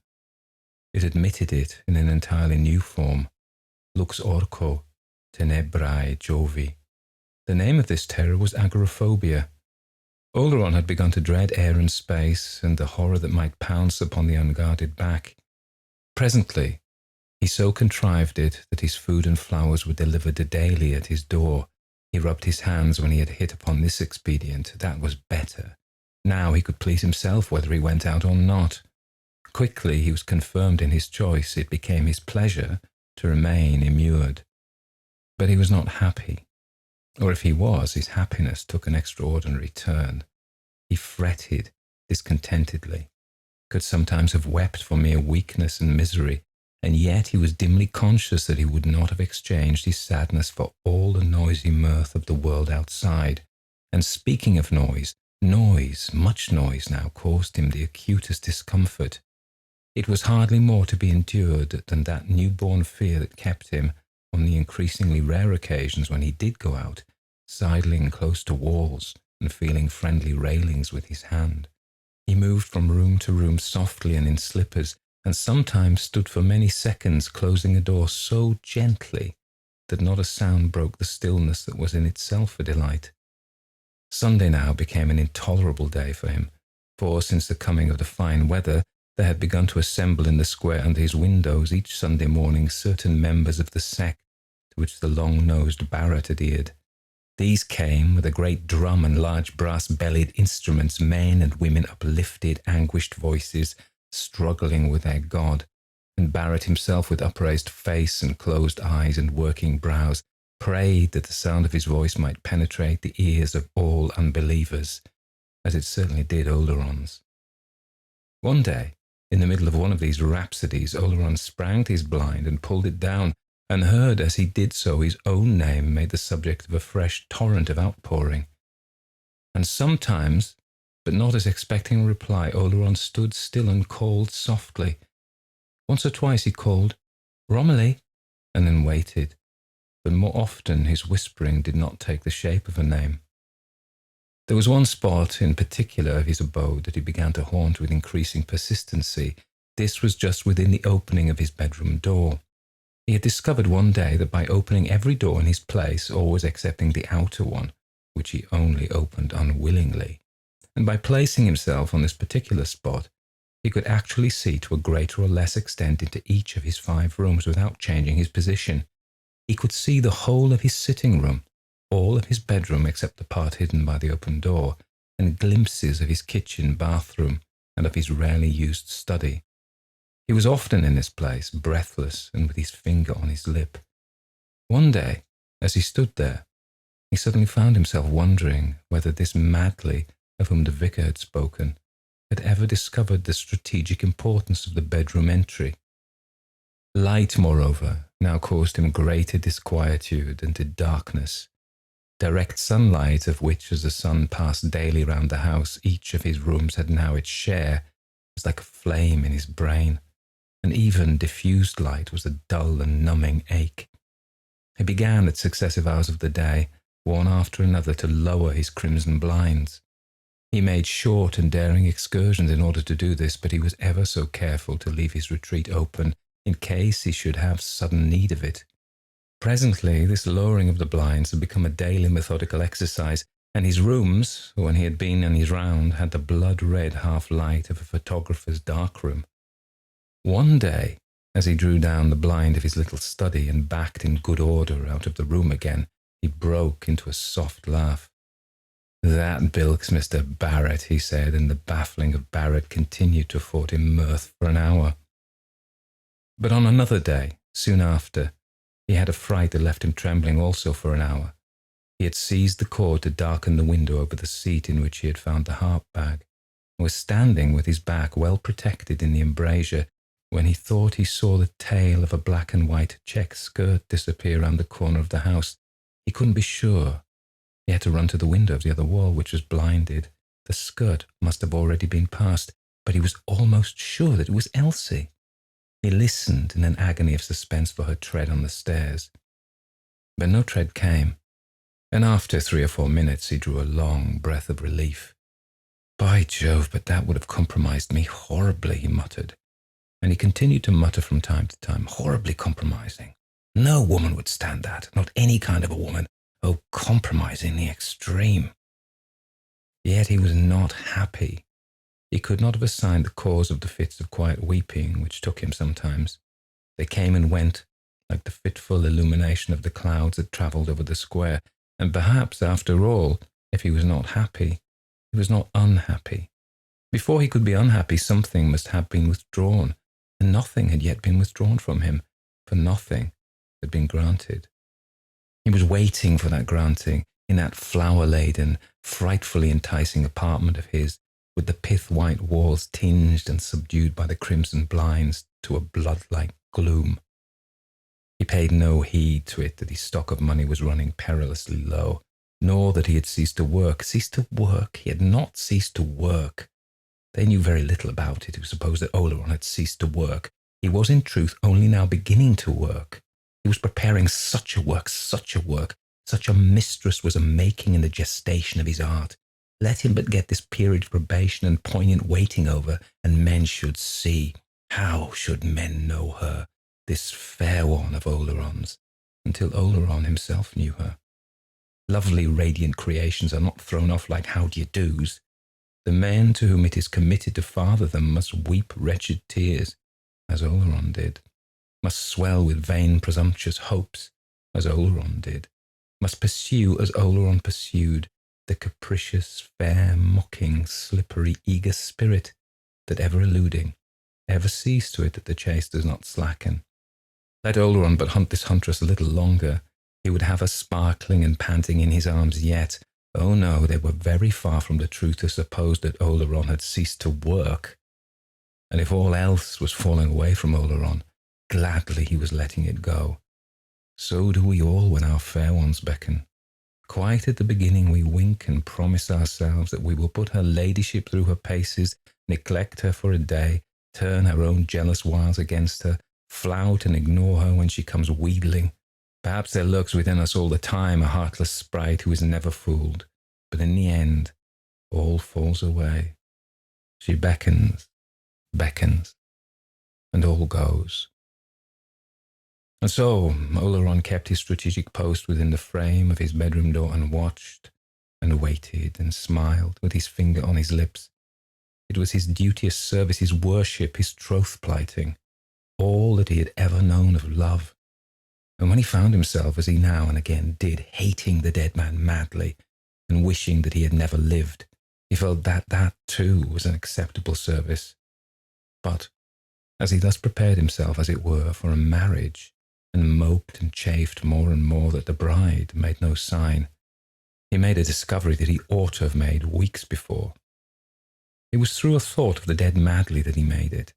It admitted it in an entirely new form, lux orco, tenebrae Jovi. The name of this terror was agoraphobia. Oleron had begun to dread air and space and the horror that might pounce upon the unguarded back. Presently, he so contrived it that his food and flowers were delivered daily at his door. He rubbed his hands when he had hit upon this expedient. That was better. Now he could please himself whether he went out or not. Quickly he was confirmed in his choice. It became his pleasure to remain immured. But he was not happy. Or if he was, his happiness took an extraordinary turn. He fretted discontentedly, could sometimes have wept for mere weakness and misery, and yet he was dimly conscious that he would not have exchanged his sadness for all the noisy mirth of the world outside. And speaking of noise, much noise now, caused him the acutest discomfort. It was hardly more to be endured than that new-born fear that kept him, on the increasingly rare occasions when he did go out, sidling close to walls and feeling friendly railings with his hand. He moved from room to room softly and in slippers, and sometimes stood for many seconds closing a door so gently that not a sound broke the stillness that was in itself a delight. Sunday now became an intolerable day for him, for since the coming of the fine weather, there had begun to assemble in the square under his windows each Sunday morning certain members of the sect to which the long-nosed Barrett adhered. These came with a great drum and large brass-bellied instruments, men and women uplifted, anguished voices, struggling with their God, and Barrett himself, with upraised face and closed eyes and working brows, prayed that the sound of his voice might penetrate the ears of all unbelievers, as it certainly did Oleron's. One day, in the middle of one of these rhapsodies, Oleron sprang to his blind and pulled it down, and heard as he did so his own name made the subject of a fresh torrent of outpouring. And sometimes, but not as expecting a reply, Oleron stood still and called softly. Once or twice he called, "Romilly," and then waited, but more often his whispering did not take the shape of a name. There was one spot in particular of his abode that he began to haunt with increasing persistency. This was just within the opening of his bedroom door. He had discovered one day that by opening every door in his place, always excepting the outer one, which he only opened unwillingly, and by placing himself on this particular spot, he could actually see to a greater or less extent into each of his 5 rooms without changing his position. He could see the whole of his sitting room, all of his bedroom except the part hidden by the open door, and glimpses of his kitchen, bathroom, and of his rarely used study. He was often in this place, breathless and with his finger on his lip. One day, as he stood there, he suddenly found himself wondering whether this Madley, of whom the vicar had spoken, had ever discovered the strategic importance of the bedroom entry. Light, moreover, now caused him greater disquietude and darkness. Direct sunlight, of which, as the sun passed daily round the house, each of his rooms had now its share, was like a flame in his brain, and even diffused light was a dull and numbing ache. He began at successive hours of the day, one after another, to lower his crimson blinds. He made short and daring excursions in order to do this, but he was ever so careful to leave his retreat open in case he should have sudden need of it. Presently, this lowering of the blinds had become a daily methodical exercise, And his rooms, when he had been on his round, had the blood-red half-light of a photographer's darkroom. One day, as he drew down the blind of his little study and backed in good order out of the room again, he broke into a soft laugh. "That bilks Mr. Barrett," he said, and the baffling of Barrett continued to afford him mirth for an hour. But on another day, soon after, he had a fright that left him trembling also for an hour. He had seized the cord to darken the window over the seat in which he had found the harp bag, and was standing with his back well protected in the embrasure, when he thought he saw the tail of a black and white check skirt disappear round the corner of the house. He couldn't be sure. He had to run to the window of the other wall, which was blinded. The skirt must have already been passed, but he was almost sure that it was Elsie. He listened in an agony of suspense for her tread on the stairs. But no tread came, and after 3 or 4 minutes he drew a long breath of relief. "By Jove, but that would have compromised me horribly," he muttered. And he continued to mutter from time to time, "Horribly compromising. No woman would stand that, not any kind of a woman. Oh, compromising the extreme." Yet he was not happy. He could not have assigned the cause of the fits of quiet weeping which took him sometimes. They came and went, like the fitful illumination of the clouds that travelled over the square, and perhaps, after all, if he was not happy, he was not unhappy. Before he could be unhappy, something must have been withdrawn, and nothing had yet been withdrawn from him, for nothing had been granted. He was waiting for that granting in that flower-laden, frightfully enticing apartment of his, with the pith-white walls tinged and subdued by the crimson blinds to a blood-like gloom. He paid no heed to it that his stock of money was running perilously low, nor that he had ceased to work. Ceased to work? He had not ceased to work. They knew very little about it who supposed that Oleron had ceased to work. He was in truth only now beginning to work. He was preparing such a work, such a mistress was a making in the gestation of his art. Let him but get this period of probation and poignant waiting over, and men should see. How should men know her, this fair one of Oleron's, until Oleron himself knew her? Lovely, radiant creations are not thrown off like how-d'ye-do's. The men to whom it is committed to father them must weep wretched tears, as Oleron did, must swell with vain presumptuous hopes, as Oleron did, must pursue as Oleron pursued, the capricious, fair, mocking, slippery, eager spirit that ever eluding, ever sees to it that the chase does not slacken. Let Oleron but hunt this huntress a little longer, he would have her sparkling and panting in his arms yet. Oh no, they were very far from the truth to suppose that Oleron had ceased to work. And if all else was falling away from Oleron, gladly he was letting it go. So do we all when our fair ones beckon. Quite at the beginning we wink and promise ourselves that we will put her ladyship through her paces, neglect her for a day, turn her own jealous wiles against her, flout and ignore her when she comes wheedling. Perhaps there lurks within us all the time a heartless sprite who is never fooled, but in the end all falls away. She beckons, and all goes. And so Oleron kept his strategic post within the frame of his bedroom door and watched and waited and smiled with his finger on his lips. It was his duteous service, his worship, his troth-plighting, all that he had ever known of love. And when he found himself, as he now and again did, hating the dead man madly and wishing that he had never lived, he felt that that too was an acceptable service. But as he thus prepared himself, as it were, for a marriage, and moped and chafed more and more that the bride made no sign, he made a discovery that he ought to have made weeks before. It was through a thought of the dead madly that he made it.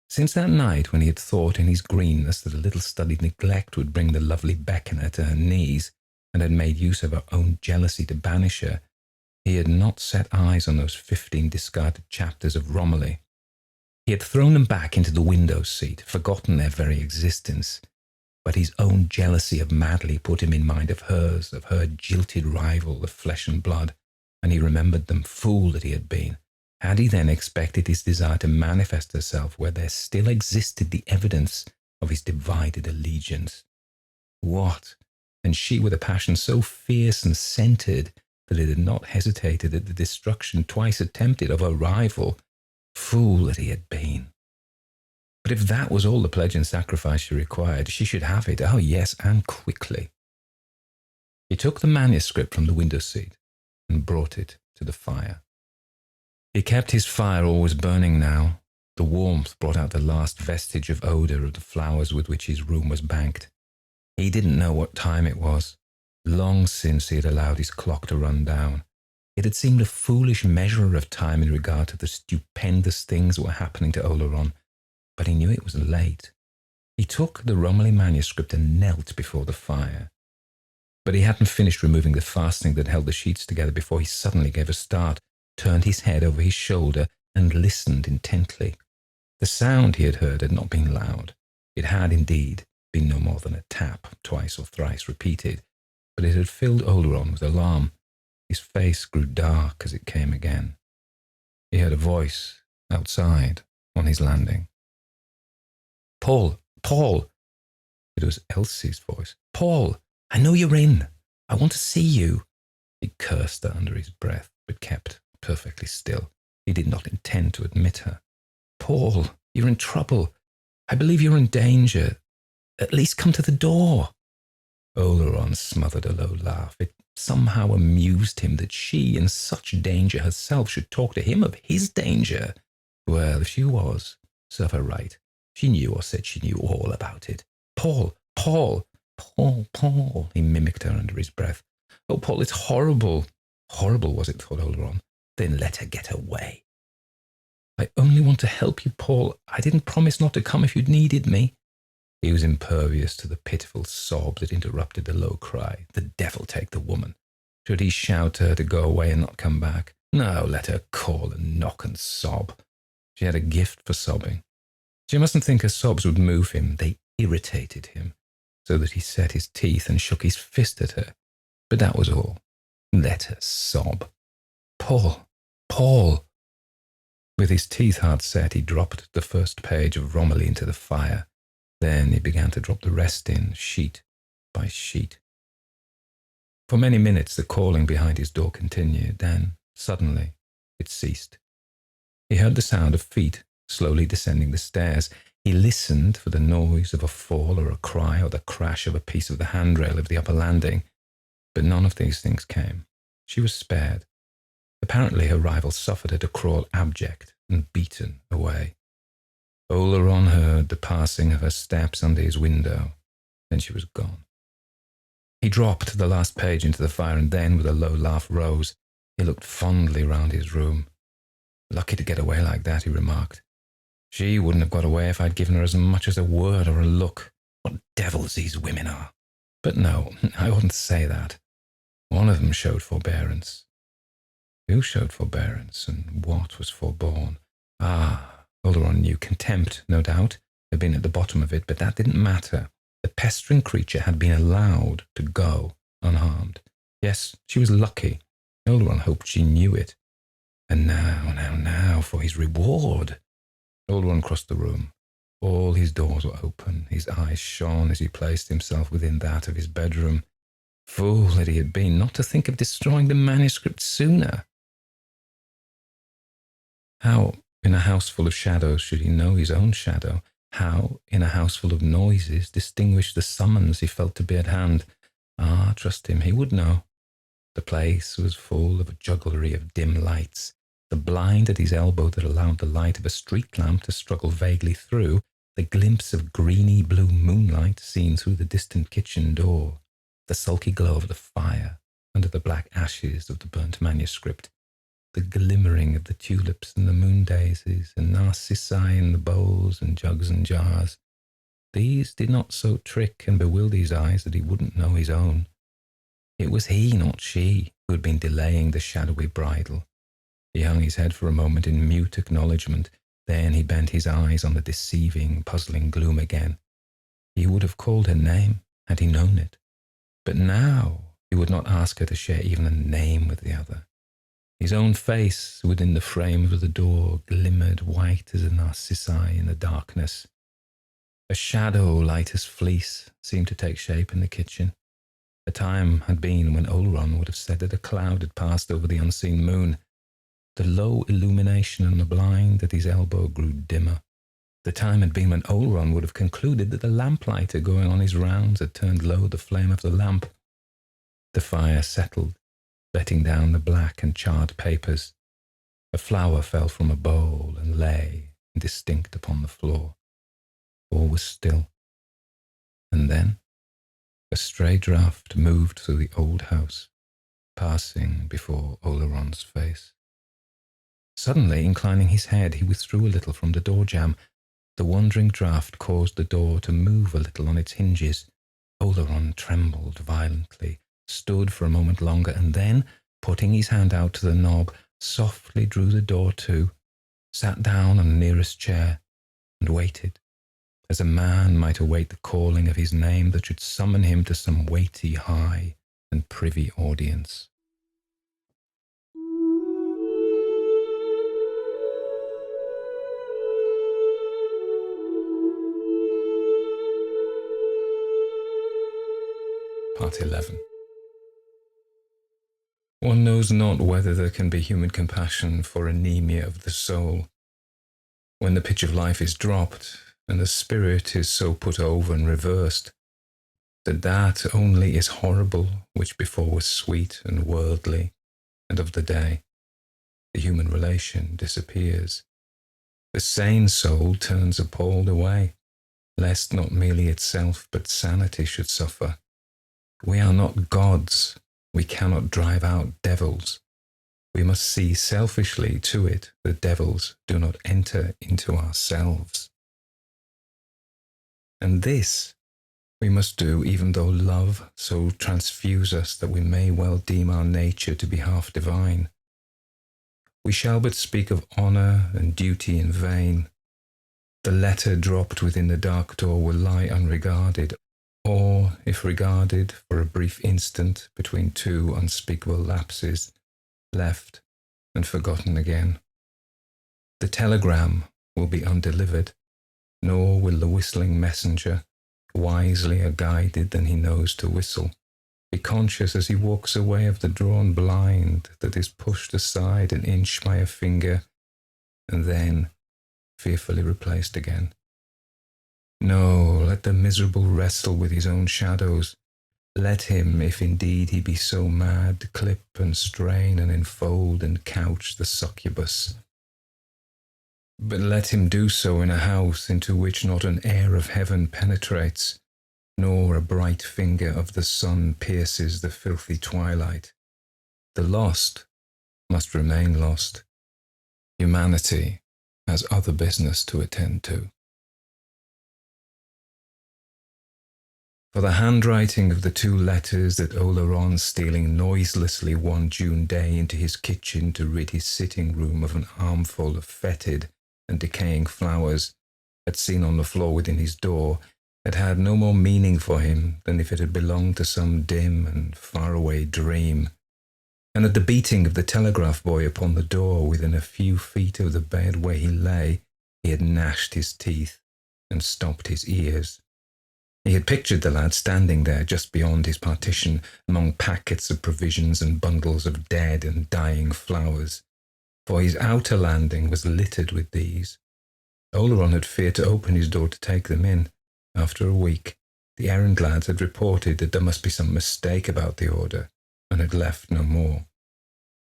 Since that night when he had thought in his greenness that a little studied neglect would bring the lovely Beckoner to her knees, and had made use of her own jealousy to banish her, he had not set eyes on those 15 discarded chapters of Romilly. He had thrown them back into the window seat, forgotten their very existence, but his own jealousy of Madly put him in mind of hers, of her jilted rival of flesh and blood, and he remembered them. Fool that he had been. Had he then expected his desire to manifest herself where there still existed the evidence of his divided allegiance? What? And she with a passion so fierce and centred that it had not hesitated at the destruction twice attempted of her rival. Fool that he had been. But if that was all the pledge and sacrifice she required, she should have it. Oh, yes, and quickly. He took the manuscript from the window seat and brought it to the fire. He kept his fire always burning now. The warmth brought out the last vestige of odour of the flowers with which his room was banked. He didn't know what time it was. Long since he had allowed his clock to run down. It had seemed a foolish measurer of time in regard to the stupendous things that were happening to Oleron, but he knew it was late. He took the Romilly manuscript and knelt before the fire. But he hadn't finished removing the fastening that held the sheets together before he suddenly gave a start, turned his head over his shoulder, and listened intently. The sound he had heard had not been loud. It had, indeed, been no more than a tap, twice or thrice repeated, but it had filled Oleron with alarm. His face grew dark as it came again. He heard a voice outside on his landing. "Paul! Paul!" It was Elsie's voice. "Paul! I know you're in. I want to see you." He cursed her under his breath, but kept perfectly still. He did not intend to admit her. "Paul, you're in trouble. I believe you're in danger. At least come to the door." Oleron smothered a low laugh. It somehow amused him that she, in such danger herself, should talk to him of his danger. Well, if she was, serve her right. She knew, or said she knew, all about it. "Paul, Paul, Paul, Paul," he mimicked her under his breath. "Oh, Paul, it's horrible." Horrible was it, thought Algernon. Then let her get away. "I only want to help you, Paul. I didn't promise not to come if you'd needed me." He was impervious to the pitiful sob that interrupted the low cry. The devil take the woman. Should he shout to her to go away and not come back? No, let her call and knock and sob. She had a gift for sobbing. She mustn't think her sobs would move him. They irritated him, so that he set his teeth and shook his fist at her. But that was all. Let her sob. "Paul! Paul!" With his teeth hard set, he dropped the first page of Romilly into the fire. Then he began to drop the rest in, sheet by sheet. For many minutes the calling behind his door continued. Then, suddenly, it ceased. He heard the sound of feet slowly descending the stairs. He listened for the noise of a fall or a cry or the crash of a piece of the handrail of the upper landing. But none of these things came. She was spared. Apparently her rival suffered her to crawl abject and beaten away. Oleron heard the passing of her steps under his window. Then she was gone. He dropped the last page into the fire and then, with a low laugh, rose. He looked fondly round his room. "Lucky to get away like that," he remarked. "She wouldn't have got away if I'd given her as much as a word or a look. What devils these women are! But no, I oughtn't to say that. One of them showed forbearance." Who showed forbearance, and what was forborne? Oleron knew. Contempt, no doubt, had been at the bottom of it, but that didn't matter. The pestering creature had been allowed to go unharmed. Yes, she was lucky. Oleron hoped she knew it. And now, for his reward. Oleron crossed the room. All his doors were open. His eyes shone as he placed himself within that of his bedroom. Fool that he had been not to think of destroying the manuscript sooner. How, in a house full of shadows, should he know his own shadow? How, in a house full of noises, distinguish the summons he felt to be at hand? Trust him, he would know. The place was full of a jugglery of dim lights. The blind at his elbow that allowed the light of a street lamp to struggle vaguely through, the glimpse of greeny blue moonlight seen through the distant kitchen door, the sulky glow of the fire under the black ashes of the burnt manuscript, the glimmering of the tulips and the moon daisies and narcissi in the bowls and jugs and jars. These did not so trick and bewilder his eyes that he wouldn't know his own. It was he, not she, who had been delaying the shadowy bridal. He hung his head for a moment in mute acknowledgment. Then he bent his eyes on the deceiving, puzzling gloom again. He would have called her name had he known it. But now he would not ask her to share even a name with the other. His own face within the frame of the door glimmered white as a narcissi in the darkness. A shadow light as fleece seemed to take shape in the kitchen. A time had been when Oleron would have said that a cloud had passed over the unseen moon. The low illumination on the blind at his elbow grew dimmer. The time had been when Oleron would have concluded that the lamplighter going on his rounds had turned low the flame of the lamp. The fire settled, letting down the black and charred papers. A flower fell from a bowl and lay indistinct upon the floor. All was still. And then a stray draught moved through the old house, passing before Oleron's face. Suddenly, inclining his head, he withdrew a little from the door jamb. The wandering draught caused the door to move a little on its hinges. Oleron trembled violently, stood for a moment longer, and then, putting his hand out to the knob, softly drew the door to, sat down on the nearest chair, and waited, as a man might await the calling of his name that should summon him to some weighty, high, and privy audience. Part 11. One knows not whether there can be human compassion for anemia of the soul. When the pitch of life is dropped, and the spirit is so put over and reversed, that only is horrible which before was sweet and worldly, and of the day. The human relation disappears. The sane soul turns appalled away, lest not merely itself but sanity should suffer. We are not gods. We cannot drive out devils. We must see selfishly to it that devils do not enter into ourselves. And this we must do even though love so transfuse us that we may well deem our nature to be half divine. We shall but speak of honour and duty in vain. The letter dropped within the dark door will lie unregarded, or, if regarded for a brief instant between two unspeakable lapses, left and forgotten again. The telegram will be undelivered, nor will the whistling messenger, wiselier guided than he knows to whistle, be conscious as he walks away of the drawn blind that is pushed aside an inch by a finger, and then fearfully replaced again. No, let the miserable wrestle with his own shadows. Let him, if indeed he be so mad, clip and strain and enfold and couch the succubus. But let him do so in a house into which not an air of heaven penetrates, nor a bright finger of the sun pierces the filthy twilight. The lost must remain lost. Humanity has other business to attend to. For the handwriting of the two letters that Oleron, stealing noiselessly one June day into his kitchen to rid his sitting room of an armful of fetid and decaying flowers, had seen on the floor within his door, had had no more meaning for him than if it had belonged to some dim and faraway dream. And at the beating of the telegraph boy upon the door within a few feet of the bed where he lay, he had gnashed his teeth and stopped his ears. He had pictured the lad standing there just beyond his partition, among packets of provisions and bundles of dead and dying flowers, for his outer landing was littered with these. Oleron had feared to open his door to take them in. After a week, the errand lads had reported that there must be some mistake about the order, and had left no more.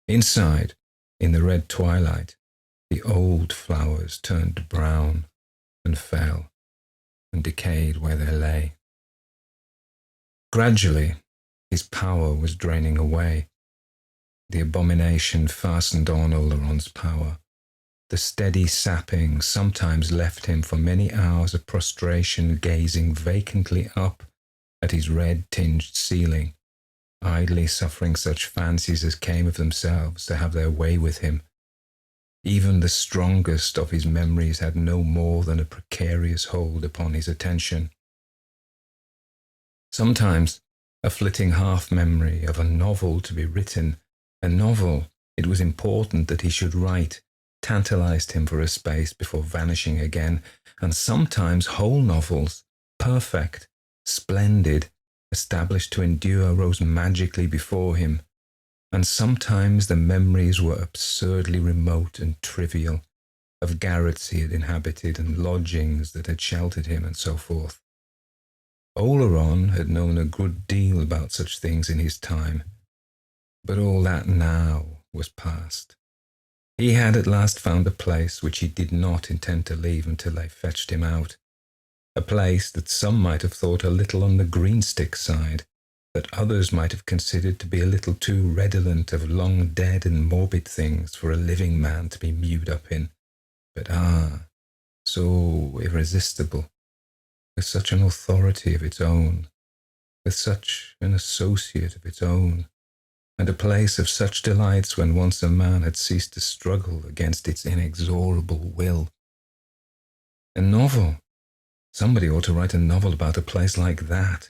Inside, in the red twilight, the old flowers turned brown and fell, and decayed where they lay. Gradually, his power was draining away. The abomination fastened on Oleron's power. The steady sapping sometimes left him for many hours of prostration gazing vacantly up at his red-tinged ceiling, idly suffering such fancies as came of themselves to have their way with him. Even the strongest of his memories had no more than a precarious hold upon his attention. Sometimes a flitting half-memory of a novel to be written, a novel it was important that he should write, tantalized him for a space before vanishing again, and sometimes whole novels, perfect, splendid, established to endure, rose magically before him, and sometimes the memories were absurdly remote and trivial, of garrets he had inhabited and lodgings that had sheltered him and so forth. Algernon had known a good deal about such things in his time, but all that now was past. He had at last found a place which he did not intend to leave until they fetched him out, a place that some might have thought a little on the greenstick side, that others might have considered to be a little too redolent of long dead and morbid things for a living man to be mewed up in, but so irresistible, with such an authority of its own, with such an associate of its own, and a place of such delights when once a man had ceased to struggle against its inexorable will. A novel. Somebody ought to write a novel about a place like that.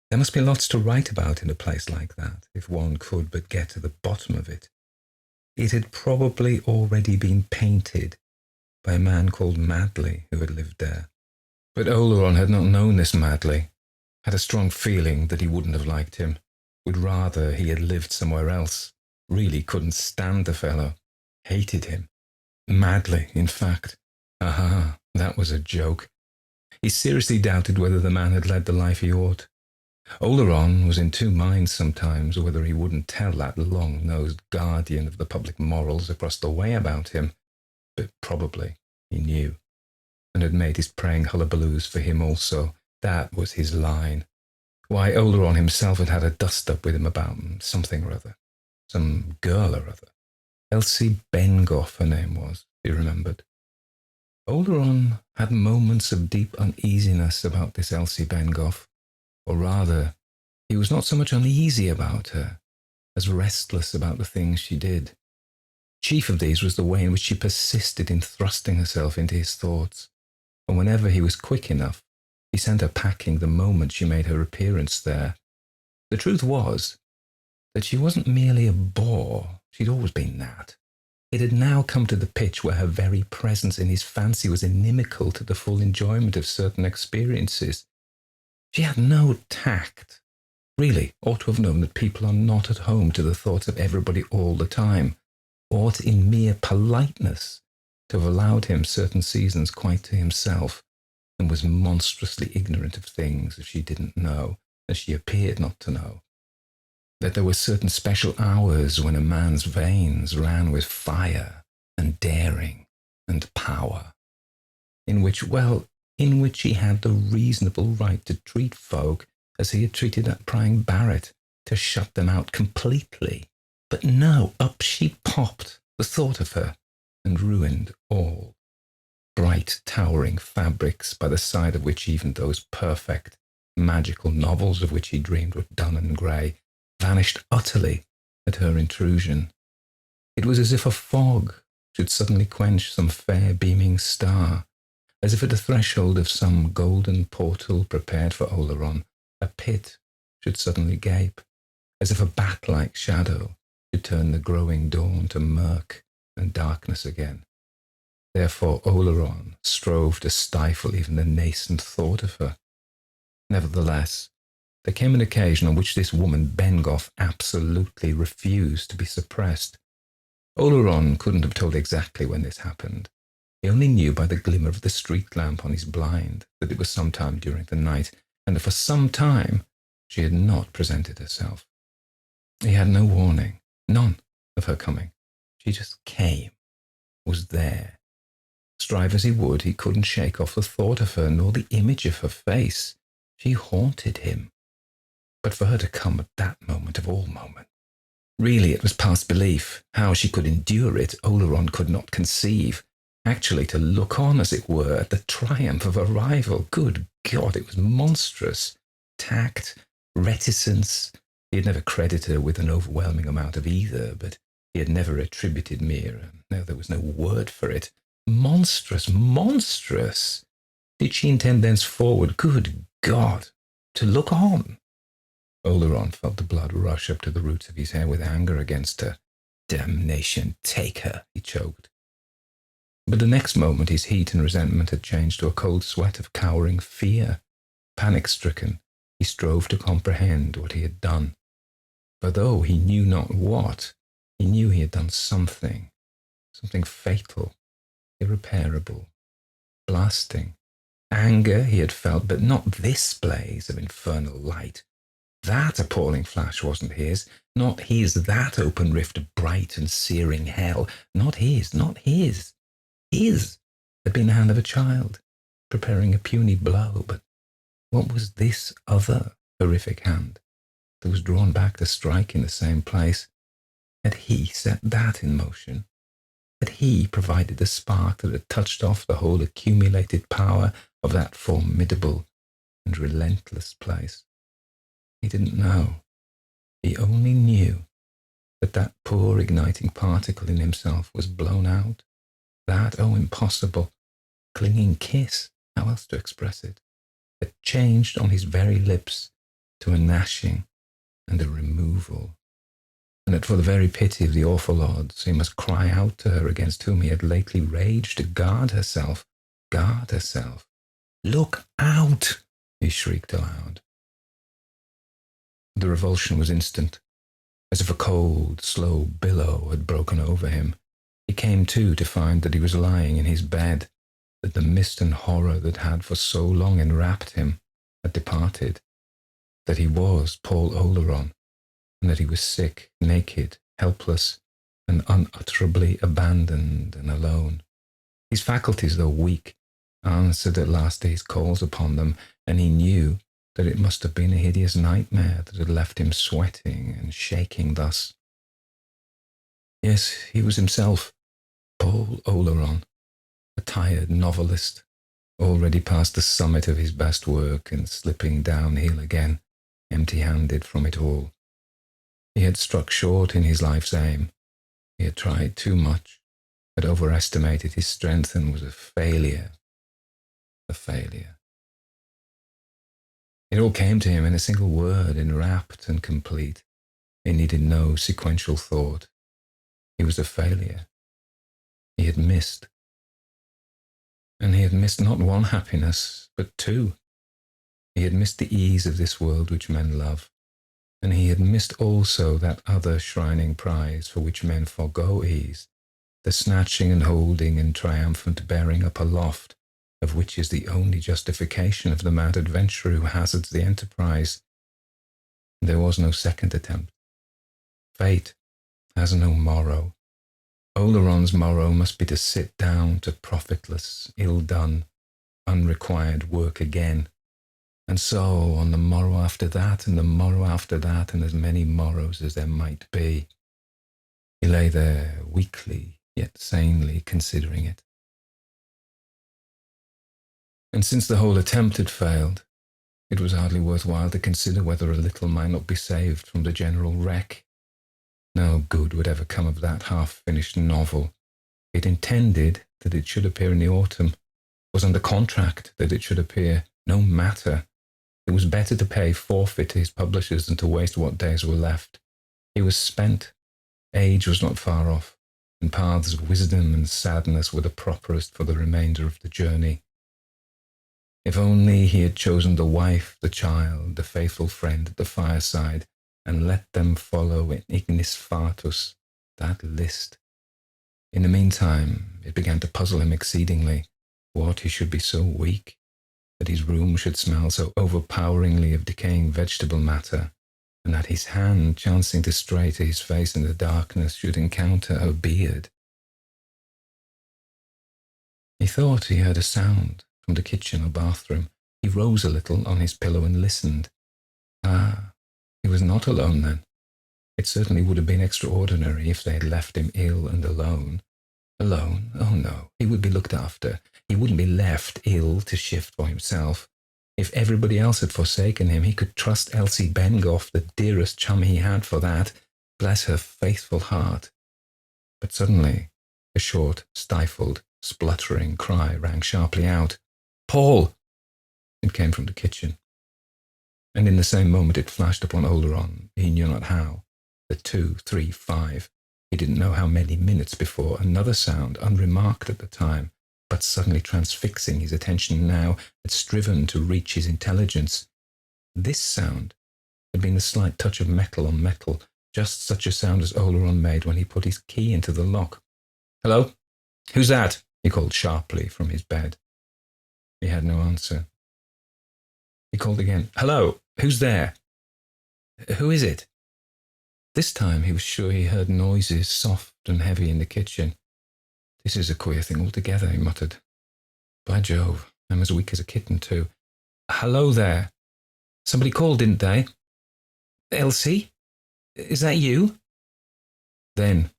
There must be lots to write about in a place like that, if one could but get to the bottom of it. It had probably already been painted by a man called Madley who had lived there. But Algernon had not known this Madley, had a strong feeling that he wouldn't have liked him, would rather he had lived somewhere else, really couldn't stand the fellow, hated him. Madley, in fact. That was a joke. He seriously doubted whether the man had led the life he ought. Algernon was in two minds sometimes whether he wouldn't tell that long-nosed guardian of the public morals across the way about him, but probably he knew, and had made his praying hullabaloos for him also. That was his line. Why, Algernon himself had had a dust-up with him about something or other, some girl or other. Elsie Bengoff her name was, he remembered. Algernon had moments of deep uneasiness about this Elsie Bengoff, or rather, he was not so much uneasy about her as restless about the things she did. Chief of these was the way in which she persisted in thrusting herself into his thoughts, and whenever he was quick enough, he sent her packing the moment she made her appearance there. The truth was that she wasn't merely a bore, she'd always been that. It had now come to the pitch where her very presence in his fancy was inimical to the full enjoyment of certain experiences. She had no tact, really ought to have known that people are not at home to the thoughts of everybody all the time, ought in mere politeness to have allowed him certain seasons quite to himself, and was monstrously ignorant of things that she didn't know, as she appeared not to know. That there were certain special hours when a man's veins ran with fire and daring and power, in which he had the reasonable right to treat folk as he had treated that prying Barrett, to shut them out completely. But no, up she popped, the thought of her, and ruined all. Bright, towering fabrics by the side of which even those perfect, magical novels of which he dreamed were dun and grey, vanished utterly at her intrusion. It was as if a fog should suddenly quench some fair beaming star, as if at the threshold of some golden portal prepared for Algernon, a pit should suddenly gape, as if a bat-like shadow should turn the growing dawn to murk and darkness again. Therefore Algernon strove to stifle even the nascent thought of her. Nevertheless, there came an occasion on which this woman Bengoff absolutely refused to be suppressed. Algernon couldn't have told exactly when this happened. He only knew by the glimmer of the street lamp on his blind that it was some time during the night, and that for some time she had not presented herself. He had no warning, none of her coming. She just came, was there. Strive as he would, he couldn't shake off the thought of her, nor the image of her face. She haunted him. But for her to come at that moment of all moments, really it was past belief. How she could endure it, Algernon could not conceive. Actually to look on, as it were, at the triumph of a rival. Good God, it was monstrous. Tact, reticence. He had never credited her with an overwhelming amount of either, but he had never attributed no, there was no word for it. Monstrous, monstrous. Did she intend thenceforward, good God, to look on? Algernon felt the blood rush up to the roots of his hair with anger against her. Damnation take her, he choked. But the next moment his heat and resentment had changed to a cold sweat of cowering fear. Panic-stricken, He strove to comprehend what he had done. For though he knew not what, he knew he had done something fatal, irreparable, blasting. Anger he had felt, but not this blaze of infernal light. That appalling flash wasn't his, not his, that open rift of bright and searing hell, not his, not his. His had been the hand of a child, preparing a puny blow, but what was this other horrific hand that was drawn back to strike in the same place? Had he set that in motion? Had he provided the spark that had touched off the whole accumulated power of that formidable and relentless place? He didn't know. He only knew that that poor igniting particle in himself was blown out. That, oh, impossible, clinging kiss, how else to express it, had changed on his very lips to a gnashing and a removal, and that for the very pity of the awful odds he must cry out to her against whom he had lately raged to guard herself. "Look out!" he shrieked aloud. The revulsion was instant, as if a cold, slow billow had broken over him. He came to find that he was lying in his bed, that the mist and horror that had for so long enwrapped him had departed, that he was Paul Oleron, and that he was sick, naked, helpless, and unutterably abandoned and alone. His faculties, though weak, answered at last to his calls upon them, and he knew that it must have been a hideous nightmare that had left him sweating and shaking thus. Yes, he was himself, Paul Oleron, a tired novelist, already past the summit of his best work and slipping downhill again, empty-handed from it all. He had struck short in his life's aim. He had tried too much, had overestimated his strength, and was a failure. A failure. It all came to him in a single word, enwrapped and complete. It needed no sequential thought. He was a failure. He had missed. And he had missed not one happiness, but two. He had missed the ease of this world which men love, and he had missed also that other shrining prize for which men forego ease, the snatching and holding and triumphant bearing up aloft, of which is the only justification of the mad adventurer who hazards the enterprise. There was no second attempt. Fate has no morrow. Oleron's morrow must be to sit down to profitless, ill-done, unrequired work again, and so on the morrow after that, and the morrow after that, and as many morrows as there might be. He lay there, weakly yet sanely considering it. And since the whole attempt had failed, it was hardly worthwhile to consider whether a little might not be saved from the general wreck. No good would ever come of that half-finished novel. It intended that it should appear in the autumn, was under contract that it should appear. No matter. It was better to pay forfeit to his publishers than to waste what days were left. He was spent. Age was not far off, and paths of wisdom and sadness were the properest for the remainder of the journey. If only he had chosen the wife, the child, the faithful friend at the fireside, and let them follow in ignis fatuus, that list. In the meantime, it began to puzzle him exceedingly what he should be so weak, that his room should smell so overpoweringly of decaying vegetable matter, and that his hand, chancing to stray to his face in the darkness, should encounter her beard. He thought he heard a sound from the kitchen or bathroom. He rose a little on his pillow and listened. Ah, he was not alone then. It certainly would have been extraordinary if they had left him ill and alone. Alone? Oh no, he would be looked after. He wouldn't be left ill to shift for himself. If everybody else had forsaken him, he could trust Elsie Bengough, the dearest chum he had, for that. Bless her faithful heart. But suddenly, a short, stifled, spluttering cry rang sharply out. "Paul!" It came from the kitchen. And in the same moment it flashed upon Oleron, he knew not how, the 2, 3, 5, he didn't know how many minutes before, another sound, unremarked at the time, but suddenly transfixing his attention now, had striven to reach his intelligence. This sound had been a slight touch of metal on metal, just such a sound as Oleron made when he put his key into the lock. "Hello? Who's that?" he called sharply from his bed. He had no answer. He called again. "Hello? Who's there? Who is it?" This time he was sure he heard noises soft and heavy in the kitchen. "This is a queer thing altogether," he muttered. "By Jove, I'm as weak as a kitten too. Hello there. Somebody called, didn't they? Elsie? Is that you?" Then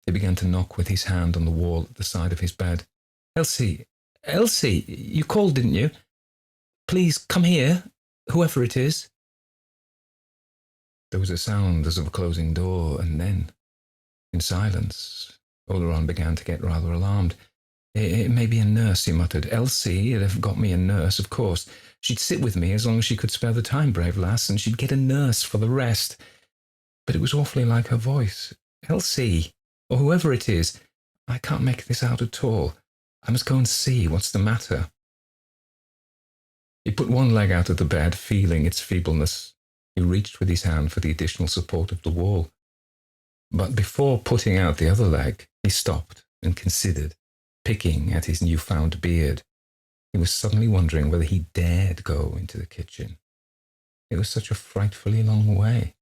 he began to knock with his hand on the wall at the side of his bed. "Elsie, Elsie, you called, didn't you? Please come here, whoever it is." There was a sound as of a closing door, and then, in silence, Oleron began to get rather alarmed. It may be a nurse," he muttered. "Elsie would have got me a nurse, of course. She'd sit with me as long as she could spare the time, brave lass, and she'd get a nurse for the rest." But it was awfully like her voice. "Elsie, or whoever it is, I can't make this out at all. I must go and see what's the matter." He put one leg out of the bed, feeling its feebleness. He reached with his hand for the additional support of the wall. But before putting out the other leg, he stopped and considered, picking at his newfound beard. He was suddenly wondering whether he dared go into the kitchen. It was such a frightfully long way.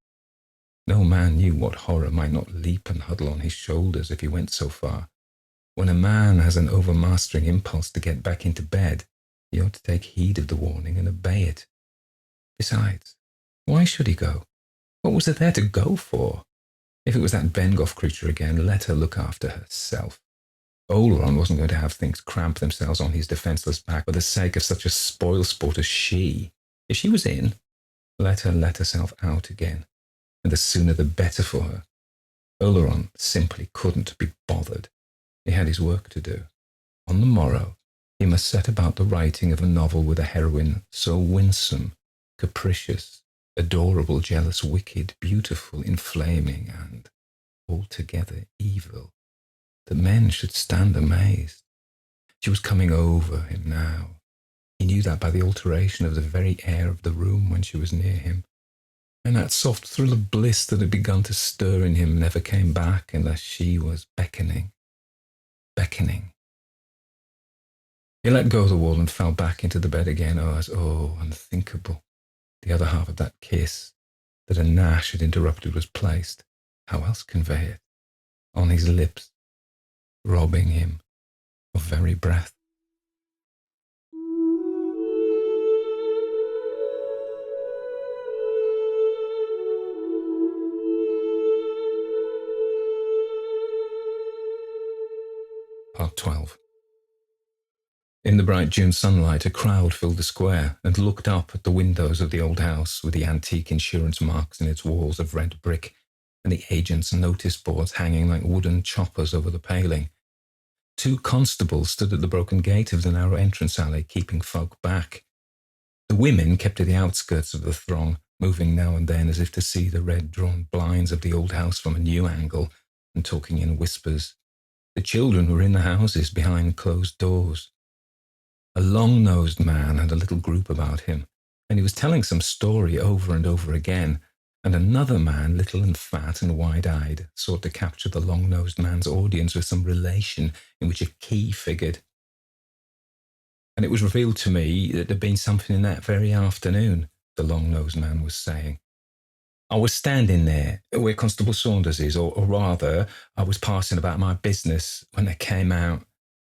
No man knew what horror might not leap and huddle on his shoulders if he went so far. When a man has an overmastering impulse to get back into bed, he ought to take heed of the warning and obey it. Besides, why should he go? What was there to go for? If it was that Bengoff creature again, let her look after herself. Oleron wasn't going to have things cramp themselves on his defenceless back for the sake of such a spoil sport as she. If she was in, let her let herself out again, and the sooner the better for her. Oleron simply couldn't be bothered. He had his work to do. On the morrow, he must set about the writing of a novel with a heroine so winsome, capricious, adorable, jealous, wicked, beautiful, inflaming, and altogether evil, that men should stand amazed. She was coming over him now. He knew that by the alteration of the very air of the room when she was near him. And that soft thrill of bliss that had begun to stir in him never came back unless she was beckoning. Beckoning. He let go of the wall and fell back into the bed again. Unthinkable. The other half of that kiss that a gnash had interrupted was placed, how else convey it, on his lips, robbing him of very breath. Part 12. In the bright June sunlight, a crowd filled the square and looked up at the windows of the old house with the antique insurance marks in its walls of red brick and the agent's notice boards hanging like wooden choppers over the paling. 2 constables stood at the broken gate of the narrow entrance alley, keeping folk back. The women kept to the outskirts of the throng, moving now and then as if to see the red-drawn blinds of the old house from a new angle and talking in whispers. The children were in the houses behind closed doors. A long-nosed man had a little group about him, and he was telling some story over and over again, and another man, little and fat and wide-eyed, sought to capture the long-nosed man's audience with some relation in which a key figured. And it was revealed to me that there'd been something in that very afternoon, the long-nosed man was saying. I was standing there, where Constable Saunders is, or rather, I was passing about my business when they came out.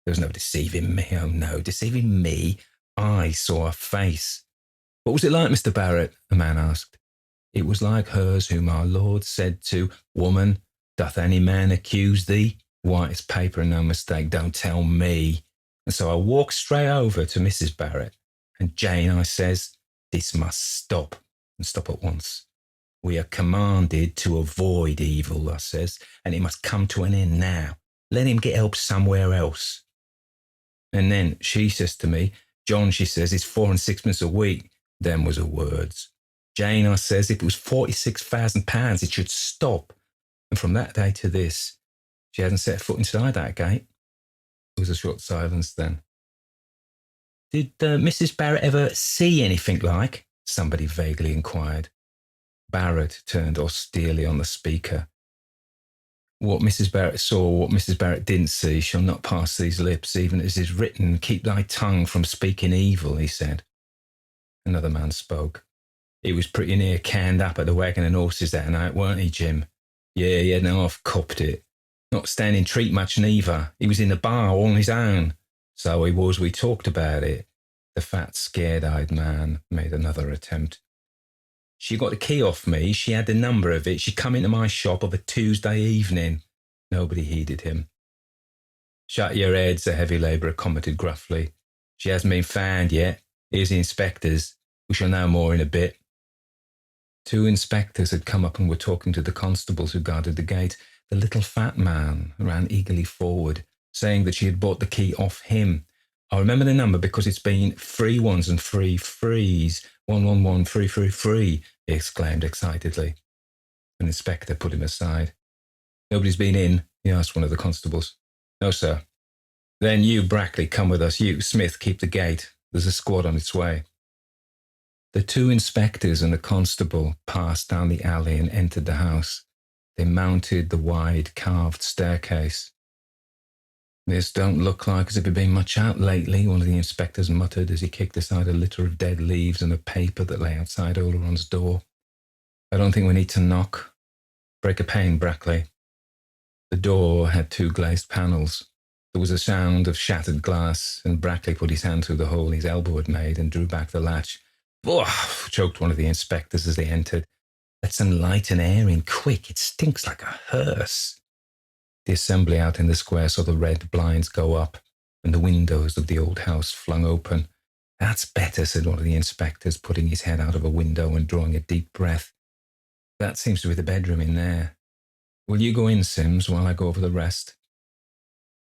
There was no deceiving me, oh no, deceiving me. I saw a face. What was it like, Mr. Barrett? A man asked. It was like hers whom our Lord said to, Woman, doth any man accuse thee? White as paper and no mistake, don't tell me. And so I walked straight over to Mrs. Barrett. And Jane, I says, this must stop, and stop at once. We are commanded to avoid evil, I says, and it must come to an end now. Let him get help somewhere else. And then she says to me, John, she says, it's 4 and 6pence a week. Them was her words. Jane, I says, if it was £46,000, it should stop. And from that day to this, she hasn't set foot inside that gate. There was a short silence then. Did Mrs. Barrett ever see anything like? somebody vaguely inquired. Barrett turned austerely on the speaker. What Mrs. Barrett saw, what Mrs. Barrett didn't see, shall not pass these lips, even as is written, keep thy tongue from speaking evil, he said. Another man spoke. He was pretty near canned up at the Wagon and Horses that night, weren't he, Jim? Yeah, he hadn't half copped it. Not standing treat much neither. He was in the bar all on his own. So he was, we talked about it. The fat, scared-eyed man made another attempt. She got the key off me. She had the number of it. She come into my shop of a Tuesday evening. Nobody heeded him. Shut your heads, the heavy labourer commented gruffly. She hasn't been found yet. Here's the inspectors. We shall know more in a bit. 2 inspectors had come up and were talking to the constables who guarded the gate. The little fat man ran eagerly forward, saying that she had bought the key off him. I remember the number because it's been 3 1s and 3 3s. 111 333, he exclaimed excitedly. An inspector put him aside. Nobody's been in, he asked one of the constables. No, sir. Then you, Brackley, come with us. You, Smith, keep the gate. There's a squad on its way. The 2 inspectors and a constable passed down the alley and entered the house. They mounted the wide, carved staircase. This don't look like as if it'd been much out lately, one of the inspectors muttered as he kicked aside a litter of dead leaves and a paper that lay outside Oleron's door. I don't think we need to knock. Break a pane, Brackley. The door had 2 glazed panels. There was a sound of shattered glass, and Brackley put his hand through the hole his elbow had made and drew back the latch. "Ugh," choked one of the inspectors as they entered. "Let some light and air in, quick. It stinks like a hearse." The assembly out in the square saw the red blinds go up and the windows of the old house flung open. "That's better," said one of the inspectors, putting his head out of a window and drawing a deep breath. "That seems to be the bedroom in there. Will you go in, Sims, while I go over the rest?"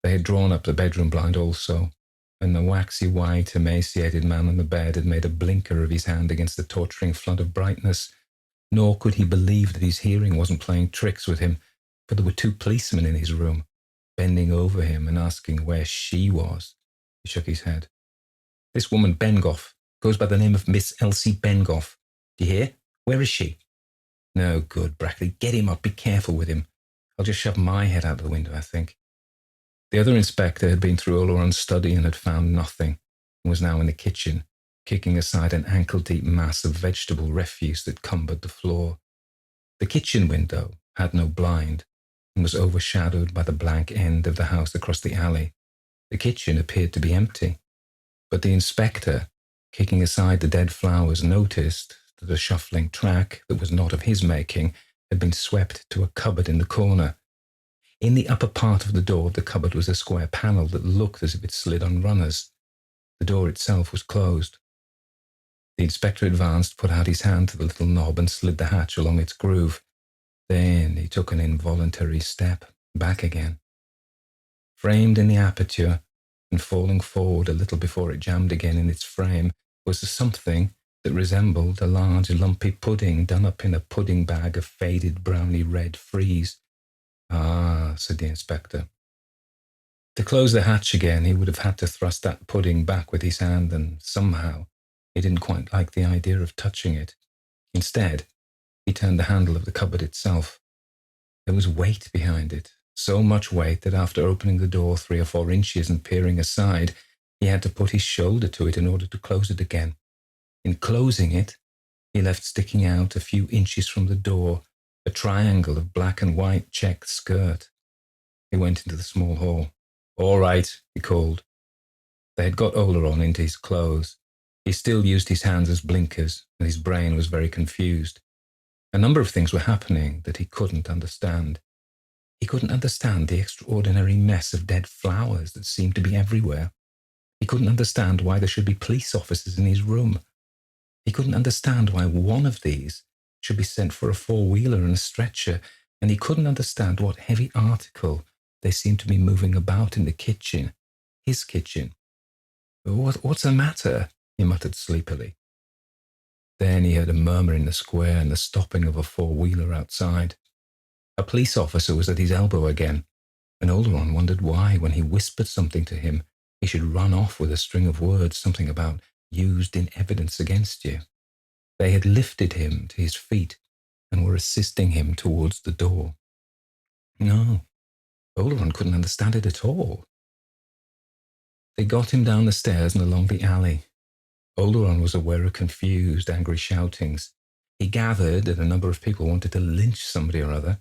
They had drawn up the bedroom blind also, and the waxy white, emaciated man on the bed had made a blinker of his hand against the torturing flood of brightness. Nor could he believe that his hearing wasn't playing tricks with him, for there were 2 policemen in his room, bending over him and asking where she was. He shook his head. "This woman, Bengoff, goes by the name of Miss Elsie Bengoff. Do you hear? Where is she?" "No good, Brackley. Get him up. Be careful with him. I'll just shove my head out of the window, I think." The other inspector had been through Oleron's study and had found nothing, and was now in the kitchen, kicking aside an ankle-deep mass of vegetable refuse that cumbered the floor. The kitchen window had no blind, and was overshadowed by the blank end of the house across the alley. The kitchen appeared to be empty, but the inspector, kicking aside the dead flowers, noticed that a shuffling track that was not of his making had been swept to a cupboard in the corner. In the upper part of the door of the cupboard was a square panel that looked as if it slid on runners. The door itself was closed. The inspector advanced, put out his hand to the little knob and slid the hatch along its groove. Then he took an involuntary step back again. Framed in the aperture and falling forward a little before it jammed again in its frame was something that resembled a large lumpy pudding done up in a pudding bag of faded browny red frieze. "Ah," said the inspector. To close the hatch again, he would have had to thrust that pudding back with his hand, and somehow he didn't quite like the idea of touching it. Instead, he turned the handle of the cupboard itself. There was weight behind it, so much weight that after opening the door 3 or 4 inches and peering aside, he had to put his shoulder to it in order to close it again. In closing it, he left sticking out a few inches from the door a triangle of black and white checked skirt. He went into the small hall. "All right," he called. They had got Oleron into his clothes. He still used his hands as blinkers, and his brain was very confused. A number of things were happening that he couldn't understand. He couldn't understand the extraordinary mess of dead flowers that seemed to be everywhere. He couldn't understand why there should be police officers in his room. He couldn't understand why one of these should be sent for a 4-wheeler and a stretcher, and he couldn't understand what heavy article they seemed to be moving about in the kitchen, his kitchen. What's the matter?" he muttered sleepily. Then he heard a murmur in the square and the stopping of a 4-wheeler outside. A police officer was at his elbow again, and Oleron wondered why, when he whispered something to him, he should run off with a string of words, something about "used in evidence against you." They had lifted him to his feet and were assisting him towards the door. No, Algernon couldn't understand it at all. They got him down the stairs and along the alley. Algernon was aware of confused, angry shoutings. He gathered that a number of people wanted to lynch somebody or other.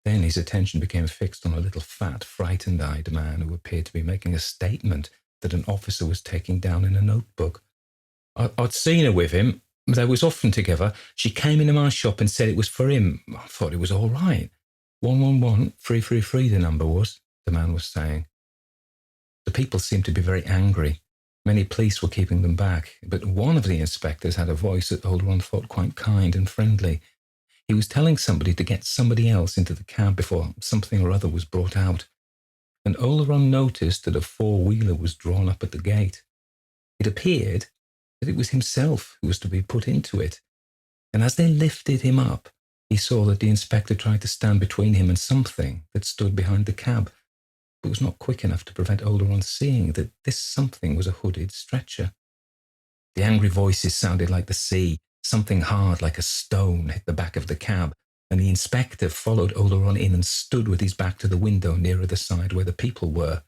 Then his attention became fixed on a little fat, frightened-eyed man who appeared to be making a statement that an officer was taking down in a notebook. I'd seen her with him. They was often together. She came into my shop and said it was for him. I thought it was all right. 111-333 the number was, the man was saying. The people seemed to be very angry. Many police were keeping them back, but one of the inspectors had a voice that Algernon thought quite kind and friendly. He was telling somebody to get somebody else into the cab before something or other was brought out, and Algernon noticed that a four-wheeler was drawn up at the gate. It appeared that it was himself who was to be put into it, and as they lifted him up, he saw that the inspector tried to stand between him and something that stood behind the cab, but was not quick enough to prevent Algernon seeing that this something was a hooded stretcher. The angry voices sounded like the sea. Something hard like a stone hit the back of the cab, and the inspector followed Algernon in and stood with his back to the window nearer the side where the people were.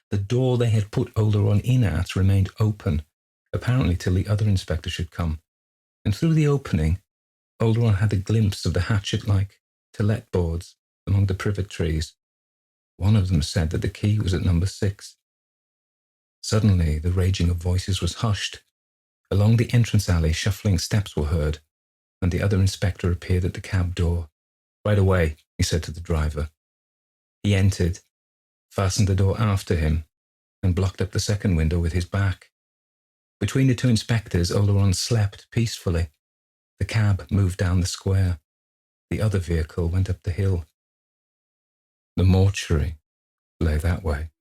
The door they had put Algernon in at remained open, apparently till the other inspector should come, and through the opening, Algernon had a glimpse of the hatchet-like to-let boards among the privet trees. One of them said that the key was at number 6. Suddenly, the raging of voices was hushed. Along the entrance alley, shuffling steps were heard, and the other inspector appeared at the cab door. Right away, he said to the driver. He entered, fastened the door after him, and blocked up the second window with his back. Between the two inspectors, Algernon slept peacefully. The cab moved down the square. The other vehicle went up the hill. The mortuary lay that way.